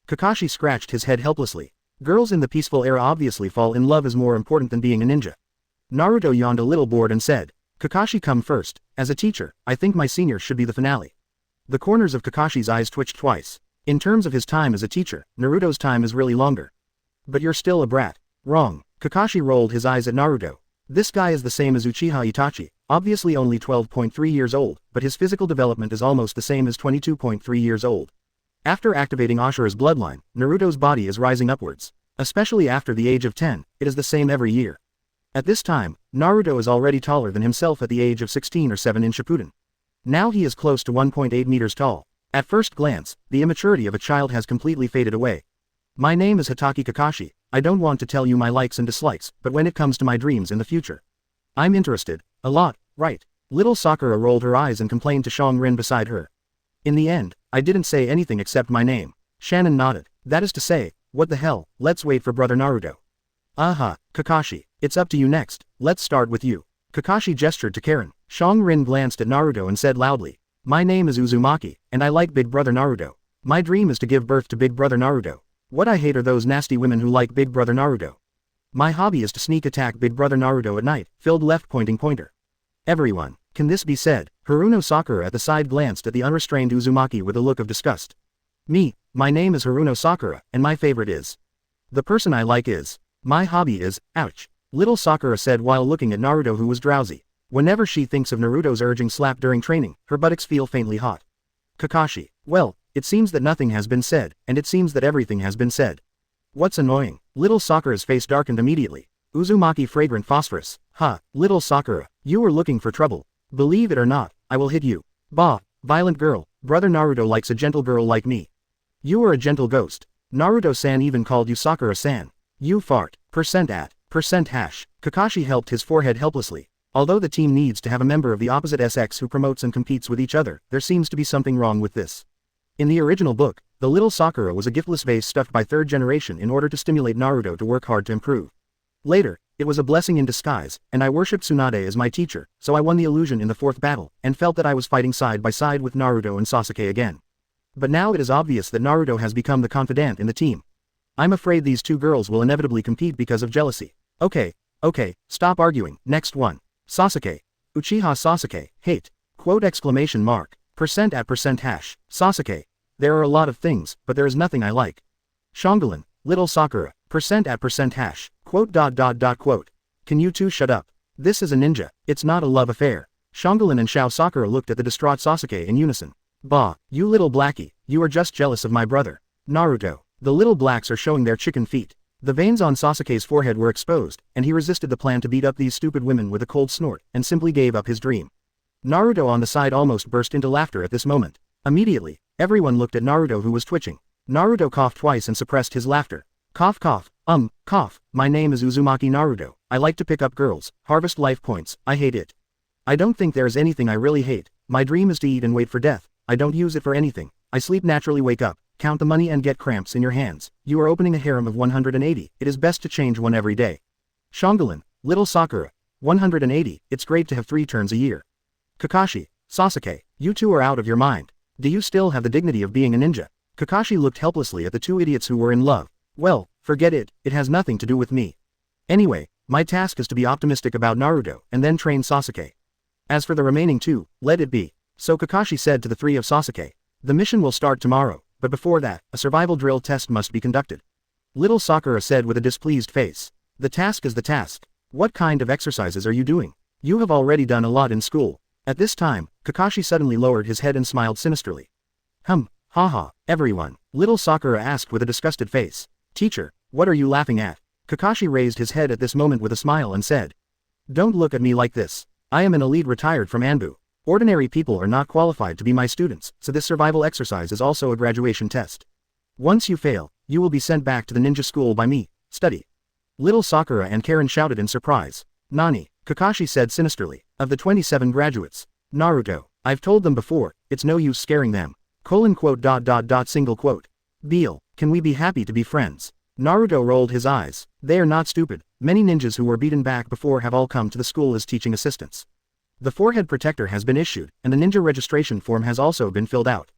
Kakashi scratched his head helplessly. Girls in the peaceful era obviously fall in love is more important than being a ninja. Naruto yawned a little bored and said, Kakashi come first. As a teacher, I think my senior should be the finale. The corners of Kakashi's eyes twitched twice. In terms of his time as a teacher, Naruto's time is really longer. But you're still a brat. Wrong. Kakashi rolled his eyes at Naruto. This guy is the same as Uchiha Itachi, obviously only 12.3 years old, but his physical development is almost the same as 22.3 years old. After activating Ashura's bloodline, Naruto's body is rising upwards. Especially after the age of 10, it is the same every year. At this time, Naruto is already taller than himself at the age of 16 or 7 in Shippuden. Now he is close to 1.8 meters tall. At first glance, the immaturity of a child has completely faded away. My name is Hitaki Kakashi. I don't want to tell you my likes and dislikes, but when it comes to my dreams in the future, I'm interested. A lot, right? Little Sakura rolled her eyes and complained to Shang Rin beside her. In the end, I didn't say anything except my name. Shannon nodded. That is to say, what the hell, let's wait for brother Naruto. Aha, Kakashi, it's up to you next, let's start with you. Kakashi gestured to Karen. Shang Rin glanced at Naruto and said loudly, my name is Uzumaki, and I like Big Brother Naruto. My dream is to give birth to Big Brother Naruto. What I hate are those nasty women who like Big Brother Naruto. My hobby is to sneak attack Big Brother Naruto at night, filled left pointing pointer. Everyone, can this be said? Haruno Sakura at the side glanced at the unrestrained Uzumaki with a look of disgust. My name is Haruno Sakura, and my favorite is. The person I like is. My hobby is, ouch. Little Sakura said while looking at Naruto who was drowsy. Whenever she thinks of Naruto's urging slap during training, her buttocks feel faintly hot. Kakashi, well, it seems that nothing has been said, and it seems that everything has been said. What's annoying? Little Sakura's face darkened immediately. Uzumaki fragrant phosphorus. Little Sakura, you were looking for trouble. Believe it or not, I will hit you. Bah, violent girl, brother Naruto likes a gentle girl like me. You are a gentle ghost. Naruto-san even called you Sakura-san. You fart. %@%#. Kakashi helped his forehead helplessly. Although the team needs to have a member of the opposite sex who promotes and competes with each other, there seems to be something wrong with this. In the original book, the little Sakura was a giftless vase stuffed by third generation in order to stimulate Naruto to work hard to improve. Later, it was a blessing in disguise, and I worshipped Tsunade as my teacher, so I won the illusion in the 4th battle, and felt that I was fighting side by side with Naruto and Sasuke again. But now it is obvious that Naruto has become the confidant in the team. I'm afraid these two girls will inevitably compete because of jealousy. Okay, stop arguing. Next one. Sasuke. Uchiha Sasuke, hate. %!%#. Sasuke. There are a lot of things, but there is nothing I like. Shangulin, little Sakura, %!%#. Can you two shut up? This is a ninja, it's not a love affair. Shangulin and Shao Sakura looked at the distraught Sasuke in unison. Bah, you little blackie, you are just jealous of my brother. Naruto. The little blacks are showing their chicken feet. The veins on Sasuke's forehead were exposed, and he resisted the plan to beat up these stupid women with a cold snort, and simply gave up his dream. Naruto on the side almost burst into laughter at this moment. Immediately, everyone looked at Naruto, who was twitching. Naruto coughed twice and suppressed his laughter. Cough cough, cough, my name is Uzumaki Naruto, I like to pick up girls, harvest life points, I hate it. I don't think there's anything I really hate, my dream is to eat and wait for death, I don't use it for anything, I sleep naturally, wake up, count the money and get cramps in your hands, you are opening a harem of 180, it is best to change one every day. Shongalin, little Sakura, 180, it's great to have 3 turns a year. Kakashi, Sasuke, you two are out of your mind. Do you still have the dignity of being a ninja? Kakashi looked helplessly at the 2 idiots who were in love. Well, forget it, it has nothing to do with me. Anyway, my task is to be optimistic about Naruto and then train Sasuke. As for the remaining 2, let it be. So Kakashi said to the 3 of Sasuke. The mission will start tomorrow, but before that, a survival drill test must be conducted. Little Sakura said with a displeased face. The task is the task. What kind of exercises are you doing? You have already done a lot in school. At this time, Kakashi suddenly lowered his head and smiled sinisterly. Haha, everyone, little Sakura asked with a disgusted face. Teacher, what are you laughing at? Kakashi raised his head at this moment with a smile and said. Don't look at me like this. I am an elite retired from Anbu. Ordinary people are not qualified to be my students, so this survival exercise is also a graduation test. Once you fail, you will be sent back to the ninja school by me, study. Little Sakura and Karen shouted in surprise. Nani, Kakashi said sinisterly, of the 27 graduates. Naruto, I've told them before, it's no use scaring them. Single quote. Beal, can we be happy to be friends? Naruto rolled his eyes. They are not stupid, many ninjas who were beaten back before have all come to the school as teaching assistants. The forehead protector has been issued, and the ninja registration form has also been filled out.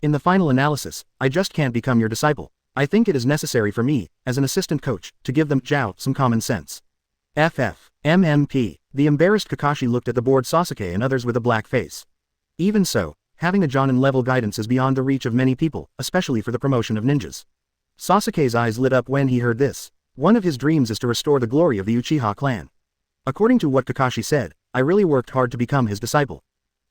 In the final analysis, I just can't become your disciple. I think it is necessary for me, as an assistant coach, to give them some common sense. MMP. The embarrassed Kakashi looked at the bored Sasuke and others with a black face. Even so, having a Jonin-level guidance is beyond the reach of many people, especially for the promotion of ninjas. Sasuke's eyes lit up when he heard this. One of his dreams is to restore the glory of the Uchiha clan. According to what Kakashi said, I really worked hard to become his disciple.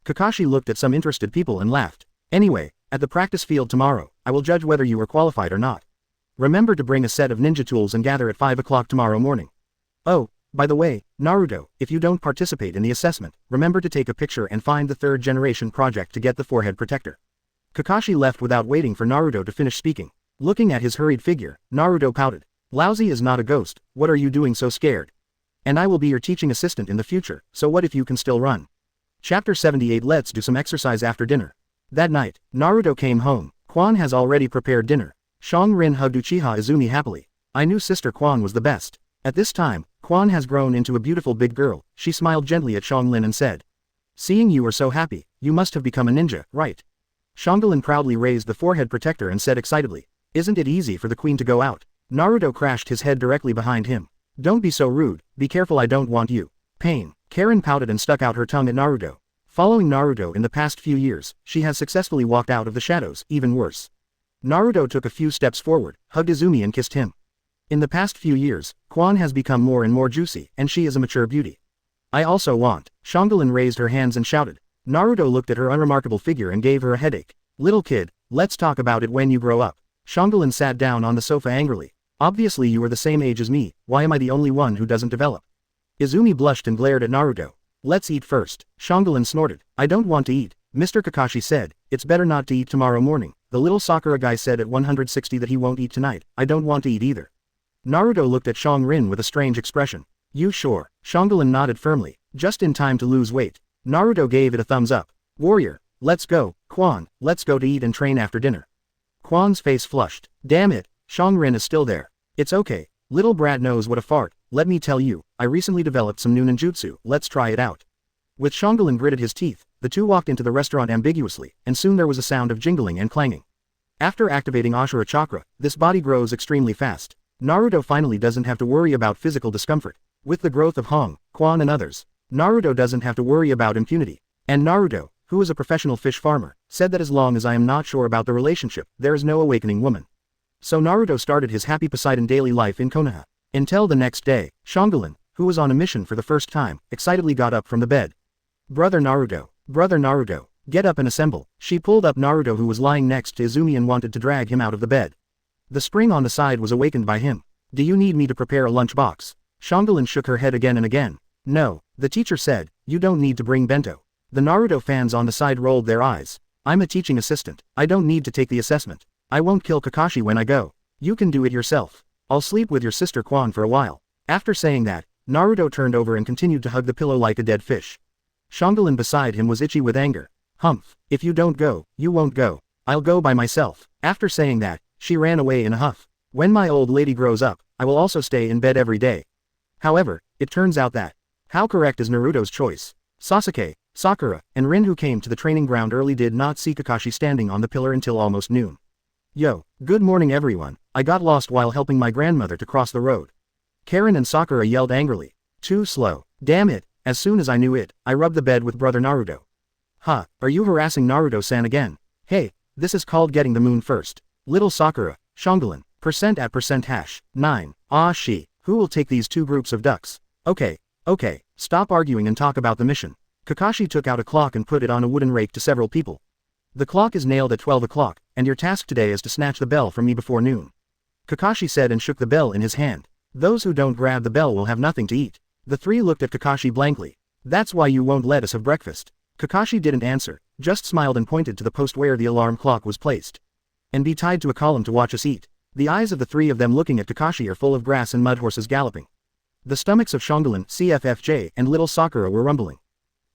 Kakashi looked at some interested people and laughed. Anyway, at the practice field tomorrow, I will judge whether you are qualified or not. Remember to bring a set of ninja tools and gather at 5 o'clock tomorrow morning. Oh, by the way, Naruto, if you don't participate in the assessment, remember to take a picture and find the 3rd generation project to get the forehead protector. Kakashi left without waiting for Naruto to finish speaking. Looking at his hurried figure, Naruto pouted. Lousy is not a ghost, what are you doing so scared? And I will be your teaching assistant in the future, so what if you can still run? Chapter 78. Let's do some exercise after dinner. That night, Naruto came home. Quan has already prepared dinner. Rin hugged Uchiha Izumi happily. I knew Sister Quan was the best. At this time, Quan has grown into a beautiful big girl. She smiled gently at Lin and said. Seeing you are so happy, you must have become a ninja, right? Lin proudly raised the forehead protector and said excitedly. Isn't it easy for the queen to go out? Naruto crashed his head directly behind him. Don't be so rude, be careful, I don't want you. Pain. Karen pouted and stuck out her tongue at Naruto. Following Naruto in the past few years, she has successfully walked out of the shadows, even worse. Naruto took a few steps forward, hugged Izumi and kissed him. In the past few years, Quan has become more and more juicy, and she is a mature beauty. I also want. Shongalin raised her hands and shouted. Naruto looked at her unremarkable figure and gave her a headache. Little kid, let's talk about it when you grow up. Shongalin sat down on the sofa angrily. Obviously you are the same age as me, why am I the only one who doesn't develop? Izumi blushed and glared at Naruto. Let's eat first. Shongalin snorted. I don't want to eat. Mr. Kakashi said, it's better not to eat tomorrow morning. The little Sakura guy said at 160 that he won't eat tonight. I don't want to eat either. Naruto looked at Rin with a strange expression. You sure? Shongalin nodded firmly, just in time to lose weight. Naruto gave it a thumbs up. Warrior, let's go. Quan, let's go to eat and train after dinner. Quan's face flushed. Damn it, Rin is still there. It's okay, little brat knows what a fart. Let me tell you, I recently developed some new ninjutsu, let's try it out. With Shongalin gritted his teeth, the two walked into the restaurant ambiguously, and soon there was a sound of jingling and clanging. After activating Ashura Chakra, this body grows extremely fast. Naruto finally doesn't have to worry about physical discomfort. With the growth of Hong, Quan and others, Naruto doesn't have to worry about impunity. And Naruto, who is a professional fish farmer, said that as long as I am not sure about the relationship, there is no awakening woman. So Naruto started his happy Poseidon daily life in Konoha. Until the next day, Shongalin, who was on a mission for the first time, excitedly got up from the bed. Brother Naruto, get up and assemble. She pulled up Naruto who was lying next to Izumi and wanted to drag him out of the bed. The spring on the side was awakened by him. Do you need me to prepare a lunchbox? Shangolin shook her head again and again. No, the teacher said, you don't need to bring bento. The Naruto fans on the side rolled their eyes. I'm a teaching assistant. I don't need to take the assessment. I won't kill Kakashi when I go. You can do it yourself. I'll sleep with your sister Quan for a while. After saying that, Naruto turned over and continued to hug the pillow like a dead fish. Shangolin beside him was itchy with anger. Humph, if you don't go, you won't go. I'll go by myself. After saying that, she ran away in a huff. When my old lady grows up, I will also stay in bed every day. However, it turns out that. How correct is Naruto's choice? Sasuke, Sakura, and Rin who came to the training ground early did not see Kakashi standing on the pillar until almost noon. Yo, good morning everyone, I got lost while helping my grandmother to cross the road. Karen and Sakura yelled angrily. Too slow. Damn it, as soon as I knew it, I rubbed the bed with brother Naruto. Huh, are you harassing Naruto-san again? Hey, this is called getting the moon first. Little Sakura, Shangolin, %@%#. 9. Ah she, who will take these two groups of ducks? Okay, stop arguing and talk about the mission. Kakashi took out a clock and put it on a wooden rake to several people. The clock is nailed at 12 o'clock, and your task today is to snatch the bell from me before noon. Kakashi said and shook the bell in his hand. Those who don't grab the bell will have nothing to eat. The three looked at Kakashi blankly. That's why you won't let us have breakfast. Kakashi didn't answer, just smiled and pointed to the post where the alarm clock was placed. And be tied to a column to watch us eat. The eyes of the three of them looking at Kakashi are full of grass and mud horses galloping. The stomachs of Shangolin, CFFJ, and little Sakura were rumbling.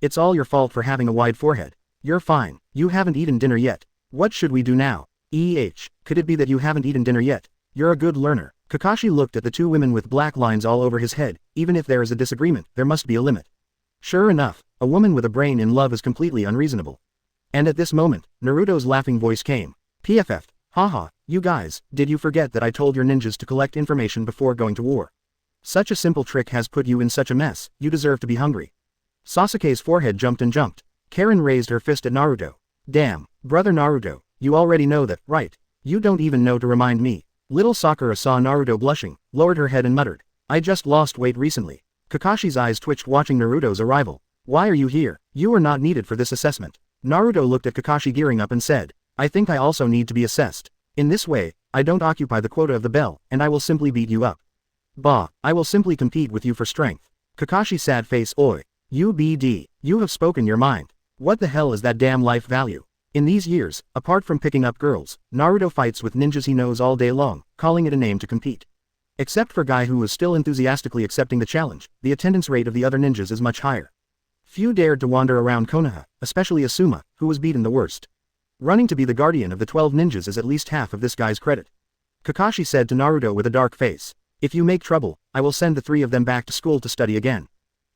It's all your fault for having a wide forehead. You're fine, you haven't eaten dinner yet. What should we do now? Could it be that you haven't eaten dinner yet? You're a good learner. Kakashi looked at the two women with black lines all over his head. Even if there is a disagreement, there must be a limit. Sure enough, a woman with a brain in love is completely unreasonable. And at this moment, Naruto's laughing voice came. PFF, haha, you guys, did you forget that I told your ninjas to collect information before going to war? Such a simple trick has put you in such a mess, you deserve to be hungry. Sasuke's forehead jumped and jumped. Karen raised her fist at Naruto. Damn, brother Naruto, you already know that, right? You don't even know to remind me. Little Sakura saw Naruto blushing, lowered her head and muttered. I just lost weight recently. Kakashi's eyes twitched watching Naruto's arrival. Why are you here? You are not needed for this assessment. Naruto looked at Kakashi gearing up and said. I think I also need to be assessed. In this way, I don't occupy the quota of the bell, and I will simply beat you up. Bah, I will simply compete with you for strength. Kakashi sad face oi. UBD, you have spoken your mind. What the hell is that damn life value? In these years, apart from picking up girls, Naruto fights with ninjas he knows all day long, calling it a name to compete. Except for Guy who was still enthusiastically accepting the challenge, the attendance rate of the other ninjas is much higher. Few dared to wander around Konoha, especially Asuma, who was beaten the worst. Running to be the guardian of the 12 ninjas is at least half of this guy's credit. Kakashi said to Naruto with a dark face. If you make trouble, I will send the three of them back to school to study again.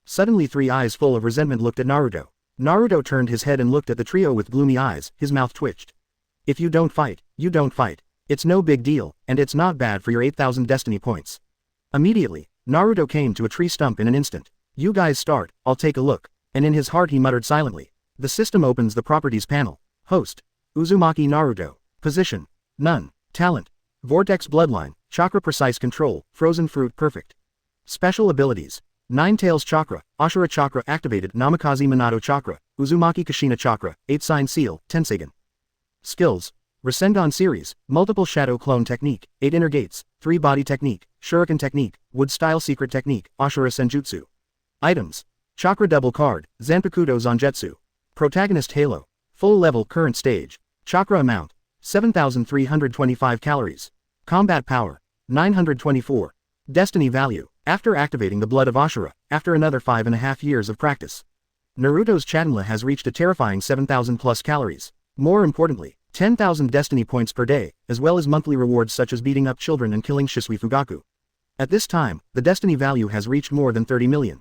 Suddenly three eyes full of resentment looked at Naruto. Naruto turned his head and looked at the trio with gloomy eyes, his mouth twitched. If you don't fight, you don't fight. It's no big deal, and it's not bad for your 8,000 destiny points. Immediately, Naruto came to a tree stump in an instant. You guys start, I'll take a look. And in his heart he muttered silently. The system opens the properties panel. Host. Uzumaki Naruto. Position. None. Talent. Vortex Bloodline, Chakra Precise Control, Frozen Fruit Perfect. Special Abilities. Nine-Tails Chakra, Ashura Chakra Activated, Namikaze Minato Chakra, Uzumaki Kushina Chakra, 8-Sign Seal, Tensegan. Skills. Rasengan Series, Multiple Shadow Clone Technique, 8 Inner Gates, 3 Body Technique, Shuriken Technique, Wood Style Secret Technique, Ashura Senjutsu. Items. Chakra Double Card, Zanpakudo Zanjetsu. Protagonist Halo. Full Level Current Stage. Chakra Amount. 7,325 calories. Combat Power. 924. Destiny Value. After activating the blood of Ashura, after another 5.5 years of practice. Naruto's Chatinla has reached a terrifying 7,000 plus calories. More importantly, 10,000 destiny points per day, as well as monthly rewards such as beating up children and killing Shisui Fugaku. At this time, the destiny value has reached more than 30 million.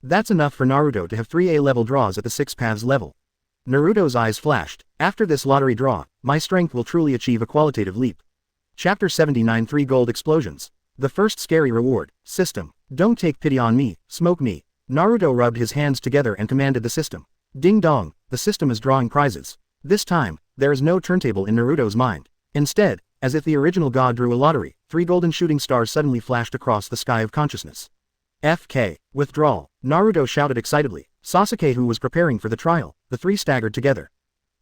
That's enough for Naruto to have 3 A-level draws at the 6 paths level. Naruto's eyes flashed. After this lottery draw, my strength will truly achieve a qualitative leap. Chapter 79 3 Gold Explosions. The first scary reward. System. Don't take pity on me, smoke me. Naruto rubbed his hands together and commanded the system. Ding dong, the system is drawing prizes. This time, there is no turntable in Naruto's mind. Instead, as if the original god drew a lottery, 3 golden shooting stars suddenly flashed across the sky of consciousness. FK. Withdrawal. Naruto shouted excitedly. Sasuke who was preparing for the trial, the three staggered together.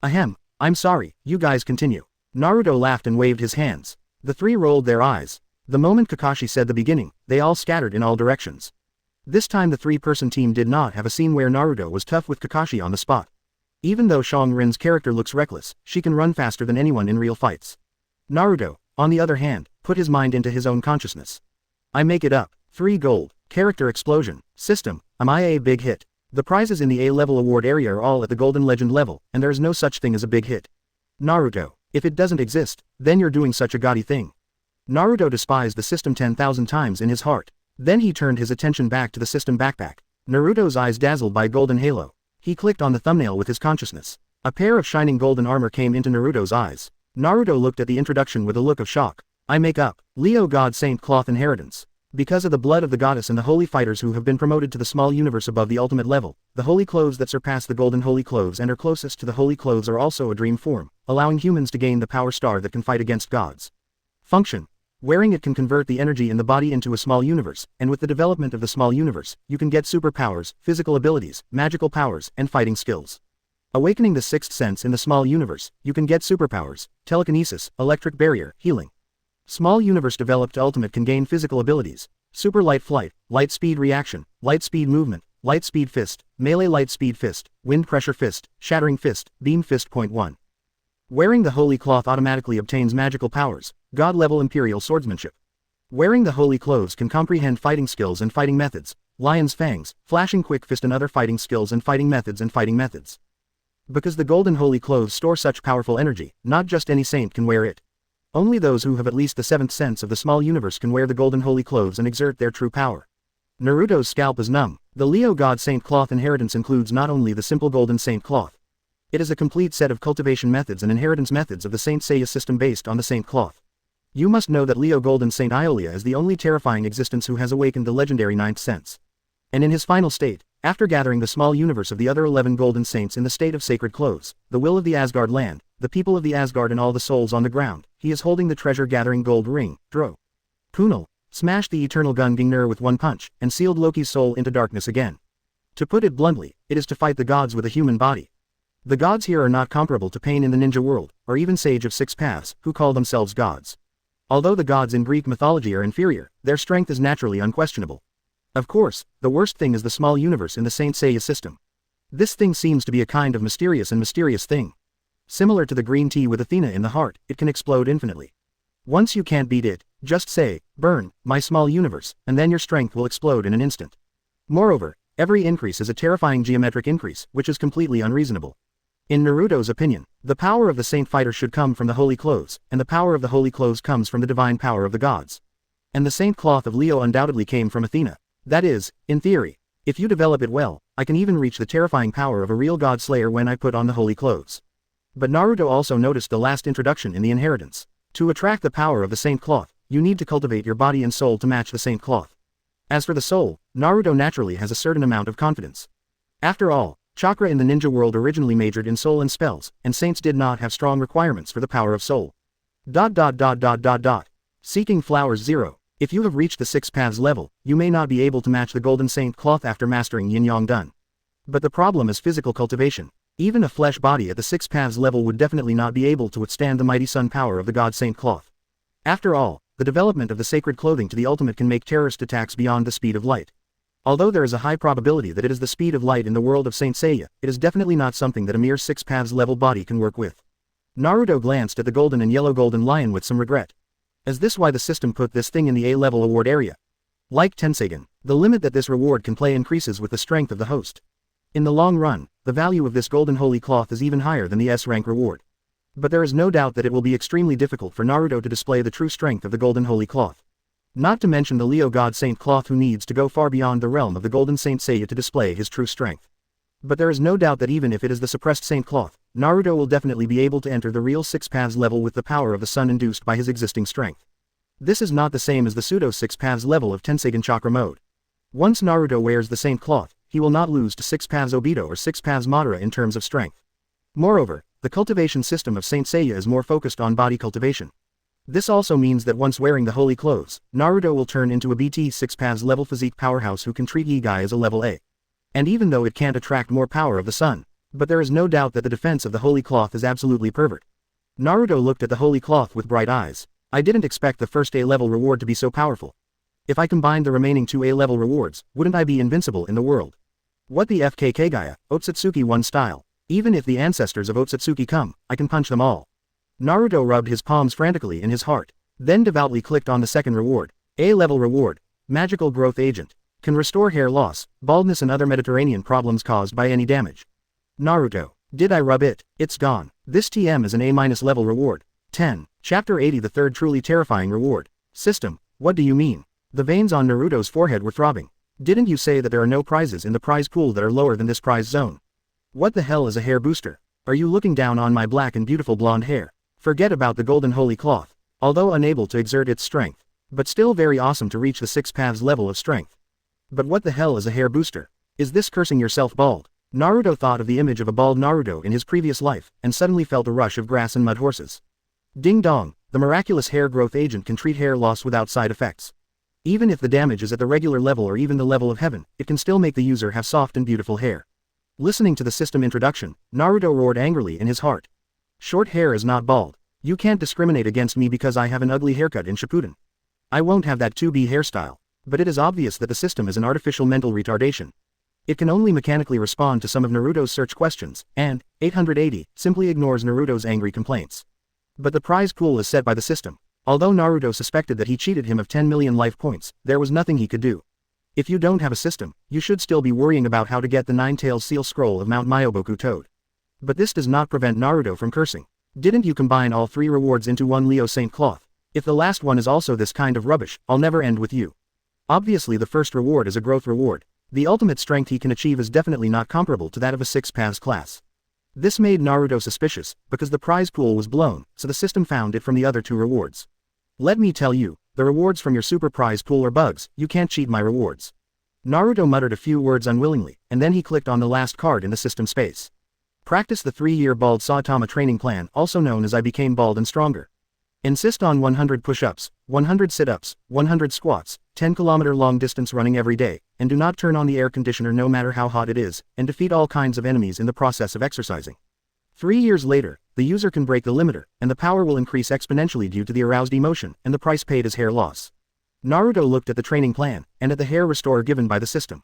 Ahem, I'm sorry, you guys continue. Naruto laughed and waved his hands. The three rolled their eyes. The moment Kakashi said the beginning, they all scattered in all directions. This time the three-person team did not have a scene where Naruto was tough with Kakashi on the spot. Even though Shang Rin's character looks reckless, she can run faster than anyone in real fights. Naruto, on the other hand, put his mind into his own consciousness. I make it up. 3 gold. Character explosion. System. Am I a big hit? The prizes in the A-level award area are all at the Golden Legend level, and there is no such thing as a big hit. Naruto, if it doesn't exist, then you're doing such a gaudy thing. Naruto despised the system 10,000 times in his heart. Then he turned his attention back to the system backpack. Naruto's eyes dazzled by golden halo. He clicked on the thumbnail with his consciousness. A pair of shining golden armor came into Naruto's eyes. Naruto looked at the introduction with a look of shock. I make up. Leo God Saint Cloth Inheritance. Because of the blood of the goddess and the holy fighters who have been promoted to the small universe above the ultimate level, the holy clothes that surpass the golden holy clothes and are closest to the holy clothes are also a dream form, allowing humans to gain the power star that can fight against gods. Function. Wearing it can convert the energy in the body into a small universe, and with the development of the small universe, you can get superpowers, physical abilities, magical powers, and fighting skills. Awakening the sixth sense in the small universe, you can get superpowers, telekinesis, electric barrier, healing. Small universe developed ultimate can gain physical abilities, super light flight, light speed reaction, light speed movement, light speed fist, melee light speed fist, wind pressure fist, shattering fist, beam fist. Point 1. Wearing the holy cloth automatically obtains magical powers, god level imperial swordsmanship. Wearing the holy clothes can comprehend fighting skills and fighting methods, lion's fangs, flashing quick fist and other fighting skills and fighting methods. Because the golden holy clothes store such powerful energy, not just any saint can wear it. Only those who have at least the seventh sense of the small universe can wear the golden holy clothes and exert their true power. Naruto's scalp is numb. The Leo God Saint Cloth inheritance includes not only the simple golden saint cloth. It is a complete set of cultivation methods and inheritance methods of the Saint Seiya system based on the saint cloth. You must know that Leo Golden Saint Iolia is the only terrifying existence who has awakened the legendary ninth sense. And in his final state, after gathering the small universe of the other 11 golden saints in the state of sacred clothes, the will of the Asgard land, the people of the Asgard and all the souls on the ground, he is holding the treasure-gathering gold ring, Dro. Kunal, smashed the eternal Gungnir with one punch, and sealed Loki's soul into darkness again. To put it bluntly, it is to fight the gods with a human body. The gods here are not comparable to Pain in the ninja world, or even Sage of Six Paths, who call themselves gods. Although the gods in Greek mythology are inferior, their strength is naturally unquestionable. Of course, the worst thing is the small universe in the Saint Seiya system. This thing seems to be a kind of mysterious thing. Similar to the green tea with Athena in the heart, it can explode infinitely. Once you can't beat it, just say, burn, my small universe, and then your strength will explode in an instant. Moreover, every increase is a terrifying geometric increase, which is completely unreasonable. In Naruto's opinion, the power of the saint fighter should come from the holy clothes, and the power of the holy clothes comes from the divine power of the gods. And the saint cloth of Leo undoubtedly came from Athena. That is, in theory. If you develop it well, I can even reach the terrifying power of a real god slayer when I put on the holy clothes. But Naruto also noticed the last introduction in the inheritance. To attract the power of the saint cloth, you need to cultivate your body and soul to match the saint cloth. As for the soul, Naruto naturally has a certain amount of confidence. After all, Chakra in the ninja world originally majored in soul and spells, and saints did not have strong requirements for the power of soul. Seeking flowers 0. If you have reached the 6 paths level, you may not be able to match the golden saint cloth after mastering Yin Yang Dun. But the problem is physical cultivation. Even a flesh body at the 6 paths level would definitely not be able to withstand the mighty sun power of the god saint cloth. After all, the development of the sacred clothing to the ultimate can make terrorist attacks beyond the speed of light. Although there is a high probability that it is the speed of light in the world of Saint Seiya, it is definitely not something that a mere 6 paths level body can work with. Naruto glanced at the golden and yellow golden lion with some regret. Is this why the system put this thing in the A-level award area? Like Tenseigan, the limit that this reward can play increases with the strength of the host. In the long run, the value of this golden holy cloth is even higher than the S-rank reward. But there is no doubt that it will be extremely difficult for Naruto to display the true strength of the golden holy cloth. Not to mention the Leo God Saint cloth who needs to go far beyond the realm of the golden Saint Seiya to display his true strength. But there is no doubt that even if it is the suppressed saint cloth, Naruto will definitely be able to enter the real 6 paths level with the power of the sun induced by his existing strength. This is not the same as the pseudo 6 paths level of Tenseigan Chakra mode. Once Naruto wears the saint cloth, he will not lose to 6 paths Obito or 6 paths Madara in terms of strength. Moreover, the cultivation system of Saint Seiya is more focused on body cultivation. This also means that once wearing the holy clothes, Naruto will turn into a BT 6 paths level physique powerhouse who can treat Higai as a level A. And even though it can't attract more power of the sun, but there is no doubt that the defense of the holy cloth is absolutely pervert. Naruto looked at the holy cloth with bright eyes. I didn't expect the first A-level reward to be so powerful. If I combined the remaining 2 A-level rewards, wouldn't I be invincible in the world? What the FKK Gaia, Otsutsuki 1 style. Even if the ancestors of Otsutsuki come, I can punch them all. Naruto rubbed his palms frantically in his heart, then devoutly clicked on the second reward. A-level reward. Magical growth agent. Can restore hair loss, baldness and other Mediterranean problems caused by any damage. Naruto. Did I rub it? It's gone. This TM is an A- level reward. 10. Chapter 80 The third truly terrifying reward. System. What do you mean? The veins on Naruto's forehead were throbbing. Didn't you say that there are no prizes in the prize pool that are lower than this prize zone? What the hell is a hair booster? Are you looking down on my black and beautiful blonde hair? Forget about the golden holy cloth. Although unable to exert its strength, but still very awesome to reach the 6 paths level of strength. But what the hell is a hair booster? Is this cursing yourself bald? Naruto thought of the image of a bald Naruto in his previous life, and suddenly felt a rush of grass and mud horses. Ding dong, the miraculous hair growth agent can treat hair loss without side effects. Even if the damage is at the regular level or even the level of heaven, it can still make the user have soft and beautiful hair. Listening to the system introduction, Naruto roared angrily in his heart. Short hair is not bald. You can't discriminate against me because I have an ugly haircut in Shippuden. I won't have that 2B hairstyle. But it is obvious that the system is an artificial mental retardation. It can only mechanically respond to some of Naruto's search questions, and, 880, simply ignores Naruto's angry complaints. But the prize pool is set by the system. Although Naruto suspected that he cheated him of 10 million life points, there was nothing he could do. If you don't have a system, you should still be worrying about how to get the 9-tailed seal scroll of Mount Myoboku Toad. But this does not prevent Naruto from cursing. Didn't you combine all 3 rewards into one Leo Saint cloth? If the last one is also this kind of rubbish, I'll never end with you. Obviously the first reward is a growth reward. The ultimate strength he can achieve is definitely not comparable to that of a 6 paths class. This made Naruto suspicious, because the prize pool was blown, so the system found it from the other 2 rewards. Let me tell you, the rewards from your super prize pool are bugs, you can't cheat my rewards. Naruto muttered a few words unwillingly, and then he clicked on the last card in the system space. Practice the 3-year Bald Saitama training plan, also known as I Became Bald and Stronger. Insist on 100 push-ups, 100 sit-ups, 100 squats, 10-kilometer long distance running every day, and do not turn on the air conditioner no matter how hot it is, and defeat all kinds of enemies in the process of exercising. 3 years later, the user can break the limiter, and the power will increase exponentially due to the aroused emotion, and the price paid is hair loss. Naruto looked at the training plan, and at the hair restorer given by the system.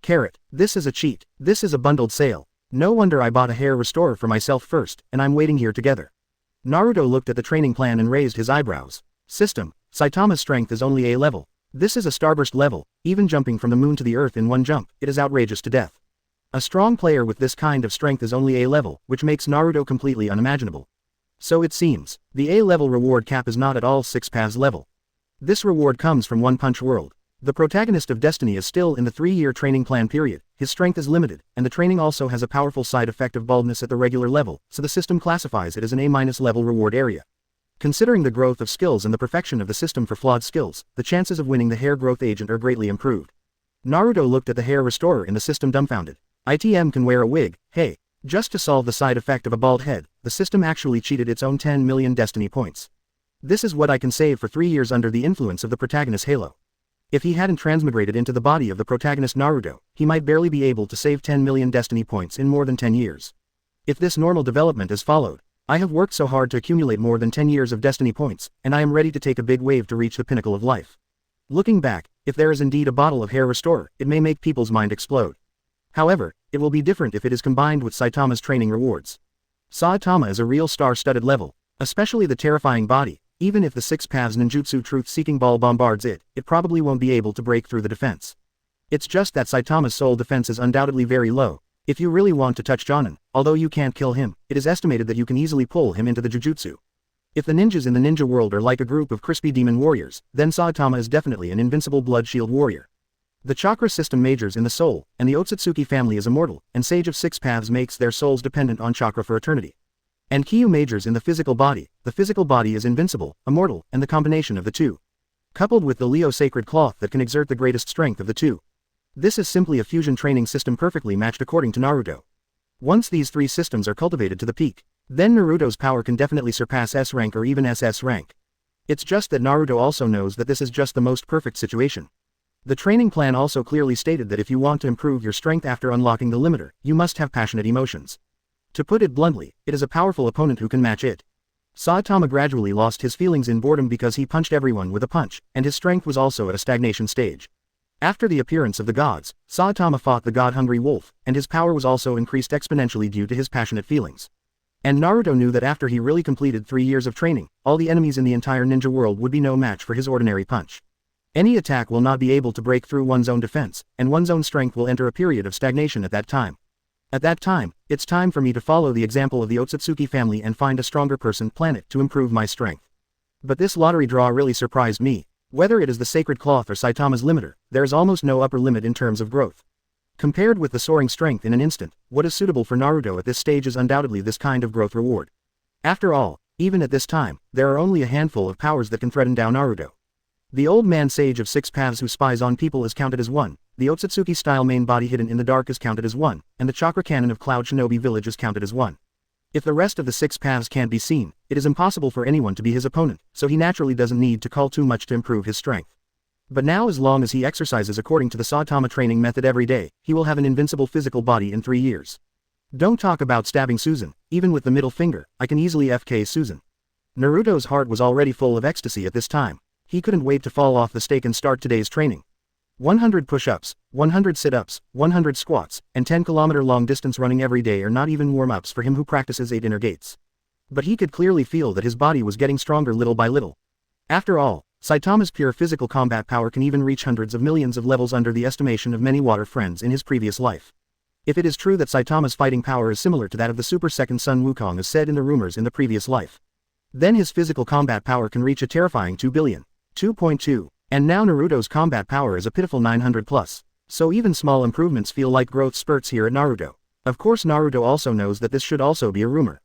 Carrot, this is a cheat, this is a bundled sale. No wonder I bought a hair restorer for myself first, and I'm waiting here together. Naruto looked at the training plan and raised his eyebrows. System, Saitama's strength is only A level. This is a starburst level, even jumping from the moon to the earth in one jump, it is outrageous to death. A strong player with this kind of strength is only A level, which makes Naruto completely unimaginable. So it seems, the A level reward cap is not at all 6 paths level. This reward comes from One Punch World. The protagonist of Destiny is still in the 3-year training plan period, his strength is limited, and the training also has a powerful side effect of baldness at the regular level, so the system classifies it as an A- level reward area. Considering the growth of skills and the perfection of the system for flawed skills, the chances of winning the hair growth agent are greatly improved. Naruto looked at the hair restorer in the system dumbfounded. ITM can wear a wig, hey. Just to solve the side effect of a bald head, the system actually cheated its own 10 million destiny points. This is what I can save for 3 years under the influence of the protagonist Halo. If he hadn't transmigrated into the body of the protagonist Naruto, he might barely be able to save 10 million destiny points in more than 10 years. If this normal development is followed, I have worked so hard to accumulate more than 10 years of destiny points, and I am ready to take a big wave to reach the pinnacle of life. Looking back, if there is indeed a bottle of hair restorer, it may make people's mind explode. However, it will be different if it is combined with Saitama's training rewards. Saitama is a real star-studded level, especially the terrifying body. Even if the 6 paths ninjutsu truth-seeking ball bombards it, it probably won't be able to break through the defense. It's just that Saitama's soul defense is undoubtedly very low. If you really want to touch Jonin, although you can't kill him, it is estimated that you can easily pull him into the jujutsu. If the ninjas in the ninja world are like a group of crispy demon warriors, then Saitama is definitely an invincible blood shield warrior. The chakra system majors in the soul, and the Otsutsuki family is immortal, and Sage of 6 Paths makes their souls dependent on chakra for eternity. And Kyu majors in the physical body is invincible, immortal, and the combination of the two. Coupled with the Leo sacred cloth that can exert the greatest strength of the two. This is simply a fusion training system perfectly matched according to Naruto. Once these 3 systems are cultivated to the peak, then Naruto's power can definitely surpass S rank or even SS rank. It's just that Naruto also knows that this is just the most perfect situation. The training plan also clearly stated that if you want to improve your strength after unlocking the limiter, you must have passionate emotions. To put it bluntly, it is a powerful opponent who can match it. Saitama gradually lost his feelings in boredom because he punched everyone with a punch, and his strength was also at a stagnation stage. After the appearance of the gods, Saitama fought the god-hungry wolf, and his power was also increased exponentially due to his passionate feelings. And Naruto knew that after he really completed 3 years of training, all the enemies in the entire ninja world would be no match for his ordinary punch. Any attack will not be able to break through one's own defense, and one's own strength will enter a period of stagnation at that time. At that time, it's time for me to follow the example of the Otsutsuki family and find a stronger planet to improve my strength. But this lottery draw really surprised me. Whether it is the sacred cloth or Saitama's limiter, there is almost no upper limit in terms of growth. Compared with the soaring strength in an instant, what is suitable for Naruto at this stage is undoubtedly this kind of growth reward. After all, even at this time, there are only a handful of powers that can threaten down Naruto. The old man sage of 6 paths who spies on people is counted as 1, the Otsutsuki-style main body hidden in the dark is counted as 1, and the Chakra cannon of Cloud Shinobi Village is counted as 1. If the rest of the 6 paths can't be seen, it is impossible for anyone to be his opponent, so he naturally doesn't need to call too much to improve his strength. But now as long as he exercises according to the Saitama training method every day, he will have an invincible physical body in 3 years. Don't talk about stabbing Susan, even with the middle finger, I can easily FK Susan. Naruto's heart was already full of ecstasy at this time. He couldn't wait to fall off the stake and start today's training. 100 push-ups, 100 sit-ups, 100 squats, and 10-kilometer long distance running every day are not even warm-ups for him who practices 8 inner gates. But he could clearly feel that his body was getting stronger little by little. After all, Saitama's pure physical combat power can even reach hundreds of millions of levels under the estimation of many water friends in his previous life. If it is true that Saitama's fighting power is similar to that of the Super Second Son Wukong as said in the rumors in the previous life, then his physical combat power can reach a terrifying 2 billion. 2.2. And now Naruto's combat power is a pitiful 900 plus. So even small improvements feel like growth spurts here at Naruto. Of course Naruto also knows that this should also be a rumor.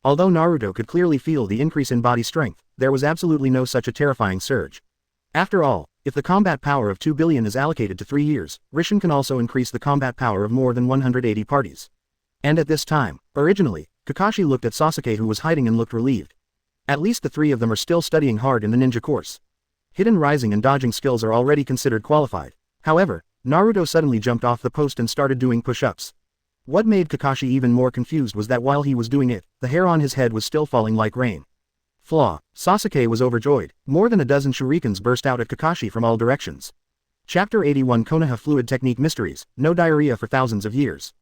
Although Naruto could clearly feel the increase in body strength, there was absolutely no such a terrifying surge. After all, if the combat power of 2 billion is allocated to 3 years, Risshin can also increase the combat power of more than 180 parties. And at this time, originally, Kakashi looked at Sasuke who was hiding and looked relieved. At least the 3 of them are still studying hard in the ninja course. Hidden rising and dodging skills are already considered qualified. However, Naruto suddenly jumped off the post and started doing push-ups. What made Kakashi even more confused was that while he was doing it, the hair on his head was still falling like rain. Flaw. Sasuke was overjoyed. More than a dozen shurikens burst out at Kakashi from all directions. Chapter 81 Konoha Fluid Technique Mysteries, no diarrhea for thousands of years.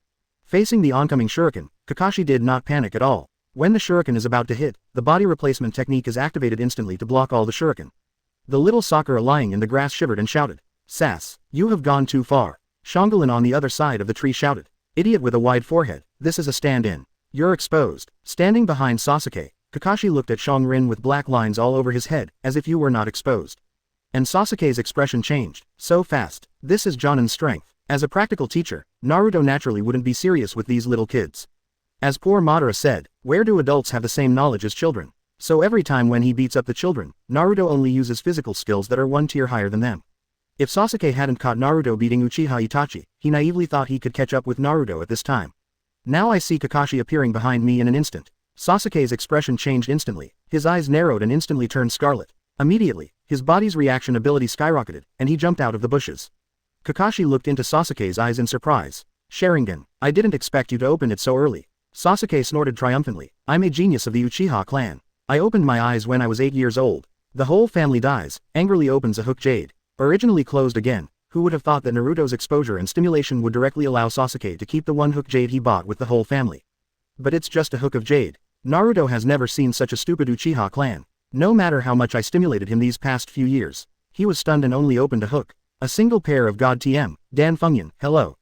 Facing the oncoming shuriken, Kakashi did not panic at all. When the shuriken is about to hit, the body replacement technique is activated instantly to block all the shuriken. The little Sakura lying in the grass shivered and shouted, "Sass, you have gone too far." Shongulin on the other side of the tree shouted, "Idiot with a wide forehead, this is a stand-in. You're exposed." Standing behind Sasuke, Kakashi looked at Shongrin with black lines all over his head, as if you were not exposed. And Sasuke's expression changed, so fast. This is Jonin's strength. As a practical teacher, Naruto naturally wouldn't be serious with these little kids. As poor Madara said, where do adults have the same knowledge as children? So every time when he beats up the children, Naruto only uses physical skills that are 1 tier higher than them. If Sasuke hadn't caught Naruto beating Uchiha Itachi, he naively thought he could catch up with Naruto at this time. Now I see Kakashi appearing behind me in an instant. Sasuke's expression changed instantly, his eyes narrowed and instantly turned scarlet. Immediately, his body's reaction ability skyrocketed, and he jumped out of the bushes. Kakashi looked into Sasuke's eyes in surprise. "Sharingan, I didn't expect you to open it so early." Sasuke snorted triumphantly, "I'm a genius of the Uchiha clan. I opened my eyes when I was 8 years old." The whole family dies, angrily opens a hook jade. Originally closed again, who would have thought that Naruto's exposure and stimulation would directly allow Sasuke to keep the 1 hook jade he bought with the whole family. But it's just a hook of jade. Naruto has never seen such a stupid Uchiha clan. No matter how much I stimulated him these past few years, he was stunned and only opened a hook. A single pair of God TM, Dan Fengyan, hello.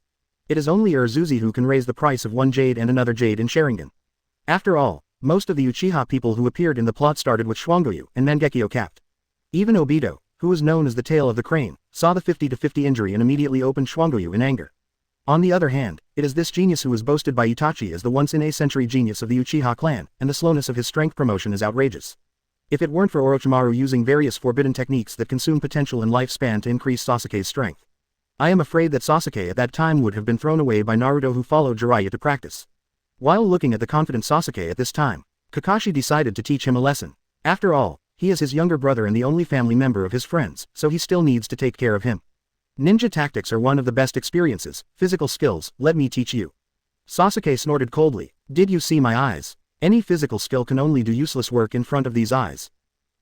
It is only Urzuzi who can raise the price of 1 jade and another jade in Sharingan. After all, most of the Uchiha people who appeared in the plot started with Schwangoyu and Mangekyo capped. Even Obito, who was known as the tail of the crane, saw the 50-50 injury and immediately opened Schwangoyu in anger. On the other hand, it is this genius who was boasted by Itachi as the once-in-a-century genius of the Uchiha clan, and the slowness of his strength promotion is outrageous. If it weren't for Orochimaru using various forbidden techniques that consume potential and lifespan to increase Sasuke's strength, I am afraid that Sasuke at that time would have been thrown away by Naruto who followed Jiraiya to practice. While looking at the confident Sasuke at this time, Kakashi decided to teach him a lesson. After all, he is his younger brother and the only family member of his friends, so he still needs to take care of him. Ninja tactics are one of the best experiences, physical skills, let me teach you. Sasuke snorted coldly, did you see my eyes? Any physical skill can only do useless work in front of these eyes.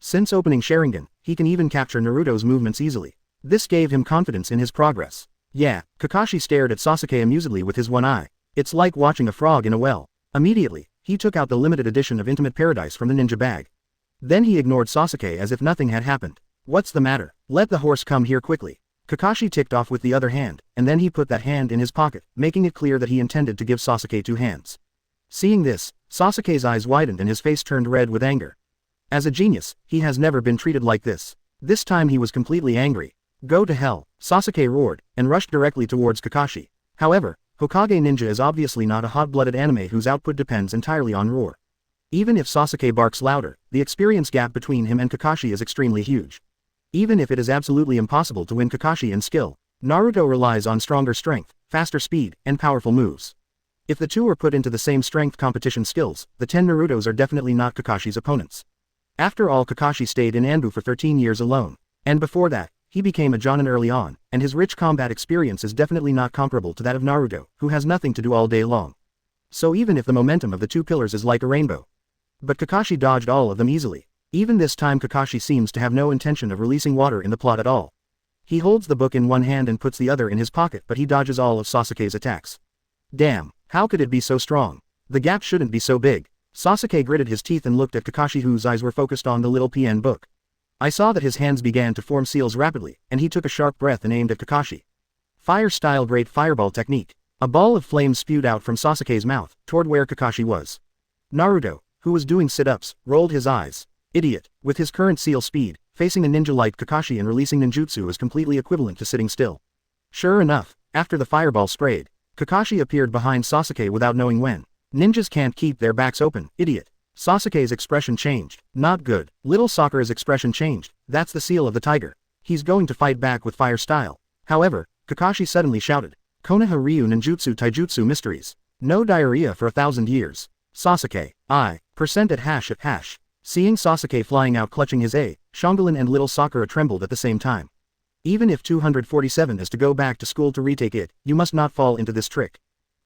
Since opening Sharingan, he can even capture Naruto's movements easily. This gave him confidence in his progress. Yeah, Kakashi stared at Sasuke amusedly with his one eye. It's like watching a frog in a well. Immediately, he took out the limited edition of Intimate Paradise from the ninja bag. Then he ignored Sasuke as if nothing had happened. What's the matter? Let the horse come here quickly. Kakashi ticked off with the other hand, and then he put that hand in his pocket, making it clear that he intended to give Sasuke 2 hands. Seeing this, Sasuke's eyes widened and his face turned red with anger. As a genius, he has never been treated like this. This time he was completely angry. Go to hell, Sasuke roared, and rushed directly towards Kakashi. However, Hokage Ninja is obviously not a hot-blooded anime whose output depends entirely on roar. Even if Sasuke barks louder, the experience gap between him and Kakashi is extremely huge. Even if it is absolutely impossible to win Kakashi in skill, Naruto relies on stronger strength, faster speed, and powerful moves. If the two are put into the same strength competition skills, the 10 Narutos are definitely not Kakashi's opponents. After all, Kakashi stayed in Anbu for 13 years alone. And before that, he became a Jonin early on, and his rich combat experience is definitely not comparable to that of Naruto, who has nothing to do all day long. So even if the momentum of the two pillars is like a rainbow. But Kakashi dodged all of them easily. Even this time Kakashi seems to have no intention of releasing water in the plot at all. He holds the book in one hand and puts the other in his pocket, but he dodges all of Sasuke's attacks. Damn, how could it be so strong? The gap shouldn't be so big. Sasuke gritted his teeth and looked at Kakashi, whose eyes were focused on the little PN book. I saw that his hands began to form seals rapidly, and he took a sharp breath and aimed at Kakashi. Fire-style great fireball technique. A ball of flame spewed out from Sasuke's mouth, toward where Kakashi was. Naruto, who was doing sit-ups, rolled his eyes. Idiot, with his current seal speed, facing a ninja like Kakashi and releasing ninjutsu is completely equivalent to sitting still. Sure enough, after the fireball sprayed, Kakashi appeared behind Sasuke without knowing when. Ninjas can't keep their backs open, idiot. Sasuke's expression changed. Not good. Little Sakura's expression changed. That's the seal of the tiger. He's going to fight back with fire style. However, Kakashi suddenly shouted, Konoha Ryu Ninjutsu Taijutsu Mysteries. No diarrhea for 1,000 years. Sasuke, %@#. Seeing Sasuke flying out clutching his A, Shangolin and little Sakura trembled at the same time. Even if 247 is to go back to school to retake it, you must not fall into this trick.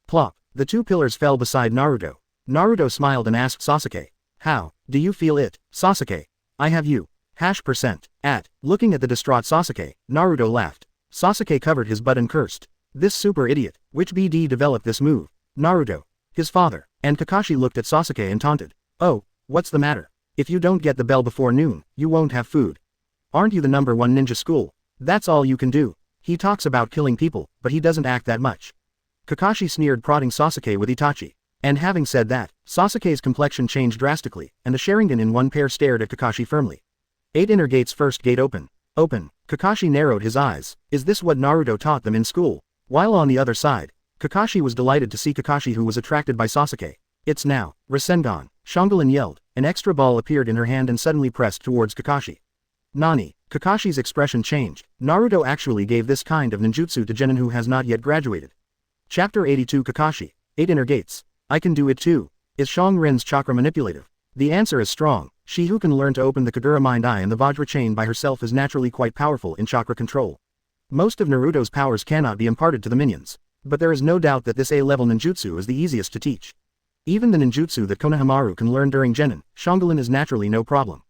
Plop. The two pillars fell beside Naruto. Naruto smiled and asked Sasuke, how, do you feel it, Sasuke? I have you. %. Looking at the distraught Sasuke, Naruto laughed. Sasuke covered his butt and cursed. This super idiot, which BD developed this move? Naruto. His father. And Kakashi looked at Sasuke and taunted. Oh, what's the matter? If you don't get the bell before noon, you won't have food. Aren't you the #1 ninja school? That's all you can do. He talks about killing people, but he doesn't act that much. Kakashi sneered, prodding Sasuke with Itachi. And having said that, Sasuke's complexion changed drastically, and the Sharingan in one pair stared at Kakashi firmly. 8 inner gates. First gate open. Open. Kakashi narrowed his eyes. Is this what Naruto taught them in school? While on the other side, Kakashi was delighted to see Kakashi, who was attracted by Sasuke. It's now. Rasengan. Shangolin yelled. An extra ball appeared in her hand and suddenly pressed towards Kakashi. Nani? Kakashi's expression changed. Naruto actually gave this kind of ninjutsu to Genin who has not yet graduated. Chapter 82. Kakashi. 8 inner gates. I can do it too. Is Shang-Rin's chakra manipulative? The answer is strong. She who can learn to open the Kagura Mind Eye and the Vajra Chain by herself is naturally quite powerful in chakra control. Most of Naruto's powers cannot be imparted to the minions. But there is no doubt that this A-level ninjutsu is the easiest to teach. Even the ninjutsu that Konohamaru can learn during Genin, Shangolin is naturally no problem.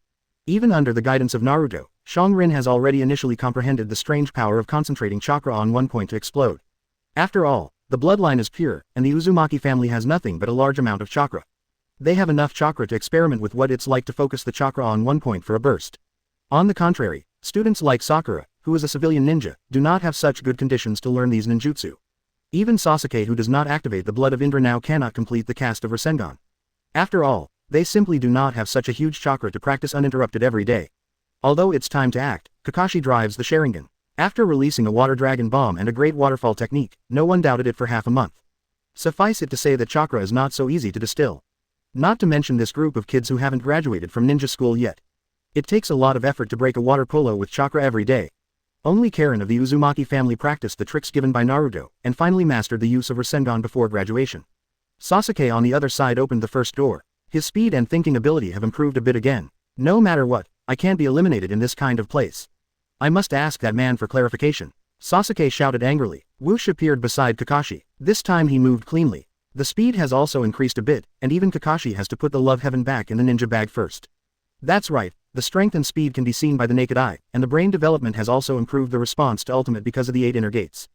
Even under the guidance of Naruto, Shang-Rin has already initially comprehended the strange power of concentrating chakra on one point to explode. After all, the bloodline is pure, and the Uzumaki family has nothing but a large amount of chakra. They have enough chakra to experiment with what it's like to focus the chakra on one point for a burst. On the contrary, students like Sakura, who is a civilian ninja, do not have such good conditions to learn these ninjutsu. Even Sasuke, who does not activate the blood of Indra, now cannot complete the cast of Rasengan. After all, they simply do not have such a huge chakra to practice uninterrupted every day. Although it's time to act, Kakashi drives the Sharingan. After releasing a water dragon bomb and a great waterfall technique, no one doubted it for half a month. Suffice it to say that chakra is not so easy to distill. Not to mention this group of kids who haven't graduated from ninja school yet. It takes a lot of effort to break a water polo with chakra every day. Only Karen of the Uzumaki family practiced the tricks given by Naruto, and finally mastered the use of Rasengan before graduation. Sasuke on the other side opened the first door. His speed and thinking ability have improved a bit again. No matter what, I can't be eliminated in this kind of place. I must ask that man for clarification. Sasuke shouted angrily. Whoosh appeared beside Kakashi. This time he moved cleanly. The speed has also increased a bit, and even Kakashi has to put the love heaven back in the ninja bag first. That's right, the strength and speed can be seen by the naked eye, and the brain development has also improved the response to ultimate because of the 8 inner gates.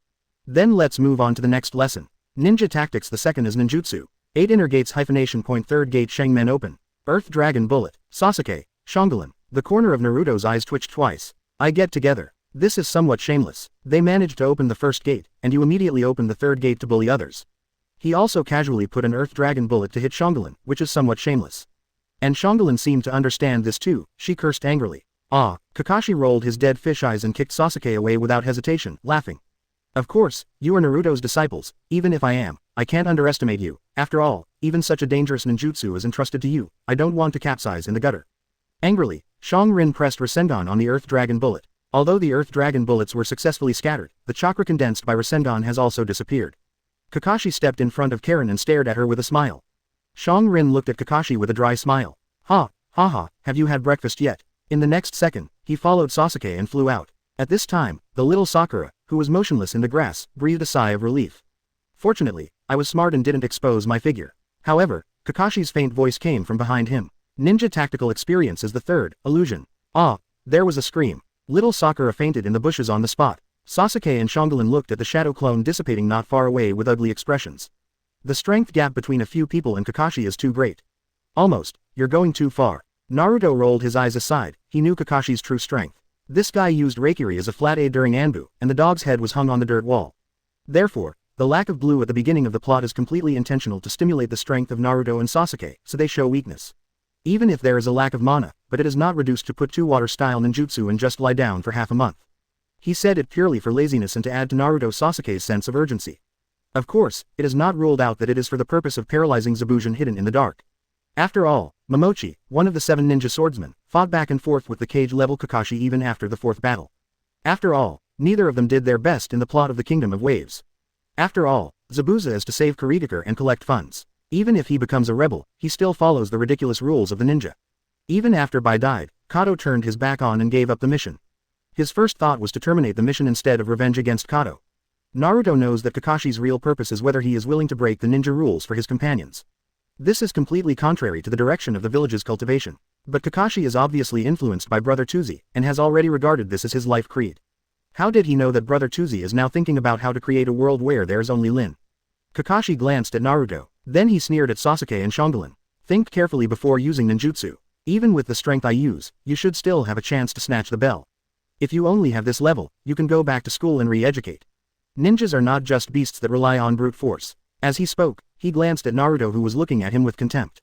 Then let's move on to the next lesson. Ninja Tactics. The second is ninjutsu. 8 inner gates hyphenation point 3rd gate Shengmen open. Earth Dragon Bullet. Sasuke. Shangulin. The corner of Naruto's eyes twitched twice. I get together. This is somewhat shameless. They managed to open the first gate, and you immediately open the third gate to bully others. He also casually put an Earth Dragon Bullet to hit Shangulin, which is somewhat shameless. And Shangulin seemed to understand this too. She cursed angrily. Ah, Kakashi rolled his dead fish eyes and kicked Sasuke away without hesitation, laughing. Of course, you are Naruto's disciples. Even if I am, I can't underestimate you. After all, even such a dangerous ninjutsu is entrusted to you. I don't want to capsize in the gutter. Angrily, Shang Rin pressed Rasengan on the Earth Dragon Bullet. Although the Earth Dragon bullets were successfully scattered, the chakra condensed by Rasengan has also disappeared. Kakashi stepped in front of Karen and stared at her with a smile. Shang Rin looked at Kakashi with a dry smile. Ha, have you had breakfast yet? In the next second, he followed Sasuke and flew out. At this time, the little Sakura, who was motionless in the grass, breathed a sigh of relief. Fortunately, I was smart and didn't expose my figure. However, Kakashi's faint voice came from behind him. Ninja Tactical Experience is the third, illusion. Ah, there was a scream. Little Sakura fainted in the bushes on the spot. Sasuke and Shangulin looked at the shadow clone dissipating not far away with ugly expressions. The strength gap between a few people and Kakashi is too great. Almost, you're going too far. Naruto rolled his eyes aside. He knew Kakashi's true strength. This guy used Reikiri as a flat aid during Anbu, and the dog's head was hung on the dirt wall. Therefore, the lack of blue at the beginning of the plot is completely intentional to stimulate the strength of Naruto and Sasuke, so they show weakness. Even if there is a lack of mana, but it is not reduced to put 2 water-style ninjutsu and just lie down for half a month. He said it purely for laziness and to add to Naruto Sasuke's sense of urgency. Of course, it is not ruled out that it is for the purpose of paralyzing Zabujan hidden in the dark. After all, Momochi, one of the 7 ninja swordsmen, fought back and forth with the cage-level Kakashi even after the 4th battle. After all, neither of them did their best in the plot of the Kingdom of Waves. After all, Zabuza is to save Kurigakure and collect funds. Even if he becomes a rebel, he still follows the ridiculous rules of the ninja. Even after Bai died, Kato turned his back on and gave up the mission. His first thought was to terminate the mission instead of revenge against Kato. Naruto knows that Kakashi's real purpose is whether he is willing to break the ninja rules for his companions. This is completely contrary to the direction of the village's cultivation. But Kakashi is obviously influenced by Brother Tuzi, and has already regarded this as his life creed. How did he know that Brother Tuzi is now thinking about how to create a world where there's only Lin? Kakashi glanced at Naruto. Then he sneered at Sasuke and Shangulin. Think carefully before using ninjutsu. Even with the strength I use, you should still have a chance to snatch the bell. If you only have this level, you can go back to school and re-educate. Ninjas are not just beasts that rely on brute force. As he spoke, he glanced at Naruto who was looking at him with contempt.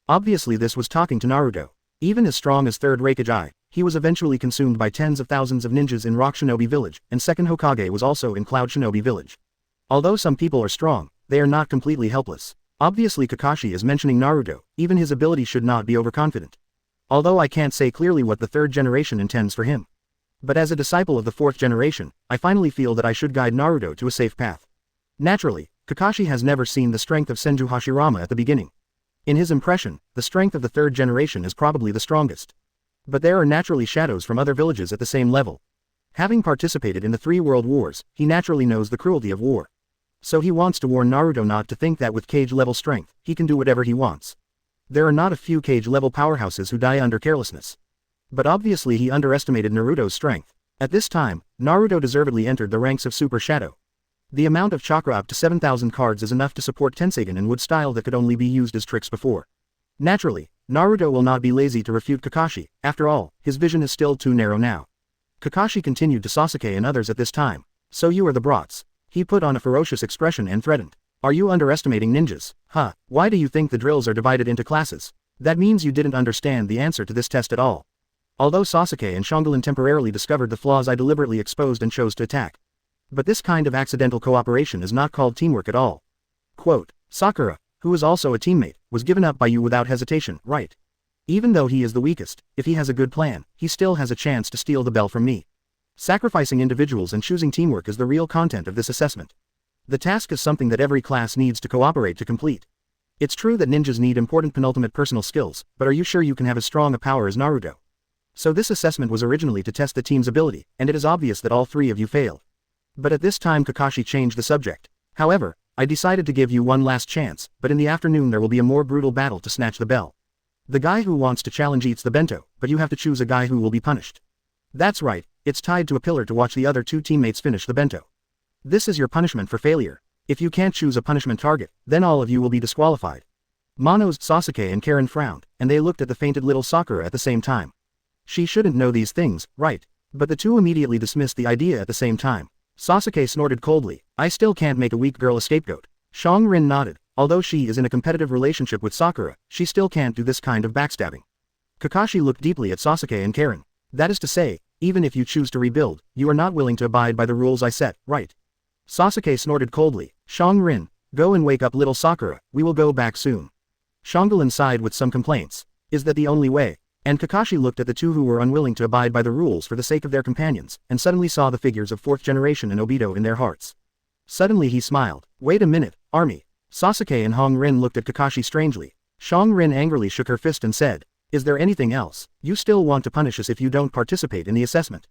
Obviously this was talking to Naruto. Even as strong as Third Raikage, he was eventually consumed by tens of thousands of ninjas in Rock Shinobi Village, and Second Hokage was also in Cloud Shinobi Village. Although some people are strong, they are not completely helpless. Obviously Kakashi is mentioning Naruto, even his ability should not be overconfident. Although I can't say clearly what the 3rd generation intends for him. But as a disciple of the 4th generation, I finally feel that I should guide Naruto to a safe path. Naturally, Kakashi has never seen the strength of Senju Hashirama at the beginning. In his impression, the strength of the 3rd generation is probably the strongest. But there are naturally shadows from other villages at the same level. Having participated in the 3 world wars, he naturally knows the cruelty of war. So he wants to warn Naruto not to think that with cage-level strength, he can do whatever he wants. There are not a few cage-level powerhouses who die under carelessness. But obviously he underestimated Naruto's strength. At this time, Naruto deservedly entered the ranks of Super Shadow. The amount of chakra up to 7,000 cards is enough to support Tensegan in wood style that could only be used as tricks before. Naturally, Naruto will not be lazy to refute Kakashi. After all, his vision is still too narrow now. Kakashi continued to Sasuke and others at this time. So you are the brats. He put on a ferocious expression and threatened. Are you underestimating ninjas? Huh, why do you think the drills are divided into classes? That means you didn't understand the answer to this test at all. Although Sasuke and Shangulin temporarily discovered the flaws I deliberately exposed and chose to attack. But this kind of accidental cooperation is not called teamwork at all. Quote, Sakura, who is also a teammate, was given up by you without hesitation, right? Even though he is the weakest, if he has a good plan, he still has a chance to steal the bell from me. Sacrificing individuals and choosing teamwork is the real content of this assessment. The task is something that every class needs to cooperate to complete. It's true that ninjas need important penultimate personal skills, but are you sure you can have as strong a power as Naruto? So this assessment was originally to test the team's ability, and it is obvious that all 3 of you failed. But at this time Kakashi changed the subject. However, I decided to give you one last chance, but in the afternoon there will be a more brutal battle to snatch the bell. The guy who wants to challenge eats the bento, but you have to choose a guy who will be punished. That's right, it's tied to a pillar to watch the other 2 teammates finish the bento. This is your punishment for failure. If you can't choose a punishment target, then all of you will be disqualified. Mono's Sasuke and Karen frowned, and they looked at the fainted little Sakura at the same time. She shouldn't know these things, right? But the two immediately dismissed the idea at the same time. Sasuke snorted coldly, I still can't make a weak girl a scapegoat. Rin nodded, although she is in a competitive relationship with Sakura, she still can't do this kind of backstabbing. Kakashi looked deeply at Sasuke and Karen. That is to say, even if you choose to rebuild, you are not willing to abide by the rules I set, right? Sasuke snorted coldly, Rin, go and wake up little Sakura, we will go back soon. Shangulin sighed with some complaints. Is that the only way? And Kakashi looked at the two who were unwilling to abide by the rules for the sake of their companions, and suddenly saw the figures of 4th generation and Obito in their hearts. Suddenly he smiled. Wait a minute, army. Sasuke and Rin looked at Kakashi strangely. Rin angrily shook her fist and said, is there anything else? You still want to punish us if you don't participate in the assessment.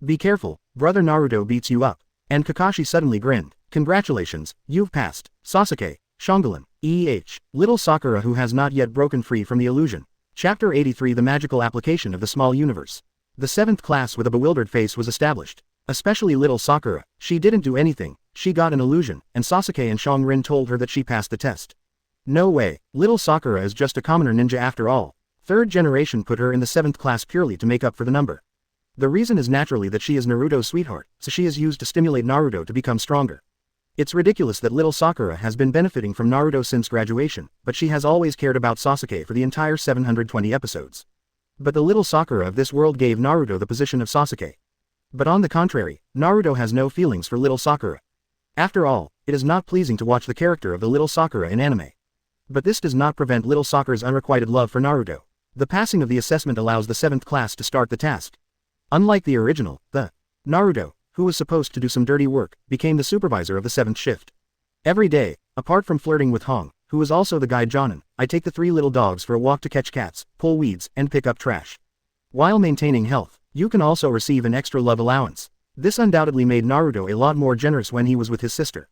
Be careful, brother Naruto beats you up. And Kakashi suddenly grinned. Congratulations, you've passed. Sasuke, Shangulin, little Sakura who has not yet broken free from the illusion. Chapter 83 The Magical Application of the Small Universe. The 7th class with a bewildered face was established. Especially little Sakura, she didn't do anything, she got an illusion, and Sasuke and Rin told her that she passed the test. No way, little Sakura is just a commoner ninja after all. 3rd generation put her in the 7th class purely to make up for the number. The reason is naturally that she is Naruto's sweetheart, so she is used to stimulate Naruto to become stronger. It's ridiculous that little Sakura has been benefiting from Naruto since graduation, but she has always cared about Sasuke for the entire 720 episodes. But the little Sakura of this world gave Naruto the position of Sasuke. But on the contrary, Naruto has no feelings for little Sakura. After all, it is not pleasing to watch the character of the little Sakura in anime. But this does not prevent little Sakura's unrequited love for Naruto. The passing of the assessment allows the 7th class to start the task. Unlike the original, the Naruto, who was supposed to do some dirty work, became the supervisor of the 7th shift. Every day, apart from flirting with Hong, who is also the guide Jonin, I take the 3 little dogs for a walk to catch cats, pull weeds, and pick up trash. While maintaining health, you can also receive an extra love allowance. This undoubtedly made Naruto a lot more generous when he was with his sister.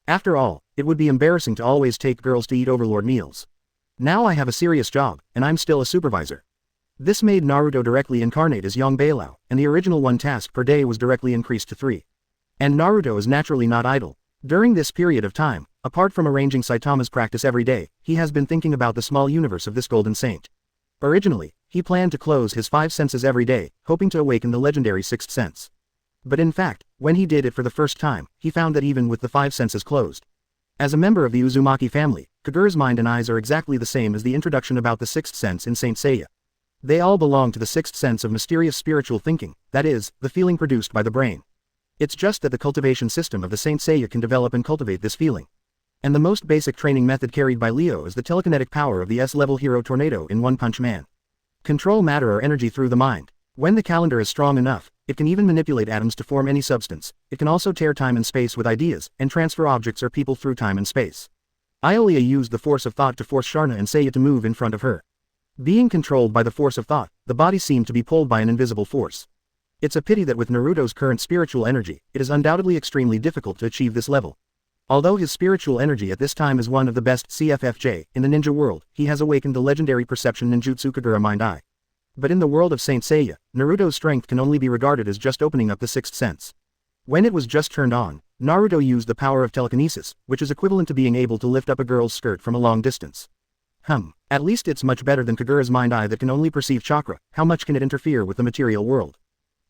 After all, it would be embarrassing to always take girls to eat overlord meals. Now I have a serious job, and I'm still a supervisor. This made Naruto directly incarnate as young Beilao, and the original 1 task per day was directly increased to 3. And Naruto is naturally not idle. During this period of time, apart from arranging Saitama's practice every day, he has been thinking about the small universe of this golden saint. Originally, he planned to close his 5 senses every day, hoping to awaken the legendary 6th sense. But in fact, when he did it for the first time, he found that even with the 5 senses closed. As a member of the Uzumaki family, Kagura's mind and eyes are exactly the same as the introduction about the 6th sense in Saint Seiya. They all belong to the 6th sense of mysterious spiritual thinking, that is, the feeling produced by the brain. It's just that the cultivation system of the Saint Seiya can develop and cultivate this feeling. And the most basic training method carried by Leo is the telekinetic power of the S-level hero Tornado in One Punch Man. Control matter or energy through the mind. When the calendar is strong enough, it can even manipulate atoms to form any substance. It can also tear time and space with ideas, and transfer objects or people through time and space. Iolia used the force of thought to force Sharna and Seiya to move in front of her. Being controlled by the force of thought, the body seemed to be pulled by an invisible force. It's a pity that with Naruto's current spiritual energy, it is undoubtedly extremely difficult to achieve this level. Although his spiritual energy at this time is one of the best CFFJ in the ninja world, he has awakened the legendary perception ninjutsu Kagura Mind Eye. But in the world of Saint Seiya, Naruto's strength can only be regarded as just opening up the 6th sense. When it was just turned on, Naruto used the power of telekinesis, which is equivalent to being able to lift up a girl's skirt from a long distance. At least it's much better than Kagura's mind eye that can only perceive chakra. How much can it interfere with the material world?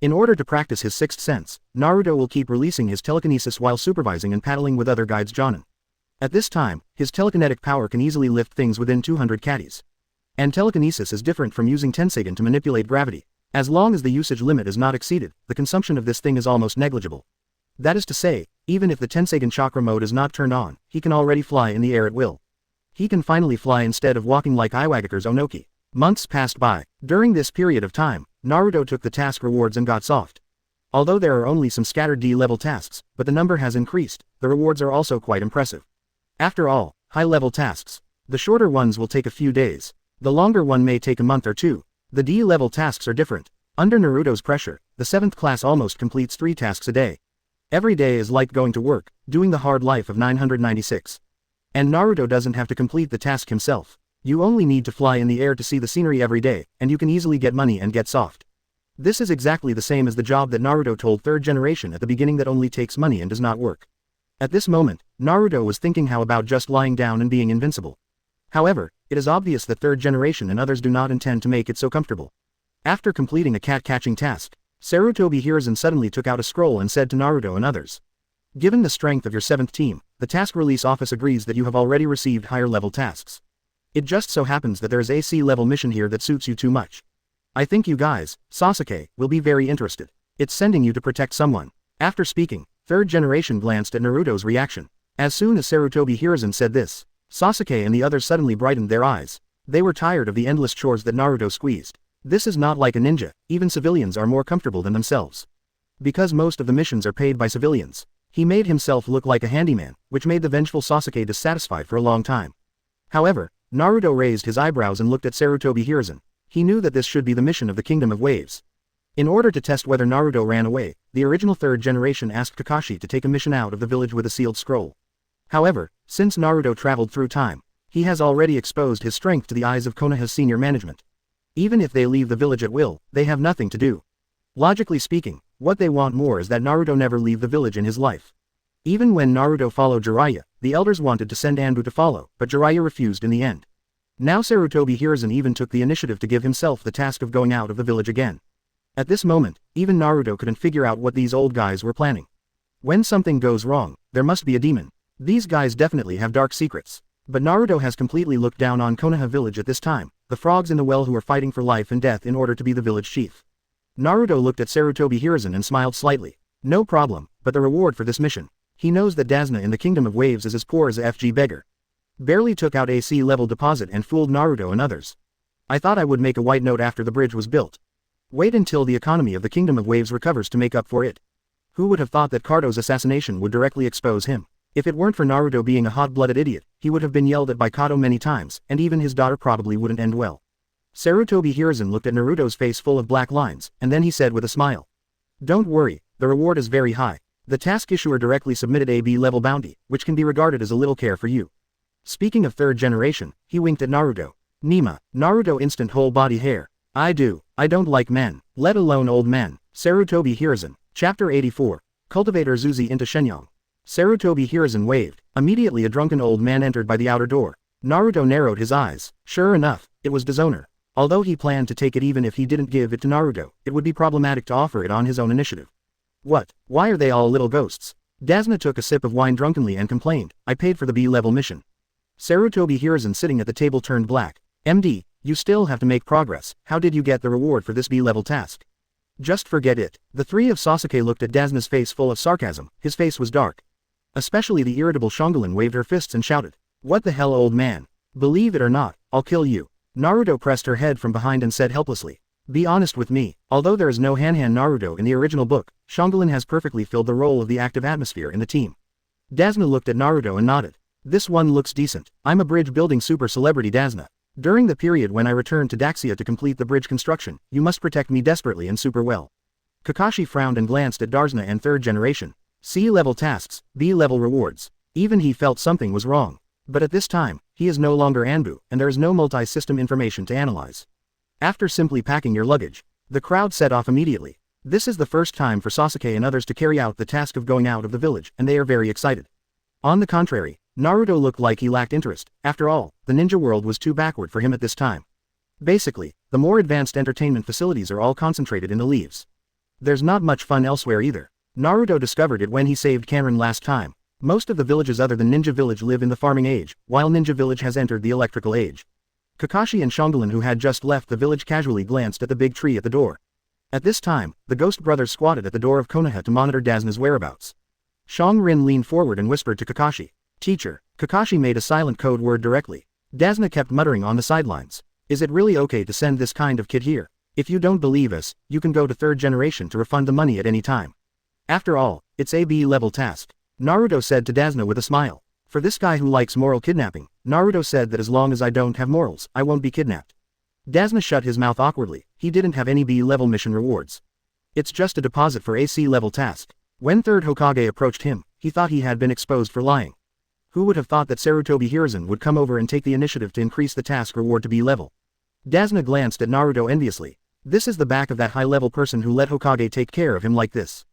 In order to practice his 6th sense, Naruto will keep releasing his telekinesis while supervising and paddling with other guides Jonin. At this time, his telekinetic power can easily lift things within 200 katis. And telekinesis is different from using Tenseigan to manipulate gravity. As long as the usage limit is not exceeded, the consumption of this thing is almost negligible. That is to say, even if the Tenseigan chakra mode is not turned on, he can already fly in the air at will. He can finally fly instead of walking like Iwagakure's Onoki. Months passed by. During this period of time, Naruto took the task rewards and got soft. Although there are only some scattered D-level tasks, but the number has increased, the rewards are also quite impressive. After all, high-level tasks. The shorter ones will take a few days. The longer one may take a month or 2. The D-level tasks are different. Under Naruto's pressure, the 7th class almost completes 3 tasks a day. Every day is like going to work, doing the hard life of 996. And Naruto doesn't have to complete the task himself. You only need to fly in the air to see the scenery every day, and you can easily get money and get soft. This is exactly the same as the job that Naruto told third generation at the beginning that only takes money and does not work. At this moment, Naruto was thinking how about just lying down and being invincible. However, it is obvious that third generation and others do not intend to make it so comfortable. After completing a cat-catching task, Sarutobi Hiruzen suddenly took out a scroll and said to Naruto and others. Given the strength of your 7th team, the task release office agrees that you have already received higher level tasks. It just so happens that there is a C-level mission here that suits you too much. I think you guys, Sasuke, will be very interested. It's sending you to protect someone. After speaking, third generation glanced at Naruto's reaction. As soon as Sarutobi Hiruzen said this, Sasuke and the others suddenly brightened their eyes. They were tired of the endless chores that Naruto squeezed. This is not like a ninja, even civilians are more comfortable than themselves. Because most of the missions are paid by civilians, he made himself look like a handyman, which made the vengeful Sasuke dissatisfied for a long time. However, Naruto raised his eyebrows and looked at Sarutobi Hiruzen. He knew that this should be the mission of the Kingdom of Waves. In order to test whether Naruto ran away, the original third generation asked Kakashi to take a mission out of the village with a sealed scroll. However, since Naruto traveled through time, he has already exposed his strength to the eyes of Konoha's senior management. Even if they leave the village at will, they have nothing to do. Logically speaking, what they want more is that Naruto never leave the village in his life. Even when Naruto followed Jiraiya, the elders wanted to send Anbu to follow, but Jiraiya refused in the end. Now Sarutobi Hiruzen even took the initiative to give himself the task of going out of the village again. At this moment, even Naruto couldn't figure out what these old guys were planning. When something goes wrong, there must be a demon. These guys definitely have dark secrets. But Naruto has completely looked down on Konoha village at this time, the frogs in the well who are fighting for life and death in order to be the village chief. Naruto looked at Sarutobi Hiruzen and smiled slightly. No problem, but the reward for this mission. He knows that Dasna in the Kingdom of Waves is as poor as a FG beggar. Barely took out a C-level deposit and fooled Naruto and others. I thought I would make a white note after the bridge was built. Wait until the economy of the Kingdom of Waves recovers to make up for it. Who would have thought that Kaido's assassination would directly expose him? If it weren't for Naruto being a hot-blooded idiot, he would have been yelled at by Kaido many times, and even his daughter probably wouldn't end well. Sarutobi Hiruzen looked at Naruto's face full of black lines, and then he said with a smile. Don't worry, the reward is very high. The task issuer directly submitted a B-level bounty, which can be regarded as a little care for you. Speaking of third generation, he winked at Naruto. Nima, Naruto instant whole body hair. I don't like men, let alone old men. Sarutobi Hiruzen, Chapter 84, Cultivator Zuzi into Shenyang. Sarutobi Hiruzen waved. Immediately a drunken old man entered by the outer door. Naruto narrowed his eyes. Sure enough, it was Dishonor. Although he planned to take it even if he didn't give it to Naruto, it would be problematic to offer it on his own initiative. What? Why are they all little ghosts? Dasna took a sip of wine drunkenly and complained, I paid for the B-level mission. Sarutobi Hiruzen sitting at the table turned black. MD, you still have to make progress. How did you get the reward for this B-level task? Just forget it. The three of Sasuke looked at Dasna's face full of sarcasm. His face was dark. Especially the irritable Shangolin waved her fists and shouted. What the hell, old man? Believe it or not, I'll kill you. Naruto pressed her head from behind and said helplessly. Be honest with me, although there is no Hanhan Naruto in the original book, Shangolin has perfectly filled the role of the active atmosphere in the team. Dasna looked at Naruto and nodded. This one looks decent. I'm a bridge building super celebrity Dasna. During the period when I returned to Daxia to complete the bridge construction, you must protect me desperately and super well. Kakashi frowned and glanced at Darzna and third generation. C-level tasks, B-level rewards. Even he felt something was wrong. But at this time, he is no longer Anbu, and there is no multi-system information to analyze. After simply packing your luggage, the crowd set off immediately. This is the first time for Sasuke and others to carry out the task of going out of the village, and they are very excited. On the contrary, Naruto looked like he lacked interest. After all, the ninja world was too backward for him at this time. Basically, the more advanced entertainment facilities are all concentrated in the leaves. There's not much fun elsewhere either. Naruto discovered it when he saved Kanran last time. Most of the villages other than Ninja Village live in the farming age, while Ninja Village has entered the electrical age. Kakashi and Shangolin, who had just left the village, casually glanced at the big tree at the door. At this time, the Ghost Brothers squatted at the door of Konoha to monitor Dasna's whereabouts. Shang Rin leaned forward and whispered to Kakashi. Teacher. Kakashi made a silent code word directly. Dasna kept muttering on the sidelines. Is it really okay to send this kind of kid here? If you don't believe us, you can go to third generation to refund the money at any time. After all, it's a B-level task. Naruto said to Dasna with a smile. For this guy who likes moral kidnapping, Naruto said that as long as I don't have morals, I won't be kidnapped. Dasna shut his mouth awkwardly. He didn't have any B-level mission rewards. It's just a deposit for a C-level task. When third Hokage approached him, he thought he had been exposed for lying. Who would have thought that Sarutobi Hiruzen would come over and take the initiative to increase the task reward to B level? Dasna glanced at Naruto enviously. This is the back of that high-level person who let Hokage take care of him like this.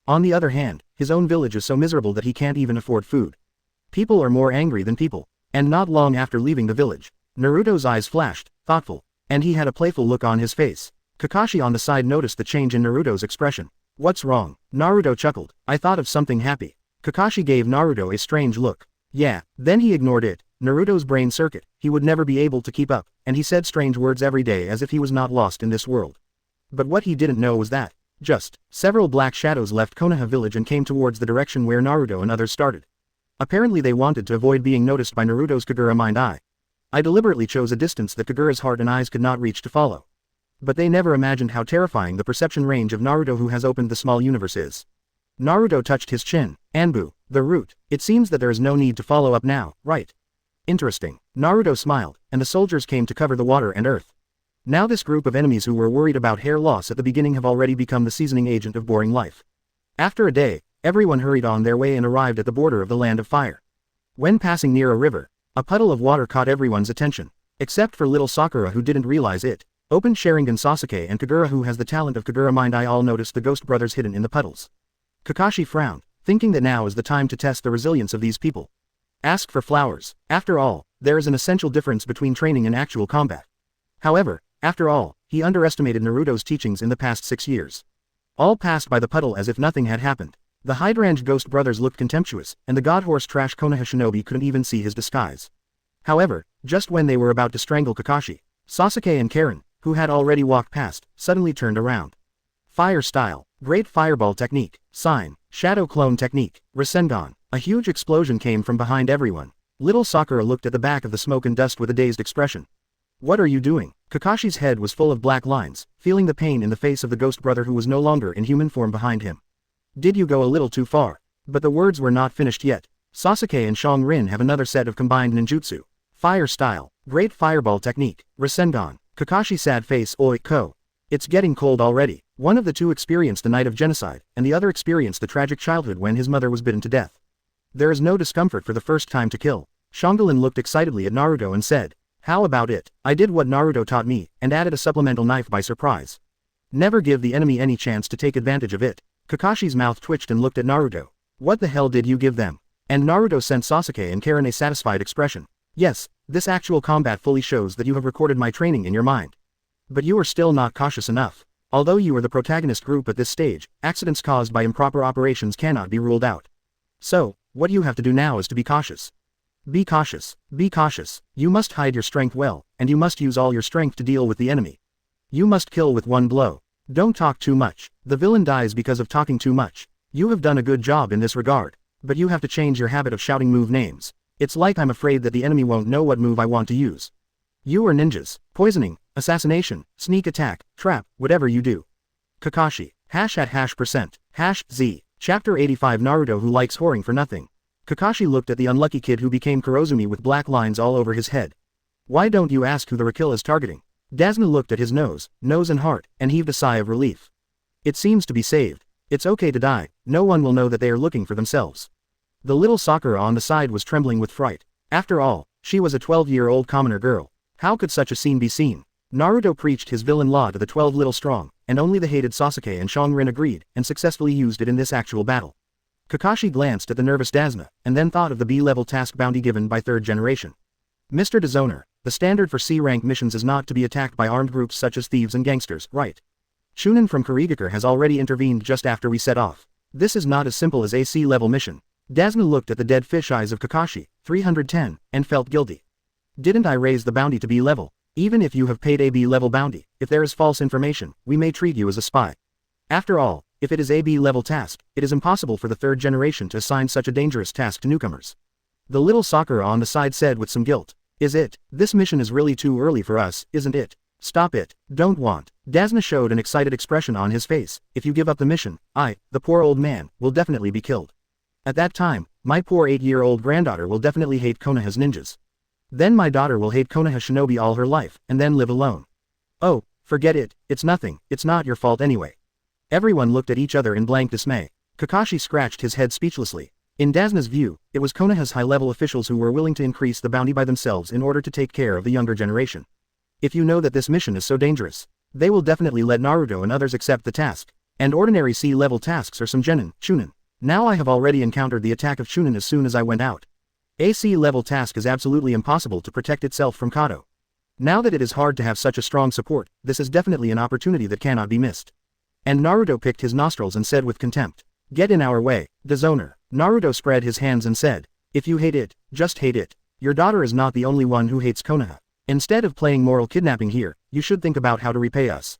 On the other hand, his own village is so miserable that he can't even afford food. People are more angry than people. And not long after leaving the village, Naruto's eyes flashed, thoughtful, and he had a playful look on his face. Kakashi on the side noticed the change in Naruto's expression. What's wrong? Naruto chuckled. I thought of something happy. Kakashi gave Naruto a strange look. Yeah, then he ignored it. Naruto's brain circuit, he would never be able to keep up, and he said strange words every day as if he was not lost in this world. But what he didn't know was that, several black shadows left Konoha village and came towards the direction where Naruto and others started. Apparently they wanted to avoid being noticed by Naruto's Kagura mind eye. I deliberately chose a distance that Kagura's heart and eyes could not reach to follow. But they never imagined how terrifying the perception range of Naruto who has opened the small universe is. Naruto touched his chin. Anbu, the root. It seems that there is no need to follow up now, right? Interesting. Naruto smiled, and the soldiers came to cover the water and earth. Now this group of enemies who were worried about hair loss at the beginning have already become the seasoning agent of boring life. After a day, everyone hurried on their way and arrived at the border of the land of fire. When passing near a river, a puddle of water caught everyone's attention. Except for little Sakura who didn't realize it. Open Sharingan Sasuke and Kagura who has the talent of Kagura mind eye all noticed the ghost brothers hidden in the puddles. Kakashi frowned, thinking that now is the time to test the resilience of these people. Ask for flowers. After all, there is an essential difference between training and actual combat. However, after all, he underestimated Naruto's teachings in the past 6 years. All passed by the puddle as if nothing had happened. The hydranged ghost brothers looked contemptuous, and the god horse trash Konoha shinobi couldn't even see his disguise. However, just when they were about to strangle Kakashi, Sasuke and Karen, who had already walked past, suddenly turned around. Fire style, great fireball technique, sign, shadow clone technique, Rasengan. A huge explosion came from behind everyone. Little Sakura looked at the back of the smoke and dust with a dazed expression. What are you doing? Kakashi's head was full of black lines, feeling the pain in the face of the ghost brother who was no longer in human form behind him. Did you go a little too far? But the words were not finished yet. Sasuke and Shang-Rin have another set of combined ninjutsu. Fire style, great fireball technique, Rasengan. Kakashi sad face oiko. It's getting cold already. One of the two experienced the night of genocide, and the other experienced the tragic childhood when his mother was bitten to death. There is no discomfort for the first time to kill. Shangolin looked excitedly at Naruto and said, how about it? I did what Naruto taught me, and added a supplemental knife by surprise. Never give the enemy any chance to take advantage of it. Kakashi's mouth twitched and looked at Naruto. What the hell did you give them? And Naruto sent Sasuke and Karen a satisfied expression. Yes, this actual combat fully shows that you have recorded my training in your mind. But you are still not cautious enough. Although you are the protagonist group at this stage, accidents caused by improper operations cannot be ruled out. So, what you have to do now is to be cautious. Be cautious. Be cautious. You must hide your strength well, and you must use all your strength to deal with the enemy. You must kill with one blow. Don't talk too much. The villain dies because of talking too much. You have done a good job in this regard. But you have to change your habit of shouting move names. It's like I'm afraid that the enemy won't know what move I want to use. You are ninjas. Poisoning, assassination, sneak attack, trap, whatever you do. Kakashi. #%. #Z. Chapter 85 Naruto who likes whoring for nothing. Kakashi looked at the unlucky kid who became Kurozumi with black lines all over his head. Why don't you ask who the Rakill is targeting? Dasna looked at his nose and heart, and heaved a sigh of relief. It seems to be saved. It's okay to die, no one will know that they are looking for themselves. The little Sakura on the side was trembling with fright. After all, she was a 12-year-old commoner girl. How could such a scene be seen? Naruto preached his villain law to the 12 little strong, and only the hated Sasuke and Shang-Rin agreed, and successfully used it in this actual battle. Kakashi glanced at the nervous Dasna, and then thought of the B-level task bounty given by third generation. Mr. Disowner, the standard for C-rank missions is not to be attacked by armed groups such as thieves and gangsters, right? Chunin from Kurigakure has already intervened just after we set off. This is not as simple as a C-level mission. Dasna looked at the dead fish eyes of Kakashi, 310, and felt guilty. Didn't I raise the bounty to B-level? Even if you have paid a B-level bounty, if there is false information, we may treat you as a spy. After all, if it is a B-level task, it is impossible for the third generation to assign such a dangerous task to newcomers. The little Sakura on the side said with some guilt. Is it? This mission is really too early for us, isn't it? Stop it. Don't want. Dasna showed an excited expression on his face. If you give up the mission, I, the poor old man, will definitely be killed. At that time, my poor 8-year-old granddaughter will definitely hate Konoha's ninjas. Then my daughter will hate Konoha shinobi all her life, and then live alone. Oh, forget it, it's nothing, it's not your fault anyway. Everyone looked at each other in blank dismay. Kakashi scratched his head speechlessly. In Dazna's view, it was Konoha's high-level officials who were willing to increase the bounty by themselves in order to take care of the younger generation. If you know that this mission is so dangerous, they will definitely let Naruto and others accept the task. And ordinary C-level tasks are some chunin. Now I have already encountered the attack of chunin as soon as I went out. A C-level task is absolutely impossible to protect itself from Kato. Now that it is hard to have such a strong support, this is definitely an opportunity that cannot be missed. And Naruto picked his nostrils and said with contempt, "Get in our way, dishonor." Naruto spread his hands and said, "If you hate it, just hate it. Your daughter is not the only one who hates Konoha. Instead of playing moral kidnapping here, you should think about how to repay us."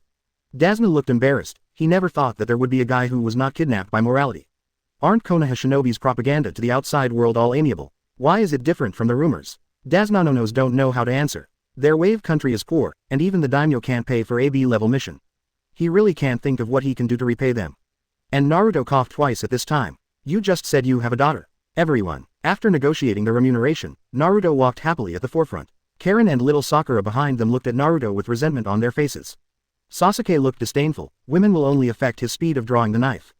Dazna looked embarrassed. He never thought that there would be a guy who was not kidnapped by morality. Aren't Konoha shinobi's propaganda to the outside world all amiable? Why is it different from the rumors? Daznanonos don't know how to answer. Their wave country is poor, and even the daimyo can't pay for a B-level mission. He really can't think of what he can do to repay them. And Naruto coughed twice at this time. You just said you have a daughter. Everyone. After negotiating the remuneration, Naruto walked happily at the forefront. Karen and little Sakura behind them looked at Naruto with resentment on their faces. Sasuke looked disdainful. Women will only affect his speed of drawing the knife.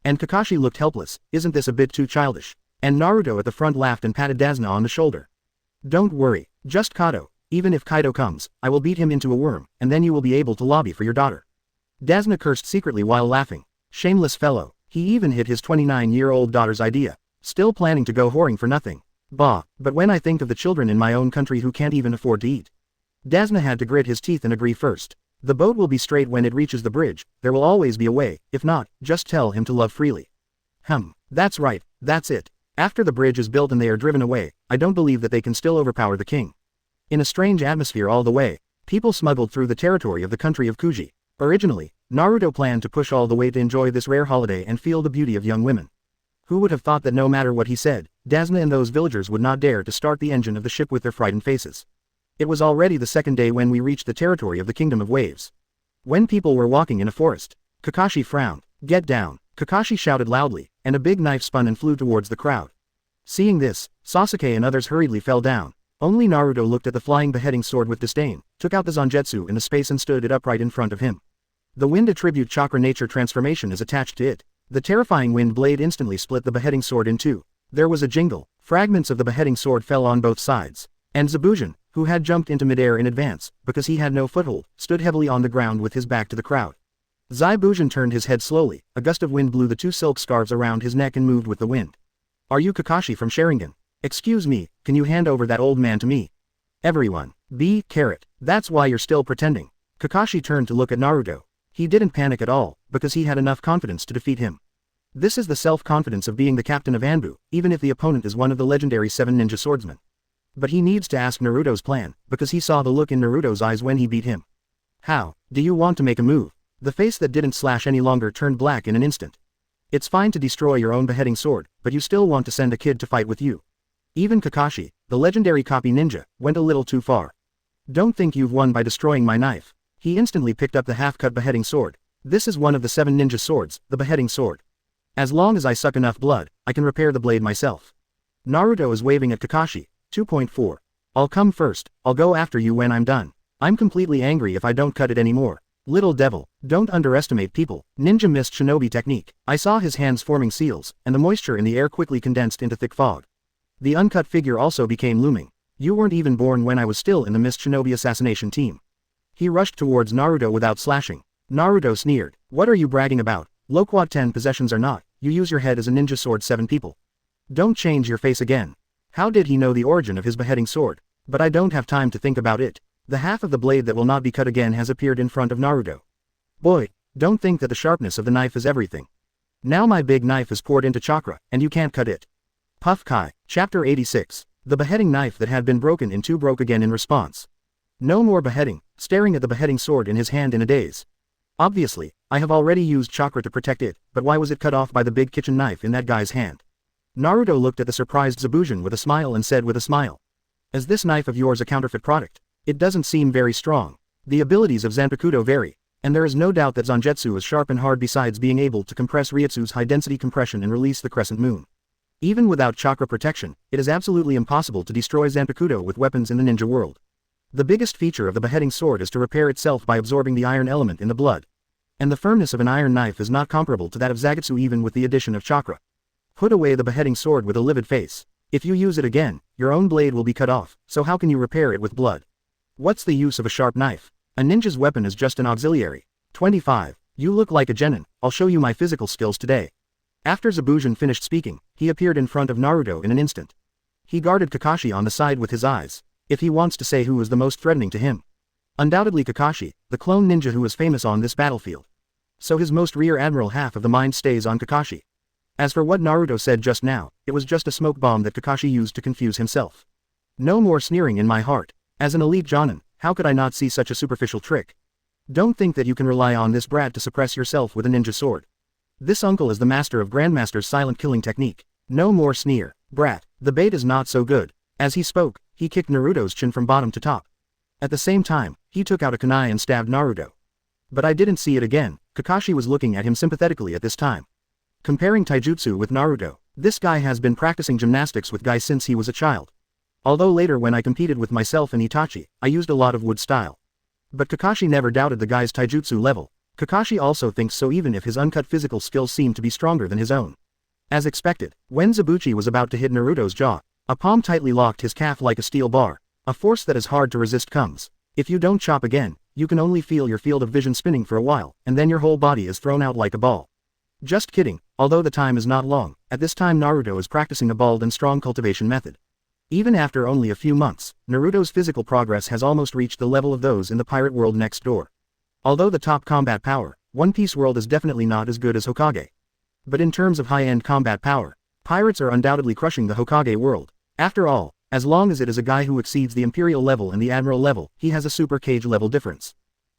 And Kakashi looked helpless. Isn't this a bit too childish? And Naruto at the front laughed and patted Dazna on the shoulder. Don't worry, just Kato. Even if Kaido comes, I will beat him into a worm, and then you will be able to lobby for your daughter. Dazna cursed secretly while laughing. Shameless fellow. He even hit his 29-year-old daughter's idea. Still planning to go whoring for nothing. Bah, but when I think of the children in my own country who can't even afford to eat. Dazna had to grit his teeth and agree first. The boat will be straight when it reaches the bridge, there will always be a way, if not, just tell him to love freely. That's right, that's it. After the bridge is built and they are driven away, I don't believe that they can still overpower the king. In a strange atmosphere all the way, people smuggled through the territory of the country of Kuji. Originally, Naruto planned to push all the way to enjoy this rare holiday and feel the beauty of young women. Who would have thought that no matter what he said, Dazna and those villagers would not dare to start the engine of the ship with their frightened faces. It was already the second day when we reached the territory of the Kingdom of Waves. When people were walking in a forest, Kakashi frowned. Get down. Kakashi shouted loudly, and a big knife spun and flew towards the crowd. Seeing this, Sasuke and others hurriedly fell down. Only Naruto looked at the flying beheading sword with disdain, took out the zangetsu in the space and stood it upright in front of him. The wind attribute chakra nature transformation is attached to it. The terrifying wind blade instantly split the beheading sword in two. There was a jingle. Fragments of the beheading sword fell on both sides. And Zabujan, who had jumped into midair in advance, because he had no foothold, stood heavily on the ground with his back to the crowd. Zabujan turned his head slowly. A gust of wind blew the two silk scarves around his neck and moved with the wind. Are you Kakashi from Sharingan? Excuse me, can you hand over that old man to me? Everyone. That's why you're still pretending. Kakashi turned to look at Naruto. He didn't panic at all, because he had enough confidence to defeat him. This is the self-confidence of being the captain of Anbu, even if the opponent is one of the legendary 7 ninja swordsmen. But he needs to ask Naruto's plan, because he saw the look in Naruto's eyes when he beat him. How? Do you want to make a move? The face that didn't slash any longer turned black in an instant. It's fine to destroy your own beheading sword, but you still want to send a kid to fight with you. Even Kakashi, the legendary copy ninja, went a little too far. Don't think you've won by destroying my knife. He instantly picked up the half-cut beheading sword. This is one of the 7 ninja swords, the beheading sword. As long as I suck enough blood, I can repair the blade myself. Naruto is waving at Kakashi. 2.4. I'll come first, I'll go after you when I'm done. I'm completely angry if I don't cut it anymore. Little devil, don't underestimate people. Ninja missed shinobi technique. I saw his hands forming seals, and the moisture in the air quickly condensed into thick fog. The uncut figure also became looming. You weren't even born when I was still in the missed shinobi assassination team. He rushed towards Naruto without slashing. Naruto sneered. What are you bragging about? Loquat 10 possessions are not. You use your head as a ninja sword 7 people. Don't change your face again. How did he know the origin of his beheading sword? But I don't have time to think about it. The half of the blade that will not be cut again has appeared in front of Naruto. Boy, don't think that the sharpness of the knife is everything. Now my big knife is poured into chakra, and you can't cut it. Puff Kai, Chapter 86. The beheading knife that had been broken in two broke again in response. No more beheading, staring at the beheading sword in his hand in a daze. Obviously, I have already used chakra to protect it, but why was it cut off by the big kitchen knife in that guy's hand? Naruto looked at the surprised Zabujan with a smile and said with a smile. Is this knife of yours a counterfeit product? It doesn't seem very strong. The abilities of Zanpakuto vary, and there is no doubt that Zangetsu is sharp and hard besides being able to compress Ryutsu's high-density compression and release the crescent moon. Even without chakra protection, it is absolutely impossible to destroy Zanpakuto with weapons in the ninja world. The biggest feature of the beheading sword is to repair itself by absorbing the iron element in the blood. And the firmness of an iron knife is not comparable to that of Zagetsu even with the addition of chakra. Put away the beheading sword with a livid face. If you use it again, your own blade will be cut off, so how can you repair it with blood? What's the use of a sharp knife? A ninja's weapon is just an auxiliary. 25. You look like a genin, I'll show you my physical skills today. After Zabujan finished speaking, he appeared in front of Naruto in an instant. He guarded Kakashi on the side with his eyes, if he wants to say who is the most threatening to him. Undoubtedly Kakashi, the clone ninja who is famous on this battlefield. So his most rear admiral half of the mind stays on Kakashi. As for what Naruto said just now, it was just a smoke bomb that Kakashi used to confuse himself. No more sneering in my heart. As an elite jonin, how could I not see such a superficial trick? Don't think that you can rely on this brat to suppress yourself with a ninja sword. This uncle is the master of Grandmaster's silent killing technique. No more sneer, brat, the bait is not so good. As he spoke, he kicked Naruto's chin from bottom to top. At the same time, he took out a kunai and stabbed Naruto. But I didn't see it again. Kakashi was looking at him sympathetically at this time. Comparing taijutsu with Naruto, this guy has been practicing gymnastics with Guy since he was a child. Although later when I competed with myself and Itachi, I used a lot of wood style. But Kakashi never doubted the guy's taijutsu level. Kakashi also thinks so even if his uncut physical skills seem to be stronger than his own. As expected, when Zabuchi was about to hit Naruto's jaw, a palm tightly locked his calf like a steel bar. A force that is hard to resist comes. If you don't chop again, you can only feel your field of vision spinning for a while, and then your whole body is thrown out like a ball. Just kidding, although the time is not long, at this time Naruto is practicing a bold and strong cultivation method. Even after only a few months, Naruto's physical progress has almost reached the level of those in the pirate world next door. Although the top combat power, One Piece world is definitely not as good as Hokage. But in terms of high-end combat power, pirates are undoubtedly crushing the Hokage world. After all, as long as it is a guy who exceeds the Imperial level and the Admiral level, he has a Super Kage level difference.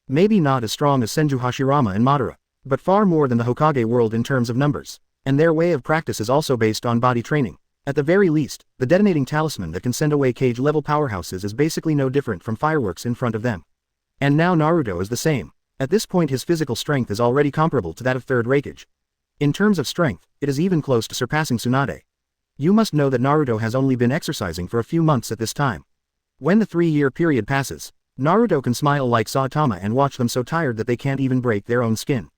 Maybe not as strong as Senju Hashirama and Madara, but far more than the Hokage world in terms of numbers. And their way of practice is also based on body training. At the very least, the detonating talisman that can send away Kage-level powerhouses is basically no different from fireworks in front of them. And now Naruto is the same. At this point his physical strength is already comparable to that of third Raikage. In terms of strength, it is even close to surpassing Tsunade. You must know that Naruto has only been exercising for a few months at this time. When the 3-year period passes, Naruto can smile like Saitama and watch them so tired that they can't even break their own skin.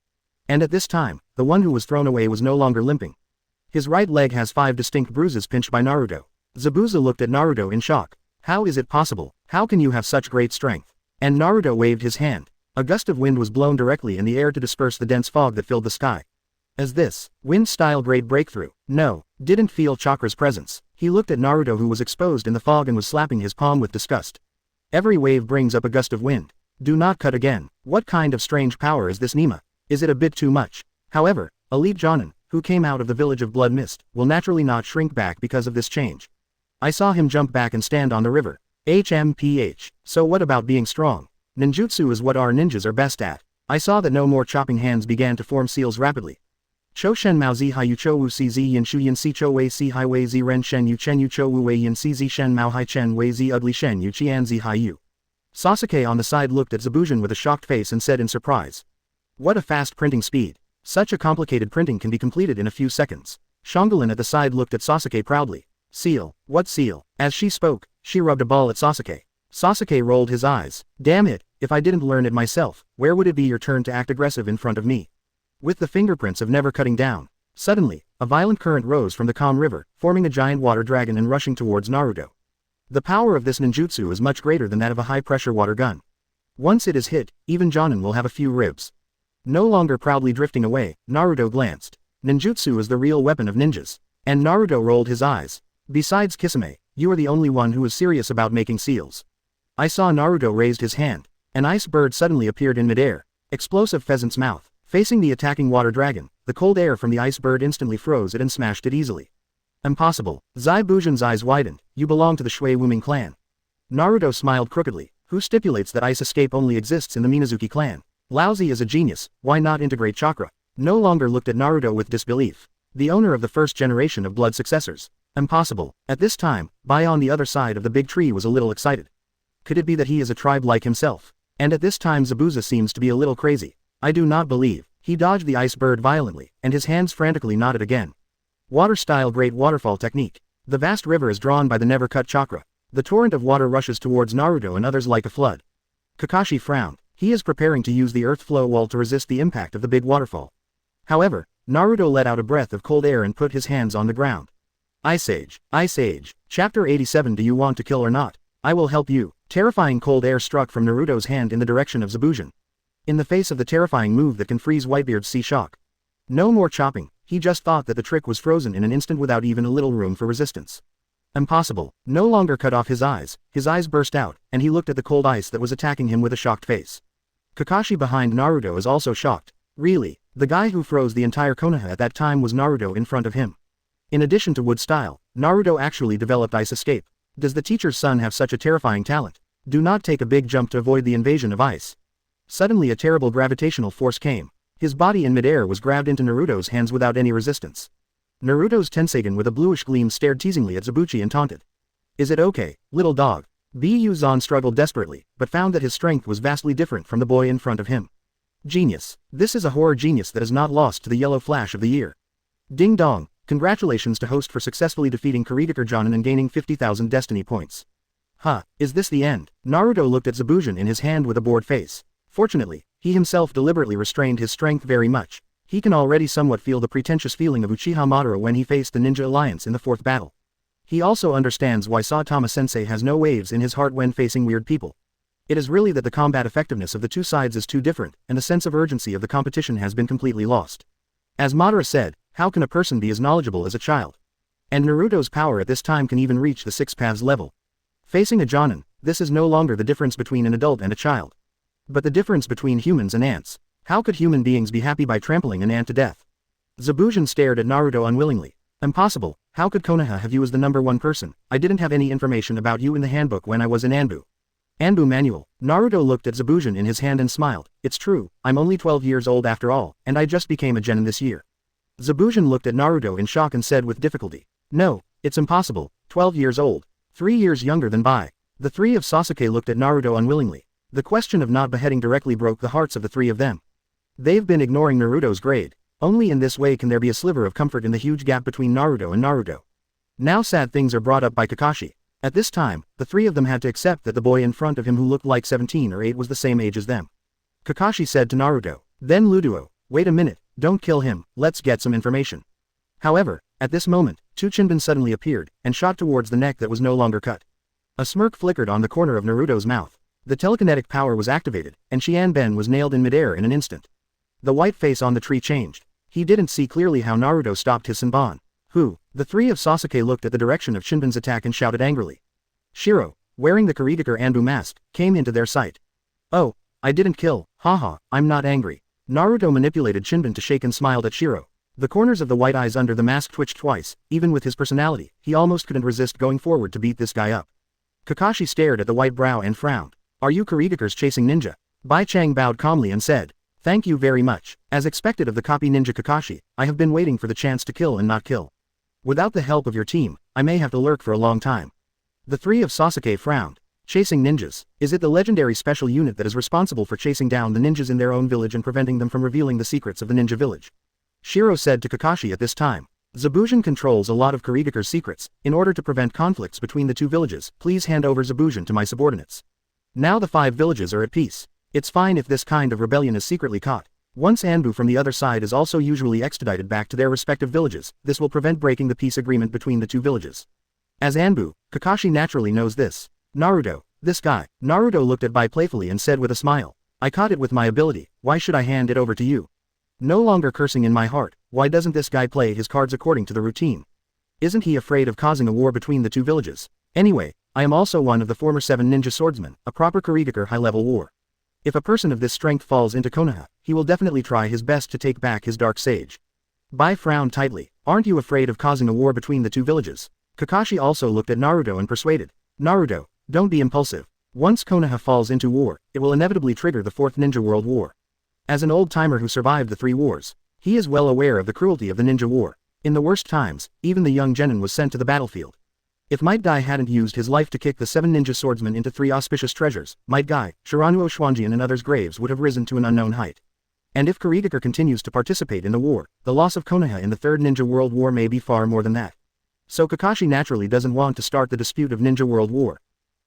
And at this time, the one who was thrown away was no longer limping. His right leg has 5 distinct bruises pinched by Naruto. Zabuza looked at Naruto in shock. How is it possible? How can you have such great strength? And Naruto waved his hand. A gust of wind was blown directly in the air to disperse the dense fog that filled the sky. As this, wind-style great breakthrough, no, didn't feel Chakra's presence. He looked at Naruto who was exposed in the fog and was slapping his palm with disgust. Every wave brings up a gust of wind. Do not cut again. What kind of strange power is this Nima? Is it a bit too much? However, Elite Jonin, who came out of the village of Blood Mist, will naturally not shrink back because of this change. I saw him jump back and stand on the river. HMPH. So what about being strong? Ninjutsu is what our ninjas are best at. I saw that no more chopping hands began to form seals rapidly. Cho shen mao zi hai yu cho wu si zi yin shu yin si cho wei si hai wei zi ren shen yu chen yu cho wu wei yin si zi shen mao hai chen wei zi ugly shen yu qian zi hai yu. Sasuke on the side looked at Zabujan with a shocked face and said in surprise. What a fast printing speed. Such a complicated printing can be completed in a few seconds. Shangolin at the side looked at Sasuke proudly. Seal, what seal? As she spoke, she rubbed a ball at Sasuke. Sasuke rolled his eyes. Damn it, if I didn't learn it myself, where would it be your turn to act aggressive in front of me? With the fingerprints of never cutting down. Suddenly, a violent current rose from the calm river, forming a giant water dragon and rushing towards Naruto. The power of this ninjutsu is much greater than that of a high-pressure water gun. Once it is hit, even Jonin will have a few ribs. No longer proudly drifting away, Naruto glanced. Ninjutsu is the real weapon of ninjas. And Naruto rolled his eyes. Besides Kisame, you are the only one who is serious about making seals. I saw Naruto raised his hand. An ice bird suddenly appeared in midair. Explosive pheasant's mouth. Facing the attacking water dragon, the cold air from the ice bird instantly froze it and smashed it easily. Impossible. Zai Bujan's eyes widened. You belong to the Shui Wuming clan. Naruto smiled crookedly. Who stipulates that ice escape only exists in the Minazuki clan? Laozi is a genius, why not integrate chakra? No longer looked at Naruto with disbelief. The owner of the first generation of blood successors. Impossible. At this time, Bai on the other side of the big tree was a little excited. Could it be that he is a tribe like himself? And at this time Zabuza seems to be a little crazy. I do not believe. He dodged the ice bird violently, and his hands frantically nodded again. Water-style great waterfall technique. The vast river is drawn by the never-cut chakra. The torrent of water rushes towards Naruto and others like a flood. Kakashi frowned. He is preparing to use the earth flow wall to resist the impact of the big waterfall. However, Naruto let out a breath of cold air and put his hands on the ground. Ice Age. Chapter 87. Do you want to kill or not? I will help you. Terrifying cold air struck from Naruto's hand in the direction of Zebujin. In the face of the terrifying move that can freeze Whitebeard's sea shock. No more chopping, he just thought that the trick was frozen in an instant without even a little room for resistance. Impossible. No longer cut off his eyes burst out, and he looked at the cold ice that was attacking him with a shocked face. Kakashi behind Naruto is also shocked. Really, the guy who froze the entire Konoha at that time was Naruto in front of him. In addition to wood style, Naruto actually developed ice escape. Does the teacher's son have such a terrifying talent? Do not take a big jump to avoid the invasion of ice. Suddenly a terrible gravitational force came. His body in midair was grabbed into Naruto's hands without any resistance. Naruto's Tensagen with a bluish gleam stared teasingly at Zebuchi and taunted. Is it okay, little dog? Buzan struggled desperately, but found that his strength was vastly different from the boy in front of him. Genius. This is a horror genius that is not lost to the yellow flash of the year. Ding dong, congratulations to host for successfully defeating Kurigakure Jonin and gaining 50,000 destiny points. Is this the end? Naruto looked at Zebujin in his hand with a bored face. Fortunately, he himself deliberately restrained his strength very much. He can already somewhat feel the pretentious feeling of Uchiha Madara when he faced the Ninja Alliance in the fourth battle. He also understands why Saitama-sensei has no waves in his heart when facing weird people. It is really that the combat effectiveness of the two sides is too different, and the sense of urgency of the competition has been completely lost. As Madara said, how can a person be as knowledgeable as a child? And Naruto's power at this time can even reach the six paths level. Facing a Jonin, this is no longer the difference between an adult and a child, but the difference between humans and ants. How could human beings be happy by trampling an ant to death? Zebujin stared at Naruto unwillingly. Impossible, how could Konoha have you as the number one person? I didn't have any information about you in the handbook when I was in Anbu. Anbu manual. Naruto looked at Zebujin in his hand and smiled. It's true, I'm only 12 years old after all, and I just became a genin this year. Zebujin looked at Naruto in shock and said with difficulty. No, it's impossible, 12 years old. 3 years younger than Bai. The three of Sasuke looked at Naruto unwillingly. The question of not beheading directly broke the hearts of the three of them. They've been ignoring Naruto's grade. Only in this way can there be a sliver of comfort in the huge gap between Naruto and Naruto. Now sad things are brought up by Kakashi. At this time, the three of them had to accept that the boy in front of him who looked like 17 or 8 was the same age as them. Kakashi said to Naruto. Then Luduo, wait a minute, don't kill him, let's get some information. However, at this moment, two Chinbin suddenly appeared, and shot towards the neck that was no longer cut. A smirk flickered on the corner of Naruto's mouth. The telekinetic power was activated, and Xianben was nailed in midair in an instant. The white face on the tree changed. He didn't see clearly how Naruto stopped his Senbon. Who? The three of Sasuke looked at the direction of Shinben's attack and shouted angrily. Shiro, wearing the Kurigakure Anbu mask, came into their sight. Oh, I didn't kill, haha, I'm not angry. Naruto manipulated Shinben to shake and smiled at Shiro. The corners of the white eyes under the mask twitched twice. Even with his personality, he almost couldn't resist going forward to beat this guy up. Kakashi stared at the white brow and frowned. Are you Kurigakure's chasing ninja? Bai Chang bowed calmly and said. Thank you very much. As expected of the copy ninja Kakashi, I have been waiting for the chance to kill and not kill. Without the help of your team, I may have to lurk for a long time. The three of Sasuke frowned. Chasing ninjas. Is it the legendary special unit that is responsible for chasing down the ninjas in their own village and preventing them from revealing the secrets of the ninja village? Shiro said to Kakashi at this time. Zebujin controls a lot of Kurigakure's secrets. In order to prevent conflicts between the two villages, please hand over Zebujin to my subordinates. Now the 5 villages are at peace. It's fine if this kind of rebellion is secretly caught. Once Anbu from the other side is also usually extradited back to their respective villages, this will prevent breaking the peace agreement between the two villages. As Anbu, Kakashi naturally knows this. Naruto, this guy. Naruto looked at Bai playfully and said with a smile. I caught it with my ability, why should I hand it over to you? No longer cursing in my heart, why doesn't this guy play his cards according to the routine? Isn't he afraid of causing a war between the two villages? Anyway, I am also one of the former 7 ninja swordsmen, a proper Kurigakure high-level war. If a person of this strength falls into Konoha, he will definitely try his best to take back his dark sage. Bai frowned tightly. Aren't you afraid of causing a war between the two villages? Kakashi also looked at Naruto and persuaded. Naruto, don't be impulsive. Once Konoha falls into war, it will inevitably trigger the 4th Ninja World War. As an old-timer who survived the 3 wars, he is well aware of the cruelty of the ninja war. In the worst times, even the young genin was sent to the battlefield. If Might Guy hadn't used his life to kick the 7 ninja swordsmen into 3 auspicious treasures, Might Guy, Shiranuo Xuanjian and others' graves would have risen to an unknown height. And if Kurigakure continues to participate in the war, the loss of Konoha in the 3rd Ninja World War may be far more than that. So Kakashi naturally doesn't want to start the dispute of Ninja World War.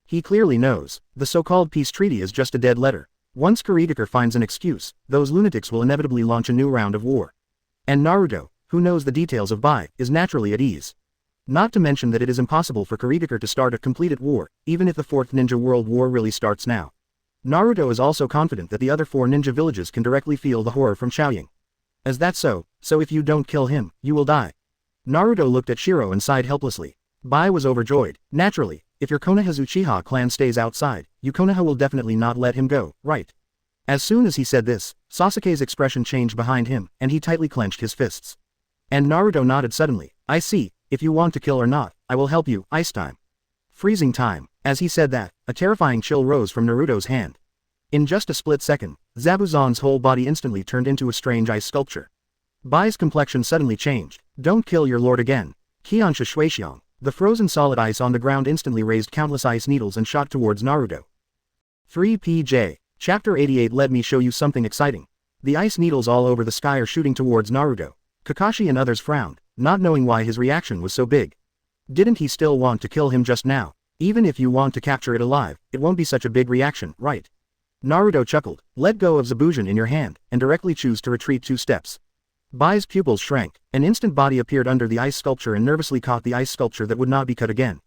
He clearly knows, the so-called peace treaty is just a dead letter. Once Kurigakure finds an excuse, those lunatics will inevitably launch a new round of war. And Naruto, who knows the details of Bai, is naturally at ease. Not to mention that it is impossible for Kurigakure to start a completed war, even if the Fourth Ninja World War really starts now. Naruto is also confident that the other 4 ninja villages can directly feel the horror from Shaoying. Is that so if you don't kill him, you will die. Naruto looked at Shiro and sighed helplessly. Bai was overjoyed. Naturally, if your Konoha's Uchiha clan stays outside, you Konoha will definitely not let him go, right? As soon as he said this, Sasuke's expression changed behind him, and he tightly clenched his fists. And Naruto nodded suddenly. I see, if you want to kill or not, I will help you. Ice time. Freezing time. As he said that, a terrifying chill rose from Naruto's hand. In just a split second, Zabuzon's whole body instantly turned into a strange ice sculpture. Bai's complexion suddenly changed. Don't kill your lord again. Qiansha Shuixiong. The frozen solid ice on the ground instantly raised countless ice needles and shot towards Naruto. 3PJ. Chapter 88. Let me show you something exciting. The ice needles all over the sky are shooting towards Naruto. Kakashi and others frowned, not knowing why his reaction was so big. Didn't he still want to kill him just now? Even if you want to capture it alive, it won't be such a big reaction, right? Naruto chuckled. Let go of Zabujan in your hand, and directly choose to retreat 2 steps. Bai's pupils shrank. An instant body appeared under the ice sculpture and nervously caught the ice sculpture that would not be cut again.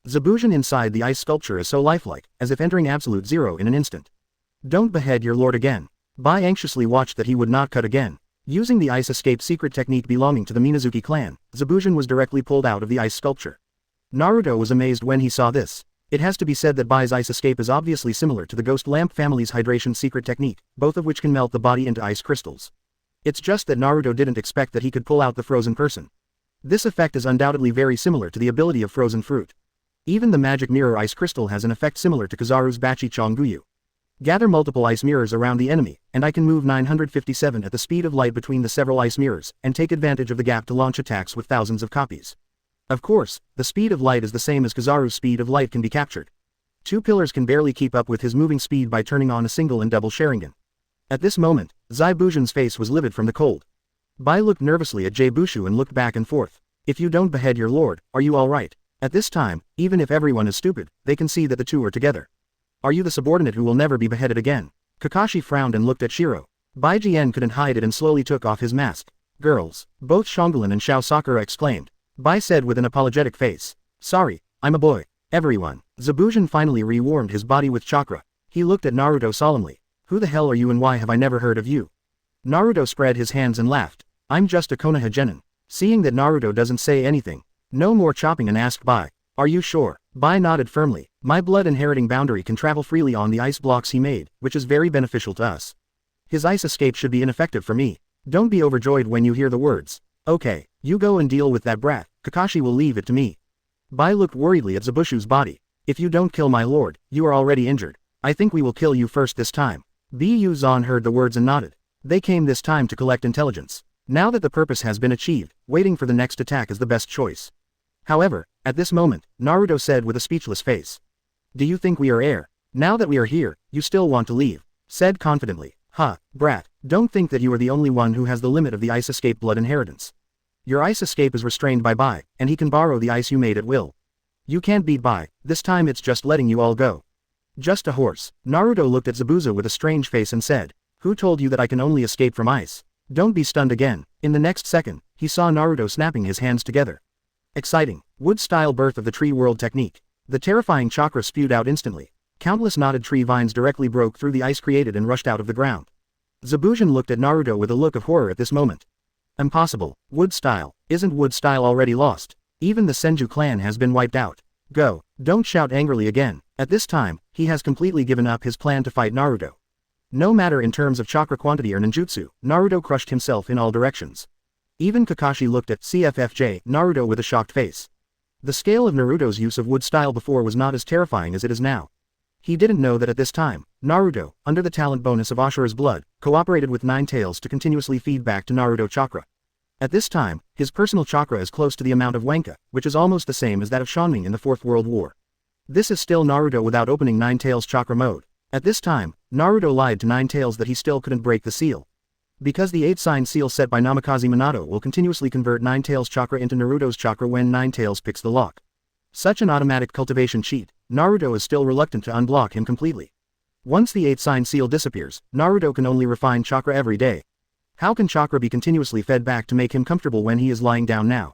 Zabujan inside the ice sculpture is so lifelike, as if entering absolute zero in an instant. Don't behead your lord again. Bai anxiously watched that he would not cut again. Using the ice escape secret technique belonging to the Minazuki clan, Zabujan was directly pulled out of the ice sculpture. Naruto was amazed when he saw this. It has to be said that Bai's ice escape is obviously similar to the Ghost Lamp family's hydration secret technique, both of which can melt the body into ice crystals. It's just that Naruto didn't expect that he could pull out the frozen person. This effect is undoubtedly very similar to the ability of frozen fruit. Even the magic mirror ice crystal has an effect similar to Kizaru's Bachi Chonguyu. Gather multiple ice mirrors around the enemy, and I can move 957 at the speed of light between the several ice mirrors, and take advantage of the gap to launch attacks with thousands of copies. Of course, the speed of light is the same as Kizaru's speed of light can be captured. 2 pillars can barely keep up with his moving speed by turning on a single and double Sharingan. At this moment, Zabujan's face was livid from the cold. Bai looked nervously at Jabushu and looked back and forth. If you don't behead your lord, are you alright? At this time, even if everyone is stupid, they can see that the 2 are together. Are you the subordinate who will never be beheaded again? Kakashi frowned and looked at Shiro. Bai Jien couldn't hide it and slowly took off his mask. Girls. Both Shongalin and Shao Sakura exclaimed. Bai said with an apologetic face. Sorry, I'm a boy. Everyone. Zabujan finally rewarmed his body with chakra. He looked at Naruto solemnly. Who the hell are you and why have I never heard of you? Naruto spread his hands and laughed. I'm just a Konoha genin. Seeing that Naruto doesn't say anything. No more chopping and asked Bai. Are you sure? Bai nodded firmly. My blood inheriting boundary can travel freely on the ice blocks he made, which is very beneficial to us. His ice escape should be ineffective for me. Don't be overjoyed when you hear the words. Okay, you go and deal with that brat, Kakashi will leave it to me. Bai looked worriedly at Zabushu's body. If you don't kill my lord, you are already injured. I think we will kill you first this time. Bu Zan heard the words and nodded. They came this time to collect intelligence. Now that the purpose has been achieved, waiting for the next attack is the best choice. However, at this moment, Naruto said with a speechless face. Do you think we are heir? Now that we are here, you still want to leave? Said confidently. Brat, don't think that you are the only one who has the limit of the ice escape blood inheritance. Your ice escape is restrained by Bai, and he can borrow the ice you made at will. You can't beat Bai, this time it's just letting you all go. Just a horse. Naruto looked at Zabuza with a strange face and said. Who told you that I can only escape from ice? Don't be stunned again. In the next second, he saw Naruto snapping his hands together. Exciting. Wood-style birth of the tree world technique. The terrifying chakra spewed out instantly. Countless knotted tree vines directly broke through the ice created and rushed out of the ground. Zabujan looked at Naruto with a look of horror at this moment. Impossible. Wood-style. Isn't wood-style already lost? Even the Senju clan has been wiped out. Go. Don't shout angrily again. At this time, he has completely given up his plan to fight Naruto. No matter in terms of chakra quantity or ninjutsu, Naruto crushed himself in all directions. Even Kakashi looked at CFFJ Naruto with a shocked face. The scale of Naruto's use of wood style before was not as terrifying as it is now. He didn't know that at this time, Naruto, under the talent bonus of Ashura's blood, cooperated with Nine Tails to continuously feed back to Naruto chakra. At this time, his personal chakra is close to the amount of Wenka, which is almost the same as that of Shanming in the Fourth World War. This is still Naruto without opening Nine Tails chakra mode. At this time, Naruto lied to Nine Tails that he still couldn't break the seal. Because the 8-sign seal set by Namikaze Minato will continuously convert Nine Tails chakra into Naruto's chakra when Nine Tails picks the lock. Such an automatic cultivation cheat, Naruto is still reluctant to unblock him completely. Once the 8th sign seal disappears, Naruto can only refine chakra every day. How can chakra be continuously fed back to make him comfortable when he is lying down now?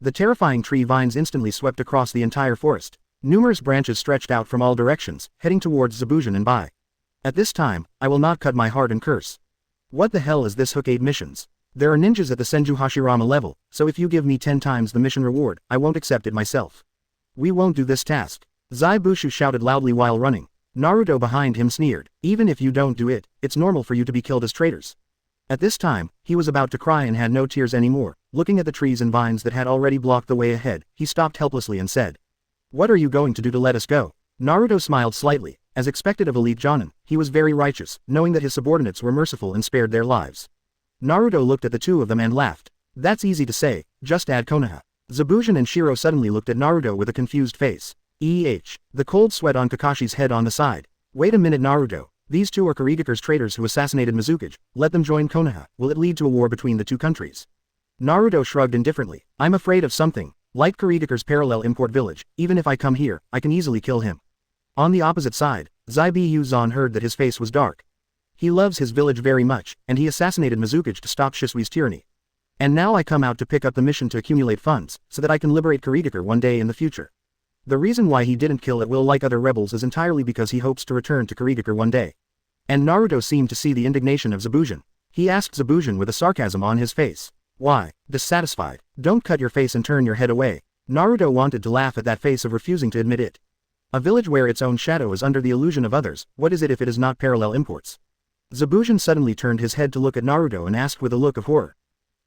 The terrifying tree vines instantly swept across the entire forest. Numerous branches stretched out from all directions, heading towards Zabujan and Bai. At this time, I will not cut my heart and curse. What the hell is this Hokage missions? There are ninjas at the Senju Hashirama level, so if you give me 10 times the mission reward, I won't accept it myself. We won't do this task. Zai Bushu shouted loudly while running. Naruto behind him sneered, even if you don't do it, it's normal for you to be killed as traitors. At this time, he was about to cry and had no tears anymore. Looking at the trees and vines that had already blocked the way ahead, he stopped helplessly and said, "What are you going to do to let us go?" Naruto smiled slightly. As expected of elite Jonin, he was very righteous, knowing that his subordinates were merciful and spared their lives. Naruto looked at the two of them and laughed. That's easy to say, just add Konoha. Zabujan and Shiro suddenly looked at Naruto with a confused face. The cold sweat on Kakashi's head on the side. Wait a minute Naruto, these two are Kurigakure's traitors who assassinated Mizukage, let them join Konoha, will it lead to a war between the two countries? Naruto shrugged indifferently. I'm afraid of something. Like Kurigakure's parallel import village, even if I come here, I can easily kill him. On the opposite side, Zai Zan heard that his face was dark. He loves his village very much, and he assassinated Mizukage to stop Shisui's tyranny. And now I come out to pick up the mission to accumulate funds, so that I can liberate Kurigakure one day in the future. The reason why he didn't kill at will like other rebels is entirely because he hopes to return to Kurigakure one day. And Naruto seemed to see the indignation of Zabujan. He asked Zabujan with a sarcasm on his face. Why? Dissatisfied? Don't cut your face and turn your head away. Naruto wanted to laugh at that face of refusing to admit it. A village where its own shadow is under the illusion of others, what is it if it is not parallel imports? Zabujan suddenly turned his head to look at Naruto and asked with a look of horror.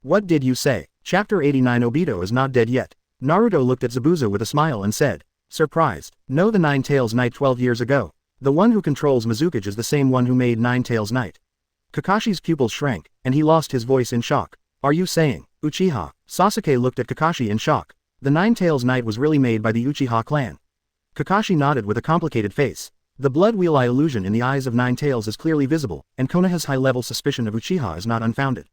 What did you say? Chapter 89 Obito is not dead yet. Naruto looked at Zabuza with a smile and said, surprised. No, the Nine Tails Knight 12 years ago. The one who controls Mizukage is the same one who made Nine Tails Knight. Kakashi's pupils shrank, and he lost his voice in shock. Are you saying, Uchiha? Sasuke looked at Kakashi in shock. The Nine Tails Knight was really made by the Uchiha clan. Kakashi nodded with a complicated face. The blood wheel eye illusion in the eyes of Nine Tails is clearly visible, and Konoha's high-level suspicion of Uchiha is not unfounded.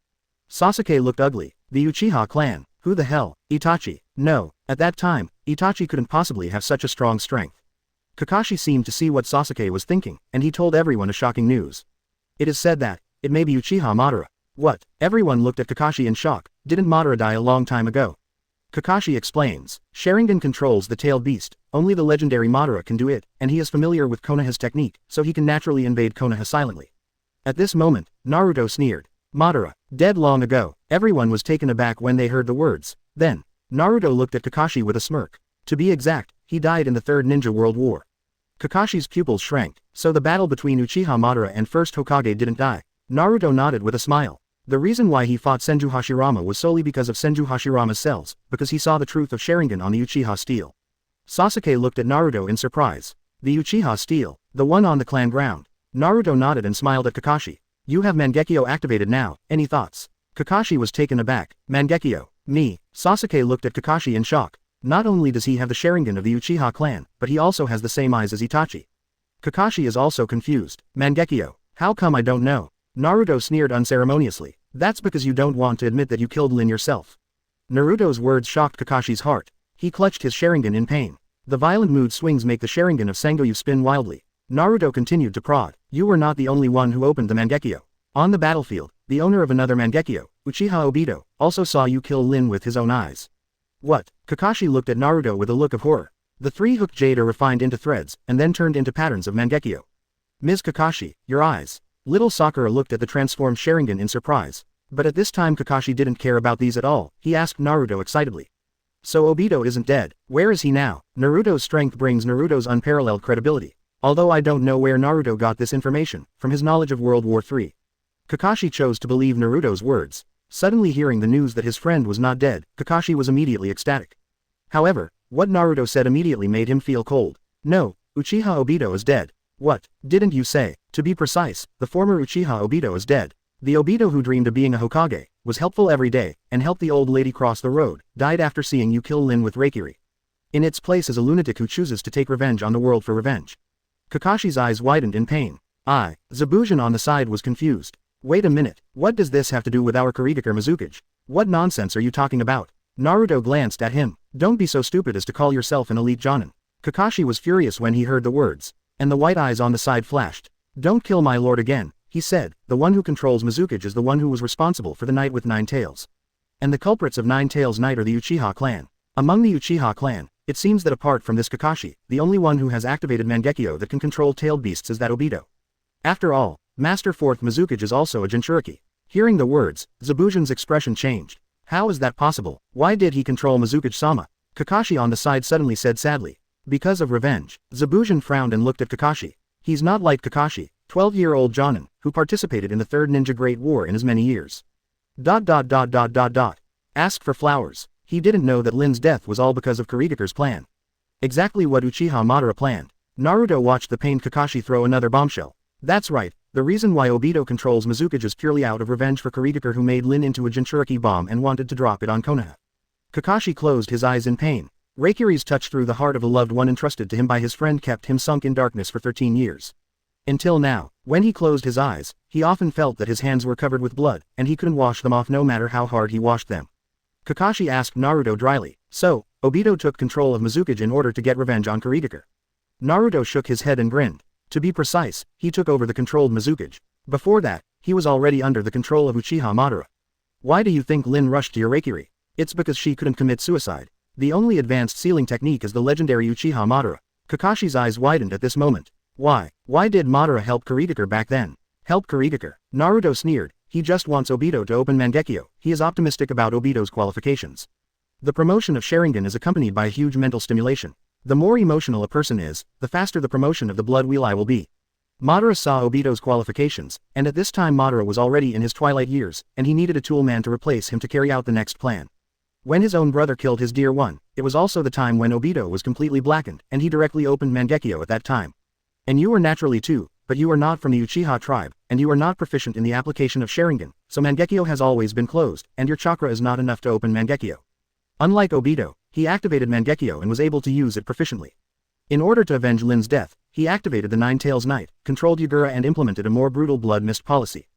Sasuke looked ugly. The Uchiha clan? Who the hell? Itachi? No. At that time, Itachi couldn't possibly have such a strong strength. Kakashi seemed to see what Sasuke was thinking, and he told everyone a shocking news. It is said that, it may be Uchiha Madara. What? Everyone looked at Kakashi in shock. Didn't Madara die a long time ago? Kakashi explains. Sharingan controls the tailed beast, only the legendary Madara can do it, and he is familiar with Konoha's technique, so he can naturally invade Konoha silently. At this moment, Naruto sneered. Madara, dead long ago. Everyone was taken aback when they heard the words. Then, Naruto looked at Kakashi with a smirk. To be exact, he died in the Third Ninja World War. Kakashi's pupils shrank, so the battle between Uchiha Madara and First Hokage didn't die. Naruto nodded with a smile. The reason why he fought Senju Hashirama was solely because of Senju Hashirama's cells, because he saw the truth of Sharingan on the Uchiha steel. Sasuke looked at Naruto in surprise. The Uchiha steel, the one on the clan ground. Naruto nodded and smiled at Kakashi. You have Mangekyo activated now, any thoughts? Kakashi was taken aback. Mangekyo? Me? Sasuke looked at Kakashi in shock. Not only does he have the Sharingan of the Uchiha clan, but he also has the same eyes as Itachi. Kakashi is also confused. Mangekyo? How come I don't know? Naruto sneered unceremoniously. That's because you don't want to admit that you killed Lin yourself. Naruto's words shocked Kakashi's heart. He clutched his Sharingan in pain. The violent mood swings make the Sharingan of Sengoyu spin wildly. Naruto continued to prod. You were not the only one who opened the Mangekyo. On the battlefield, the owner of another Mangekyo, Uchiha Obito, also saw you kill Lin with his own eyes. What? Kakashi looked at Naruto with a look of horror. The three-hooked jade are refined into threads, and then turned into patterns of Mangekyo. Ms. Kakashi, your eyes. Little Sakura looked at the transformed Sharingan in surprise. But at this time Kakashi didn't care about these at all. He asked Naruto excitedly. So Obito isn't dead. Where is he now? Naruto's strength brings Naruto's unparalleled credibility. Although I don't know where Naruto got this information, from his knowledge of World War III. Kakashi chose to believe Naruto's words. Suddenly hearing the news that his friend was not dead, Kakashi was immediately ecstatic. However, what Naruto said immediately made him feel cold. No, Uchiha Obito is dead. What, didn't you say? To be precise, the former Uchiha Obito is dead. The Obito who dreamed of being a Hokage, was helpful every day, and helped the old lady cross the road, died after seeing you kill Lin with Reikiri. In its place is a lunatic who chooses to take revenge on the world for revenge. Kakashi's eyes widened in pain. Zabujan on the side was confused. Wait a minute, what does this have to do with our Kurigakure Mizukage? What nonsense are you talking about? Naruto glanced at him. Don't be so stupid as to call yourself an elite jonin. Kakashi was furious when he heard the words, and the white eyes on the side flashed. Don't kill my lord again, he said. The one who controls Mizukage is the one who was responsible for the night with 9 tails. And the culprits of 9 tails night are the Uchiha clan. Among the Uchiha clan, it seems that apart from this Kakashi, the only one who has activated Mangekyo that can control tailed beasts is that Obito. After all, Master 4th Mizukage is also a Jinchuriki. Hearing the words, Zabujan's expression changed. How is that possible? Why did he control Mizukage-sama? Kakashi on the side suddenly said sadly. Because of revenge. Zabujan frowned and looked at Kakashi. He's not like Kakashi, 12-year-old Jonin, who participated in the Third Ninja Great War in as many years. Asked for flowers. He didn't know that Lin's death was all because of Kurigaka's plan. Exactly what Uchiha Madara planned. Naruto watched the pained Kakashi throw another bombshell. That's right, the reason why Obito controls Mizukage is purely out of revenge for Kurigaka, who made Lin into a Jinchuriki bomb and wanted to drop it on Konoha. Kakashi closed his eyes in pain. Reikiri's touch through the heart of a loved one entrusted to him by his friend kept him sunk in darkness for 13 years. Until now, when he closed his eyes, he often felt that his hands were covered with blood, and he couldn't wash them off no matter how hard he washed them. Kakashi asked Naruto dryly, so, Obito took control of Mizukage in order to get revenge on Kurigaka. Naruto shook his head and grinned. To be precise, he took over the controlled Mizukage. Before that, he was already under the control of Uchiha Madara. Why do you think Lin rushed to your Reikiri? It's because she couldn't commit suicide. The only advanced sealing technique is the legendary Uchiha Madara. Kakashi's eyes widened at this moment. Why? Why did Madara help Kurigaka back then? Help Kurigaka? Naruto sneered. He just wants Obito to open Mangekyo. He is optimistic about Obito's qualifications. The promotion of Sharingan is accompanied by a huge mental stimulation. The more emotional a person is, the faster the promotion of the blood wheel will be. Madara saw Obito's qualifications, and at this time Madara was already in his twilight years, and he needed a tool man to replace him to carry out the next plan. When his own brother killed his dear one, it was also the time when Obito was completely blackened, and he directly opened Mangekyo at that time. And you were naturally too, but you are not from the Uchiha tribe, and you are not proficient in the application of Sharingan, so Mangekyo has always been closed, and your chakra is not enough to open Mangekyo. Unlike Obito, he activated Mangekyo and was able to use it proficiently. In order to avenge Lin's death, he activated the 9 Tails Knight, controlled Hyuga and implemented a more brutal blood mist policy.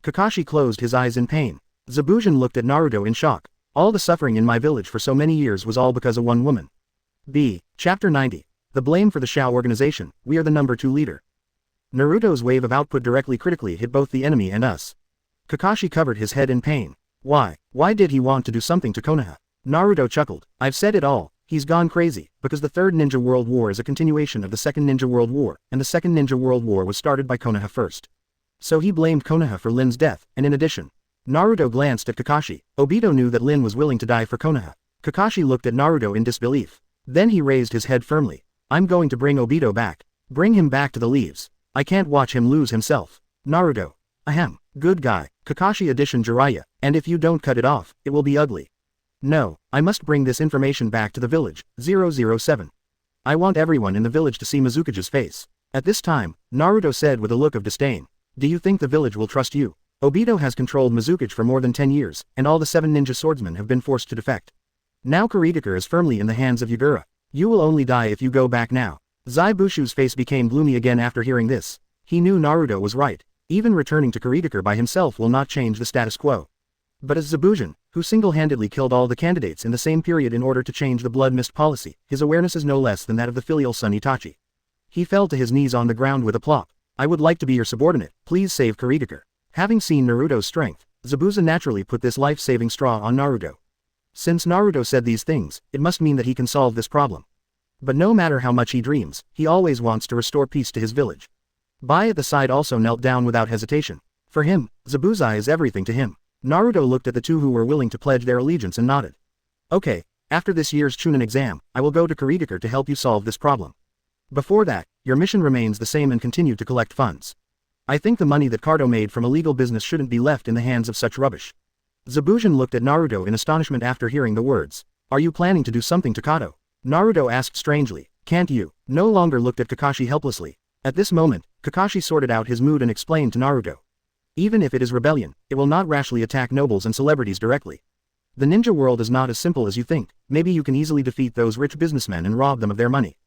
Kakashi closed his eyes in pain. Zabujan looked at Naruto in shock. All the suffering in my village for so many years was all because of one woman. Chapter 90. The blame for the Shao organization, we are the number 2 leader. Naruto's wave of output directly critically hit both the enemy and us. Kakashi covered his head in pain. Why? Why did he want to do something to Konoha? Naruto chuckled. I've said it all. He's gone crazy, because the Third Ninja World War is a continuation of the Second Ninja World War, and the Second Ninja World War was started by Konoha first. So he blamed Konoha for Lin's death, and in addition, Naruto glanced at Kakashi. Obito knew that Lin was willing to die for Konoha. Kakashi looked at Naruto in disbelief. Then he raised his head firmly. I'm going to bring Obito back. Bring him back to the leaves. I can't watch him lose himself. Naruto. Ahem. Good guy. Kakashi addition Jiraiya, and if you don't cut it off, it will be ugly. No, I must bring this information back to the village, 007. I want everyone in the village to see Mizukage's face. At this time, Naruto said with a look of disdain. Do you think the village will trust you? Obito has controlled Mizukage for more than 10 years, and all the 7 ninja swordsmen have been forced to defect. Now Kurigaka is firmly in the hands of Hyuga. You will only die if you go back now. Zai Bushu's face became gloomy again after hearing this. He knew Naruto was right. Even returning to Kurigaka by himself will not change the status quo. But as Zabujan, who single-handedly killed all the candidates in the same period in order to change the blood mist policy, his awareness is no less than that of the filial son Itachi. He fell to his knees on the ground with a plop. I would like to be your subordinate, please save Kurigaka. Having seen Naruto's strength, Zabuza naturally put this life-saving straw on Naruto. Since Naruto said these things, it must mean that he can solve this problem. But no matter how much he dreams, he always wants to restore peace to his village. Bai at the side also knelt down without hesitation. For him, Zabuza is everything to him. Naruto looked at the two who were willing to pledge their allegiance and nodded. Okay, after this year's chunin exam, I will go to Kurigaka to help you solve this problem. Before that, your mission remains the same and continue to collect funds. I think the money that Cardo made from illegal business shouldn't be left in the hands of such rubbish. Zabujan looked at Naruto in astonishment after hearing the words. Are you planning to do something to Kado? Naruto asked strangely. Can't you? No longer looked at Kakashi helplessly. At this moment, Kakashi sorted out his mood and explained to Naruto. Even if it is rebellion, it will not rashly attack nobles and celebrities directly. The ninja world is not as simple as you think. Maybe you can easily defeat those rich businessmen and rob them of their money.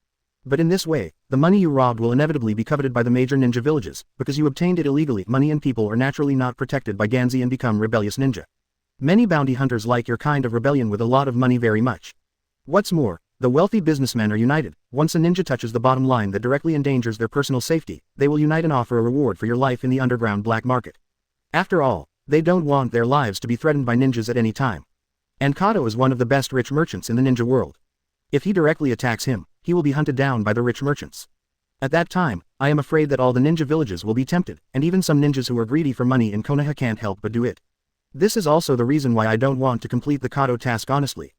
But in this way, the money you robbed will inevitably be coveted by the major ninja villages, because you obtained it illegally. Money and people are naturally not protected by Ganzi and become rebellious ninja. Many bounty hunters like your kind of rebellion with a lot of money very much. What's more, The wealthy businessmen are united. Once a ninja touches the bottom line that directly endangers their personal safety, they will unite and offer a reward for your life in the underground black market. After all, they don't want their lives to be threatened by ninjas at any time. And Kato is one of the best rich merchants in the ninja world. If he directly attacks him, he will be hunted down by the rich merchants. At that time, I am afraid that all the ninja villages will be tempted, and even some ninjas who are greedy for money in Konoha can't help but do it. This is also the reason why I don't want to complete the Kato task honestly.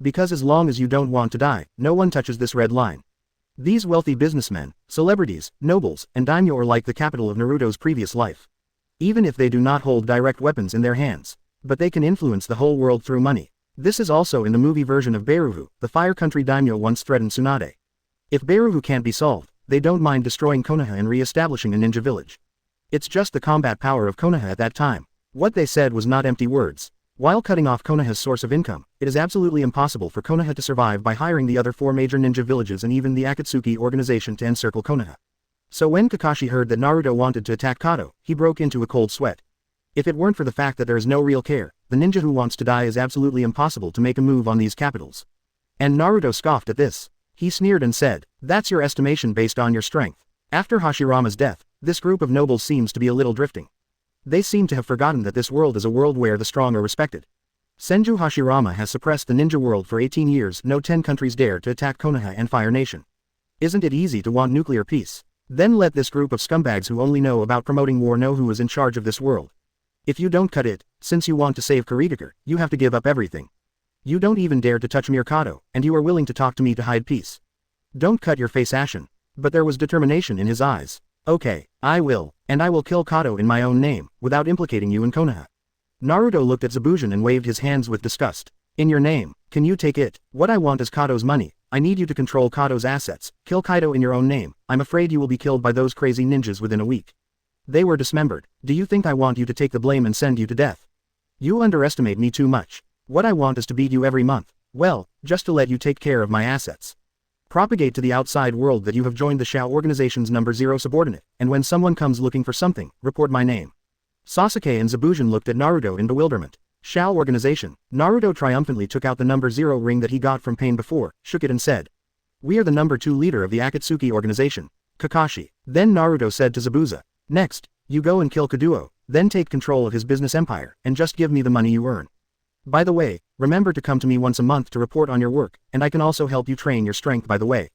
Because as long as you don't want to die, no one touches this red line. These wealthy businessmen, celebrities, nobles, and daimyo are like the capital of Naruto's previous life. Even if they do not hold direct weapons in their hands, but they can influence the whole world through money. This is also in the movie version of Beiruhu, the Fire Country daimyo once threatened Tsunade. If Beiruhu can't be solved, they don't mind destroying Konoha and re-establishing a ninja village. It's just the combat power of Konoha at that time. What they said was not empty words. While cutting off Konoha's source of income, it is absolutely impossible for Konoha to survive by hiring the other 4 major ninja villages and even the Akatsuki organization to encircle Konoha. So when Kakashi heard that Naruto wanted to attack Kato, he broke into a cold sweat. If it weren't for the fact that there is no real care, the ninja who wants to die is absolutely impossible to make a move on these capitals. And Naruto scoffed at this. He sneered and said, "That's your estimation based on your strength." After Hashirama's death, this group of nobles seems to be a little drifting. They seem to have forgotten that this world is a world where the strong are respected. Senju Hashirama has suppressed the ninja world for 18 years. No 10 countries dare to attack Konoha and Fire Nation. Isn't it easy to want nuclear peace? Then let this group of scumbags who only know about promoting war know who is in charge of this world. If you don't cut it, since you want to save Kurigakure, you have to give up everything. You don't even dare to touch Kato, and you are willing to talk to me to hide peace. Don't cut your face ashen. But there was determination in his eyes. Okay, I will, and I will kill Kato in my own name, without implicating you in Konoha. Naruto looked at Zabujan and waved his hands with disgust. In your name, can you take it? What I want is Kato's money. I need you to control Kato's assets. Kill Kaido in your own name. I'm afraid you will be killed by those crazy ninjas within a week. They were dismembered. Do you think I want you to take the blame and send you to death? You underestimate me too much. What I want is to beat you every month. Well, just to let you take care of my assets. Propagate to the outside world that you have joined the Shao organization's number 0 subordinate, and when someone comes looking for something, report my name. Sasuke and Zabujan looked at Naruto in bewilderment. Shao organization. Naruto triumphantly took out the number 0 ring that he got from Pain before, shook it and said, "We are the number 2 leader of the Akatsuki organization. Kakashi." Then Naruto said to Zabuza, "Next, you go and kill Kaduo, then take control of his business empire, and just give me the money you earn. By the way, remember to come to me once a month to report on your work, and I can also help you train your strength by the way."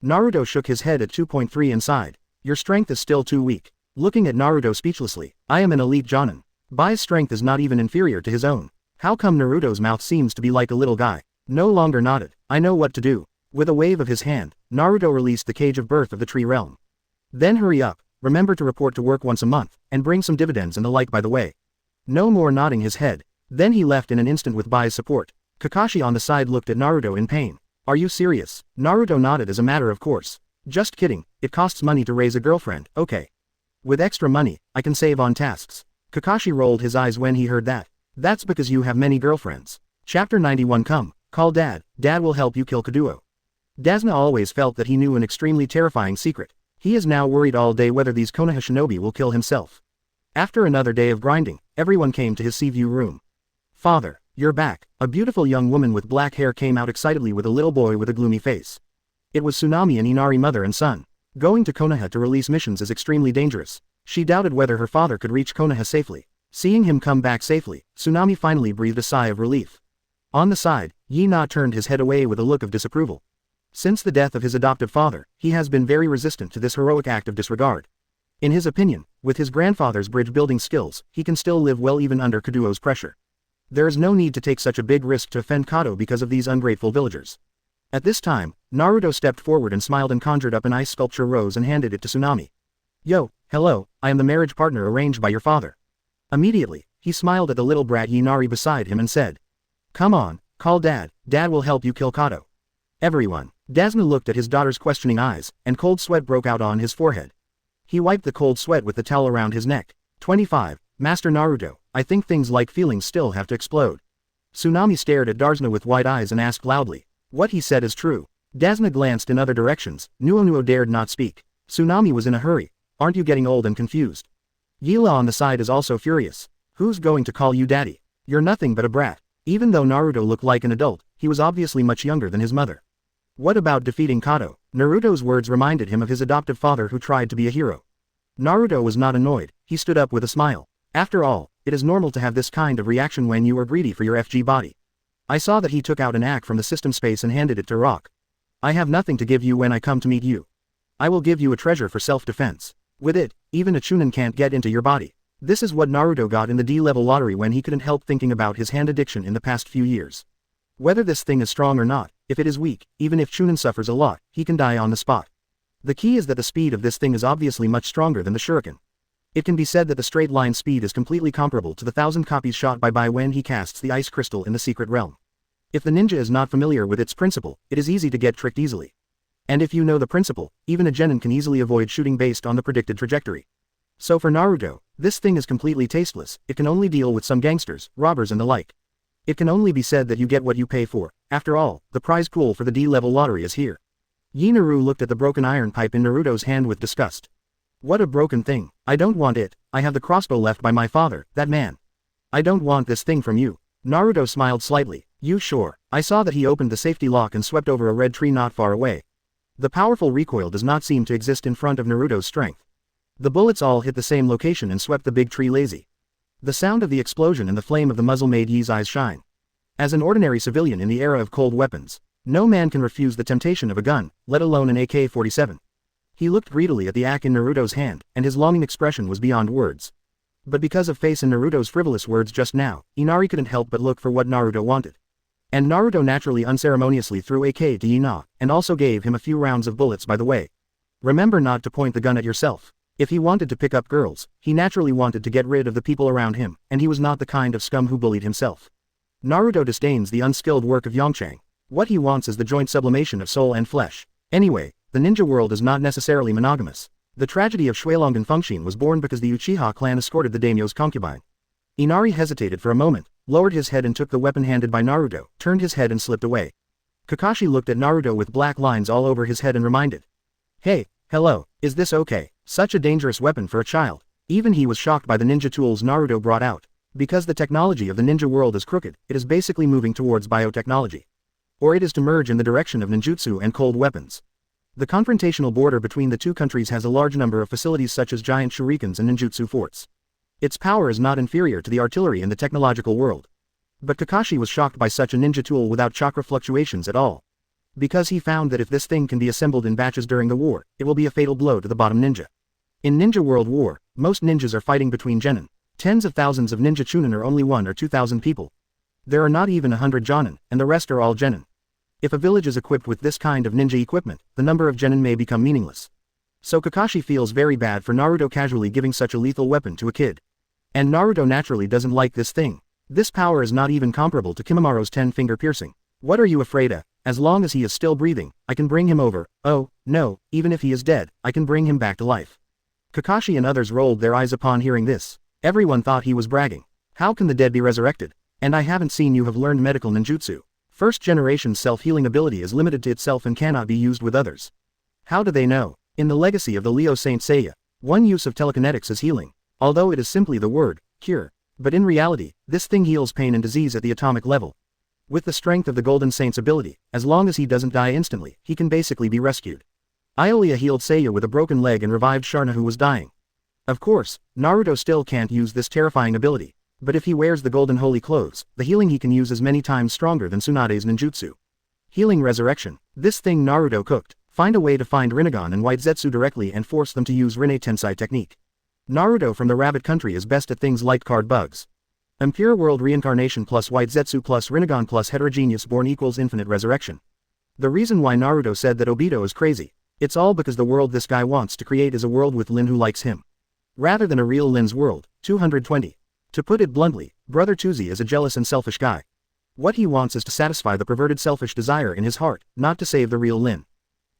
Naruto shook his head at 2.3 and sighed. Your strength is still too weak. Looking at Naruto speechlessly, I am an elite jonin. Bai's strength is not even inferior to his own. How come Naruto's mouth seems to be like a little guy? No longer nodded. I know what to do. With a wave of his hand, Naruto released the cage of birth of the tree realm. Then hurry up, remember to report to work once a month, and bring some dividends and the like by the way. No more nodding his head. Then he left in an instant with Bai's support. Kakashi on the side looked at Naruto in pain. Are you serious? Naruto nodded as a matter of course. Just kidding, it costs money to raise a girlfriend, okay. With extra money, I can save on tasks. Kakashi rolled his eyes when he heard that. That's because you have many girlfriends. Chapter 91 Come, call Dad, Dad will help you kill Kaduo. Dasna always felt that he knew an extremely terrifying secret. He is now worried all day whether these Konoha shinobi will kill himself. After another day of grinding, everyone came to his sea view room. Father, you're back. A beautiful young woman with black hair came out excitedly with a little boy with a gloomy face. It was Tsunami and Inari mother and son. Going to Konoha to release missions is extremely dangerous. She doubted whether her father could reach Konoha safely. Seeing him come back safely, Tsunami finally breathed a sigh of relief. On the side, Yi-Na turned his head away with a look of disapproval. Since the death of his adoptive father, he has been very resistant to this heroic act of disregard. In his opinion, with his grandfather's bridge-building skills, he can still live well even under Kaduo's pressure. There is no need to take such a big risk to offend Kato because of these ungrateful villagers. At this time, Naruto stepped forward and smiled and conjured up an ice sculpture rose and handed it to Tsunami. Yo, hello, I am the marriage partner arranged by your father. Immediately, he smiled at the little brat Inari beside him and said, Come on, call Dad, Dad will help you kill Kato. Everyone. Dasna looked at his daughter's questioning eyes, and cold sweat broke out on his forehead. He wiped the cold sweat with the towel around his neck. 25. Master Naruto, I think things like feelings still have to explode. Tsunami stared at Darsna with wide eyes and asked loudly. What he said is true. Dasna glanced in other directions. Nuo dared not speak. Tsunami was in a hurry. Aren't you getting old and confused? Yila on the side is also furious. Who's going to call you daddy? You're nothing but a brat. Even though Naruto looked like an adult, he was obviously much younger than his mother. What about defeating Kato? Naruto's words reminded him of his adoptive father who tried to be a hero. Naruto was not annoyed, he stood up with a smile. After all, it is normal to have this kind of reaction when you are greedy for your FG body. I saw that he took out an axe from the system space and handed it to Rock. I have nothing to give you when I come to meet you. I will give you a treasure for self-defense. With it, even a chunin can't get into your body. This is what Naruto got in the D-level lottery when he couldn't help thinking about his hand addiction in the past few years. Whether this thing is strong or not, if it is weak, even if chunin suffers a lot, he can die on the spot. The key is that the speed of this thing is obviously much stronger than the shuriken. It can be said that the straight line speed is completely comparable to the 1,000 copies shot by Bai when he casts the ice crystal in the secret realm. If the ninja is not familiar with its principle, it is easy to get tricked easily. And if you know the principle, even a genin can easily avoid shooting based on the predicted trajectory. So for Naruto, this thing is completely tasteless, it can only deal with some gangsters, robbers and the like. It can only be said that you get what you pay for. After all, the prize pool for the D-level lottery is here. Minato looked at the broken iron pipe in Naruto's hand with disgust. What a broken thing. I don't want it, I have the crossbow left by my father, that man. I don't want this thing from you. Naruto smiled slightly. You sure? I saw that he opened the safety lock and swept over a red tree not far away. The powerful recoil does not seem to exist in front of Naruto's strength. The bullets all hit the same location and swept the big tree lazy. The sound of the explosion and the flame of the muzzle made Yi's eyes shine. As an ordinary civilian in the era of cold weapons, no man can refuse the temptation of a gun, let alone an AK-47. He looked greedily at the AK in Naruto's hand, and his longing expression was beyond words. But because of face in Naruto's frivolous words just now, Inari couldn't help but look for what Naruto wanted. And Naruto naturally unceremoniously threw AK to Ina, and also gave him a few rounds of bullets by the way. Remember not to point the gun at yourself. If he wanted to pick up girls, he naturally wanted to get rid of the people around him, and he was not the kind of scum who bullied himself. Naruto disdains the unskilled work of Yongchang. What he wants is the joint sublimation of soul and flesh. Anyway, the ninja world is not necessarily monogamous. The tragedy of Shuelong Fengxian was born because the Uchiha clan escorted the daimyo's concubine. Inari hesitated for a moment, lowered his head and took the weapon handed by Naruto, turned his head and slipped away. Kakashi looked at Naruto with black lines all over his head and reminded. Hey, hello, is this okay? Such a dangerous weapon for a child. Even he was shocked by the ninja tools Naruto brought out. Because the technology of the ninja world is crooked, it is basically moving towards biotechnology. Or it is to merge in the direction of ninjutsu and cold weapons. The confrontational border between the two countries has a large number of facilities such as giant shurikens and ninjutsu forts. Its power is not inferior to the artillery in the technological world. But Kakashi was shocked by such a ninja tool without chakra fluctuations at all. Because he found that if this thing can be assembled in batches during the war, it will be a fatal blow to the bottom ninja. In Ninja World War, most ninjas are fighting between genin. Tens of thousands of ninja chunin are only 1 or 2,000 people. There are not even 100 jonin, and the rest are all genin. If a village is equipped with this kind of ninja equipment, the number of genin may become meaningless. So Kakashi feels very bad for Naruto casually giving such a lethal weapon to a kid. And Naruto naturally doesn't like this thing. This power is not even comparable to Kimamaro's 10-finger piercing. What are you afraid of? As long as he is still breathing, I can bring him over. Oh, no, even if he is dead, I can bring him back to life. Kakashi and others rolled their eyes upon hearing this. Everyone thought he was bragging. How can the dead be resurrected? And I haven't seen you have learned medical ninjutsu. First generation self-healing ability is limited to itself and cannot be used with others. How do they know? In the legacy of the Leo Saint Seiya, one use of telekinetics is healing. Although it is simply the word, cure. But in reality, this thing heals pain and disease at the atomic level. With the strength of the Golden Saint's ability, as long as he doesn't die instantly, he can basically be rescued. Iolia healed Seiya with a broken leg and revived Sharna who was dying. Of course, Naruto still can't use this terrifying ability, but if he wears the golden holy clothes, the healing he can use is many times stronger than Tsunade's ninjutsu. Healing resurrection. This thing Naruto cooked. Find a way to find Rinnegan and White Zetsu directly and force them to use Rinne Tensai technique. Naruto from the Rabbit Country is best at things like card bugs. Impure World Reincarnation plus White Zetsu plus Rinnegan plus Heterogeneous Born equals Infinite Resurrection. The reason why Naruto said that Obito is crazy, it's all because the world this guy wants to create is a world with Lin who likes him. Rather than a real Lin's world. 220. To put it bluntly, Brother Tuzi is a jealous and selfish guy. What he wants is to satisfy the perverted selfish desire in his heart, not to save the real Lin.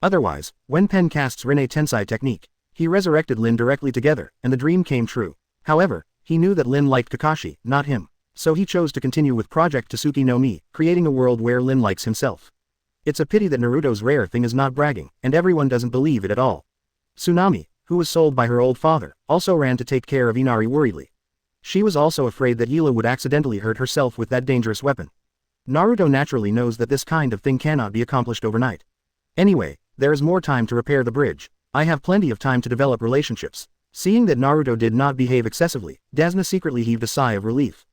Otherwise, when Pen casts Rinne Tensai technique, he resurrected Lin directly together, and the dream came true. However, he knew that Lin liked Kakashi, not him. So he chose to continue with Project Tasuki no Mi, creating a world where Lin likes himself. It's a pity that Naruto's rare thing is not bragging, and everyone doesn't believe it at all. Tsunami, who was sold by her old father, also ran to take care of Inari worriedly. She was also afraid that Hila would accidentally hurt herself with that dangerous weapon. Naruto naturally knows that this kind of thing cannot be accomplished overnight. Anyway, there is more time to repair the bridge. I have plenty of time to develop relationships. Seeing that Naruto did not behave excessively, Dasna secretly heaved a sigh of relief.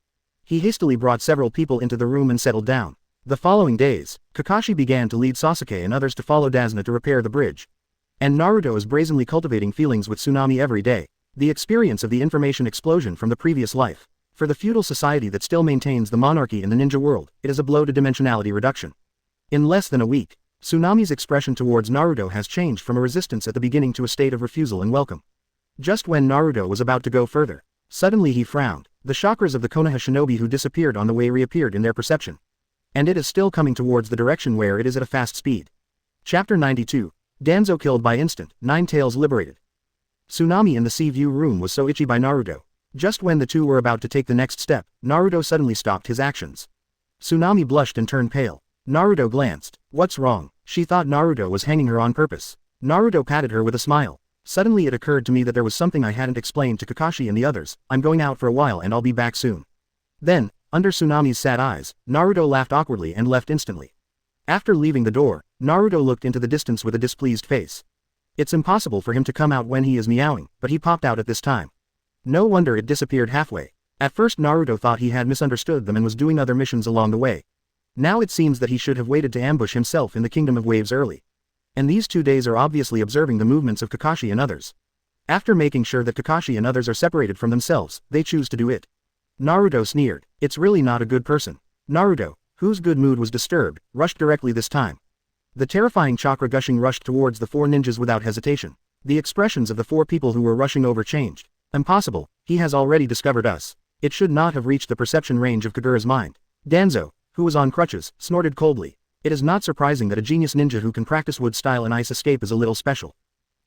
He hastily brought several people into the room and settled down. The following days, Kakashi began to lead Sasuke and others to follow Dasna to repair the bridge. And Naruto is brazenly cultivating feelings with Tsunami every day. The experience of the information explosion from the previous life. For the feudal society that still maintains the monarchy in the ninja world, it is a blow to dimensionality reduction. In less than a week, Tsunami's expression towards Naruto has changed from a resistance at the beginning to a state of refusal and welcome. Just when Naruto was about to go further, suddenly he frowned. The chakras of the Konoha shinobi who disappeared on the way reappeared in their perception. And it is still coming towards the direction where it is at a fast speed. Chapter 92. Danzo killed by instant, Nine Tails liberated. Tsunami in the sea view room was so itchy by Naruto. Just when the two were about to take the next step, Naruto suddenly stopped his actions. Tsunami blushed and turned pale. Naruto glanced. What's wrong? She thought Naruto was hanging her on purpose. Naruto patted her with a smile. Suddenly it occurred to me that there was something I hadn't explained to Kakashi and the others. I'm going out for a while and I'll be back soon. Then, under Tsunami's sad eyes, Naruto laughed awkwardly and left instantly. After leaving the door, Naruto looked into the distance with a displeased face. It's impossible for him to come out when he is meowing, but he popped out at this time. No wonder it disappeared halfway. At first Naruto thought he had misunderstood them and was doing other missions along the way. Now it seems that he should have waited to ambush himself in the Kingdom of Waves early. And these 2 days are obviously observing the movements of Kakashi and others. After making sure that Kakashi and others are separated from themselves, they choose to do it. Naruto sneered. It's really not a good person. Naruto, whose good mood was disturbed, rushed directly this time. The terrifying chakra gushing rushed towards the 4 ninjas without hesitation. The expressions of the 4 people who were rushing over changed. Impossible, he has already discovered us. It should not have reached the perception range of Kagura's mind. Danzo, who was on crutches, snorted coldly. It is not surprising that a genius ninja who can practice wood style and ice escape is a little special.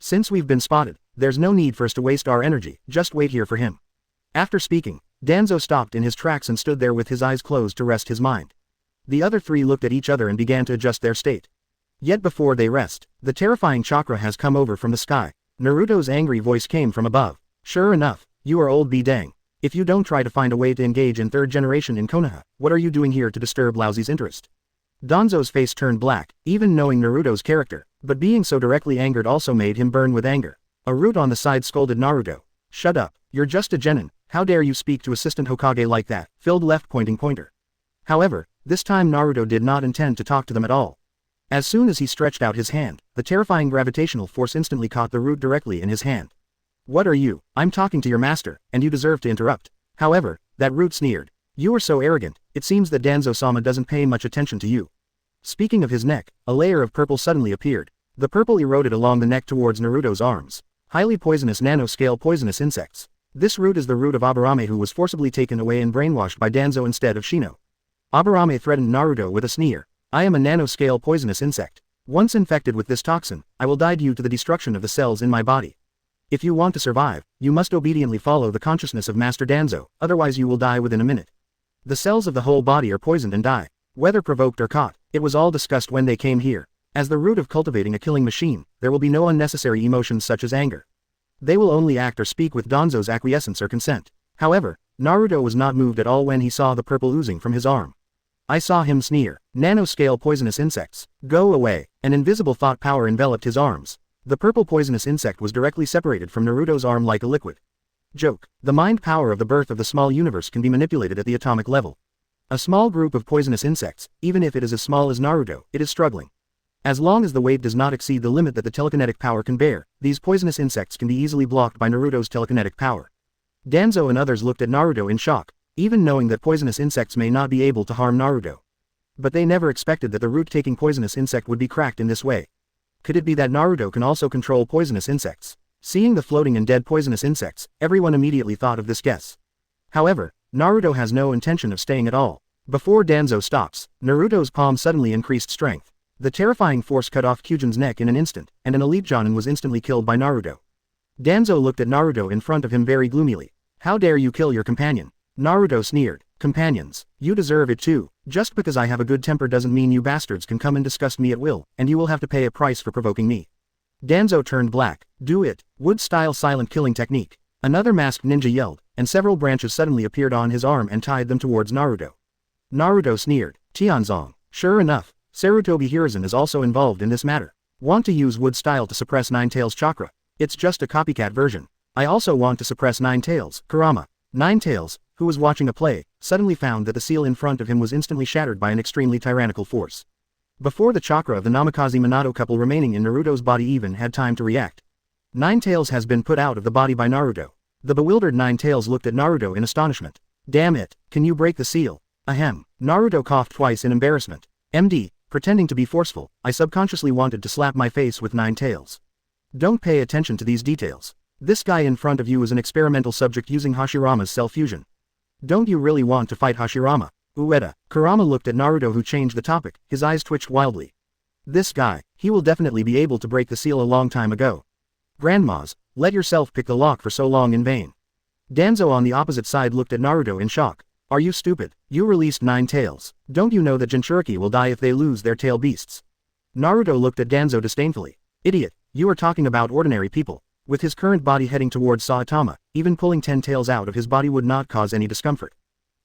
Since we've been spotted, there's no need for us to waste our energy, just wait here for him. After speaking, Danzo stopped in his tracks and stood there with his eyes closed to rest his mind. The other 3 looked at each other and began to adjust their state. Yet before they rest, the terrifying chakra has come over from the sky. Naruto's angry voice came from above. Sure enough, you are old B-dang. If you don't try to find a way to engage in 3rd generation in Konoha, what are you doing here to disturb Laozi's interest? Danzo's face turned black, even knowing Naruto's character, but being so directly angered also made him burn with anger. A root on the side scolded Naruto. Shut up, you're just a genin, how dare you speak to Assistant Hokage like that, filled left pointing pointer. However, this time Naruto did not intend to talk to them at all. As soon as he stretched out his hand, the terrifying gravitational force instantly caught the root directly in his hand. What are you? I'm talking to your master, and you deserve to interrupt. However, that root sneered. You are so arrogant, it seems that Danzo-sama doesn't pay much attention to you. Speaking of his neck, a layer of purple suddenly appeared. The purple eroded along the neck towards Naruto's arms. Highly poisonous nanoscale poisonous insects. This root is the root of Aburame who was forcibly taken away and brainwashed by Danzo instead of Shino. Aburame threatened Naruto with a sneer. I am a nanoscale poisonous insect. Once infected with this toxin, I will die due to the destruction of the cells in my body. If you want to survive, you must obediently follow the consciousness of Master Danzo, otherwise you will die within a minute. The cells of the whole body are poisoned and die. Whether provoked or caught, it was all discussed when they came here. As the root of cultivating a killing machine, there will be no unnecessary emotions such as anger. They will only act or speak with Danzo's acquiescence or consent. However, Naruto was not moved at all when he saw the purple oozing from his arm. I saw him sneer. Nanoscale poisonous insects. Go away. An invisible thought power enveloped his arms. The purple poisonous insect was directly separated from Naruto's arm like a liquid. Joke. The mind power of the birth of the small universe can be manipulated at the atomic level. A small group of poisonous insects, even if it is as small as Naruto, it is struggling. As long as the weight does not exceed the limit that the telekinetic power can bear, these poisonous insects can be easily blocked by Naruto's telekinetic power. Danzo and others looked at Naruto in shock, even knowing that poisonous insects may not be able to harm Naruto. But they never expected that the root-taking poisonous insect would be cracked in this way. Could it be that Naruto can also control poisonous insects? Seeing the floating and dead poisonous insects, everyone immediately thought of this guess. However, Naruto has no intention of staying at all. Before Danzo stops, Naruto's palm suddenly increased strength. The terrifying force cut off Kyujin's neck in an instant, and an elite Jonin was instantly killed by Naruto. Danzo looked at Naruto in front of him very gloomily. How dare you kill your companion? Naruto sneered. Companions, you deserve it too. Just because I have a good temper doesn't mean you bastards can come and disgust me at will, and you will have to pay a price for provoking me. Danzo turned black. Do it. Wood-style silent killing technique. Another masked ninja yelled, and several branches suddenly appeared on his arm and tied them towards Naruto. Naruto sneered. Tianzong. Sure enough, Sarutobi Hiruzen is also involved in this matter. Want to use wood style to suppress Ninetales' chakra. It's just a copycat version. I also want to suppress Ninetales, Kurama. Ninetales, who was watching a play, suddenly found that the seal in front of him was instantly shattered by an extremely tyrannical force. Before the chakra of the Namikaze Minato couple remaining in Naruto's body even had time to react, Ninetales has been put out of the body by Naruto. The bewildered Ninetales looked at Naruto in astonishment. Damn it, can you break the seal? Ahem. Naruto coughed twice in embarrassment. MD, pretending to be forceful, I subconsciously wanted to slap my face with Ninetales. Don't pay attention to these details. This guy in front of you is an experimental subject using Hashirama's cell fusion. Don't you really want to fight Hashirama? Ueda. Kurama looked at Naruto, who changed the topic, his eyes twitched wildly. This guy, he will definitely be able to break the seal a long time ago. Grandmas, let yourself pick the lock for so long in vain. Danzo on the opposite side looked at Naruto in shock. Are you stupid? You released Ninetales. Don't you know that Jinchuriki will die if they lose their tail beasts? Naruto looked at Danzo disdainfully. Idiot, you are talking about ordinary people. With his current body heading towards Saitama, even pulling 10 tails out of his body would not cause any discomfort.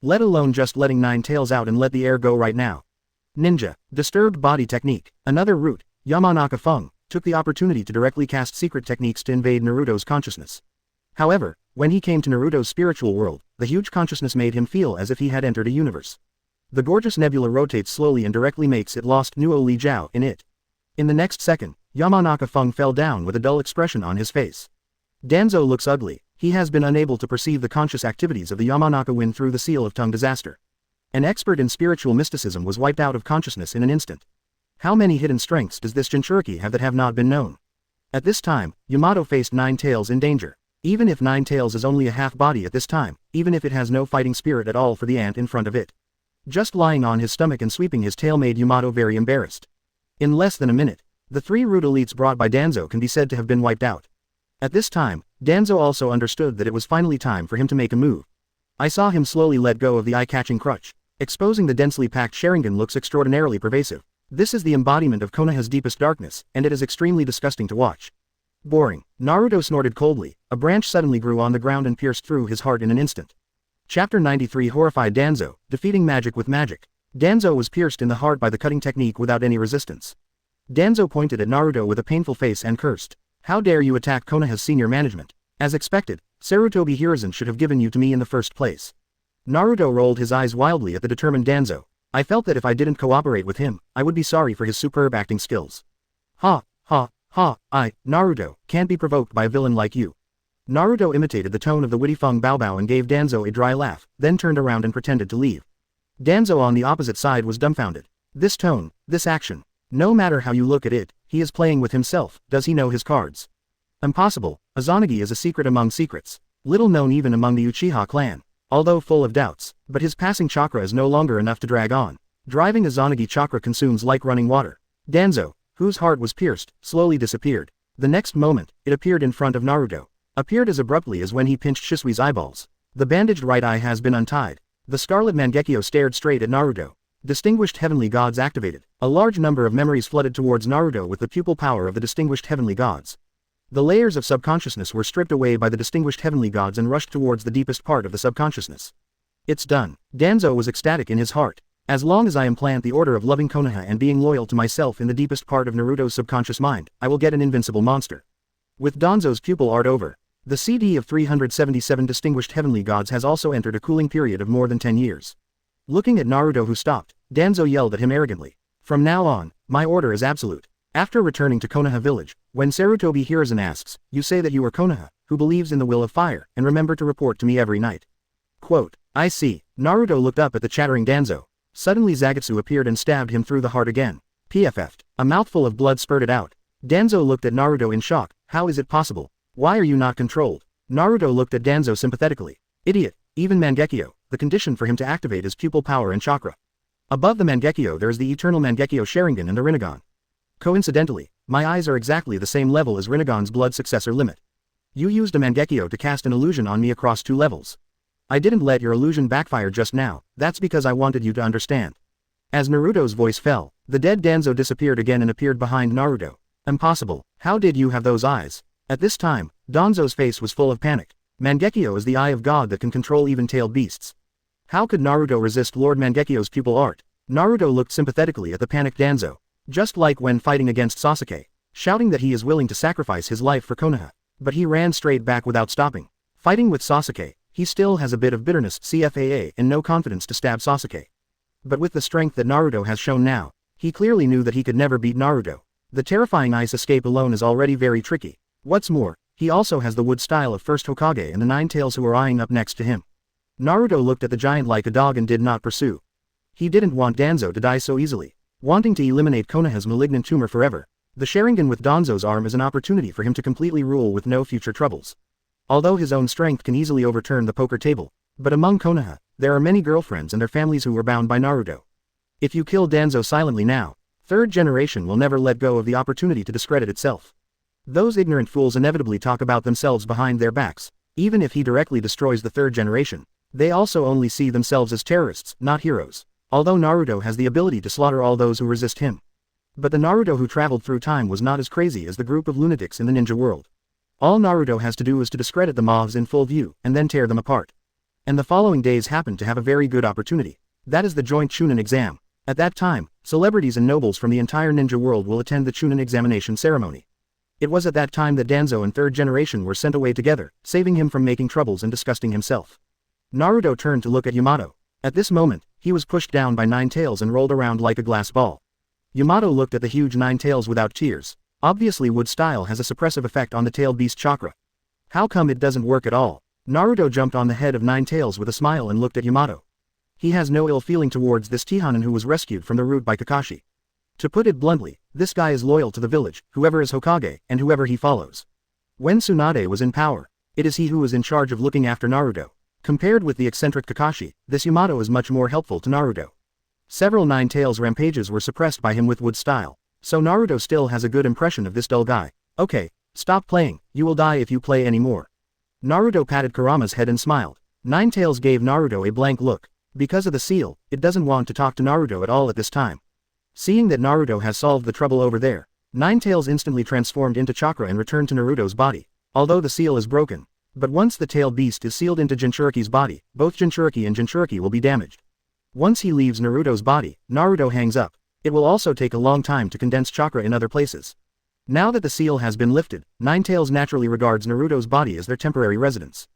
Let alone just letting 9 tails out and let the air go right now. Ninja, disturbed body technique. Another route, Yamanaka Fung, took the opportunity to directly cast secret techniques to invade Naruto's consciousness. However, when he came to Naruto's spiritual world, the huge consciousness made him feel as if he had entered a universe. The gorgeous nebula rotates slowly and directly makes it lost Nuo Li Jiao in it. In the next second, Yamanaka Fung fell down with a dull expression on his face. Danzo looks ugly. He has been unable to perceive the conscious activities of the Yamanaka wind through the seal of tongue disaster. An expert in spiritual mysticism was wiped out of consciousness in an instant. How many hidden strengths does this Jinchuriki have that have not been known? At this time, Yamato faced Ninetales in danger. Even if Ninetales is only a half body at this time, even if it has no fighting spirit at all for the ant in front of it. Just lying on his stomach and sweeping his tail made Yamato very embarrassed. In less than a minute, the 3 root elites brought by Danzo can be said to have been wiped out. At this time, Danzo also understood that it was finally time for him to make a move. I saw him slowly let go of the eye-catching crutch. Exposing the densely packed Sharingan looks extraordinarily pervasive. This is the embodiment of Konoha's deepest darkness, and it is extremely disgusting to watch. Boring. Naruto snorted coldly. A branch suddenly grew on the ground and pierced through his heart in an instant. Chapter 93 Horrified Danzo, defeating magic with magic. Danzo was pierced in the heart by the cutting technique without any resistance. Danzo pointed at Naruto with a painful face and cursed. How dare you attack Konoha's senior management? As expected, Sarutobi Hiruzen should have given you to me in the first place. Naruto rolled his eyes wildly at the determined Danzo. I felt that if I didn't cooperate with him, I would be sorry for his superb acting skills. Ha, ha, ha, Naruto, can't be provoked by a villain like you. Naruto imitated the tone of the witty Feng Baobao and gave Danzo a dry laugh, then turned around and pretended to leave. Danzo on the opposite side was dumbfounded. This tone, this action. No matter how you look at it, he is playing with himself. Does he know his cards? Impossible. Izanagi is a secret among secrets. Little known even among the Uchiha clan. Although full of doubts, but his passing chakra is no longer enough to drag on. Driving Izanagi chakra consumes like running water. Danzo, whose heart was pierced, slowly disappeared. The next moment, it appeared in front of Naruto. Appeared as abruptly as when he pinched Shisui's eyeballs. The bandaged right eye has been untied. The scarlet Mangekyo stared straight at Naruto. Distinguished heavenly gods activated. A large number of memories flooded towards Naruto with the pupil power of the distinguished heavenly gods. The layers of subconsciousness were stripped away by the distinguished heavenly gods and rushed towards the deepest part of the subconsciousness. It's done. Danzo was ecstatic in his heart. As long as I implant the order of loving Konoha and being loyal to myself in the deepest part of Naruto's subconscious mind, I will get an invincible monster. With Danzo's pupil art over, the CD of 377 distinguished heavenly gods has also entered a cooling period of more than 10 years. Looking at Naruto, who stopped, Danzo yelled at him arrogantly. From now on, my order is absolute. After returning to Konoha village, when Sarutobi Hiruzen asks, you say that you are Konoha, who believes in the will of fire, and remember to report to me every night. Quote, I see. Naruto looked up at the chattering Danzo. Suddenly Zagetsu appeared and stabbed him through the heart again. PFF'd. A mouthful of blood spurted out. Danzo looked at Naruto in shock. How is it possible? Why are you not controlled? Naruto looked at Danzo sympathetically. Idiot. Even Mangekyo, the condition for him to activate is pupil power and chakra. Above the Mangekyo there is the eternal Mangekyo Sharingan and the Rinnegan. Coincidentally, my eyes are exactly the same level as Rinnegan's blood successor limit. You used a Mangekyo to cast an illusion on me across 2 levels. I didn't let your illusion backfire just now, that's because I wanted you to understand. As Naruto's voice fell, the dead Danzo disappeared again and appeared behind Naruto. Impossible. How did you have those eyes? At this time, Danzo's face was full of panic. Mangekyo is the eye of God that can control even tailed beasts. How could Naruto resist Lord Mangekyo's pupil art? Naruto looked sympathetically at the panicked Danzo. Just like when fighting against Sasuke. shouting that he is willing to sacrifice his life for Konoha. But he ran straight back without stopping. Fighting with Sasuke, he still has a bit of bitterness, CFAA, and no confidence to stab Sasuke. But with the strength that Naruto has shown now, he clearly knew that he could never beat Naruto. The terrifying ice escape alone is already very tricky. What's more, he also has the wood style of first Hokage and the Nine Tails who are eyeing up next to him. Naruto looked at the giant like a dog and did not pursue. He didn't want Danzo to die so easily. Wanting to eliminate Konoha's malignant tumor forever, the Sharingan with Danzo's arm is an opportunity for him to completely rule with no future troubles. Although his own strength can easily overturn the poker table, but among Konoha, there are many girlfriends and their families who were bound by Naruto. If you kill Danzo silently now, third generation will never let go of the opportunity to discredit itself. Those ignorant fools inevitably talk about themselves behind their backs. Even if he directly destroys the third generation, they also only see themselves as terrorists, not heroes. Although Naruto has the ability to slaughter all those who resist him. But the Naruto who traveled through time was not as crazy as the group of lunatics in the ninja world. All Naruto has to do is to discredit the mobs in full view, and then tear them apart. And the following days happened to have a very good opportunity. That is the joint chunin exam. At that time, celebrities and nobles from the entire ninja world will attend the chunin examination ceremony. It was at that time that Danzo and third generation were sent away together, saving him from making troubles and disgusting himself. Naruto turned to look at Yamato. At this moment, he was pushed down by Nine Tails and rolled around like a glass ball. Yamato looked at the huge Nine Tails without tears. Obviously wood style has a suppressive effect on the tailed beast chakra. How come it doesn't work at all? Naruto jumped on the head of Nine Tails with a smile and looked at Yamato. He has no ill feeling towards this Tihanan who was rescued from the root by Kakashi. To put it bluntly, this guy is loyal to the village, whoever is Hokage, and whoever he follows. When Tsunade was in power, it is he who was in charge of looking after Naruto. Compared with the eccentric Kakashi, this Yamato is much more helpful to Naruto. Several Nine Tails rampages were suppressed by him with wood style, so Naruto still has a good impression of this dull guy. Okay, stop playing, you will die if you play anymore. Naruto patted Kurama's head and smiled. Nine Tails gave Naruto a blank look. Because of the seal, it doesn't want to talk to Naruto at all at this time. Seeing that Naruto has solved the trouble over there, Nine Tails instantly transformed into Chakra and returned to Naruto's body, although the seal is broken. But once the tailed beast is sealed into Jinchuriki's body, both Jinchuriki and Jinchuriki will be damaged. Once he leaves Naruto's body, Naruto hangs up. It will also take a long time to condense chakra in other places. Now that the seal has been lifted, Nine Tails naturally regards Naruto's body as their temporary residence.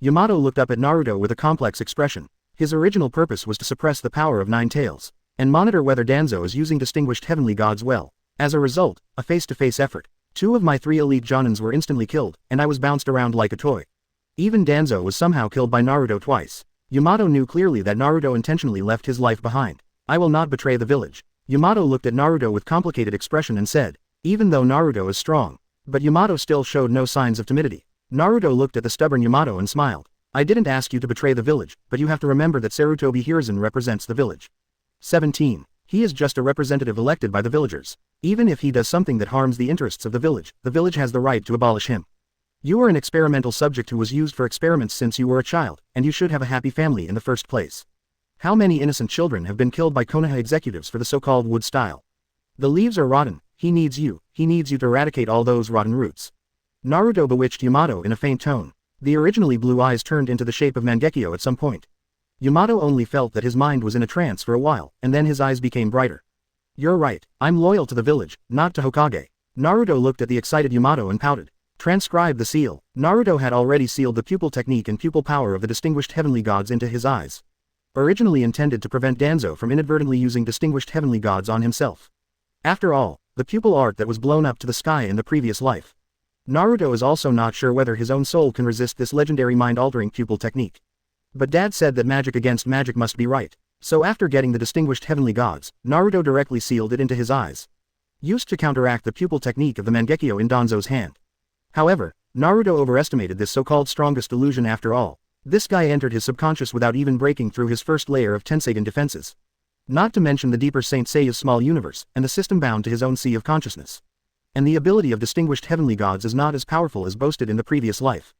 Yamato looked up at Naruto with a complex expression. His original purpose was to suppress the power of Nine Tails, and monitor whether Danzo is using distinguished heavenly gods well. As a result, a face-to-face effort. 2 of my 3 elite Jonins were instantly killed, and I was bounced around like a toy. Even Danzo was somehow killed by Naruto twice. Yamato knew clearly that Naruto intentionally left his life behind. I will not betray the village. Yamato looked at Naruto with complicated expression and said, even though Naruto is strong. But Yamato still showed no signs of timidity. Naruto looked at the stubborn Yamato and smiled. I didn't ask you to betray the village, but you have to remember that Sarutobi Hiruzen represents the village. 17. He is just a representative elected by the villagers. Even if he does something that harms the interests of the village has the right to abolish him. You are an experimental subject who was used for experiments since you were a child, and you should have a happy family in the first place. How many innocent children have been killed by Konoha executives for the so-called wood style? The leaves are rotten, he needs you to eradicate all those rotten roots. Naruto bewitched Yamato in a faint tone. The originally blue eyes turned into the shape of Mangekyo at some point. Yamato only felt that his mind was in a trance for a while, and then his eyes became brighter. You're right, I'm loyal to the village, not to Hokage. Naruto looked at the excited Yamato and pouted. Transcribe the seal. Naruto had already sealed the pupil technique and pupil power of the distinguished heavenly gods into his eyes. Originally intended to prevent Danzo from inadvertently using distinguished heavenly gods on himself. After all, the pupil art that was blown up to the sky in the previous life. Naruto is also not sure whether his own soul can resist this legendary mind-altering pupil technique. But Dad said that magic against magic must be right. So after getting the distinguished heavenly gods, Naruto directly sealed it into his eyes. Used to counteract the pupil technique of the Mangekyo in Danzo's hand. However, Naruto overestimated this so-called strongest illusion after all. This guy entered his subconscious without even breaking through his first layer of Tenseigan defenses. Not to mention the deeper Saint Seiya's small universe, and the system bound to his own sea of consciousness. And the ability of distinguished heavenly gods is not as powerful as boasted in the previous life.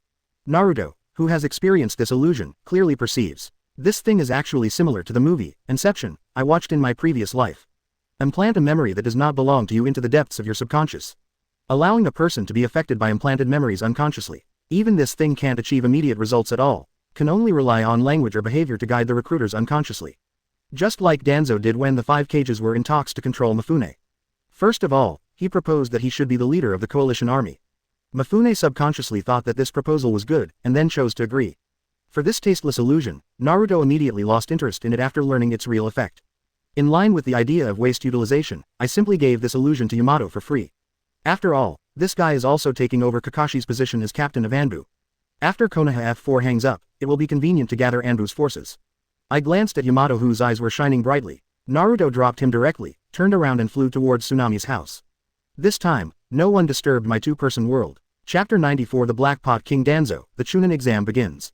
Naruto, who has experienced this illusion, clearly perceives. This thing is actually similar to the movie, Inception, I watched in my previous life. Implant a memory that does not belong to you into the depths of your subconscious. Allowing a person to be affected by implanted memories unconsciously. Even this thing can't achieve immediate results at all, can only rely on language or behavior to guide the recruiters unconsciously. Just like Danzo did when the 5 cages were in talks to control Mifune. First of all, he proposed that he should be the leader of the coalition army. Mifune subconsciously thought that this proposal was good, and then chose to agree. For this tasteless illusion, Naruto immediately lost interest in it after learning its real effect. In line with the idea of waste utilization, I simply gave this illusion to Yamato for free. After all, this guy is also taking over Kakashi's position as captain of Anbu. After Konoha F4 hangs up, it will be convenient to gather Anbu's forces. I glanced at Yamato, whose eyes were shining brightly. Naruto dropped him directly, turned around and flew towards Tsunami's house. This time, no one disturbed my two-person world. Chapter 94 The Black Pot King Danzo, the chunin exam begins.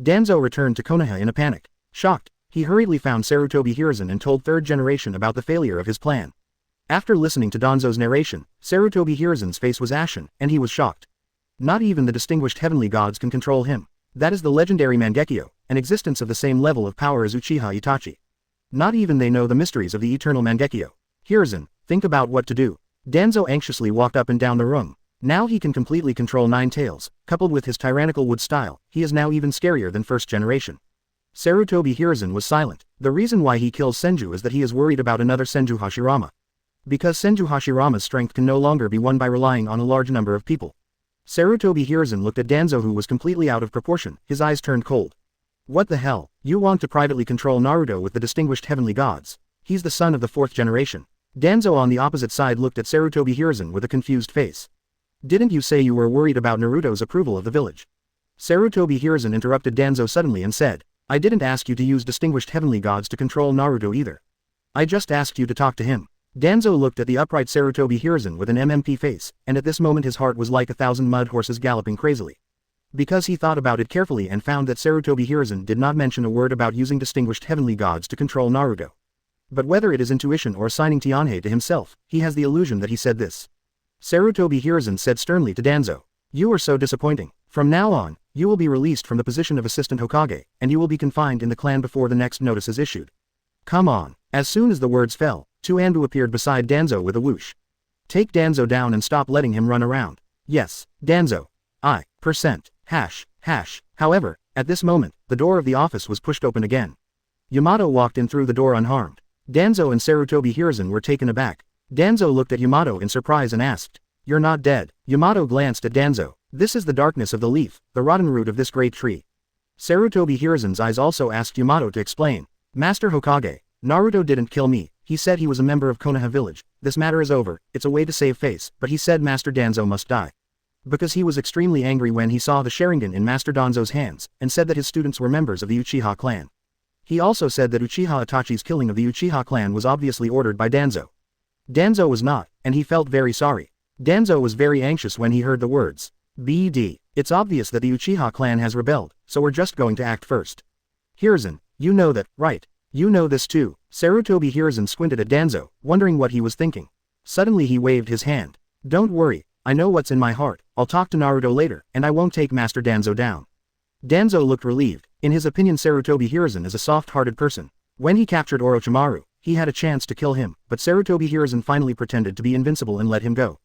Danzo returned to Konoha in a panic. Shocked, he hurriedly found Sarutobi Hiruzen and told third generation about the failure of his plan. After listening to Danzo's narration, Sarutobi Hiruzen's face was ashen, and he was shocked. Not even the distinguished heavenly gods can control him. That is the legendary Mangekyo, an existence of the same level of power as Uchiha Itachi. Not even they know the mysteries of the eternal Mangekyo. Hiruzen, think about what to do. Danzo anxiously walked up and down the room. Now he can completely control Nine Tails, coupled with his tyrannical wood style, he is now even scarier than first generation. Sarutobi Hiruzen was silent. The reason why he kills Senju is that he is worried about another Senju Hashirama. Because Senju Hashirama's strength can no longer be won by relying on a large number of people. Sarutobi Hiruzen looked at Danzo, who was completely out of proportion, his eyes turned cold. What the hell, you want to privately control Naruto with the distinguished heavenly gods? He's the son of the fourth generation. Danzo on the opposite side looked at Sarutobi Hiruzen with a confused face. Didn't you say you were worried about Naruto's approval of the village? Sarutobi Hiruzen interrupted Danzo suddenly and said, I didn't ask you to use distinguished heavenly gods to control Naruto either. I just asked you to talk to him. Danzo looked at the upright Sarutobi Hiruzen with an MMP face, and at this moment his heart was like 1,000 mud horses galloping crazily. Because he thought about it carefully and found that Sarutobi Hiruzen did not mention a word about using distinguished heavenly gods to control Naruto. But whether it is intuition or assigning Tianhe to himself, he has the illusion that he said this. Sarutobi Hiruzen said sternly to Danzo, you are so disappointing. From now on, you will be released from the position of assistant Hokage, and you will be confined in the clan before the next notice is issued. Come on. As soon as the words fell, two Anbu appeared beside Danzo with a whoosh. Take Danzo down and stop letting him run around. Yes, Danzo. However, at this moment, the door of the office was pushed open again. Yamato walked in through the door unharmed. Danzo and Sarutobi Hiruzen were taken aback. Danzo looked at Yamato in surprise and asked, you're not dead. Yamato glanced at Danzo. This is the darkness of the leaf, the rotten root of this great tree. Sarutobi Hiruzen's eyes also asked Yamato to explain. Master Hokage, Naruto didn't kill me, he said he was a member of Konoha village. This matter is over, it's a way to save face, but he said Master Danzo must die. Because he was extremely angry when he saw the Sharingan in Master Danzo's hands, and said that his students were members of the Uchiha clan. He also said that Uchiha Itachi's killing of the Uchiha clan was obviously ordered by Danzo. Danzo was not, and he felt very sorry. Danzo was very anxious when he heard the words. BD. It's obvious that the Uchiha clan has rebelled, so we're just going to act first. Hiruzen, you know that, right? You know this too. Sarutobi Hiruzen squinted at Danzo, wondering what he was thinking. Suddenly he waved his hand. Don't worry, I know what's in my heart, I'll talk to Naruto later, and I won't take Master Danzo down. Danzo looked relieved. In his opinion, Sarutobi Hiruzen is a soft-hearted person. When he captured Orochimaru, he had a chance to kill him, but Sarutobi Hiruzen finally pretended to be invincible and let him go.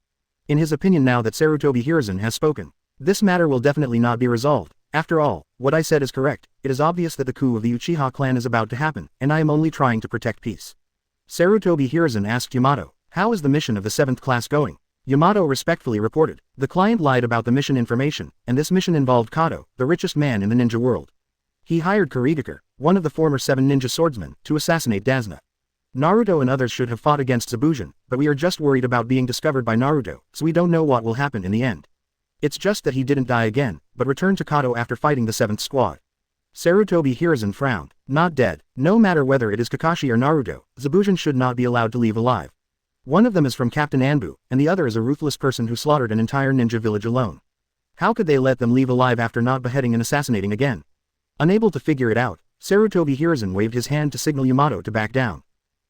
In his opinion, now that Sarutobi Hiruzen has spoken, this matter will definitely not be resolved. After all, what I said is correct. It is obvious that the coup of the Uchiha clan is about to happen, and I am only trying to protect peace. Sarutobi Hiruzen asked Yamato, how is the mission of the 7th class going? Yamato respectfully reported, the client lied about the mission information, and this mission involved Kato, the richest man in the ninja world. He hired Kurigakure, one of the former 7 ninja swordsmen, to assassinate Dazna. Naruto and others should have fought against Zabuzan, but we are just worried about being discovered by Naruto, so we don't know what will happen in the end. It's just that he didn't die again, but returned to Kato after fighting the 7th squad. Sarutobi Hiruzen frowned. Not dead. No matter whether it is Kakashi or Naruto, Zabuzan should not be allowed to leave alive. One of them is from Captain Anbu, and the other is a ruthless person who slaughtered an entire ninja village alone. How could they let them leave alive after not beheading and assassinating again? Unable to figure it out, Sarutobi Hiruzen waved his hand to signal Yamato to back down.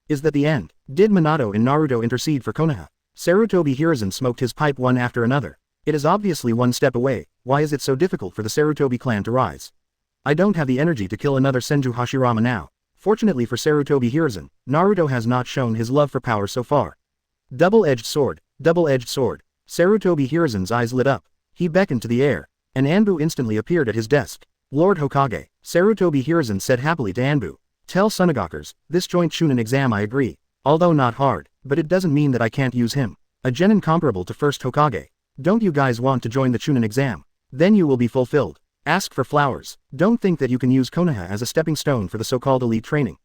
Is that the end? Did Minato and Naruto intercede for Konoha? Sarutobi Hiruzen smoked his pipe one after another. It is obviously one step away. Why is it so difficult for the Sarutobi clan to rise? I don't have the energy to kill another Senju Hashirama now. Fortunately for Sarutobi Hiruzen, Naruto has not shown his love for power so far. Double-edged sword, double-edged sword. Sarutobi Hiruzen's eyes lit up. He beckoned to the air. An Anbu instantly appeared at his desk. Lord Hokage, Sarutobi Hiruzen said happily to Anbu. Tell Sunagakers, this joint chunin exam I agree. Although not hard, but it doesn't mean that I can't use him. A genin comparable to first Hokage. Don't you guys want to join the chunin exam? Then you will be fulfilled. Ask for flowers. Don't think that you can use Konoha as a stepping stone for the so-called elite training.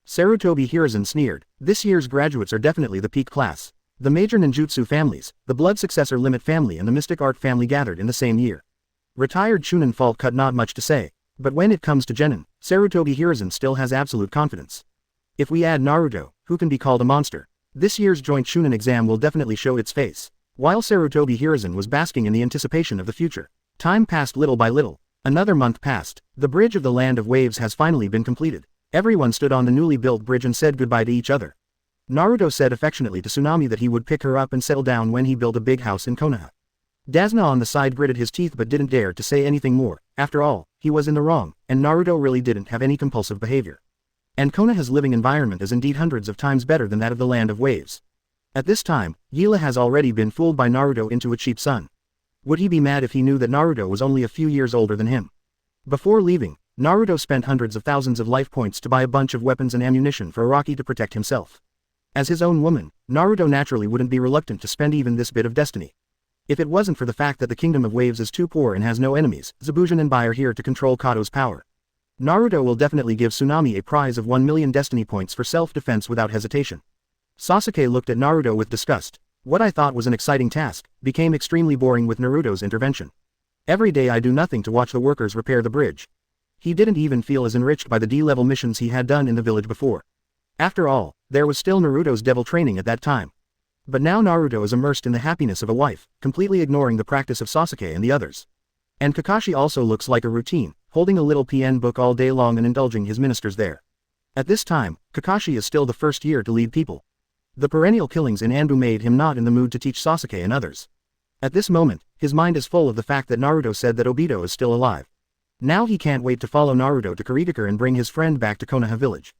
Sarutobi Hiruzen sneered. This year's graduates are definitely the peak class. The major ninjutsu families, the blood successor limit family and the mystic art family gathered in the same year. Retired chunin fault cut not much to say. But when it comes to genin, Sarutobi Hiruzen still has absolute confidence. If we add Naruto, who can be called a monster, this year's joint chunin exam will definitely show its face. While Sarutobi Hiruzen was basking in the anticipation of the future, time passed little by little. Another month passed. The bridge of the Land of Waves has finally been completed. Everyone stood on the newly built bridge and said goodbye to each other. Naruto said affectionately to Tsunami that he would pick her up and settle down when he built a big house in Konoha. Dasna on the side gritted his teeth but didn't dare to say anything more. After all, he was in the wrong, and Naruto really didn't have any compulsive behavior. And Konoha's living environment is indeed hundreds of times better than that of the Land of Waves. At this time, Gila has already been fooled by Naruto into a cheap son. Would he be mad if he knew that Naruto was only a few years older than him? Before leaving, Naruto spent hundreds of thousands of life points to buy a bunch of weapons and ammunition for Araki to protect himself. As his own woman, Naruto naturally wouldn't be reluctant to spend even this bit of destiny. If it wasn't for the fact that the Kingdom of Waves is too poor and has no enemies, Zabujan and Bai are here to control Kato's power. Naruto will definitely give Tsunami a prize of 1 million destiny points for self-defense without hesitation. Sasuke looked at Naruto with disgust. What I thought was an exciting task, became extremely boring with Naruto's intervention. Every day I do nothing to watch the workers repair the bridge. He didn't even feel as enriched by the D-level missions he had done in the village before. After all, there was still Naruto's devil training at that time. But now Naruto is immersed in the happiness of a wife, completely ignoring the practice of Sasuke and the others. And Kakashi also looks like a routine, holding a little PN book all day long and indulging his ministers there. At this time, Kakashi is still the first year to lead people. The perennial killings in Anbu made him not in the mood to teach Sasuke and others. At this moment, his mind is full of the fact that Naruto said that Obito is still alive. Now he can't wait to follow Naruto to Kurigakure and bring his friend back to Konoha village.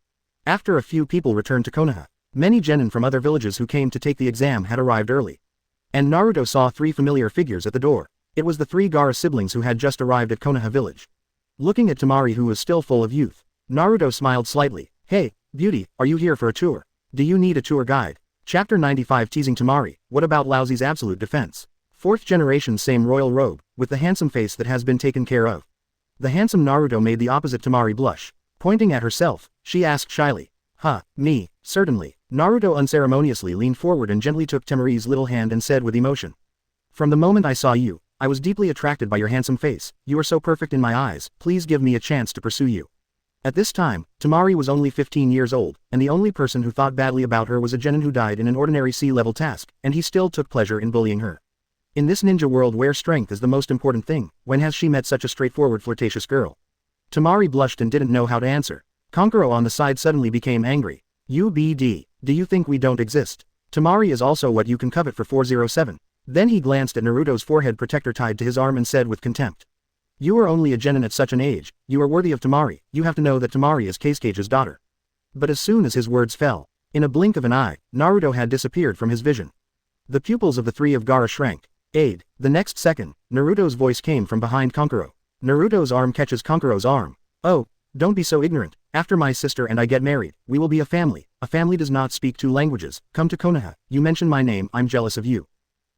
After a few people returned to Konoha, many genin from other villages who came to take the exam had arrived early. And Naruto saw 3 familiar figures at the door. It was the 3 Gaara siblings who had just arrived at Konoha village. Looking at Temari who was still full of youth, Naruto smiled slightly. Hey, beauty, are you here for a tour? Do you need a tour guide? Chapter 95 teasing Temari, what about Laozi's absolute defense? 4th generation same royal robe, with the handsome face that has been taken care of. The handsome Naruto made the opposite Temari blush. Pointing at herself, she asked shyly. Me, certainly. Naruto unceremoniously leaned forward and gently took Temari's little hand and said with emotion. From the moment I saw you, I was deeply attracted by your handsome face. You are so perfect in my eyes, please give me a chance to pursue you. At this time, Temari was only 15 years old, and the only person who thought badly about her was a genin who died in an ordinary C-level task, and he still took pleasure in bullying her. In this ninja world where strength is the most important thing, when has she met such a straightforward flirtatious girl? Temari blushed and didn't know how to answer. Kankuro on the side suddenly became angry. UBD, do you think we don't exist? Temari is also what you can covet for 407. Then he glanced at Naruto's forehead protector tied to his arm and said with contempt. You are only a genin at such an age, you are worthy of Temari, you have to know that Temari is Kasuke's daughter. But as soon as his words fell, in a blink of an eye, Naruto had disappeared from his vision. The pupils of the 3 of Gaara shrank. Aid. The next second, Naruto's voice came from behind Kankuro. Naruto's arm catches Kankuro's arm. Oh, don't be so ignorant, after my sister and I get married, we will be a family does not speak 2 languages, come to Konoha, you mention my name, I'm jealous of you.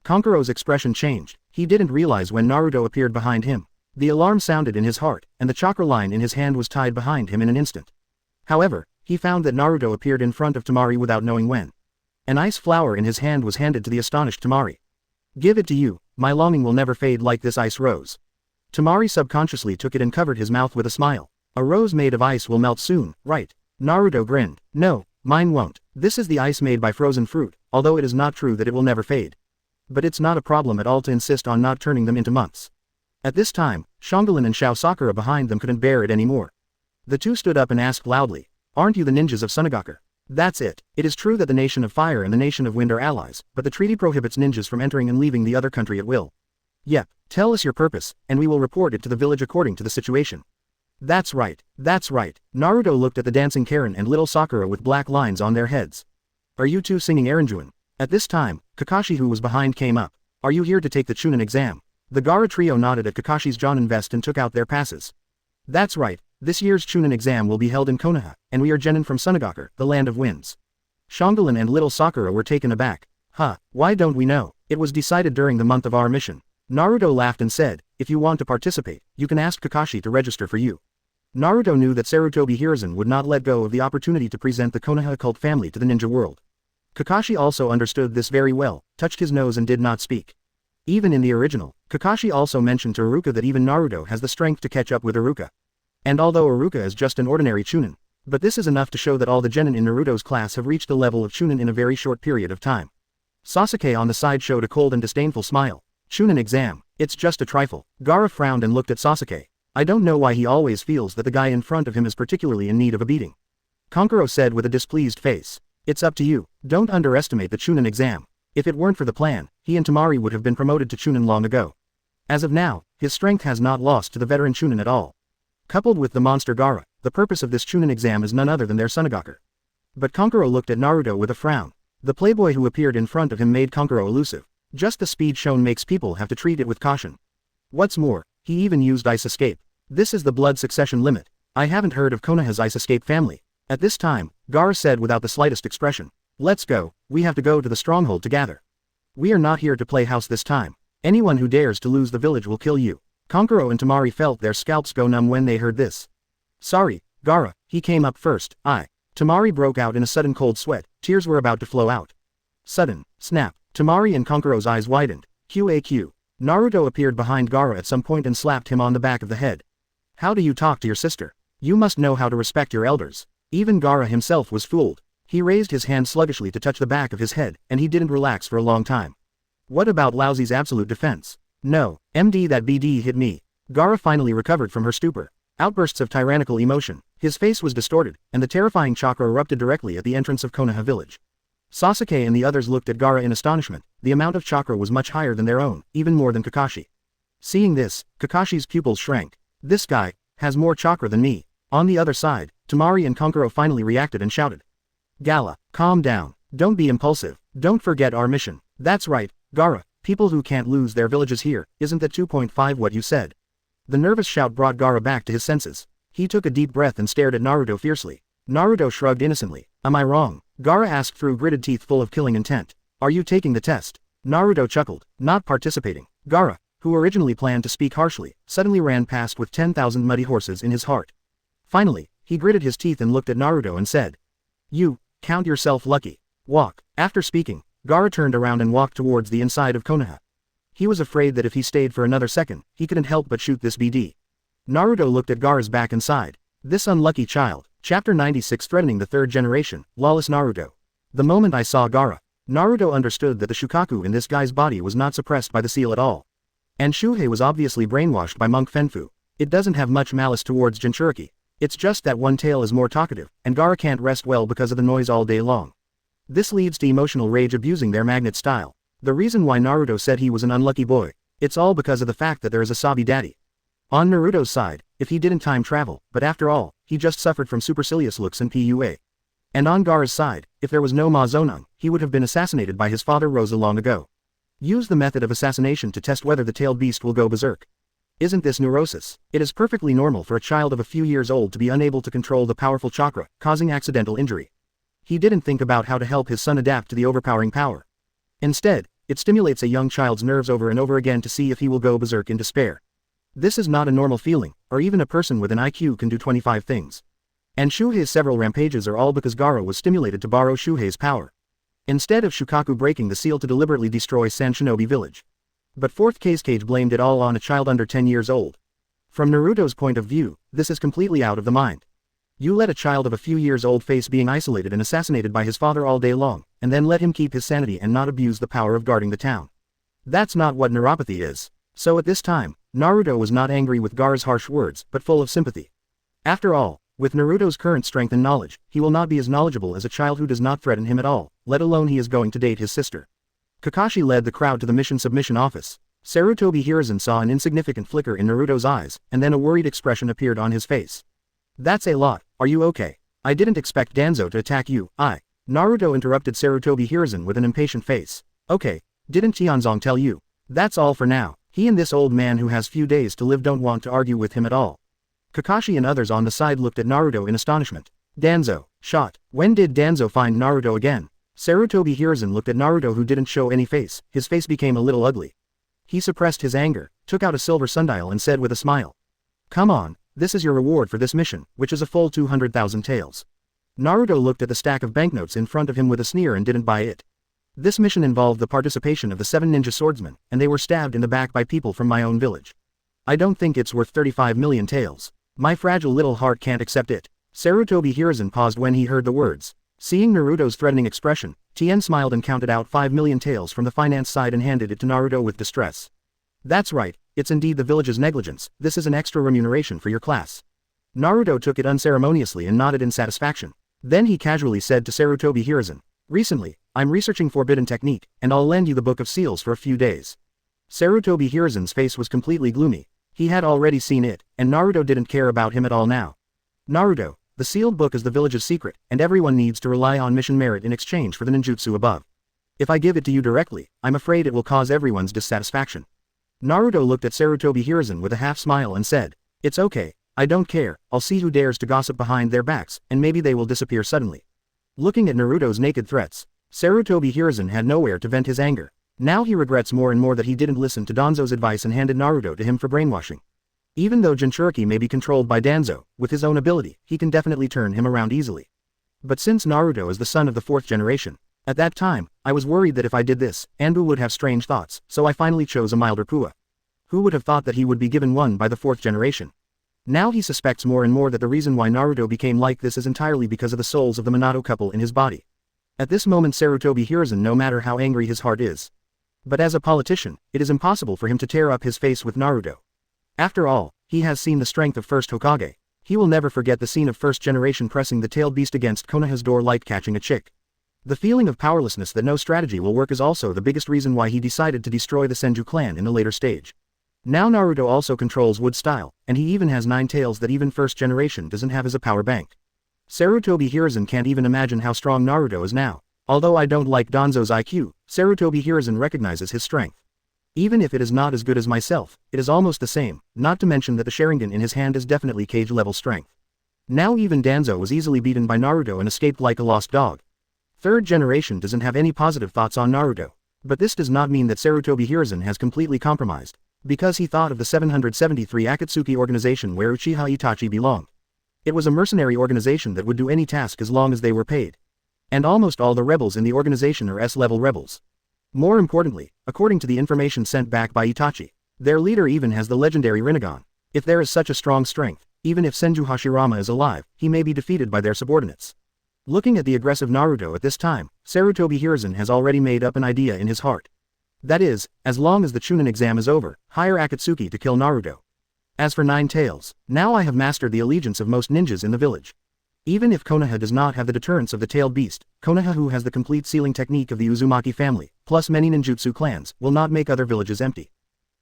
Kankuro's expression changed, he didn't realize when Naruto appeared behind him. The alarm sounded in his heart, and the chakra line in his hand was tied behind him in an instant. However, he found that Naruto appeared in front of Temari without knowing when. An ice flower in his hand was handed to the astonished Temari. Give it to you, my longing will never fade like this ice rose. Temari subconsciously took it and covered his mouth with a smile. A rose made of ice will melt soon, right? Naruto grinned. No, mine won't. This is the ice made by frozen fruit, although it is not true that it will never fade. But it's not a problem at all to insist on not turning them into months. At this time, Shongalin and Shao Sakura behind them couldn't bear it anymore. The 2 stood up and asked loudly, aren't you the ninjas of Sunagakure? That's it. It is true that the Nation of Fire and the Nation of Wind are allies, but the treaty prohibits ninjas from entering and leaving the other country at will. Yep, tell us your purpose, and we will report it to the village according to the situation. That's right, that's right. Naruto looked at the dancing Karen and little Sakura with black lines on their heads. Are you 2 singing Erenjuin? At this time, Kakashi who was behind came up. Are you here to take the chunin exam? The Gaara trio nodded at Kakashi's Jonin vest and took out their passes. That's right, this year's chunin exam will be held in Konoha, and we are genin from Sunagakure, the Land of Winds. Shongalin and little Sakura were taken aback. Huh, why don't we know? It was decided during the month of our mission. Naruto laughed and said, if you want to participate, you can ask Kakashi to register for you. Naruto knew that Sarutobi Hiruzen would not let go of the opportunity to present the Konoha cult family to the ninja world. Kakashi also understood this very well, touched his nose and did not speak. Even in the original, Kakashi also mentioned to Iruka that even Naruto has the strength to catch up with Iruka. And although Iruka is just an ordinary chunin, but this is enough to show that all the genin in Naruto's class have reached the level of chunin in a very short period of time. Sasuke on the side showed a cold and disdainful smile. Chunin exam, it's just a trifle. Gaara frowned and looked at Sasuke. I don't know why he always feels that the guy in front of him is particularly in need of a beating. Kankuro said with a displeased face. It's up to you, don't underestimate the chunin exam. If it weren't for the plan, he and Temari would have been promoted to chunin long ago. As of now, his strength has not lost to the veteran chunin at all. Coupled with the monster Gaara, the purpose of this chunin exam is none other than their Sunagaku. But Kankuro looked at Naruto with a frown. The playboy who appeared in front of him made Kankuro elusive. Just the speed shown makes people have to treat it with caution. What's more, he even used ice escape. This is the blood succession limit. I haven't heard of Konoha's ice escape family. At this time, Gaara said without the slightest expression. Let's go, we have to go to the stronghold to gather. We are not here to play house this time. Anyone who dares to lose the village will kill you. Kankuro and Temari felt their scalps go numb when they heard this. Sorry, Gaara, he came up first, Temari broke out in a sudden cold sweat, tears were about to flow out. Sudden, snap, Temari and Kankuro's eyes widened. QAQ. Naruto appeared behind Gaara at some point and slapped him on the back of the head. How do you talk to your sister? You must know how to respect your elders. Even Gaara himself was fooled. He raised his hand sluggishly to touch the back of his head, and he didn't relax for a long time. What about Laozi's absolute defense? No, MD that BD hit me. Gaara finally recovered from her stupor. Outbursts of tyrannical emotion. His face was distorted, and the terrifying chakra erupted directly at the entrance of Konoha village. Sasuke and the others looked at Gaara in astonishment. The amount of chakra was much higher than their own, even more than Kakashi. Seeing this, Kakashi's pupils shrank. This guy has more chakra than me. On the other side, Temari and Kankuro finally reacted and shouted. Gala, calm down. Don't be impulsive. Don't forget our mission. That's right, Gaara. People who can't lose their villages here, isn't that 2.5 what you said? The nervous shout brought Gaara back to his senses. He took a deep breath and stared at Naruto fiercely. Naruto shrugged innocently. Am I wrong? Gaara asked through gritted teeth full of killing intent. Are you taking the test? Naruto chuckled, not participating. Gaara, who originally planned to speak harshly, suddenly ran past with 10,000 muddy horses in his heart. Finally, he gritted his teeth and looked at Naruto and said. You, count yourself lucky. Walk. After speaking, Gaara turned around and walked towards the inside of Konoha. He was afraid that if he stayed for another second, he couldn't help but shoot this BD. Naruto looked at Gaara's back and sighed. This unlucky child. Chapter 96 Threatening the Third Generation, Lawless Naruto. The moment I saw Gaara, Naruto understood that the Shukaku in this guy's body was not suppressed by the seal at all. And Shuhei was obviously brainwashed by Monk Fenfu. It doesn't have much malice towards Jinchuriki. It's just that one tail is more talkative, and Gaara can't rest well because of the noise all day long. This leads to emotional rage abusing their magnet style. The reason why Naruto said he was an unlucky boy, it's all because of the fact that there is a Sabi daddy. On Naruto's side, if he didn't time travel, but after all, he just suffered from supercilious looks and PUA. And on Gaara's side, if there was no Mazonang, he would have been assassinated by his father Rosa long ago. Use the method of assassination to test whether the tailed beast will go berserk. Isn't this neurosis? It is perfectly normal for a child of a few years old to be unable to control the powerful chakra, causing accidental injury. He didn't think about how to help his son adapt to the overpowering power. Instead, it stimulates a young child's nerves over and over again to see if he will go berserk in despair. This is not a normal feeling, or even a person with an IQ can do 25 things. And Shuhei's several rampages are all because Gaara was stimulated to borrow Shuhei's power. Instead of Shukaku breaking the seal to deliberately destroy San Shinobi village. But fourth Cage blamed it all on a child under 10 years old. From Naruto's point of view, this is completely out of the mind. You let a child of a few years old face being isolated and assassinated by his father all day long, and then let him keep his sanity and not abuse the power of guarding the town. That's not what neuropathy is. So at this time, Naruto was not angry with Gaara's harsh words, but full of sympathy. After all, with Naruto's current strength and knowledge, he will not be as knowledgeable as a child who does not threaten him at all, let alone he is going to date his sister. Kakashi led the crowd to the mission submission office. Sarutobi Hiruzen saw an insignificant flicker in Naruto's eyes, and then a worried expression appeared on his face. That's a lot, are you okay? I didn't expect Danzo to attack you, Naruto interrupted Sarutobi Hiruzen with an impatient face. Okay, didn't Tianzong tell you? That's all for now. He and this old man who has few days to live don't want to argue with him at all. Kakashi and others on the side looked at Naruto in astonishment. Danzo, shot. When did Danzo find Naruto again? Sarutobi Hiruzen looked at Naruto, who didn't show any face. His face became a little ugly. He suppressed his anger, took out a silver sundial and said with a smile. Come on, this is your reward for this mission, which is a full 200,000 taels. Naruto looked at the stack of banknotes in front of him with a sneer and didn't buy it. This mission involved the participation of the 7 ninja swordsmen, and they were stabbed in the back by people from my own village. I don't think it's worth 35 million taels. My fragile little heart can't accept it. Sarutobi Hiruzen paused when he heard the words. Seeing Naruto's threatening expression, Tien smiled and counted out 5 million taels from the finance side and handed it to Naruto with distress. That's right, it's indeed the village's negligence. This is an extra remuneration for your class. Naruto took it unceremoniously and nodded in satisfaction. Then he casually said to Sarutobi Hiruzen, recently, I'm researching forbidden technique, and I'll lend you the Book of Seals for a few days. Sarutobi Hiruzen's face was completely gloomy. He had already seen it, and Naruto didn't care about him at all now. Naruto, the sealed book is the village's secret, and everyone needs to rely on mission merit in exchange for the ninjutsu above. If I give it to you directly, I'm afraid it will cause everyone's dissatisfaction. Naruto looked at Sarutobi Hiruzen with a half smile and said, it's okay, I don't care, I'll see who dares to gossip behind their backs, and maybe they will disappear suddenly. Looking at Naruto's naked threats, Sarutobi Hiruzen had nowhere to vent his anger. Now he regrets more and more that he didn't listen to Danzo's advice and handed Naruto to him for brainwashing. Even though Jinchuriki may be controlled by Danzo, with his own ability, he can definitely turn him around easily. But since Naruto is the son of the 4th generation, at that time, I was worried that if I did this, Anbu would have strange thoughts, so I finally chose a milder Pua. Who would have thought that he would be given one by the 4th generation? Now he suspects more and more that the reason why Naruto became like this is entirely because of the souls of the Minato couple in his body. At this moment Sarutobi Hiruzen, no matter how angry his heart is. But as a politician, it is impossible for him to tear up his face with Naruto. After all, he has seen the strength of first Hokage. He will never forget the scene of first generation pressing the tailed beast against Konoha's door like catching a chick. The feeling of powerlessness that no strategy will work is also the biggest reason why he decided to destroy the Senju clan in the later stage. Now Naruto also controls wood style, and he even has 9 tails that even first generation doesn't have as a power bank. Sarutobi Hiruzen can't even imagine how strong Naruto is now. Although I don't like Danzo's IQ, Sarutobi Hiruzen recognizes his strength. Even if it is not as good as myself, it is almost the same, not to mention that the Sharingan in his hand is definitely cage-level strength. Now even Danzo was easily beaten by Naruto and escaped like a lost dog. 3rd generation doesn't have any positive thoughts on Naruto. But this does not mean that Sarutobi Hiruzen has completely compromised, because he thought of the 773 Akatsuki organization where Uchiha Itachi belonged. It was a mercenary organization that would do any task as long as they were paid. And almost all the rebels in the organization are S-level rebels. More importantly, according to the information sent back by Itachi, their leader even has the legendary Rinnegan. If there is such a strong strength, even if Senju Hashirama is alive, he may be defeated by their subordinates. Looking at the aggressive Naruto at this time, Sarutobi Hiruzen has already made up an idea in his heart. That is, as long as the chunin exam is over, hire Akatsuki to kill Naruto. As for 9 tails, now I have mastered the allegiance of most ninjas in the village. Even if Konoha does not have the deterrence of the tailed beast, Konoha, who has the complete sealing technique of the Uzumaki family, plus many ninjutsu clans, will not make other villages empty.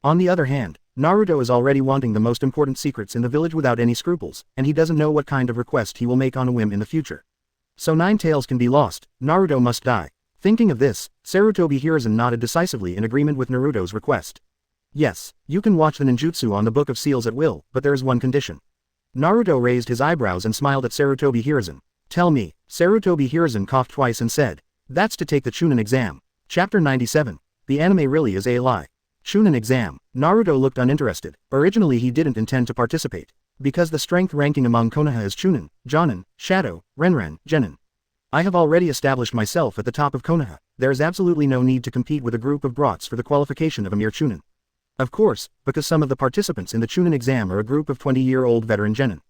On the other hand, Naruto is already wanting the most important secrets in the village without any scruples, and he doesn't know what kind of request he will make on a whim in the future. So 9 tails can be lost, Naruto must die. Thinking of this, Sarutobi Hiruzen nodded decisively in agreement with Naruto's request. Yes, you can watch the ninjutsu on the Book of Seals at will, but there is one condition. Naruto raised his eyebrows and smiled at Sarutobi Hiruzen. Tell me. Sarutobi Hiruzen coughed twice and said, that's to take the chunin exam. Chapter 97. The anime really is a lie. Chunin exam. Naruto looked uninterested. Originally he didn't intend to participate, because the strength ranking among Konoha is chunin, jonin, shadow, renren, genin. I have already established myself at the top of Konoha. There is absolutely no need to compete with a group of brats for the qualification of a mere chunin. Of course, because some of the participants in the chunin exam are a group of 20-year-old veteran genin.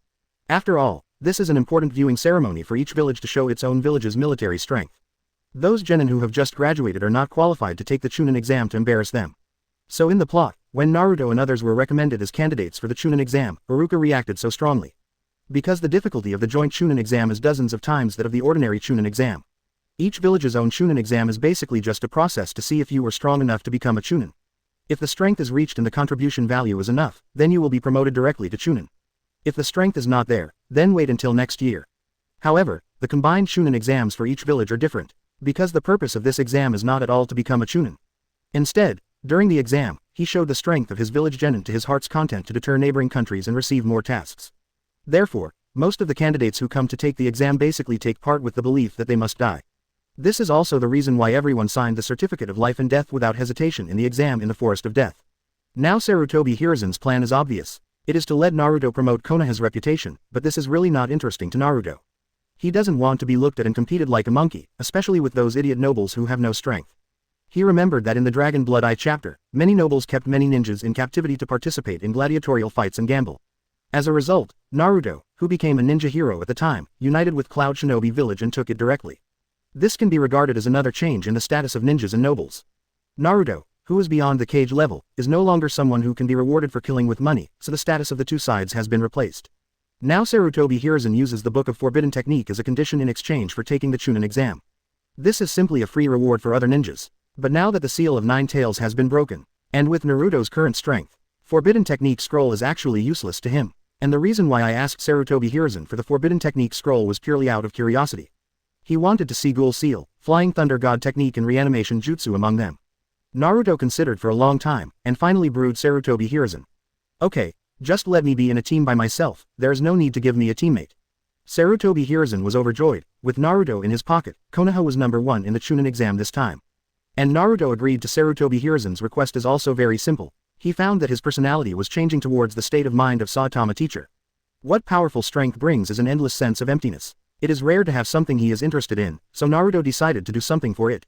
After all, this is an important viewing ceremony for each village to show its own village's military strength. Those genin who have just graduated are not qualified to take the chunin exam to embarrass them. So in the plot, when Naruto and others were recommended as candidates for the chunin exam, Iruka reacted so strongly. Because the difficulty of the joint chunin exam is dozens of times that of the ordinary chunin exam. Each village's own chunin exam is basically just a process to see if you are strong enough to become a chunin. If the strength is reached and the contribution value is enough, then you will be promoted directly to chunin. If the strength is not there, then wait until next year. However, the combined chunin exams for each village are different, because the purpose of this exam is not at all to become a chunin. Instead, during the exam, he showed the strength of his village genin to his heart's content to deter neighboring countries and receive more tasks. Therefore, most of the candidates who come to take the exam basically take part with the belief that they must die. This is also the reason why everyone signed the certificate of life and death without hesitation in the exam in the Forest of Death. Now Sarutobi Hiruzen's plan is obvious. It is to let Naruto promote Konoha's reputation, but this is really not interesting to Naruto. He doesn't want to be looked at and competed like a monkey, especially with those idiot nobles who have no strength. He remembered that in the Dragon Blood Eye chapter, many nobles kept many ninjas in captivity to participate in gladiatorial fights and gamble. As a result, Naruto, who became a ninja hero at the time, united with Cloud Shinobi Village and took it directly. This can be regarded as another change in the status of ninjas and nobles. Naruto, who is beyond the cage level, is no longer someone who can be rewarded for killing with money, so the status of the two sides has been replaced. Now Sarutobi Hiruzen uses the Book of Forbidden Technique as a condition in exchange for taking the chunin exam. This is simply a free reward for other ninjas. But now that the seal of 9 tails has been broken, and with Naruto's current strength, Forbidden Technique Scroll is actually useless to him, and the reason why I asked Sarutobi Hiruzen for the Forbidden Technique Scroll was purely out of curiosity. He wanted to see Ghoul Seal, Flying Thunder God Technique and Reanimation Jutsu among them. Naruto considered for a long time, and finally brewed Sarutobi Hiruzen. Okay, just let me be in a team by myself, there's no need to give me a teammate. Sarutobi Hiruzen was overjoyed. With Naruto in his pocket, Konoha was number 1 in the chunin exam this time. And Naruto agreed to Sarutobi Hiruzen's request is also very simple. He found that his personality was changing towards the state of mind of Saitama teacher. What powerful strength brings is an endless sense of emptiness. It is rare to have something he is interested in, so Naruto decided to do something for it.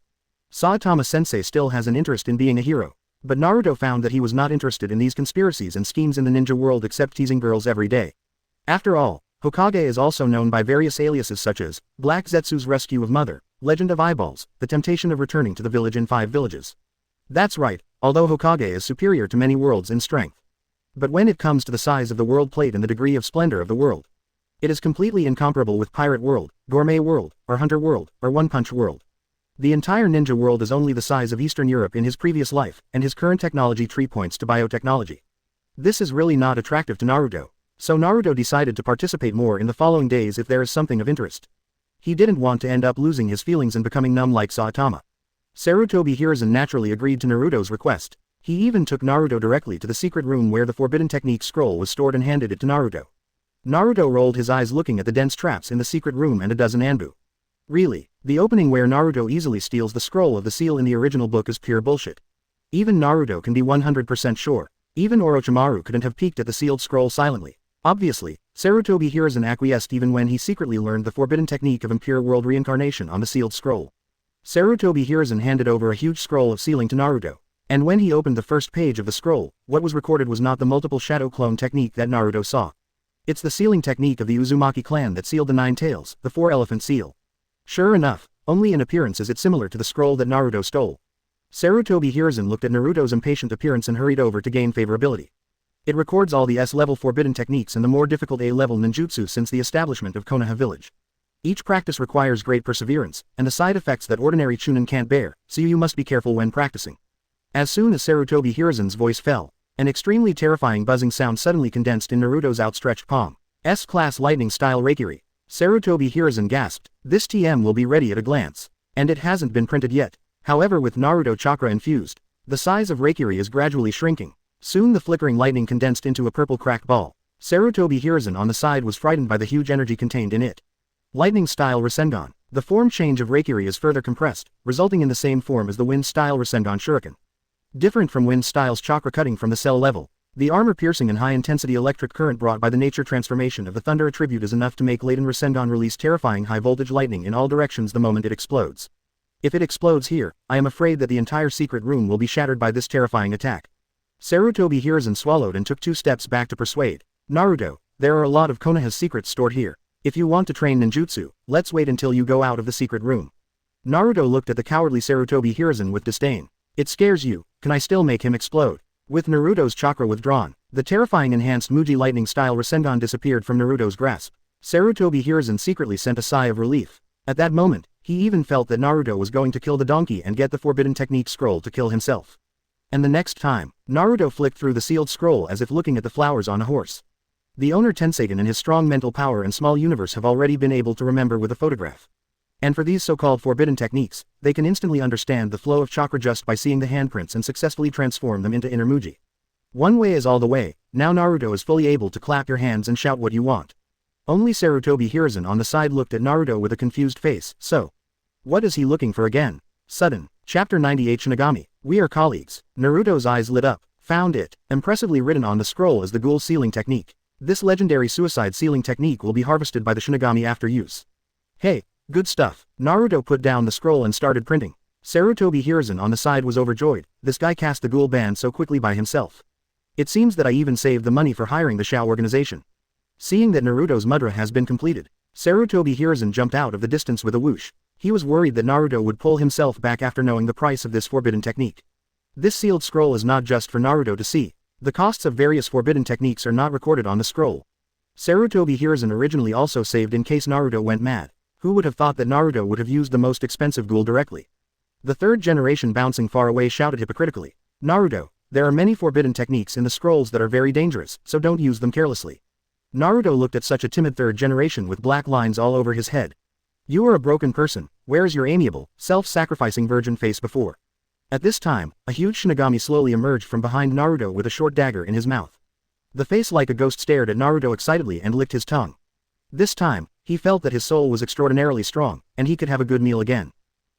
Saitama sensei still has an interest in being a hero, but Naruto found that he was not interested in these conspiracies and schemes in the ninja world except teasing girls every day. After all, Hokage is also known by various aliases such as Black Zetsu's Rescue of Mother, Legend of Eyeballs, The Temptation of Returning to the Village in 5 Villages. That's right, although Hokage is superior to many worlds in strength. But when it comes to the size of the world plate and the degree of splendor of the world, it is completely incomparable with Pirate World, Gourmet World, or Hunter World, or One Punch World. The entire ninja world is only the size of Eastern Europe in his previous life, and his current technology tree points to biotechnology. This is really not attractive to Naruto, so Naruto decided to participate more in the following days if there is something of interest. He didn't want to end up losing his feelings and becoming numb like Saitama. Sarutobi Hiruzen naturally agreed to Naruto's request. He even took Naruto directly to the secret room where the Forbidden Technique Scroll was stored and handed it to Naruto. Naruto rolled his eyes looking at the dense traps in the secret room and a dozen anbu. Really, the opening where Naruto easily steals the scroll of the seal in the original book is pure bullshit. Even Naruto can be 100% sure. Even Orochimaru couldn't have peeked at the sealed scroll silently. Obviously, Sarutobi Hiruzen acquiesced even when he secretly learned the forbidden technique of impure world reincarnation on the sealed scroll. Sarutobi Hiruzen handed over a huge scroll of sealing to Naruto, and when he opened the first page of the scroll, what was recorded was not the multiple shadow clone technique that Naruto saw. It's the sealing technique of the Uzumaki clan that sealed the 9 tails, the 4-elephant seal. Sure enough, only in appearance is it similar to the scroll that Naruto stole. Sarutobi Hiruzen looked at Naruto's impatient appearance and hurried over to gain favorability. It records all the S-level forbidden techniques and the more difficult A-level ninjutsu since the establishment of Konoha village. Each practice requires great perseverance, and the side effects that ordinary chunin can't bear, so you must be careful when practicing. As soon as Sarutobi Hiruzen's voice fell, an extremely terrifying buzzing sound suddenly condensed in Naruto's outstretched palm. S-class lightning-style Reikiri. Sarutobi Hiruzen gasped, this TM will be ready at a glance. And it hasn't been printed yet. However, with Naruto chakra infused, the size of Reikiri is gradually shrinking. Soon the flickering lightning condensed into a purple cracked ball. Sarutobi Hiruzen on the side was frightened by the huge energy contained in it. Lightning-style Rasengan. The form change of Reikiri is further compressed, resulting in the same form as the wind-style Rasengan Shuriken. Different from wind-style's chakra cutting from the cell level, the armor-piercing and high-intensity electric current brought by the nature transformation of the thunder attribute is enough to make Leiden Rasengan release terrifying high-voltage lightning in all directions the moment it explodes. If it explodes here, I am afraid that the entire secret room will be shattered by this terrifying attack. Sarutobi Hiruzen swallowed and took 2 steps back to persuade. Naruto, there are a lot of Konoha's secrets stored here. If you want to train ninjutsu, let's wait until you go out of the secret room. Naruto looked at the cowardly Sarutobi Hiruzen with disdain. It scares you, can I still make him explode? With Naruto's chakra withdrawn, the terrifying enhanced Muji lightning-style Rasengan disappeared from Naruto's grasp. Sarutobi Hiruzen secretly sent a sigh of relief. At that moment, he even felt that Naruto was going to kill the donkey and get the forbidden technique scroll to kill himself. And the next time, Naruto flicked through the sealed scroll as if looking at the flowers on a horse. The owner Tenseigen and his strong mental power and small universe have already been able to remember with a photograph. And for these so-called forbidden techniques, they can instantly understand the flow of chakra just by seeing the handprints and successfully transform them into inner Muji. One way is all the way, now Naruto is fully able to clap your hands and shout what you want. Only Sarutobi Hiruzen on the side looked at Naruto with a confused face, so. What is he looking for again? Sudden. Chapter 98 Shinigami. We are colleagues. Naruto's eyes lit up. Found it. Impressively written on the scroll is the ghoul sealing technique. This legendary suicide sealing technique will be harvested by the Shinigami after use. Hey, good stuff. Naruto put down the scroll and started printing. Sarutobi Hiruzen on the side was overjoyed. This guy cast the ghoul band so quickly by himself. It seems that I even saved the money for hiring the Shao organization. Seeing that Naruto's mudra has been completed, Sarutobi Hiruzen jumped out of the distance with a whoosh. He was worried that Naruto would pull himself back after knowing the price of this forbidden technique. This sealed scroll is not just for Naruto to see. The costs of various forbidden techniques are not recorded on the scroll. Sarutobi Hiruzen originally also saved in case Naruto went mad. Who would have thought that Naruto would have used the most expensive ghoul directly? The third generation bouncing far away shouted hypocritically. Naruto, there are many forbidden techniques in the scrolls that are very dangerous, so don't use them carelessly. Naruto looked at such a timid third generation with black lines all over his head. You are a broken person, where is your amiable, self-sacrificing virgin face before? At this time, a huge Shinigami slowly emerged from behind Naruto with a short dagger in his mouth. The face like a ghost stared at Naruto excitedly and licked his tongue. This time, he felt that his soul was extraordinarily strong, and he could have a good meal again.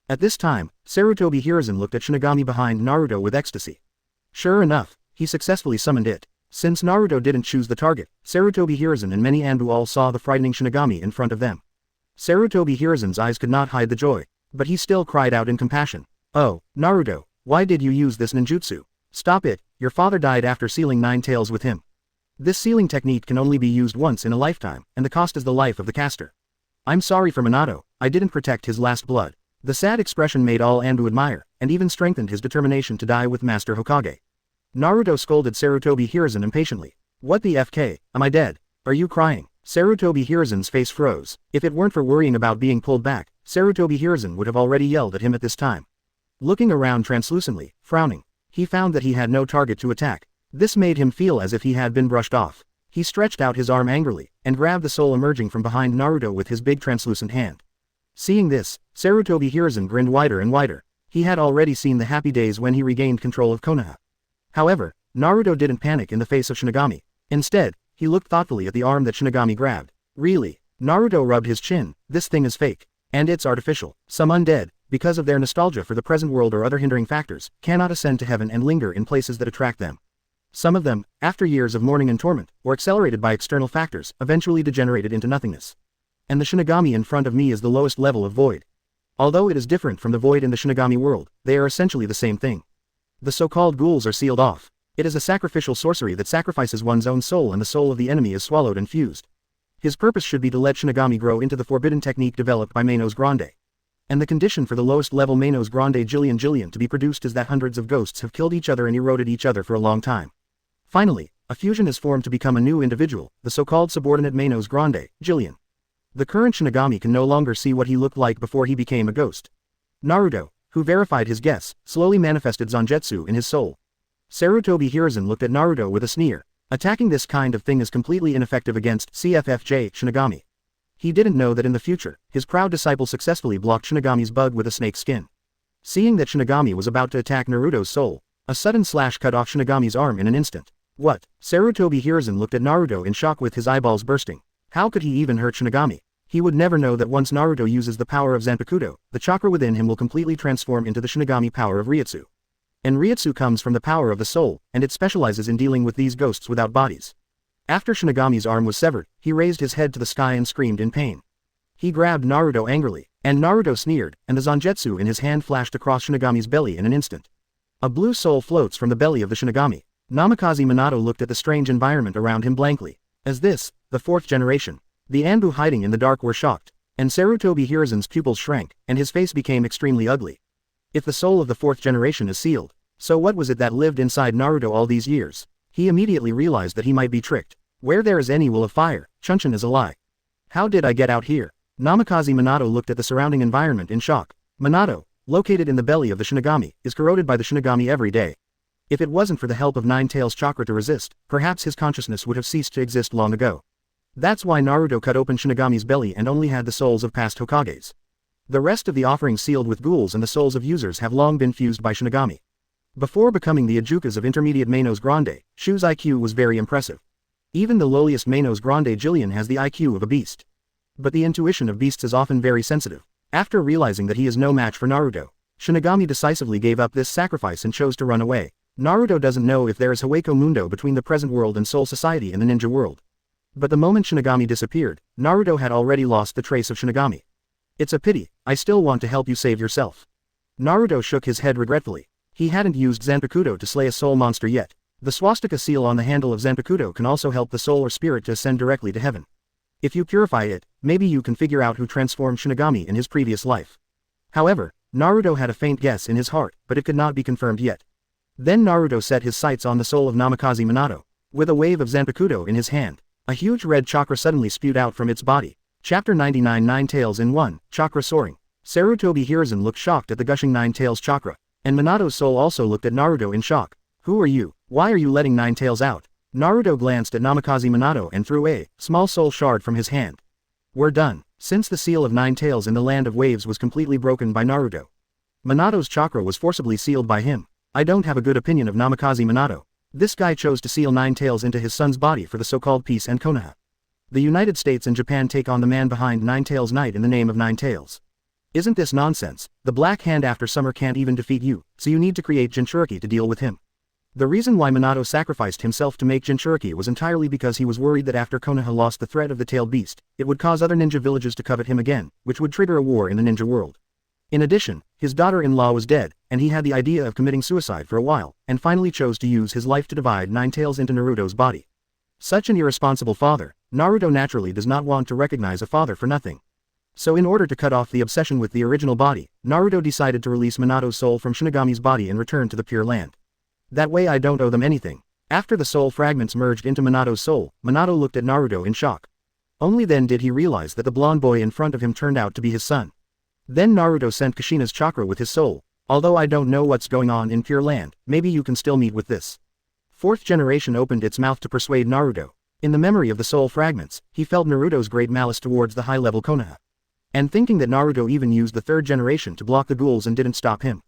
At this time, Sarutobi Hiruzen looked at Shinigami behind Naruto with ecstasy. Sure enough, he successfully summoned it. Since Naruto didn't choose the target, Sarutobi Hiruzen and many Anbu all saw the frightening Shinigami in front of them. Sarutobi Hiruzen's eyes could not hide the joy, but he still cried out in compassion. Oh, Naruto, why did you use this ninjutsu? Stop it, your father died after sealing 9 tails with him. This sealing technique can only be used once in a lifetime, and the cost is the life of the caster. I'm sorry for Minato, I didn't protect his last blood. The sad expression made all Anbu admire, and even strengthened his determination to die with Master Hokage. Naruto scolded Sarutobi Hiruzen impatiently. What the FK, am I dead? Are you crying? Sarutobi Hiruzen's face froze. If it weren't for worrying about being pulled back, Sarutobi Hiruzen would have already yelled at him at this time. Looking around translucently, frowning, he found that he had no target to attack. This made him feel as if he had been brushed off. He stretched out his arm angrily, and grabbed the soul emerging from behind Naruto with his big translucent hand. Seeing this, Sarutobi Hiruzen grinned wider and wider. He had already seen the happy days when he regained control of Konoha. However, Naruto didn't panic in the face of Shinigami. Instead, he looked thoughtfully at the arm that Shinigami grabbed. Really? Naruto rubbed his chin. This thing is fake. And it's artificial. Some undead, because of their nostalgia for the present world or other hindering factors, cannot ascend to heaven and linger in places that attract them. Some of them, after years of mourning and torment, or accelerated by external factors, eventually degenerated into nothingness. And the Shinigami in front of me is the lowest level of void. Although it is different from the void in the Shinigami world, they are essentially the same thing. The so-called ghouls are sealed off. It is a sacrificial sorcery that sacrifices one's own soul and the soul of the enemy is swallowed and fused. His purpose should be to let Shinigami grow into the forbidden technique developed by Manos Grande. And the condition for the lowest level Manos Grande Jillian to be produced is that hundreds of ghosts have killed each other and eroded each other for a long time. Finally, a fusion is formed to become a new individual, the so-called subordinate Manos Grande, Jillian. The current Shinigami can no longer see what he looked like before he became a ghost. Naruto, who verified his guess, slowly manifested Zangetsu in his soul. Sarutobi Hiruzen looked at Naruto with a sneer. Attacking this kind of thing is completely ineffective against CFFJ Shinigami. He didn't know that in the future, his proud disciple successfully blocked Shinigami's bug with a snake skin. Seeing that Shinigami was about to attack Naruto's soul, a sudden slash cut off Shinigami's arm in an instant. What? Sarutobi Hiruzen looked at Naruto in shock with his eyeballs bursting. How could he even hurt Shinigami? He would never know that once Naruto uses the power of Zanpakuto, the chakra within him will completely transform into the Shinigami power of Ryutsu. And Ryutsu comes from the power of the soul, and it specializes in dealing with these ghosts without bodies. After Shinigami's arm was severed, he raised his head to the sky and screamed in pain. He grabbed Naruto angrily, and Naruto sneered, and the Zangetsu in his hand flashed across Shinigami's belly in an instant. A blue soul floats from the belly of the Shinigami. Namikaze Minato looked at the strange environment around him blankly. As this, the fourth generation. The Anbu hiding in the dark were shocked, and Sarutobi Hiruzen's pupils shrank, and his face became extremely ugly. If the soul of the fourth generation is sealed, so what was it that lived inside Naruto all these years? He immediately realized that he might be tricked. Where there is any will of fire, Chunin is a lie. How did I get out here? Namikaze Minato looked at the surrounding environment in shock. Minato, located in the belly of the Shinigami, is corroded by the Shinigami every day. If it wasn't for the help of Nine Tails Chakra to resist, perhaps his consciousness would have ceased to exist long ago. That's why Naruto cut open Shinigami's belly and only had the souls of past Hokages. The rest of the offerings sealed with ghouls and the souls of users have long been fused by Shinigami. Before becoming the Ajukas of intermediate Manos Grande, Shu's IQ was very impressive. Even the lowliest Manos Grande Jillian has the IQ of a beast. But the intuition of beasts is often very sensitive. After realizing that he is no match for Naruto, Shinigami decisively gave up this sacrifice and chose to run away. Naruto doesn't know if there is Hueco Mundo between the present world and Soul Society in the ninja world. But the moment Shinigami disappeared, Naruto had already lost the trace of Shinigami. It's a pity, I still want to help you save yourself. Naruto shook his head regretfully. He hadn't used Zanpakuto to slay a soul monster yet. The swastika seal on the handle of Zanpakuto can also help the soul or spirit to ascend directly to heaven. If you purify it, maybe you can figure out who transformed Shinigami in his previous life. However, Naruto had a faint guess in his heart, but it could not be confirmed yet. Then Naruto set his sights on the soul of Namikaze Minato. With a wave of Zanpakuto in his hand, a huge red chakra suddenly spewed out from its body. Chapter 99 Nine Tails in 1, Chakra Soaring. Sarutobi Hiruzen looked shocked at the gushing Nine Tails chakra, and Minato's soul also looked at Naruto in shock. Who are you? Why are you letting Nine Tails out? Naruto glanced at Namikaze Minato and threw a small soul shard from his hand. We're done. Since the seal of Nine Tails in the Land of Waves was completely broken by Naruto, Minato's chakra was forcibly sealed by him. I don't have a good opinion of Namikaze Minato. This guy chose to seal Nine Tails into his son's body for the so-called peace and Konoha. The United States and Japan take on the man behind Nine Tails Knight in the name of Nine Tails. Isn't this nonsense? The Black Hand after Summer can't even defeat you, so you need to create Jinchuriki to deal with him. The reason why Minato sacrificed himself to make Jinchuriki was entirely because he was worried that after Konoha lost the threat of the tailed beast, it would cause other ninja villages to covet him again, which would trigger a war in the ninja world. In addition, his daughter-in-law was dead, and he had the idea of committing suicide for a while, and finally chose to use his life to divide Nine Tails into Naruto's body. Such an irresponsible father, Naruto naturally does not want to recognize a father for nothing. So in order to cut off the obsession with the original body, Naruto decided to release Minato's soul from Shinigami's body and return to the Pure Land. That way I don't owe them anything. After the soul fragments merged into Minato's soul, Minato looked at Naruto in shock. Only then did he realize that the blonde boy in front of him turned out to be his son. Then Naruto sent Kushina's chakra with his soul. Although I don't know what's going on in Pure Land, maybe you can still meet with this. Fourth generation opened its mouth to persuade Naruto. In the memory of the soul fragments, he felt Naruto's great malice towards the high-level Konoha. And thinking that Naruto even used the third generation to block the ghouls and didn't stop him.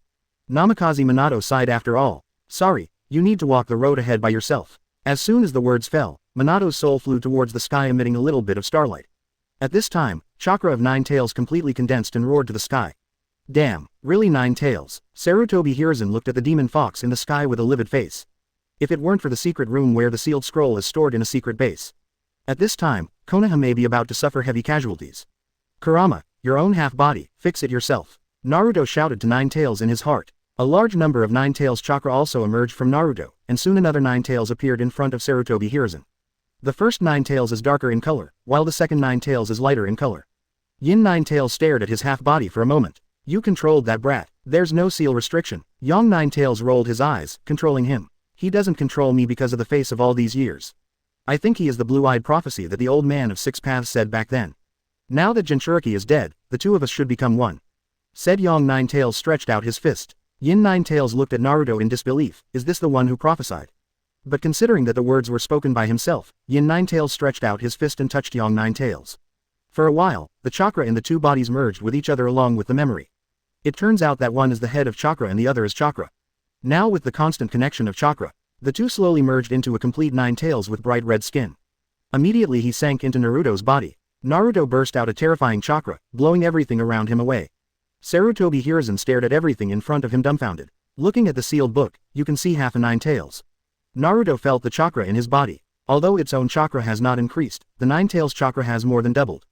Namikaze Minato sighed after all. Sorry, you need to walk the road ahead by yourself. As soon as the words fell, Minato's soul flew towards the sky emitting a little bit of starlight. At this time, Chakra of Nine Tails completely condensed and roared to the sky. Damn, really Nine Tails? Sarutobi Hiruzen looked at the demon fox in the sky with a livid face. If it weren't for the secret room where the sealed scroll is stored in a secret base. At this time, Konoha may be about to suffer heavy casualties. Kurama, your own half-body, fix it yourself. Naruto shouted to Nine Tails in his heart. A large number of Nine Tails chakra also emerged from Naruto, and soon another Nine Tails appeared in front of Sarutobi Hiruzen. The first Nine Tails is darker in color, while the second Nine Tails is lighter in color. Yin Nine Tails stared at his half-body for a moment. You controlled that brat. There's no seal restriction. Yang Nine Tails rolled his eyes, controlling him. He doesn't control me because of the face of all these years. I think he is the blue-eyed prophecy that the old man of Six Paths said back then. Now that Jinchuriki is dead, the two of us should become one. Said Yang Nine Tails stretched out his fist. Yin Nine Tails looked at Naruto in disbelief. Is this the one who prophesied? But considering that the words were spoken by himself, Yin Nine Tails stretched out his fist and touched Yang Nine Tails. For a while, the chakra in the two bodies merged with each other along with the memory. It turns out that one is the head of chakra and the other is chakra. Now with the constant connection of chakra, the two slowly merged into a complete Nine Tails with bright red skin. Immediately he sank into Naruto's body. Naruto burst out a terrifying chakra, blowing everything around him away. Sarutobi Hiruzen stared at everything in front of him dumbfounded. Looking at the sealed book, you can see half a Nine Tails. Naruto felt the chakra in his body. Although its own chakra has not increased, the Nine Tails chakra has more than doubled.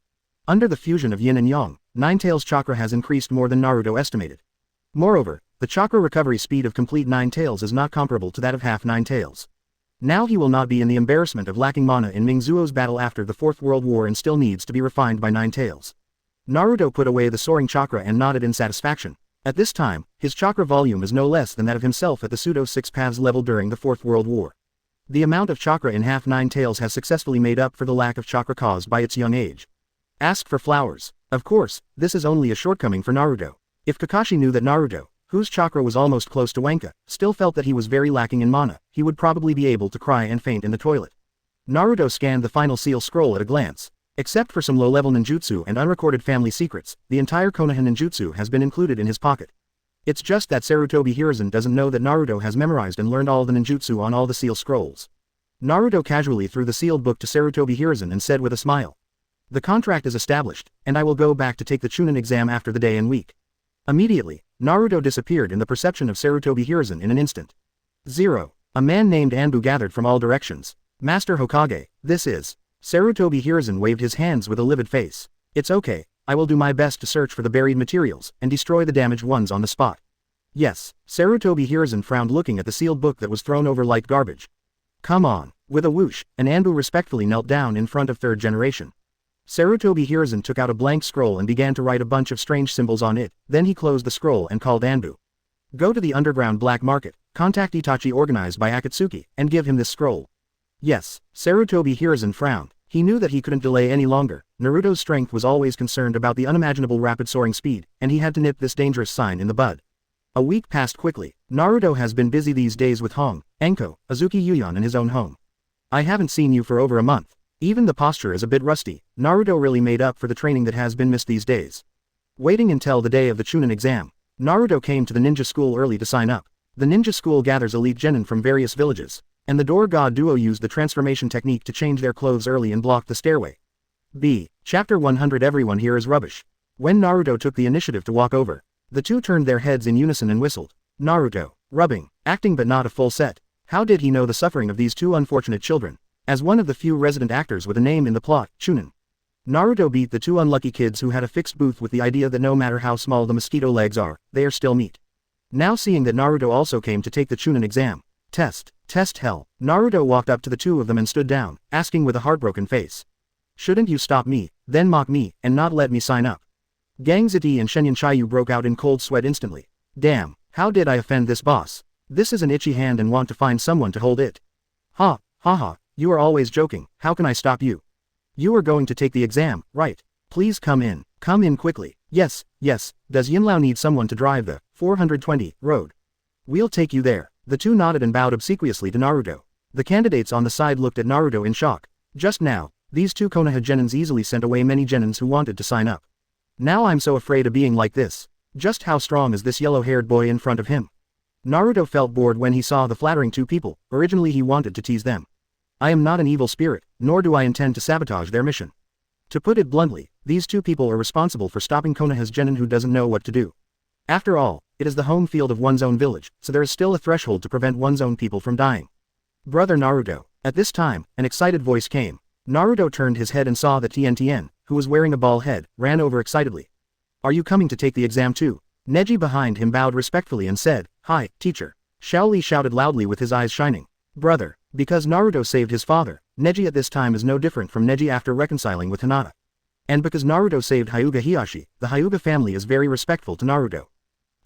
Under the fusion of yin and yang, Nine Tails chakra has increased more than Naruto estimated. Moreover, the chakra recovery speed of complete Nine Tails is not comparable to that of half Nine Tails. Now he will not be in the embarrassment of lacking mana in Mingzuo's battle after the Fourth World War and still needs to be refined by Nine Tails. Naruto put away the soaring chakra and nodded in satisfaction. At this time, his chakra volume is no less than that of himself at the pseudo Six Paths level during the Fourth World War. The amount of chakra in half Nine Tails has successfully made up for the lack of chakra caused by its young age. Ask for flowers. Of course, this is only a shortcoming for Naruto. If Kakashi knew that Naruto, whose chakra was almost close to Wanka, still felt that he was very lacking in mana, he would probably be able to cry and faint in the toilet. Naruto scanned the final seal scroll at a glance. Except for some low-level ninjutsu and unrecorded family secrets, the entire Konoha ninjutsu has been included in his pocket. It's just that Sarutobi Hiruzen doesn't know that Naruto has memorized and learned all the ninjutsu on all the seal scrolls. Naruto casually threw the sealed book to Sarutobi Hiruzen and said with a smile. The contract is established, and I will go back to take the chunin exam after the day and week. Immediately, Naruto disappeared in the perception of Sarutobi Hiruzen in an instant. 0. A man named Anbu gathered from all directions. Master Hokage, this is. Sarutobi Hiruzen waved his hands with a livid face. It's okay, I will do my best to search for the buried materials and destroy the damaged ones on the spot. Yes, Sarutobi Hiruzen frowned looking at the sealed book that was thrown over like garbage. Come on. With a whoosh, an Anbu respectfully knelt down in front of third generation. Sarutobi Hiruzen took out a blank scroll and began to write a bunch of strange symbols on it, then he closed the scroll and called Anbu. Go to the underground black market, contact Itachi organized by Akatsuki, and give him this scroll. Yes, Sarutobi Hiruzen frowned. He knew that he couldn't delay any longer. Naruto's strength was always concerned about the unimaginable rapid soaring speed, and he had to nip this dangerous sign in the bud. A week passed quickly. Naruto has been busy these days with Hong, Enko, Azuki Yuyan in his own home. I haven't seen you for over a month. Even the posture is a bit rusty. Naruto really made up for the training that has been missed these days. Waiting until the day of the chunin exam, Naruto came to the ninja school early to sign up. The ninja school gathers elite genin from various villages, and the door god duo used the transformation technique to change their clothes early and block the stairway. B. Chapter 100. Everyone here is rubbish. When Naruto took the initiative to walk over, the two turned their heads in unison and whistled. Naruto, rubbing, acting but not a full set. How did he know the suffering of these two unfortunate children? As one of the few resident actors with a name in the plot, Chunin. Naruto beat the two unlucky kids who had a fixed booth with the idea that no matter how small the mosquito legs are, they are still meat. Now seeing that Naruto also came to take the chunin exam. Test hell. Naruto walked up to the two of them and stood down, asking with a heartbroken face. Shouldn't you stop me, then mock me, and not let me sign up? Gang Ziti and Shenyan Shiryu broke out in cold sweat instantly. Damn, how did I offend this boss? This is an itchy hand and want to find someone to hold it. Ha, ha ha. You are always joking, how can I stop you? You are going to take the exam, right? Please come in quickly. Yes, does Yinlao need someone to drive the 420 road? We'll take you there. The two nodded and bowed obsequiously to Naruto. The candidates on the side looked at Naruto in shock. Just now, these two Konoha genins easily sent away many genins who wanted to sign up. Now I'm so afraid of being like this. Just how strong is this yellow-haired boy in front of him? Naruto felt bored when he saw the flattering two people. Originally he wanted to tease them. I am not an evil spirit, nor do I intend to sabotage their mission. To put it bluntly, these two people are responsible for stopping Konoha's genin who doesn't know what to do. After all, it is the home field of one's own village, so there is still a threshold to prevent one's own people from dying. Brother Naruto. At this time, an excited voice came. Naruto turned his head and saw that Tien, who was wearing a bald head, ran over excitedly. Are you coming to take the exam too? Neji behind him bowed respectfully and said, Hi, teacher. Shaoli shouted loudly with his eyes shining. Brother. Because Naruto saved his father, Neji at this time is no different from Neji after reconciling with Hinata. And because Naruto saved Hyuga Hizashi, the Hyuga family is very respectful to Naruto.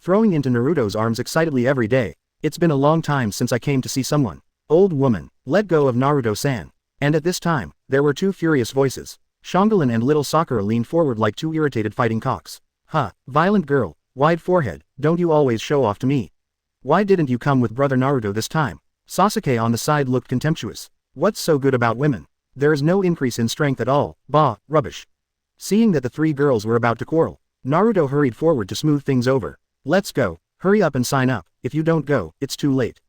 Throwing into Naruto's arms excitedly every day. It's been a long time since I came to see someone. Old woman, let go of Naruto-san. And at this time, there were two furious voices. Shongalin and little Sakura leaned forward like two irritated fighting cocks. Huh, violent girl, wide forehead, don't you always show off to me? Why didn't you come with brother Naruto this time? Sasuke on the side looked contemptuous. What's so good about women? There is no increase in strength at all, bah, rubbish. Seeing that the three girls were about to quarrel, Naruto hurried forward to smooth things over. Let's go, hurry up and sign up, if you don't go, it's too late.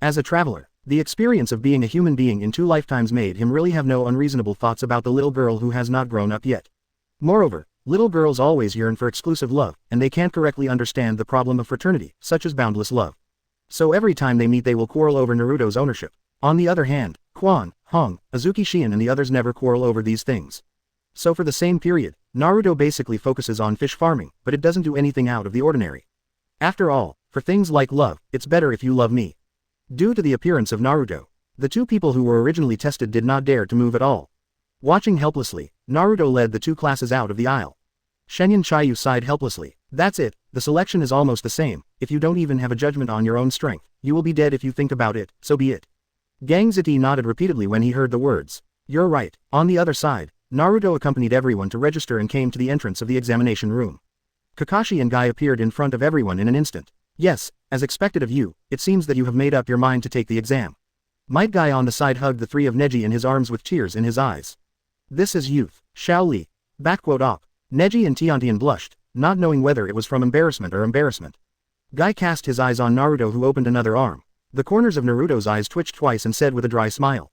As a traveler, the experience of being a human being in 2 lifetimes made him really have no unreasonable thoughts about the little girl who has not grown up yet. Moreover, little girls always yearn for exclusive love, and they can't correctly understand the problem of fraternity, such as boundless love. So every time they meet they will quarrel over Naruto's ownership. On the other hand, Quan, Hong, Azuki Shion and the others never quarrel over these things. So for the same period, Naruto basically focuses on fish farming, but it doesn't do anything out of the ordinary. After all, for things like love, it's better if you love me. Due to the appearance of Naruto, the two people who were originally tested did not dare to move at all. Watching helplessly, Naruto led the two classes out of the aisle. Shenyan Shiryu sighed helplessly. That's it, the selection is almost the same. If you don't even have a judgment on your own strength, you will be dead if you think about it, so be it. Gang Ziti nodded repeatedly when he heard the words. You're right. On the other side, Naruto accompanied everyone to register and came to the entrance of the examination room. Kakashi and Guy appeared in front of everyone in an instant. Yes, as expected of you, it seems that you have made up your mind to take the exam. Might Guy on the side hugged the three of Neji in his arms with tears in his eyes. This is youth, Shaoli. Op. Neji and Tiantian blushed, not knowing whether it was from embarrassment or embarrassment. Guy cast his eyes on Naruto who opened another arm. The corners of Naruto's eyes twitched twice and said with a dry smile.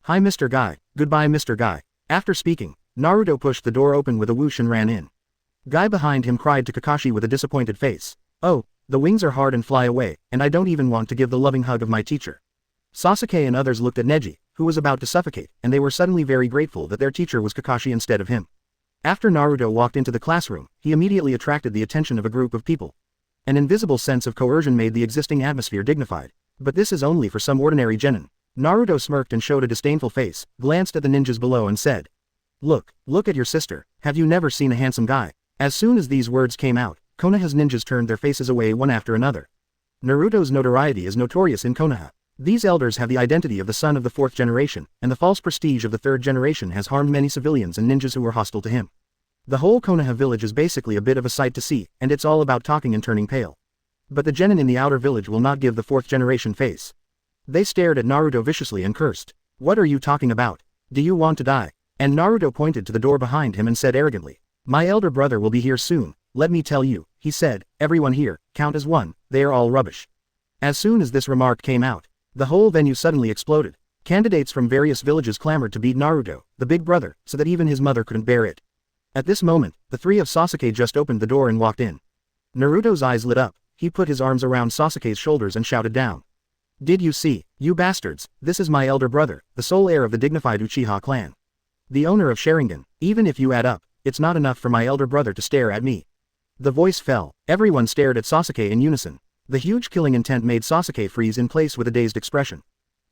Hi Mr. Guy, goodbye Mr. Guy. After speaking, Naruto pushed the door open with a whoosh and ran in. Guy behind him cried to Kakashi with a disappointed face. "Oh, the wings are hard and fly away, and I don't even want to give the loving hug of my teacher." Sasuke and others looked at Neji, who was about to suffocate, and they were suddenly very grateful that their teacher was Kakashi instead of him. After Naruto walked into the classroom, he immediately attracted the attention of a group of people. An invisible sense of coercion made the existing atmosphere dignified. But this is only for some ordinary genin. Naruto smirked and showed a disdainful face, glanced at the ninjas below and said, Look at your sister, have you never seen a handsome guy?" As soon as these words came out, Konoha's ninjas turned their faces away one after another. Naruto's notoriety is notorious in Konoha. These elders have the identity of the son of the fourth generation, and the false prestige of the third generation has harmed many civilians and ninjas who were hostile to him. The whole Konoha village is basically a bit of a sight to see, and it's all about talking and turning pale. But the genin in the outer village will not give the fourth generation face. They stared at Naruto viciously and cursed. "What are you talking about? Do you want to die?" And Naruto pointed to the door behind him and said arrogantly, "My elder brother will be here soon, let me tell you," he said, "everyone here, count as one, they are all rubbish." As soon as this remark came out, the whole venue suddenly exploded. Candidates from various villages clamored to beat Naruto, the big brother, so that even his mother couldn't bear it. At this moment, the three of Sasuke just opened the door and walked in. Naruto's eyes lit up, he put his arms around Sasuke's shoulders and shouted down. "Did you see, you bastards, this is my elder brother, the sole heir of the dignified Uchiha clan. The owner of Sharingan, even if you add up, it's not enough for my elder brother to stare at me." The voice fell, everyone stared at Sasuke in unison. The huge killing intent made Sasuke freeze in place with a dazed expression.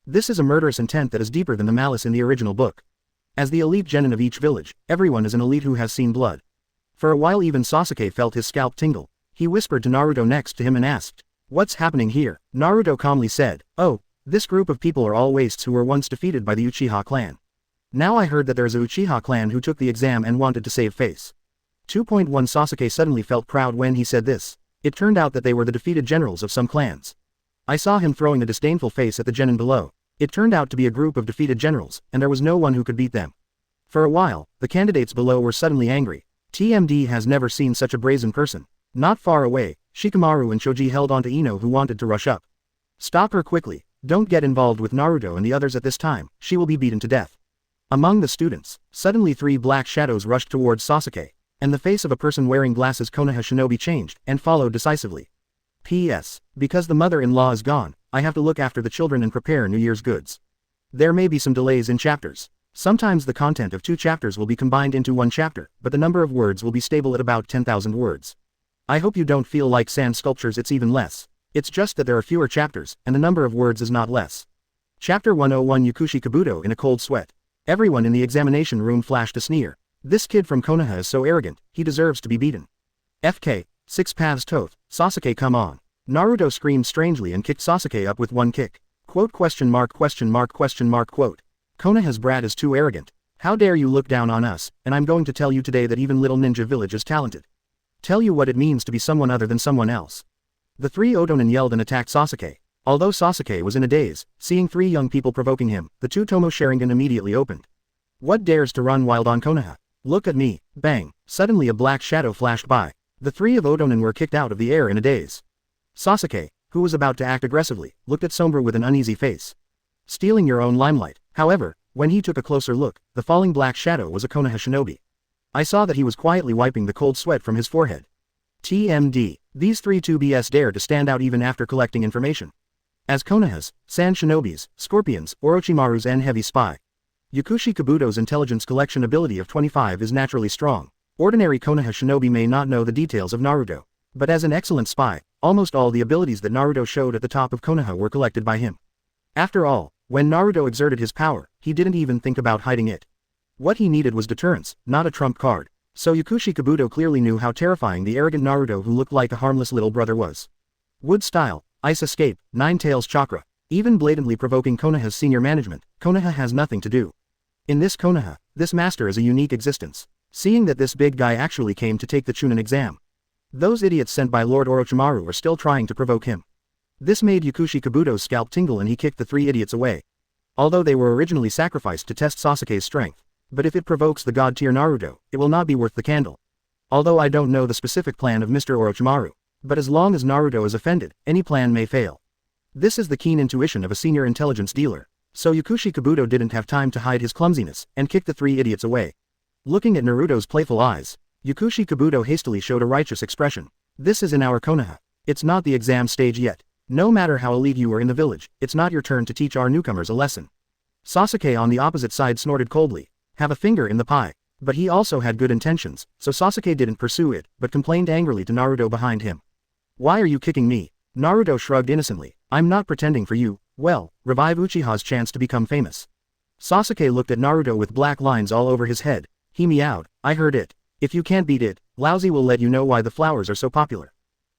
This is a murderous intent that is deeper than the malice in the original book. As the elite genin of each village, everyone is an elite who has seen blood. For a while even Sasuke felt his scalp tingle. He whispered to Naruto next to him and asked, "What's happening here?" Naruto calmly said, "Oh, this group of people are all wastes who were once defeated by the Uchiha clan. Now I heard that there is a Uchiha clan who took the exam and wanted to save face." 2.1 Sasuke suddenly felt proud when he said this. It turned out that they were the defeated generals of some clans. I saw him throwing a disdainful face at the genin below. It turned out to be a group of defeated generals, and there was no one who could beat them. For a while, the candidates below were suddenly angry. TMD has never seen such a brazen person. Not far away, Shikamaru and Shoji held on to Ino who wanted to rush up. "Stop her quickly, don't get involved with Naruto and the others at this time, she will be beaten to death." Among the students, suddenly three black shadows rushed towards Sasuke, and the face of a person wearing glasses Konoha shinobi changed, and followed decisively. P.S. Because the mother-in-law is gone, I have to look after the children and prepare New Year's goods. There may be some delays in chapters. Sometimes the content of 2 chapters will be combined into 1 chapter, but the number of words will be stable at about 10,000 words. I hope you don't feel like sand sculptures it's even less. It's just that there are fewer chapters, and the number of words is not less. Chapter 101 Yukushi Kabuto in a cold sweat. Everyone in the examination room flashed a sneer. This kid from Konoha is so arrogant, he deserves to be beaten. FK, 6 paths Toth, Sasuke come on. Naruto screamed strangely and kicked Sasuke up with one kick. Quote ? Quote. Konoha's brat is too arrogant. How dare you look down on us, and I'm going to tell you today that even little ninja village is talented. Tell you what it means to be someone other than someone else. The 3 Otonin yelled and attacked Sasuke. Although Sasuke was in a daze, seeing 3 young people provoking him, the 2 Tomo Sharingan immediately opened. What dares to run wild on Konoha? Look at me, bang, suddenly a black shadow flashed by. The 3 of Otonin were kicked out of the air in a daze. Sasuke, who was about to act aggressively, looked at Sombra with an uneasy face. Stealing your own limelight. However, when he took a closer look, the falling black shadow was a Konoha shinobi. I saw that he was quietly wiping the cold sweat from his forehead. TMD, these 3 2BS dared to stand out even after collecting information. As Konohas, Sand Shinobis, Scorpions, Orochimaru's and Heavy Spy. Yukushi Kabuto's intelligence collection ability of 25 is naturally strong. Ordinary Konoha shinobi may not know the details of Naruto. But as an excellent spy, almost all the abilities that Naruto showed at the top of Konoha were collected by him. After all, when Naruto exerted his power, he didn't even think about hiding it. What he needed was deterrence, not a trump card. So Yukushi Kabuto clearly knew how terrifying the arrogant Naruto who looked like a harmless little brother was. Wood Style, Ice Escape, 9 Tails Chakra. Even blatantly provoking Konoha's senior management, Konoha has nothing to do. In this Konoha, this master is a unique existence. Seeing that this big guy actually came to take the chunin exam. Those idiots sent by Lord Orochimaru are still trying to provoke him. This made Yukushi Kabuto's scalp tingle and he kicked the 3 idiots away. Although they were originally sacrificed to test Sasuke's strength. But if it provokes the god-tier Naruto, it will not be worth the candle. Although I don't know the specific plan of Mr. Orochimaru. But as long as Naruto is offended, any plan may fail. This is the keen intuition of a senior intelligence dealer. So Yukushi Kabuto didn't have time to hide his clumsiness, and kicked the 3 idiots away. Looking at Naruto's playful eyes, Yakushi Kabuto hastily showed a righteous expression. This is in our Konoha. It's not the exam stage yet. No matter how elite you are in the village, it's not your turn to teach our newcomers a lesson. Sasuke on the opposite side snorted coldly. Have a finger in the pie. But he also had good intentions, so Sasuke didn't pursue it, but complained angrily to Naruto behind him. Why are you kicking me? Naruto shrugged innocently. I'm not pretending for you. Well, revive Uchiha's chance to become famous. Sasuke looked at Naruto with black lines all over his head. He meowed. I heard it. If you can't beat it, Lousy will let you know why the flowers are so popular.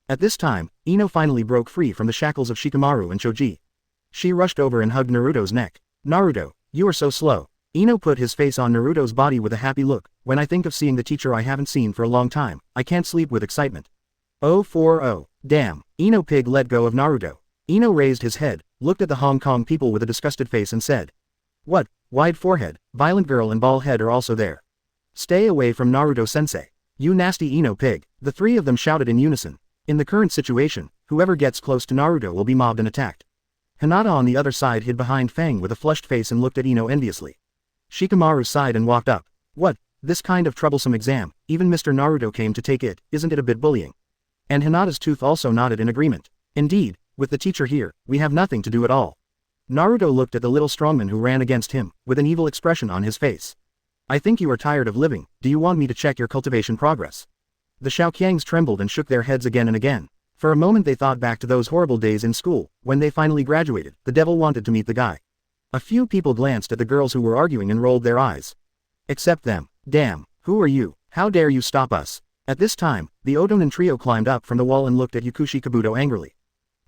At this time, Ino finally broke free from the shackles of Shikamaru and Choji. She rushed over and hugged Naruto's neck. Naruto, you are so slow. Ino put his face on Naruto's body with a happy look. When I think of seeing the teacher I haven't seen for a long time, I can't sleep with excitement. 040. Damn. Ino Pig let go of Naruto. Ino raised his head, looked at the Hong Kong people with a disgusted face and said. What? Wide forehead, violent girl and bald head are also there. Stay away from Naruto-sensei. You nasty Ino Pig. The three of them shouted in unison. In the current situation, whoever gets close to Naruto will be mobbed and attacked. Hinata on the other side hid behind Fang with a flushed face and looked at Ino enviously. Shikamaru sighed and walked up. What? This kind of troublesome exam, even Mr. Naruto came to take it, isn't it a bit bullying? And Hinata's tooth also nodded in agreement. Indeed, with the teacher here, we have nothing to do at all. Naruto looked at the little strongman who ran against him, with an evil expression on his face. I think you are tired of living. Do you want me to check your cultivation progress? The Xiaoqiangs trembled and shook their heads again and again. For a moment they thought back to those horrible days in school, when they finally graduated. The devil wanted to meet the guy. A few people glanced at the girls who were arguing and rolled their eyes. Except them. Damn, who are you? How dare you stop us? At this time, the Otonin trio climbed up from the wall and looked at Yakushi Kabuto angrily.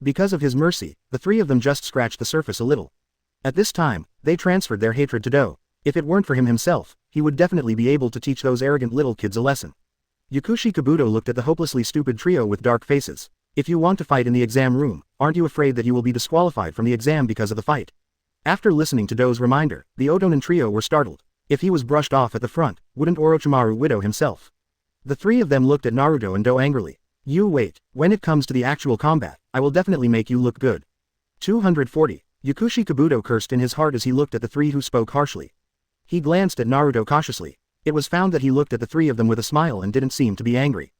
Because of his mercy, the three of them just scratched the surface a little. At this time, they transferred their hatred to Do. If it weren't for him himself, he would definitely be able to teach those arrogant little kids a lesson. Yakushi Kabuto looked at the hopelessly stupid trio with dark faces. If you want to fight in the exam room, aren't you afraid that you will be disqualified from the exam because of the fight? After listening to Do's reminder, the Otonin trio were startled. If he was brushed off at the front, wouldn't Orochimaru widow himself? The three of them looked at Naruto and Do angrily. You wait, when it comes to the actual combat, I will definitely make you look good. 240. Yakushi Kabuto cursed in his heart as he looked at the three who spoke harshly. He glanced at Naruto cautiously. It was found that he looked at the three of them with a smile and didn't seem to be angry.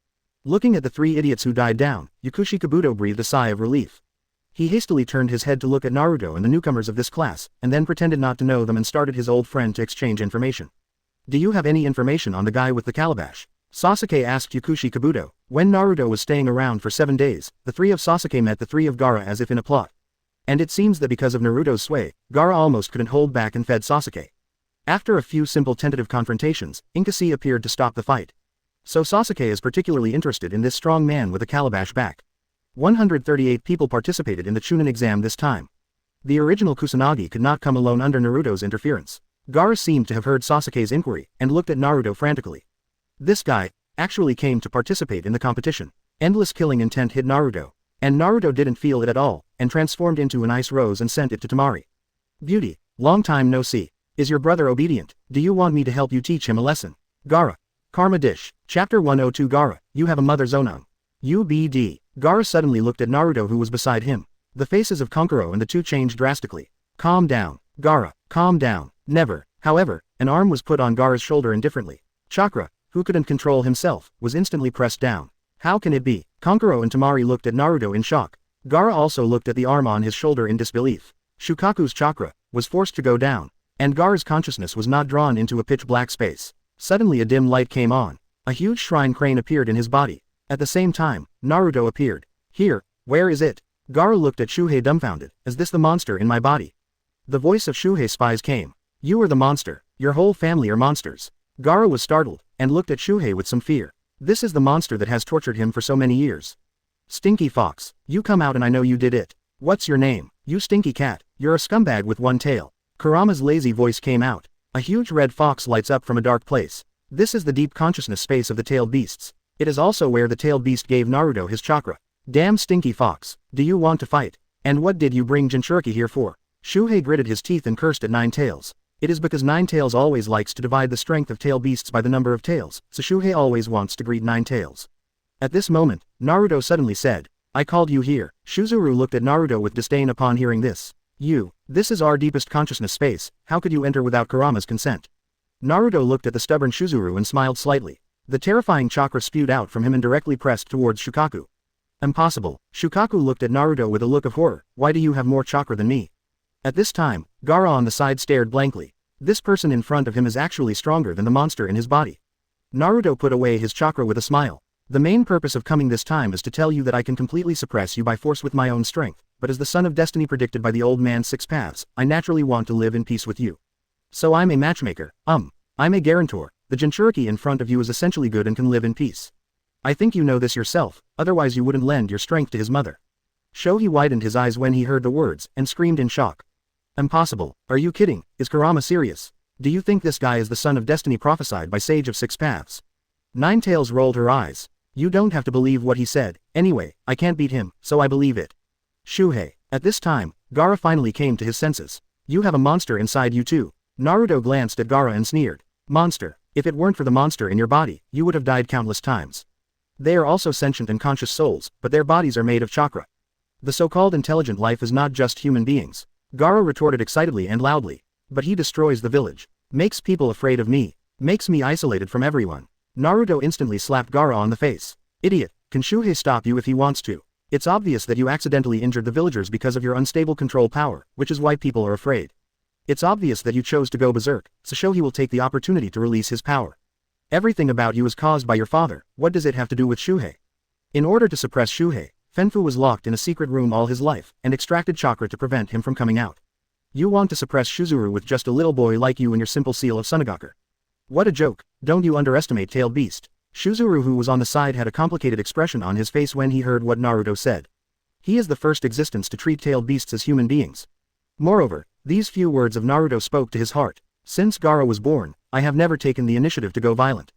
Looking at the three idiots who died down, Yakushi Kabuto breathed a sigh of relief. He hastily turned his head to look at Naruto and the newcomers of this class, and then pretended not to know them and started his old friend to exchange information. Do you have any information on the guy with the calabash? Sasuke asked Yakushi Kabuto. When Naruto was staying around for 7 days, the three of Sasuke met the three of Gaara as if in a plot. And it seems that because of Naruto's sway, Gaara almost couldn't hold back and fed Sasuke. After a few simple tentative confrontations, Inkasi appeared to stop the fight. So Sasuke is particularly interested in this strong man with a calabash back. 138 people participated in the chunin exam this time. The original Kusanagi could not come alone under Naruto's interference. Gaara seemed to have heard Sasuke's inquiry, and looked at Naruto frantically. This guy actually came to participate in the competition. Endless killing intent hit Naruto. And Naruto didn't feel it at all, and transformed into an ice rose and sent it to Temari. Beauty, long time no see. Is your brother obedient? Do you want me to help you teach him a lesson? Gaara. Karma Dish. Chapter 102 Gaara, you have a mother's onang. UBD. Gaara suddenly looked at Naruto who was beside him. The faces of Kankuro and the two changed drastically. Calm down. Gaara, calm down. Never. However, an arm was put on Gaara's shoulder indifferently. Chakra, who couldn't control himself, was instantly pressed down. How can it be? Kankuro and Temari looked at Naruto in shock. Gaara also looked at the arm on his shoulder in disbelief. Shukaku's chakra was forced to go down. And Gaara's consciousness was not drawn into a pitch-black space. Suddenly a dim light came on. A huge shrine crane appeared in his body. At the same time, Naruto appeared. Here, where is it? Gaara looked at Shuhei dumbfounded. Is this the monster in my body? The voice of Shuhei's spies came. You are the monster. Your whole family are monsters. Gaara was startled, and looked at Shuhei with some fear. This is the monster that has tortured him for so many years. Stinky fox, you come out and I know you did it. What's your name? You stinky cat, you're a scumbag with one tail. Kurama's lazy voice came out. A huge red fox lights up from a dark place. This is the deep consciousness space of the tailed beasts. It is also where the tailed beast gave Naruto his chakra. Damn stinky fox, do you want to fight? And what did you bring Jinchuriki here for? Shuhei gritted his teeth and cursed at Nine Tails. It is because Nine Tails always likes to divide the strength of tail beasts by the number of tails, so Shuhei always wants to greet Nine Tails. At this moment, Naruto suddenly said, I called you here. Shuzuru looked at Naruto with disdain upon hearing this. This is our deepest consciousness space, how could you enter without Kurama's consent? Naruto looked at the stubborn Shuzuru and smiled slightly. The terrifying chakra spewed out from him and directly pressed towards Shukaku. Impossible. Shukaku looked at Naruto with a look of horror. Why do you have more chakra than me? At this time, Gaara on the side stared blankly. This person in front of him is actually stronger than the monster in his body. Naruto put away his chakra with a smile. The main purpose of coming this time is to tell you that I can completely suppress you by force with my own strength, but as the son of destiny predicted by the old man's 6 paths, I naturally want to live in peace with you. So I'm a matchmaker, I'm a guarantor. The Jinchuriki in front of you is essentially good and can live in peace. I think you know this yourself, otherwise you wouldn't lend your strength to his mother. Shohei widened his eyes when he heard the words, and screamed in shock. Impossible. Are you kidding? Is Kurama serious? Do you think this guy is the son of destiny prophesied by Sage of 6 Paths? Ninetails rolled her eyes. You don't have to believe what he said. Anyway, I can't beat him, so I believe it. Shuhei. At this time, Gaara finally came to his senses. You have a monster inside you too. Naruto glanced at Gaara and sneered. Monster. If it weren't for the monster in your body, you would have died countless times. They are also sentient and conscious souls, but their bodies are made of chakra. The so-called intelligent life is not just human beings. Gaara retorted excitedly and loudly. But he destroys the village. Makes people afraid of me. Makes me isolated from everyone. Naruto instantly slapped Gaara on the face. Idiot, can Shuhei stop you if he wants to? It's obvious that you accidentally injured the villagers because of your unstable control power, which is why people are afraid. It's obvious that you chose to go berserk, so Shohei will take the opportunity to release his power. Everything about you is caused by your father. What does it have to do with Shuhei? In order to suppress Shuhei, Fenfu was locked in a secret room all his life, and extracted chakra to prevent him from coming out. You want to suppress Shuzuru with just a little boy like you and your simple seal of Sunagaku. What a joke, don't you underestimate Tailed Beast. Shuzuru, who was on the side, had a complicated expression on his face when he heard what Naruto said. He is the first existence to treat Tailed Beasts as human beings. Moreover, these few words of Naruto spoke to his heart. Since Gaara was born, I have never taken the initiative to go violent.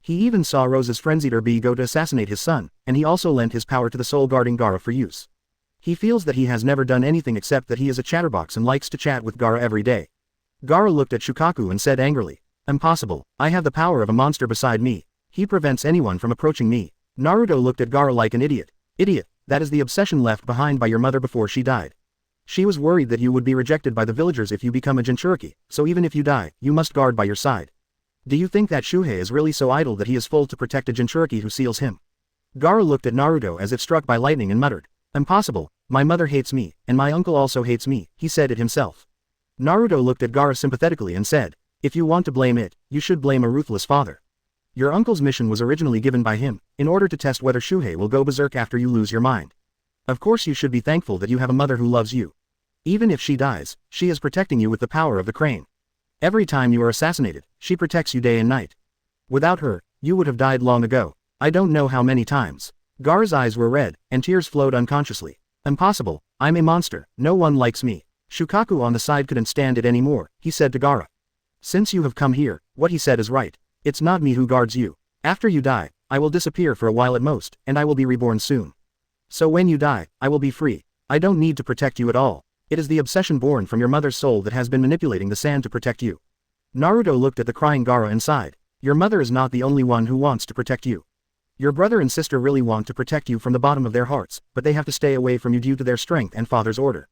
He even saw Rose's Frenzied Bee go to assassinate his son, and he also lent his power to the soul guarding Gaara for use. He feels that he has never done anything except that he is a chatterbox and likes to chat with Gaara every day. Gaara looked at Shukaku and said angrily, Impossible, I have the power of a monster beside me. He prevents anyone from approaching me. Naruto looked at Gaara like an idiot. Idiot, that is the obsession left behind by your mother before she died. She was worried that you would be rejected by the villagers if you become a Jinchuriki, so even if you die, you must guard by your side. Do you think that Shuhei is really so idle that he is full to protect a Jinchuriki who seals him? Gaara looked at Naruto as if struck by lightning and muttered, Impossible, my mother hates me, and my uncle also hates me, he said it himself. Naruto looked at Gaara sympathetically and said, If you want to blame it, you should blame a ruthless father. Your uncle's mission was originally given by him, in order to test whether Shuhei will go berserk after you lose your mind. Of course you should be thankful that you have a mother who loves you. Even if she dies, she is protecting you with the power of the crane. Every time you are assassinated, she protects you day and night. Without her, you would have died long ago. I don't know how many times. Gaara's eyes were red, and tears flowed unconsciously. Impossible, I'm a monster, no one likes me. Shukaku on the side couldn't stand it anymore, he said to Gaara. Since you have come here, what he said is right. It's not me who guards you. After you die, I will disappear for a while at most, and I will be reborn soon. So when you die, I will be free. I don't need to protect you at all. It is the obsession born from your mother's soul that has been manipulating the sand to protect you. Naruto looked at the crying Gaara and sighed. Your mother is not the only one who wants to protect you. Your brother and sister really want to protect you from the bottom of their hearts, but they have to stay away from you due to their strength and father's order.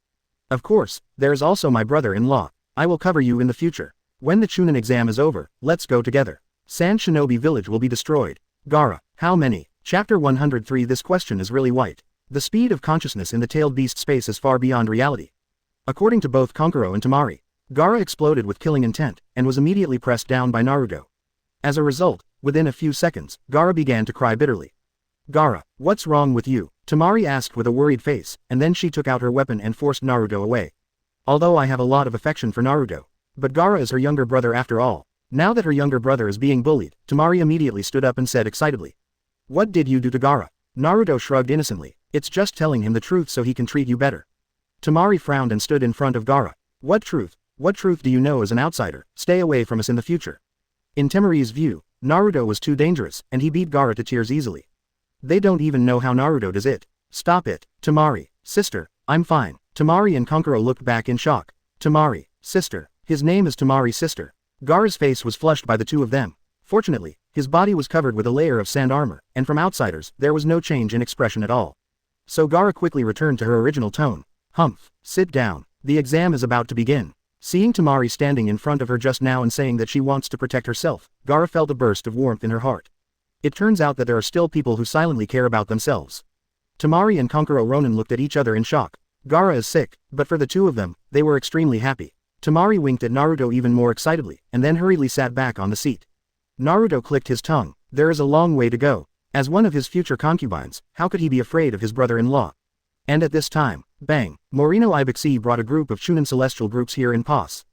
Of course, there is also my brother-in-law. I will cover you in the future. When the chunin exam is over, let's go together. Sand Shinobi Village will be destroyed. Gaara, how many? Chapter 103. This question is really white. The speed of consciousness in the tailed beast space is far beyond reality. According to both Konkuro and Temari, Gaara exploded with killing intent, and was immediately pressed down by Naruto. As a result, within a few seconds, Gaara began to cry bitterly. Gaara, what's wrong with you? Temari asked with a worried face, and then she took out her weapon and forced Naruto away. Although I have a lot of affection for Naruto, but Gaara is her younger brother after all. Now that her younger brother is being bullied, Temari immediately stood up and said excitedly. What did you do to Gaara? Naruto shrugged innocently. It's just telling him the truth so he can treat you better. Temari frowned and stood in front of Gaara. What truth? What truth do you know as an outsider? Stay away from us in the future. In Temari's view, Naruto was too dangerous, and he beat Gaara to tears easily. They don't even know how Naruto does it. Stop it, Temari. Sister, I'm fine. Temari and Konkuro looked back in shock. Temari, sister. His name is Temari's sister. Gaara's face was flushed by the two of them. Fortunately, his body was covered with a layer of sand armor, and from outsiders, there was no change in expression at all. So Gaara quickly returned to her original tone. Humph, sit down. The exam is about to begin. Seeing Temari standing in front of her just now and saying that she wants to protect herself, Gaara felt a burst of warmth in her heart. It turns out that there are still people who silently care about themselves. Temari and Konkuro Ronin looked at each other in shock. Gaara is sick, but for the two of them, they were extremely happy. Temari winked at Naruto even more excitedly, and then hurriedly sat back on the seat. Naruto clicked his tongue. There is a long way to go. As one of his future concubines, how could he be afraid of his brother-in-law? And at this time, bang, Morino Ibuxi brought a group of chunin celestial groups here in pause.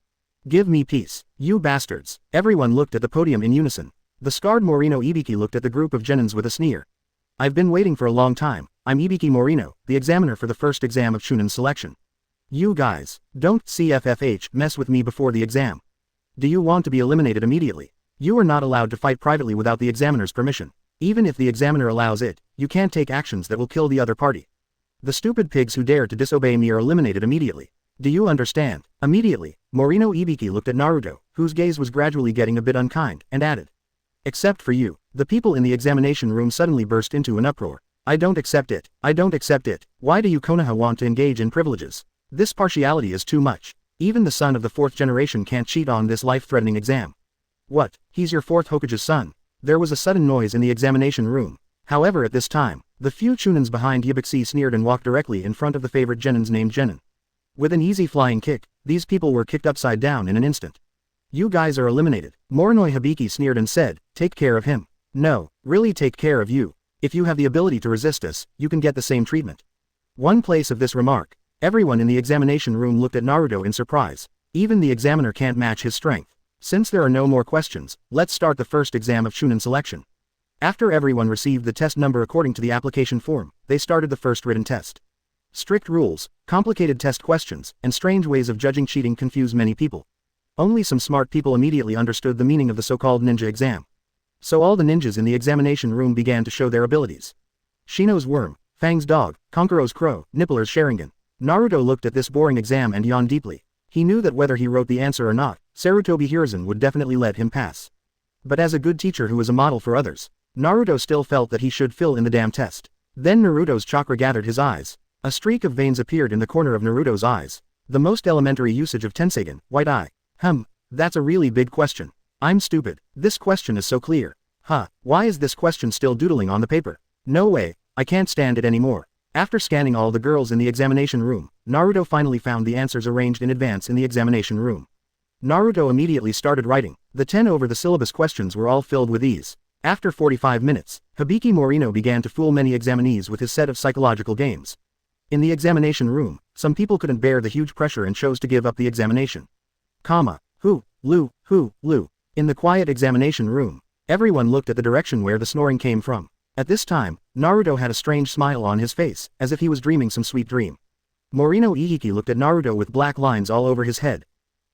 Give me peace, you bastards. Everyone looked at the podium in unison. The scarred Morino Ibiki looked at the group of genins with a sneer. I've been waiting for a long time. I'm Ibiki Morino, the examiner for the first exam of chunin selection. You guys, don't CFFH mess with me before the exam. Do you want to be eliminated immediately? You are not allowed to fight privately without the examiner's permission. Even if the examiner allows it, you can't take actions that will kill the other party. The stupid pigs who dare to disobey me are eliminated immediately. Do you understand? Immediately, Morino Ibiki looked at Naruto, whose gaze was gradually getting a bit unkind, and added. Except for you. The people in the examination room suddenly burst into an uproar. I don't accept it. I don't accept it. Why do you Konoha want to engage in privileges? This partiality is too much. Even the son of the fourth generation can't cheat on this life-threatening exam. What? He's your fourth Hokage's son? There was a sudden noise in the examination room. However, at this time, the few chunins behind Ibuxi sneered and walked directly in front of the favorite genins named Genin. With an easy flying kick, these people were kicked upside down in an instant. You guys are eliminated. Morinoi Hibiki sneered and said, take care of him. No, really take care of you. If you have the ability to resist us, you can get the same treatment. One place of this remark. Everyone in the examination room looked at Naruto in surprise. Even the examiner can't match his strength. Since there are no more questions, let's start the first exam of chunin selection. After everyone received the test number according to the application form, they started the first written test. Strict rules, complicated test questions, and strange ways of judging cheating confuse many people. Only some smart people immediately understood the meaning of the so-called ninja exam. So all the ninjas in the examination room began to show their abilities. Shino's worm, Fang's dog, Konkuro's crow, Nippler's Sharingan. Naruto looked at this boring exam and yawned deeply. He knew that whether he wrote the answer or not, Sarutobi Hiruzen would definitely let him pass. But as a good teacher who is a model for others, Naruto still felt that he should fill in the damn test. Then Naruto's chakra gathered his eyes. A streak of veins appeared in the corner of Naruto's eyes. The most elementary usage of Tenseigen, white eye. That's a really big question. I'm stupid. This question is so clear. Why is this question still doodling on the paper? No way, I can't stand it anymore. After scanning all the girls in the examination room, Naruto finally found the answers arranged in advance in the examination room. Naruto immediately started writing. The 10 over the syllabus questions were all filled with ease. After 45 minutes, Hibiki Morino began to fool many examinees with his set of psychological games. In the examination room, some people couldn't bear the huge pressure and chose to give up the examination. Lu. In the quiet examination room, everyone looked at the direction where the snoring came from. At this time, Naruto had a strange smile on his face, as if he was dreaming some sweet dream. Morino Ihiki looked at Naruto with black lines all over his head.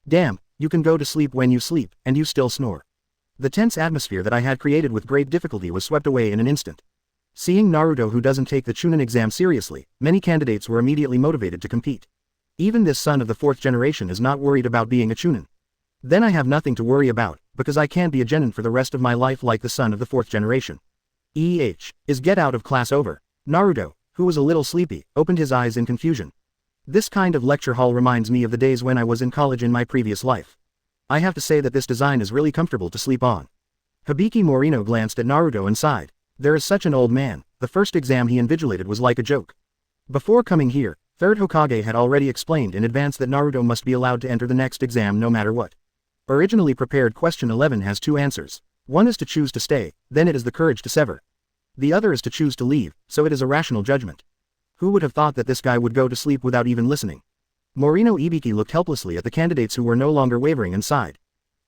Damn, you can go to sleep when you sleep, and you still snore. The tense atmosphere that I had created with great difficulty was swept away in an instant. Seeing Naruto who doesn't take the chunin exam seriously, many candidates were immediately motivated to compete. Even this son of the fourth generation is not worried about being a chunin. Then I have nothing to worry about, because I can't be a genin for the rest of my life like the son of the fourth generation. Is get out of class over? Naruto, who was a little sleepy, opened his eyes in confusion. This kind of lecture hall reminds me of the days when I was in college in my previous life. I have to say that this design is really comfortable to sleep on. Hibiki Morino glanced at Naruto and sighed. There is such an old man. The first exam he invigilated was like a joke. Before coming here, third Hokage had already explained in advance that Naruto must be allowed to enter the next exam no matter what. Originally prepared question 11 has two answers. One is to choose to stay, then it is the courage to sever. The other is to choose to leave, so it is a rational judgment. Who would have thought that this guy would go to sleep without even listening? Morino Ibiki looked helplessly at the candidates who were no longer wavering and sighed.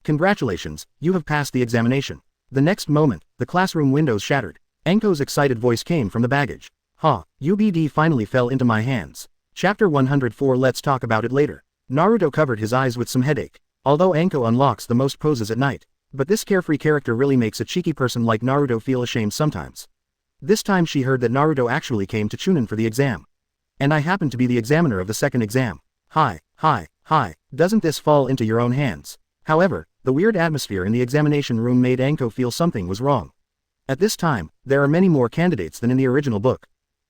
Congratulations, you have passed the examination. The next moment, the classroom windows shattered. Enko's excited voice came from the baggage. UBD finally fell into my hands. Chapter 104. Let's talk about it later. Naruto covered his eyes with some headache. Although Enko unlocks the most poses at night, but this carefree character really makes a cheeky person like Naruto feel ashamed sometimes. This time she heard that Naruto actually came to chunin for the exam. And I happen to be the examiner of the second exam. Hi, doesn't this fall into your own hands? However, the weird atmosphere in the examination room made Enko feel something was wrong. At this time, there are many more candidates than in the original book.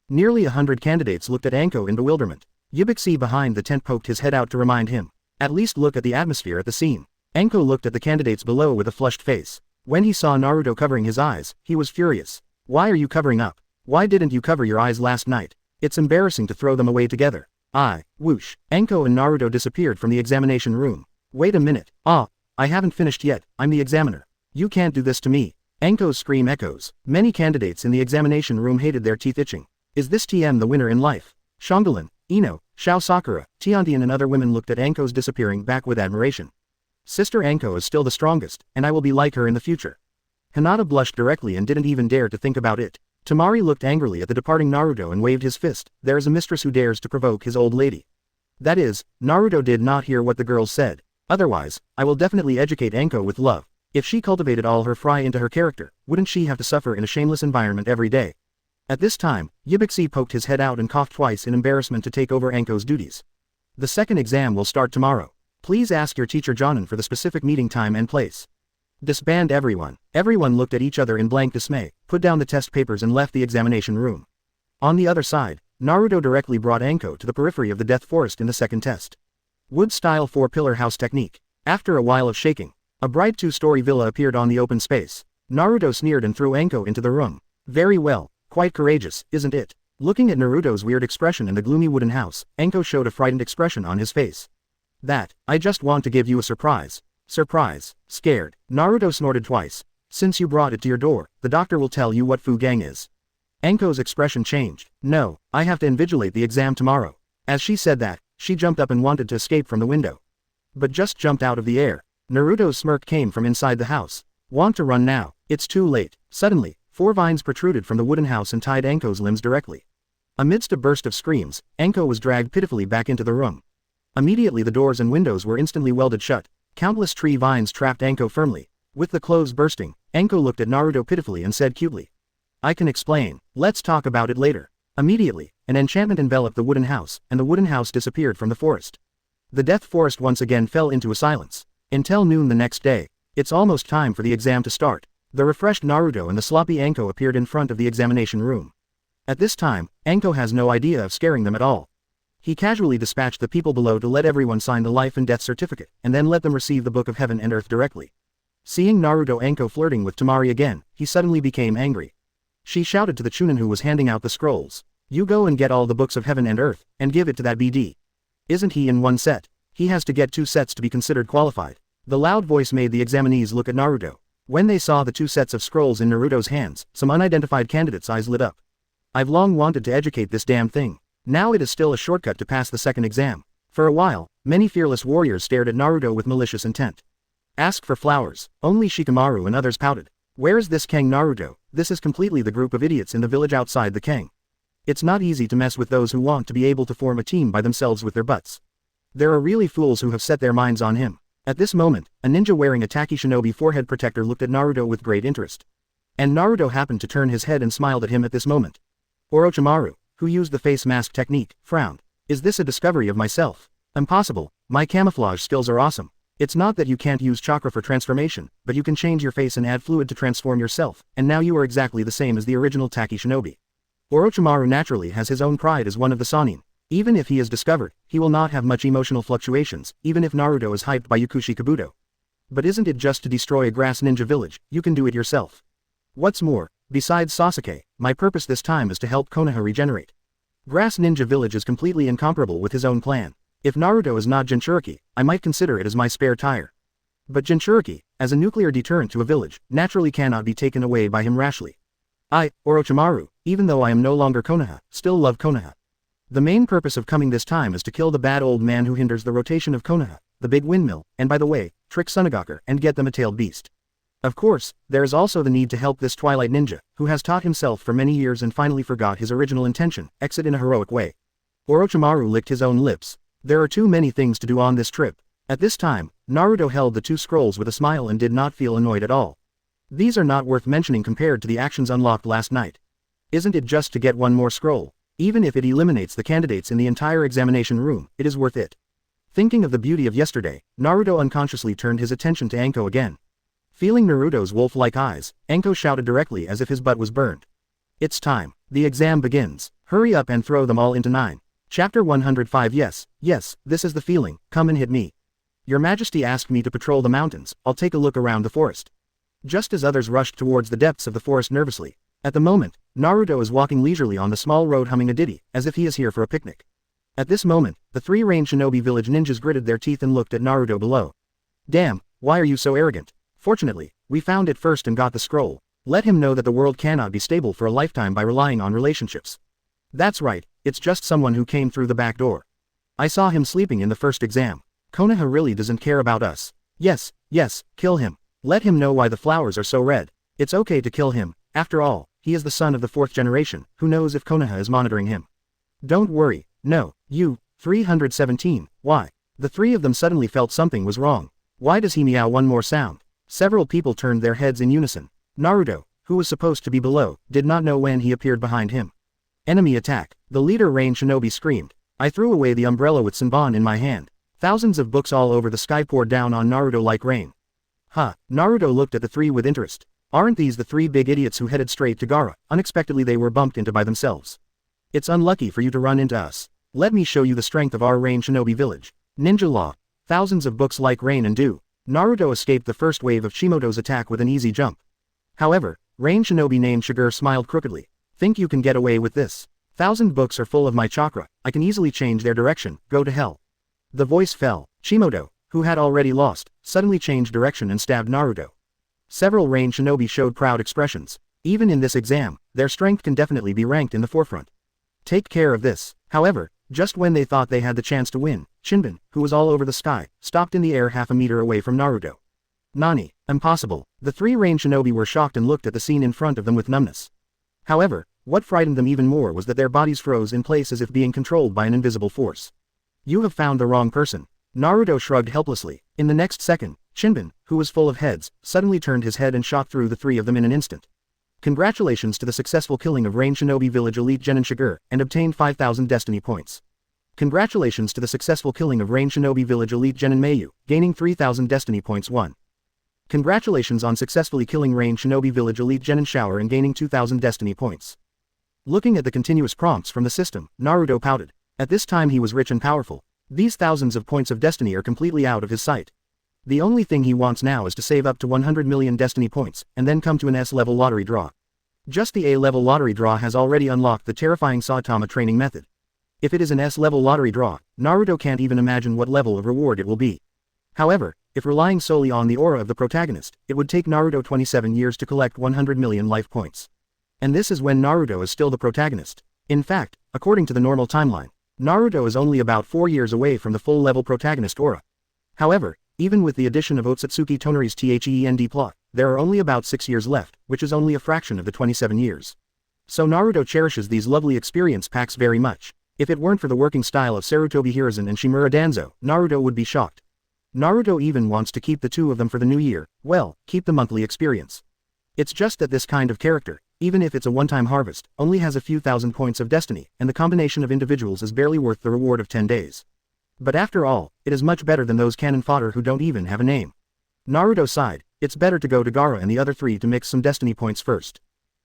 Nearly 100 candidates looked at Enko in bewilderment. Ibuxi behind the tent poked his head out to remind him. At least look at the atmosphere at the scene. Anko looked at the candidates below with a flushed face. When he saw Naruto covering his eyes, he was furious. Why are you covering up? Why didn't you cover your eyes last night? It's embarrassing to throw them away together. Whoosh. Anko and Naruto disappeared from the examination room. Wait a minute. I haven't finished yet, I'm the examiner. You can't do this to me. Anko's scream echoes. Many candidates in the examination room hated their teeth itching. Is this TM the winner in life? Shongalin, Ino, Shao Sakura, Tiantian and other women looked at Anko's disappearing back with admiration. Sister Anko is still the strongest, and I will be like her in the future. Hinata blushed directly and didn't even dare to think about it. Tamari looked angrily at the departing Naruto and waved his fist. There is a mistress who dares to provoke his old lady. That is, Naruto did not hear what the girls said. Otherwise, I will definitely educate Anko with love. If she cultivated all her fry into her character, wouldn't she have to suffer in a shameless environment every day? At this time, Yubixi poked his head out and coughed twice in embarrassment to take over Anko's duties. The second exam will start tomorrow. Please ask your teacher Jonin for the specific meeting time and place. Disband everyone. Everyone looked at each other in blank dismay, put down the test papers and left the examination room. On the other side, Naruto directly brought Anko to the periphery of the Death Forest in the second test. Wood-style 4-pillar house technique. After a while of shaking, a bright 2-story villa appeared on the open space. Naruto sneered and threw Anko into the room. Very well, quite courageous, isn't it? Looking at Naruto's weird expression in the gloomy wooden house, Anko showed a frightened expression on his face. I just want to give you a surprise. Surprise. Scared. Naruto snorted twice. Since you brought it to your door, the doctor will tell you what Fu Gang is. Anko's expression changed. No, I have to invigilate the exam tomorrow. As she said that, she jumped up and wanted to escape from the window. But just jumped out of the air. Naruto's smirk came from inside the house. Want to run now? It's too late. Suddenly, 4 vines protruded from the wooden house and tied Anko's limbs directly. Amidst a burst of screams, Anko was dragged pitifully back into the room. Immediately the doors and windows were instantly welded shut. Countless tree vines trapped Anko firmly. With the clothes bursting, Anko looked at Naruto pitifully and said cutely. I can explain. Let's talk about it later. Immediately, an enchantment enveloped the wooden house, and the wooden house disappeared from the forest. The Death Forest once again fell into a silence. Until noon the next day. It's almost time for the exam to start. The refreshed Naruto and the sloppy Anko appeared in front of the examination room. At this time, Anko has no idea of scaring them at all. He casually dispatched the people below to let everyone sign the life and death certificate, and then let them receive the Book of Heaven and Earth directly. Seeing Naruto Anko flirting with Tamari again, he suddenly became angry. She shouted to the chunin who was handing out the scrolls. You go and get all the books of heaven and earth, and give it to that BD. Isn't he in one set? He has to get 2 sets to be considered qualified. The loud voice made the examinees look at Naruto. When they saw the 2 sets of scrolls in Naruto's hands, some unidentified candidates' eyes lit up. I've long wanted to educate this damn thing. Now it is still a shortcut to pass the second exam. For a while, many fearless warriors stared at Naruto with malicious intent. Ask for flowers. Only Shikamaru and others pouted. Where is this Kang Naruto? This is completely the group of idiots in the village outside the Kang. It's not easy to mess with those who want to be able to form a team by themselves with their butts. There are really fools who have set their minds on him. At this moment, a ninja wearing a Taki Shinobi forehead protector looked at Naruto with great interest. And Naruto happened to turn his head and smiled at him at this moment. Orochimaru, who used the face mask technique, frowned. Is this a discovery of myself? Impossible. My camouflage skills are awesome. It's not that you can't use chakra for transformation, but you can change your face and add fluid to transform yourself, and now you are exactly the same as the original Taki Shinobi. Orochimaru naturally has his own pride as one of the Sannin. Even if he is discovered, he will not have much emotional fluctuations, even if Naruto is hyped by Yukushi Kabuto. But isn't it just to destroy a grass ninja village? You can do it yourself. What's more, besides Sasuke, my purpose this time is to help Konoha regenerate. Grass ninja village is completely incomparable with his own plan. If Naruto is not Jinchuriki, I might consider it as my spare tire. But Jinchuriki, as a nuclear deterrent to a village, naturally cannot be taken away by him rashly. I, Orochimaru, even though I am no longer Konoha, still love Konoha. The main purpose of coming this time is to kill the bad old man who hinders the rotation of Konoha, the big windmill, and by the way, trick Sunagaku and get them a tailed beast. Of course, there is also the need to help this Twilight Ninja, who has taught himself for many years and finally forgot his original intention, exit in a heroic way. Orochimaru licked his own lips. There are too many things to do on this trip. At this time, Naruto held the 2 scrolls with a smile and did not feel annoyed at all. These are not worth mentioning compared to the actions unlocked last night. Isn't it just to get 1 more scroll? Even if it eliminates the candidates in the entire examination room, it is worth it. Thinking of the beauty of yesterday, Naruto unconsciously turned his attention to Anko again. Feeling Naruto's wolf-like eyes, Anko shouted directly as if his butt was burned. It's time. The exam begins. Hurry up and throw them all into 9. Chapter 105. Yes, this is the feeling, come and hit me. Your Majesty asked me to patrol the mountains, I'll take a look around the forest. Just as others rushed towards the depths of the forest nervously. At the moment, Naruto is walking leisurely on the small road humming a ditty, as if he is here for a picnic. At this moment, the 3 Rain Shinobi village ninjas gritted their teeth and looked at Naruto below. Damn, why are you so arrogant? Fortunately, we found it first and got the scroll. Let him know that the world cannot be stable for a lifetime by relying on relationships. That's right, it's just someone who came through the back door. I saw him sleeping in the first exam. Konoha really doesn't care about us. Yes, kill him. Let him know why the flowers are so red. It's okay to kill him, after all, he is the son of the 4th generation, who knows if Konoha is monitoring him. Don't worry, no, you, 317, why? The 3 of them suddenly felt something was wrong. Why does he meow one more sound? Several people turned their heads in unison. Naruto, who was supposed to be below, did not know when he appeared behind him. Enemy attack, the leader Rain Shinobi screamed. I threw away the umbrella with Senbon in my hand. Thousands of books all over the sky poured down on Naruto like rain. Naruto looked at the 3 with interest. Aren't these the 3 big idiots who headed straight to Gaara? Unexpectedly they were bumped into by themselves. It's unlucky for you to run into us. Let me show you the strength of our Rain Shinobi village. Ninja law. Thousands of books like rain and dew. Naruto escaped the first wave of Shimoto's attack with an easy jump. However, Rain Shinobi named Shiger smiled crookedly. Think you can get away with this? 1,000 books are full of my chakra, I can easily change their direction, go to hell. The voice fell. Shimoto, who had already lost, suddenly changed direction and stabbed Naruto. Several Rain Shinobi showed proud expressions. Even in this exam, their strength can definitely be ranked in the forefront. Take care of this. However, just when they thought they had the chance to win, Shinbin, who was all over the sky, stopped in the air half a meter away from Naruto. Nani, impossible. The 3 Rain Shinobi were shocked and looked at the scene in front of them with numbness. However, what frightened them even more was that their bodies froze in place as if being controlled by an invisible force. You have found the wrong person. Naruto shrugged helplessly. In the next second, Shinbin, who was full of heads, suddenly turned his head and shot through the 3 of them in an instant. Congratulations to the successful killing of Rain Shinobi Village Elite Genin Shiger, and obtained 5,000 destiny points. Congratulations to the successful killing of Rain Shinobi Village Elite Genin Mayu, gaining 3,000 destiny points 1. Congratulations on successfully killing Rain Shinobi Village Elite Genin Shower and gaining 2,000 destiny points. Looking at the continuous prompts from the system, Naruto pouted. At this time he was rich and powerful. These thousands of points of destiny are completely out of his sight. The only thing he wants now is to save up to 100 million destiny points, and then come to an S-level lottery draw. Just the A-level lottery draw has already unlocked the terrifying Saitama training method. If it is an S-level lottery draw, Naruto can't even imagine what level of reward it will be. However, if relying solely on the aura of the protagonist, it would take Naruto 27 years to collect 100 million life points. And this is when Naruto is still the protagonist. In fact, according to the normal timeline, Naruto is only about 4 years away from the full-level protagonist aura. However, even with the addition of Otsutsuki Tonari's THEND plot, there are only about 6 years left, which is only a fraction of the 27 years. So Naruto cherishes these lovely experience packs very much. If it weren't for the working style of Sarutobi Hiruzen and Shimura Danzo, Naruto would be shocked. Naruto even wants to keep the 2 of them for the new year, well, keep the monthly experience. It's just that this kind of character, even if it's a one-time harvest, only has a few thousand points of destiny, and the combination of individuals is barely worth the reward of 10 days. But after all, it is much better than those cannon fodder who don't even have a name. Naruto sighed, it's better to go to Gaara and the other 3 to mix some destiny points first.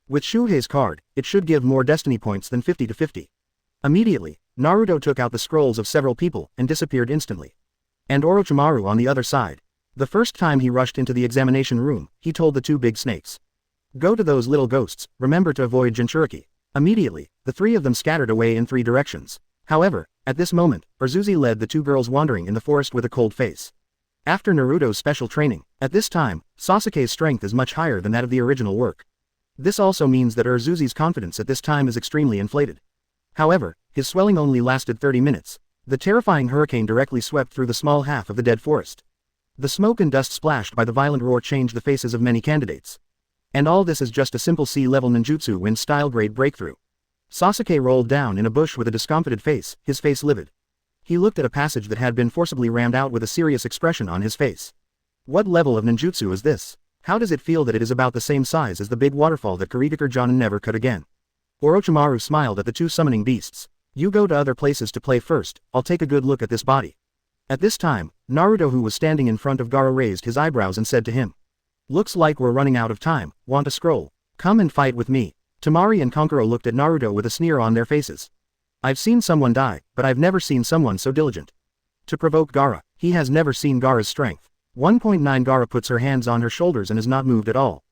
With Shuhei's card, it should give more destiny points than 50 to 50. Immediately, Naruto took out the scrolls of several people and disappeared instantly. And Orochimaru on the other side. The first time he rushed into the examination room, he told the 2 big snakes. Go to those little ghosts, remember to avoid Jinchuriki. Immediately, the 3 of them scattered away in 3 directions. However, at this moment, Urzuzi led the 2 girls wandering in the forest with a cold face. After Naruto's special training, at this time, Sasuke's strength is much higher than that of the original work. This also means that Urzuzi's confidence at this time is extremely inflated. However, his swelling only lasted 30 minutes. The terrifying hurricane directly swept through the small half of the dead forest. The smoke and dust splashed by the violent roar changed the faces of many candidates. And all this is just a simple C-level ninjutsu wind-style grade breakthrough. Sasuke rolled down in a bush with a discomfited face, his face livid. He looked at a passage that had been forcibly rammed out with a serious expression on his face. What level of ninjutsu is this? How does it feel that it is about the same size as the big waterfall that Kurigakure Jonin never could again? Orochimaru smiled at the 2 summoning beasts. You go to other places to play first, I'll take a good look at this body. At this time, Naruto, who was standing in front of Gaara, raised his eyebrows and said to him. Looks like we're running out of time, want a scroll? Come and fight with me. Temari and Kankuro looked at Naruto with a sneer on their faces. I've seen someone die, but I've never seen someone so diligent. To provoke Gaara, He has never seen Gaara's strength. 1.9 Gaara puts her hands on her shoulders and is not moved at all.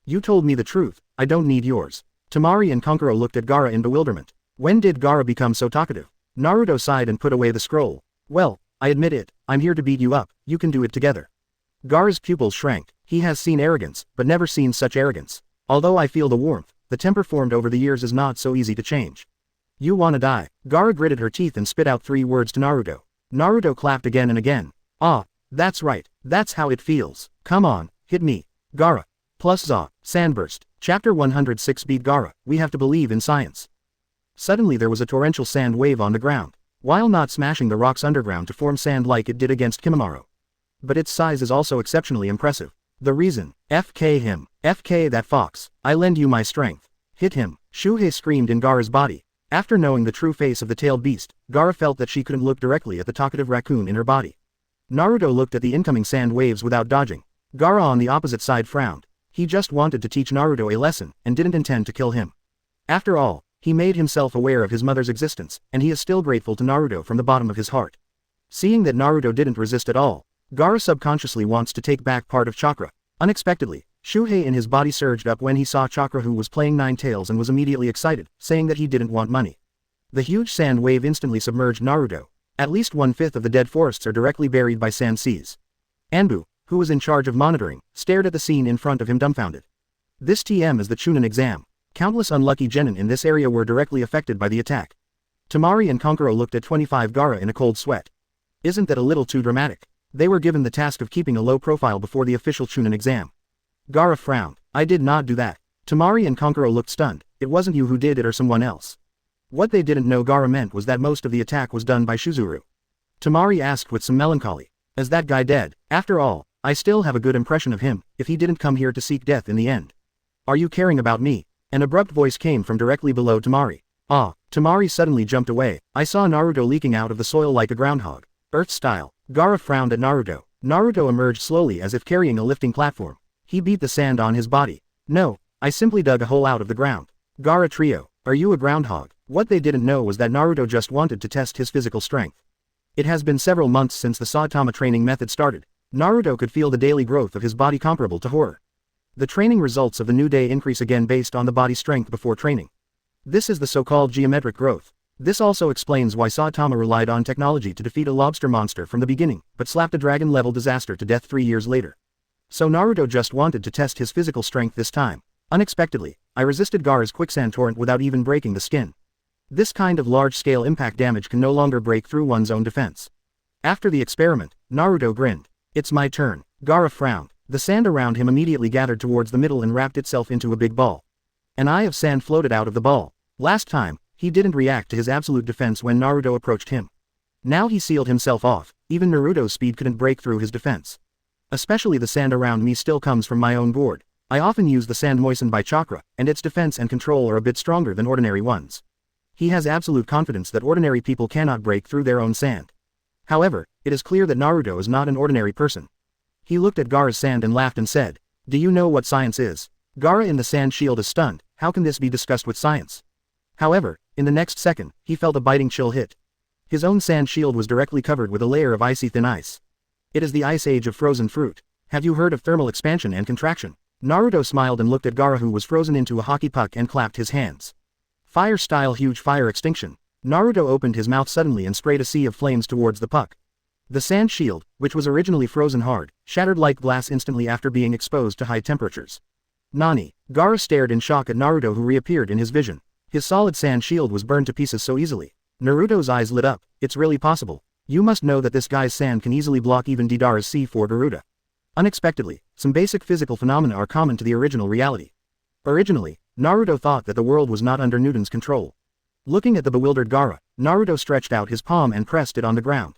You told me the truth, I don't need yours. Temari and Kankuro looked at Gaara in bewilderment. When did Gaara become so talkative? Naruto sighed and put away the scroll. Well, I admit it, I'm here to beat you up, you can do it together. Gaara's pupils shrank. He has seen arrogance, but never seen such arrogance. Although I feel the warmth, the temper formed over the years is not so easy to change. You wanna die? Gaara gritted her teeth and spit out 3 words to Naruto. Naruto clapped again and again. Ah, that's right, that's how it feels. Come on, hit me. Gaara. Plus Za, Sandburst. Chapter 106 Beat Gaara, we have to believe in science. Suddenly there was a torrential sand wave on the ground, while not smashing the rocks underground to form sand like it did against Kimimaro. But its size is also exceptionally impressive. The reason, FK him, FK that fox, I lend you my strength. Hit him, Shuhei screamed in Gaara's body. After knowing the true face of the tailed beast, Gaara felt that she couldn't look directly at the talkative raccoon in her body. Naruto looked at the incoming sand waves without dodging. Gaara on the opposite side frowned. He just wanted to teach Naruto a lesson, and didn't intend to kill him. After all, he made himself aware of his mother's existence, and he is still grateful to Naruto from the bottom of his heart. Seeing that Naruto didn't resist at all, Gaara subconsciously wants to take back part of Chakra. Unexpectedly, Shuhei in his body surged up when he saw Chakra, who was playing 9 tails and was immediately excited, saying that he didn't want money. The huge sand wave instantly submerged Naruto. At least 1/5 of the dead forests are directly buried by sand seas. Anbu, who was in charge of monitoring, stared at the scene in front of him dumbfounded. This TM is the chunin exam. Countless unlucky genin in this area were directly affected by the attack. Temari and Kankuro looked at 25 Gaara in a cold sweat. Isn't that a little too dramatic? They were given the task of keeping a low profile before the official chunin exam. Gaara frowned. I did not do that. Temari and Kankuro looked stunned. It wasn't you who did it or someone else. What they didn't know Gaara meant was that most of the attack was done by Shuzuru. Temari asked with some melancholy. Is that guy dead? After all, I still have a good impression of him, if he didn't come here to seek death in the end. Are you caring about me? An abrupt voice came from directly below Temari. Ah, Temari suddenly jumped away. I saw Naruto leaking out of the soil like a groundhog. Earth style. Gaara frowned at Naruto. Naruto emerged slowly as if carrying a lifting platform. He beat the sand on his body. No, I simply dug a hole out of the ground. Gaara trio, are you a groundhog? What they didn't know was that Naruto just wanted to test his physical strength. It has been several months since the Saitama training method started. Naruto could feel the daily growth of his body comparable to horror. The training results of the new day increase again based on the body strength before training. This is the so-called geometric growth. This also explains why Saitama relied on technology to defeat a lobster monster from the beginning, but slapped a dragon-level disaster to death 3 years later. So Naruto just wanted to test his physical strength this time. Unexpectedly, I resisted Gaara's quicksand torrent without even breaking the skin. This kind of large-scale impact damage can no longer break through one's own defense. After the experiment, Naruto grinned. It's my turn. Gaara frowned. The sand around him immediately gathered towards the middle and wrapped itself into a big ball. An eye of sand floated out of the ball. Last time, he didn't react to his absolute defense when Naruto approached him. Now he sealed himself off. Even Naruto's speed couldn't break through his defense. Especially the sand around me still comes from my own gourd. I often use the sand moistened by chakra, and its defense and control are a bit stronger than ordinary ones. He has absolute confidence that ordinary people cannot break through their own sand. However, it is clear that Naruto is not an ordinary person. He looked at Gaara's sand and laughed and said, do you know what science is? Gaara in the sand shield is stunned. How can this be discussed with science? However, in the next second, he felt a biting chill hit. His own sand shield was directly covered with a layer of icy thin ice. It is the ice age of frozen fruit. Have you heard of thermal expansion and contraction? Naruto smiled and looked at Gaara, who was frozen into a hockey puck, and clapped his hands. Fire style huge fire extinction. Naruto opened his mouth suddenly and sprayed a sea of flames towards the puck. The sand shield, which was originally frozen hard, shattered like glass instantly after being exposed to high temperatures. Nani? Gaara stared in shock at Naruto, who reappeared in his vision. His solid sand shield was burned to pieces so easily. Naruto's eyes lit up. It's really possible. You must know that this guy's sand can easily block even Deidara's C4 Garuda. Unexpectedly, some basic physical phenomena are common to the original reality. Originally, Naruto thought that the world was not under Newton's control. Looking at the bewildered Gaara, Naruto stretched out his palm and pressed it on the ground.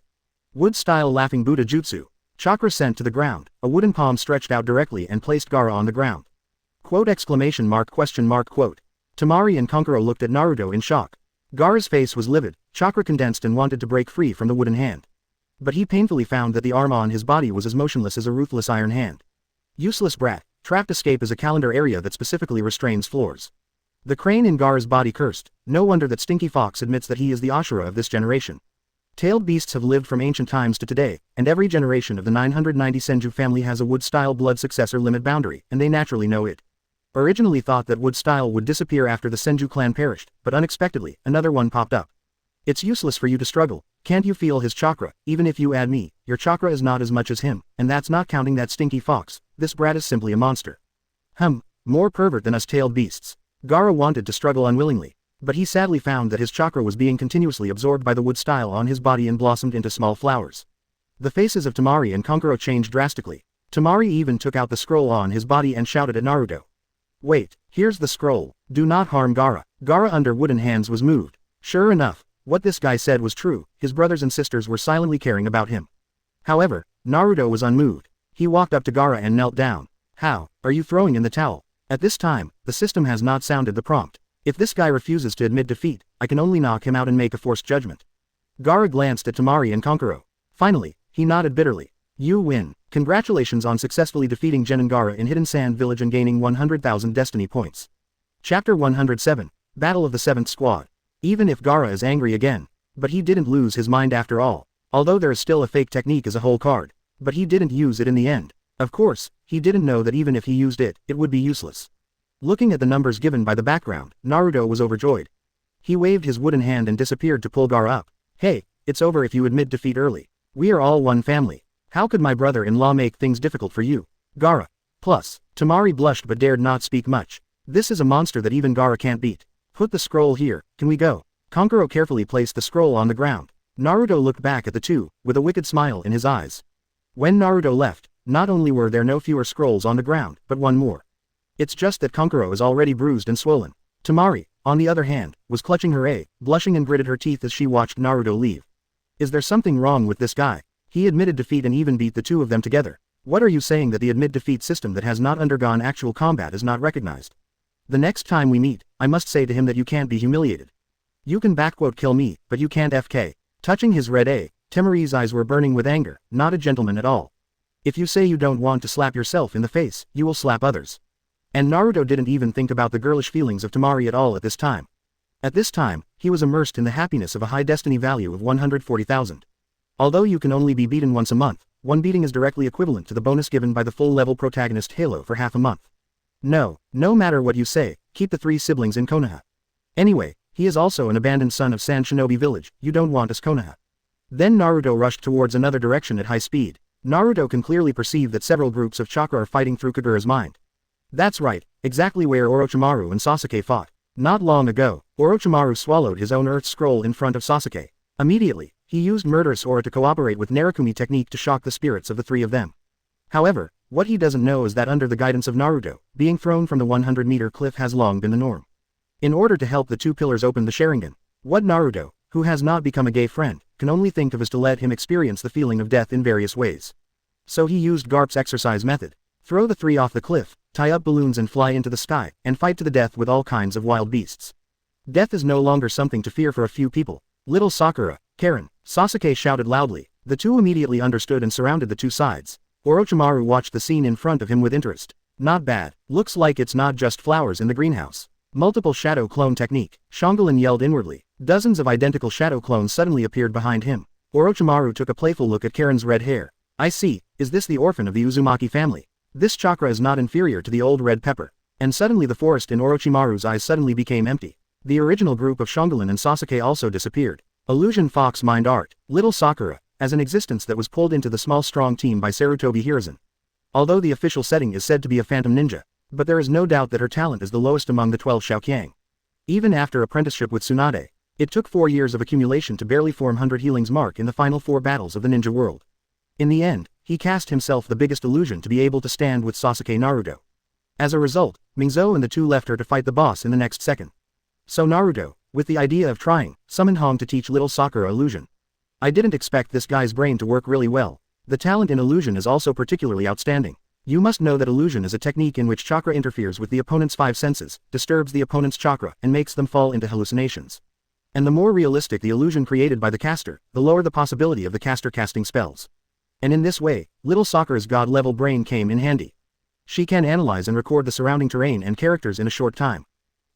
Wood-style laughing Buddha jutsu. Chakra sent to the ground. A wooden palm stretched out directly and placed Gaara on the ground. Quote exclamation mark question mark quote. Temari and Kankuro looked at Naruto in shock. Gaara's face was livid. Chakra condensed and wanted to break free from the wooden hand. But he painfully found that the arm on his body was as motionless as a ruthless iron hand. Useless brat. Trapped escape is a calendar area that specifically restrains floors. The crane in Gaara's body cursed. No wonder that Stinky Fox admits that he is the Ashura of this generation. Tailed beasts have lived from ancient times to today, and every generation of the 990 Senju family has a wood-style blood successor limit boundary, and they naturally know it. Originally thought that wood style would disappear after the Senju clan perished, but unexpectedly, another one popped up. It's useless for you to struggle, can't you feel his chakra? Even if you add me, your chakra is not as much as him, and that's not counting that stinky fox, this brat is simply a monster. More pervert than us tailed beasts. Gaara wanted to struggle unwillingly, but he sadly found that his chakra was being continuously absorbed by the wood style on his body and blossomed into small flowers. The faces of Temari and Kankuro changed drastically. Temari even took out the scroll on his body and shouted at Naruto. Wait, here's the scroll, do not harm Gaara. Gaara under wooden hands was moved. Sure enough, what this guy said was true, his brothers and sisters were silently caring about him. However, Naruto was unmoved. He walked up to Gaara and knelt down. How, are you throwing in the towel? At this time, the system has not sounded the prompt. If this guy refuses to admit defeat, I can only knock him out and make a forced judgment. Gaara glanced at Temari and Kankuro. Finally, he nodded bitterly. You win. Congratulations on successfully defeating Genin Gaara in Hidden Sand Village and gaining 100,000 destiny points. Chapter 107, Battle of the 7th Squad. Even if Gaara is angry again. But he didn't lose his mind after all. Although there is still a fake technique as a whole card. But he didn't use it in the end. Of course, he didn't know that even if he used it, it would be useless. Looking at the numbers given by the background, Naruto was overjoyed. He waved his wooden hand and disappeared to pull Gaara up. Hey, it's over if you admit defeat early. We are all one family. How could my brother-in-law make things difficult for you? Gaara. Plus, Temari blushed but dared not speak much. This is a monster that even Gaara can't beat. Put the scroll here, can we go? Kankuro carefully placed the scroll on the ground. Naruto looked back at the two, with a wicked smile in his eyes. When Naruto left, not only were there no fewer scrolls on the ground, but one more. It's just that Kankuro is already bruised and swollen. Temari, on the other hand, was clutching her A, blushing and gritted her teeth as she watched Naruto leave. Is there something wrong with this guy? He admitted defeat and even beat the two of them together. What are you saying that the admit defeat system that has not undergone actual combat is not recognized? The next time we meet, I must say to him that you can't be humiliated. You can kill me, but you can't FK. Touching his red A, Temari's eyes were burning with anger, not a gentleman at all. If you say you don't want to slap yourself in the face, you will slap others. And Naruto didn't even think about the girlish feelings of Temari at all at this time. At this time, he was immersed in the happiness of a high destiny value of 140,000. Although you can only be beaten once a month, one beating is directly equivalent to the bonus given by the full-level protagonist Halo for half a month. No matter what you say, keep the 3 siblings in Konoha. Anyway, he is also an abandoned son of Sand Shinobi Village, you don't want us Konoha. Then Naruto rushed towards another direction at high speed. Naruto can clearly perceive that several groups of chakra are fighting through Kagura's mind. That's right, exactly where Orochimaru and Sasuke fought. Not long ago, Orochimaru swallowed his own Earth Scroll in front of Sasuke. Immediately, he used Murderous Aura to cooperate with Narukumi technique to shock the spirits of the 3 of them. However, what he doesn't know is that under the guidance of Naruto, being thrown from the 100-meter cliff has long been the norm. In order to help the 2 pillars open the Sharingan, what Naruto, who has not become a gay friend, can only think of is to let him experience the feeling of death in various ways. So he used Garp's exercise method. Throw the 3 off the cliff, tie up balloons and fly into the sky, and fight to the death with all kinds of wild beasts. Death is no longer something to fear for a few people. Little Sakura, Karen, Sasuke shouted loudly. The 2 immediately understood and surrounded the 2 sides. Orochimaru watched the scene in front of him with interest. Not bad, looks like it's not just flowers in the greenhouse. Multiple shadow clone technique. Shongalin yelled inwardly. Dozens of identical shadow clones suddenly appeared behind him. Orochimaru took a playful look at Karen's red hair. I see, is this the orphan of the Uzumaki family? This chakra is not inferior to the old red pepper. And suddenly the forest in Orochimaru's eyes suddenly became empty. The original group of Shongalin and Sasuke also disappeared. Illusion Fox Mind Art. Little Sakura, as an existence that was pulled into the small strong team by Sarutobi Hiruzen. Although the official setting is said to be a phantom ninja, but there is no doubt that her talent is the lowest among the 12 Shaokyang. Even after apprenticeship with Tsunade, it took 4 years of accumulation to barely form 100 healings mark in the final 4 battles of the ninja world. In the end, he cast himself the biggest illusion to be able to stand with Sasuke Naruto. As a result, Mingzou and the 2 left her to fight the boss in the next second. So Naruto, with the idea of trying, summoned Hong to teach little Sakura illusion. I didn't expect this guy's brain to work really well. The talent in illusion is also particularly outstanding. You must know that illusion is a technique in which chakra interferes with the opponent's 5 senses, disturbs the opponent's chakra, and makes them fall into hallucinations. And the more realistic the illusion created by the caster, the lower the possibility of the caster casting spells. And in this way, little Sakura's god-level brain came in handy. She can analyze and record the surrounding terrain and characters in a short time.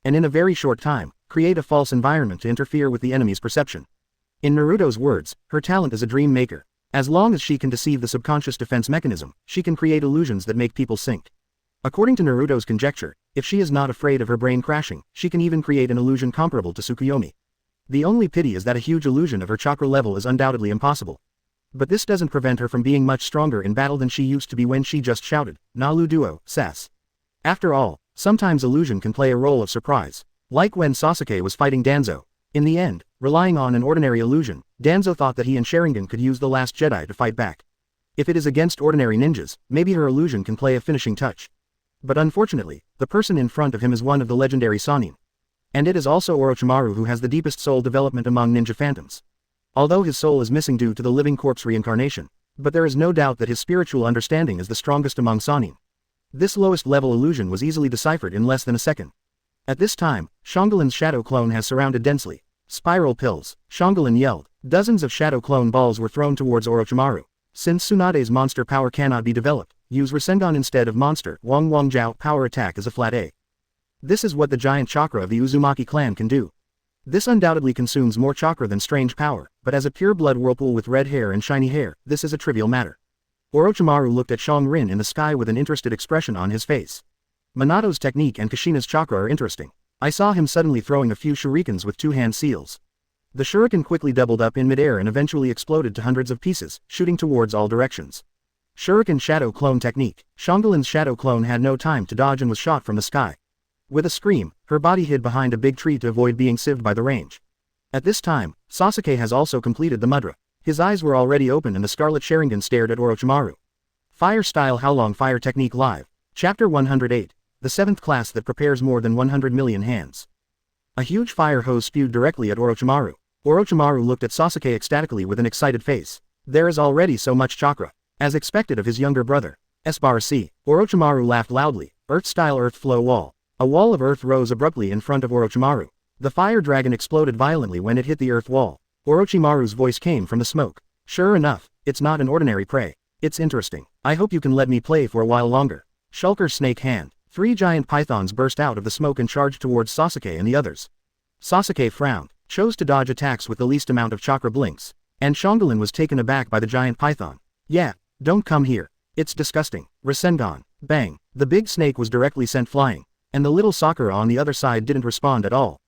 And in a very short time, create a false environment to interfere with the enemy's perception. In Naruto's words, her talent is a dream maker. As long as she can deceive the subconscious defense mechanism, she can create illusions that make people sink. According to Naruto's conjecture, if she is not afraid of her brain crashing, she can even create an illusion comparable to Tsukuyomi. The only pity is that a huge illusion of her chakra level is undoubtedly impossible. But this doesn't prevent her from being much stronger in battle than she used to be when she just shouted, "Nalu duo, Sas." After all, sometimes illusion can play a role of surprise. Like when Sasuke was fighting Danzo. In the end, relying on an ordinary illusion, Danzo thought that he and Sharingan could use the Last Jedi to fight back. If it is against ordinary ninjas, maybe her illusion can play a finishing touch. But unfortunately, the person in front of him is one of the legendary Sannin. And it is also Orochimaru who has the deepest soul development among ninja phantoms. Although his soul is missing due to the living corpse reincarnation, but there is no doubt that his spiritual understanding is the strongest among Sannin. This lowest level illusion was easily deciphered in less than a second. At this time, Shongolin's shadow clone has surrounded densely. Spiral pills, Shongolin yelled. Dozens of shadow clone balls were thrown towards Orochimaru. Since Tsunade's monster power cannot be developed, use Rasengan instead of monster Wang Jiao power attack as a flat A. This is what the giant chakra of the Uzumaki clan can do. This undoubtedly consumes more chakra than strange power, but as a pure blood whirlpool with red hair and shiny hair, this is a trivial matter. Orochimaru looked at Shang-Rin in the sky with an interested expression on his face. Minato's technique and Kushina's chakra are interesting. I saw him suddenly throwing a few shurikens with two-hand seals. The shuriken quickly doubled up in midair and eventually exploded to hundreds of pieces, shooting towards all directions. Shuriken Shadow Clone Technique. Shongolin's shadow clone had no time to dodge and was shot from the sky. With a scream, her body hid behind a big tree to avoid being sieved by the range. At this time, Sasuke has also completed the mudra. His eyes were already open and the scarlet Sharingan stared at Orochimaru. Fire Style Howlong Fire Technique Live. Chapter 108. The 7th class that prepares more than 100 million hands. A huge fire hose spewed directly at Orochimaru. Orochimaru looked at Sasuke ecstatically with an excited face. There is already so much chakra. As expected of his younger brother. S-C. Orochimaru laughed loudly. Earth-style earth flow wall. A wall of earth rose abruptly in front of Orochimaru. The fire dragon exploded violently when it hit the earth wall. Orochimaru's voice came from the smoke. Sure enough, it's not an ordinary prey. It's interesting. I hope you can let me play for a while longer. Shulker Snake Hand. 3 giant pythons burst out of the smoke and charged towards Sasuke and the others. Sasuke frowned, chose to dodge attacks with the least amount of chakra blinks. And Shongolin was taken aback by the giant python. Yeah, don't come here. It's disgusting. Rasengan. Bang. The big snake was directly sent flying. And the little Sakura on the other side didn't respond at all.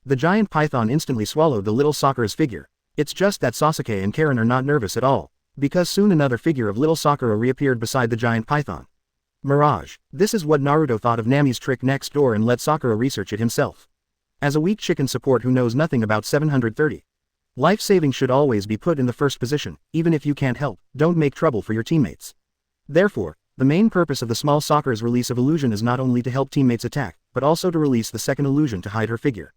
The giant python instantly swallowed the little Sakura's figure. It's just that Sasuke and Karin are not nervous at all. Because soon another figure of little Sakura reappeared beside the giant python. Mirage. This is what Naruto thought of Nami's trick next door and let Sakura research it himself. As a weak chicken support who knows nothing about 730. Life-saving should always be put in the first position, even if you can't help, don't make trouble for your teammates. Therefore, the main purpose of the small Sakura's release of illusion is not only to help teammates attack, but also to release the second illusion to hide her figure.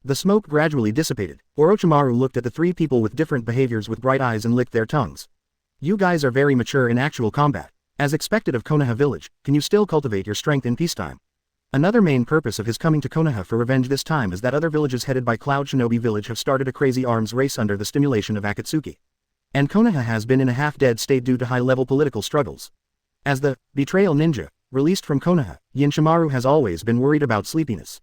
The smoke gradually dissipated. Orochimaru looked at the 3 people with different behaviors with bright eyes and licked their tongues. You guys are very mature in actual combat. As expected of Konoha village, can you still cultivate your strength in peacetime? Another main purpose of his coming to Konoha for revenge this time is that other villages headed by Cloud Shinobi Village have started a crazy arms race under the stimulation of Akatsuki. And Konoha has been in a half-dead state due to high-level political struggles. As the betrayal ninja, released from Konoha, Jinchuriki has always been worried about sleepiness.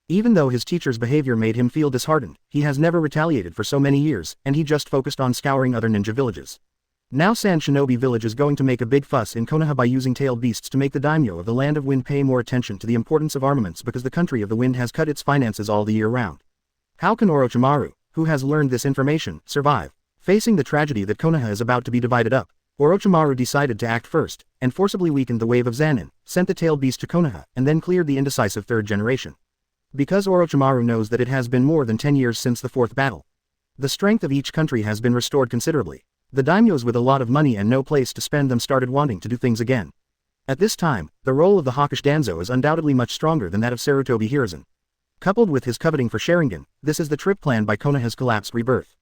Even though his teacher's behavior made him feel disheartened, he has never retaliated for so many years, and he just focused on scouring other ninja villages. Now Sand Shinobi Village is going to make a big fuss in Konoha by using tailed beasts to make the daimyo of the Land of Wind pay more attention to the importance of armaments because the country of the wind has cut its finances all the year round. How can Orochimaru, who has learned this information, survive? Facing the tragedy that Konoha is about to be divided up, Orochimaru decided to act first, and forcibly weakened the wave of Zannin, sent the tailed beast to Konoha, and then cleared the indecisive 3rd generation. Because Orochimaru knows that it has been more than 10 years since the 4th battle. The strength of each country has been restored considerably. The daimyos with a lot of money and no place to spend them started wanting to do things again. At this time, the role of the hawkish Danzo is undoubtedly much stronger than that of Sarutobi Hiruzen. Coupled with his coveting for Sharingan, this is the trip planned by Konoha's collapsed rebirth.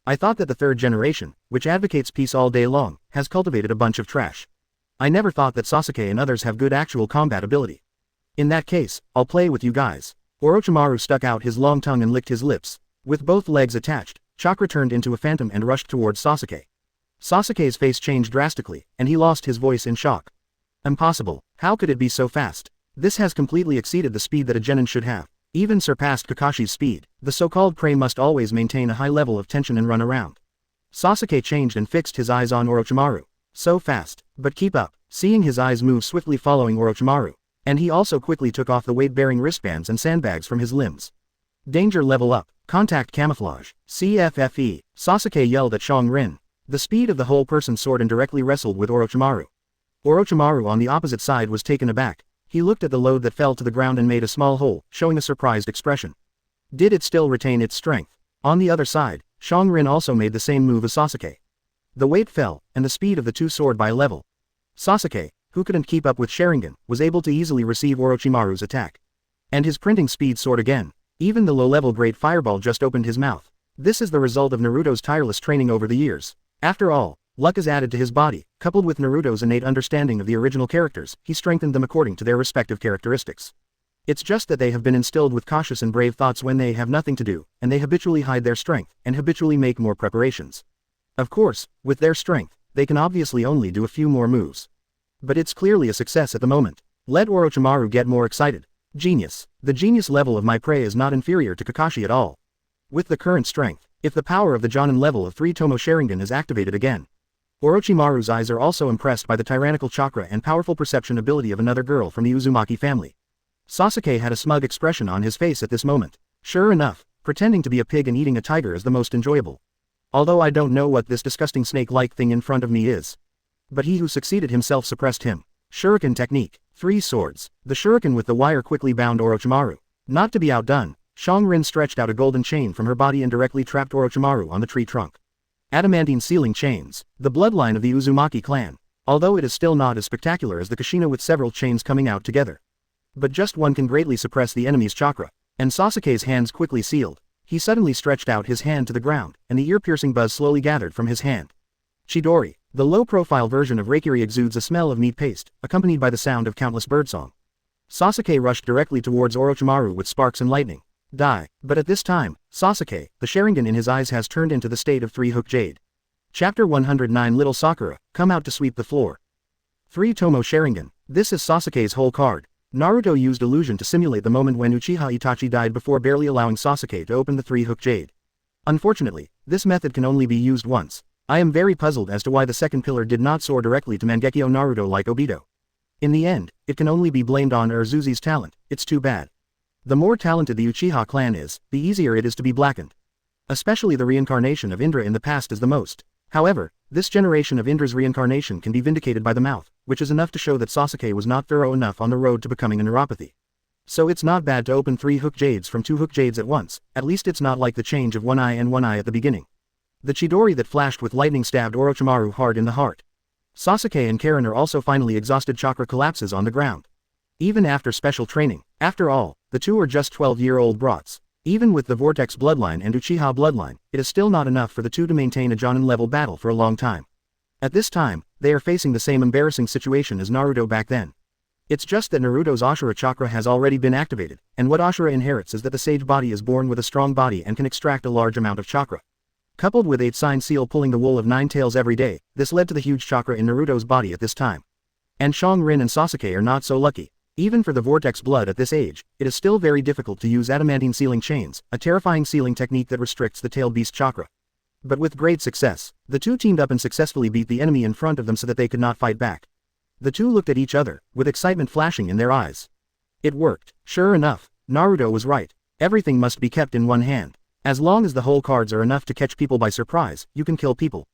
I thought that the 3rd generation, which advocates peace all day long, has cultivated a bunch of trash. I never thought that Sasuke and others have good actual combat ability. In that case, I'll play with you guys. Orochimaru stuck out his long tongue and licked his lips. With both legs attached, Chakra turned into a phantom and rushed towards Sasuke. Sasuke's face changed drastically, and he lost his voice in shock. Impossible. How could it be so fast? This has completely exceeded the speed that a genin should have. even surpassed Kakashi's speed. The so-called prey must always maintain a high level of tension and run around. Sasuke changed and fixed his eyes on Orochimaru. So fast, but keep up, seeing his eyes move swiftly following Orochimaru. And he also quickly took off the weight-bearing wristbands and sandbags from his limbs. Danger level up, contact camouflage, CFFE, Sasuke yelled at Shang Rin. The speed of the whole person soared and directly wrestled with Orochimaru. Orochimaru on the opposite side was taken aback. He looked at the load that fell to the ground and made a small hole, showing a surprised expression. Did it still retain its strength? On the other side, Shang Rin also made the same move as Sasuke. The weight fell, and the speed of the two soared by a level. Sasuke, who couldn't keep up with Sharingan, was able to easily receive Orochimaru's attack. And his printing speed soared again. Even the low-level Great Fireball just opened his mouth. This is the result of Naruto's tireless training over the years. After all, luck is added to his body. Coupled with Naruto's innate understanding of the original characters, he strengthened them according to their respective characteristics. It's just that they have been instilled with cautious and brave thoughts when they have nothing to do, and they habitually hide their strength, and habitually make more preparations. Of course, with their strength, they can obviously only do a few more moves. But it's clearly a success at the moment. Let Orochimaru get more excited. Genius. The genius level of my prey is not inferior to Kakashi at all. With the current strength, if the power of the Jonin level of 3 Tomo Sharingan is activated again. Orochimaru's eyes are also impressed by the tyrannical chakra and powerful perception ability of another girl from the Uzumaki family. Sasuke had a smug expression on his face at this moment. Sure enough, pretending to be a pig and eating a tiger is the most enjoyable. Although I don't know what this disgusting snake-like thing in front of me is. But he who succeeded himself suppressed him. Shuriken technique. 3 swords. The shuriken with the wire quickly bound Orochimaru. Not to be outdone, Shang Rin stretched out a golden chain from her body and directly trapped Orochimaru on the tree trunk. Adamantine sealing chains. The bloodline of the Uzumaki clan. Although it is still not as spectacular as the Kushina with several chains coming out together. But just one can greatly suppress the enemy's chakra. And Sasuke's hands quickly sealed. He suddenly stretched out his hand to the ground, and the ear-piercing buzz slowly gathered from his hand. Chidori. The low-profile version of Reikiri exudes a smell of meat paste, accompanied by the sound of countless birdsong. Sasuke rushed directly towards Orochimaru with sparks and lightning. Die. But at this time, Sasuke, the Sharingan in his eyes has turned into the state of 3-hook jade. Chapter 109 Little Sakura, come out to sweep the floor. 3 Tomo Sharingan. This is Sasuke's whole card. Naruto used illusion to simulate the moment when Uchiha Itachi died before barely allowing Sasuke to open the 3-hook jade. Unfortunately, this method can only be used once. I am very puzzled as to why the second pillar did not soar directly to Mangekyo Naruto like Obito. In the end, it can only be blamed on Urzuzi's talent. It's too bad. The more talented the Uchiha clan is, the easier it is to be blackened. Especially the reincarnation of Indra in the past is the most. However, this generation of Indra's reincarnation can be vindicated by the mouth, which is enough to show that Sasuke was not thorough enough on the road to becoming a neuropathy. So it's not bad to open 3-hook jades from 2-hook jades at once, at least it's not like the change of one eye and one eye at the beginning. The Chidori that flashed with lightning stabbed Orochimaru hard in the heart. Sasuke and Karin are also finally exhausted. Chakra collapses on the ground. Even after special training, after all, the two are just 12-year-old brats. Even with the Vortex bloodline and Uchiha bloodline, it is still not enough for the two to maintain a Jonin-level battle for a long time. At this time, they are facing the same embarrassing situation as Naruto back then. It's just that Naruto's Ashura chakra has already been activated, and what Ashura inherits is that the sage body is born with a strong body and can extract a large amount of chakra. Coupled with 8-sign seal pulling the wool of 9 tails every day, this led to the huge chakra in Naruto's body at this time. And Shang Rin and Sasuke are not so lucky. Even for the vortex blood at this age, it is still very difficult to use adamantine sealing chains, a terrifying sealing technique that restricts the tailed beast chakra. But with great success, the two teamed up and successfully beat the enemy in front of them so that they could not fight back. The two looked at each other, with excitement flashing in their eyes. It worked. Sure enough, Naruto was right. Everything must be kept in one hand. As long as the whole cards are enough to catch people by surprise, you can kill people.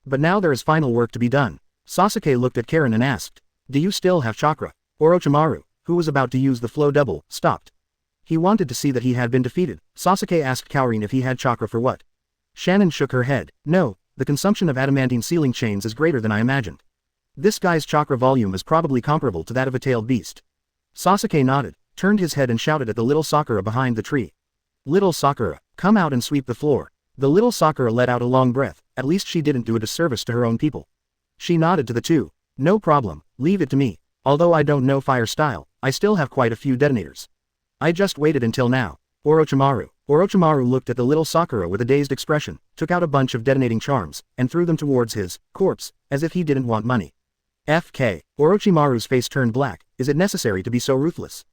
But now there is final work to be done. Sasuke looked at Karin and asked, "Do you still have chakra?" Orochimaru, who was about to use the flow double, stopped. He wanted to see that he had been defeated. Sasuke asked Karin if he had chakra for what. Shannon shook her head. No, the consumption of adamantine sealing chains is greater than I imagined. This guy's chakra volume is probably comparable to that of a tailed beast. Sasuke nodded, turned his head and shouted at the little Sakura behind the tree. "Little Sakura, come out and sweep the floor." The little Sakura let out a long breath. At least she didn't do a disservice to her own people. She nodded to the two. "No problem, leave it to me. Although I don't know fire style, I still have quite a few detonators. I just waited until now." Orochimaru looked at the little Sakura with a dazed expression, took out a bunch of detonating charms, and threw them towards his corpse, as if he didn't want money. FK. Orochimaru's face turned black. Is it necessary to be so ruthless?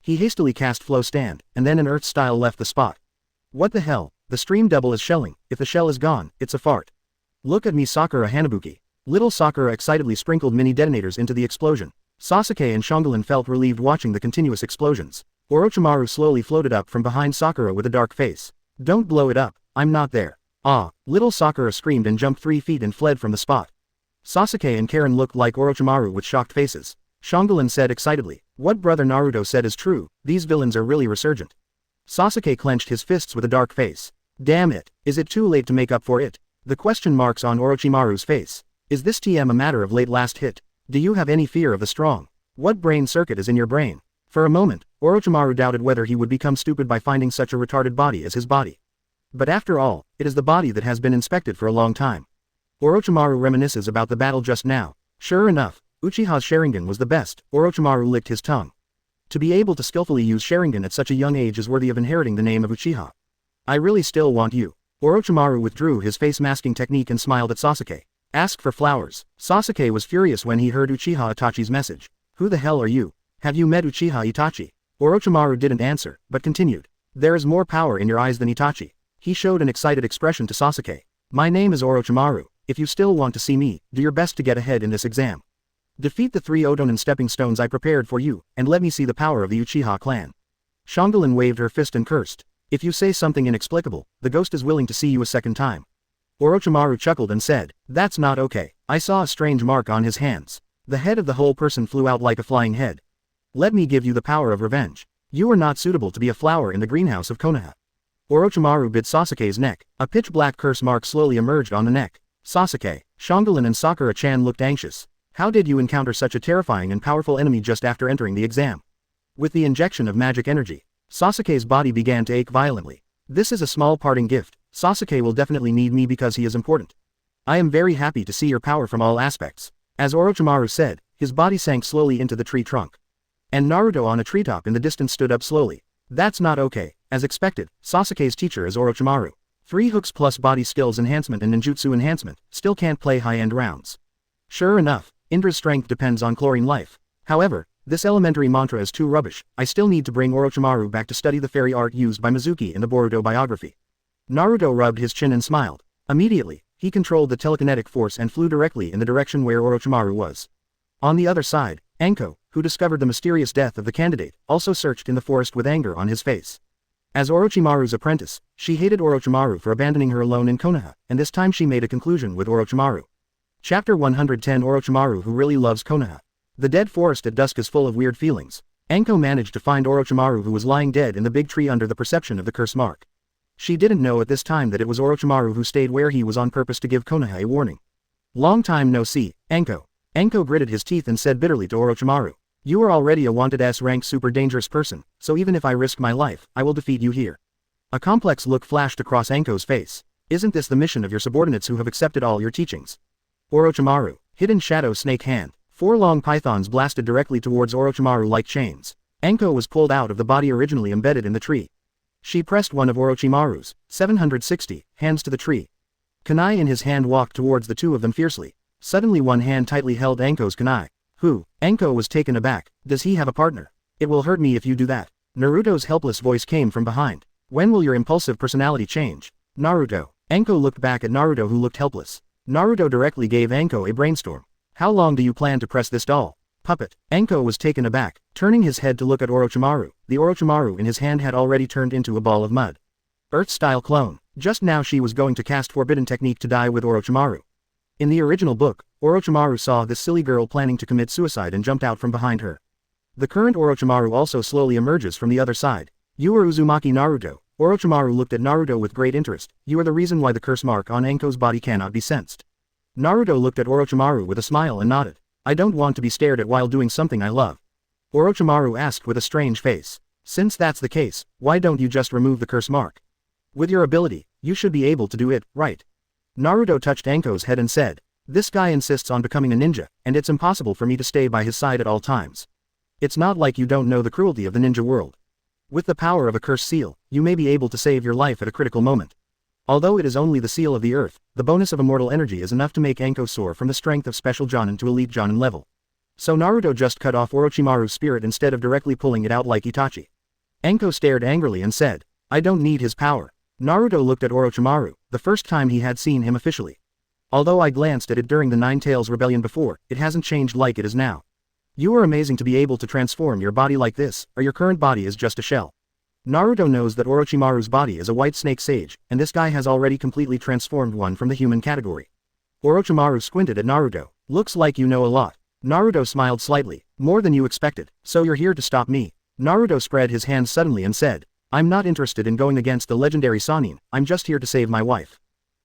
He hastily cast flow stand, and then an earth style left the spot. What the hell, the stream double is shelling, if the shell is gone, it's a fart. Look at me Sakura Hanabuki. Little Sakura excitedly sprinkled mini detonators into the explosion. Sasuke and Shangolin felt relieved watching the continuous explosions. Orochimaru slowly floated up from behind Sakura with a dark face. Don't blow it up, I'm not there. Ah, little Sakura screamed and jumped 3 feet and fled from the spot. Sasuke and Karen looked like Orochimaru with shocked faces. Shangolin said excitedly, what brother Naruto said is true, these villains are really resurgent. Sasuke clenched his fists with a dark face. Damn it, is it too late to make up for it? The question marks on Orochimaru's face. Is this TM a matter of late last hit? Do you have any fear of the strong? What brain circuit is in your brain? For a moment, Orochimaru doubted whether he would become stupid by finding such a retarded body as his body. But after all, it is the body that has been inspected for a long time. Orochimaru reminisces about the battle just now. Sure enough, Uchiha's Sharingan was the best. Orochimaru licked his tongue. To be able to skillfully use Sharingan at such a young age is worthy of inheriting the name of Uchiha. I really still want you. Orochimaru withdrew his face masking technique and smiled at Sasuke. Ask for flowers. Sasuke was furious when he heard Uchiha Itachi's message. Who the hell are you? Have you met Uchiha Itachi? Orochimaru didn't answer, but continued. There is more power in your eyes than Itachi. He showed an excited expression to Sasuke. My name is Orochimaru. If you still want to see me, do your best to get ahead in this exam. Defeat the 3 Otonin stepping stones I prepared for you, and let me see the power of the Uchiha clan. Shangolin waved her fist and cursed. If you say something inexplicable, the ghost is willing to see you a second time. Orochimaru chuckled and said, that's not okay. I saw a strange mark on his hands. The head of the whole person flew out like a flying head. Let me give you the power of revenge. You are not suitable to be a flower in the greenhouse of Konoha. Orochimaru bit Sasuke's neck. A pitch-black curse mark slowly emerged on the neck. Sasuke, Shangolin and Sakura-chan looked anxious. How did you encounter such a terrifying and powerful enemy just after entering the exam? With the injection of magic energy, Sasuke's body began to ache violently. This is a small parting gift. Sasuke will definitely need me because he is important. I am very happy to see your power from all aspects. As Orochimaru said, his body sank slowly into the tree trunk. And Naruto on a treetop in the distance stood up slowly. That's not okay. As expected, Sasuke's teacher is Orochimaru. 3 hooks plus body skills enhancement and ninjutsu enhancement, still can't play high-end rounds. Sure enough, Indra's strength depends on chlorine life. However, this elementary mantra is too rubbish. I still need to bring Orochimaru back to study the fairy art used by Mizuki in the Boruto biography. Naruto rubbed his chin and smiled. Immediately, he controlled the telekinetic force and flew directly in the direction where Orochimaru was. On the other side, Anko, who discovered the mysterious death of the candidate, also searched in the forest with anger on his face. As Orochimaru's apprentice, she hated Orochimaru for abandoning her alone in Konoha, and this time she made a conclusion with Orochimaru. Chapter 110 Orochimaru who really loves Konoha. The dead forest at dusk is full of weird feelings. Anko managed to find Orochimaru who was lying dead in the big tree under the perception of the curse mark. She didn't know at this time that it was Orochimaru who stayed where he was on purpose to give Konoha a warning. Long time no see, Anko. Anko gritted his teeth and said bitterly to Orochimaru. You are already a wanted S-rank super dangerous person, so even if I risk my life, I will defeat you here. A complex look flashed across Anko's face. Isn't this the mission of your subordinates who have accepted all your teachings? Orochimaru, hidden shadow snake hand. 4 long pythons blasted directly towards Orochimaru like chains. Anko was pulled out of the body originally embedded in the tree. She pressed one of Orochimaru's 760 hands to the tree. Kunai in his hand walked towards the 2 of them fiercely. Suddenly one hand tightly held Anko's kunai. Who? Anko was taken aback. Does he have a partner? It will hurt me if you do that. Naruto's helpless voice came from behind. When will your impulsive personality change? Naruto. Anko looked back at Naruto who looked helpless. Naruto directly gave Anko a brainstorm. How long do you plan to press this doll? Puppet. Anko was taken aback, turning his head to look at Orochimaru. The Orochimaru in his hand had already turned into a ball of mud. Earth-style clone. Just now she was going to cast forbidden technique to die with Orochimaru. In the original book, Orochimaru saw this silly girl planning to commit suicide and jumped out from behind her. The current Orochimaru also slowly emerges from the other side. You are Uzumaki Naruto. Orochimaru looked at Naruto with great interest. You are the reason why the curse mark on Anko's body cannot be sensed. Naruto looked at Orochimaru with a smile and nodded. I don't want to be stared at while doing something I love. Orochimaru asked with a strange face. Since that's the case, why don't you just remove the curse mark? With your ability, you should be able to do it, right? Naruto touched Anko's head and said, this guy insists on becoming a ninja, and it's impossible for me to stay by his side at all times. It's not like you don't know the cruelty of the ninja world. With the power of a curse seal, you may be able to save your life at a critical moment. Although it is only the seal of the earth, the bonus of immortal energy is enough to make Anko soar from the strength of special Jonin to elite Jonin level. So Naruto just cut off Orochimaru's spirit instead of directly pulling it out like Itachi. Anko stared angrily and said, I don't need his power. Naruto looked at Orochimaru, the first time he had seen him officially. Although I glanced at it during the Nine Tails Rebellion before, it hasn't changed like it is now. You are amazing to be able to transform your body like this, or your current body is just a shell. Naruto knows that Orochimaru's body is a white snake sage, and this guy has already completely transformed one from the human category. Orochimaru squinted at Naruto. Looks like you know a lot. Naruto smiled slightly. More than you expected, so you're here to stop me. Naruto spread his hands suddenly and said, I'm not interested in going against the legendary Sannin, I'm just here to save my wife.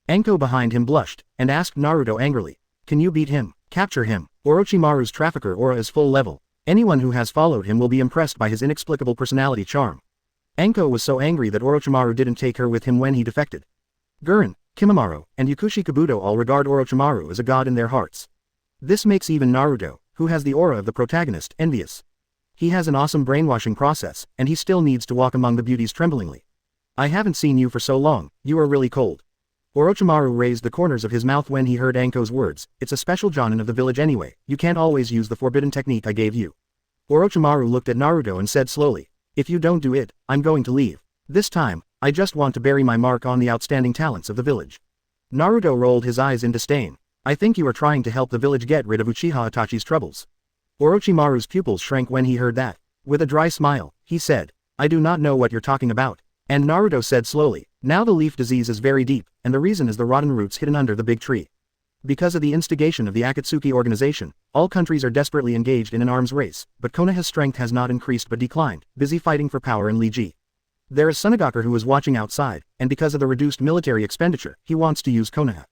Anko behind him blushed, and asked Naruto angrily, can you beat him? Capture him. Orochimaru's trafficker aura is full level. Anyone who has followed him will be impressed by his inexplicable personality charm. Anko was so angry that Orochimaru didn't take her with him when he defected. Gurren, Kimimaro, and Yukushi Kabuto all regard Orochimaru as a god in their hearts. This makes even Naruto, who has the aura of the protagonist, envious. He has an awesome brainwashing process, and he still needs to walk among the beauties tremblingly. I haven't seen you for so long, you are really cold. Orochimaru raised the corners of his mouth when he heard Anko's words, it's a special jonin of the village anyway, you can't always use the forbidden technique I gave you. Orochimaru looked at Naruto and said slowly, if you don't do it, I'm going to leave. This time, I just want to bury my mark on the outstanding talents of the village. Naruto rolled his eyes in disdain. I think you are trying to help the village get rid of Uchiha Itachi's troubles. Orochimaru's pupils shrank when he heard that. With a dry smile, he said, I do not know what you're talking about. And Naruto said slowly, now the leaf disease is very deep, and the reason is the rotten roots hidden under the big tree. Because of the instigation of the Akatsuki organization, all countries are desperately engaged in an arms race, but Konoha's strength has not increased but declined, busy fighting for power in Liji. There is Tsunagaku who is watching outside, and because of the reduced military expenditure, he wants to use Konoha.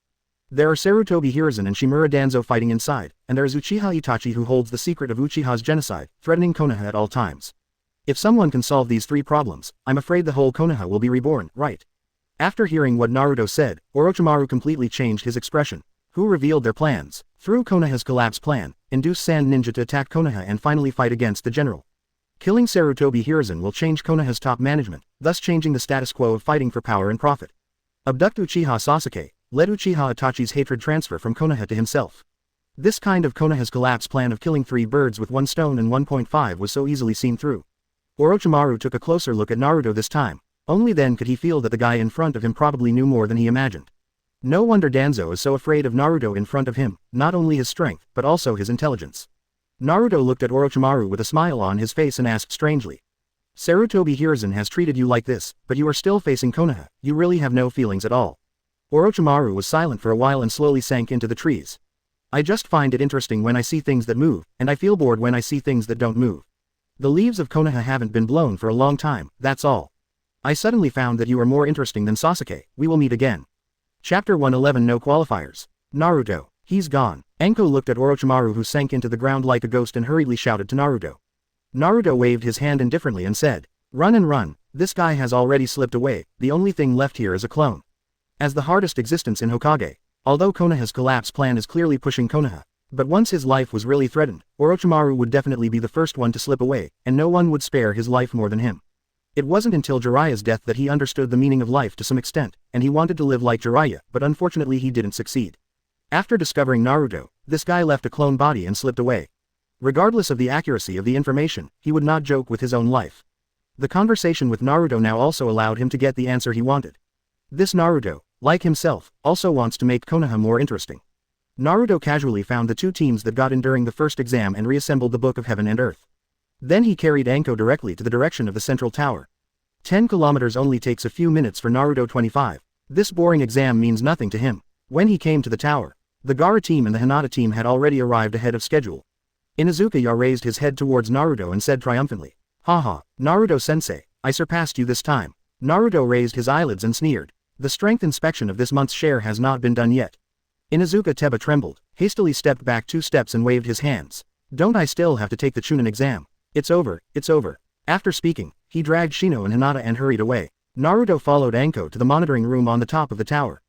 There are Sarutobi Hiruzen and Shimura Danzo fighting inside, and there is Uchiha Itachi who holds the secret of Uchiha's genocide, threatening Konoha at all times. If someone can solve these three problems, I'm afraid the whole Konoha will be reborn, right? After hearing what Naruto said, Orochimaru completely changed his expression. Who revealed their plans? Through Konoha's collapse plan, induce Sand Ninja to attack Konoha and finally fight against the general. Killing Sarutobi Hiruzen will change Konoha's top management, thus changing the status quo of fighting for power and profit. Abduct Uchiha Sasuke, let Uchiha Itachi's hatred transfer from Konoha to himself. This kind of Konoha's collapse plan of killing 3 birds with 1 stone and 1.5 was so easily seen through. Orochimaru took a closer look at Naruto this time. Only then could he feel that the guy in front of him probably knew more than he imagined. No wonder Danzo is so afraid of Naruto in front of him, not only his strength, but also his intelligence. Naruto looked at Orochimaru with a smile on his face and asked strangely. Sarutobi Hiruzen has treated you like this, but you are still facing Konoha, you really have no feelings at all. Orochimaru was silent for a while and slowly sank into the trees. I just find it interesting when I see things that move, and I feel bored when I see things that don't move. The leaves of Konoha haven't been blown for a long time, that's all. I suddenly found that you are more interesting than Sasuke, we will meet again. Chapter 111 No Qualifiers. Naruto, he's gone. Anko looked at Orochimaru who sank into the ground like a ghost and hurriedly shouted to Naruto. Naruto waved his hand indifferently and said, run and run, this guy has already slipped away, the only thing left here is a clone. As the hardest existence in Hokage, although Konoha's collapse plan is clearly pushing Konoha, but once his life was really threatened, Orochimaru would definitely be the first one to slip away, and no one would spare his life more than him. It wasn't until Jiraiya's death that he understood the meaning of life to some extent, and he wanted to live like Jiraiya, but unfortunately he didn't succeed. After discovering Naruto, this guy left a clone body and slipped away. Regardless of the accuracy of the information, he would not joke with his own life. The conversation with Naruto now also allowed him to get the answer he wanted. This Naruto, like himself, also wants to make Konoha more interesting. Naruto casually found the 2 teams that got in during the first exam and reassembled the Book of Heaven and Earth. Then he carried Anko directly to the direction of the central tower. 10 kilometers only takes a few minutes for Naruto 25. This boring exam means nothing to him. When he came to the tower, the Gaara team and the Hinata team had already arrived ahead of schedule. Inuzuka raised his head towards Naruto and said triumphantly, haha, Naruto-sensei, I surpassed you this time. Naruto raised his eyelids and sneered. The strength inspection of this month's share has not been done yet. Inuzuka Teba trembled, hastily stepped back 2 steps and waved his hands. Don't I still have to take the chunin exam? It's over, it's over. After speaking, he dragged Shino and Hinata and hurried away. Naruto followed Anko to the monitoring room on the top of the tower.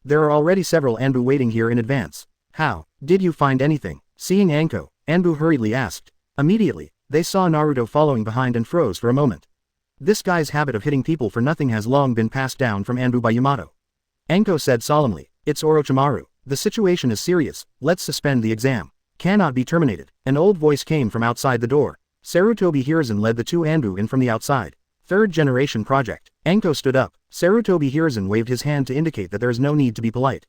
There are already several Anbu waiting here in advance. How did you find anything? Seeing Anko, Anbu hurriedly asked. Immediately, they saw Naruto following behind and froze for a moment. This guy's habit of hitting people for nothing has long been passed down from Anbu by Yamato. Anko said solemnly, it's Orochimaru. The situation is serious, let's suspend the exam. Cannot be terminated. An old voice came from outside the door. Sarutobi Hiruzen led the two Anbu in from the outside. Third generation project. Anko stood up. Sarutobi Hiruzen waved his hand to indicate that there is no need to be polite.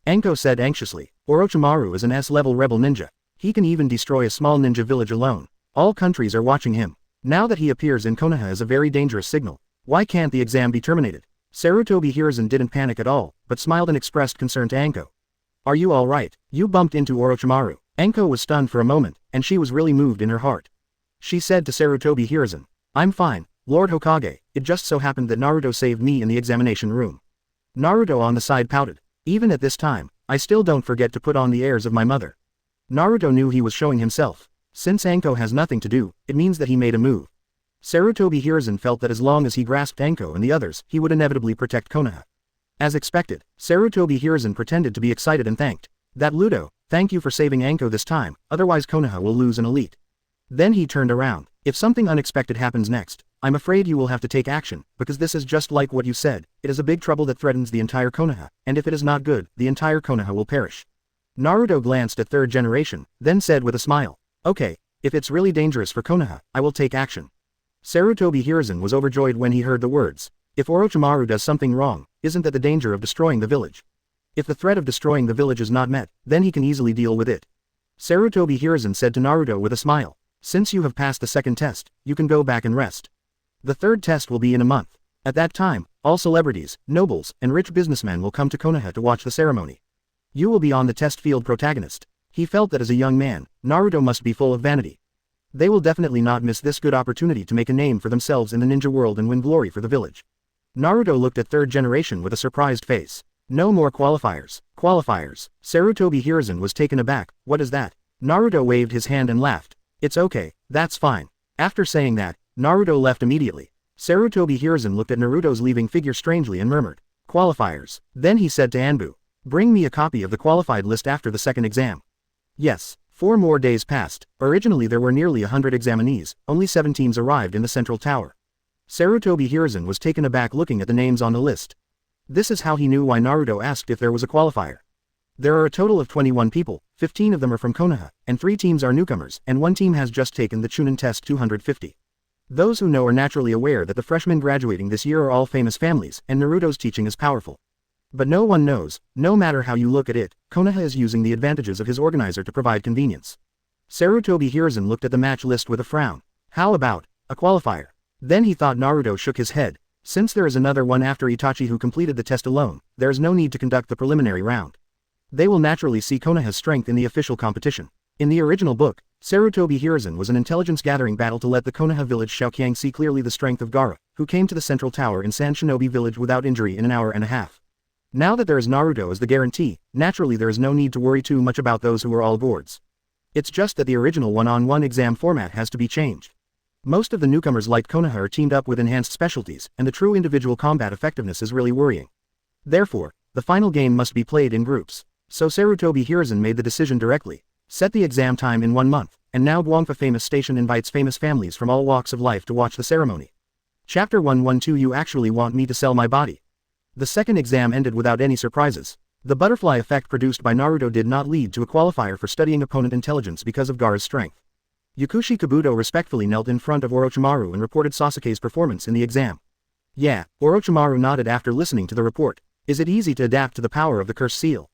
Anko said anxiously, Orochimaru is an S-level rebel ninja. He can even destroy a small ninja village alone. All countries are watching him. Now that he appears in Konoha is a very dangerous signal. Why can't the exam be terminated? Sarutobi Hiruzen didn't panic at all, but smiled and expressed concern to Anko. Are you alright? You bumped into Orochimaru. Anko was stunned for a moment, and she was really moved in her heart. She said to Sarutobi Hiruzen, I'm fine, Lord Hokage, it just so happened that Naruto saved me in the examination room. Naruto on the side pouted. Even at this time, I still don't forget to put on the airs of my mother. Naruto knew he was showing himself. Since Anko has nothing to do, it means that he made a move. Sarutobi Hiruzen felt that as long as he grasped Anko and the others, he would inevitably protect Konoha. As expected, Sarutobi Hiruzen pretended to be excited and thanked. That Ludo, thank you for saving Anko this time, otherwise Konoha will lose an elite. Then he turned around. If something unexpected happens next, I'm afraid you will have to take action, because this is just like what you said, it is a big trouble that threatens the entire Konoha, and if it is not good, the entire Konoha will perish. Naruto glanced at third generation, then said with a smile, okay, if it's really dangerous for Konoha, I will take action. Sarutobi Hiruzen was overjoyed when he heard the words. If Orochimaru does something wrong, isn't that the danger of destroying the village? If the threat of destroying the village is not met, then he can easily deal with it. Sarutobi Hiruzen said to Naruto with a smile, since you have passed the second test, you can go back and rest. The third test will be in a month. At that time, all celebrities, nobles, and rich businessmen will come to Konoha to watch the ceremony. You will be on the test field protagonist. He felt that as a young man, Naruto must be full of vanity. They will definitely not miss this good opportunity to make a name for themselves in the ninja world and win glory for the village. Naruto looked at third generation with a surprised face. No more qualifiers. Qualifiers. Sarutobi Hiruzen was taken aback. What is that? Naruto waved his hand and laughed. It's okay, that's fine. After saying that, Naruto left immediately. Sarutobi Hiruzen looked at Naruto's leaving figure strangely and murmured, qualifiers. Then he said to Anbu, bring me a copy of the qualified list after the second exam. Yes. 4 more days passed. Originally there were nearly 100 examinees, only 7 teams arrived in the central tower. Sarutobi Hiruzen was taken aback looking at the names on the list. This is how he knew why Naruto asked if there was a qualifier. There are a total of 21 people, 15 of them are from Konoha, and 3 teams are newcomers, and 1 team has just taken the chunin test 250. Those who know are naturally aware that the freshmen graduating this year are all famous families, and Naruto's teaching is powerful. But no one knows, no matter how you look at it, Konoha is using the advantages of his organizer to provide convenience. Sarutobi Hiruzen looked at the match list with a frown. How about a qualifier? Then he thought Naruto shook his head. Since there is another one after Itachi who completed the test alone, there is no need to conduct the preliminary round. They will naturally see Konoha's strength in the official competition. In the original book, Sarutobi Hiruzen was an intelligence-gathering battle to let the Konoha village Xiaoqiang see clearly the strength of Gaara, who came to the central tower in San Shinobi village without injury in an hour and a half. Now that there is Naruto as the guarantee, naturally there is no need to worry too much about those who are all boards. It's just that the original one-on-one exam format has to be changed. Most of the newcomers like Konoha are teamed up with enhanced specialties, and the true individual combat effectiveness is really worrying. Therefore, the final game must be played in groups. So Sarutobi Hiruzen made the decision directly. Set the exam time in 1 month, and now Guangfa Famous Station invites famous families from all walks of life to watch the ceremony. Chapter 112. You actually want me to sell my body? The second exam ended without any surprises. The butterfly effect produced by Naruto did not lead to a qualifier for studying opponent intelligence because of Gaara's strength. Yakushi Kabuto respectfully knelt in front of Orochimaru and reported Sasuke's performance in the exam. Yeah, Orochimaru nodded after listening to the report. Is it easy to adapt to the power of the cursed seal?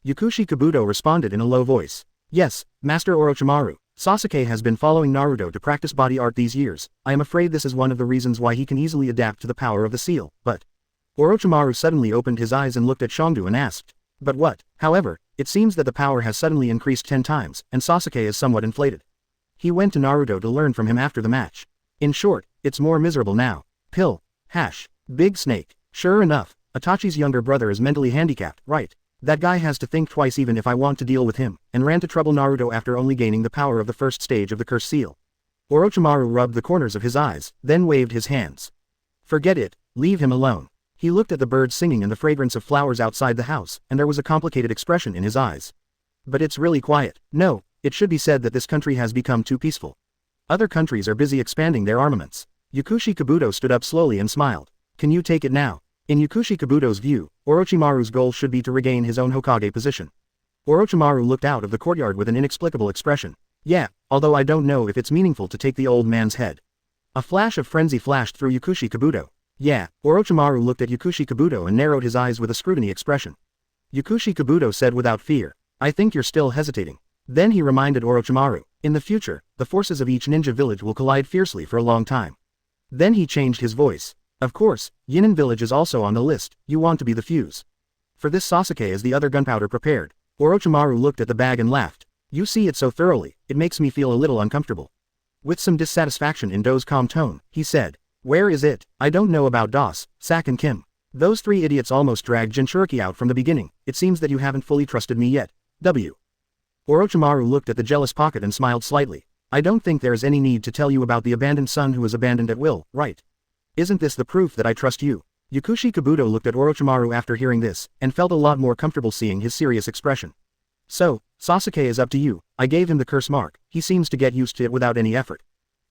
Yakushi Kabuto responded in a low voice. Yes, Master Orochimaru. Sasuke has been following Naruto to practice body art these years. I am afraid this is one of the reasons why he can easily adapt to the power of the seal, but... Orochimaru suddenly opened his eyes and looked at Shongdu and asked, but what? However, it seems that the power has suddenly increased 10 times, and Sasuke is somewhat inflated. He went to Naruto to learn from him after the match. In short, it's more miserable now. Pill. Hash. Big snake. Sure enough, Itachi's younger brother is mentally handicapped, right? That guy has to think twice even if I want to deal with him, and ran to trouble Naruto after only gaining the power of the first stage of the cursed seal. Orochimaru rubbed the corners of his eyes, then waved his hands. Forget it, leave him alone. He looked at the birds singing and the fragrance of flowers outside the house, and there was a complicated expression in his eyes. But it's really quiet. No, it should be said that this country has become too peaceful. Other countries are busy expanding their armaments. Yakushi Kabuto stood up slowly and smiled. Can you take it now? In Yakushi Kabuto's view, Orochimaru's goal should be to regain his own Hokage position. Orochimaru looked out of the courtyard with an inexplicable expression. Yeah, although I don't know if it's meaningful to take the old man's head. A flash of frenzy flashed through Yukushi Kabuto. Yeah, Orochimaru looked at Yukushi Kabuto and narrowed his eyes with a scrutiny expression. Yukushi Kabuto said without fear, I think you're still hesitating. Then he reminded Orochimaru, in the future, the forces of each ninja village will collide fiercely for a long time. Then he changed his voice. Of course, Yinin village is also on the list, you want to be the fuse. For this Sasuke is the other gunpowder prepared. Orochimaru looked at the bag and laughed. You see it so thoroughly, it makes me feel a little uncomfortable. With some dissatisfaction in Do's calm tone, he said, where is it? I don't know about Das, Sak and Kim. Those three idiots almost dragged Jinchuriki out from the beginning, it seems that you haven't fully trusted me yet. W. Orochimaru looked at the jealous pocket and smiled slightly. I don't think there is any need to tell you about the abandoned son who is abandoned at will, right? Isn't this the proof that I trust you? Yukushi Kabuto looked at Orochimaru after hearing this, and felt a lot more comfortable seeing his serious expression. So, Sasuke is up to you, I gave him the curse mark, he seems to get used to it without any effort.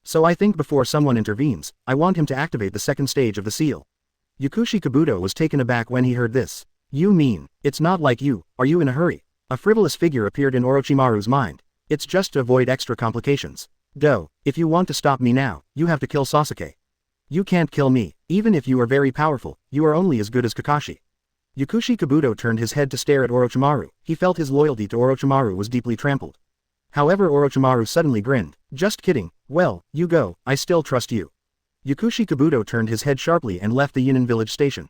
So I think before someone intervenes, I want him to activate the second stage of the seal. Yukushi Kabuto was taken aback when he heard this. You mean, it's not like you, are you in a hurry? A frivolous figure appeared in Orochimaru's mind. It's just to avoid extra complications. Do, if you want to stop me now, you have to kill Sasuke. You can't kill me, even if you are very powerful, you are only as good as Kakashi. Yukushi Kabuto turned his head to stare at Orochimaru, he felt his loyalty to Orochimaru was deeply trampled. However, Orochimaru suddenly grinned. Just kidding, well, you go, I still trust you. Yukushi Kabuto turned his head sharply and left the Yinin village station.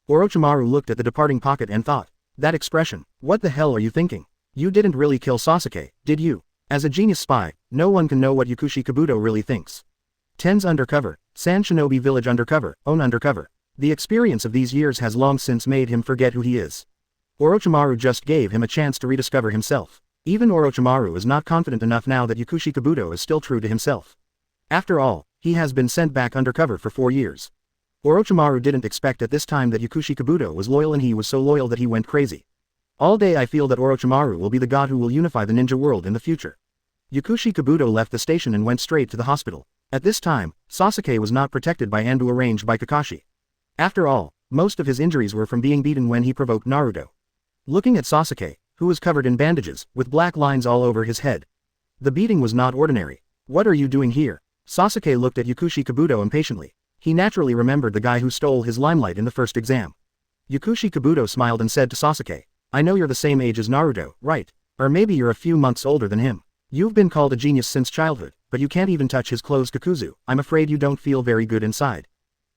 Orochimaru looked at the departing pocket and thought, that expression, what the hell are you thinking? You didn't really kill Sasuke, did you? As a genius spy, no one can know what Yukushi Kabuto really thinks. Ten's undercover, San Shinobi village undercover, Own undercover. The experience of these years has long since made him forget who he is. Orochimaru just gave him a chance to rediscover himself. Even Orochimaru is not confident enough now that Yukushi Kabuto is still true to himself. After all, he has been sent back undercover for 4 years. Orochimaru didn't expect at this time that Yukushi Kabuto was loyal, and he was so loyal that he went crazy. All day I feel that Orochimaru will be the god who will unify the ninja world in the future. Yukushi Kabuto left the station and went straight to the hospital. At this time, Sasuke was not protected by Anbu arranged by Kakashi. After all, most of his injuries were from being beaten when he provoked Naruto. Looking at Sasuke, who was covered in bandages, with black lines all over his head. The beating was not ordinary. What are you doing here? Sasuke looked at Yukushi Kabuto impatiently. He naturally remembered the guy who stole his limelight in the first exam. Yukushi Kabuto smiled and said to Sasuke, I know you're the same age as Naruto, right? Or maybe you're a few months older than him. You've been called a genius since childhood, but you can't even touch his closed Kakuzu. I'm afraid you don't feel very good inside.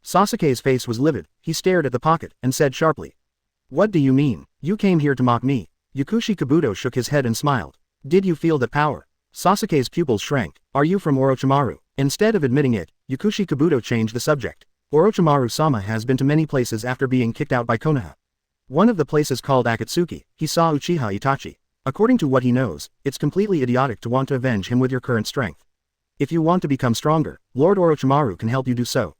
Sasuke's face was livid, he stared at the pocket, and said sharply. What do you mean? You came here to mock me. Yukushi Kabuto shook his head and smiled. Did you feel that power? Sasuke's pupils shrank. Are you from Orochimaru? Instead of admitting it, Yukushi Kabuto changed the subject. Orochimaru-sama has been to many places after being kicked out by Konoha. One of the places called Akatsuki, he saw Uchiha Itachi. According to what he knows, it's completely idiotic to want to avenge him with your current strength. If you want to become stronger, Lord Orochimaru can help you do so.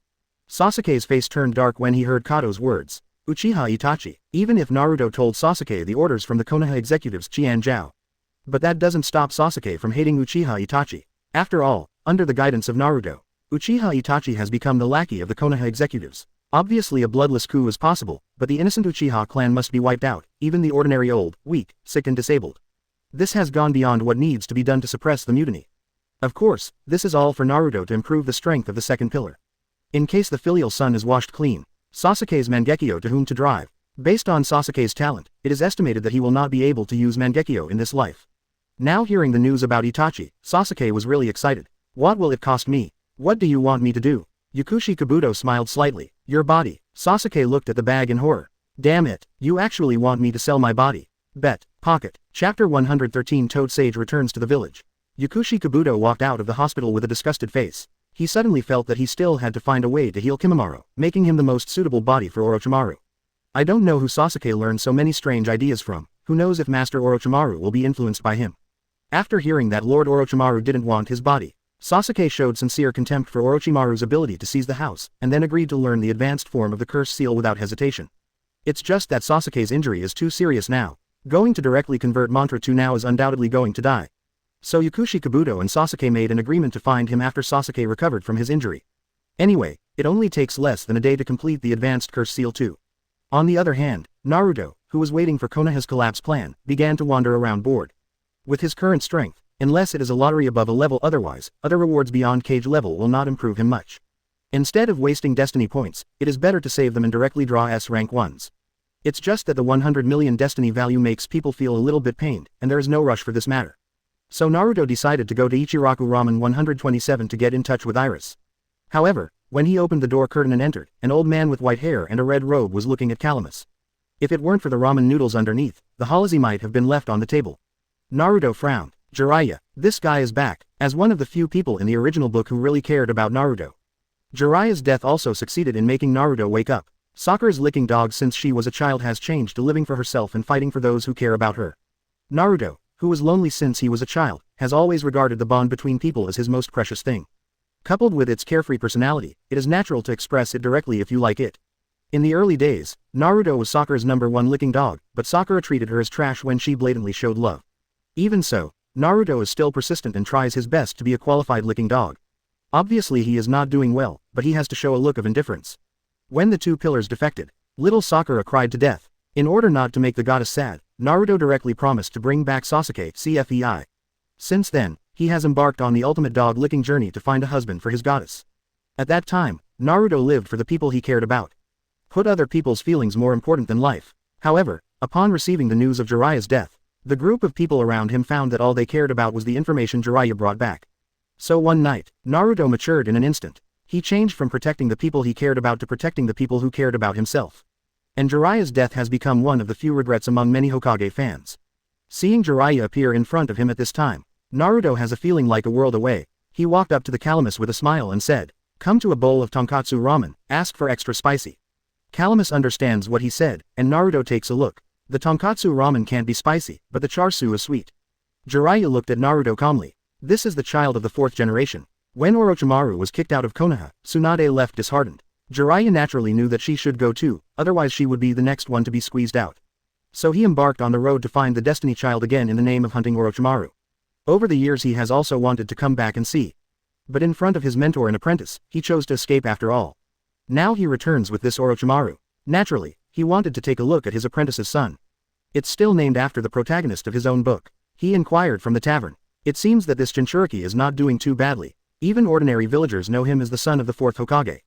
Sasuke's face turned dark when he heard Kato's words. Uchiha Itachi, even if Naruto told Sasuke the orders from the Konoha executives Qian Zhao. But that doesn't stop Sasuke from hating Uchiha Itachi. After all, under the guidance of Naruto, Uchiha Itachi has become the lackey of the Konoha executives. Obviously a bloodless coup is possible, but the innocent Uchiha clan must be wiped out, even the ordinary old, weak, sick and disabled. This has gone beyond what needs to be done to suppress the mutiny. Of course, this is all for Naruto to improve the strength of the second pillar. In case the filial son is washed clean, Sasuke's Mangekyo to whom to drive. Based on Sasuke's talent, it is estimated that he will not be able to use Mangekyo in this life. Now hearing the news about Itachi, Sasuke was really excited. What will it cost me? What do you want me to do? Yukushi Kabuto smiled slightly. Your body. Sasuke looked at the bag in horror. Damn it, you actually want me to sell my body? Bet. Pocket. Chapter 113 Toad Sage returns to the village. Yukushi Kabuto walked out of the hospital with a disgusted face. He suddenly felt that he still had to find a way to heal Kimimaro, making him the most suitable body for Orochimaru. I don't know who Sasuke learned so many strange ideas from, who knows if Master Orochimaru will be influenced by him. After hearing that Lord Orochimaru didn't want his body, Sasuke showed sincere contempt for Orochimaru's ability to seize the house, and then agreed to learn the advanced form of the curse seal without hesitation. It's just that Sasuke's injury is too serious now. Going to directly convert Mantra 2 now is undoubtedly going to die. So Yukushi Kabuto and Sasuke made an agreement to find him after Sasuke recovered from his injury. Anyway, it only takes less than a day to complete the advanced curse seal too. On the other hand, Naruto, who was waiting for Konoha's collapse plan, began to wander around bored. With his current strength, unless it is a lottery above a level otherwise, other rewards beyond cage level will not improve him much. Instead of wasting destiny points, it is better to save them and directly draw S-rank ones. It's just that the 100 million destiny value makes people feel a little bit pained, and there is no rush for this matter. So Naruto decided to go to Ichiraku Ramen 127 to get in touch with Iris. However, when he opened the door curtain and entered, an old man with white hair and a red robe was looking at Calamus. If it weren't for the ramen noodles underneath, the holiday might have been left on the table. Naruto frowned. Jiraiya, this guy is back, as one of the few people in the original book who really cared about Naruto. Jiraiya's death also succeeded in making Naruto wake up. Sakura's licking dog since she was a child has changed to living for herself and fighting for those who care about her. Naruto, who was lonely since he was a child, has always regarded the bond between people as his most precious thing. Coupled with its carefree personality, it is natural to express it directly if you like it. In the early days, Naruto was Sakura's #1 licking dog, but Sakura treated her as trash when she blatantly showed love. Even so, Naruto is still persistent and tries his best to be a qualified licking dog. Obviously he is not doing well, but he has to show a look of indifference. When the two pillars defected, little Sakura cried to death. In order not to make the goddess sad, Naruto directly promised to bring back Sasuke, CFEI. Since then, he has embarked on the ultimate dog-licking journey to find a husband for his goddess. At that time, Naruto lived for the people he cared about. Put other people's feelings more important than life. However, upon receiving the news of Jiraiya's death, the group of people around him found that all they cared about was the information Jiraiya brought back. So one night, Naruto matured in an instant. He changed from protecting the people he cared about to protecting the people who cared about himself. And Jiraiya's death has become one of the few regrets among many Hokage fans. Seeing Jiraiya appear in front of him at this time, Naruto has a feeling like a world away. He walked up to the Calamus with a smile and said, "Come to a bowl of tonkatsu ramen, ask for extra spicy." Calamus understands what he said, and Naruto takes a look. The tonkatsu ramen can't be spicy, but the char siu is sweet. Jiraiya looked at Naruto calmly. This is the child of the 4th generation. When Orochimaru was kicked out of Konoha, Tsunade left disheartened. Jiraiya naturally knew that she should go too, otherwise she would be the next one to be squeezed out. So he embarked on the road to find the Destiny Child again in the name of hunting Orochimaru. Over the years he has also wanted to come back and see. But in front of his mentor and apprentice, he chose to escape after all. Now he returns with this Orochimaru. Naturally, he wanted to take a look at his apprentice's son. It's still named after the protagonist of his own book. He inquired from the tavern. It seems that this Jinchuriki is not doing too badly. Even ordinary villagers know him as the son of the 4th Hokage.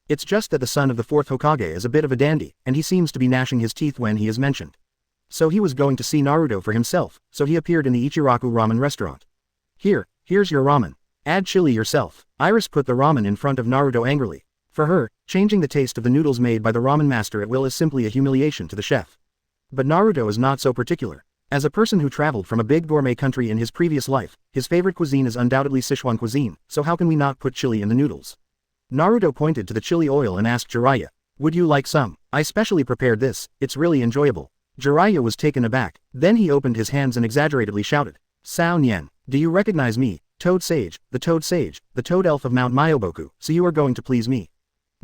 It's just that the son of the 4th Hokage is a bit of a dandy, and he seems to be gnashing his teeth when he is mentioned. So he was going to see Naruto for himself, so he appeared in the Ichiraku Ramen restaurant. Here's your ramen. Add chili yourself. Iris put the ramen in front of Naruto angrily. For her, changing the taste of the noodles made by the ramen master at will is simply a humiliation to the chef. But Naruto is not so particular. As a person who traveled from a big gourmet country in his previous life, his favorite cuisine is undoubtedly Sichuan cuisine, so how can we not put chili in the noodles? Naruto pointed to the chili oil and asked Jiraiya, "Would you like some? I specially prepared this, it's really enjoyable." Jiraiya was taken aback, then he opened his hands and exaggeratedly shouted, "Sao Nien, do you recognize me, Toad Sage, the Toad Elf of Mount Myoboku, so you are going to please me?"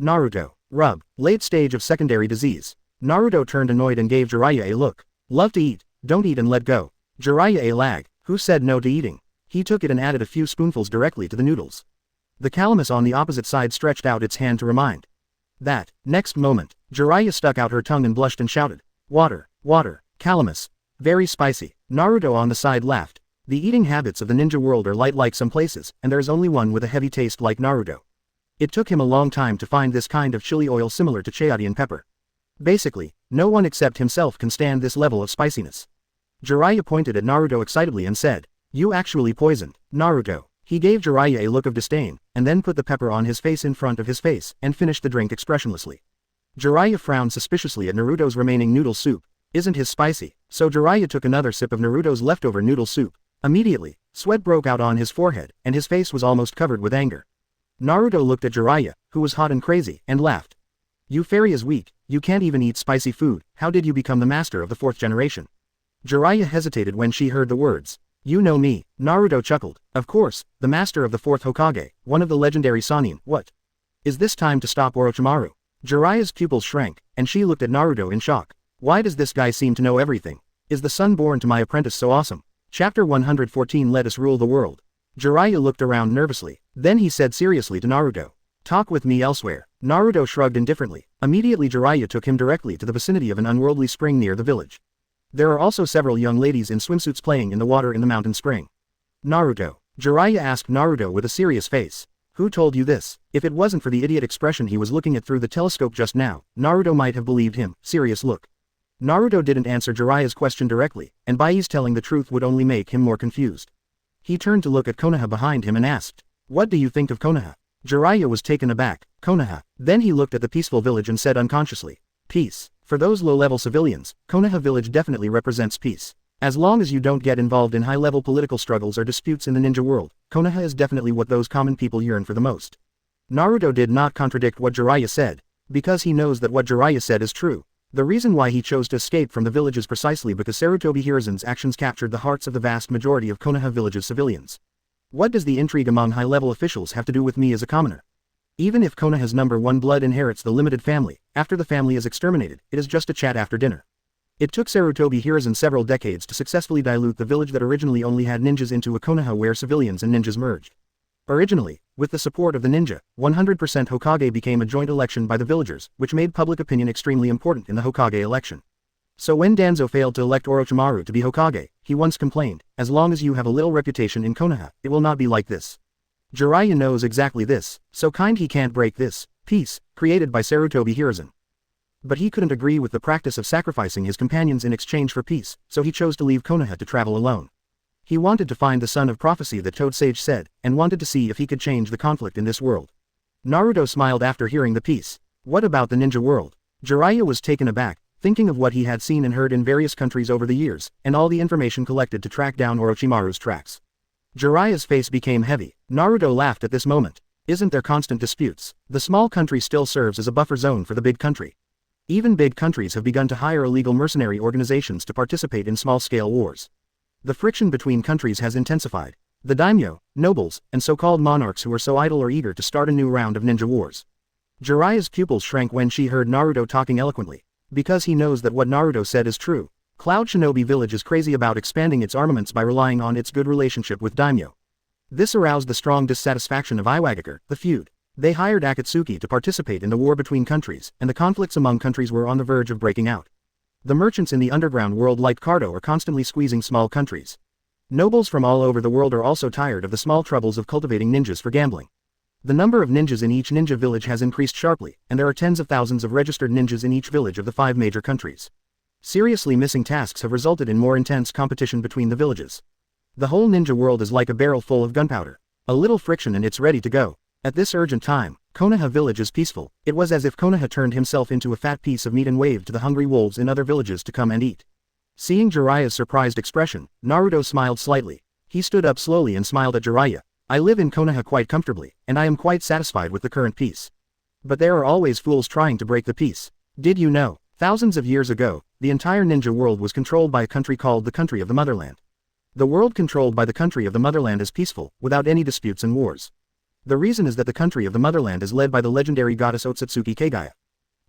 Naruto, rub, late stage of secondary disease. Naruto turned annoyed and gave Jiraiya a look. Love to eat, don't eat and let go. Jiraiya a lag, who said no to eating? He took it and added a few spoonfuls directly to the noodles. The Calamus on the opposite side stretched out its hand to remind. That, next moment, Jiraiya stuck out her tongue and blushed and shouted, Water, Calamus. Very spicy. Naruto on the side laughed. The eating habits of the ninja world are light like some places, and there is only one with a heavy taste like Naruto. It took him a long time to find this kind of chili oil similar to Chayadian pepper. Basically, no one except himself can stand this level of spiciness. Jiraiya pointed at Naruto excitedly and said, "You actually poisoned Naruto." He gave Jiraiya a look of disdain, and then put the pepper on his face in front of his face, and finished the drink expressionlessly. Jiraiya frowned suspiciously at Naruto's remaining noodle soup. Isn't his spicy? So Jiraiya took another sip of Naruto's leftover noodle soup. Immediately, sweat broke out on his forehead, and his face was almost covered with anger. Naruto looked at Jiraiya, who was hot and crazy, and laughed. "You fairy is weak, you can't even eat spicy food, how did you become the master of the 4th generation?" Jiraiya hesitated when she heard the words. "You know me," Naruto chuckled. "Of course, the master of the 4th Hokage, one of the legendary Sannin. What? Is this time to stop Orochimaru?" Jiraiya's pupils shrank, and she looked at Naruto in shock. Why does this guy seem to know everything? Is the son born to my apprentice so awesome? Chapter 114 Let us rule the world. Jiraiya looked around nervously. Then he said seriously to Naruto, "Talk with me elsewhere." Naruto shrugged indifferently. Immediately Jiraiya took him directly to the vicinity of an unworldly spring near the village. There are also several young ladies in swimsuits playing in the water in the mountain spring. Naruto. Jiraiya asked Naruto with a serious face. Who told you this? If it wasn't for the idiot expression he was looking at through the telescope just now, Naruto might have believed him. Serious look. Naruto didn't answer Jiraiya's question directly, and by ease telling the truth would only make him more confused. He turned to look at Konoha behind him and asked, "What do you think of Konoha?" Jiraiya was taken aback. Konoha. Then he looked at the peaceful village and said unconsciously, "Peace." For those low-level civilians, Konoha village definitely represents peace. As long as you don't get involved in high-level political struggles or disputes in the ninja world, Konoha is definitely what those common people yearn for the most. Naruto did not contradict what Jiraiya said, because he knows that what Jiraiya said is true. The reason why he chose to escape from the village is precisely because Sarutobi Hiruzen's actions captured the hearts of the vast majority of Konoha village's civilians. What does the intrigue among high-level officials have to do with me as a commoner? Even if Konoha's number one blood inherits the limited family, after the family is exterminated, it is just a chat after dinner. It took Sarutobi Hiruzen several decades to successfully dilute the village that originally only had ninjas into a Konoha where civilians and ninjas merged. Originally, with the support of the ninja, 100% Hokage became a joint election by the villagers, which made public opinion extremely important in the Hokage election. So when Danzo failed to elect Orochimaru to be Hokage, he once complained, "As long as you have a little reputation in Konoha, it will not be like this." Jiraiya knows exactly this, so he can't break this peace created by Sarutobi Hiruzen. But he couldn't agree with the practice of sacrificing his companions in exchange for peace, so he chose to leave Konoha to travel alone. He wanted to find the son of prophecy that Toad Sage said, and wanted to see if he could change the conflict in this world. Naruto smiled after hearing the peace. What about the ninja world? Jiraiya was taken aback, thinking of what he had seen and heard in various countries over the years, and all the information collected to track down Orochimaru's tracks. Jiraiya's face became heavy. Naruto laughed at this moment. Isn't there constant disputes? The small country still serves as a buffer zone for the big country. Even big countries have begun to hire illegal mercenary organizations to participate in small-scale wars. The friction between countries has intensified. The daimyo, nobles, and so-called monarchs who are so idle or eager to start a new round of ninja wars. Jiraiya's pupils shrank when she heard Naruto talking eloquently. Because he knows that what Naruto said is true. Cloud Shinobi Village is crazy about expanding its armaments by relying on its good relationship with daimyo. This aroused the strong dissatisfaction of Iwagakure, the feud. They hired Akatsuki to participate in the war between countries, and the conflicts among countries were on the verge of breaking out. The merchants in the underground world like Cardo are constantly squeezing small countries. Nobles from all over the world are also tired of the small troubles of cultivating ninjas for gambling. The number of ninjas in each ninja village has increased sharply, and there are tens of thousands of registered ninjas in each village of the 5 major countries. Seriously missing tasks have resulted in more intense competition between the villages. The whole ninja world is like a barrel full of gunpowder. A little friction and it's ready to go. At this urgent time, Konoha village is peaceful. It was as if Konoha turned himself into a fat piece of meat and waved to the hungry wolves in other villages to come and eat. Seeing Jiraiya's surprised expression, Naruto smiled slightly. He stood up slowly and smiled at Jiraiya. I live in Konoha quite comfortably, and I am quite satisfied with the current peace. But there are always fools trying to break the peace. Did you know, thousands of years ago, the entire ninja world was controlled by a country called the Country of the Motherland. The world controlled by the Country of the Motherland is peaceful, without any disputes and wars. The reason is that the Country of the Motherland is led by the legendary goddess Otsutsuki Kagaya.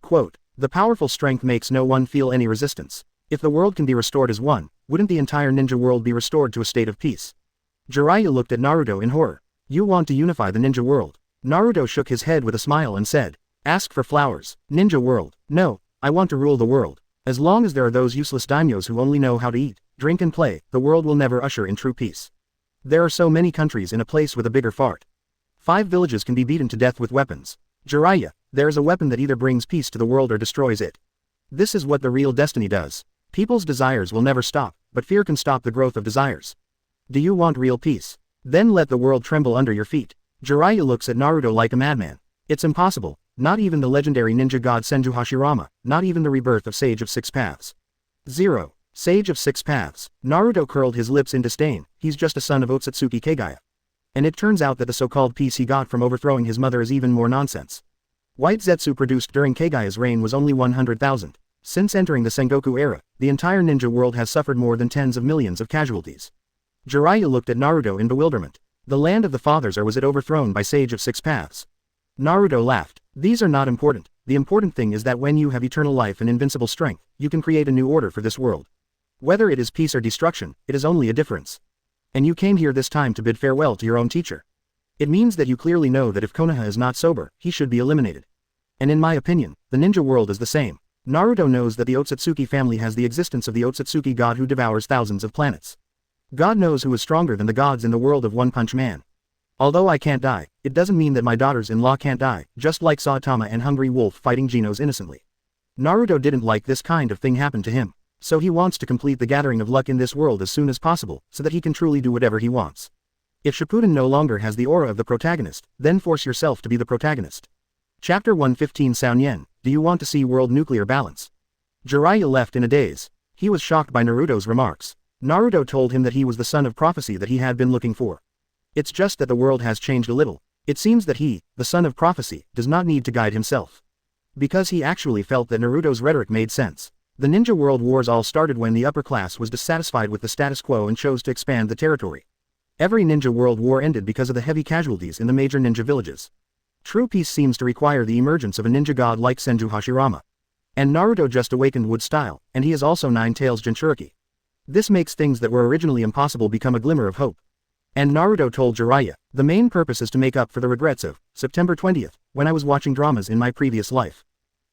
Quote, the powerful strength makes no one feel any resistance. If the world can be restored as one, wouldn't the entire ninja world be restored to a state of peace? Jiraiya looked at Naruto in horror. You want to unify the ninja world? Naruto shook his head with a smile and said, ask for flowers. Ninja world. No, I want to rule the world. As long as there are those useless daimyos who only know how to eat, drink and play, the world will never usher in true peace. There are so many countries in a place with a bigger fart. 5 villages can be beaten to death with weapons. Jiraiya, there is a weapon that either brings peace to the world or destroys it. This is what the real destiny does. People's desires will never stop, but fear can stop the growth of desires. Do you want real peace? Then let the world tremble under your feet. Jiraiya looks at Naruto like a madman. It's impossible, not even the legendary ninja god Senju Hashirama, not even the rebirth of Sage of Six Paths. 0. Sage of Six Paths. Naruto curled his lips in disdain. He's just a son of Otsutsuki Kagaya. And it turns out that the so-called peace he got from overthrowing his mother is even more nonsense. White Zetsu produced during Kagaya's reign was only 100,000. Since entering the Sengoku era, the entire ninja world has suffered more than tens of millions of casualties. Jiraiya looked at Naruto in bewilderment. The land of the fathers, or was it overthrown by Sage of Six Paths? Naruto laughed. These are not important. The important thing is that when you have eternal life and invincible strength, you can create a new order for this world. Whether it is peace or destruction, it is only a difference. And you came here this time to bid farewell to your own teacher. It means that you clearly know that if Konoha is not sober, he should be eliminated. And in my opinion, the ninja world is the same. Naruto knows that the Otsutsuki family has the existence of the Otsutsuki god who devours thousands of planets. God knows who is stronger than the gods in the world of One Punch Man. Although I can't die, it doesn't mean that my daughters-in-law can't die, just like Saitama and Hungry Wolf fighting Genos innocently. Naruto didn't like this kind of thing happen to him, so he wants to complete the gathering of luck in this world as soon as possible, so that he can truly do whatever he wants. If Shippuden no longer has the aura of the protagonist, then force yourself to be the protagonist. Chapter 115 Sound Yen, do you want to see world nuclear balance? Jiraiya left in a daze. He was shocked by Naruto's remarks. Naruto told him that he was the son of prophecy that he had been looking for. It's just that the world has changed a little. It seems that he, the son of prophecy, does not need to guide himself. Because he actually felt that Naruto's rhetoric made sense. The ninja world wars all started when the upper class was dissatisfied with the status quo and chose to expand the territory. Every ninja world war ended because of the heavy casualties in the major ninja villages. True peace seems to require the emergence of a ninja god like Senju Hashirama. And Naruto just awakened Wood style, and he is also Nine Tails Jinchuriki. This makes things that were originally impossible become a glimmer of hope. And Naruto told Jiraiya, the main purpose is to make up for the regrets of September 20th, when I was watching dramas in my previous life.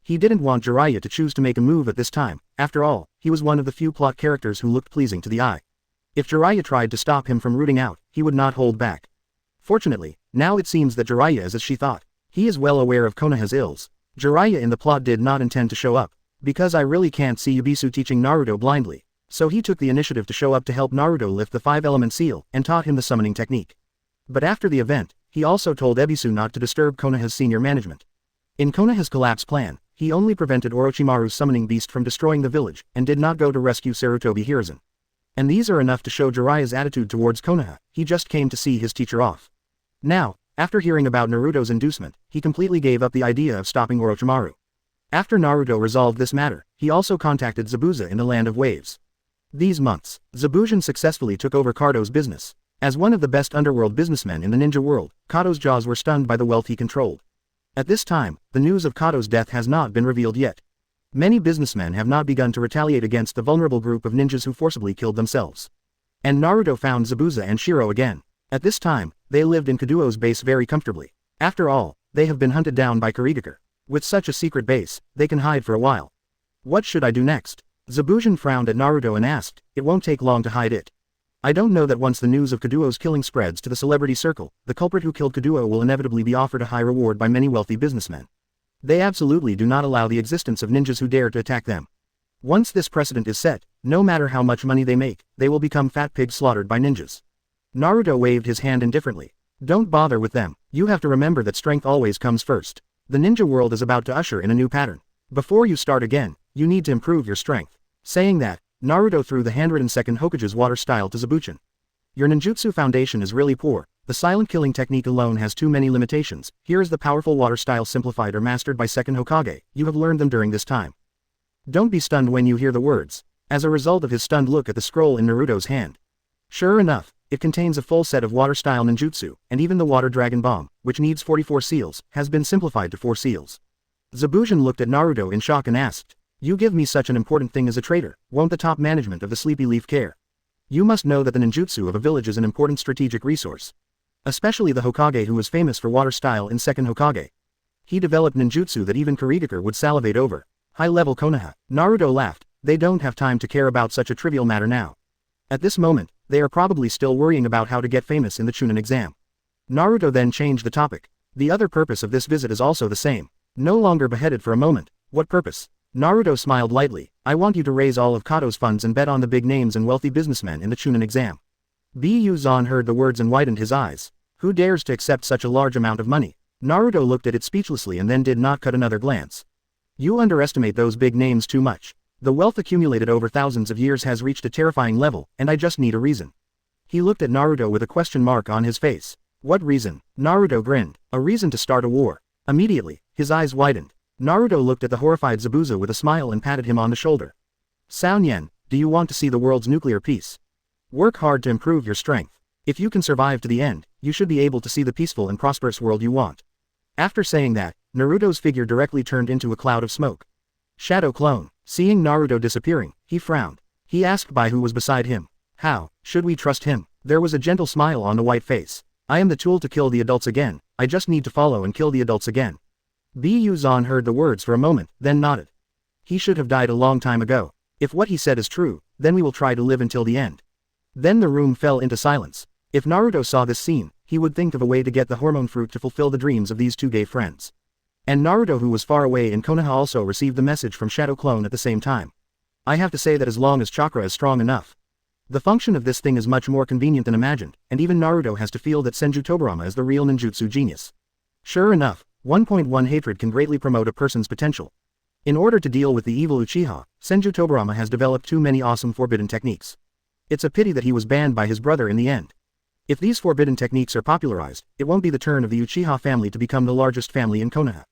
He didn't want Jiraiya to choose to make a move at this time. After all, he was one of the few plot characters who looked pleasing to the eye. If Jiraiya tried to stop him from rooting out, he would not hold back. Fortunately, now it seems that Jiraiya is as she thought. He is well aware of Konoha's ills. Jiraiya in the plot did not intend to show up, because I really can't see Ebisu teaching Naruto blindly. So he took the initiative to show up to help Naruto lift the 5-element seal, and taught him the summoning technique. But after the event, he also told Ebisu not to disturb Konoha's senior management. In Konoha's collapse plan, he only prevented Orochimaru's summoning beast from destroying the village, and did not go to rescue Sarutobi Hiruzen. And these are enough to show Jiraiya's attitude towards Konoha. He just came to see his teacher off. Now, after hearing about Naruto's inducement, he completely gave up the idea of stopping Orochimaru. After Naruto resolved this matter, he also contacted Zabuza in the Land of Waves. These months, Zabuza successfully took over Kato's business. As one of the best underworld businessmen in the ninja world, Kato's jaws were stunned by the wealth he controlled. At this time, the news of Kato's death has not been revealed yet. Many businessmen have not begun to retaliate against the vulnerable group of ninjas who forcibly killed themselves. And Naruto found Zabuza and Shiro again. At this time, they lived in Kaduo's base very comfortably. After all, they have been hunted down by Kurigakure. With such a secret base, they can hide for a while. What should I do next? Zabuza frowned at Naruto and asked, it won't take long to hide it. I don't know that once the news of Kaduo's killing spreads to the celebrity circle, the culprit who killed Kaduo will inevitably be offered a high reward by many wealthy businessmen. They absolutely do not allow the existence of ninjas who dare to attack them. Once this precedent is set, no matter how much money they make, they will become fat pigs slaughtered by ninjas. Naruto waved his hand indifferently. Don't bother with them. You have to remember that strength always comes first. The ninja world is about to usher in a new pattern. Before you start again, you need to improve your strength. Saying that, Naruto threw the handwritten second Hokage's water style to Zabuza. Your ninjutsu foundation is really poor. The silent killing technique alone has too many limitations. Here is the powerful water style simplified or mastered by second Hokage. You have learned them during this time. Don't be stunned when you hear the words. As a result of his stunned look at the scroll in Naruto's hand. Sure enough, it contains a full set of water style ninjutsu, and even the water dragon bomb, which needs 44 seals, has been simplified to 4 seals. Zabuza looked at Naruto in shock and asked, you give me such an important thing as a traitor, won't the top management of the Sleepy Leaf care? You must know that the ninjutsu of a village is an important strategic resource. Especially the Hokage who was famous for water style in second Hokage. He developed ninjutsu that even Kurigakure would salivate over. High-level Konoha. Naruto laughed, they don't have time to care about such a trivial matter now. At this moment, they are probably still worrying about how to get famous in the chunin exam. Naruto then changed the topic. The other purpose of this visit is also the same. No longer beheaded for a moment. What purpose? Naruto smiled lightly. I want you to raise all of Kato's funds and bet on the big names and wealthy businessmen in the chunin exam. Bu Zan heard the words and widened his eyes. Who dares to accept such a large amount of money? Naruto looked at it speechlessly and then did not cut another glance. You underestimate those big names too much. The wealth accumulated over thousands of years has reached a terrifying level, and I just need a reason. He looked at Naruto with a question mark on his face. What reason? Naruto grinned. A reason to start a war. Immediately, his eyes widened. Naruto looked at the horrified Zabuza with a smile and patted him on the shoulder. Sound Yen, do you want to see the world's nuclear peace? Work hard to improve your strength. If you can survive to the end, you should be able to see the peaceful and prosperous world you want. After saying that, Naruto's figure directly turned into a cloud of smoke. Shadow clone. Seeing Naruto disappearing, he frowned. He asked Bai who was beside him. How, should we trust him? There was a gentle smile on the white face. I am the tool to kill the adults again, I just need to follow and kill the adults again. Bu-zan heard the words for a moment, then nodded. He should have died a long time ago. If what he said is true, then we will try to live until the end. Then the room fell into silence. If Naruto saw this scene, he would think of a way to get the hormone fruit to fulfill the dreams of these two gay friends. And Naruto, who was far away in Konoha, also received the message from Shadow Clone at the same time. I have to say that as long as Chakra is strong enough, the function of this thing is much more convenient than imagined, and even Naruto has to feel that Senju Tobirama is the real ninjutsu genius. Sure enough, 1.1 hatred can greatly promote a person's potential. In order to deal with the evil Uchiha, Senju Tobirama has developed too many awesome forbidden techniques. It's a pity that he was banned by his brother in the end. If these forbidden techniques are popularized, it won't be the turn of the Uchiha family to become the largest family in Konoha.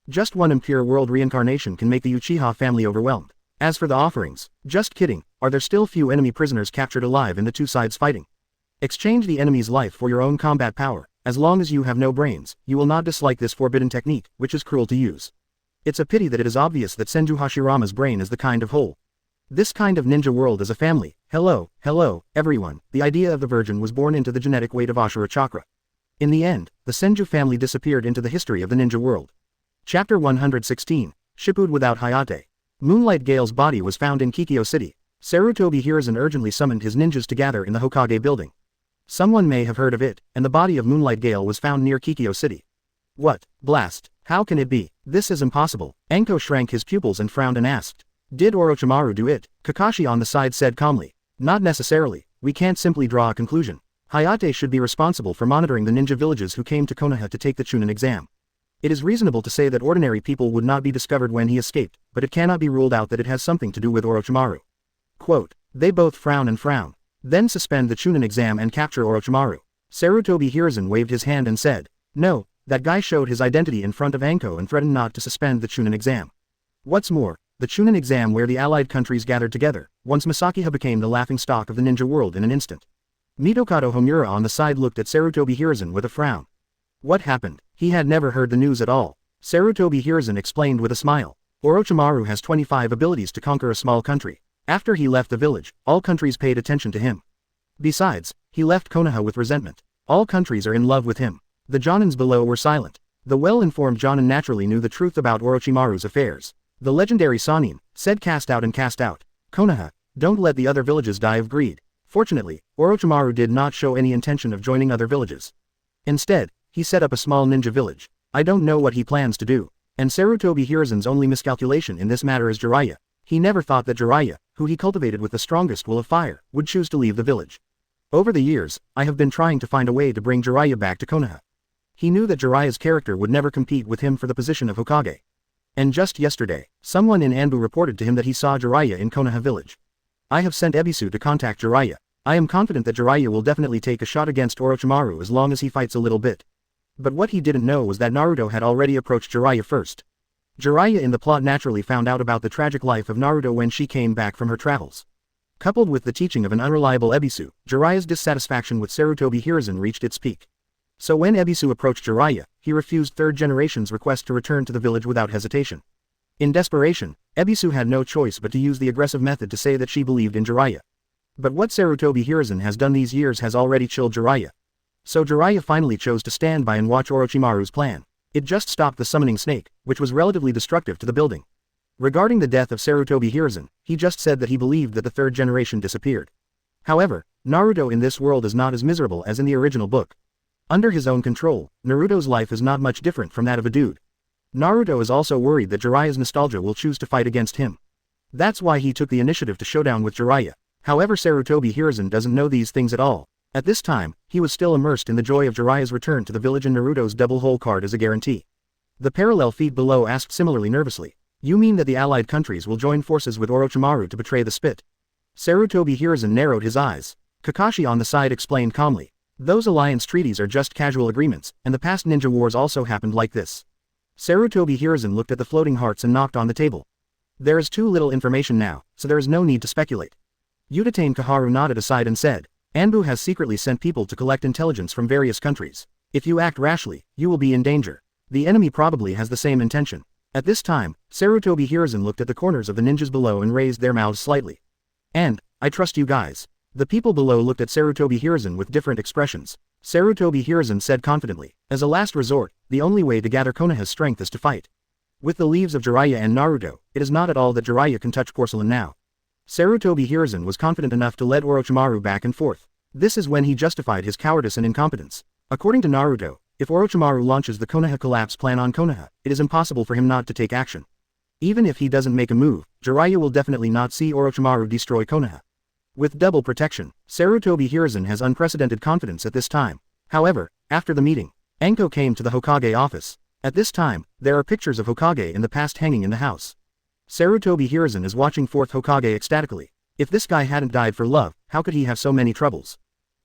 Just one impure world reincarnation can make the Uchiha family overwhelmed. As for the offerings, just kidding, are there still few enemy prisoners captured alive in the two sides fighting? Exchange the enemy's life for your own combat power. As long as you have no brains, you will not dislike this forbidden technique, which is cruel to use. It's a pity that it is obvious that Senju Hashirama's brain is the kind of whole. This kind of ninja world is a family. Hello, everyone. The idea of the virgin was born into the genetic weight of Ashura Chakra. In the end, the Senju family disappeared into the history of the ninja world. Chapter 116, Shippuden without Hayate. Moonlight Gale's body was found in Kikyo City. Sarutobi Hiruzen urgently summoned his ninjas to gather in the Hokage building. Someone may have heard of it, and the body of Moonlight Gale was found near Kikyo City. What? Blast. How can it be? This is impossible. Anko shrank his pupils and frowned and asked. Did Orochimaru do it? Kakashi on the side said calmly. Not necessarily. We can't simply draw a conclusion. Hayate should be responsible for monitoring the ninja villages who came to Konoha to take the chunin exam. It is reasonable to say that ordinary people would not be discovered when he escaped, but it cannot be ruled out that it has something to do with Orochimaru. Quote, they both frown and frown. Then suspend the chunin exam and capture Orochimaru. Sarutobi Hiruzen waved his hand and said, no, that guy showed his identity in front of Anko and threatened not to suspend the chunin exam. What's more, the chunin exam where the allied countries gathered together, once Masakiha became the laughingstock of the ninja world in an instant. Mitokado Homura on the side looked at Sarutobi Hiruzen with a frown. What happened? He had never heard the news at all. Sarutobi Hiruzen explained with a smile. Orochimaru has 25 abilities to conquer a small country. After he left the village, all countries paid attention to him. Besides, he left Konoha with resentment. All countries are in love with him. The Jonins below were silent. The well-informed Jonin naturally knew the truth about Orochimaru's affairs. The legendary Sannin said cast out and cast out. Konoha, don't let the other villages die of greed. Fortunately, Orochimaru did not show any intention of joining other villages. Instead, he set up a small ninja village. I don't know what he plans to do. And Sarutobi Hiruzen's only miscalculation in this matter is Jiraiya. He never thought that Jiraiya, who he cultivated with the strongest will of fire, would choose to leave the village. Over the years, I have been trying to find a way to bring Jiraiya back to Konoha. He knew that Jiraiya's character would never compete with him for the position of Hokage. And just yesterday, someone in Anbu reported to him that he saw Jiraiya in Konoha village. I have sent Ebisu to contact Jiraiya. I am confident that Jiraiya will definitely take a shot against Orochimaru as long as he fights a little bit. But what he didn't know was that Naruto had already approached Jiraiya first. Jiraiya in the plot naturally found out about the tragic life of Naruto when she came back from her travels. Coupled with the teaching of an unreliable Ebisu, Jiraiya's dissatisfaction with Sarutobi Hiruzen reached its peak. So when Ebisu approached Jiraiya, he refused third generation's request to return to the village without hesitation. In desperation, Ebisu had no choice but to use the aggressive method to say that she believed in Jiraiya. But what Sarutobi Hiruzen has done these years has already chilled Jiraiya. So Jiraiya finally chose to stand by and watch Orochimaru's plan. It just stopped the summoning snake, which was relatively destructive to the building. Regarding the death of Sarutobi Hiruzen, he just said that he believed that the third generation disappeared. However, Naruto in this world is not as miserable as in the original book. Under his own control, Naruto's life is not much different from that of a dude. Naruto is also worried that Jiraiya's nostalgia will choose to fight against him. That's why he took the initiative to showdown with Jiraiya. However, Sarutobi Hiruzen doesn't know these things at all. At this time, he was still immersed in the joy of Jiraiya's return to the village, and Naruto's double hole card is a guarantee. The parallel feed below asked similarly nervously. You mean that the allied countries will join forces with Orochimaru to betray the spit? Sarutobi Hiruzen narrowed his eyes. Kakashi on the side explained calmly. Those alliance treaties are just casual agreements, and the past ninja wars also happened like this. Sarutobi Hiruzen looked at the floating hearts and knocked on the table. There is too little information now, so there is no need to speculate. Utatane Kaharu nodded aside and said, Anbu has secretly sent people to collect intelligence from various countries. If you act rashly, you will be in danger. The enemy probably has the same intention. At this time, Sarutobi Hiruzen looked at the corners of the ninjas below and raised their mouths slightly. And, I trust you guys. The people below looked at Sarutobi Hiruzen with different expressions. Sarutobi Hiruzen said confidently, as a last resort, the only way to gather Konoha's strength is to fight. With the leaves of Jiraiya and Naruto, it is not at all that Jiraiya can touch porcelain now. Sarutobi Hiruzen was confident enough to let Orochimaru back and forth. This is when he justified his cowardice and incompetence. According to Naruto, if Orochimaru launches the Konoha collapse plan on Konoha, it is impossible for him not to take action. Even if he doesn't make a move, Jiraiya will definitely not see Orochimaru destroy Konoha. With double protection, Sarutobi Hiruzen has unprecedented confidence at this time. However, after the meeting, Anko came to the Hokage office. At this time, there are pictures of Hokage in the past hanging in the house. Sarutobi Hiruzen is watching 4th Hokage ecstatically. If this guy hadn't died for love, how could he have so many troubles?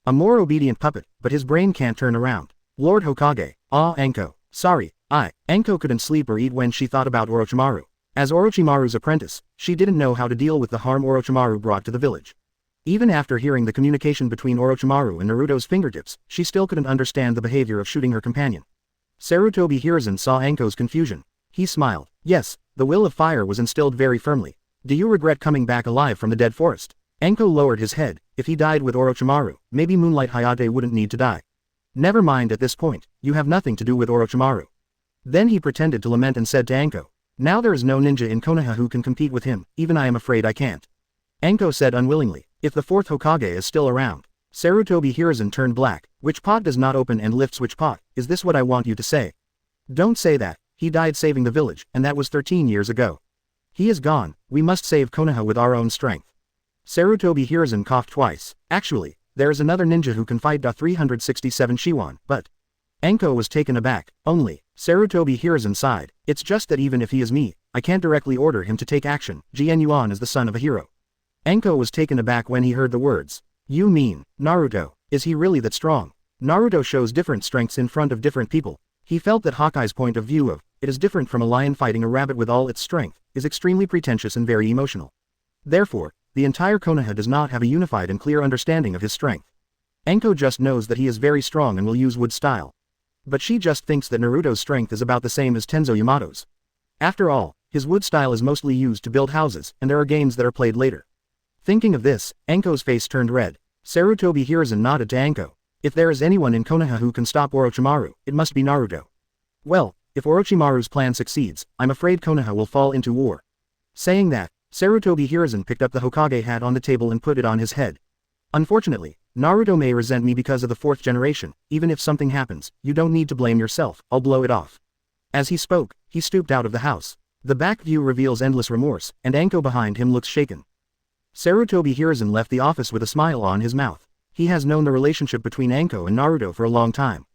A more obedient puppet, but his brain can't turn around. Lord Hokage. Ah, Anko. Sorry, Anko couldn't sleep or eat when she thought about Orochimaru. As Orochimaru's apprentice, she didn't know how to deal with the harm Orochimaru brought to the village. Even after hearing the communication between Orochimaru and Naruto's fingertips, she still couldn't understand the behavior of shooting her companion. Sarutobi Hiruzen saw Anko's confusion. He smiled. Yes, the will of fire was instilled very firmly. Do you regret coming back alive from the dead forest? Anko lowered his head. If he died with Orochimaru, maybe Moonlight Hayate wouldn't need to die. Never mind at this point, you have nothing to do with Orochimaru. Then he pretended to lament and said to Anko, now there is no ninja in Konoha who can compete with him, even I am afraid I can't. Anko said unwillingly, if the 4th Hokage is still around. Sarutobi Hiruzen turned black. Which pot does not open and lifts which pot? Is this what I want you to say? Don't say that. He died saving the village, and that was 13 years ago. He is gone. We must save Konoha with our own strength. Sarutobi Hiruzen coughed twice. Actually, there is another ninja who can fight 367 Shiwan, but... Anko was taken aback. Only. Sarutobi Hiruzen sighed. It's just that even if he is me, I can't directly order him to take action. Jin Yuan is the son of a hero. Anko was taken aback when he heard the words. You mean, Naruto, is he really that strong? Naruto shows different strengths in front of different people. He felt that Hawkeye's point of view of, it is different from a lion fighting a rabbit with all its strength, is extremely pretentious and very emotional. Therefore, the entire Konoha does not have a unified and clear understanding of his strength. Anko just knows that he is very strong and will use wood style. But she just thinks that Naruto's strength is about the same as Tenzo Yamato's. After all, his wood style is mostly used to build houses, and there are games that are played later. Thinking of this, Anko's face turned red. Sarutobi Hiruzen nodded to Anko. If there is anyone in Konoha who can stop Orochimaru, it must be Naruto. Well, if Orochimaru's plan succeeds, I'm afraid Konoha will fall into war. Saying that, Sarutobi Hiruzen picked up the Hokage hat on the table and put it on his head. Unfortunately, Naruto may resent me because of the 4th generation. Even if something happens, you don't need to blame yourself, I'll blow it off. As he spoke, he stooped out of the house. The back view reveals endless remorse, and Anko behind him looks shaken. Sarutobi Hiruzen left the office with a smile on his mouth. He has known the relationship between Anko and Naruto for a long time.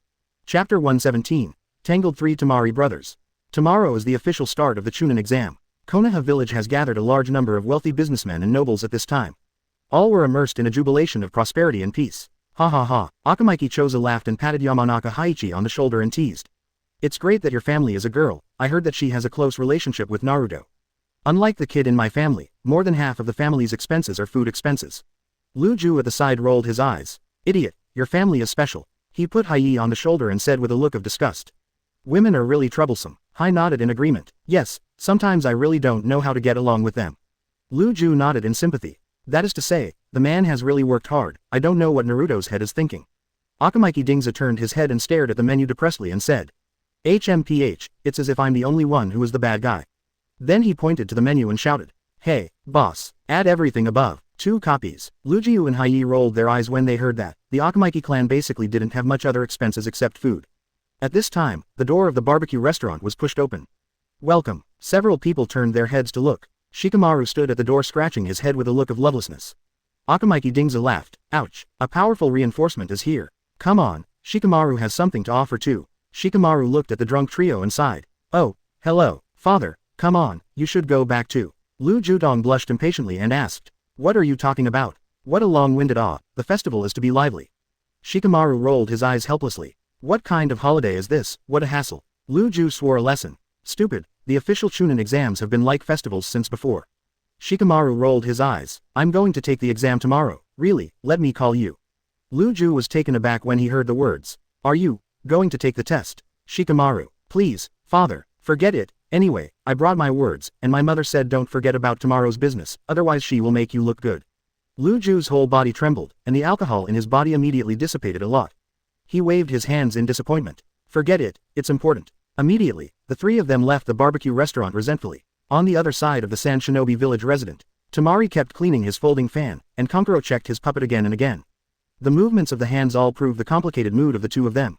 Chapter 117. Tangled 3 Tamari Brothers. Tomorrow is the official start of the chunin exam. Konoha village has gathered a large number of wealthy businessmen and nobles at this time. All were immersed in a jubilation of prosperity and peace. Ha ha ha. Akamaiki Choza laughed and patted Yamanaka Haichi on the shoulder and teased. It's great that your family is a girl. I heard that she has a close relationship with Naruto. Unlike the kid in my family, more than half of the family's expenses are food expenses. Lu Ju at the side rolled his eyes. Idiot, your family is special. He put Hai on the shoulder and said with a look of disgust. Women are really troublesome. Hai nodded in agreement. Yes, sometimes I really don't know how to get along with them. Lu Ju nodded in sympathy. That is to say, the man has really worked hard. I don't know what Naruto's head is thinking. Akamaiki Dingza turned his head and stared at the menu depressedly and said. HMPH, it's as if I'm the only one who is the bad guy. Then he pointed to the menu and shouted. Hey, boss, add everything above. 2 copies. Lujiu and Hai rolled their eyes when they heard that. The Akamaiki clan basically didn't have much other expenses except food. At this time, the door of the barbecue restaurant was pushed open. Welcome. Several people turned their heads to look. Shikamaru stood at the door scratching his head with a look of lovelessness. Akamaiki Dingza laughed. Ouch. A powerful reinforcement is here. Come on. Shikamaru has something to offer too. Shikamaru looked at the drunk trio and sighed. Oh, hello, father. Come on, you should go back too. Lu Judong blushed impatiently and asked. What are you talking about? What a long-winded the festival is to be lively. Shikamaru rolled his eyes helplessly. What kind of holiday is this? What a hassle. Lu Ju swore a lesson. Stupid, the official chunin exams have been like festivals since before. Shikamaru rolled his eyes. I'm going to take the exam tomorrow. Really, let me call you. Lu Ju was taken aback when he heard the words. Are you going to take the test? Shikamaru. Please, father, forget it. Anyway, I brought my words, and my mother said don't forget about tomorrow's business, otherwise she will make you look good. Lu Ju's whole body trembled, and the alcohol in his body immediately dissipated a lot. He waved his hands in disappointment. Forget it, it's important. Immediately, the three of them left the barbecue restaurant resentfully. On the other side of the Sand Shinobi village resident, Tamari kept cleaning his folding fan, and Kankuro checked his puppet again and again. The movements of the hands all prove the complicated mood of the two of them.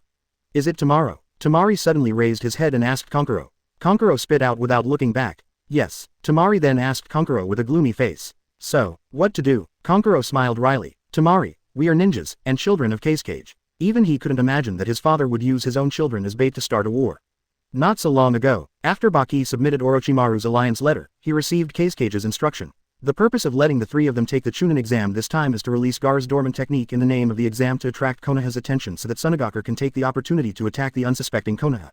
Is it tomorrow? Tamari suddenly raised his head and asked Kankuro. Kankuro spit out without looking back. Yes. Tamari then asked Kankuro with a gloomy face. So, what to do? Kankuro smiled wryly. Tamari, we are ninjas, and children of Cage. Even he couldn't imagine that his father would use his own children as bait to start a war. Not so long ago, after Baki submitted Orochimaru's alliance letter, he received Cage's instruction. The purpose of letting the three of them take the chunin exam this time is to release Gaara's dormant technique in the name of the exam to attract Konoha's attention so that Sunagakure can take the opportunity to attack the unsuspecting Konoha.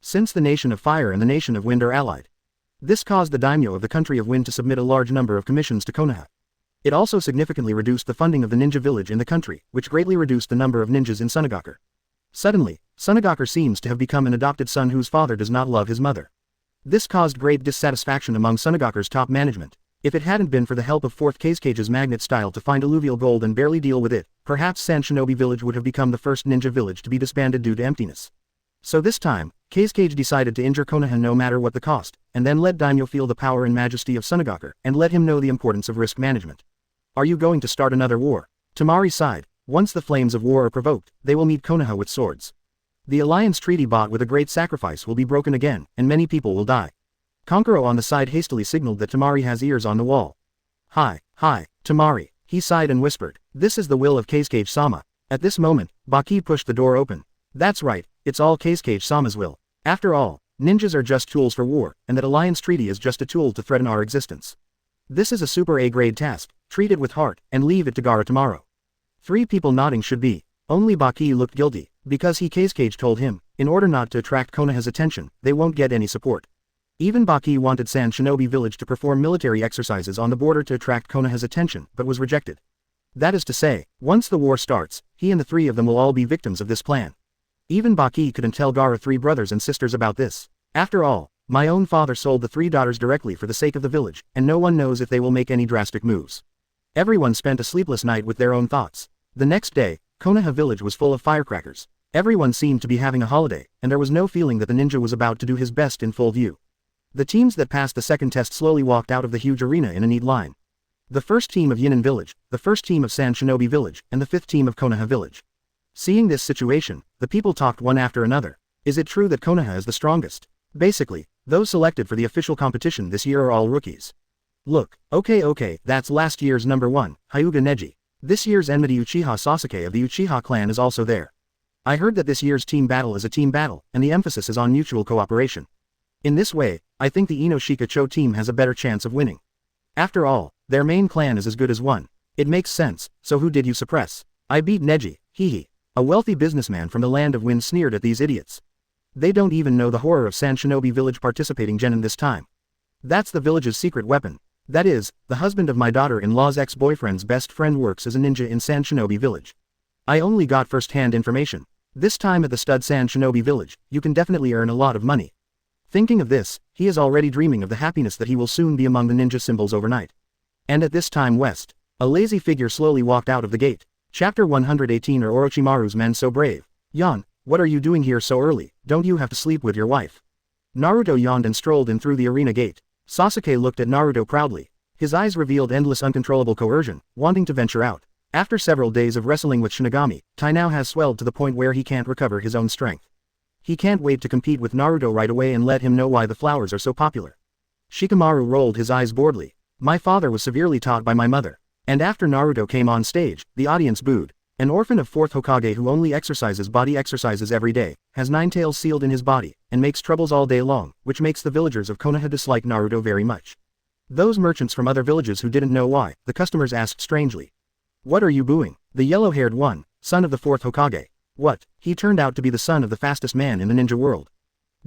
Since the Nation of Fire and the Nation of Wind are allied, this caused the daimyo of the Country of Wind to submit a large number of commissions to Konoha. It also significantly reduced the funding of the ninja village in the country, which greatly reduced the number of ninjas in Sunagakure. Suddenly, Sunagakure seems to have become an adopted son whose father does not love his mother. This caused great dissatisfaction among Sunagakure's top management. If it hadn't been for the help of 4th Cage's magnet style to find alluvial gold and barely deal with it, perhaps Sand Shinobi village would have become the first ninja village to be disbanded due to emptiness. So this time, Cage decided to injure Konoha no matter what the cost, and then let daimyo feel the power and majesty of Sunagakure, and let him know the importance of risk management. Are you going to start another war? Tamari sighed. Once the flames of war are provoked, they will meet Konoha with swords. The alliance treaty bought with a great sacrifice will be broken again, and many people will die. Kankuro on the side hastily signaled that Tamari has ears on the wall. Hi, Tamari, he sighed and whispered. This is the will of Cage-sama. At this moment, Baki pushed the door open. That's right, it's all Cage-sama's will. After all, ninjas are just tools for war, and that alliance treaty is just a tool to threaten our existence. This is a super A-grade task, treat it with heart, and leave it to Gaara tomorrow. Three people nodding should be. Only Baki looked guilty, because Cage told him, in order not to attract Konoha's attention, they won't get any support. Even Baki wanted Sand Shinobi village to perform military exercises on the border to attract Konoha's attention, but was rejected. That is to say, once the war starts, he and the three of them will all be victims of this plan. Even Baki couldn't tell Gaara 3 brothers and sisters about this. After all, my own father sold the 3 daughters directly for the sake of the village, and no one knows if they will make any drastic moves. Everyone spent a sleepless night with their own thoughts. The next day, Konoha village was full of firecrackers. Everyone seemed to be having a holiday, and there was no feeling that the ninja was about to do his best in full view. The teams that passed the second test slowly walked out of the huge arena in a neat line. The first team of Yinin village, the first team of Sand Shinobi village, and the 5th team of Konoha village. Seeing this situation, the people talked one after another. Is it true that Konoha is the strongest? Basically, those selected for the official competition this year are all rookies. Look, okay, that's last year's number 1, Hyuga Neji. This year's enmity Uchiha Sasuke of the Uchiha clan is also there. I heard that this year's team battle is a team battle, and the emphasis is on mutual cooperation. In this way, I think the Inoshika Cho team has a better chance of winning. After all, their main clan is as good as one. It makes sense, so who did you suppress? I beat Neji, hehe. A wealthy businessman from the land of wind sneered at these idiots. They don't even know the horror of Sand Shinobi village participating genin this time. That's the village's secret weapon. That is, the husband of my daughter-in-law's ex-boyfriend's best friend works as a ninja in Sand Shinobi village. I only got first-hand information. This time at the stud Sand Shinobi village, you can definitely earn a lot of money. Thinking of this, he is already dreaming of the happiness that he will soon be among the ninja symbols overnight. And at this time west, a lazy figure slowly walked out of the gate. Chapter 118 Are Orochimaru's men so brave? Yawn, what are you doing here so early? Don't you have to sleep with your wife? Naruto yawned and strolled in through the arena gate. Sasuke looked at Naruto proudly. His eyes revealed endless uncontrollable coercion, wanting to venture out. After several days of wrestling with Shinigami, Tai now has swelled to the point where he can't recover his own strength. He can't wait to compete with Naruto right away and let him know why the flowers are so popular. Shikamaru rolled his eyes boredly. My father was severely taught by my mother. And after Naruto came on stage, the audience booed. An orphan of 4th Hokage who only exercises body exercises every day, has 9 tails sealed in his body, and makes troubles all day long, which makes the villagers of Konoha dislike Naruto very much. Those merchants from other villages who didn't know why, the customers asked strangely. What are you booing? The yellow-haired one, son of the 4th Hokage. What, he turned out to be the son of the fastest man in the ninja world.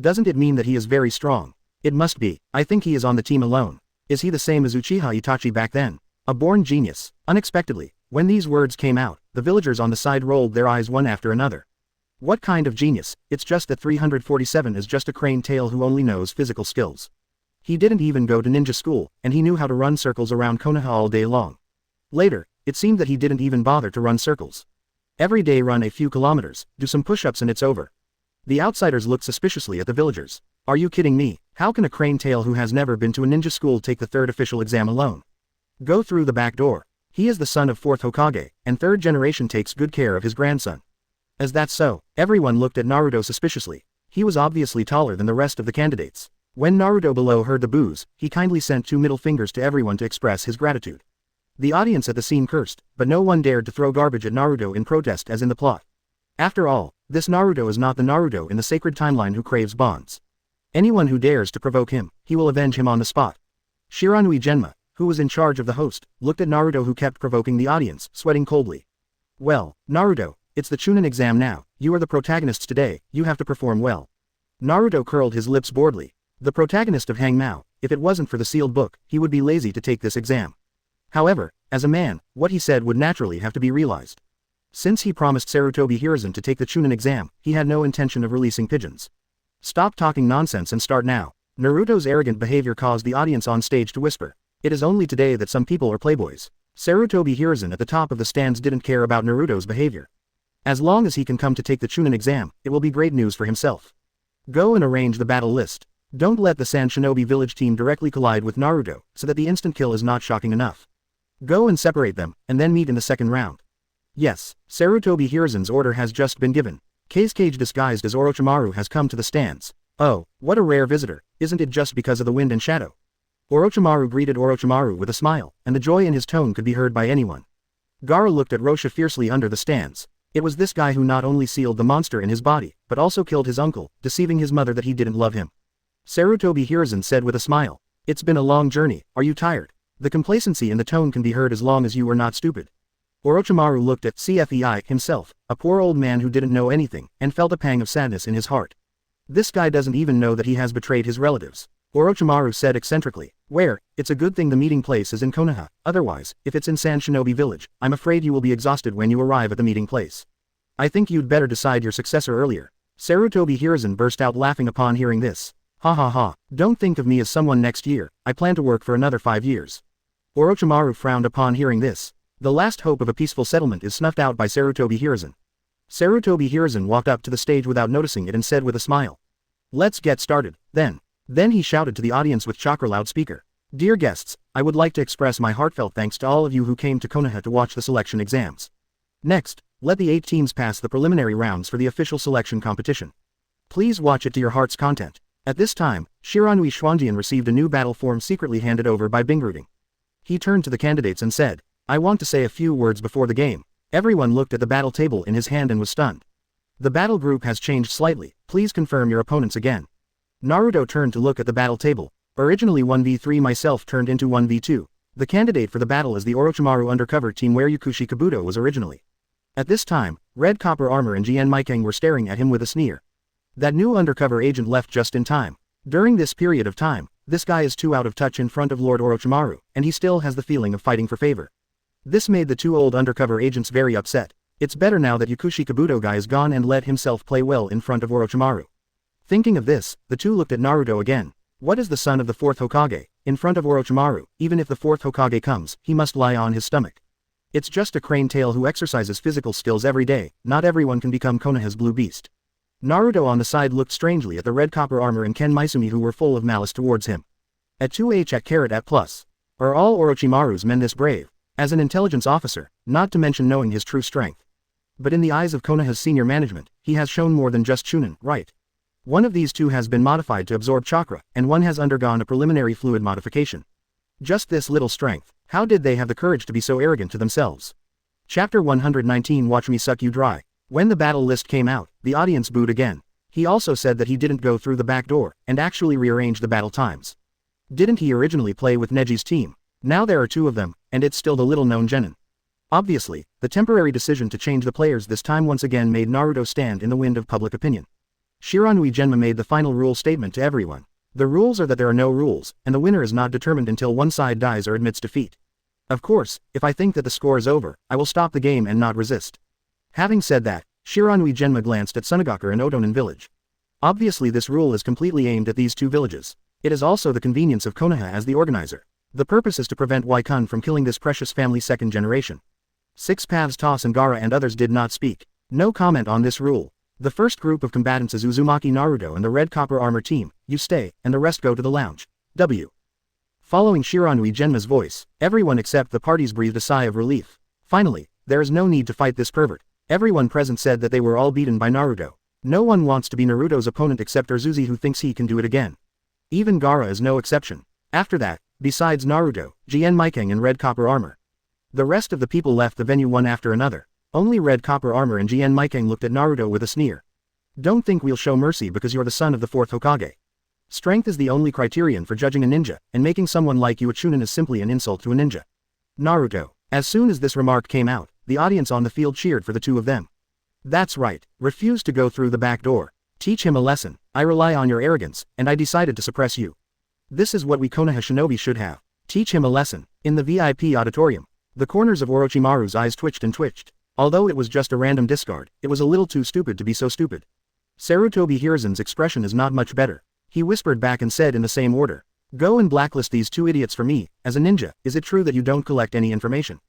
Doesn't it mean that he is very strong? It must be. I think he is on the team alone. Is he the same as Uchiha Itachi back then? A born genius. Unexpectedly, when these words came out, the villagers on the side rolled their eyes one after another. What kind of genius? It's just that 347 is just a crane tail who only knows physical skills. He didn't even go to ninja school, and he knew how to run circles around Konoha all day long. Later, it seemed that he didn't even bother to run circles. Every day run a few kilometers, do some push-ups and it's over. The outsiders looked suspiciously at the villagers. Are you kidding me? How can a crane tail who has never been to a ninja school take the third official exam alone? Go through the back door. He is the son of 4th Hokage, and 3rd generation takes good care of his grandson. Is that so? Everyone looked at Naruto suspiciously. He was obviously taller than the rest of the candidates. When Naruto below heard the boos, he kindly sent 2 middle fingers to everyone to express his gratitude. The audience at the scene cursed, but no one dared to throw garbage at Naruto in protest as in the plot. After all, this Naruto is not the Naruto in the sacred timeline who craves bonds. Anyone who dares to provoke him, he will avenge him on the spot. Shiranui Genma, who was in charge of the host, looked at Naruto who kept provoking the audience, sweating coldly. Well, Naruto, it's the chunin exam now, you are the protagonists today, you have to perform well. Naruto curled his lips boredly. The protagonist of Hangmao, if it wasn't for the sealed book, he would be lazy to take this exam. However, as a man, what he said would naturally have to be realized. Since he promised Sarutobi Hiruzen to take the chunin exam, he had no intention of releasing pigeons. Stop talking nonsense and start now. Naruto's arrogant behavior caused the audience on stage to whisper. It is only today that some people are playboys. Sarutobi Hiruzen at the top of the stands didn't care about Naruto's behavior. As long as he can come to take the chunin exam, it will be great news for himself. Go and arrange the battle list. Don't let the Sand Shinobi village team directly collide with Naruto, so that the instant kill is not shocking enough. Go and separate them, and then meet in the second round. Yes, Sarutobi Hiruzen's order has just been given. Kazekage disguised as Orochimaru has come to the stands. Oh, what a rare visitor, isn't it just because of the wind and shadow? Orochimaru greeted Orochimaru with a smile, and the joy in his tone could be heard by anyone. Gaara looked at Rosha fiercely under the stands. It was this guy who not only sealed the monster in his body, but also killed his uncle, deceiving his mother that he didn't love him. Sarutobi Hiruzen said with a smile. It's been a long journey, are you tired? The complacency in the tone can be heard as long as you are not stupid. Orochimaru looked at Cfei himself, a poor old man who didn't know anything, and felt a pang of sadness in his heart. This guy doesn't even know that he has betrayed his relatives. Orochimaru said eccentrically. Where? It's a good thing the meeting place is in Konoha, otherwise, if it's in Sand Shinobi village, I'm afraid you will be exhausted when you arrive at the meeting place. I think you'd better decide your successor earlier. Sarutobi Hiruzen burst out laughing upon hearing this. Ha ha ha, don't think of me as someone next year, I plan to work for another 5 years. Orochimaru frowned upon hearing this. The last hope of a peaceful settlement is snuffed out by Sarutobi Hiruzen. Sarutobi Hiruzen walked up to the stage without noticing it and said with a smile. Let's get started, then. Then he shouted to the audience with Chakra loudspeaker. Dear guests, I would like to express my heartfelt thanks to all of you who came to Konoha to watch the selection exams. Next, let the 8 teams pass the preliminary rounds for the official selection competition. Please watch it to your heart's content. At this time, Shiranui Schwanjian received a new battle form secretly handed over by Bingrooting. He turned to the candidates and said, I want to say a few words before the game. Everyone looked at the battle table in his hand and was stunned. The battle group has changed slightly, please confirm your opponents again. Naruto turned to look at the battle table. Originally 1v3 myself turned into 1v2. The candidate for the battle is the Orochimaru undercover team where Yakushi Kabuto was originally. At this time, Red Copper Armor and Jien Maikeng were staring at him with a sneer. That new undercover agent left just in time. During this period of time, this guy is too out of touch in front of Lord Orochimaru, and he still has the feeling of fighting for favor. This made the 2 old undercover agents very upset. It's better now that Yakushi Kabuto guy is gone and let himself play well in front of Orochimaru. Thinking of this, the 2 looked at Naruto again. What is the son of the 4th Hokage? In front of Orochimaru, even if the 4th Hokage comes, he must lie on his stomach. It's just a crane tail who exercises physical skills every day, not everyone can become Konoha's blue beast. Naruto on the side looked strangely at the Red Copper Armor and Ken Maisumi who were full of malice towards him. At 2H at carat at plus. Are all Orochimaru's men this brave? As an intelligence officer, not to mention knowing his true strength. But in the eyes of Konoha's senior management, he has shown more than just chunin, right? One of these 2 has been modified to absorb chakra, and one has undergone a preliminary fluid modification. Just this little strength, how did they have the courage to be so arrogant to themselves? Chapter 119 Watch me suck you dry. When the battle list came out, the audience booed again. He also said that he didn't go through the back door, and actually rearranged the battle times. Didn't he originally play with Neji's team? Now there are 2 of them, and it's still the little-known genin. Obviously, the temporary decision to change the players this time once again made Naruto stand in the wind of public opinion. Shiranui Genma made the final rule statement to everyone. The rules are that there are no rules, and the winner is not determined until one side dies or admits defeat. Of course, if I think that the score is over, I will stop the game and not resist. Having said that, Shiranui Genma glanced at Sunagakure and Otonin village. Obviously this rule is completely aimed at these 2 villages. It is also the convenience of Konoha as the organizer. The purpose is to prevent Waikun from killing this precious family 2nd generation. 6 Paths Toss and Gaara and others did not speak. No comment on this rule. The first group of combatants is Uzumaki Naruto and the red copper armor team. You stay, and the rest go to the lounge. W. Following Shiranui Genma's voice, everyone except the parties breathed a sigh of relief. Finally, there is no need to fight this pervert. Everyone present said that they were all beaten by Naruto. No one wants to be Naruto's opponent except Urzuzi, who thinks he can do it again. Even Gaara is no exception. After that, besides Naruto, Jinchuriki in red copper armor. The rest of the people left the venue one after another. Only red copper armor and Jinchuriki looked at Naruto with a sneer. Don't think we'll show mercy because you're the son of the fourth Hokage. Strength is the only criterion for judging a ninja, and making someone like you a chunin is simply an insult to a ninja. Naruto. As soon as this remark came out, the audience on the field cheered for the two of them. That's right, refuse to go through the back door. Teach him a lesson. I rely on your arrogance, and I decided to suppress you. This is what we Konoha shinobi should have. Teach him a lesson. In the VIP auditorium, the corners of Orochimaru's eyes twitched and twitched. Although it was just a random discard, it was a little too stupid to be so stupid. Sarutobi Hiruzen's expression is not much better. He whispered back and said in the same order, "Go and blacklist these two idiots for me. As a ninja, is it true that you don't collect any information?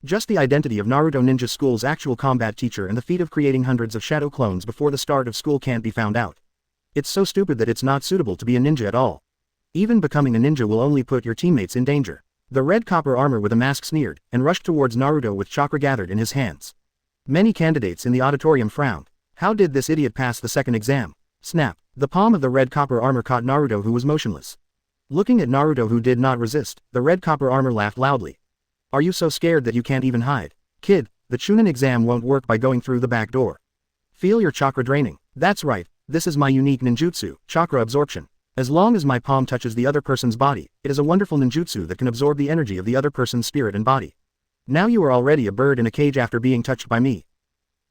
Just the identity of Naruto Ninja School's actual combat teacher and the feat of creating hundreds of shadow clones before the start of school can't be found out. It's so stupid that it's not suitable to be a ninja at all. Even becoming a ninja will only put your teammates in danger." The red copper armor with a mask sneered, and rushed towards Naruto with chakra gathered in his hands. Many candidates in the auditorium frowned. How did this idiot pass the second exam? Snap. The palm of the red copper armor caught Naruto, who was motionless. Looking at Naruto, who did not resist, the red copper armor laughed loudly. Are you so scared that you can't even hide? Kid, the chunin exam won't work by going through the back door. Feel your chakra draining. That's right, this is my unique ninjutsu, chakra absorption. As long as my palm touches the other person's body, it is a wonderful ninjutsu that can absorb the energy of the other person's spirit and body. Now you are already a bird in a cage after being touched by me.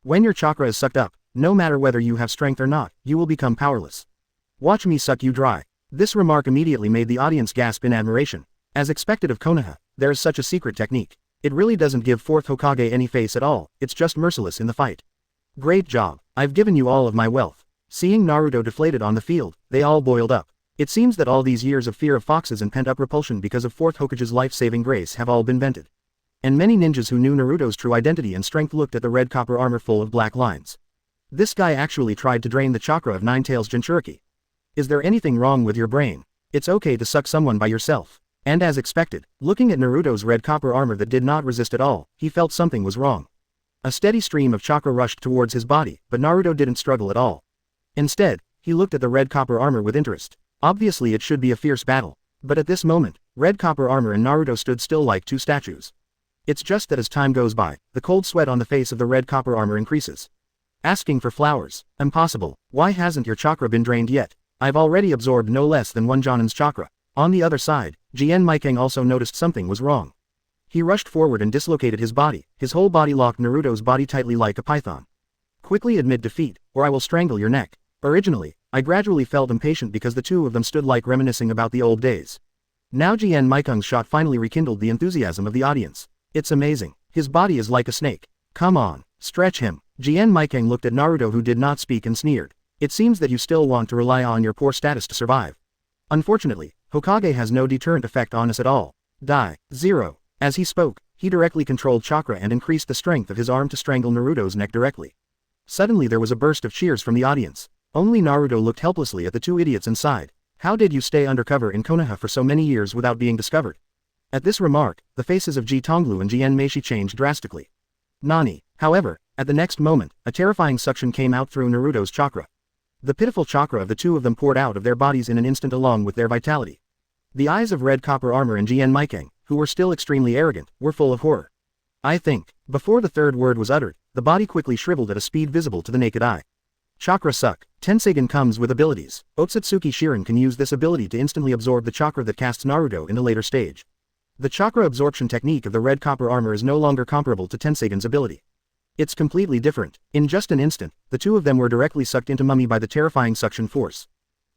When your chakra is sucked up, no matter whether you have strength or not, you will become powerless. Watch me suck you dry. This remark immediately made the audience gasp in admiration. As expected of Konoha, there is such a secret technique. It really doesn't give fourth Hokage any face at all, it's just merciless in the fight. Great job, I've given you all of my wealth. Seeing Naruto deflated on the field, they all boiled up. It seems that all these years of fear of foxes and pent-up repulsion because of fourth Hokage's life-saving grace have all been vented. And many ninjas who knew Naruto's true identity and strength looked at the red copper armor full of black lines. This guy actually tried to drain the chakra of Ninetales Jinchuriki. Is there anything wrong with your brain? It's okay to suck someone by yourself. And as expected, looking at Naruto's red copper armor that did not resist at all, he felt something was wrong. A steady stream of chakra rushed towards his body, but Naruto didn't struggle at all. Instead, he looked at the red copper armor with interest. Obviously it should be a fierce battle. But at this moment, red copper armor and Naruto stood still like two statues. It's just that as time goes by, the cold sweat on the face of the red copper armor increases. Asking for flowers. Impossible. Why hasn't your chakra been drained yet? I've already absorbed no less than one Jonin's chakra. On the other side, Jinchuriki also noticed something was wrong. He rushed forward and dislocated his body. His whole body locked Naruto's body tightly like a python. Quickly admit defeat, or I will strangle your neck. Originally, I gradually felt impatient because the two of them stood like reminiscing about the old days. Now Jinchuriki's shot finally rekindled the enthusiasm of the audience. It's amazing. His body is like a snake. Come on, stretch him. Jinchuriki looked at Naruto, who did not speak, and sneered. It seems that you still want to rely on your poor status to survive. Unfortunately, Hokage has no deterrent effect on us at all. Die. 0. As he spoke, he directly controlled chakra and increased the strength of his arm to strangle Naruto's neck directly. Suddenly there was a burst of cheers from the audience. Only Naruto looked helplessly at the two idiots and sighed. How did you stay undercover in Konoha for so many years without being discovered? At this remark, the faces of Ji Tonglu and Jien Meishi changed drastically. Nani. However, at the next moment, a terrifying suction came out through Naruto's chakra. The pitiful chakra of the two of them poured out of their bodies in an instant along with their vitality. The eyes of red copper armor and Jinchuriki, who were still extremely arrogant, were full of horror. I think. Before the third word was uttered, the body quickly shriveled at a speed visible to the naked eye. Chakra suck. Tenseigan comes with abilities. Otsutsuki Shirin can use this ability to instantly absorb the chakra that casts Naruto in the later stage. The chakra absorption technique of the red copper armor is no longer comparable to Tenseigan's ability. It's completely different. In just an instant, the two of them were directly sucked into mummy by the terrifying suction force.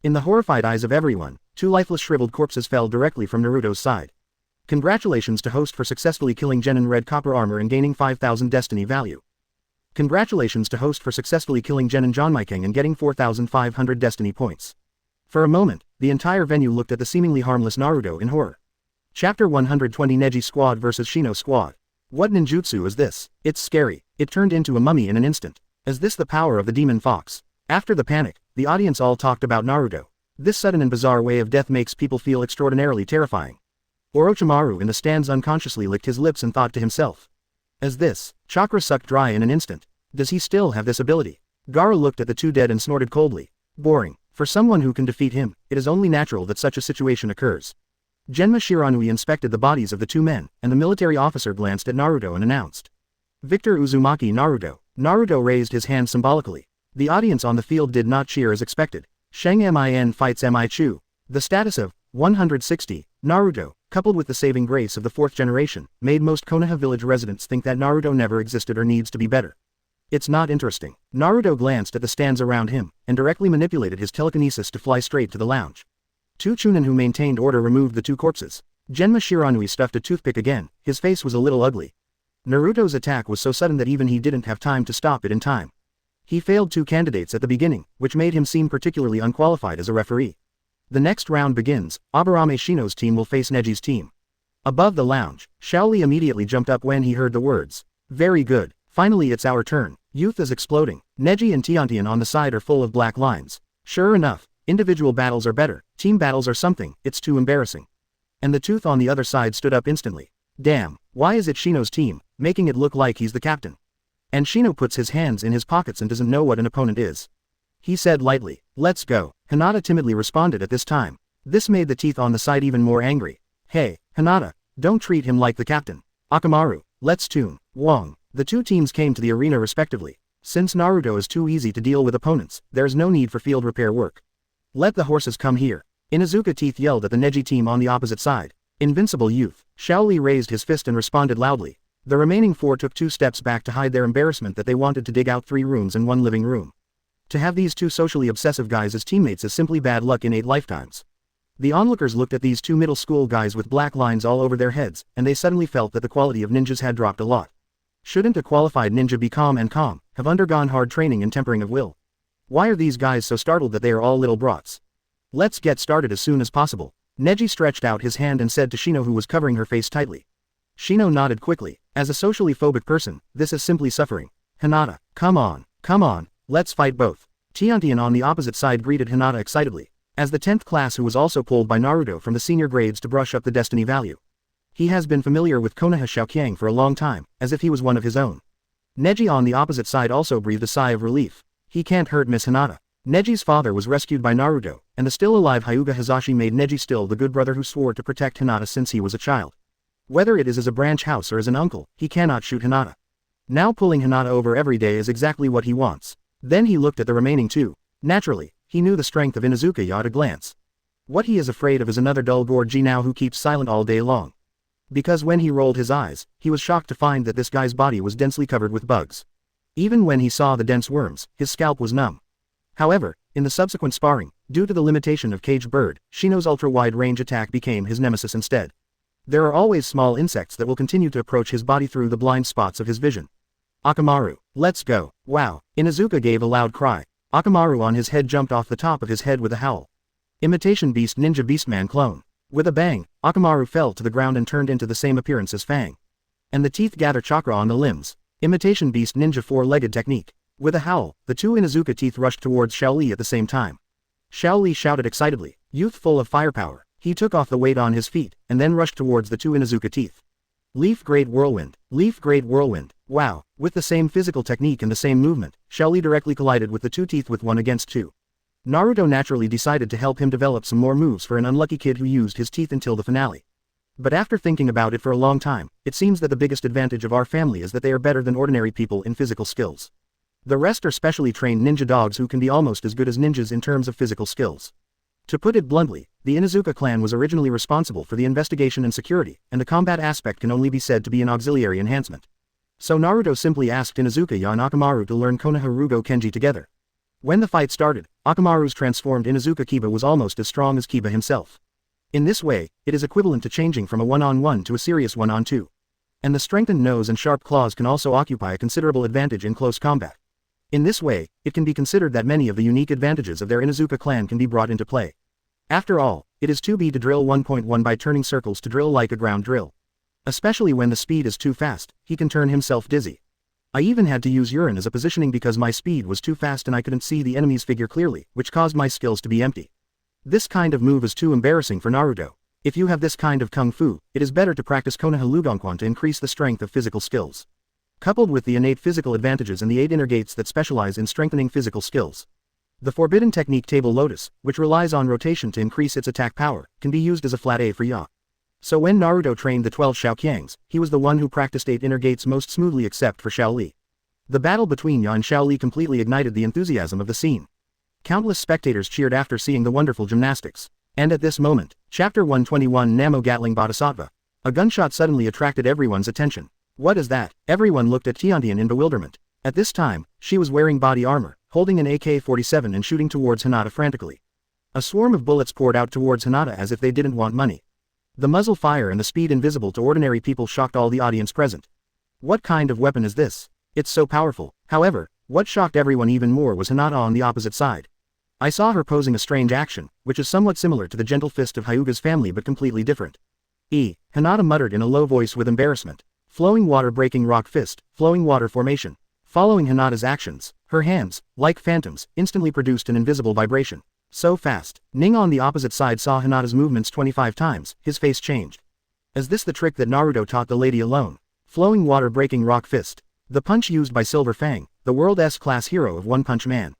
In the horrified eyes of everyone, two lifeless shriveled corpses fell directly from Naruto's side. Congratulations to host for successfully killing Jen in red copper armor and gaining 5,000 destiny value. Congratulations to host for successfully killing Jen and Jinchuriki and getting 4,500 destiny points. For a moment, the entire venue looked at the seemingly harmless Naruto in horror. Chapter 120 Neji Squad vs Shino Squad. What ninjutsu is this? It's scary. It turned into a mummy in an instant. Is this the power of the demon fox? After the panic, the audience all talked about Naruto. This sudden and bizarre way of death makes people feel extraordinarily terrifying. Orochimaru in the stands unconsciously licked his lips and thought to himself. Is this chakra sucked dry in an instant? Does he still have this ability? Gaara looked at the two dead and snorted coldly. Boring. For someone who can defeat him, it is only natural that such a situation occurs. Genma Shiranui inspected the bodies of the two men, and the military officer glanced at Naruto and announced. Victor Uzumaki Naruto. Naruto raised his hand symbolically. The audience on the field did not cheer as expected. Shang Min fights Mi Chu. The status of 160, Naruto, coupled with the saving grace of the fourth generation, made most Konoha village residents think that Naruto never existed or needs to be better. It's not interesting. Naruto glanced at the stands around him, and directly manipulated his telekinesis to fly straight to the lounge. Two chunin who maintained order removed the two corpses. Genma Shiranui stuffed a toothpick again, his face was a little ugly. Naruto's attack was so sudden that even he didn't have time to stop it in time. He failed two candidates at the beginning, which made him seem particularly unqualified as a referee. The next round begins. Aburame Shino's team will face Neji's team. Above the lounge, Shaoli immediately jumped up when he heard the words. Very good. Finally it's our turn. Youth is exploding. Neji and Tiantian on the side are full of black lines. Sure enough, individual battles are better, team battles are something, it's too embarrassing. And the tooth on the other side stood up instantly. Damn, why is it Shino's team, making it look like he's the captain? And Shino puts his hands in his pockets and doesn't know what an opponent is. He said lightly, let's go. Hinata timidly responded at this time. This made the teeth on the side even more angry. Hey, Hinata, don't treat him like the captain. Akamaru, let's tune. Wong. The two teams came to the arena respectively. Since Naruto is too easy to deal with opponents, there is no need for field repair work. Let the horses come here. Inuzuka teeth yelled at the Neji team on the opposite side. Invincible youth. Shaoli raised his fist and responded loudly. The remaining four took 2 steps back to hide their embarrassment that they wanted to dig out 3 rooms and 1 living room. To have these 2 socially obsessive guys as teammates is simply bad luck in 8 lifetimes. The onlookers looked at these 2 middle school guys with black lines all over their heads, and they suddenly felt that the quality of ninjas had dropped a lot. Shouldn't a qualified ninja be calm, have undergone hard training and tempering of will? Why are these guys so startled that they are all little brats? Let's get started as soon as possible. Neji stretched out his hand and said to Shino, who was covering her face tightly. Shino nodded quickly. As a socially phobic person, this is simply suffering. Hinata, come on, let's fight both. Tiantian on the opposite side greeted Hinata excitedly. As the 10th class who was also pulled by Naruto from the senior grades to brush up the destiny value. He has been familiar with Konoha Xiaoqiang for a long time, as if he was one of his own. Neji on the opposite side also breathed a sigh of relief. He can't hurt Miss Hinata. Neji's father was rescued by Naruto, and the still alive Hyuga Hizashi made Neji still the good brother who swore to protect Hinata since he was a child. Whether it is as a branch house or as an uncle, he cannot shoot Hinata. Now pulling Hinata over every day is exactly what he wants. Then he looked at the remaining 2. Naturally, he knew the strength of Inuzuka at a glance. What he is afraid of is another dull gorge now who keeps silent all day long. Because when he rolled his eyes, he was shocked to find that this guy's body was densely covered with bugs. Even when he saw the dense worms, his scalp was numb. However, in the subsequent sparring, due to the limitation of Caged Bird, Shino's ultra-wide range attack became his nemesis instead. There are always small insects that will continue to approach his body through the blind spots of his vision. Akamaru, let's go. Wow. Inuzuka gave a loud cry. Akamaru on his head jumped off the top of his head with a howl. Imitation Beast Ninja Beastman clone. With a bang, Akamaru fell to the ground and turned into the same appearance as Fang. And the teeth gather chakra on the limbs. Imitation Beast Ninja 4-legged technique. With a howl, the 2 Inuzuka teeth rushed towards Shaoli at the same time. Shaoli shouted excitedly, youth full of firepower. He took off the weight on his feet, and then rushed towards the 2 Inuzuka teeth. Leaf Great Whirlwind. Leaf Great Whirlwind. Wow. With the same physical technique and the same movement, Shaoli directly collided with the 2 teeth with 1 against 2. Naruto naturally decided to help him develop some more moves for an unlucky kid who used his teeth until the finale. But after thinking about it for a long time, it seems that the biggest advantage of our family is that they are better than ordinary people in physical skills. The rest are specially trained ninja dogs who can be almost as good as ninjas in terms of physical skills. To put it bluntly, the Inuzuka clan was originally responsible for the investigation and security, and the combat aspect can only be said to be an auxiliary enhancement. So Naruto simply asked Inuzuka and Akamaru to learn Konoha Rugo Kenji together. When the fight started, Akamaru's transformed Inuzuka Kiba was almost as strong as Kiba himself. In this way, it is equivalent to changing from a 1-on-1 to a serious 1-on-2. And the strengthened nose and sharp claws can also occupy a considerable advantage in close combat. In this way, it can be considered that many of the unique advantages of their Inuzuka clan can be brought into play. After all, it is 2B to drill 1.1 by turning circles to drill like a ground drill. Especially when the speed is too fast, he can turn himself dizzy. I even had to use urine as a positioning because my speed was too fast and I couldn't see the enemy's figure clearly, which caused my skills to be empty. This kind of move is too embarrassing for Naruto. If you have this kind of kung fu, it is better to practice Konoha Lugongkwan to increase the strength of physical skills. Coupled with the innate physical advantages and the 8 inner gates that specialize in strengthening physical skills. The forbidden technique Table Lotus, which relies on rotation to increase its attack power, can be used as a flat A for Ya. So when Naruto trained the 12 Xiaoqiangs, he was the one who practiced 8 inner gates most smoothly except for Xiao Li. The battle between Ya and Xiao Li completely ignited the enthusiasm of the scene. Countless spectators cheered after seeing the wonderful gymnastics. And at this moment, Chapter 121 Namo Gatling Bodhisattva. A gunshot suddenly attracted everyone's attention. What is that? Everyone looked at Tiantian in bewilderment. At this time, she was wearing body armor, holding an AK-47 and shooting towards Hinata frantically. A swarm of bullets poured out towards Hinata as if they didn't want money. The muzzle fire and the speed invisible to ordinary people shocked all the audience present. What kind of weapon is this? It's so powerful. However, what shocked everyone even more was Hinata on the opposite side. I saw her posing a strange action, which is somewhat similar to the gentle fist of Hyuga's family but completely different. Hinata muttered in a low voice with embarrassment. Flowing water breaking rock fist, flowing water formation. Following Hinata's actions, her hands, like phantoms, instantly produced an invisible vibration. So fast. Ning on the opposite side saw Hinata's movements 25 times, his face changed. Is this the trick that Naruto taught the lady alone? Flowing water breaking rock fist. The punch used by Silver Fang, the world S-class hero of One Punch Man.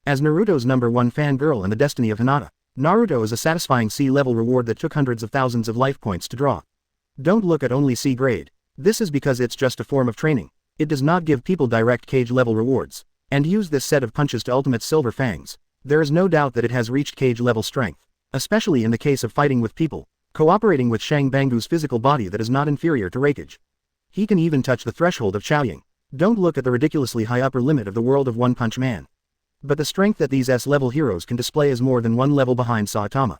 As Naruto's #1 fangirl and the destiny of Hinata, Naruto is a satisfying C-level reward that took hundreds of thousands of life points to draw. Don't look at only C grade. This is because it's just a form of training. It does not give people direct cage level rewards. And use this set of punches to ultimate Silver Fangs. There is no doubt that it has reached cage level strength. Especially in the case of fighting with people, cooperating with Shang Bangu's physical body that is not inferior to Raikage. He can even touch the threshold of Chaoying. Don't look at the ridiculously high upper limit of the world of One Punch Man. But the strength that these S-level heroes can display is more than one level behind Saitama.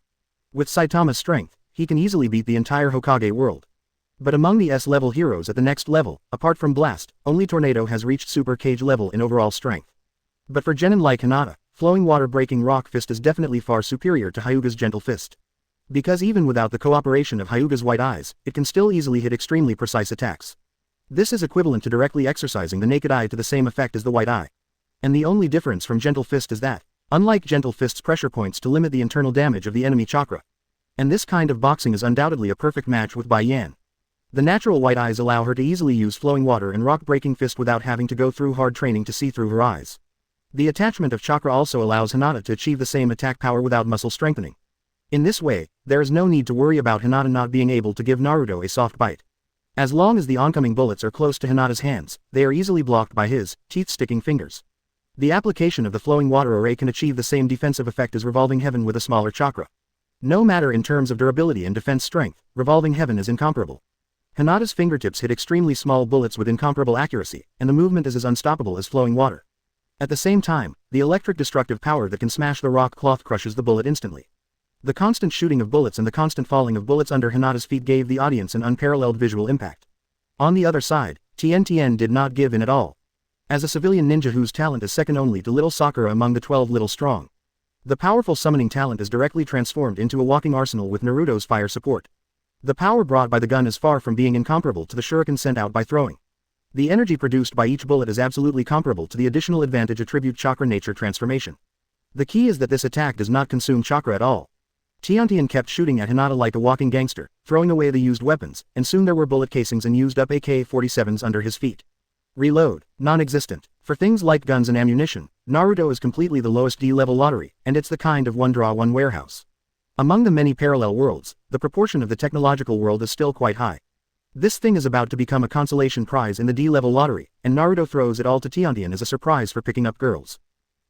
With Saitama's strength, he can easily beat the entire Hokage world. But among the S-level heroes at the next level, apart from Blast, only Tornado has reached Super Cage level in overall strength. But for genin like Hinata, flowing water breaking rock fist is definitely far superior to Hyuga's gentle fist. Because even without the cooperation of Hyuga's white eyes, it can still easily hit extremely precise attacks. This is equivalent to directly exercising the naked eye to the same effect as the white eye. And the only difference from gentle fist is that, unlike gentle fist's pressure points to limit the internal damage of the enemy chakra. And this kind of boxing is undoubtedly a perfect match with Bai Yan. The natural white eyes allow her to easily use flowing water and rock-breaking fist without having to go through hard training to see through her eyes. The attachment of chakra also allows Hinata to achieve the same attack power without muscle strengthening. In this way, there is no need to worry about Hinata not being able to give Naruto a soft bite. As long as the oncoming bullets are close to Hinata's hands, they are easily blocked by his teeth-sticking fingers. The application of the flowing water array can achieve the same defensive effect as Revolving Heaven with a smaller chakra. No matter in terms of durability and defense strength, Revolving Heaven is incomparable. Hinata's fingertips hit extremely small bullets with incomparable accuracy, and the movement is as unstoppable as flowing water. At the same time, the electric destructive power that can smash the rock cloth crushes the bullet instantly. The constant shooting of bullets and the constant falling of bullets under Hinata's feet gave the audience an unparalleled visual impact. On the other side, Tien did not give in at all. As a civilian ninja whose talent is second only to Little Sakura among the 12 Little Strong. The powerful summoning talent is directly transformed into a walking arsenal with Naruto's fire support. The power brought by the gun is far from being incomparable to the shuriken sent out by throwing. The energy produced by each bullet is absolutely comparable to the additional advantage attribute chakra nature transformation. The key is that this attack does not consume chakra at all. Tiantian kept shooting at Hinata like a walking gangster, throwing away the used weapons, and soon there were bullet casings and used up AK-47s under his feet. Reload, non-existent. For things like guns and ammunition, Naruto is completely the lowest D-level lottery, and it's the kind of one-draw-one warehouse. Among the many parallel worlds, the proportion of the technological world is still quite high. This thing is about to become a consolation prize in the D-level lottery, and Naruto throws it all to Tiantian as a surprise for picking up girls.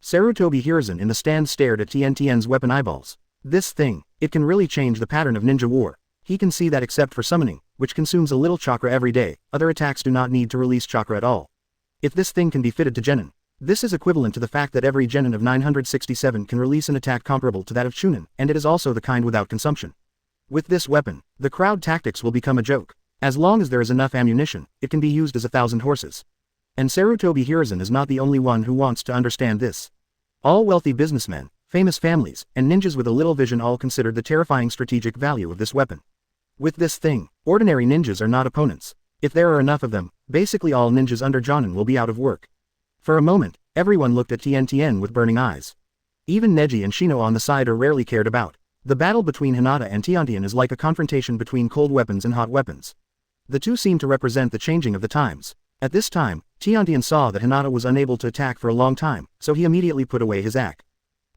Sarutobi Hiruzen in the stand stared at Tiantian's weapon eyeballs. This thing, it can really change the pattern of ninja war. He can see that except for summoning, which consumes a little chakra every day, other attacks do not need to release chakra at all. If this thing can be fitted to genin, this is equivalent to the fact that every genin of 967 can release an attack comparable to that of chunin, and it is also the kind without consumption. With this weapon, the crowd tactics will become a joke. As long as there is enough ammunition, it can be used as 1,000 horses. And Sarutobi Hiruzen is not the only one who wants to understand this. All wealthy businessmen, famous families, and ninjas with a little vision all considered the terrifying strategic value of this weapon. With this thing, ordinary ninjas are not opponents. If there are enough of them, basically all ninjas under Jonin will be out of work. For a moment, everyone looked at Tien with burning eyes. Even Neji and Shino on the side are rarely cared about. The battle between Hinata and Tien is like a confrontation between cold weapons and hot weapons. The two seem to represent the changing of the times. At this time, Tien saw that Hinata was unable to attack for a long time, so he immediately put away his axe.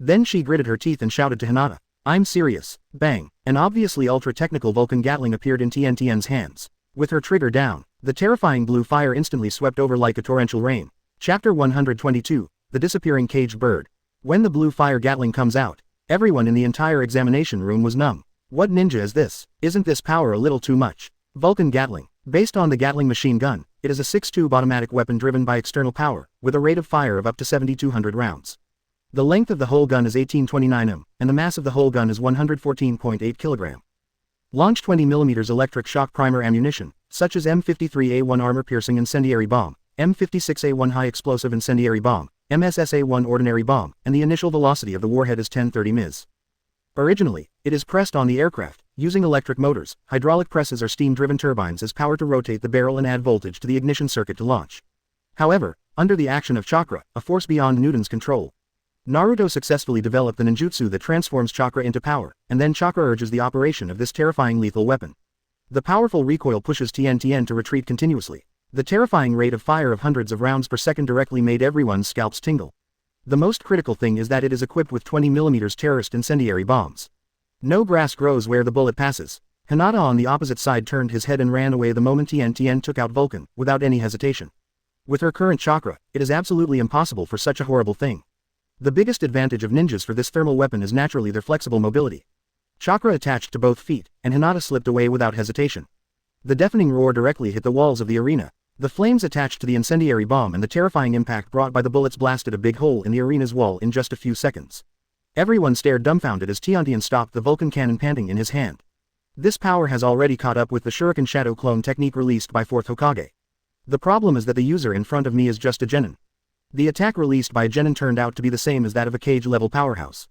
Then she gritted her teeth and shouted to Hinata, "I'm serious." Bang! An obviously ultra-technical Vulcan Gatling appeared in Tien's hands. With her trigger down, the terrifying blue fire instantly swept over like a torrential rain. Chapter 122, The Disappearing Caged Bird. When the blue fire Gatling comes out, everyone in the entire examination room was numb. What ninja is this? Isn't this power a little too much? Vulcan Gatling. Based on the Gatling machine gun, it is a 6-tube automatic weapon driven by external power, with a rate of fire of up to 7,200 rounds. The length of the whole gun is 1829 m, and the mass of the whole gun is 114.8 kg. Launch 20mm electric shock primer ammunition, such as M53A1 armor-piercing incendiary bomb, M56A1 high-explosive incendiary bomb, MSSA1 ordinary bomb, and the initial velocity of the warhead is 1030 ms. Originally, it is pressed on the aircraft, using electric motors. Hydraulic presses or steam-driven turbines as power to rotate the barrel and add voltage to the ignition circuit to launch. However, under the action of Chakra, a force beyond Newton's control, Naruto successfully developed the ninjutsu that transforms Chakra into power, and then Chakra urges the operation of this terrifying lethal weapon. The powerful recoil pushes Tien to retreat continuously. The terrifying rate of fire of hundreds of rounds per second directly made everyone's scalps tingle. The most critical thing is that it is equipped with 20mm terrorist incendiary bombs. No grass grows where the bullet passes. Hinata on the opposite side turned his head and ran away the moment Tien took out Vulcan, without any hesitation. With her current chakra, it is absolutely impossible for such a horrible thing. The biggest advantage of ninjas for this thermal weapon is naturally their flexible mobility. Chakra attached to both feet, and Hinata slipped away without hesitation. The deafening roar directly hit the walls of the arena. The flames attached to the incendiary bomb and the terrifying impact brought by the bullets blasted a big hole in the arena's wall in just a few seconds. Everyone stared dumbfounded as Tien stopped the Vulcan cannon panting in his hand. This power has already caught up with the Shuriken Shadow Clone technique released by 4th Hokage. The problem is that the user in front of me is just a genin. The attack released by genin turned out to be the same as that of a cage-level powerhouse.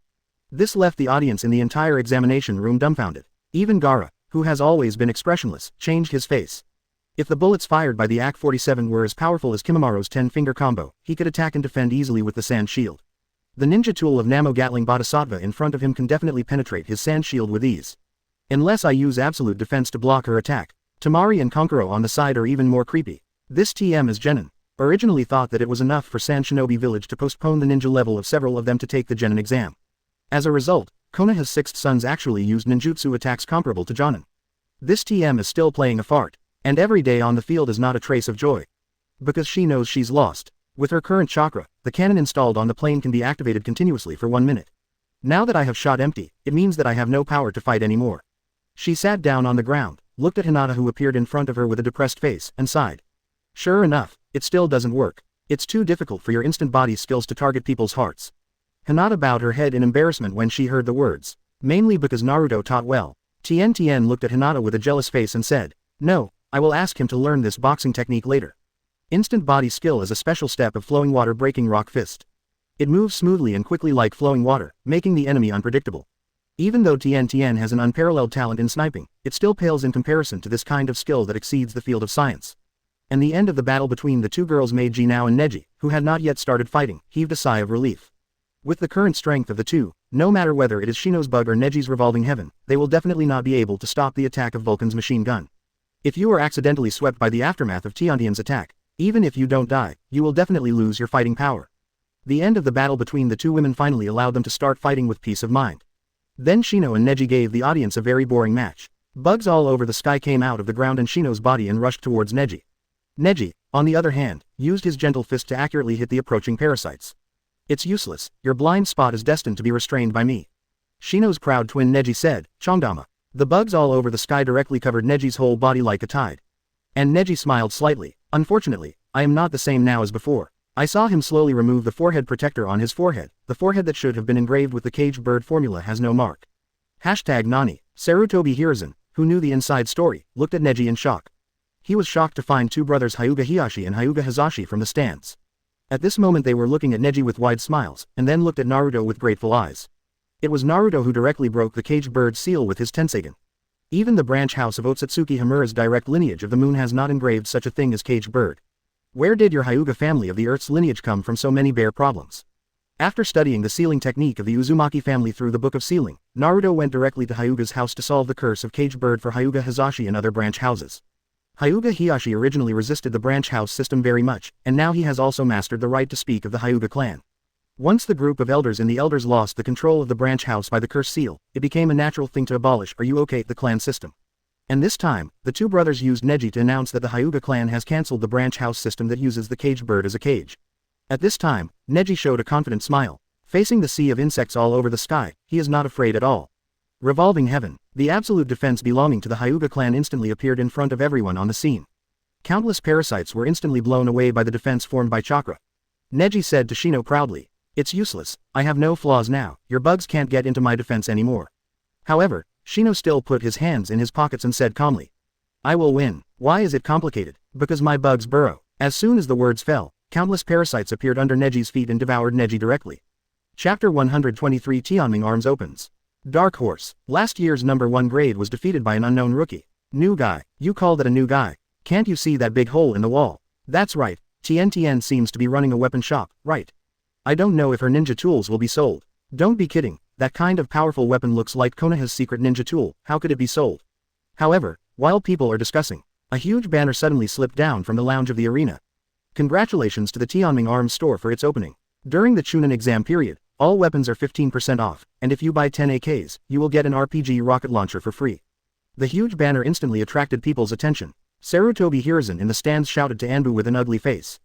This left the audience in the entire examination room dumbfounded. Even Gaara, who has always been expressionless, changed his face. If the bullets fired by the AK-47 were as powerful as Kimamaro's 10-finger combo, he could attack and defend easily with the sand shield. The ninja tool of Namo Gatling Bodhisattva in front of him can definitely penetrate his sand shield with ease. Unless I use absolute defense to block her attack. Tamari and Konkuro on the side are even more creepy. This TM is genin. Originally thought that it was enough for Sand Shinobi Village to postpone the ninja level of several of them to take the genin exam. As a result, Konoha's sixth sons actually used ninjutsu attacks comparable to Jonin. This TM is still playing a fart. And every day on the field is not a trace of joy. Because she knows she's lost. With her current chakra, the cannon installed on the plane can be activated continuously for 1 minute. Now that I have shot empty, it means that I have no power to fight anymore. She sat down on the ground, looked at Hinata who appeared in front of her with a depressed face, and sighed. Sure enough, it still doesn't work. It's too difficult for your instant body skills to target people's hearts. Hinata bowed her head in embarrassment when she heard the words. Mainly because Naruto taught well. Tien looked at Hinata with a jealous face and said, "No, I will ask him to learn this boxing technique later." Instant body skill is a special step of flowing water breaking rock fist. It moves smoothly and quickly like flowing water, making the enemy unpredictable. Even though Tien has an unparalleled talent in sniping, it still pales in comparison to this kind of skill that exceeds the field of science. And the end of the battle between the two girls made Jinao and Neji, who had not yet started fighting, heaved a sigh of relief. With the current strength of the two, no matter whether it is Shino's bug or Neji's revolving heaven, they will definitely not be able to stop the attack of Vulcan's machine gun. If you are accidentally swept by the aftermath of Tien's attack, even if you don't die, you will definitely lose your fighting power. The end of the battle between the two women finally allowed them to start fighting with peace of mind. Then Shino and Neji gave the audience a very boring match. Bugs all over the sky came out of the ground and Shino's body and rushed towards Neji. Neji, on the other hand, used his gentle fist to accurately hit the approaching parasites. It's useless, your blind spot is destined to be restrained by me. Shino's proud twin Neji said, Chongdama. The bugs all over the sky directly covered Neji's whole body like a tide. And Neji smiled slightly. Unfortunately, I am not the same now as before. I saw him slowly remove the forehead protector on his forehead. The forehead that should have been engraved with the caged bird formula has no mark. #Nani. Sarutobi Hiruzen, who knew the inside story, looked at Neji in shock. He was shocked to find two brothers Hyuga Hiyashi and Hyuga Hizashi from the stands. At this moment they were looking at Neji with wide smiles, and then looked at Naruto with grateful eyes. It was Naruto who directly broke the caged bird's seal with his Tenseigen. Even the branch house of Otsutsuki Himura's direct lineage of the moon has not engraved such a thing as caged bird. Where did your Hyuga family of the Earth's lineage come from so many bear problems? After studying the sealing technique of the Uzumaki family through the Book of Sealing, Naruto went directly to Hyuga's house to solve the curse of caged bird for Hyuga Hizashi and other branch houses. Hyuga Hiyashi originally resisted the branch house system very much, and now he has also mastered the right to speak of the Hyuga clan. Once the group of elders in the elders lost the control of the branch house by the curse seal, it became a natural thing to abolish the clan system. And this time, the two brothers used Neji to announce that the Hyuga clan has cancelled the branch house system that uses the caged bird as a cage. At this time, Neji showed a confident smile. Facing the sea of insects all over the sky, he is not afraid at all. Revolving heaven, the absolute defense belonging to the Hyuga clan instantly appeared in front of everyone on the scene. Countless parasites were instantly blown away by the defense formed by Chakra. Neji said to Shino proudly, "It's useless, I have no flaws now, your bugs can't get into my defense anymore." However, Shino still put his hands in his pockets and said calmly, "I will win. Why is it complicated? Because my bugs burrow." As soon as the words fell, countless parasites appeared under Neji's feet and devoured Neji directly. Chapter 123 Tianming Arms opens. Dark Horse, last year's number 1 grade was defeated by an unknown rookie. New guy, you call that a new guy? Can't you see that big hole in the wall? That's right, Tien seems to be running a weapon shop, right? I don't know if her ninja tools will be sold. Don't be kidding, that kind of powerful weapon looks like Konoha's secret ninja tool, how could it be sold? However, while people are discussing, a huge banner suddenly slipped down from the lounge of the arena. Congratulations to the Tianming Arms store for its opening. During the chunin exam period, all weapons are 15% off, and if you buy 10 AKs, you will get an RPG rocket launcher for free. The huge banner instantly attracted people's attention. Sarutobi Hiruzen in the stands shouted to Anbu with an ugly face.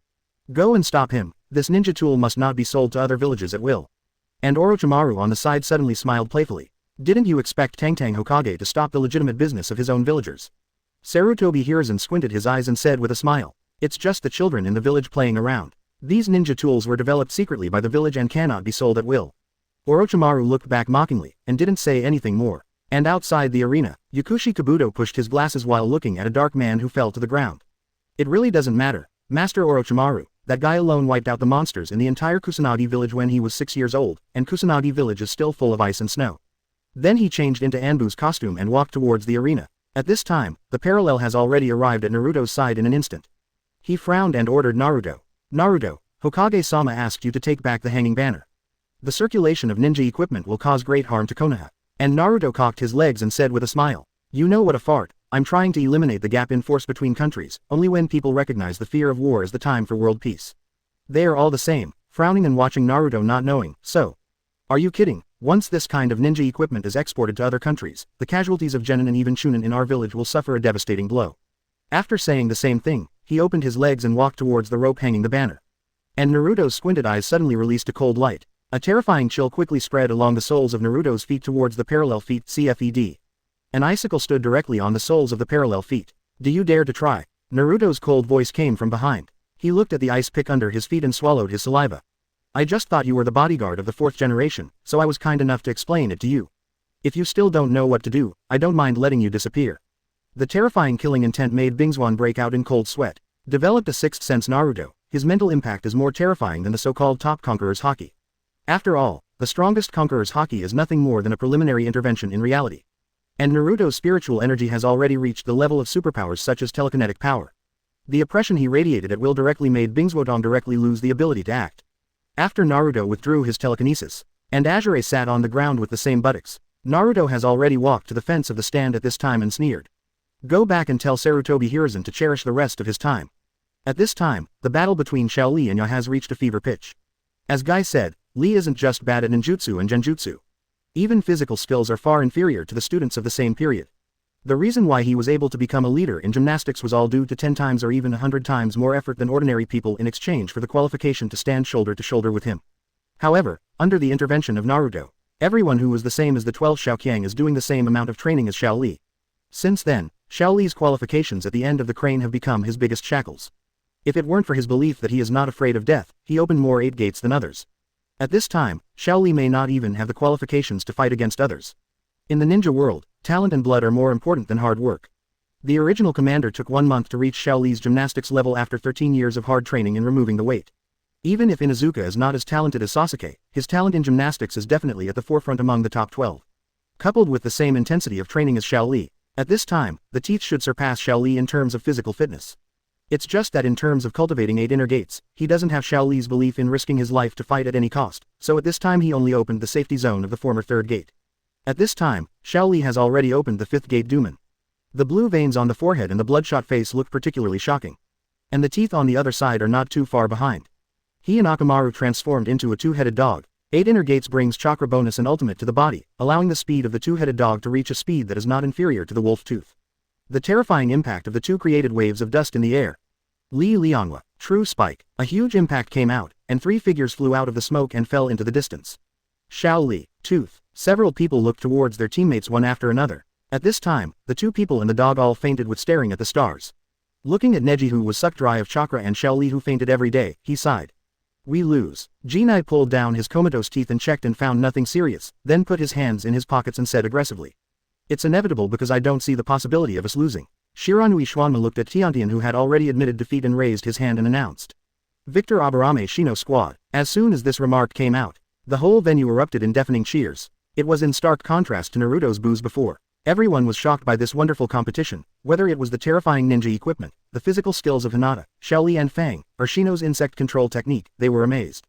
"Go and stop him, this ninja tool must not be sold to other villages at will." And Orochimaru on the side suddenly smiled playfully. "Didn't you expect Tangtang Hokage to stop the legitimate business of his own villagers?" Sarutobi Hiruzen squinted his eyes and said with a smile, "It's just the children in the village playing around. These ninja tools were developed secretly by the village and cannot be sold at will." Orochimaru looked back mockingly, and didn't say anything more. And outside the arena, Yakushi Kabuto pushed his glasses while looking at a dark man who fell to the ground. "It really doesn't matter, Master Orochimaru, that guy alone wiped out the monsters in the entire Kusanagi village when he was 6 years old, and Kusanagi village is still full of ice and snow." Then he changed into Anbu's costume and walked towards the arena. At this time, the parallel has already arrived at Naruto's side in an instant. He frowned and ordered Naruto. "Naruto, Hokage-sama asked you to take back the hanging banner. The circulation of ninja equipment will cause great harm to Konoha." And Naruto cocked his legs and said with a smile, "You know what a fart, I'm trying to eliminate the gap in force between countries, only when people recognize the fear of war is the time for world peace." They are all the same, frowning and watching Naruto not knowing, so. Are you kidding? Once this kind of ninja equipment is exported to other countries, the casualties of genin and even chunin in our village will suffer a devastating blow. After saying the same thing, he opened his legs and walked towards the rope hanging the banner. And Naruto's squinted eyes suddenly released a cold light. A terrifying chill quickly spread along the soles of Naruto's feet towards the parallel feet CFED. An icicle stood directly on the soles of the parallel feet. "Do you dare to try?" Naruto's cold voice came from behind. He looked at the ice pick under his feet and swallowed his saliva. "I just thought you were the bodyguard of the 4th generation, so I was kind enough to explain it to you. If you still don't know what to do, I don't mind letting you disappear." The terrifying killing intent made Bingzwan break out in cold sweat. Developed a sixth sense Naruto, his mental impact is more terrifying than the so-called top conqueror's haki. After all, the strongest conqueror's haki is nothing more than a preliminary intervention in reality. And Naruto's spiritual energy has already reached the level of superpowers such as telekinetic power. The oppression he radiated at will directly made Bingzwodong directly lose the ability to act. After Naruto withdrew his telekinesis, and Azure sat on the ground with the same buttocks, Naruto has already walked to the fence of the stand at this time and sneered. "Go back and tell Sarutobi Hiruzen to cherish the rest of his time." At this time, the battle between Xiao Li and Ya has reached a fever pitch. As Guy said, Li isn't just bad at ninjutsu and genjutsu. Even physical skills are far inferior to the students of the same period. The reason why he was able to become a leader in gymnastics was all due to 10 times or even 100 times more effort than ordinary people in exchange for the qualification to stand shoulder to shoulder with him. However, under the intervention of Naruto, everyone who was the same as the 12 Xiaoqiang is doing the same amount of training as Xiao Li. Since then, Xiao Li's qualifications at the end of the crane have become his biggest shackles. If it weren't for his belief that he is not afraid of death, he opened more 8 gates than others. At this time, Xiao Li may not even have the qualifications to fight against others. In the ninja world, talent and blood are more important than hard work. The original commander took 1 month to reach Xiao Li's gymnastics level after 13 years of hard training in removing the weight. Even if Inuzuka is not as talented as Sasuke, his talent in gymnastics is definitely at the forefront among the top 12. Coupled with the same intensity of training as Xiao Li, At this time, the teeth should surpass Xiao Li in terms of physical fitness. It's just that in terms of cultivating 8 inner gates, he doesn't have Xiao Li's belief in risking his life to fight at any cost, so at this time he only opened the safety zone of the former 3rd gate. At this time, Xiao Li has already opened the 5th gate Duman. The blue veins on the forehead and the bloodshot face look particularly shocking. And the teeth on the other side are not too far behind. He and Akamaru transformed into a 2-headed dog. 8 inner gates brings chakra bonus and ultimate to the body, allowing the speed of the 2-headed dog to reach a speed that is not inferior to the wolf tooth. The terrifying impact of the 2 created waves of dust in the air. Li Lianhua, true spike. A huge impact came out, and 3 figures flew out of the smoke and fell into the distance. Xiao Li, tooth. Several people looked towards their teammates one after another. At this time, the 2 people and the dog all fainted with staring at the stars. Looking at Neji who was sucked dry of chakra and Xiao Li who fainted every day, he sighed. We lose. Jinai pulled down his comatose teeth and checked and found nothing serious, then put his hands in his pockets and said aggressively. It's inevitable because I don't see the possibility of us losing. Shiranui Schwanma looked at Tiantian who had already admitted defeat and raised his hand and announced. Victor Aburame Shino squad. As soon as this remark came out, the whole venue erupted in deafening cheers. It was in stark contrast to Naruto's boos before. Everyone was shocked by this wonderful competition, whether it was the terrifying ninja equipment, the physical skills of Hinata, Xiao Li and Fang, or Shino's insect control technique, they were amazed.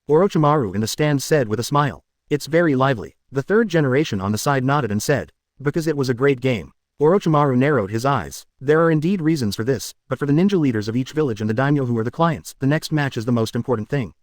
Orochimaru in the stand said with a smile. It's very lively. The 3rd generation on the side nodded and said. Because it was a great game. Orochimaru narrowed his eyes. There are indeed reasons for this, but for the ninja leaders of each village and the daimyo who are the clients, the next match is the most important thing.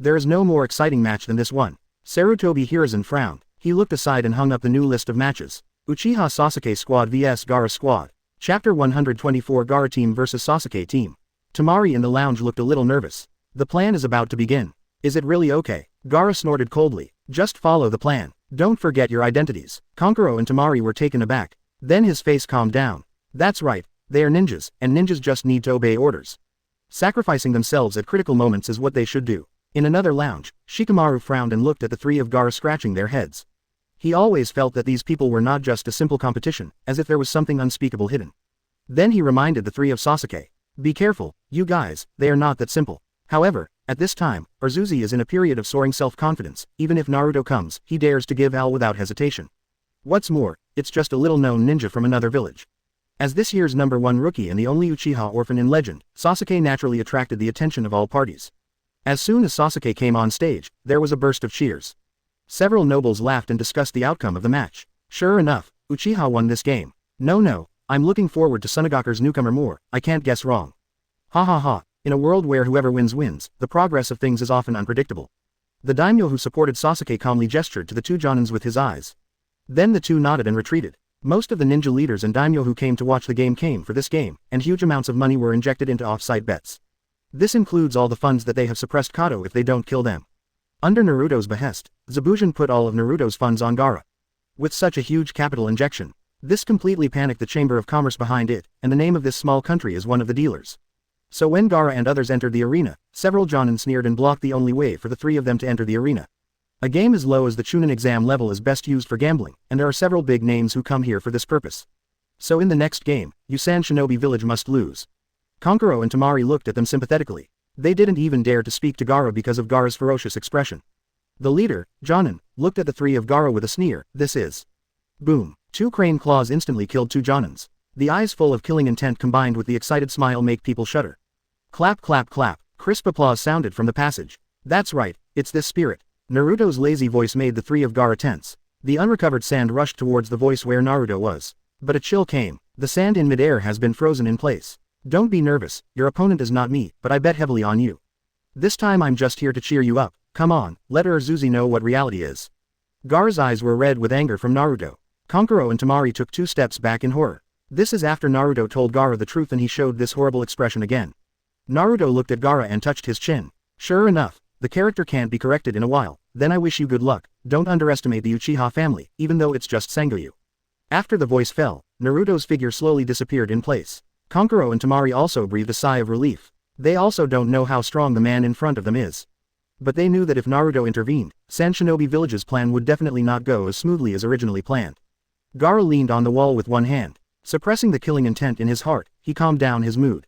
There is no more exciting match than this one. Sarutobi Hiruzen frowned. He looked aside and hung up the new list of matches. Uchiha Sasuke Squad vs Gaara Squad. Chapter 124 Gaara Team vs Sasuke Team. Tamari in the lounge looked a little nervous. The plan is about to begin. Is it really okay? Gaara snorted coldly. Just follow the plan. Don't forget your identities. Kankuro and Tamari were taken aback. Then his face calmed down. That's right, they are ninjas, and ninjas just need to obey orders. Sacrificing themselves at critical moments is what they should do. In another lounge, Shikamaru frowned and looked at the 3 of Gaara scratching their heads. He always felt that these people were not just a simple competition, as if there was something unspeakable hidden. Then he reminded the 3 of Sasuke. Be careful, you guys, they are not that simple. However, at this time, Urzuzi is in a period of soaring self-confidence. Even if Naruto comes, he dares to give L without hesitation. What's more, it's just a little-known ninja from another village. As this year's #1 rookie and the only Uchiha orphan in legend, Sasuke naturally attracted the attention of all parties. As soon as Sasuke came on stage, there was a burst of cheers. Several nobles laughed and discussed the outcome of the match. Sure enough, Uchiha won this game. No, I'm looking forward to Sunagaku's newcomer more, I can't guess wrong. Ha ha ha, in a world where whoever wins wins, the progress of things is often unpredictable. The daimyo who supported Sasuke calmly gestured to the 2 jonins with his eyes. Then the 2 nodded and retreated. Most of the ninja leaders and daimyo who came to watch the game came for this game, and huge amounts of money were injected into off-site bets. This includes all the funds that they have suppressed Kato if they don't kill them. Under Naruto's behest, Zabujan put all of Naruto's funds on Gaara. With such a huge capital injection, this completely panicked the Chamber of Commerce behind it, and the name of this small country is one of the dealers. So when Gaara and others entered the arena, several jonin sneered and blocked the only way for the 3 of them to enter the arena. A game as low as the chunin exam level is best used for gambling, and there are several big names who come here for this purpose. So in the next game, Yusan Shinobi Village must lose. Kankuro and Tamari looked at them sympathetically. They didn't even dare to speak to Gaara because of Gaara's ferocious expression. The leader, Jonin, looked at the 3 of Gaara with a sneer. This is. Boom. 2 crane claws instantly killed 2 jonins. The eyes full of killing intent combined with the excited smile make people shudder. Clap clap clap. Crisp applause sounded from the passage. That's right, it's this spirit. Naruto's lazy voice made the 3 of Gaara tense. The unrecovered sand rushed towards the voice where Naruto was. But a chill came. The sand in midair has been frozen in place. Don't be nervous, your opponent is not me, but I bet heavily on you. This time I'm just here to cheer you up. Come on, let Urzuzi know what reality is. Gaara's eyes were red with anger from Naruto. Kankuro and Tamari took 2 steps back in horror. This is after Naruto told Gaara the truth and he showed this horrible expression again. Naruto looked at Gaara and touched his chin. Sure enough, the character can't be corrected in a while. Then I wish you good luck. Don't underestimate the Uchiha family, even though it's just Sengoku. After the voice fell, Naruto's figure slowly disappeared in place. Kankuro and Tamari also breathed a sigh of relief. They also don't know how strong the man in front of them is. But they knew that if Naruto intervened, San Shinobi Village's plan would definitely not go as smoothly as originally planned. Gaara leaned on the wall with one hand. Suppressing the killing intent in his heart, he calmed down his mood.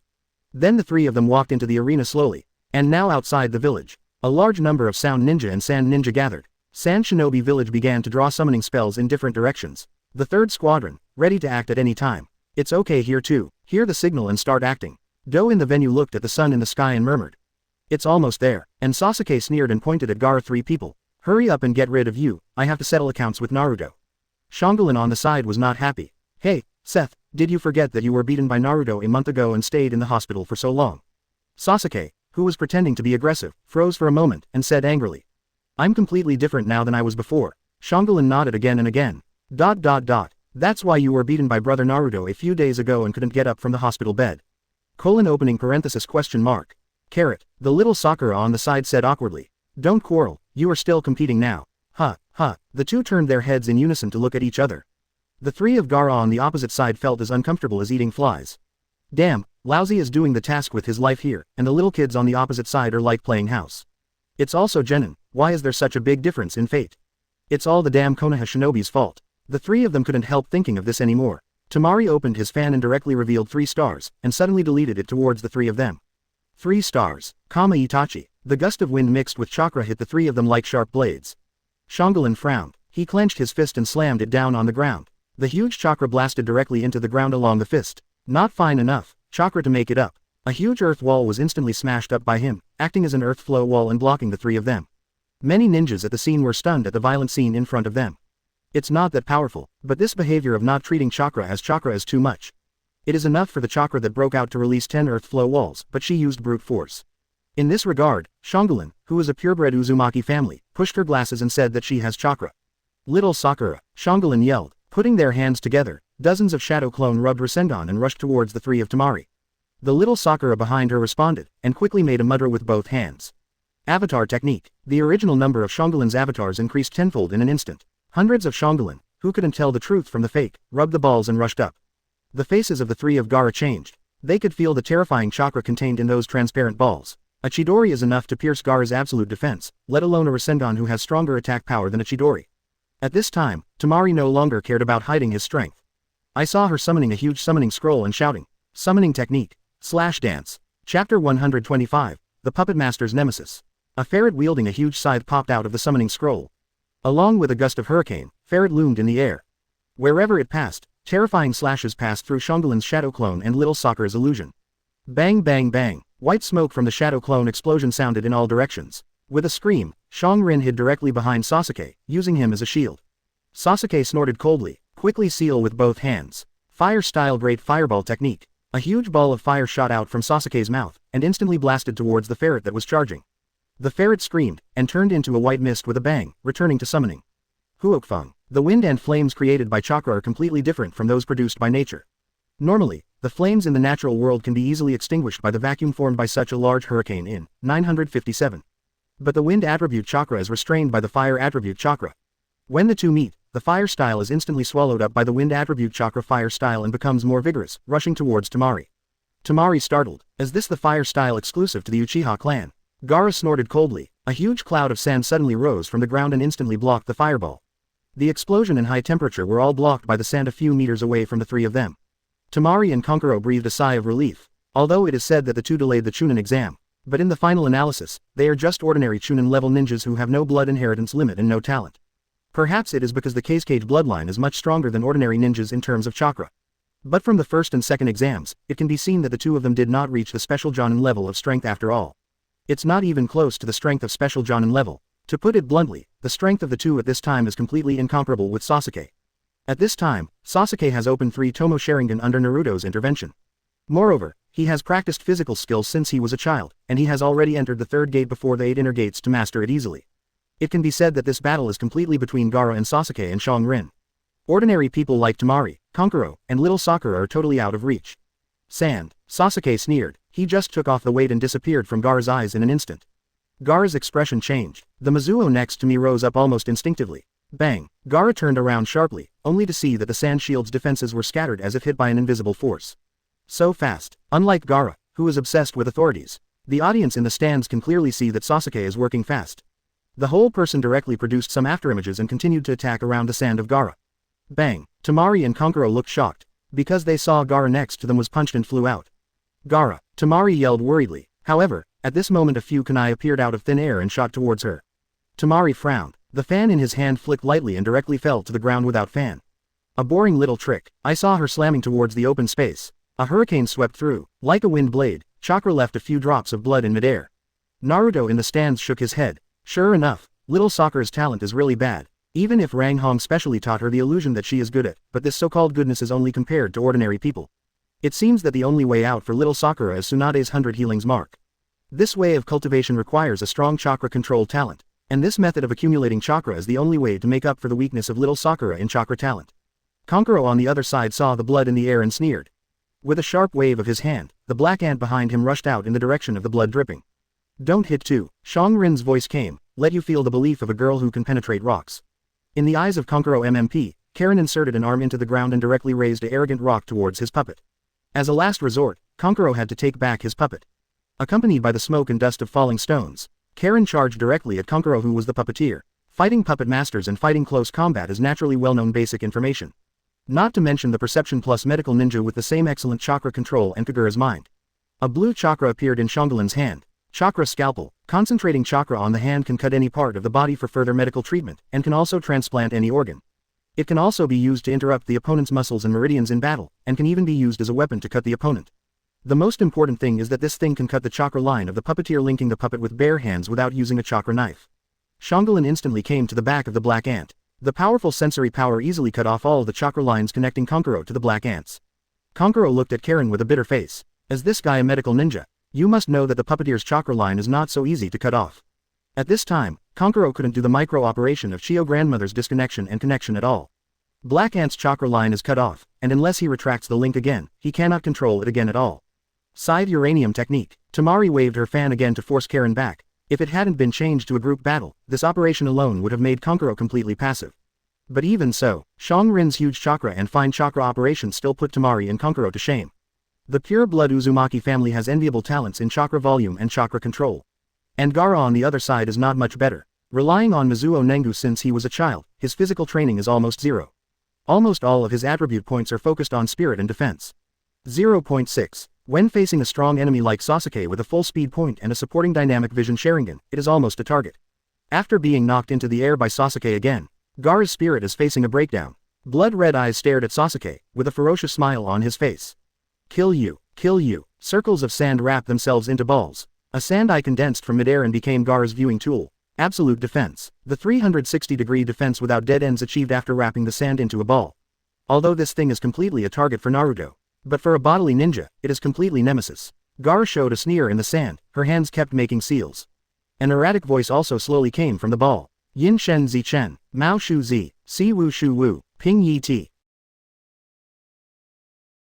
Then the 3 of them walked into the arena slowly. And now outside the village, a large number of Sound Ninja and Sand Ninja gathered. San Shinobi Village began to draw summoning spells in different directions. The third squadron, ready to act at any time. It's okay here too. Hear the signal and start acting. Do in the venue looked at the sun in the sky and murmured. It's almost there. And Sasuke sneered and pointed at Gaara. 3 people. Hurry up and get rid of you, I have to settle accounts with Naruto. Shangulin on the side was not happy. Hey, Seth, did you forget that you were beaten by Naruto a month ago and stayed in the hospital for so long? Sasuke, who was pretending to be aggressive, froze for a moment and said angrily. I'm completely different now than I was before. Shangulin nodded again and again. ... That's why you were beaten by brother Naruto a few days ago and couldn't get up from the hospital bed. ... Opening parenthesis question mark. Carrot, the little Sakura on the side said awkwardly. Don't quarrel, you are still competing now. The two turned their heads in unison to look at each other. The 3 of Gaara on the opposite side felt as uncomfortable as eating flies. Damn, Lousy is doing the task with his life here, and the little kids on the opposite side are like playing house. It's also Genin, why is there such a big difference in fate? It's all the damn Konoha shinobi's fault. The 3 of them couldn't help thinking of this anymore. Tamari opened his fan and directly revealed 3 stars, and suddenly deleted it towards the 3 of them. 3 stars, Itachi. The gust of wind mixed with chakra hit the 3 of them like sharp blades. Shangulin frowned. He clenched his fist and slammed it down on the ground. The huge chakra blasted directly into the ground along the fist. Not fine enough, chakra to make it up. A huge earth wall was instantly smashed up by him, acting as an earth flow wall and blocking the 3 of them. Many ninjas at the scene were stunned at the violent scene in front of them. It's not that powerful, but this behavior of not treating chakra is too much. It is enough for the chakra that broke out to release 10 earth flow walls, but she used brute force. In this regard, Shangulin, who is a purebred Uzumaki family, pushed her glasses and said that she has chakra. Little Sakura, Shangulin yelled, putting their hands together. Dozens of shadow clone rubbed Rasengan and rushed towards the 3 of Tamari. The little Sakura behind her responded, and quickly made a mudra with both hands. Avatar technique. The original number of Shangulin's avatars increased tenfold in an instant. Hundreds of Shangulin, who couldn't tell the truth from the fake, rubbed the balls and rushed up. The faces of the 3 of Gaara changed. They could feel the terrifying chakra contained in those transparent balls. A Chidori is enough to pierce Gaara's absolute defense, let alone a Rasengan who has stronger attack power than a Chidori. At this time, Tamari no longer cared about hiding his strength. I saw her summoning a huge summoning scroll and shouting, "Summoning technique! Slash dance!" Chapter 125, The Puppet Master's Nemesis. A ferret wielding a huge scythe popped out of the summoning scroll. Along with a gust of hurricane, ferret loomed in the air. Wherever it passed, terrifying slashes passed through Shangulin's shadow clone and little Sakura's illusion. Bang bang bang, white smoke from the shadow clone explosion sounded in all directions. With a scream, Shang-Rin hid directly behind Sasuke, using him as a shield. Sasuke snorted coldly, quickly seal with both hands. Fire-style great fireball technique. A huge ball of fire shot out from Sasuke's mouth, and instantly blasted towards the ferret that was charging. The ferret screamed, and turned into a white mist with a bang, returning to summoning. Huokfeng. The wind and flames created by chakra are completely different from those produced by nature. Normally, the flames in the natural world can be easily extinguished by the vacuum formed by such a large hurricane in 957. But the wind attribute chakra is restrained by the fire attribute chakra. When the two meet, the fire style is instantly swallowed up by the wind attribute chakra fire style and becomes more vigorous, rushing towards Tamari. Tamari startled. Is this the fire style exclusive to the Uchiha clan? Gaara snorted coldly. A huge cloud of sand suddenly rose from the ground and instantly blocked the fireball. The explosion and high temperature were all blocked by the sand a few meters away from the 3 of them. Tamari and Konkuro breathed a sigh of relief, although it is said that the two delayed the chunin exam. But in the final analysis, they are just ordinary chunin level ninjas who have no blood inheritance limit and no talent. Perhaps it is because the Kazekage bloodline is much stronger than ordinary ninjas in terms of chakra. But from the first and second exams, it can be seen that the two of them did not reach the special Jonin level of strength after all. It's not even close to the strength of special Jonin level. To put it bluntly, the strength of the two at this time is completely incomparable with Sasuke. At this time, Sasuke has opened 3 Tomo Sharingan under Naruto's intervention. Moreover, he has practiced physical skills since he was a child, and he has already entered the 3rd gate before the 8 inner gates to master it easily. It can be said that this battle is completely between Gaara and Sasuke and Shang-Rin. Ordinary people like Tamari, Konkuro, and little Sakura are totally out of reach. Sand. Sasuke sneered. He just took off the weight and disappeared from Gaara's eyes in an instant. Gaara's expression changed. The Mizuo next to me rose up almost instinctively. Bang. Gaara turned around sharply, only to see that the sand shield's defenses were scattered as if hit by an invisible force. So fast. Unlike Gaara, who is obsessed with authorities, the audience in the stands can clearly see that Sasuke is working fast. The whole person directly produced some afterimages and continued to attack around the sand of Gaara. Bang. Tamari and Konkuro looked shocked, because they saw Gaara next to them was punched and flew out. Gaara. Tamari yelled worriedly. However, at this moment a few kunai appeared out of thin air and shot towards her. Tamari frowned. The fan in his hand flicked lightly and directly fell to the ground without fan. A boring little trick. I saw her slamming towards the open space. A hurricane swept through. Like a wind blade, Chakra left a few drops of blood in midair. Naruto in the stands shook his head. Sure enough, little Sakura's talent is really bad. Even if Rang Hong specially taught her the illusion that she is good at, but this so-called goodness is only compared to ordinary people. It seems that the only way out for little Sakura is Tsunade's 100 healings mark. This way of cultivation requires a strong chakra control talent, and this method of accumulating chakra is the only way to make up for the weakness of little Sakura in chakra talent. Kankuro on the other side saw the blood in the air and sneered. With a sharp wave of his hand, the black ant behind him rushed out in the direction of the blood dripping. Don't hit too. Shang Rin's voice came, let you feel the belief of a girl who can penetrate rocks. In the eyes of Kankuro MMP, Karen inserted an arm into the ground and directly raised an arrogant rock towards his puppet. As a last resort, Kankuro had to take back his puppet. Accompanied by the smoke and dust of falling stones, Karen charged directly at Kankuro, who was the puppeteer. Fighting puppet masters and fighting close combat is naturally well-known basic information. Not to mention the perception plus medical ninja with the same excellent chakra control and Kagura's mind. A blue chakra appeared in Shanghalin's hand. Chakra scalpel. Concentrating chakra on the hand can cut any part of the body for further medical treatment, and can also transplant any organ. It can also be used to interrupt the opponent's muscles and meridians in battle, and can even be used as a weapon to cut the opponent. The most important thing is that this thing can cut the chakra line of the puppeteer, linking the puppet with bare hands without using a chakra knife. Shanghalin instantly came to the back of the black ant. The powerful sensory power easily cut off all of the chakra lines connecting Kankuro to the black ants. Kankuro looked at Karen with a bitter face. Is this guy a medical ninja? You must know that the puppeteer's chakra line is not so easy to cut off. At this time, Kankuro couldn't do the micro-operation of Chio grandmother's disconnection and connection at all. Black Ant's chakra line is cut off, and unless he retracts the link again, he cannot control it again at all. Scythe uranium technique. Tamari waved her fan again to force Karen back. If it hadn't been changed to a group battle, this operation alone would have made Kankuro completely passive. But even so, Shang Rin's huge chakra and fine chakra operation still put Tamari and Kankuro to shame. The pure blood Uzumaki family has enviable talents in chakra volume and chakra control. And Gaara on the other side is not much better. Relying on Mizuo Nengu since he was a child, his physical training is almost zero. Almost all of his attribute points are focused on spirit and defense. 0.6. When facing a strong enemy like Sasuke with a full speed point and a supporting dynamic vision Sharingan, it is almost a target. After being knocked into the air by Sasuke again, Gaara's spirit is facing a breakdown. Blood-red eyes stared at Sasuke, with a ferocious smile on his face. Kill you, kill you. Circles of sand wrapped themselves into balls. A sand eye condensed from midair and became Gaara's viewing tool. Absolute defense. The 360-degree defense without dead ends achieved after wrapping the sand into a ball. Although this thing is completely a target for Naruto. But for a bodily ninja, it is completely nemesis. Gaara showed a sneer in the sand, her hands kept making seals. An erratic voice also slowly came from the ball. Yin Shen Zi Chen, Mao Shu Zi, Si Wu Shu Wu, Ping Yi Ti.